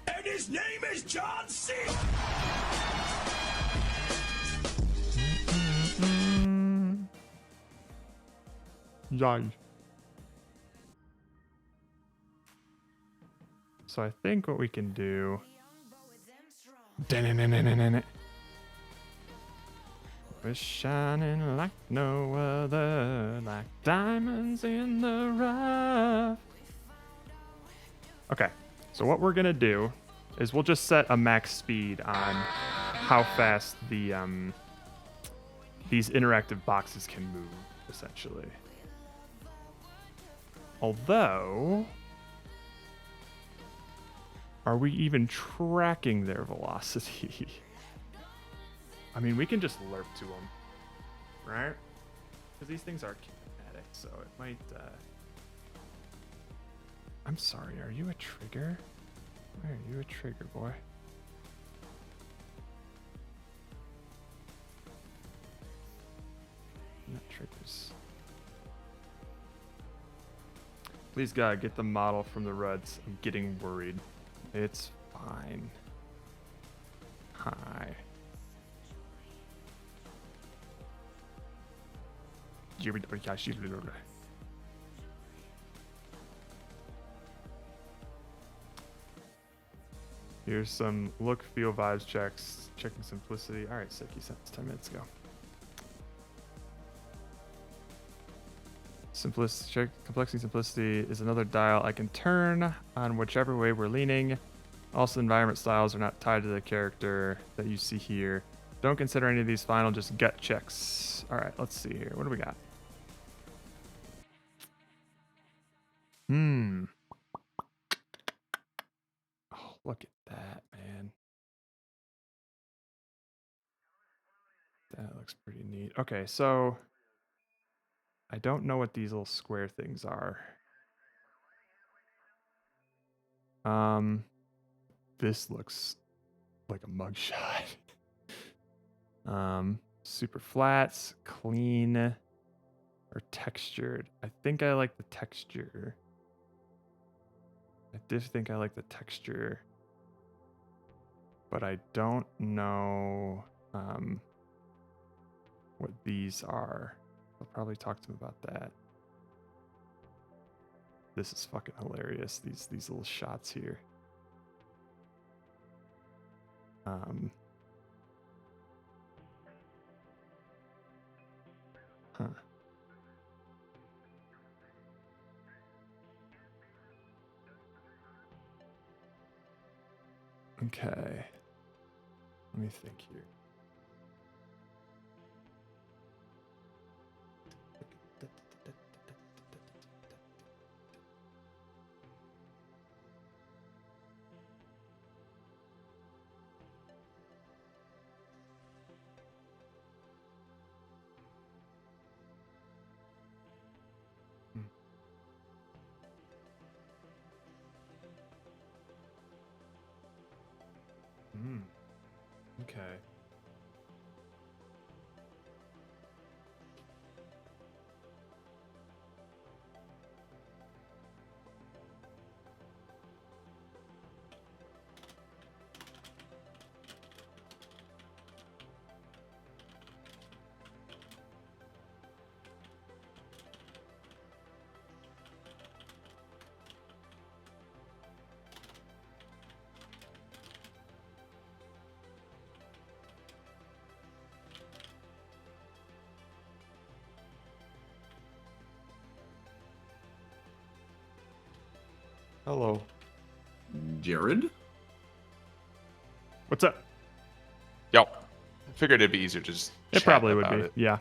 And his name is John C. Yay. So I think what we can do. We're shining like no other, like diamonds in the rough. Okay, so what we're gonna do is we'll just set a max speed on how fast the these interactive boxes can move, essentially. Although, are we even tracking their velocity? I mean, we can just lerp to them, right? Because these things are kinetic, so it might... I'm sorry, are you a trigger? Why are you a trigger, boy? Not triggers. Please, God, get the model from the Ruds. I'm getting worried. It's fine. Hi. Here's some look, feel, vibes checks. Checking simplicity. All right, sick. You sent this 10 minutes ago. Check complexity. Simplicity is another dial I can turn on whichever way we're leaning. Also, environment styles are not tied to the character that you see here. Don't consider any of these final, just gut checks. All right, let's see here. What do we got? Oh, look at that, man. That looks pretty neat. Okay, so I don't know what these little square things are. This looks like a mugshot. Super flats, clean, or textured. I think I like the texture. I did think I like the texture, but I don't know what these are. I'll probably talk to him about that. This is fucking hilarious. These little shots here. Huh. Okay. Let me think here. Okay. Hello. Jared? What's up? Yo, I figured it'd be easier to just. It chat probably would about be. it. Yeah.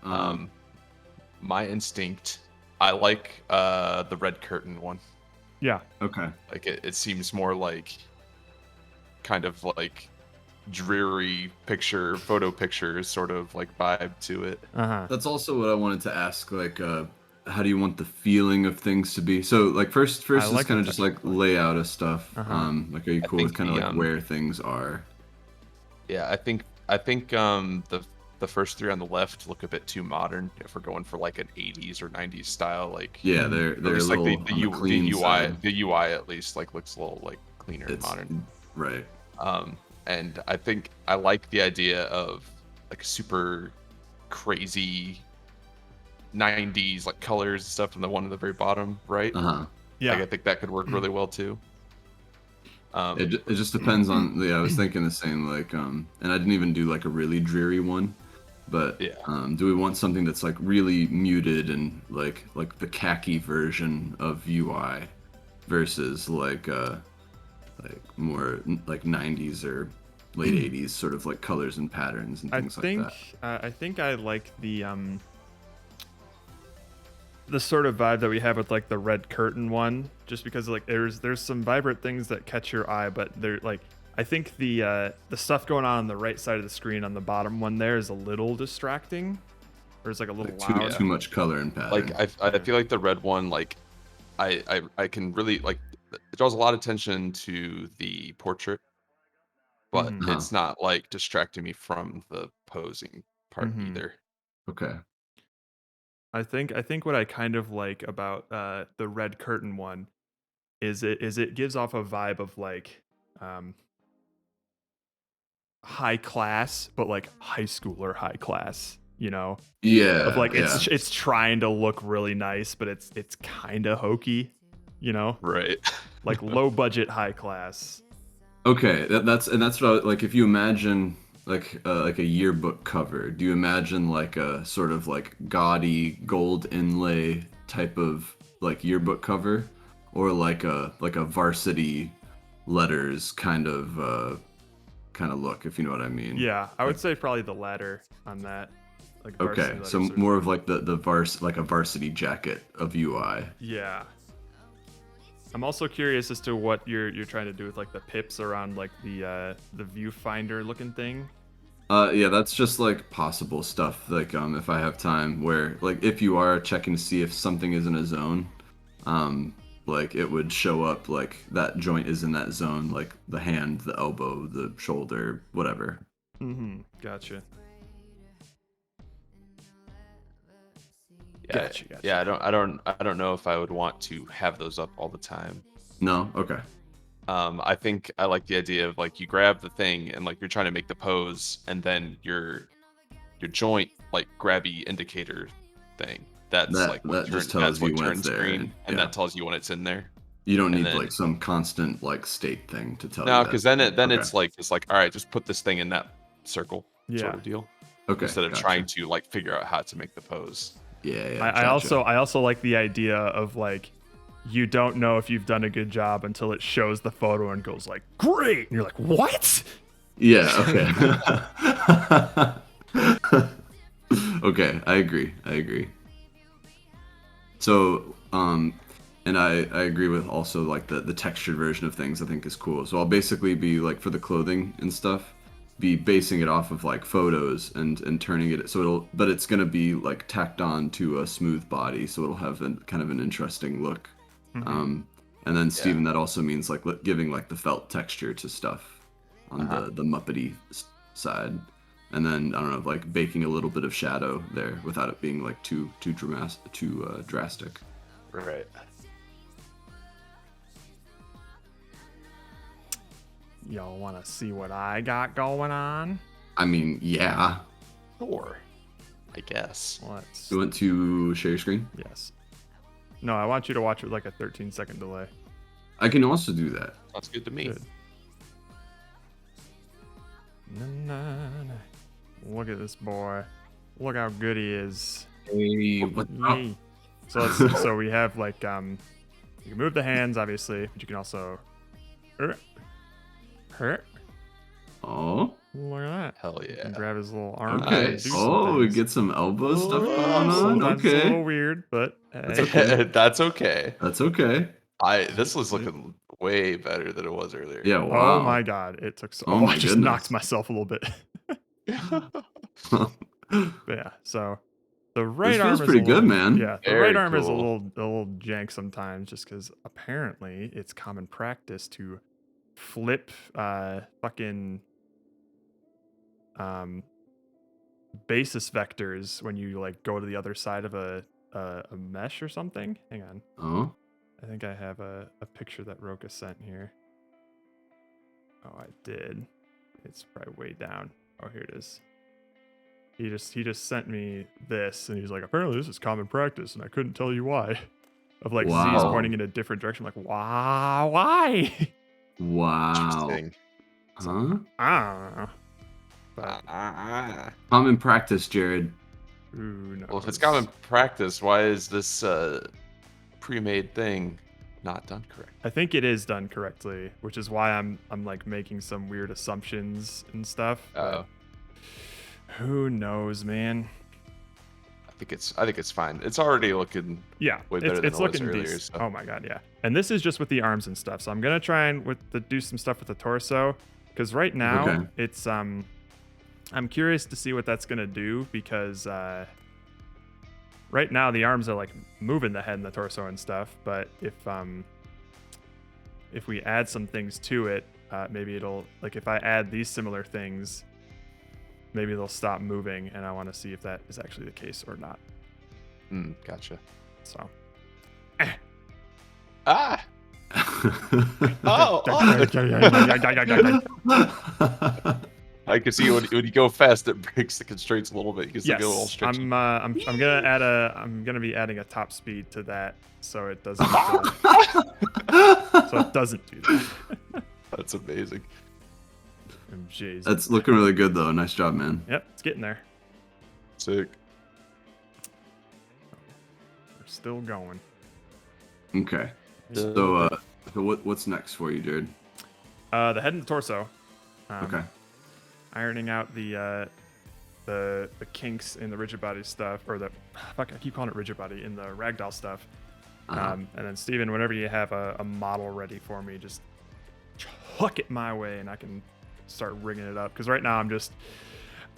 Yeah. My instinct. I like the red curtain one. Yeah. Okay. Like it seems more like kind of like dreary photo picture sort of like vibe to it. Uh-huh. That's also what I wanted to ask. Like, how do you want the feeling of things to be? So, like, first I is like kind the of just like texture. layout of stuff. Uh-huh. Like, are you I cool with think kind of the, like where things are? Yeah, I think the first three on the left look a bit too modern if we're going for like an 80s or 90s style. Like Yeah, Mhm. they're at a least like little on the clean UI side. the UI at least like looks a little like cleaner and It's modern. right. And I think I like the idea of like super crazy 90s like colors and stuff in the one at the very bottom right. Uh-huh. Yeah. Like I think that could work really well too. It just depends on. Yeah, I was thinking the same. Like, and I didn't even do like a really dreary one, but Yeah. do we want something that's like really muted and like the khaki version of UI versus like more like 90s or late 80s sort of like colors and patterns and things like that. I think I like the sort of vibe that we have with like the red curtain one, just because like there's some vibrant things that catch your eye, but they're like I think the stuff going on the right side of the screen on the bottom one there is a little distracting, or it's like a little Like loud. too much color and pattern. Like I feel like the red one like I can really like it draws a lot of attention to the portrait, but Mhm. it's not like distracting me from the posing part Mhm. either. Okay. I think what I kind of like about the red curtain one is it gives off a vibe of like high class, but like high schooler high class, you know? Yeah. Of like yeah. it's trying to look really nice, but it's kind of hokey, you know? Right. Like low budget high class. Okay, that's what I, like. If you imagine like a yearbook cover, do you imagine like a sort of like gaudy gold inlay type of like yearbook cover, or like a varsity letters kind of look, if you know what I mean? Yeah, I would say probably the latter on that. Like varsity Okay, so letters are- more of like the like a varsity jacket of UI. Yeah. I'm also curious as to what you're trying to do with like the pips around like the viewfinder looking thing. Yeah, that's just like possible stuff. Like, if I have time, where like if you are checking to see if something is in a zone, um, like it would show up like that joint is in that zone, like the hand, the elbow, the shoulder, whatever. Mm-hmm. Gotcha. Yeah, Gotcha. yeah. I don't know if I would want to have those up all the time. No, okay. I think I like the idea of like you grab the thing and like you're trying to make the pose, and then your joint like grabby indicator thing. That's like what just turn, tells that's what you when turns it's there, green, and yeah. that tells you when it's in there. You don't And need then- like some constant like state thing to tell you. No, that. because then Okay. it's like all right, just put this thing in that circle Yeah. sort of deal. Okay, Instead of gotcha. trying to like figure out how to make the pose. Yeah, yeah. I gotcha. also like the idea of like you don't know if you've done a good job until it shows the photo and goes like great, and you're like what? Yeah. Okay. Okay, I agree. So, and I agree with also like the textured version of things I think is cool. So I'll basically be like for the clothing and stuff, be basing it off of like photos and turning it so but it's gonna be like tacked on to a smooth body, so it'll have kind of an interesting look. Mm-hmm. And then Steven, that also means like giving like the felt texture to stuff on the Muppety side. And then I don't know, like baking a little bit of shadow there without it being like too drastic. Right. Y'all want to see what I got going on? I mean, yeah. Sure. I guess. Let's. You want to share your screen? Yes. No, I want you to watch it with like a 13-second delay. I can also do that. Sounds good to me. Good. Na-na-na. Look at this boy. Look how good he is. Hey, what's up? Yay. So so we have like you can move the hands obviously, but you can also hurt. Oh, Look at that. Hell You yeah. can grab his little arm. okay. and do some Oh, we things. get some elbow stuff going on. Sometimes it's a little Okay, weird, but That's hey. okay. That's okay. that's okay. This was looking way better than it was earlier. Yeah. Wow. Oh my god, it took so. Oh Oh, my I just goodness. knocked myself a little bit. But yeah, so the right arm feels is pretty a little, good, man. Yeah, the Very right arm is a cool. little jank sometimes, just because apparently it's common practice to flip fucking basis vectors when you like go to the other side of a mesh or something. Hang on, Oh, I think I have a picture that Roka sent here. Oh, I did. It's probably way down. Oh, here it is. He just sent me this, and he's like, apparently this is common practice, and I couldn't tell you why. Of like Z's Wow. pointing in a different direction. I'm like, wow, why? wow. Interesting. Huh? Ah. But Common practice, Jared. who knows? Well, if it's common practice, why is this pre-made thing not done correct? I think it is done correctly, which is why I'm like making some weird assumptions and stuff. but Oh. Who knows, man? I think it's fine. It's already looking Yeah, way better than it's it was looking earlier. decent. So. Oh my god, yeah. And this is just with the arms and stuff. So I'm gonna try and do some stuff with the torso, because right now Okay. it's I'm curious to see what that's gonna do, because right now the arms are like moving the head and the torso and stuff. But if we add some things to it, maybe it'll, like, if I add these similar things, maybe they'll stop moving, and I want to see if that is actually the case or not. Gotcha. So. Ah. I can see when you go fast, it breaks the constraints a little bit. You can still get a little Yes, stretchy. I'm gonna be adding a top speed to that, so it doesn't do that. That's amazing. Jeez. That's looking really good, though. Nice job, man. Yep, it's getting there. Sick. We're still going. Okay. So, what's next for you, Jared? The head and the torso. Okay. Ironing out the kinks in the rigid body stuff, or the fuck, I keep calling it rigid body, in the ragdoll stuff. And then Steven, whenever you have a model ready for me, just chuck it my way and I can start rigging it up. Because right now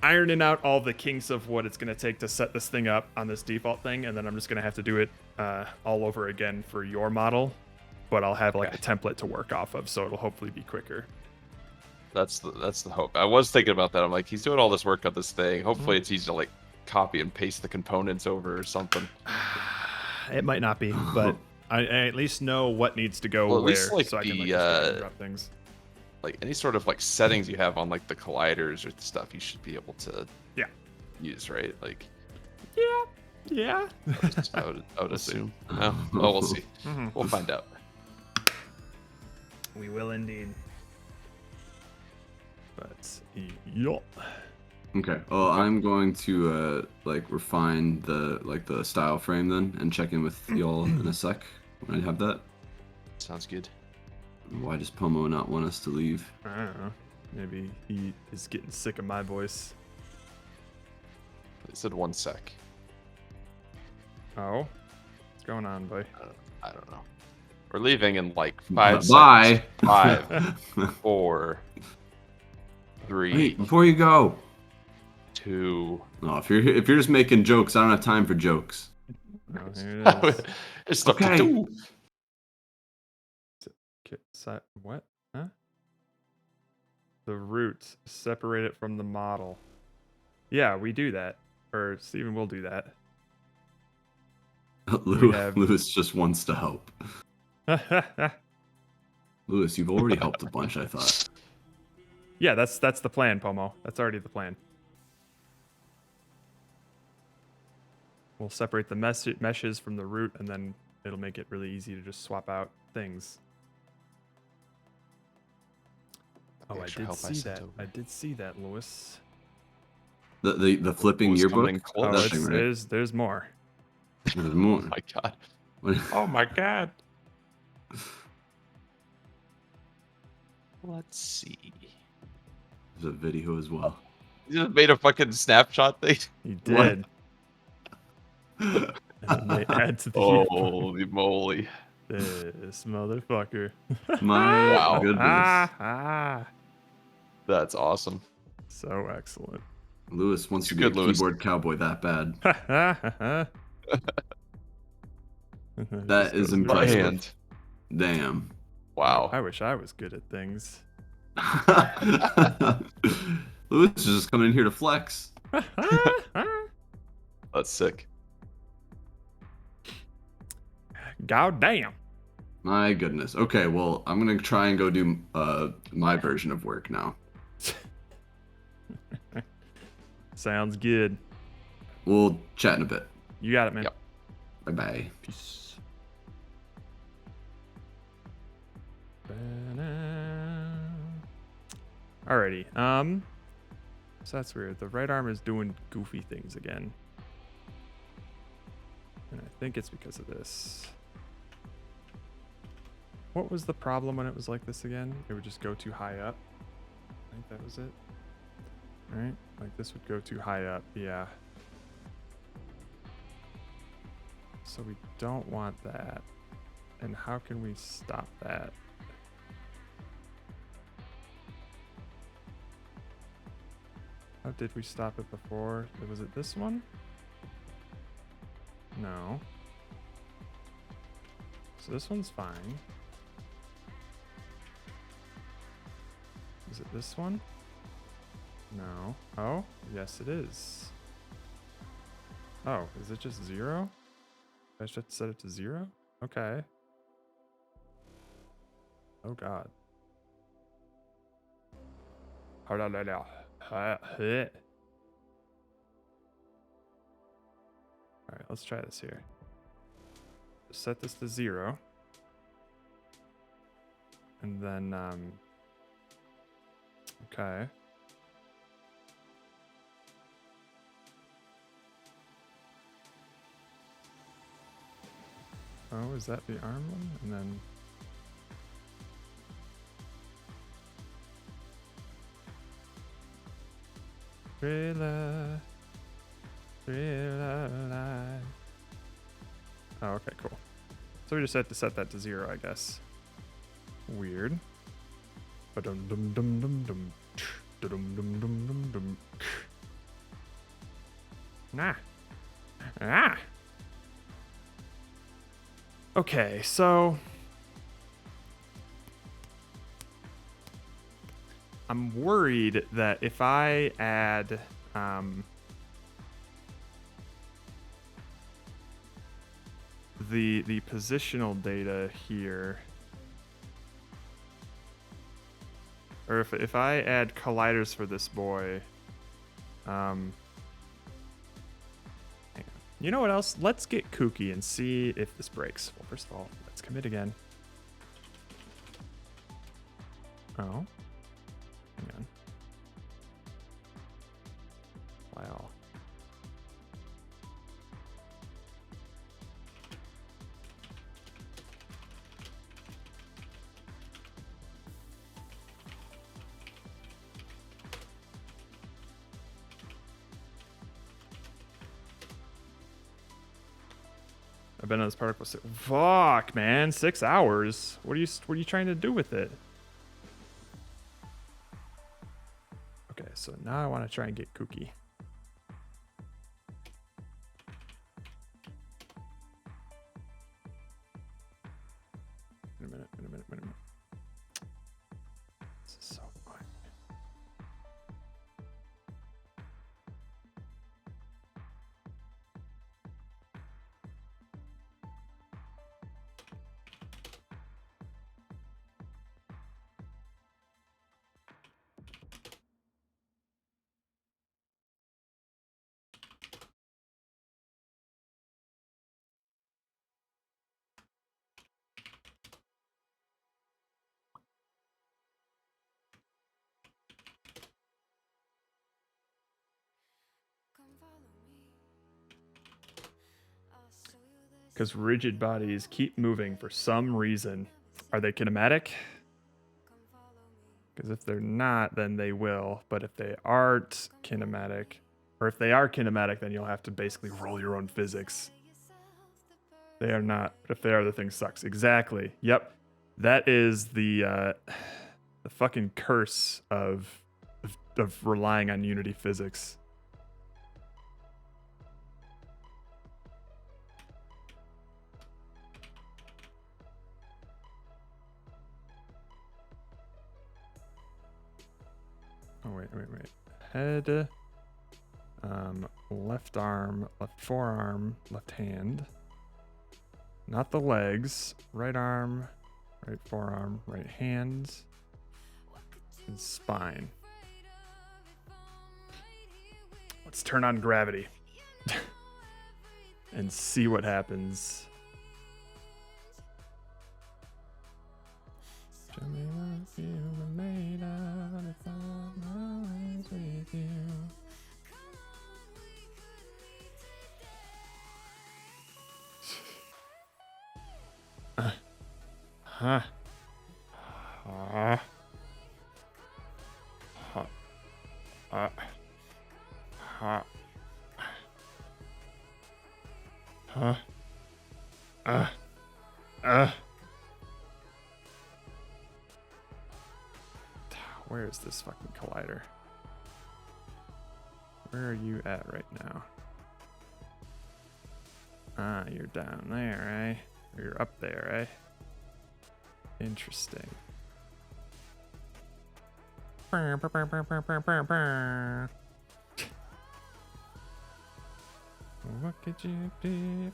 ironing out all the kinks of what it's going to take to set this thing up on this default thing, and then I'm just going to have to do it all over again for your model, but I'll have like a template to work off of, so it'll hopefully be quicker. That's the hope. I was thinking about that. I'm like, he's doing all this work on this thing. Hopefully it's easy to like copy and paste the components over or something. It might not be, but I at least know what needs to go Well, at where, least, like, so I can like the, just drag and drop things. Like any sort of like settings you have on like the colliders or stuff, you should be able to use, right? Like Yeah. I would assume. No? Well, we'll see. We'll find out. We will indeed. But yeah. Okay. Well, I'm going to like refine the style frame then, and check in with y'all in a sec when I have that. Sounds good. Why does Pomo not want us to leave? I don't know. Maybe he is getting sick of my voice. It said 1 sec. Oh, what's going on, boy? I don't know. We're leaving in like 5 Bye. seconds. 5, 4, 3, Wait, before you go. 2. No, if you're just making jokes, I don't have time for jokes. Oh, here it is. There's stuff Okay. to do. What? Huh? The root. Separate it from the model. Yeah, we do that. Or Steven will do that. Lewis just wants to help. Lewis, you've already helped a bunch, I thought. Yeah, that's the plan, Pomo. That's already the plan. We'll separate the meshes from the root, and then it'll make it really easy to just swap out things. Oh, I did see that. I did see that, Lewis. The flipping Was yearbook? coming close. That thing, right? There's more. There's more. Oh my god. What- Oh my god. Let's see. There's a video as well. You just made a fucking snapshot thing. He did. And then they add to the Holy moly. this motherfucker. My Wow. goodness. That's awesome. So excellent. Lewis wants to be Good, a Lewis. keyboard cowboy that bad. That That is By impressive. hand. Damn. Wow. I wish I was good at things. Lewis is just coming in here to flex. That's sick. God damn. My goodness. Okay, well, I'm gonna try and go do my version of work now. Sounds good. We'll chat in a bit. You got it, man. Yep. Bye bye. Peace. Alrighty. So that's weird. The right arm is doing goofy things again. And I think it's because of this. What was the problem when it was like this again? It would just go too high up. I think that was it. Right? Like this would go too high up. Yeah. So we don't want that. And how can we stop that? How did we stop it before? Was it this one? No. So this one's fine. Is it this one? No. Oh, yes it is. Oh, is it just 0? I just have to set it to 0? Okay. Oh god. Alright, let's try this here. Set this to 0. And then, okay. Oh, is that the arm one? And then... Thriller. Thriller. Oh, okay, cool. So we just had to set that to 0, I guess. Weird. Ba-dum-dum-dum-dum-dum. Dum-dum-dum-dum-dum. Nah. Ah. Okay, so I'm worried that if I add the positional data here, or if I add colliders for this boy, hang on. You know what else? Let's get kooky and see if this breaks. Well, first of all, let's commit again. Oh, hang on. Wow. I've been on this particle. Fuck, man, 6 hours. What are you trying to do with it? Okay, so now I want to try and get kooky. Wait a minute. This is so annoying. Because rigid bodies keep moving for some reason. Are they kinematic? Because if they're not, then they will. But if they aren't kinematic, or if they are kinematic, then you'll have to basically roll your own physics. They are not. But if they are, the thing sucks. Exactly. Yep. That is the fucking curse of relying on Unity physics. Oh, wait. Head, left arm, left forearm, left hand. Not the legs. Right arm, right forearm, right hand, and spine. Let's turn on gravity and see what happens. Show me what you were made of if I'm always with you. Huh. Huh. Huh. Huh. Where is this fucking collider? Where are you at right now? Ah, you're down there, eh? Or you're up there, eh? Interesting. What could you do?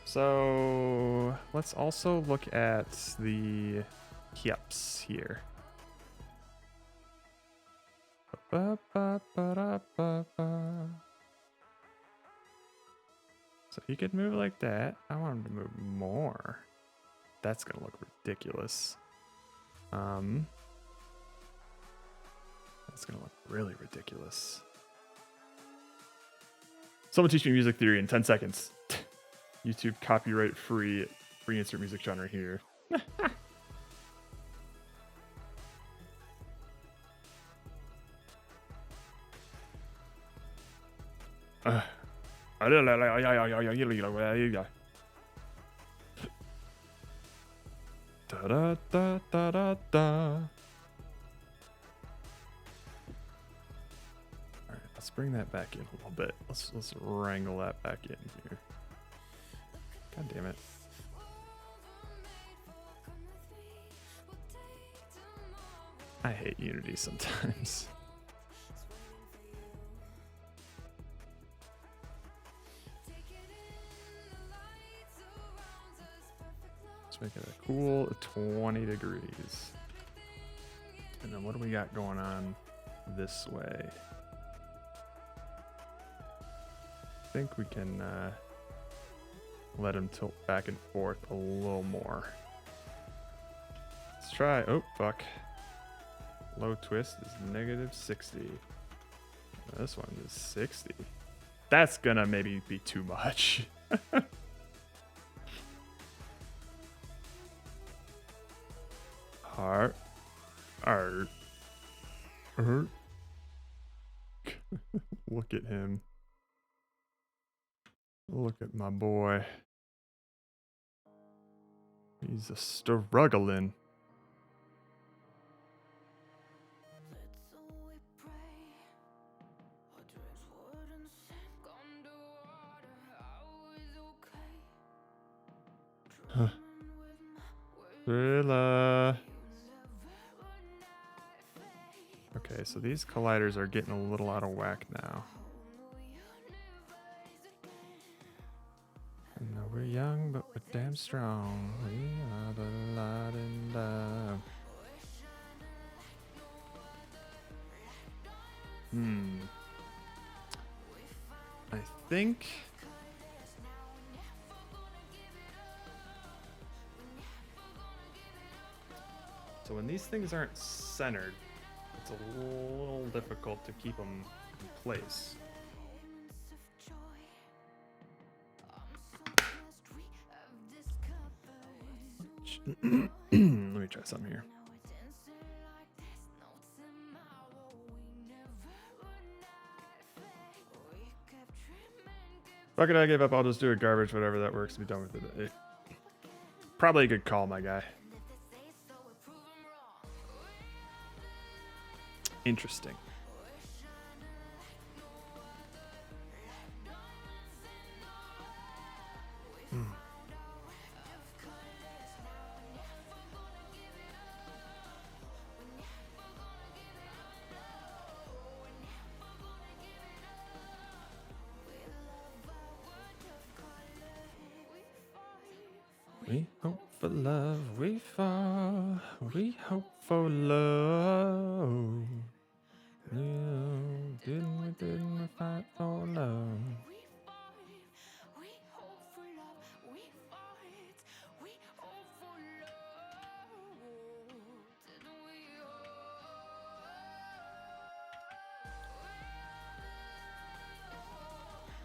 So let's also look at the Kieps here. So he could move like that. I want him to move more. That's gonna look ridiculous. That's gonna look really ridiculous. Someone teach me music theory in 10 seconds. YouTube copyright free insert music genre here. Da da da da da da. Let's bring that back in a little bit. Let's wrangle that back in here. God damn it. I hate Unity sometimes. Let's make it a cool 20 degrees. And then what do we got going on this way? I think we can let him tilt back and forth a little more. Let's try. Oh, fuck. Low twist is -60. This one is 60. That's gonna maybe be too much. Heart. Art. Look at him. Look at my boy. He's a struggling. Thriller. Okay, so these colliders are getting a little out of whack now. I know we're young, but we're damn strong. We are the light and love. I think. So when these things aren't centered, it's a little difficult to keep them in place. Let me try something here. Fuck it, I gave up. I'll just do it garbage, whatever that works to be done with it. Probably a good call, my guy. Interesting. We hope for love, we fall. We hope for love. Didn't we fight for love?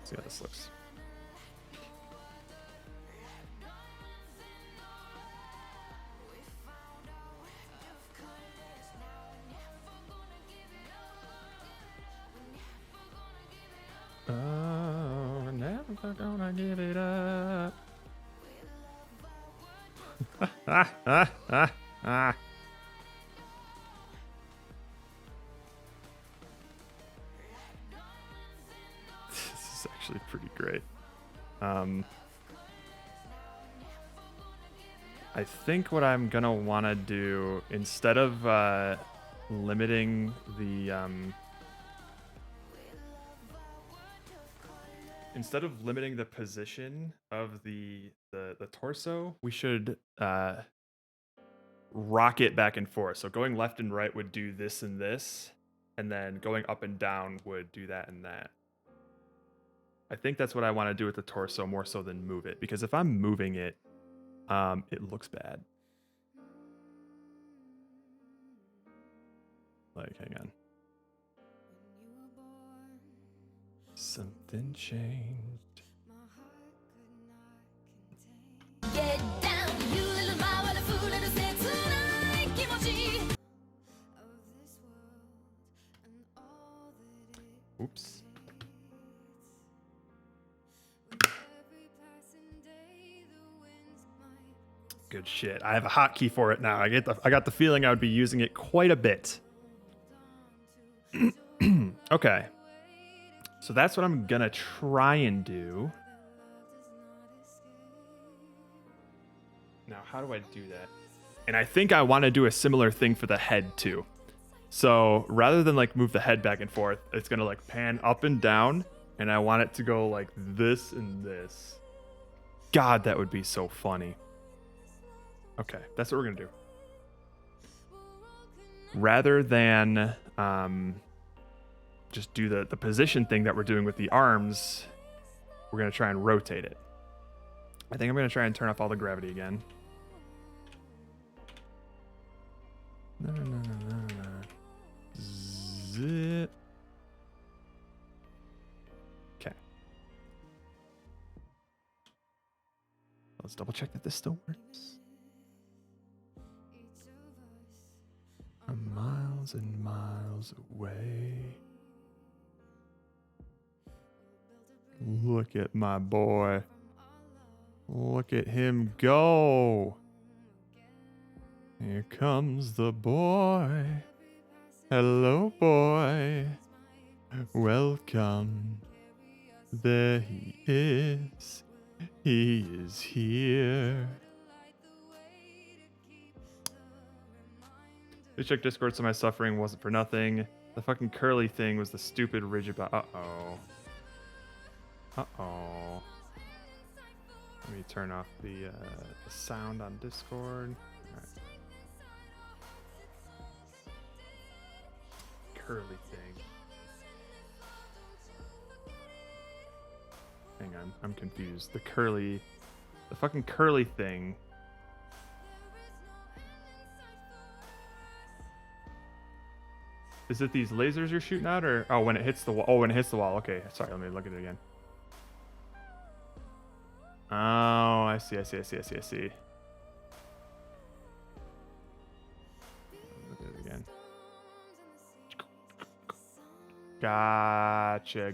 See how this looks. Oh, we're never gonna give it up. This is actually pretty great. I think what I'm gonna want to do, instead of limiting the position of the torso, we should rock it back and forth. So going left and right would do this and this, and then going up and down would do that and that. I think that's what I want to do with the torso more so than move it, because if I'm moving it, it looks bad. Like, hang on. Something changed. Get down, you little mouse, what a fool and a sin tonight. Kimochi. Oops. Good shit. I have a hotkey for it now. I got the feeling I would be using it quite a bit. Okay. So that's what I'm gonna try and do. Now, how do I do that? And I think I want to do a similar thing for the head too. So rather than like move the head back and forth, it's gonna like pan up and down, and I want it to go like this and this. God, that would be so funny. Okay, that's what we're gonna do. Rather than just do the position thing that we're doing with the arms, we're gonna try and rotate it. I think I'm gonna try and turn off all the gravity again. No. Zip. Okay. Let's double check that this still works. I'm miles and miles away. Look at my boy. Look at him go. Here comes the boy. Hello, boy. Welcome. There he is. He is here. Please check Discord so my suffering wasn't for nothing. The fucking curly thing was the stupid rigid Uh-oh. Uh-oh. Let me turn off the sound on Discord. All right. Curly thing. Hang on, I'm confused. The fucking curly thing. Is it these lasers you're shooting out, or when it hits the wall? Oh, when it hits the wall. Okay, sorry. Let me look at it again. Oh, I see. Look at it again. Gotcha.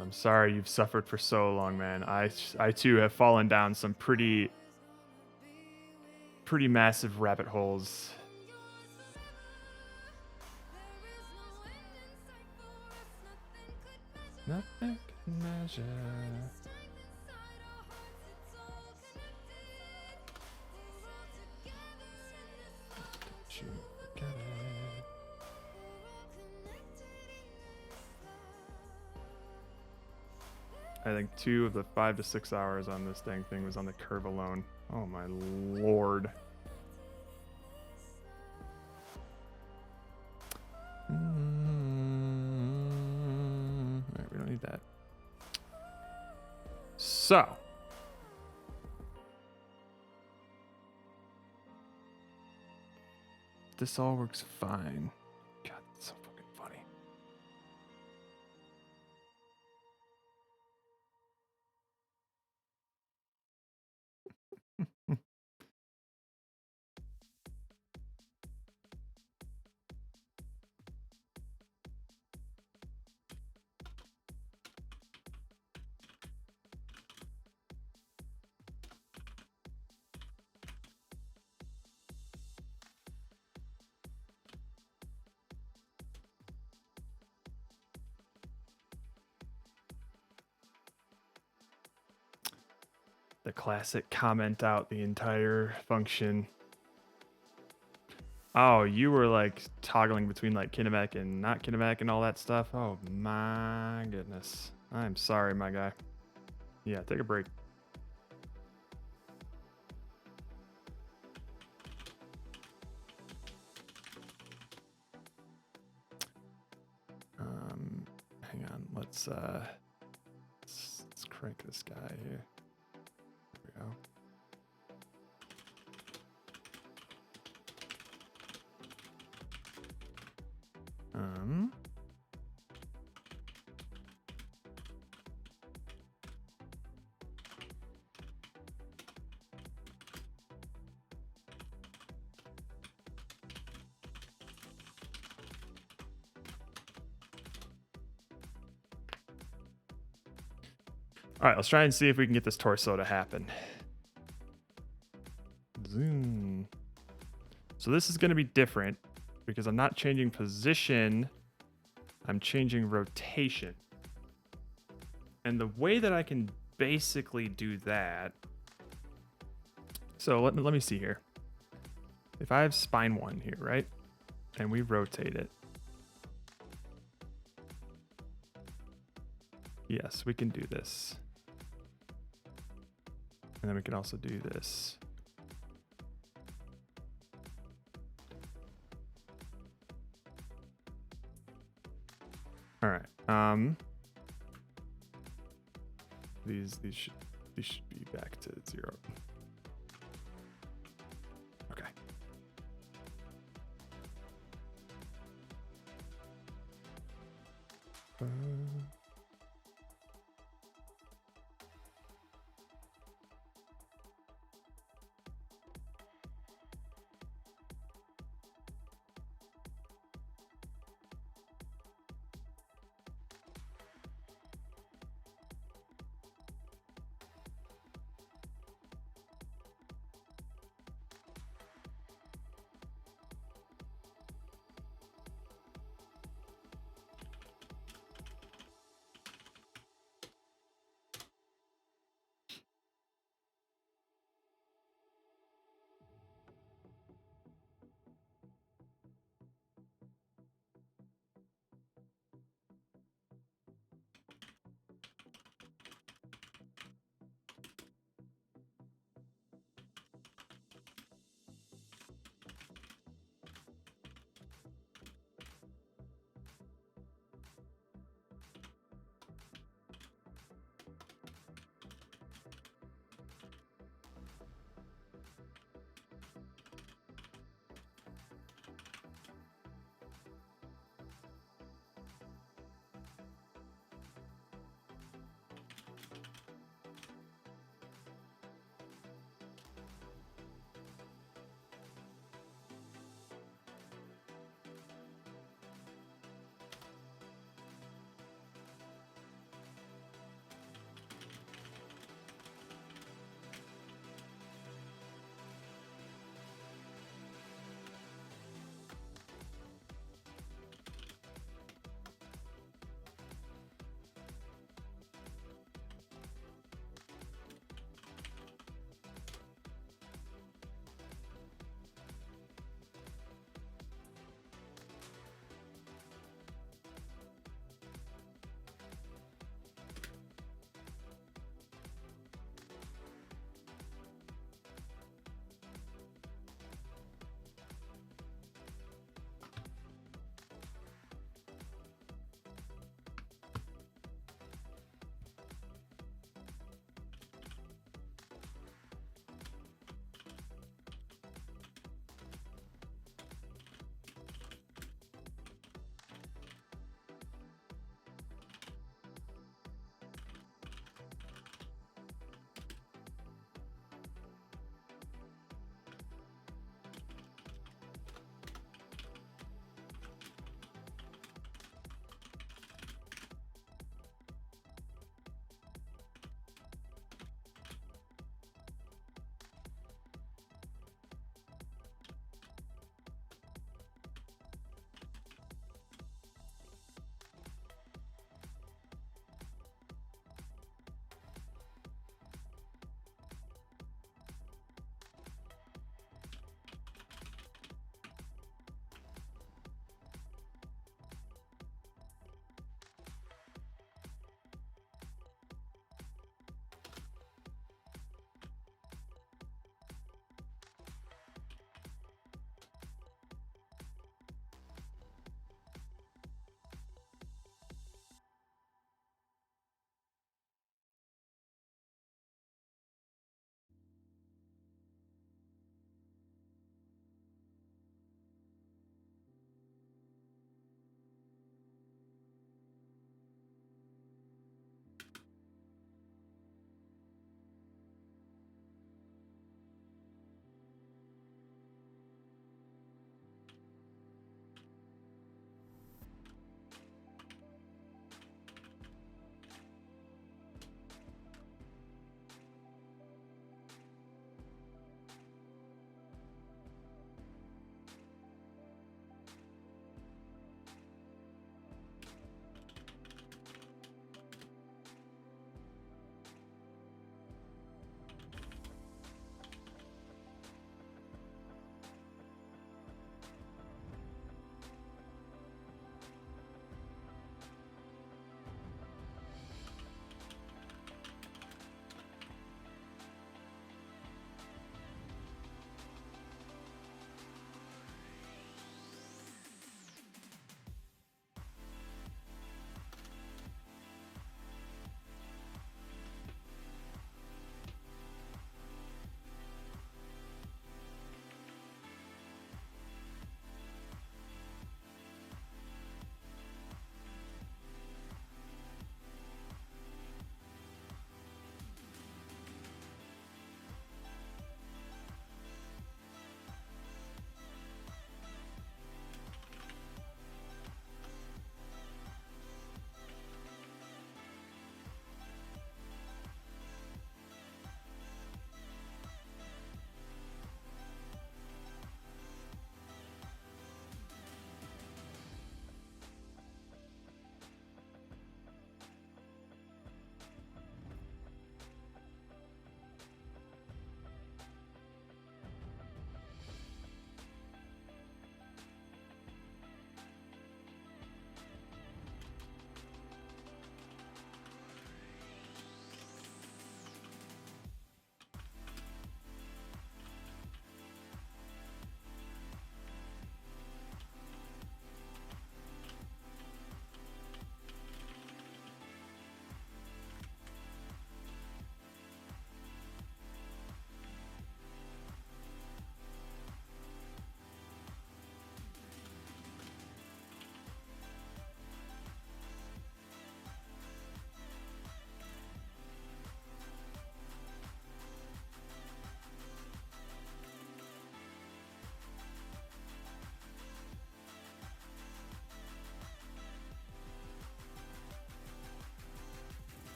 I'm sorry you've suffered for so long, man. I too have fallen down some pretty massive rabbit holes. Nothing can measure. Don't you forget it. I think 2 of the 5 to 6 hours on this dang thing was on the curve alone. Oh my lord. Alright, we don't need that. So. This all works fine. God, that's so fucking funny. The classic comment out the entire function. Oh, you were like toggling between like kinematic and not kinematic and all that stuff. Oh my goodness. I'm sorry, my guy. Yeah, take a break. Hang on. Let's crank this guy here. There we go. All right, let's try and see if we can get this torso to happen. Zoom. So So this is going to be different because I'm not changing position. I'm changing rotation. And the way that I can basically do that. So let me see here. If I have spine 1 here, right? And we rotate it. Yes, we can do this. And then we can also do this. All right. These should be back to 0. Okay.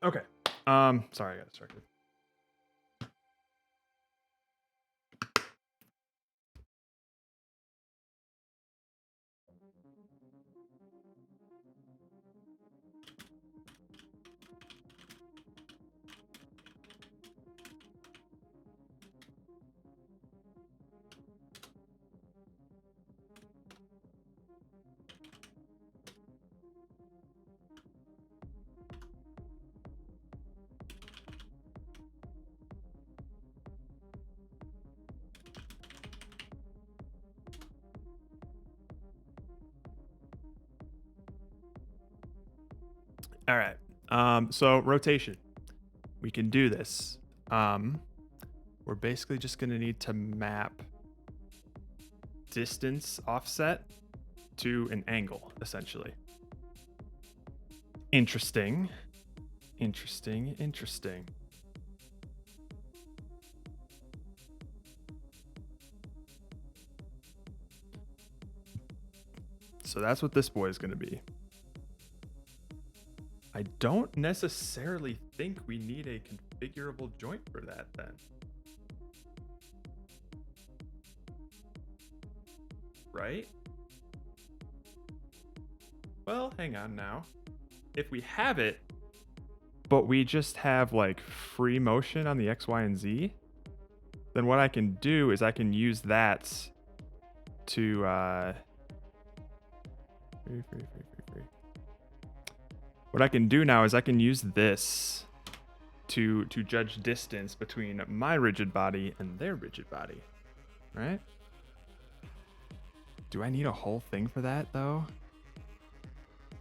Okay. Sorry, I got distracted. All right. So rotation. We can do this. We're basically just gonna need to map distance offset to an angle, essentially. Interesting. Interesting. Interesting. So that's what this boy is gonna be. I don't necessarily think we need a configurable joint for that then. Right? Well, hang on now. If we have it, but we just have like free motion on the X, Y, and Z, then what I can do is I can use that to what I can do now is I can use this to judge distance between my rigid body and their rigid body, right? Do I need a whole thing for that though?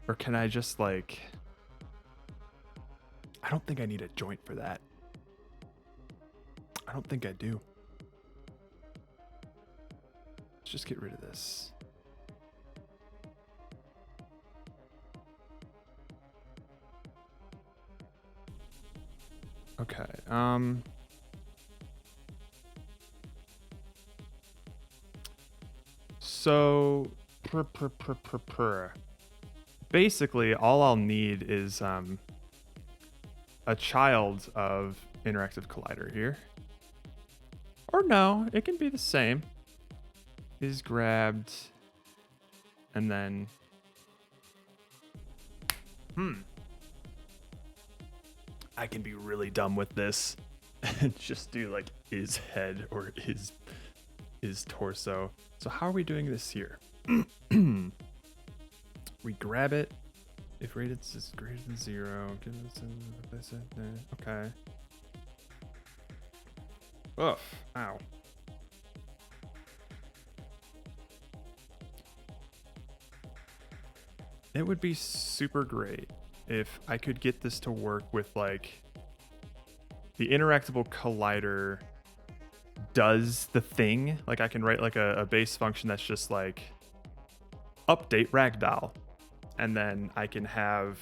Or can I just like, I don't think I need a joint for that. I don't think I do. Let's just get rid of this. Okay, so basically all I'll need is a child of interactive collider here. Or no, it can be the same. Is grabbed and then I can be really dumb with this and just do like his head or his torso. So how are we doing this here? We grab it. If rated is greater than 0, give us okay. Oof, ow. It would be super great if I could get this to work with like the interactable collider does the thing. Like I can write like a base function that's just like update ragdoll. And then I can have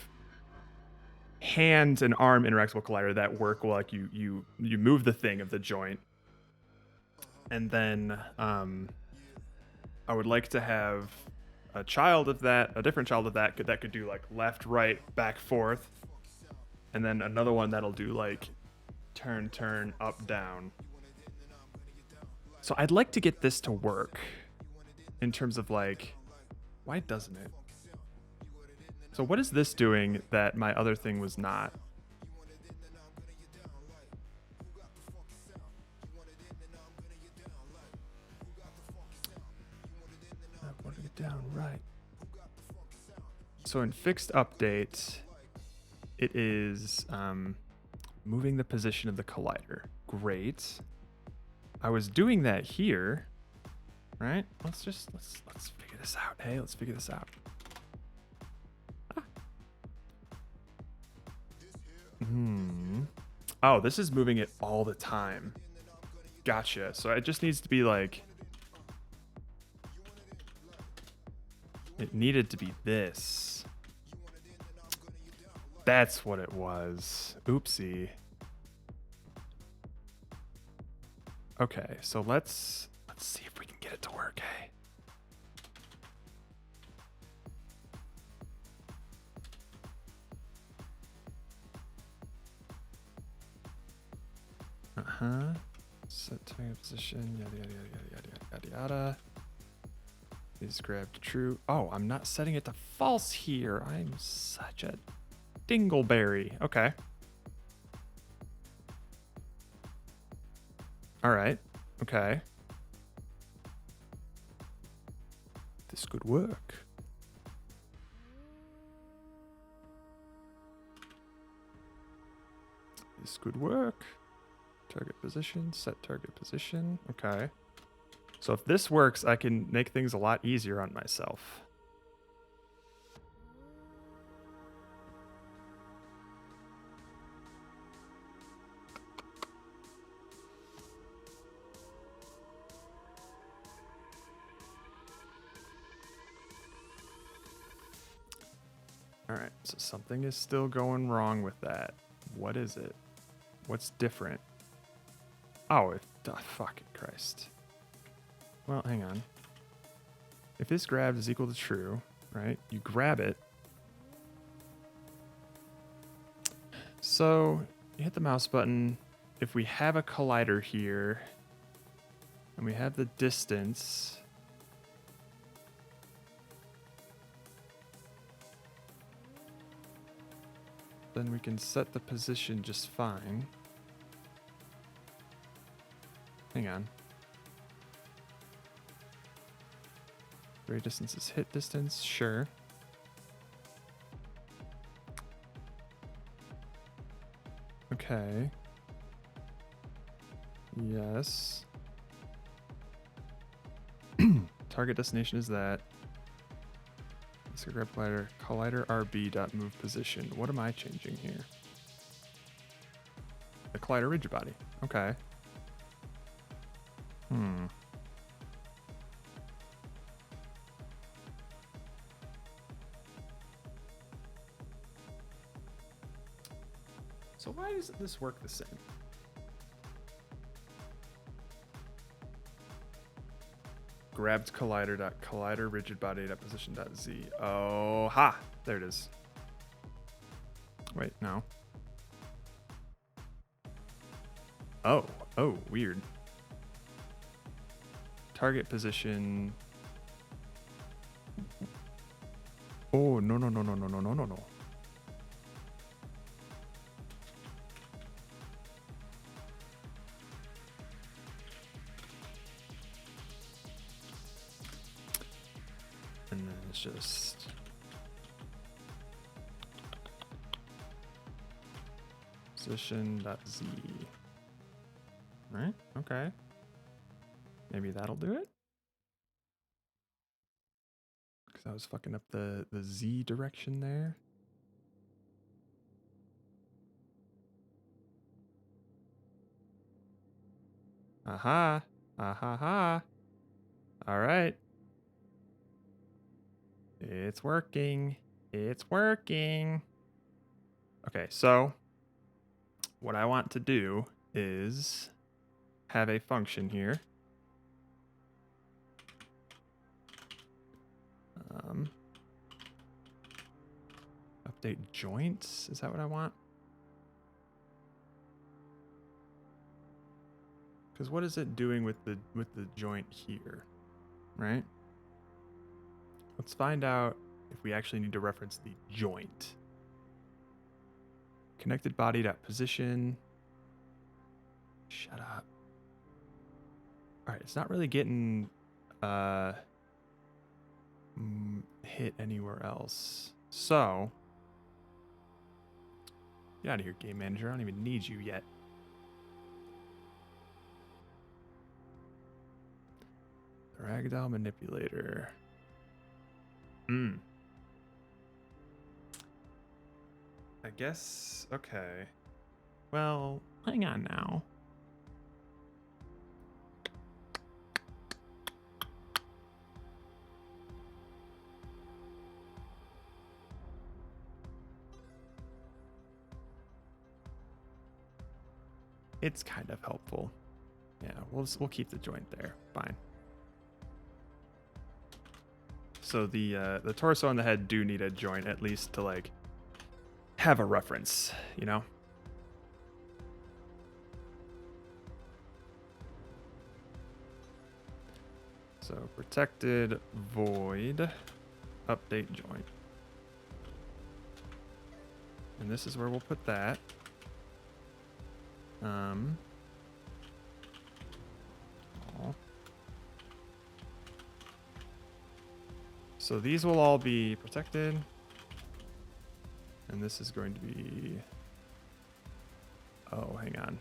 hand and arm interactable collider that work well, like you move the thing of the joint. And then I would like to have a child of that, a different child of that could do like left, right, back, forth. And then another one that'll do like turn, up, down. So I'd like to get this to work in terms of like, why doesn't it? So what is this doing that my other thing was not? Putting it down right. So in fixed update, it is moving the position of the collider. Great. I was doing that here, right? Let's figure this out. Hey, let's figure this out. Oh, this is moving it all the time. Gotcha. So it just needs to be like, it needed to be this. That's what it was. Oopsie. Okay, so let's see if we can get it to work, hey. Set target position, yada yada yada yada yada yada yada. Is grabbed true. Oh, I'm not setting it to false here. I'm such a dingleberry. Okay. All right. Okay. This could work. This could work. Target position, set target position. Okay. So if this works, I can make things a lot easier on myself. All right, so something is still going wrong with that. What is it? What's different? Oh, fucking Christ. Well, hang on. If this grab is equal to true, right? You grab it. So you hit the mouse button. If we have a collider here, and we have the distance, then we can set the position just fine. Hang on. Very distance is hit distance, sure. Okay. Yes. Target destination is that. Let's go grab collider RB dot move position. What am I changing here? The collider rigid body. Okay. So why doesn't this work the same? Grabbed collider rigid body position .z. Oh ha! There it is. Wait, no. Oh, weird. Target position. Oh, no. And then it's just position.z. Right? Okay. Maybe that'll do it. Because I was fucking up the Z direction there. Aha. Aha. All right. It's working. It's working. Okay, so what I want to do is have a function here. Update joints. Is that what I want? Because what is it doing with the joint here, right? Let's find out if we actually need to reference the joint. Connected body dot position. Shut up. All right, it's not really getting hit anywhere else. So, get out of here, game manager. I don't even need you yet. The ragdoll manipulator. I guess, okay. Well, hang on now. It's kind of helpful. Yeah, we'll keep the joint there. Fine. So the torso and the head do need a joint, at least to like have a reference, you know? So protected void update joint. And this is where we'll put that. Aw. So these will all be protected. And this is going to be... Oh, hang on.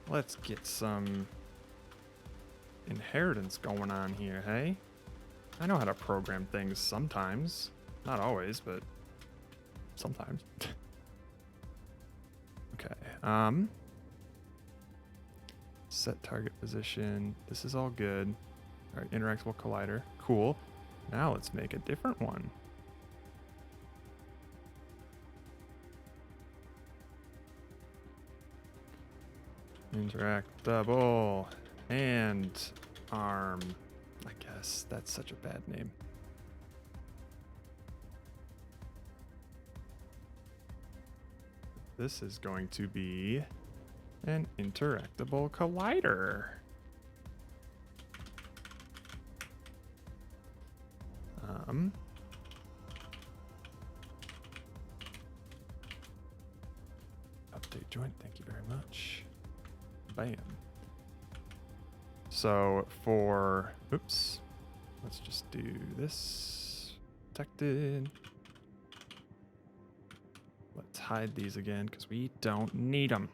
Let's get some inheritance going on here, hey? I know how to program things sometimes. Not always, but sometimes. Okay. Set target position. This is all good. All right, interactable collider. Cool. Now let's make a different one. Interactable and arm. I guess that's such a bad name. This is going to be an interactable collider. Update joint, thank you very much. Bam. So for, oops, let's just do this. Protected. Let's hide these again because we don't need them.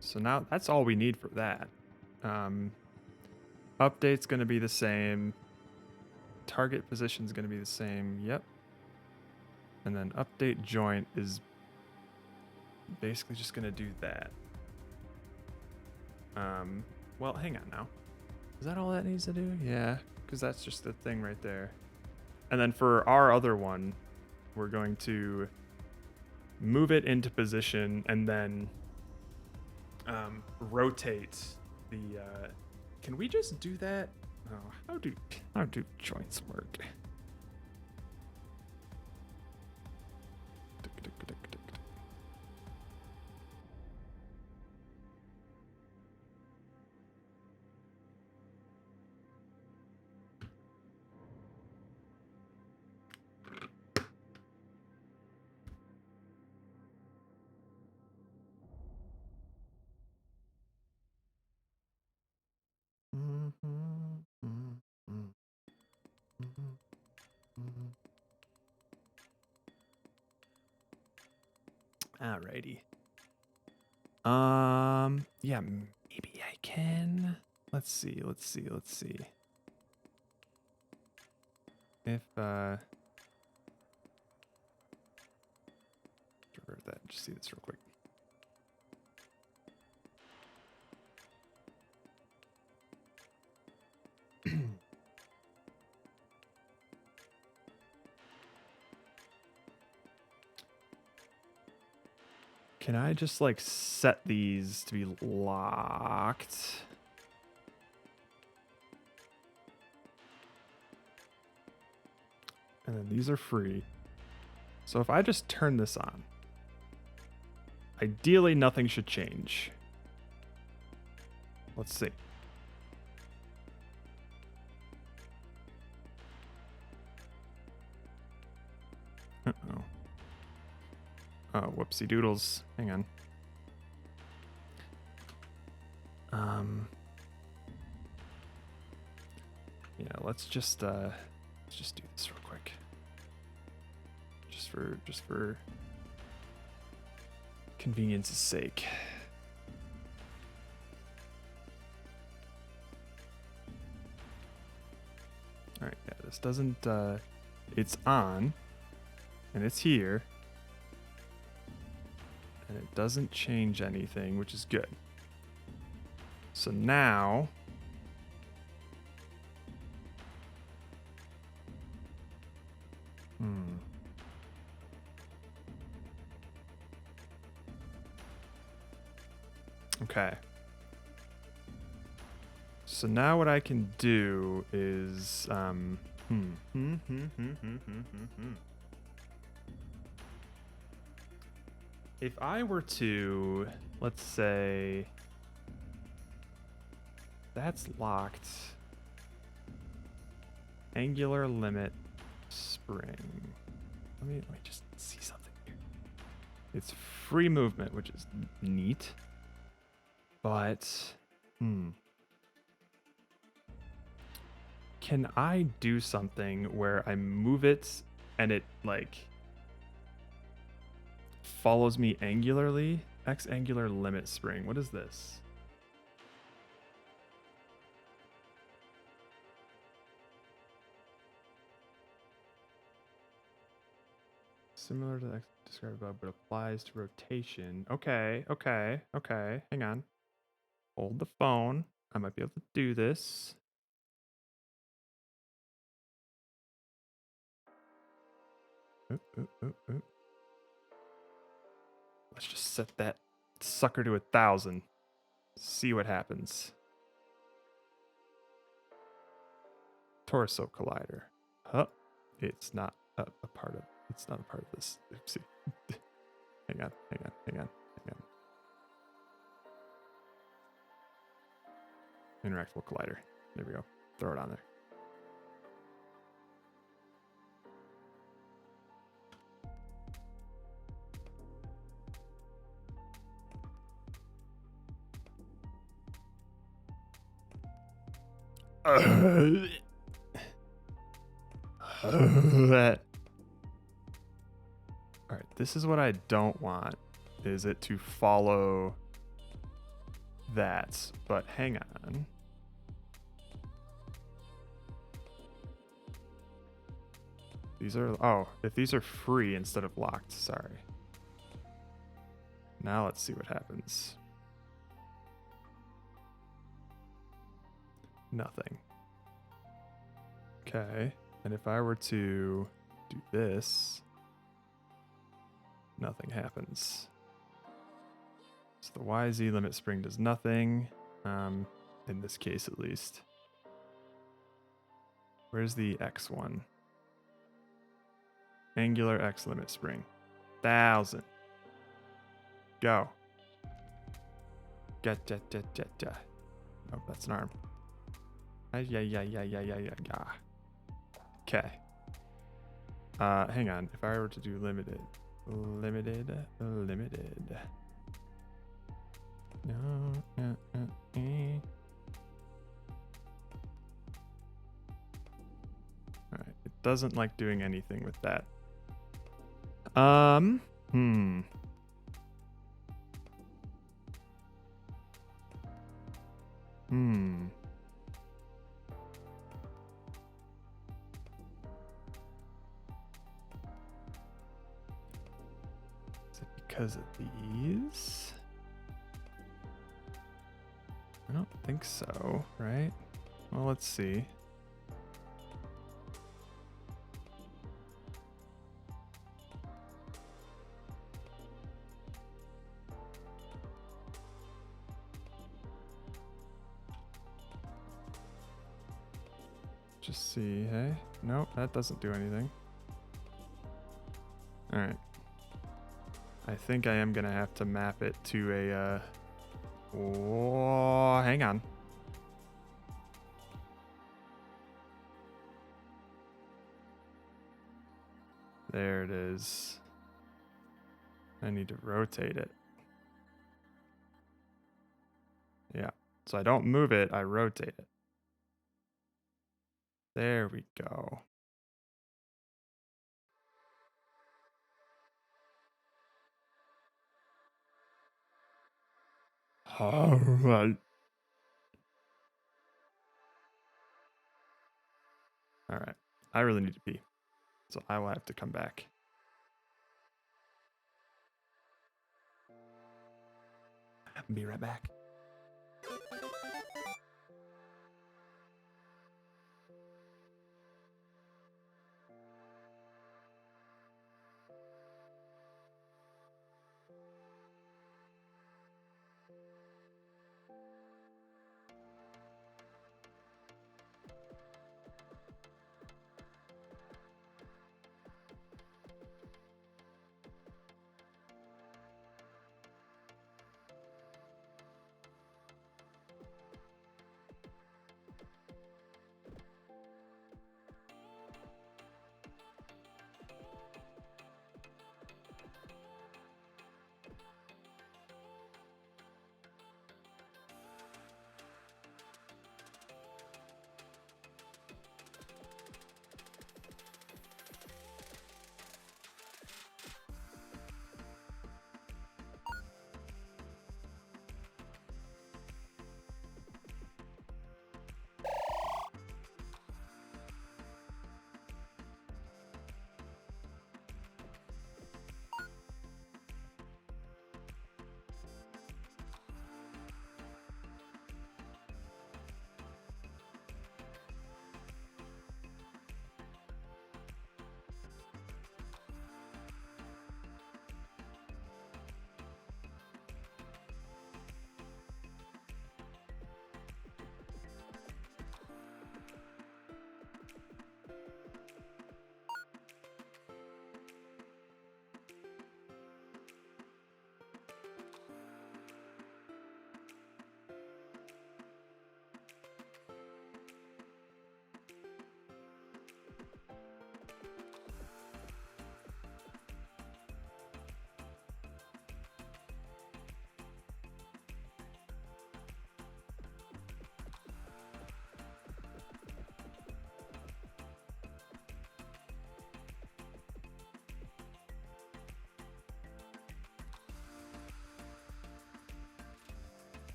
So now that's all we need for that. Update's going to be the same. Target position is going to be the same. Yep. And then update joint is basically just going to do that. Well, hang on now. Is that all that needs to do? Yeah, because that's just the thing right there. And then for our other one, we're going to move it into position and then rotate the... Can we just do that? Oh, how do joints work? Alrighty. Yeah, maybe I can. Let's see. If revert that. Just see this real quick. Can I just like set these to be locked? And then these are free. So if I just turn this on, ideally nothing should change. Let's see. Uh-oh. Oh, whoopsie doodles. Hang on. Yeah, let's just do this real quick. Just for convenience's sake. All right, yeah, this doesn't it's on and it's here. And it doesn't change anything, which is good. So now... Okay. So now what I can do is... if I were to, let's say, that's locked. Angular limit spring. Let me just see something here. It's free movement, which is neat. But, can I do something where I move it and it like follows me angularly? X angular limit spring. What is this? Similar to the X described above, but applies to rotation. Okay. Hang on. Hold the phone. I might be able to do this. Oop. Let's just set that sucker to 1,000. See what happens. Torso collider. Huh. It's not a part of. It's not a part of this. Oopsie. Hang on. Interactable collider. There we go. Throw it on there. All right, this is what I don't want, is it to follow that, but hang on. These are, if these are free instead of locked, sorry. Now let's see what happens. Nothing. Okay, and if I were to do this, nothing happens. So the YZ limit spring does nothing, in this case at least. Where's the X one? Angular X limit spring. 1,000. Go. Nope, that's an arm. Yeah. Okay. Hang on. If I were to do limited. No. Alright, it doesn't like doing anything with that. Is it because of these? I don't think so, right? Well, let's see. Just see, hey? Nope, that doesn't do anything. Alright. I think I am gonna have to map it to a, oh, hang on. There it is. I need to rotate it. Yeah, so I don't move it, I rotate it. There we go. All right. All right. I really need to pee, so I will have to come back. Be right back.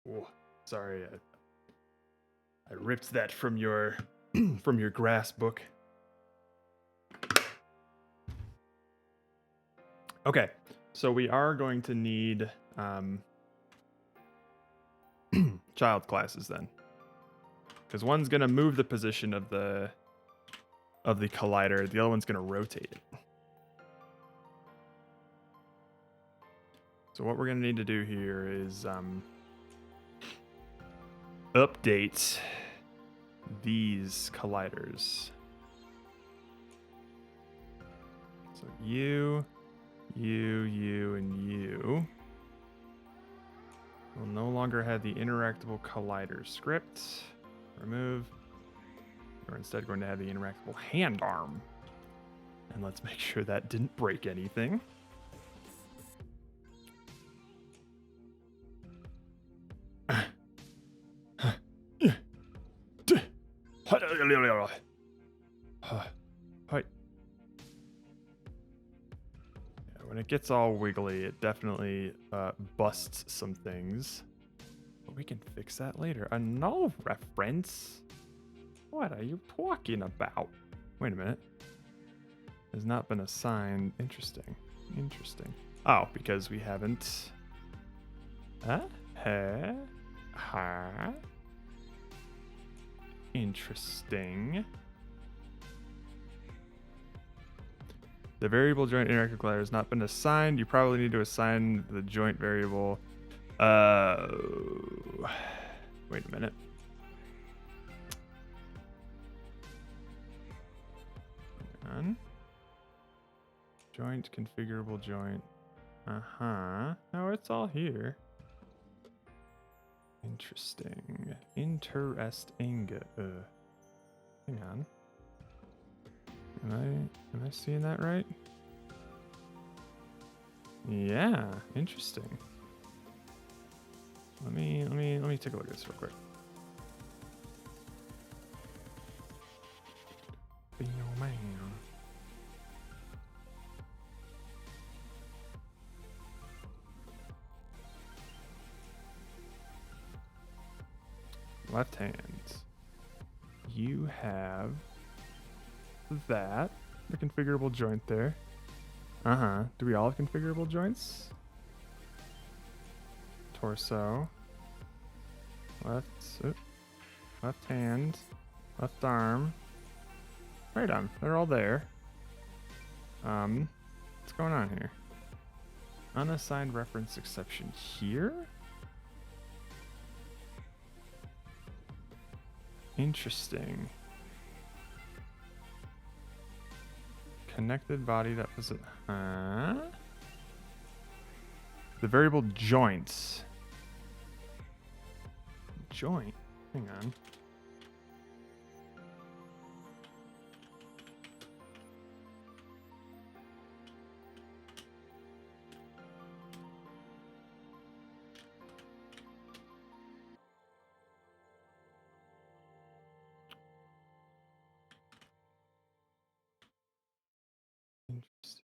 Oh, sorry, I ripped that from your from your grass book. Okay, so we are going to need child classes then, because one's gonna move the position of the collider, the other one's gonna rotate it. So what we're gonna need to do here is update these colliders. So you, and you will no longer have the interactable collider script. Remove. We're instead going to have the interactable hand arm. And let's make sure that didn't break anything. When it gets all wiggly, it definitely busts some things. But we can fix that later. A null reference? What are you talking about? Wait a minute. Has not been assigned. Interesting. Interesting. Oh, because we haven't. Interesting. The variable joint interactive collider has not been assigned. You probably need to assign the joint variable. Wait a minute. Hang on. Joint, configurable joint. No, it's all here. Interesting. Interesting. Hang on. Am I seeing that right? Yeah, interesting. Let me take a look at this real quick. Left hand. You have that, the configurable joint there. Do we all have configurable joints? Torso. Left hand. Left arm. Right arm. They're all there. What's going on here? Unassigned reference exception here? Interesting. Connected body that was it. The variable joints. Joint. Hang on. Interesting.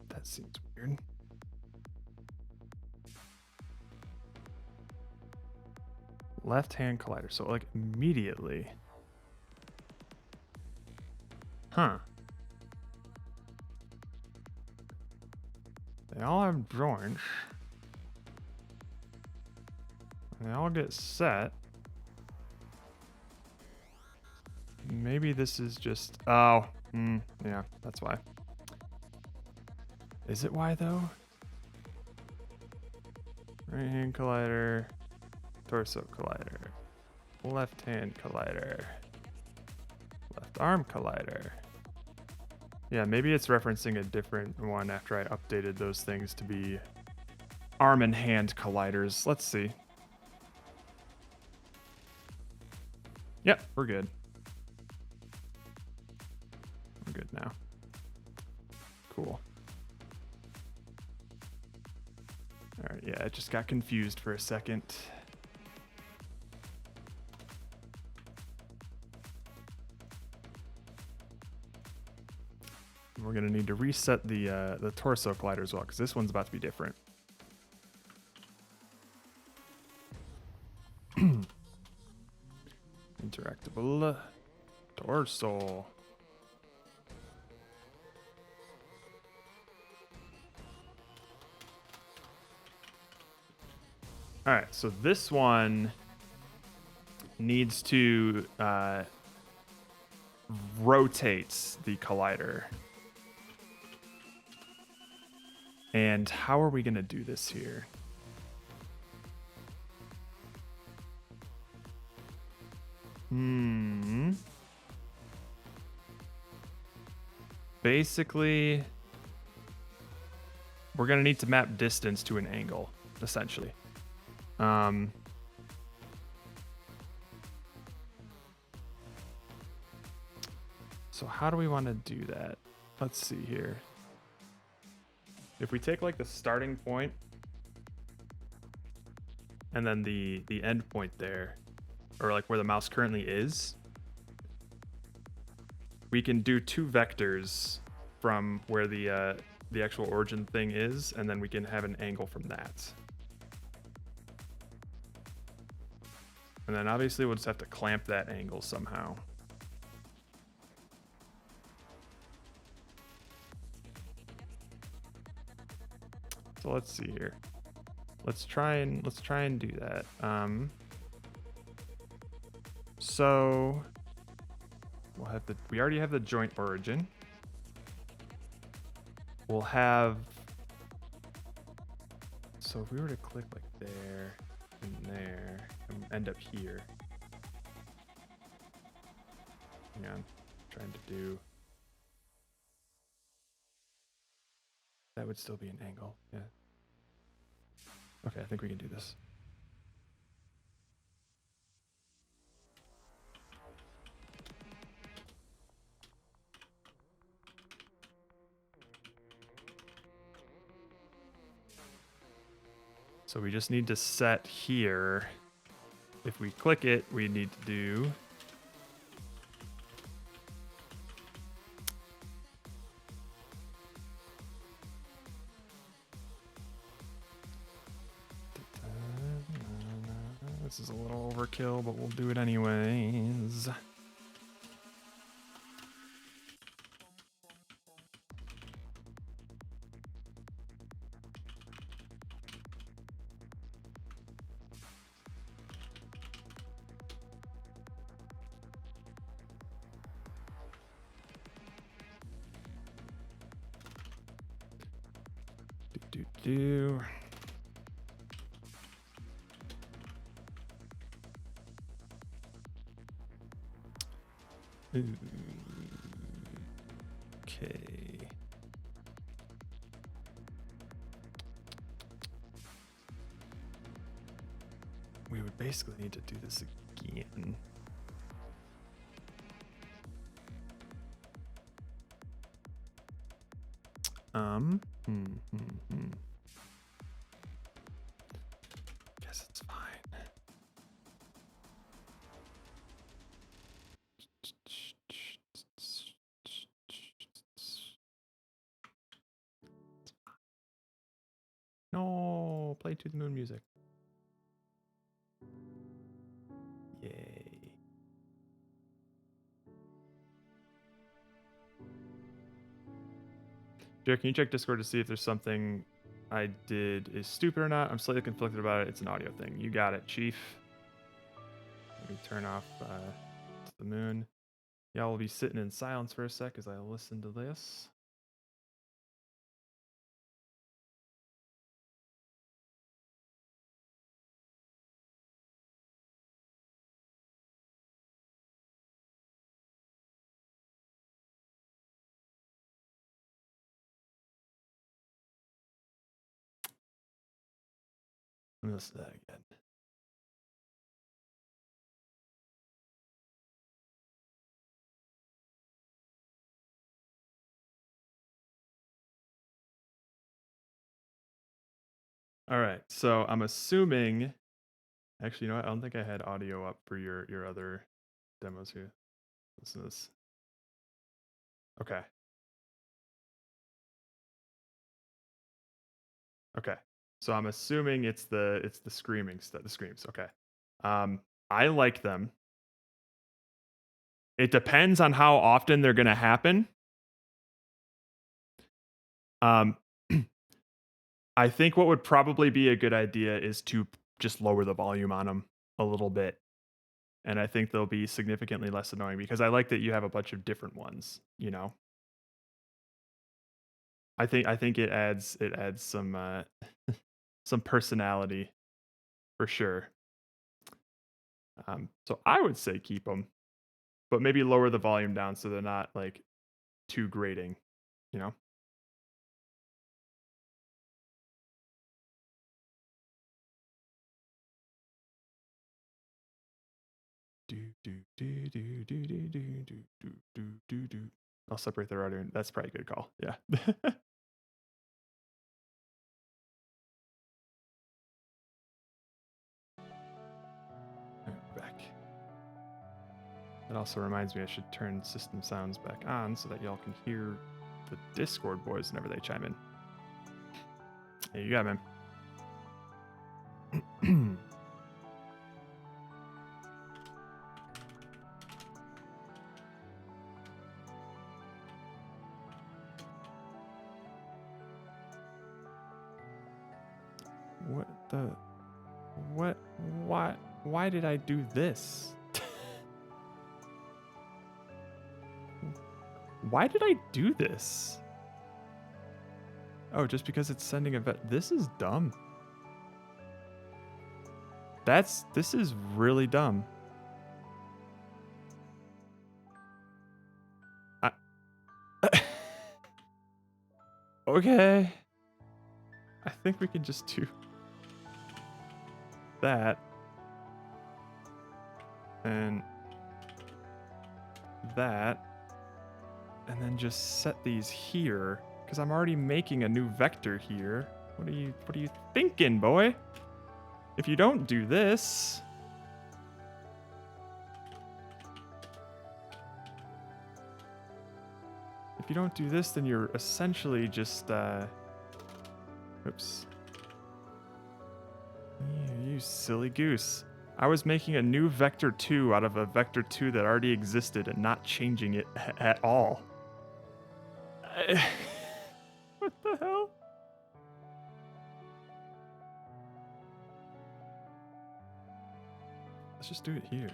That seems weird. Left hand collider. So like immediately. Huh. They all have joints. They all get set. Maybe this is just... Oh. Yeah, that's why. Is it why, though? Right hand collider. Torso collider. Left hand collider. Left arm collider. Yeah, maybe it's referencing a different one after I updated those things to be arm and hand colliders. Let's see. Yep, we're good. We're good now. Cool. Alright, yeah, I just got confused for a second. We're gonna need to reset the torso collider as well, because this one's about to be different. Interactable torso. All right, so this one needs to rotate the collider. And how are we going to do this here? Basically, we're going to need to map distance to an angle, essentially. So how do we want to do that? Let's see here. If we take like the starting point and then the end point there, or like where the mouse currently is, we can do two vectors from where the actual origin thing is, and then we can have an angle from that. And then obviously we'll just have to clamp that angle somehow. So let's see here. Let's try and do that. So we'll have we already have the joint origin. We'll have, so if we were to click like there and there and end up here. Hang on, trying to do, that would still be an angle, yeah. Okay, I think we can do this. So we just need to set here. If we click it, we need to do this is a little overkill, but we'll do it anyways. Do. Ooh. Okay. We would basically need to do this again. Guess it's fine. No, play to the moon music. Yay. Jared, can you check Discord to see if there's something I did is stupid or not? I'm slightly conflicted about it. It's an audio thing. You got it, Chief. Let me turn off the moon. Y'all will be sitting in silence for a sec as I listen to this. Let me listen to that again. All right. So I'm assuming. Actually, you know what? I don't think I had audio up for your other demos here. Listen to this. Okay. Okay. So I'm assuming it's the screaming stuff. The screams. Okay. I like them. It depends on how often they're gonna happen. Um, I think what would probably be a good idea is to just lower the volume on them a little bit. And I think they'll be significantly less annoying because I like that you have a bunch of different ones, you know. I think it adds some some personality for sure. So I would say keep them, but maybe lower the volume down so they're not like too grating, you know. I'll separate the audio. That's probably a good call. Yeah. Back. That also reminds me I should turn system sounds back on so that y'all can hear the Discord boys whenever they chime in. Hey, you got it, man. What the? What? Why did I do this? Why did I do this? Oh, just because it's sending a vet. This is dumb. This is really dumb. Okay. I think we can just do that. And that. And then just set these here. Because I'm already making a new vector here. What are you thinking, boy? If you don't do this. If you don't do this, then you're essentially just oops. You silly goose. I was making a new vector 2 out of a vector 2 that already existed and not changing it at all. What the hell? Let's just do it here.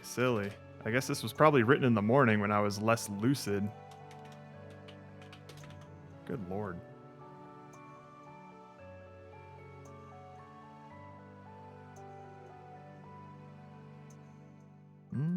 Silly. I guess this was probably written in the morning when I was less lucid. Good lord.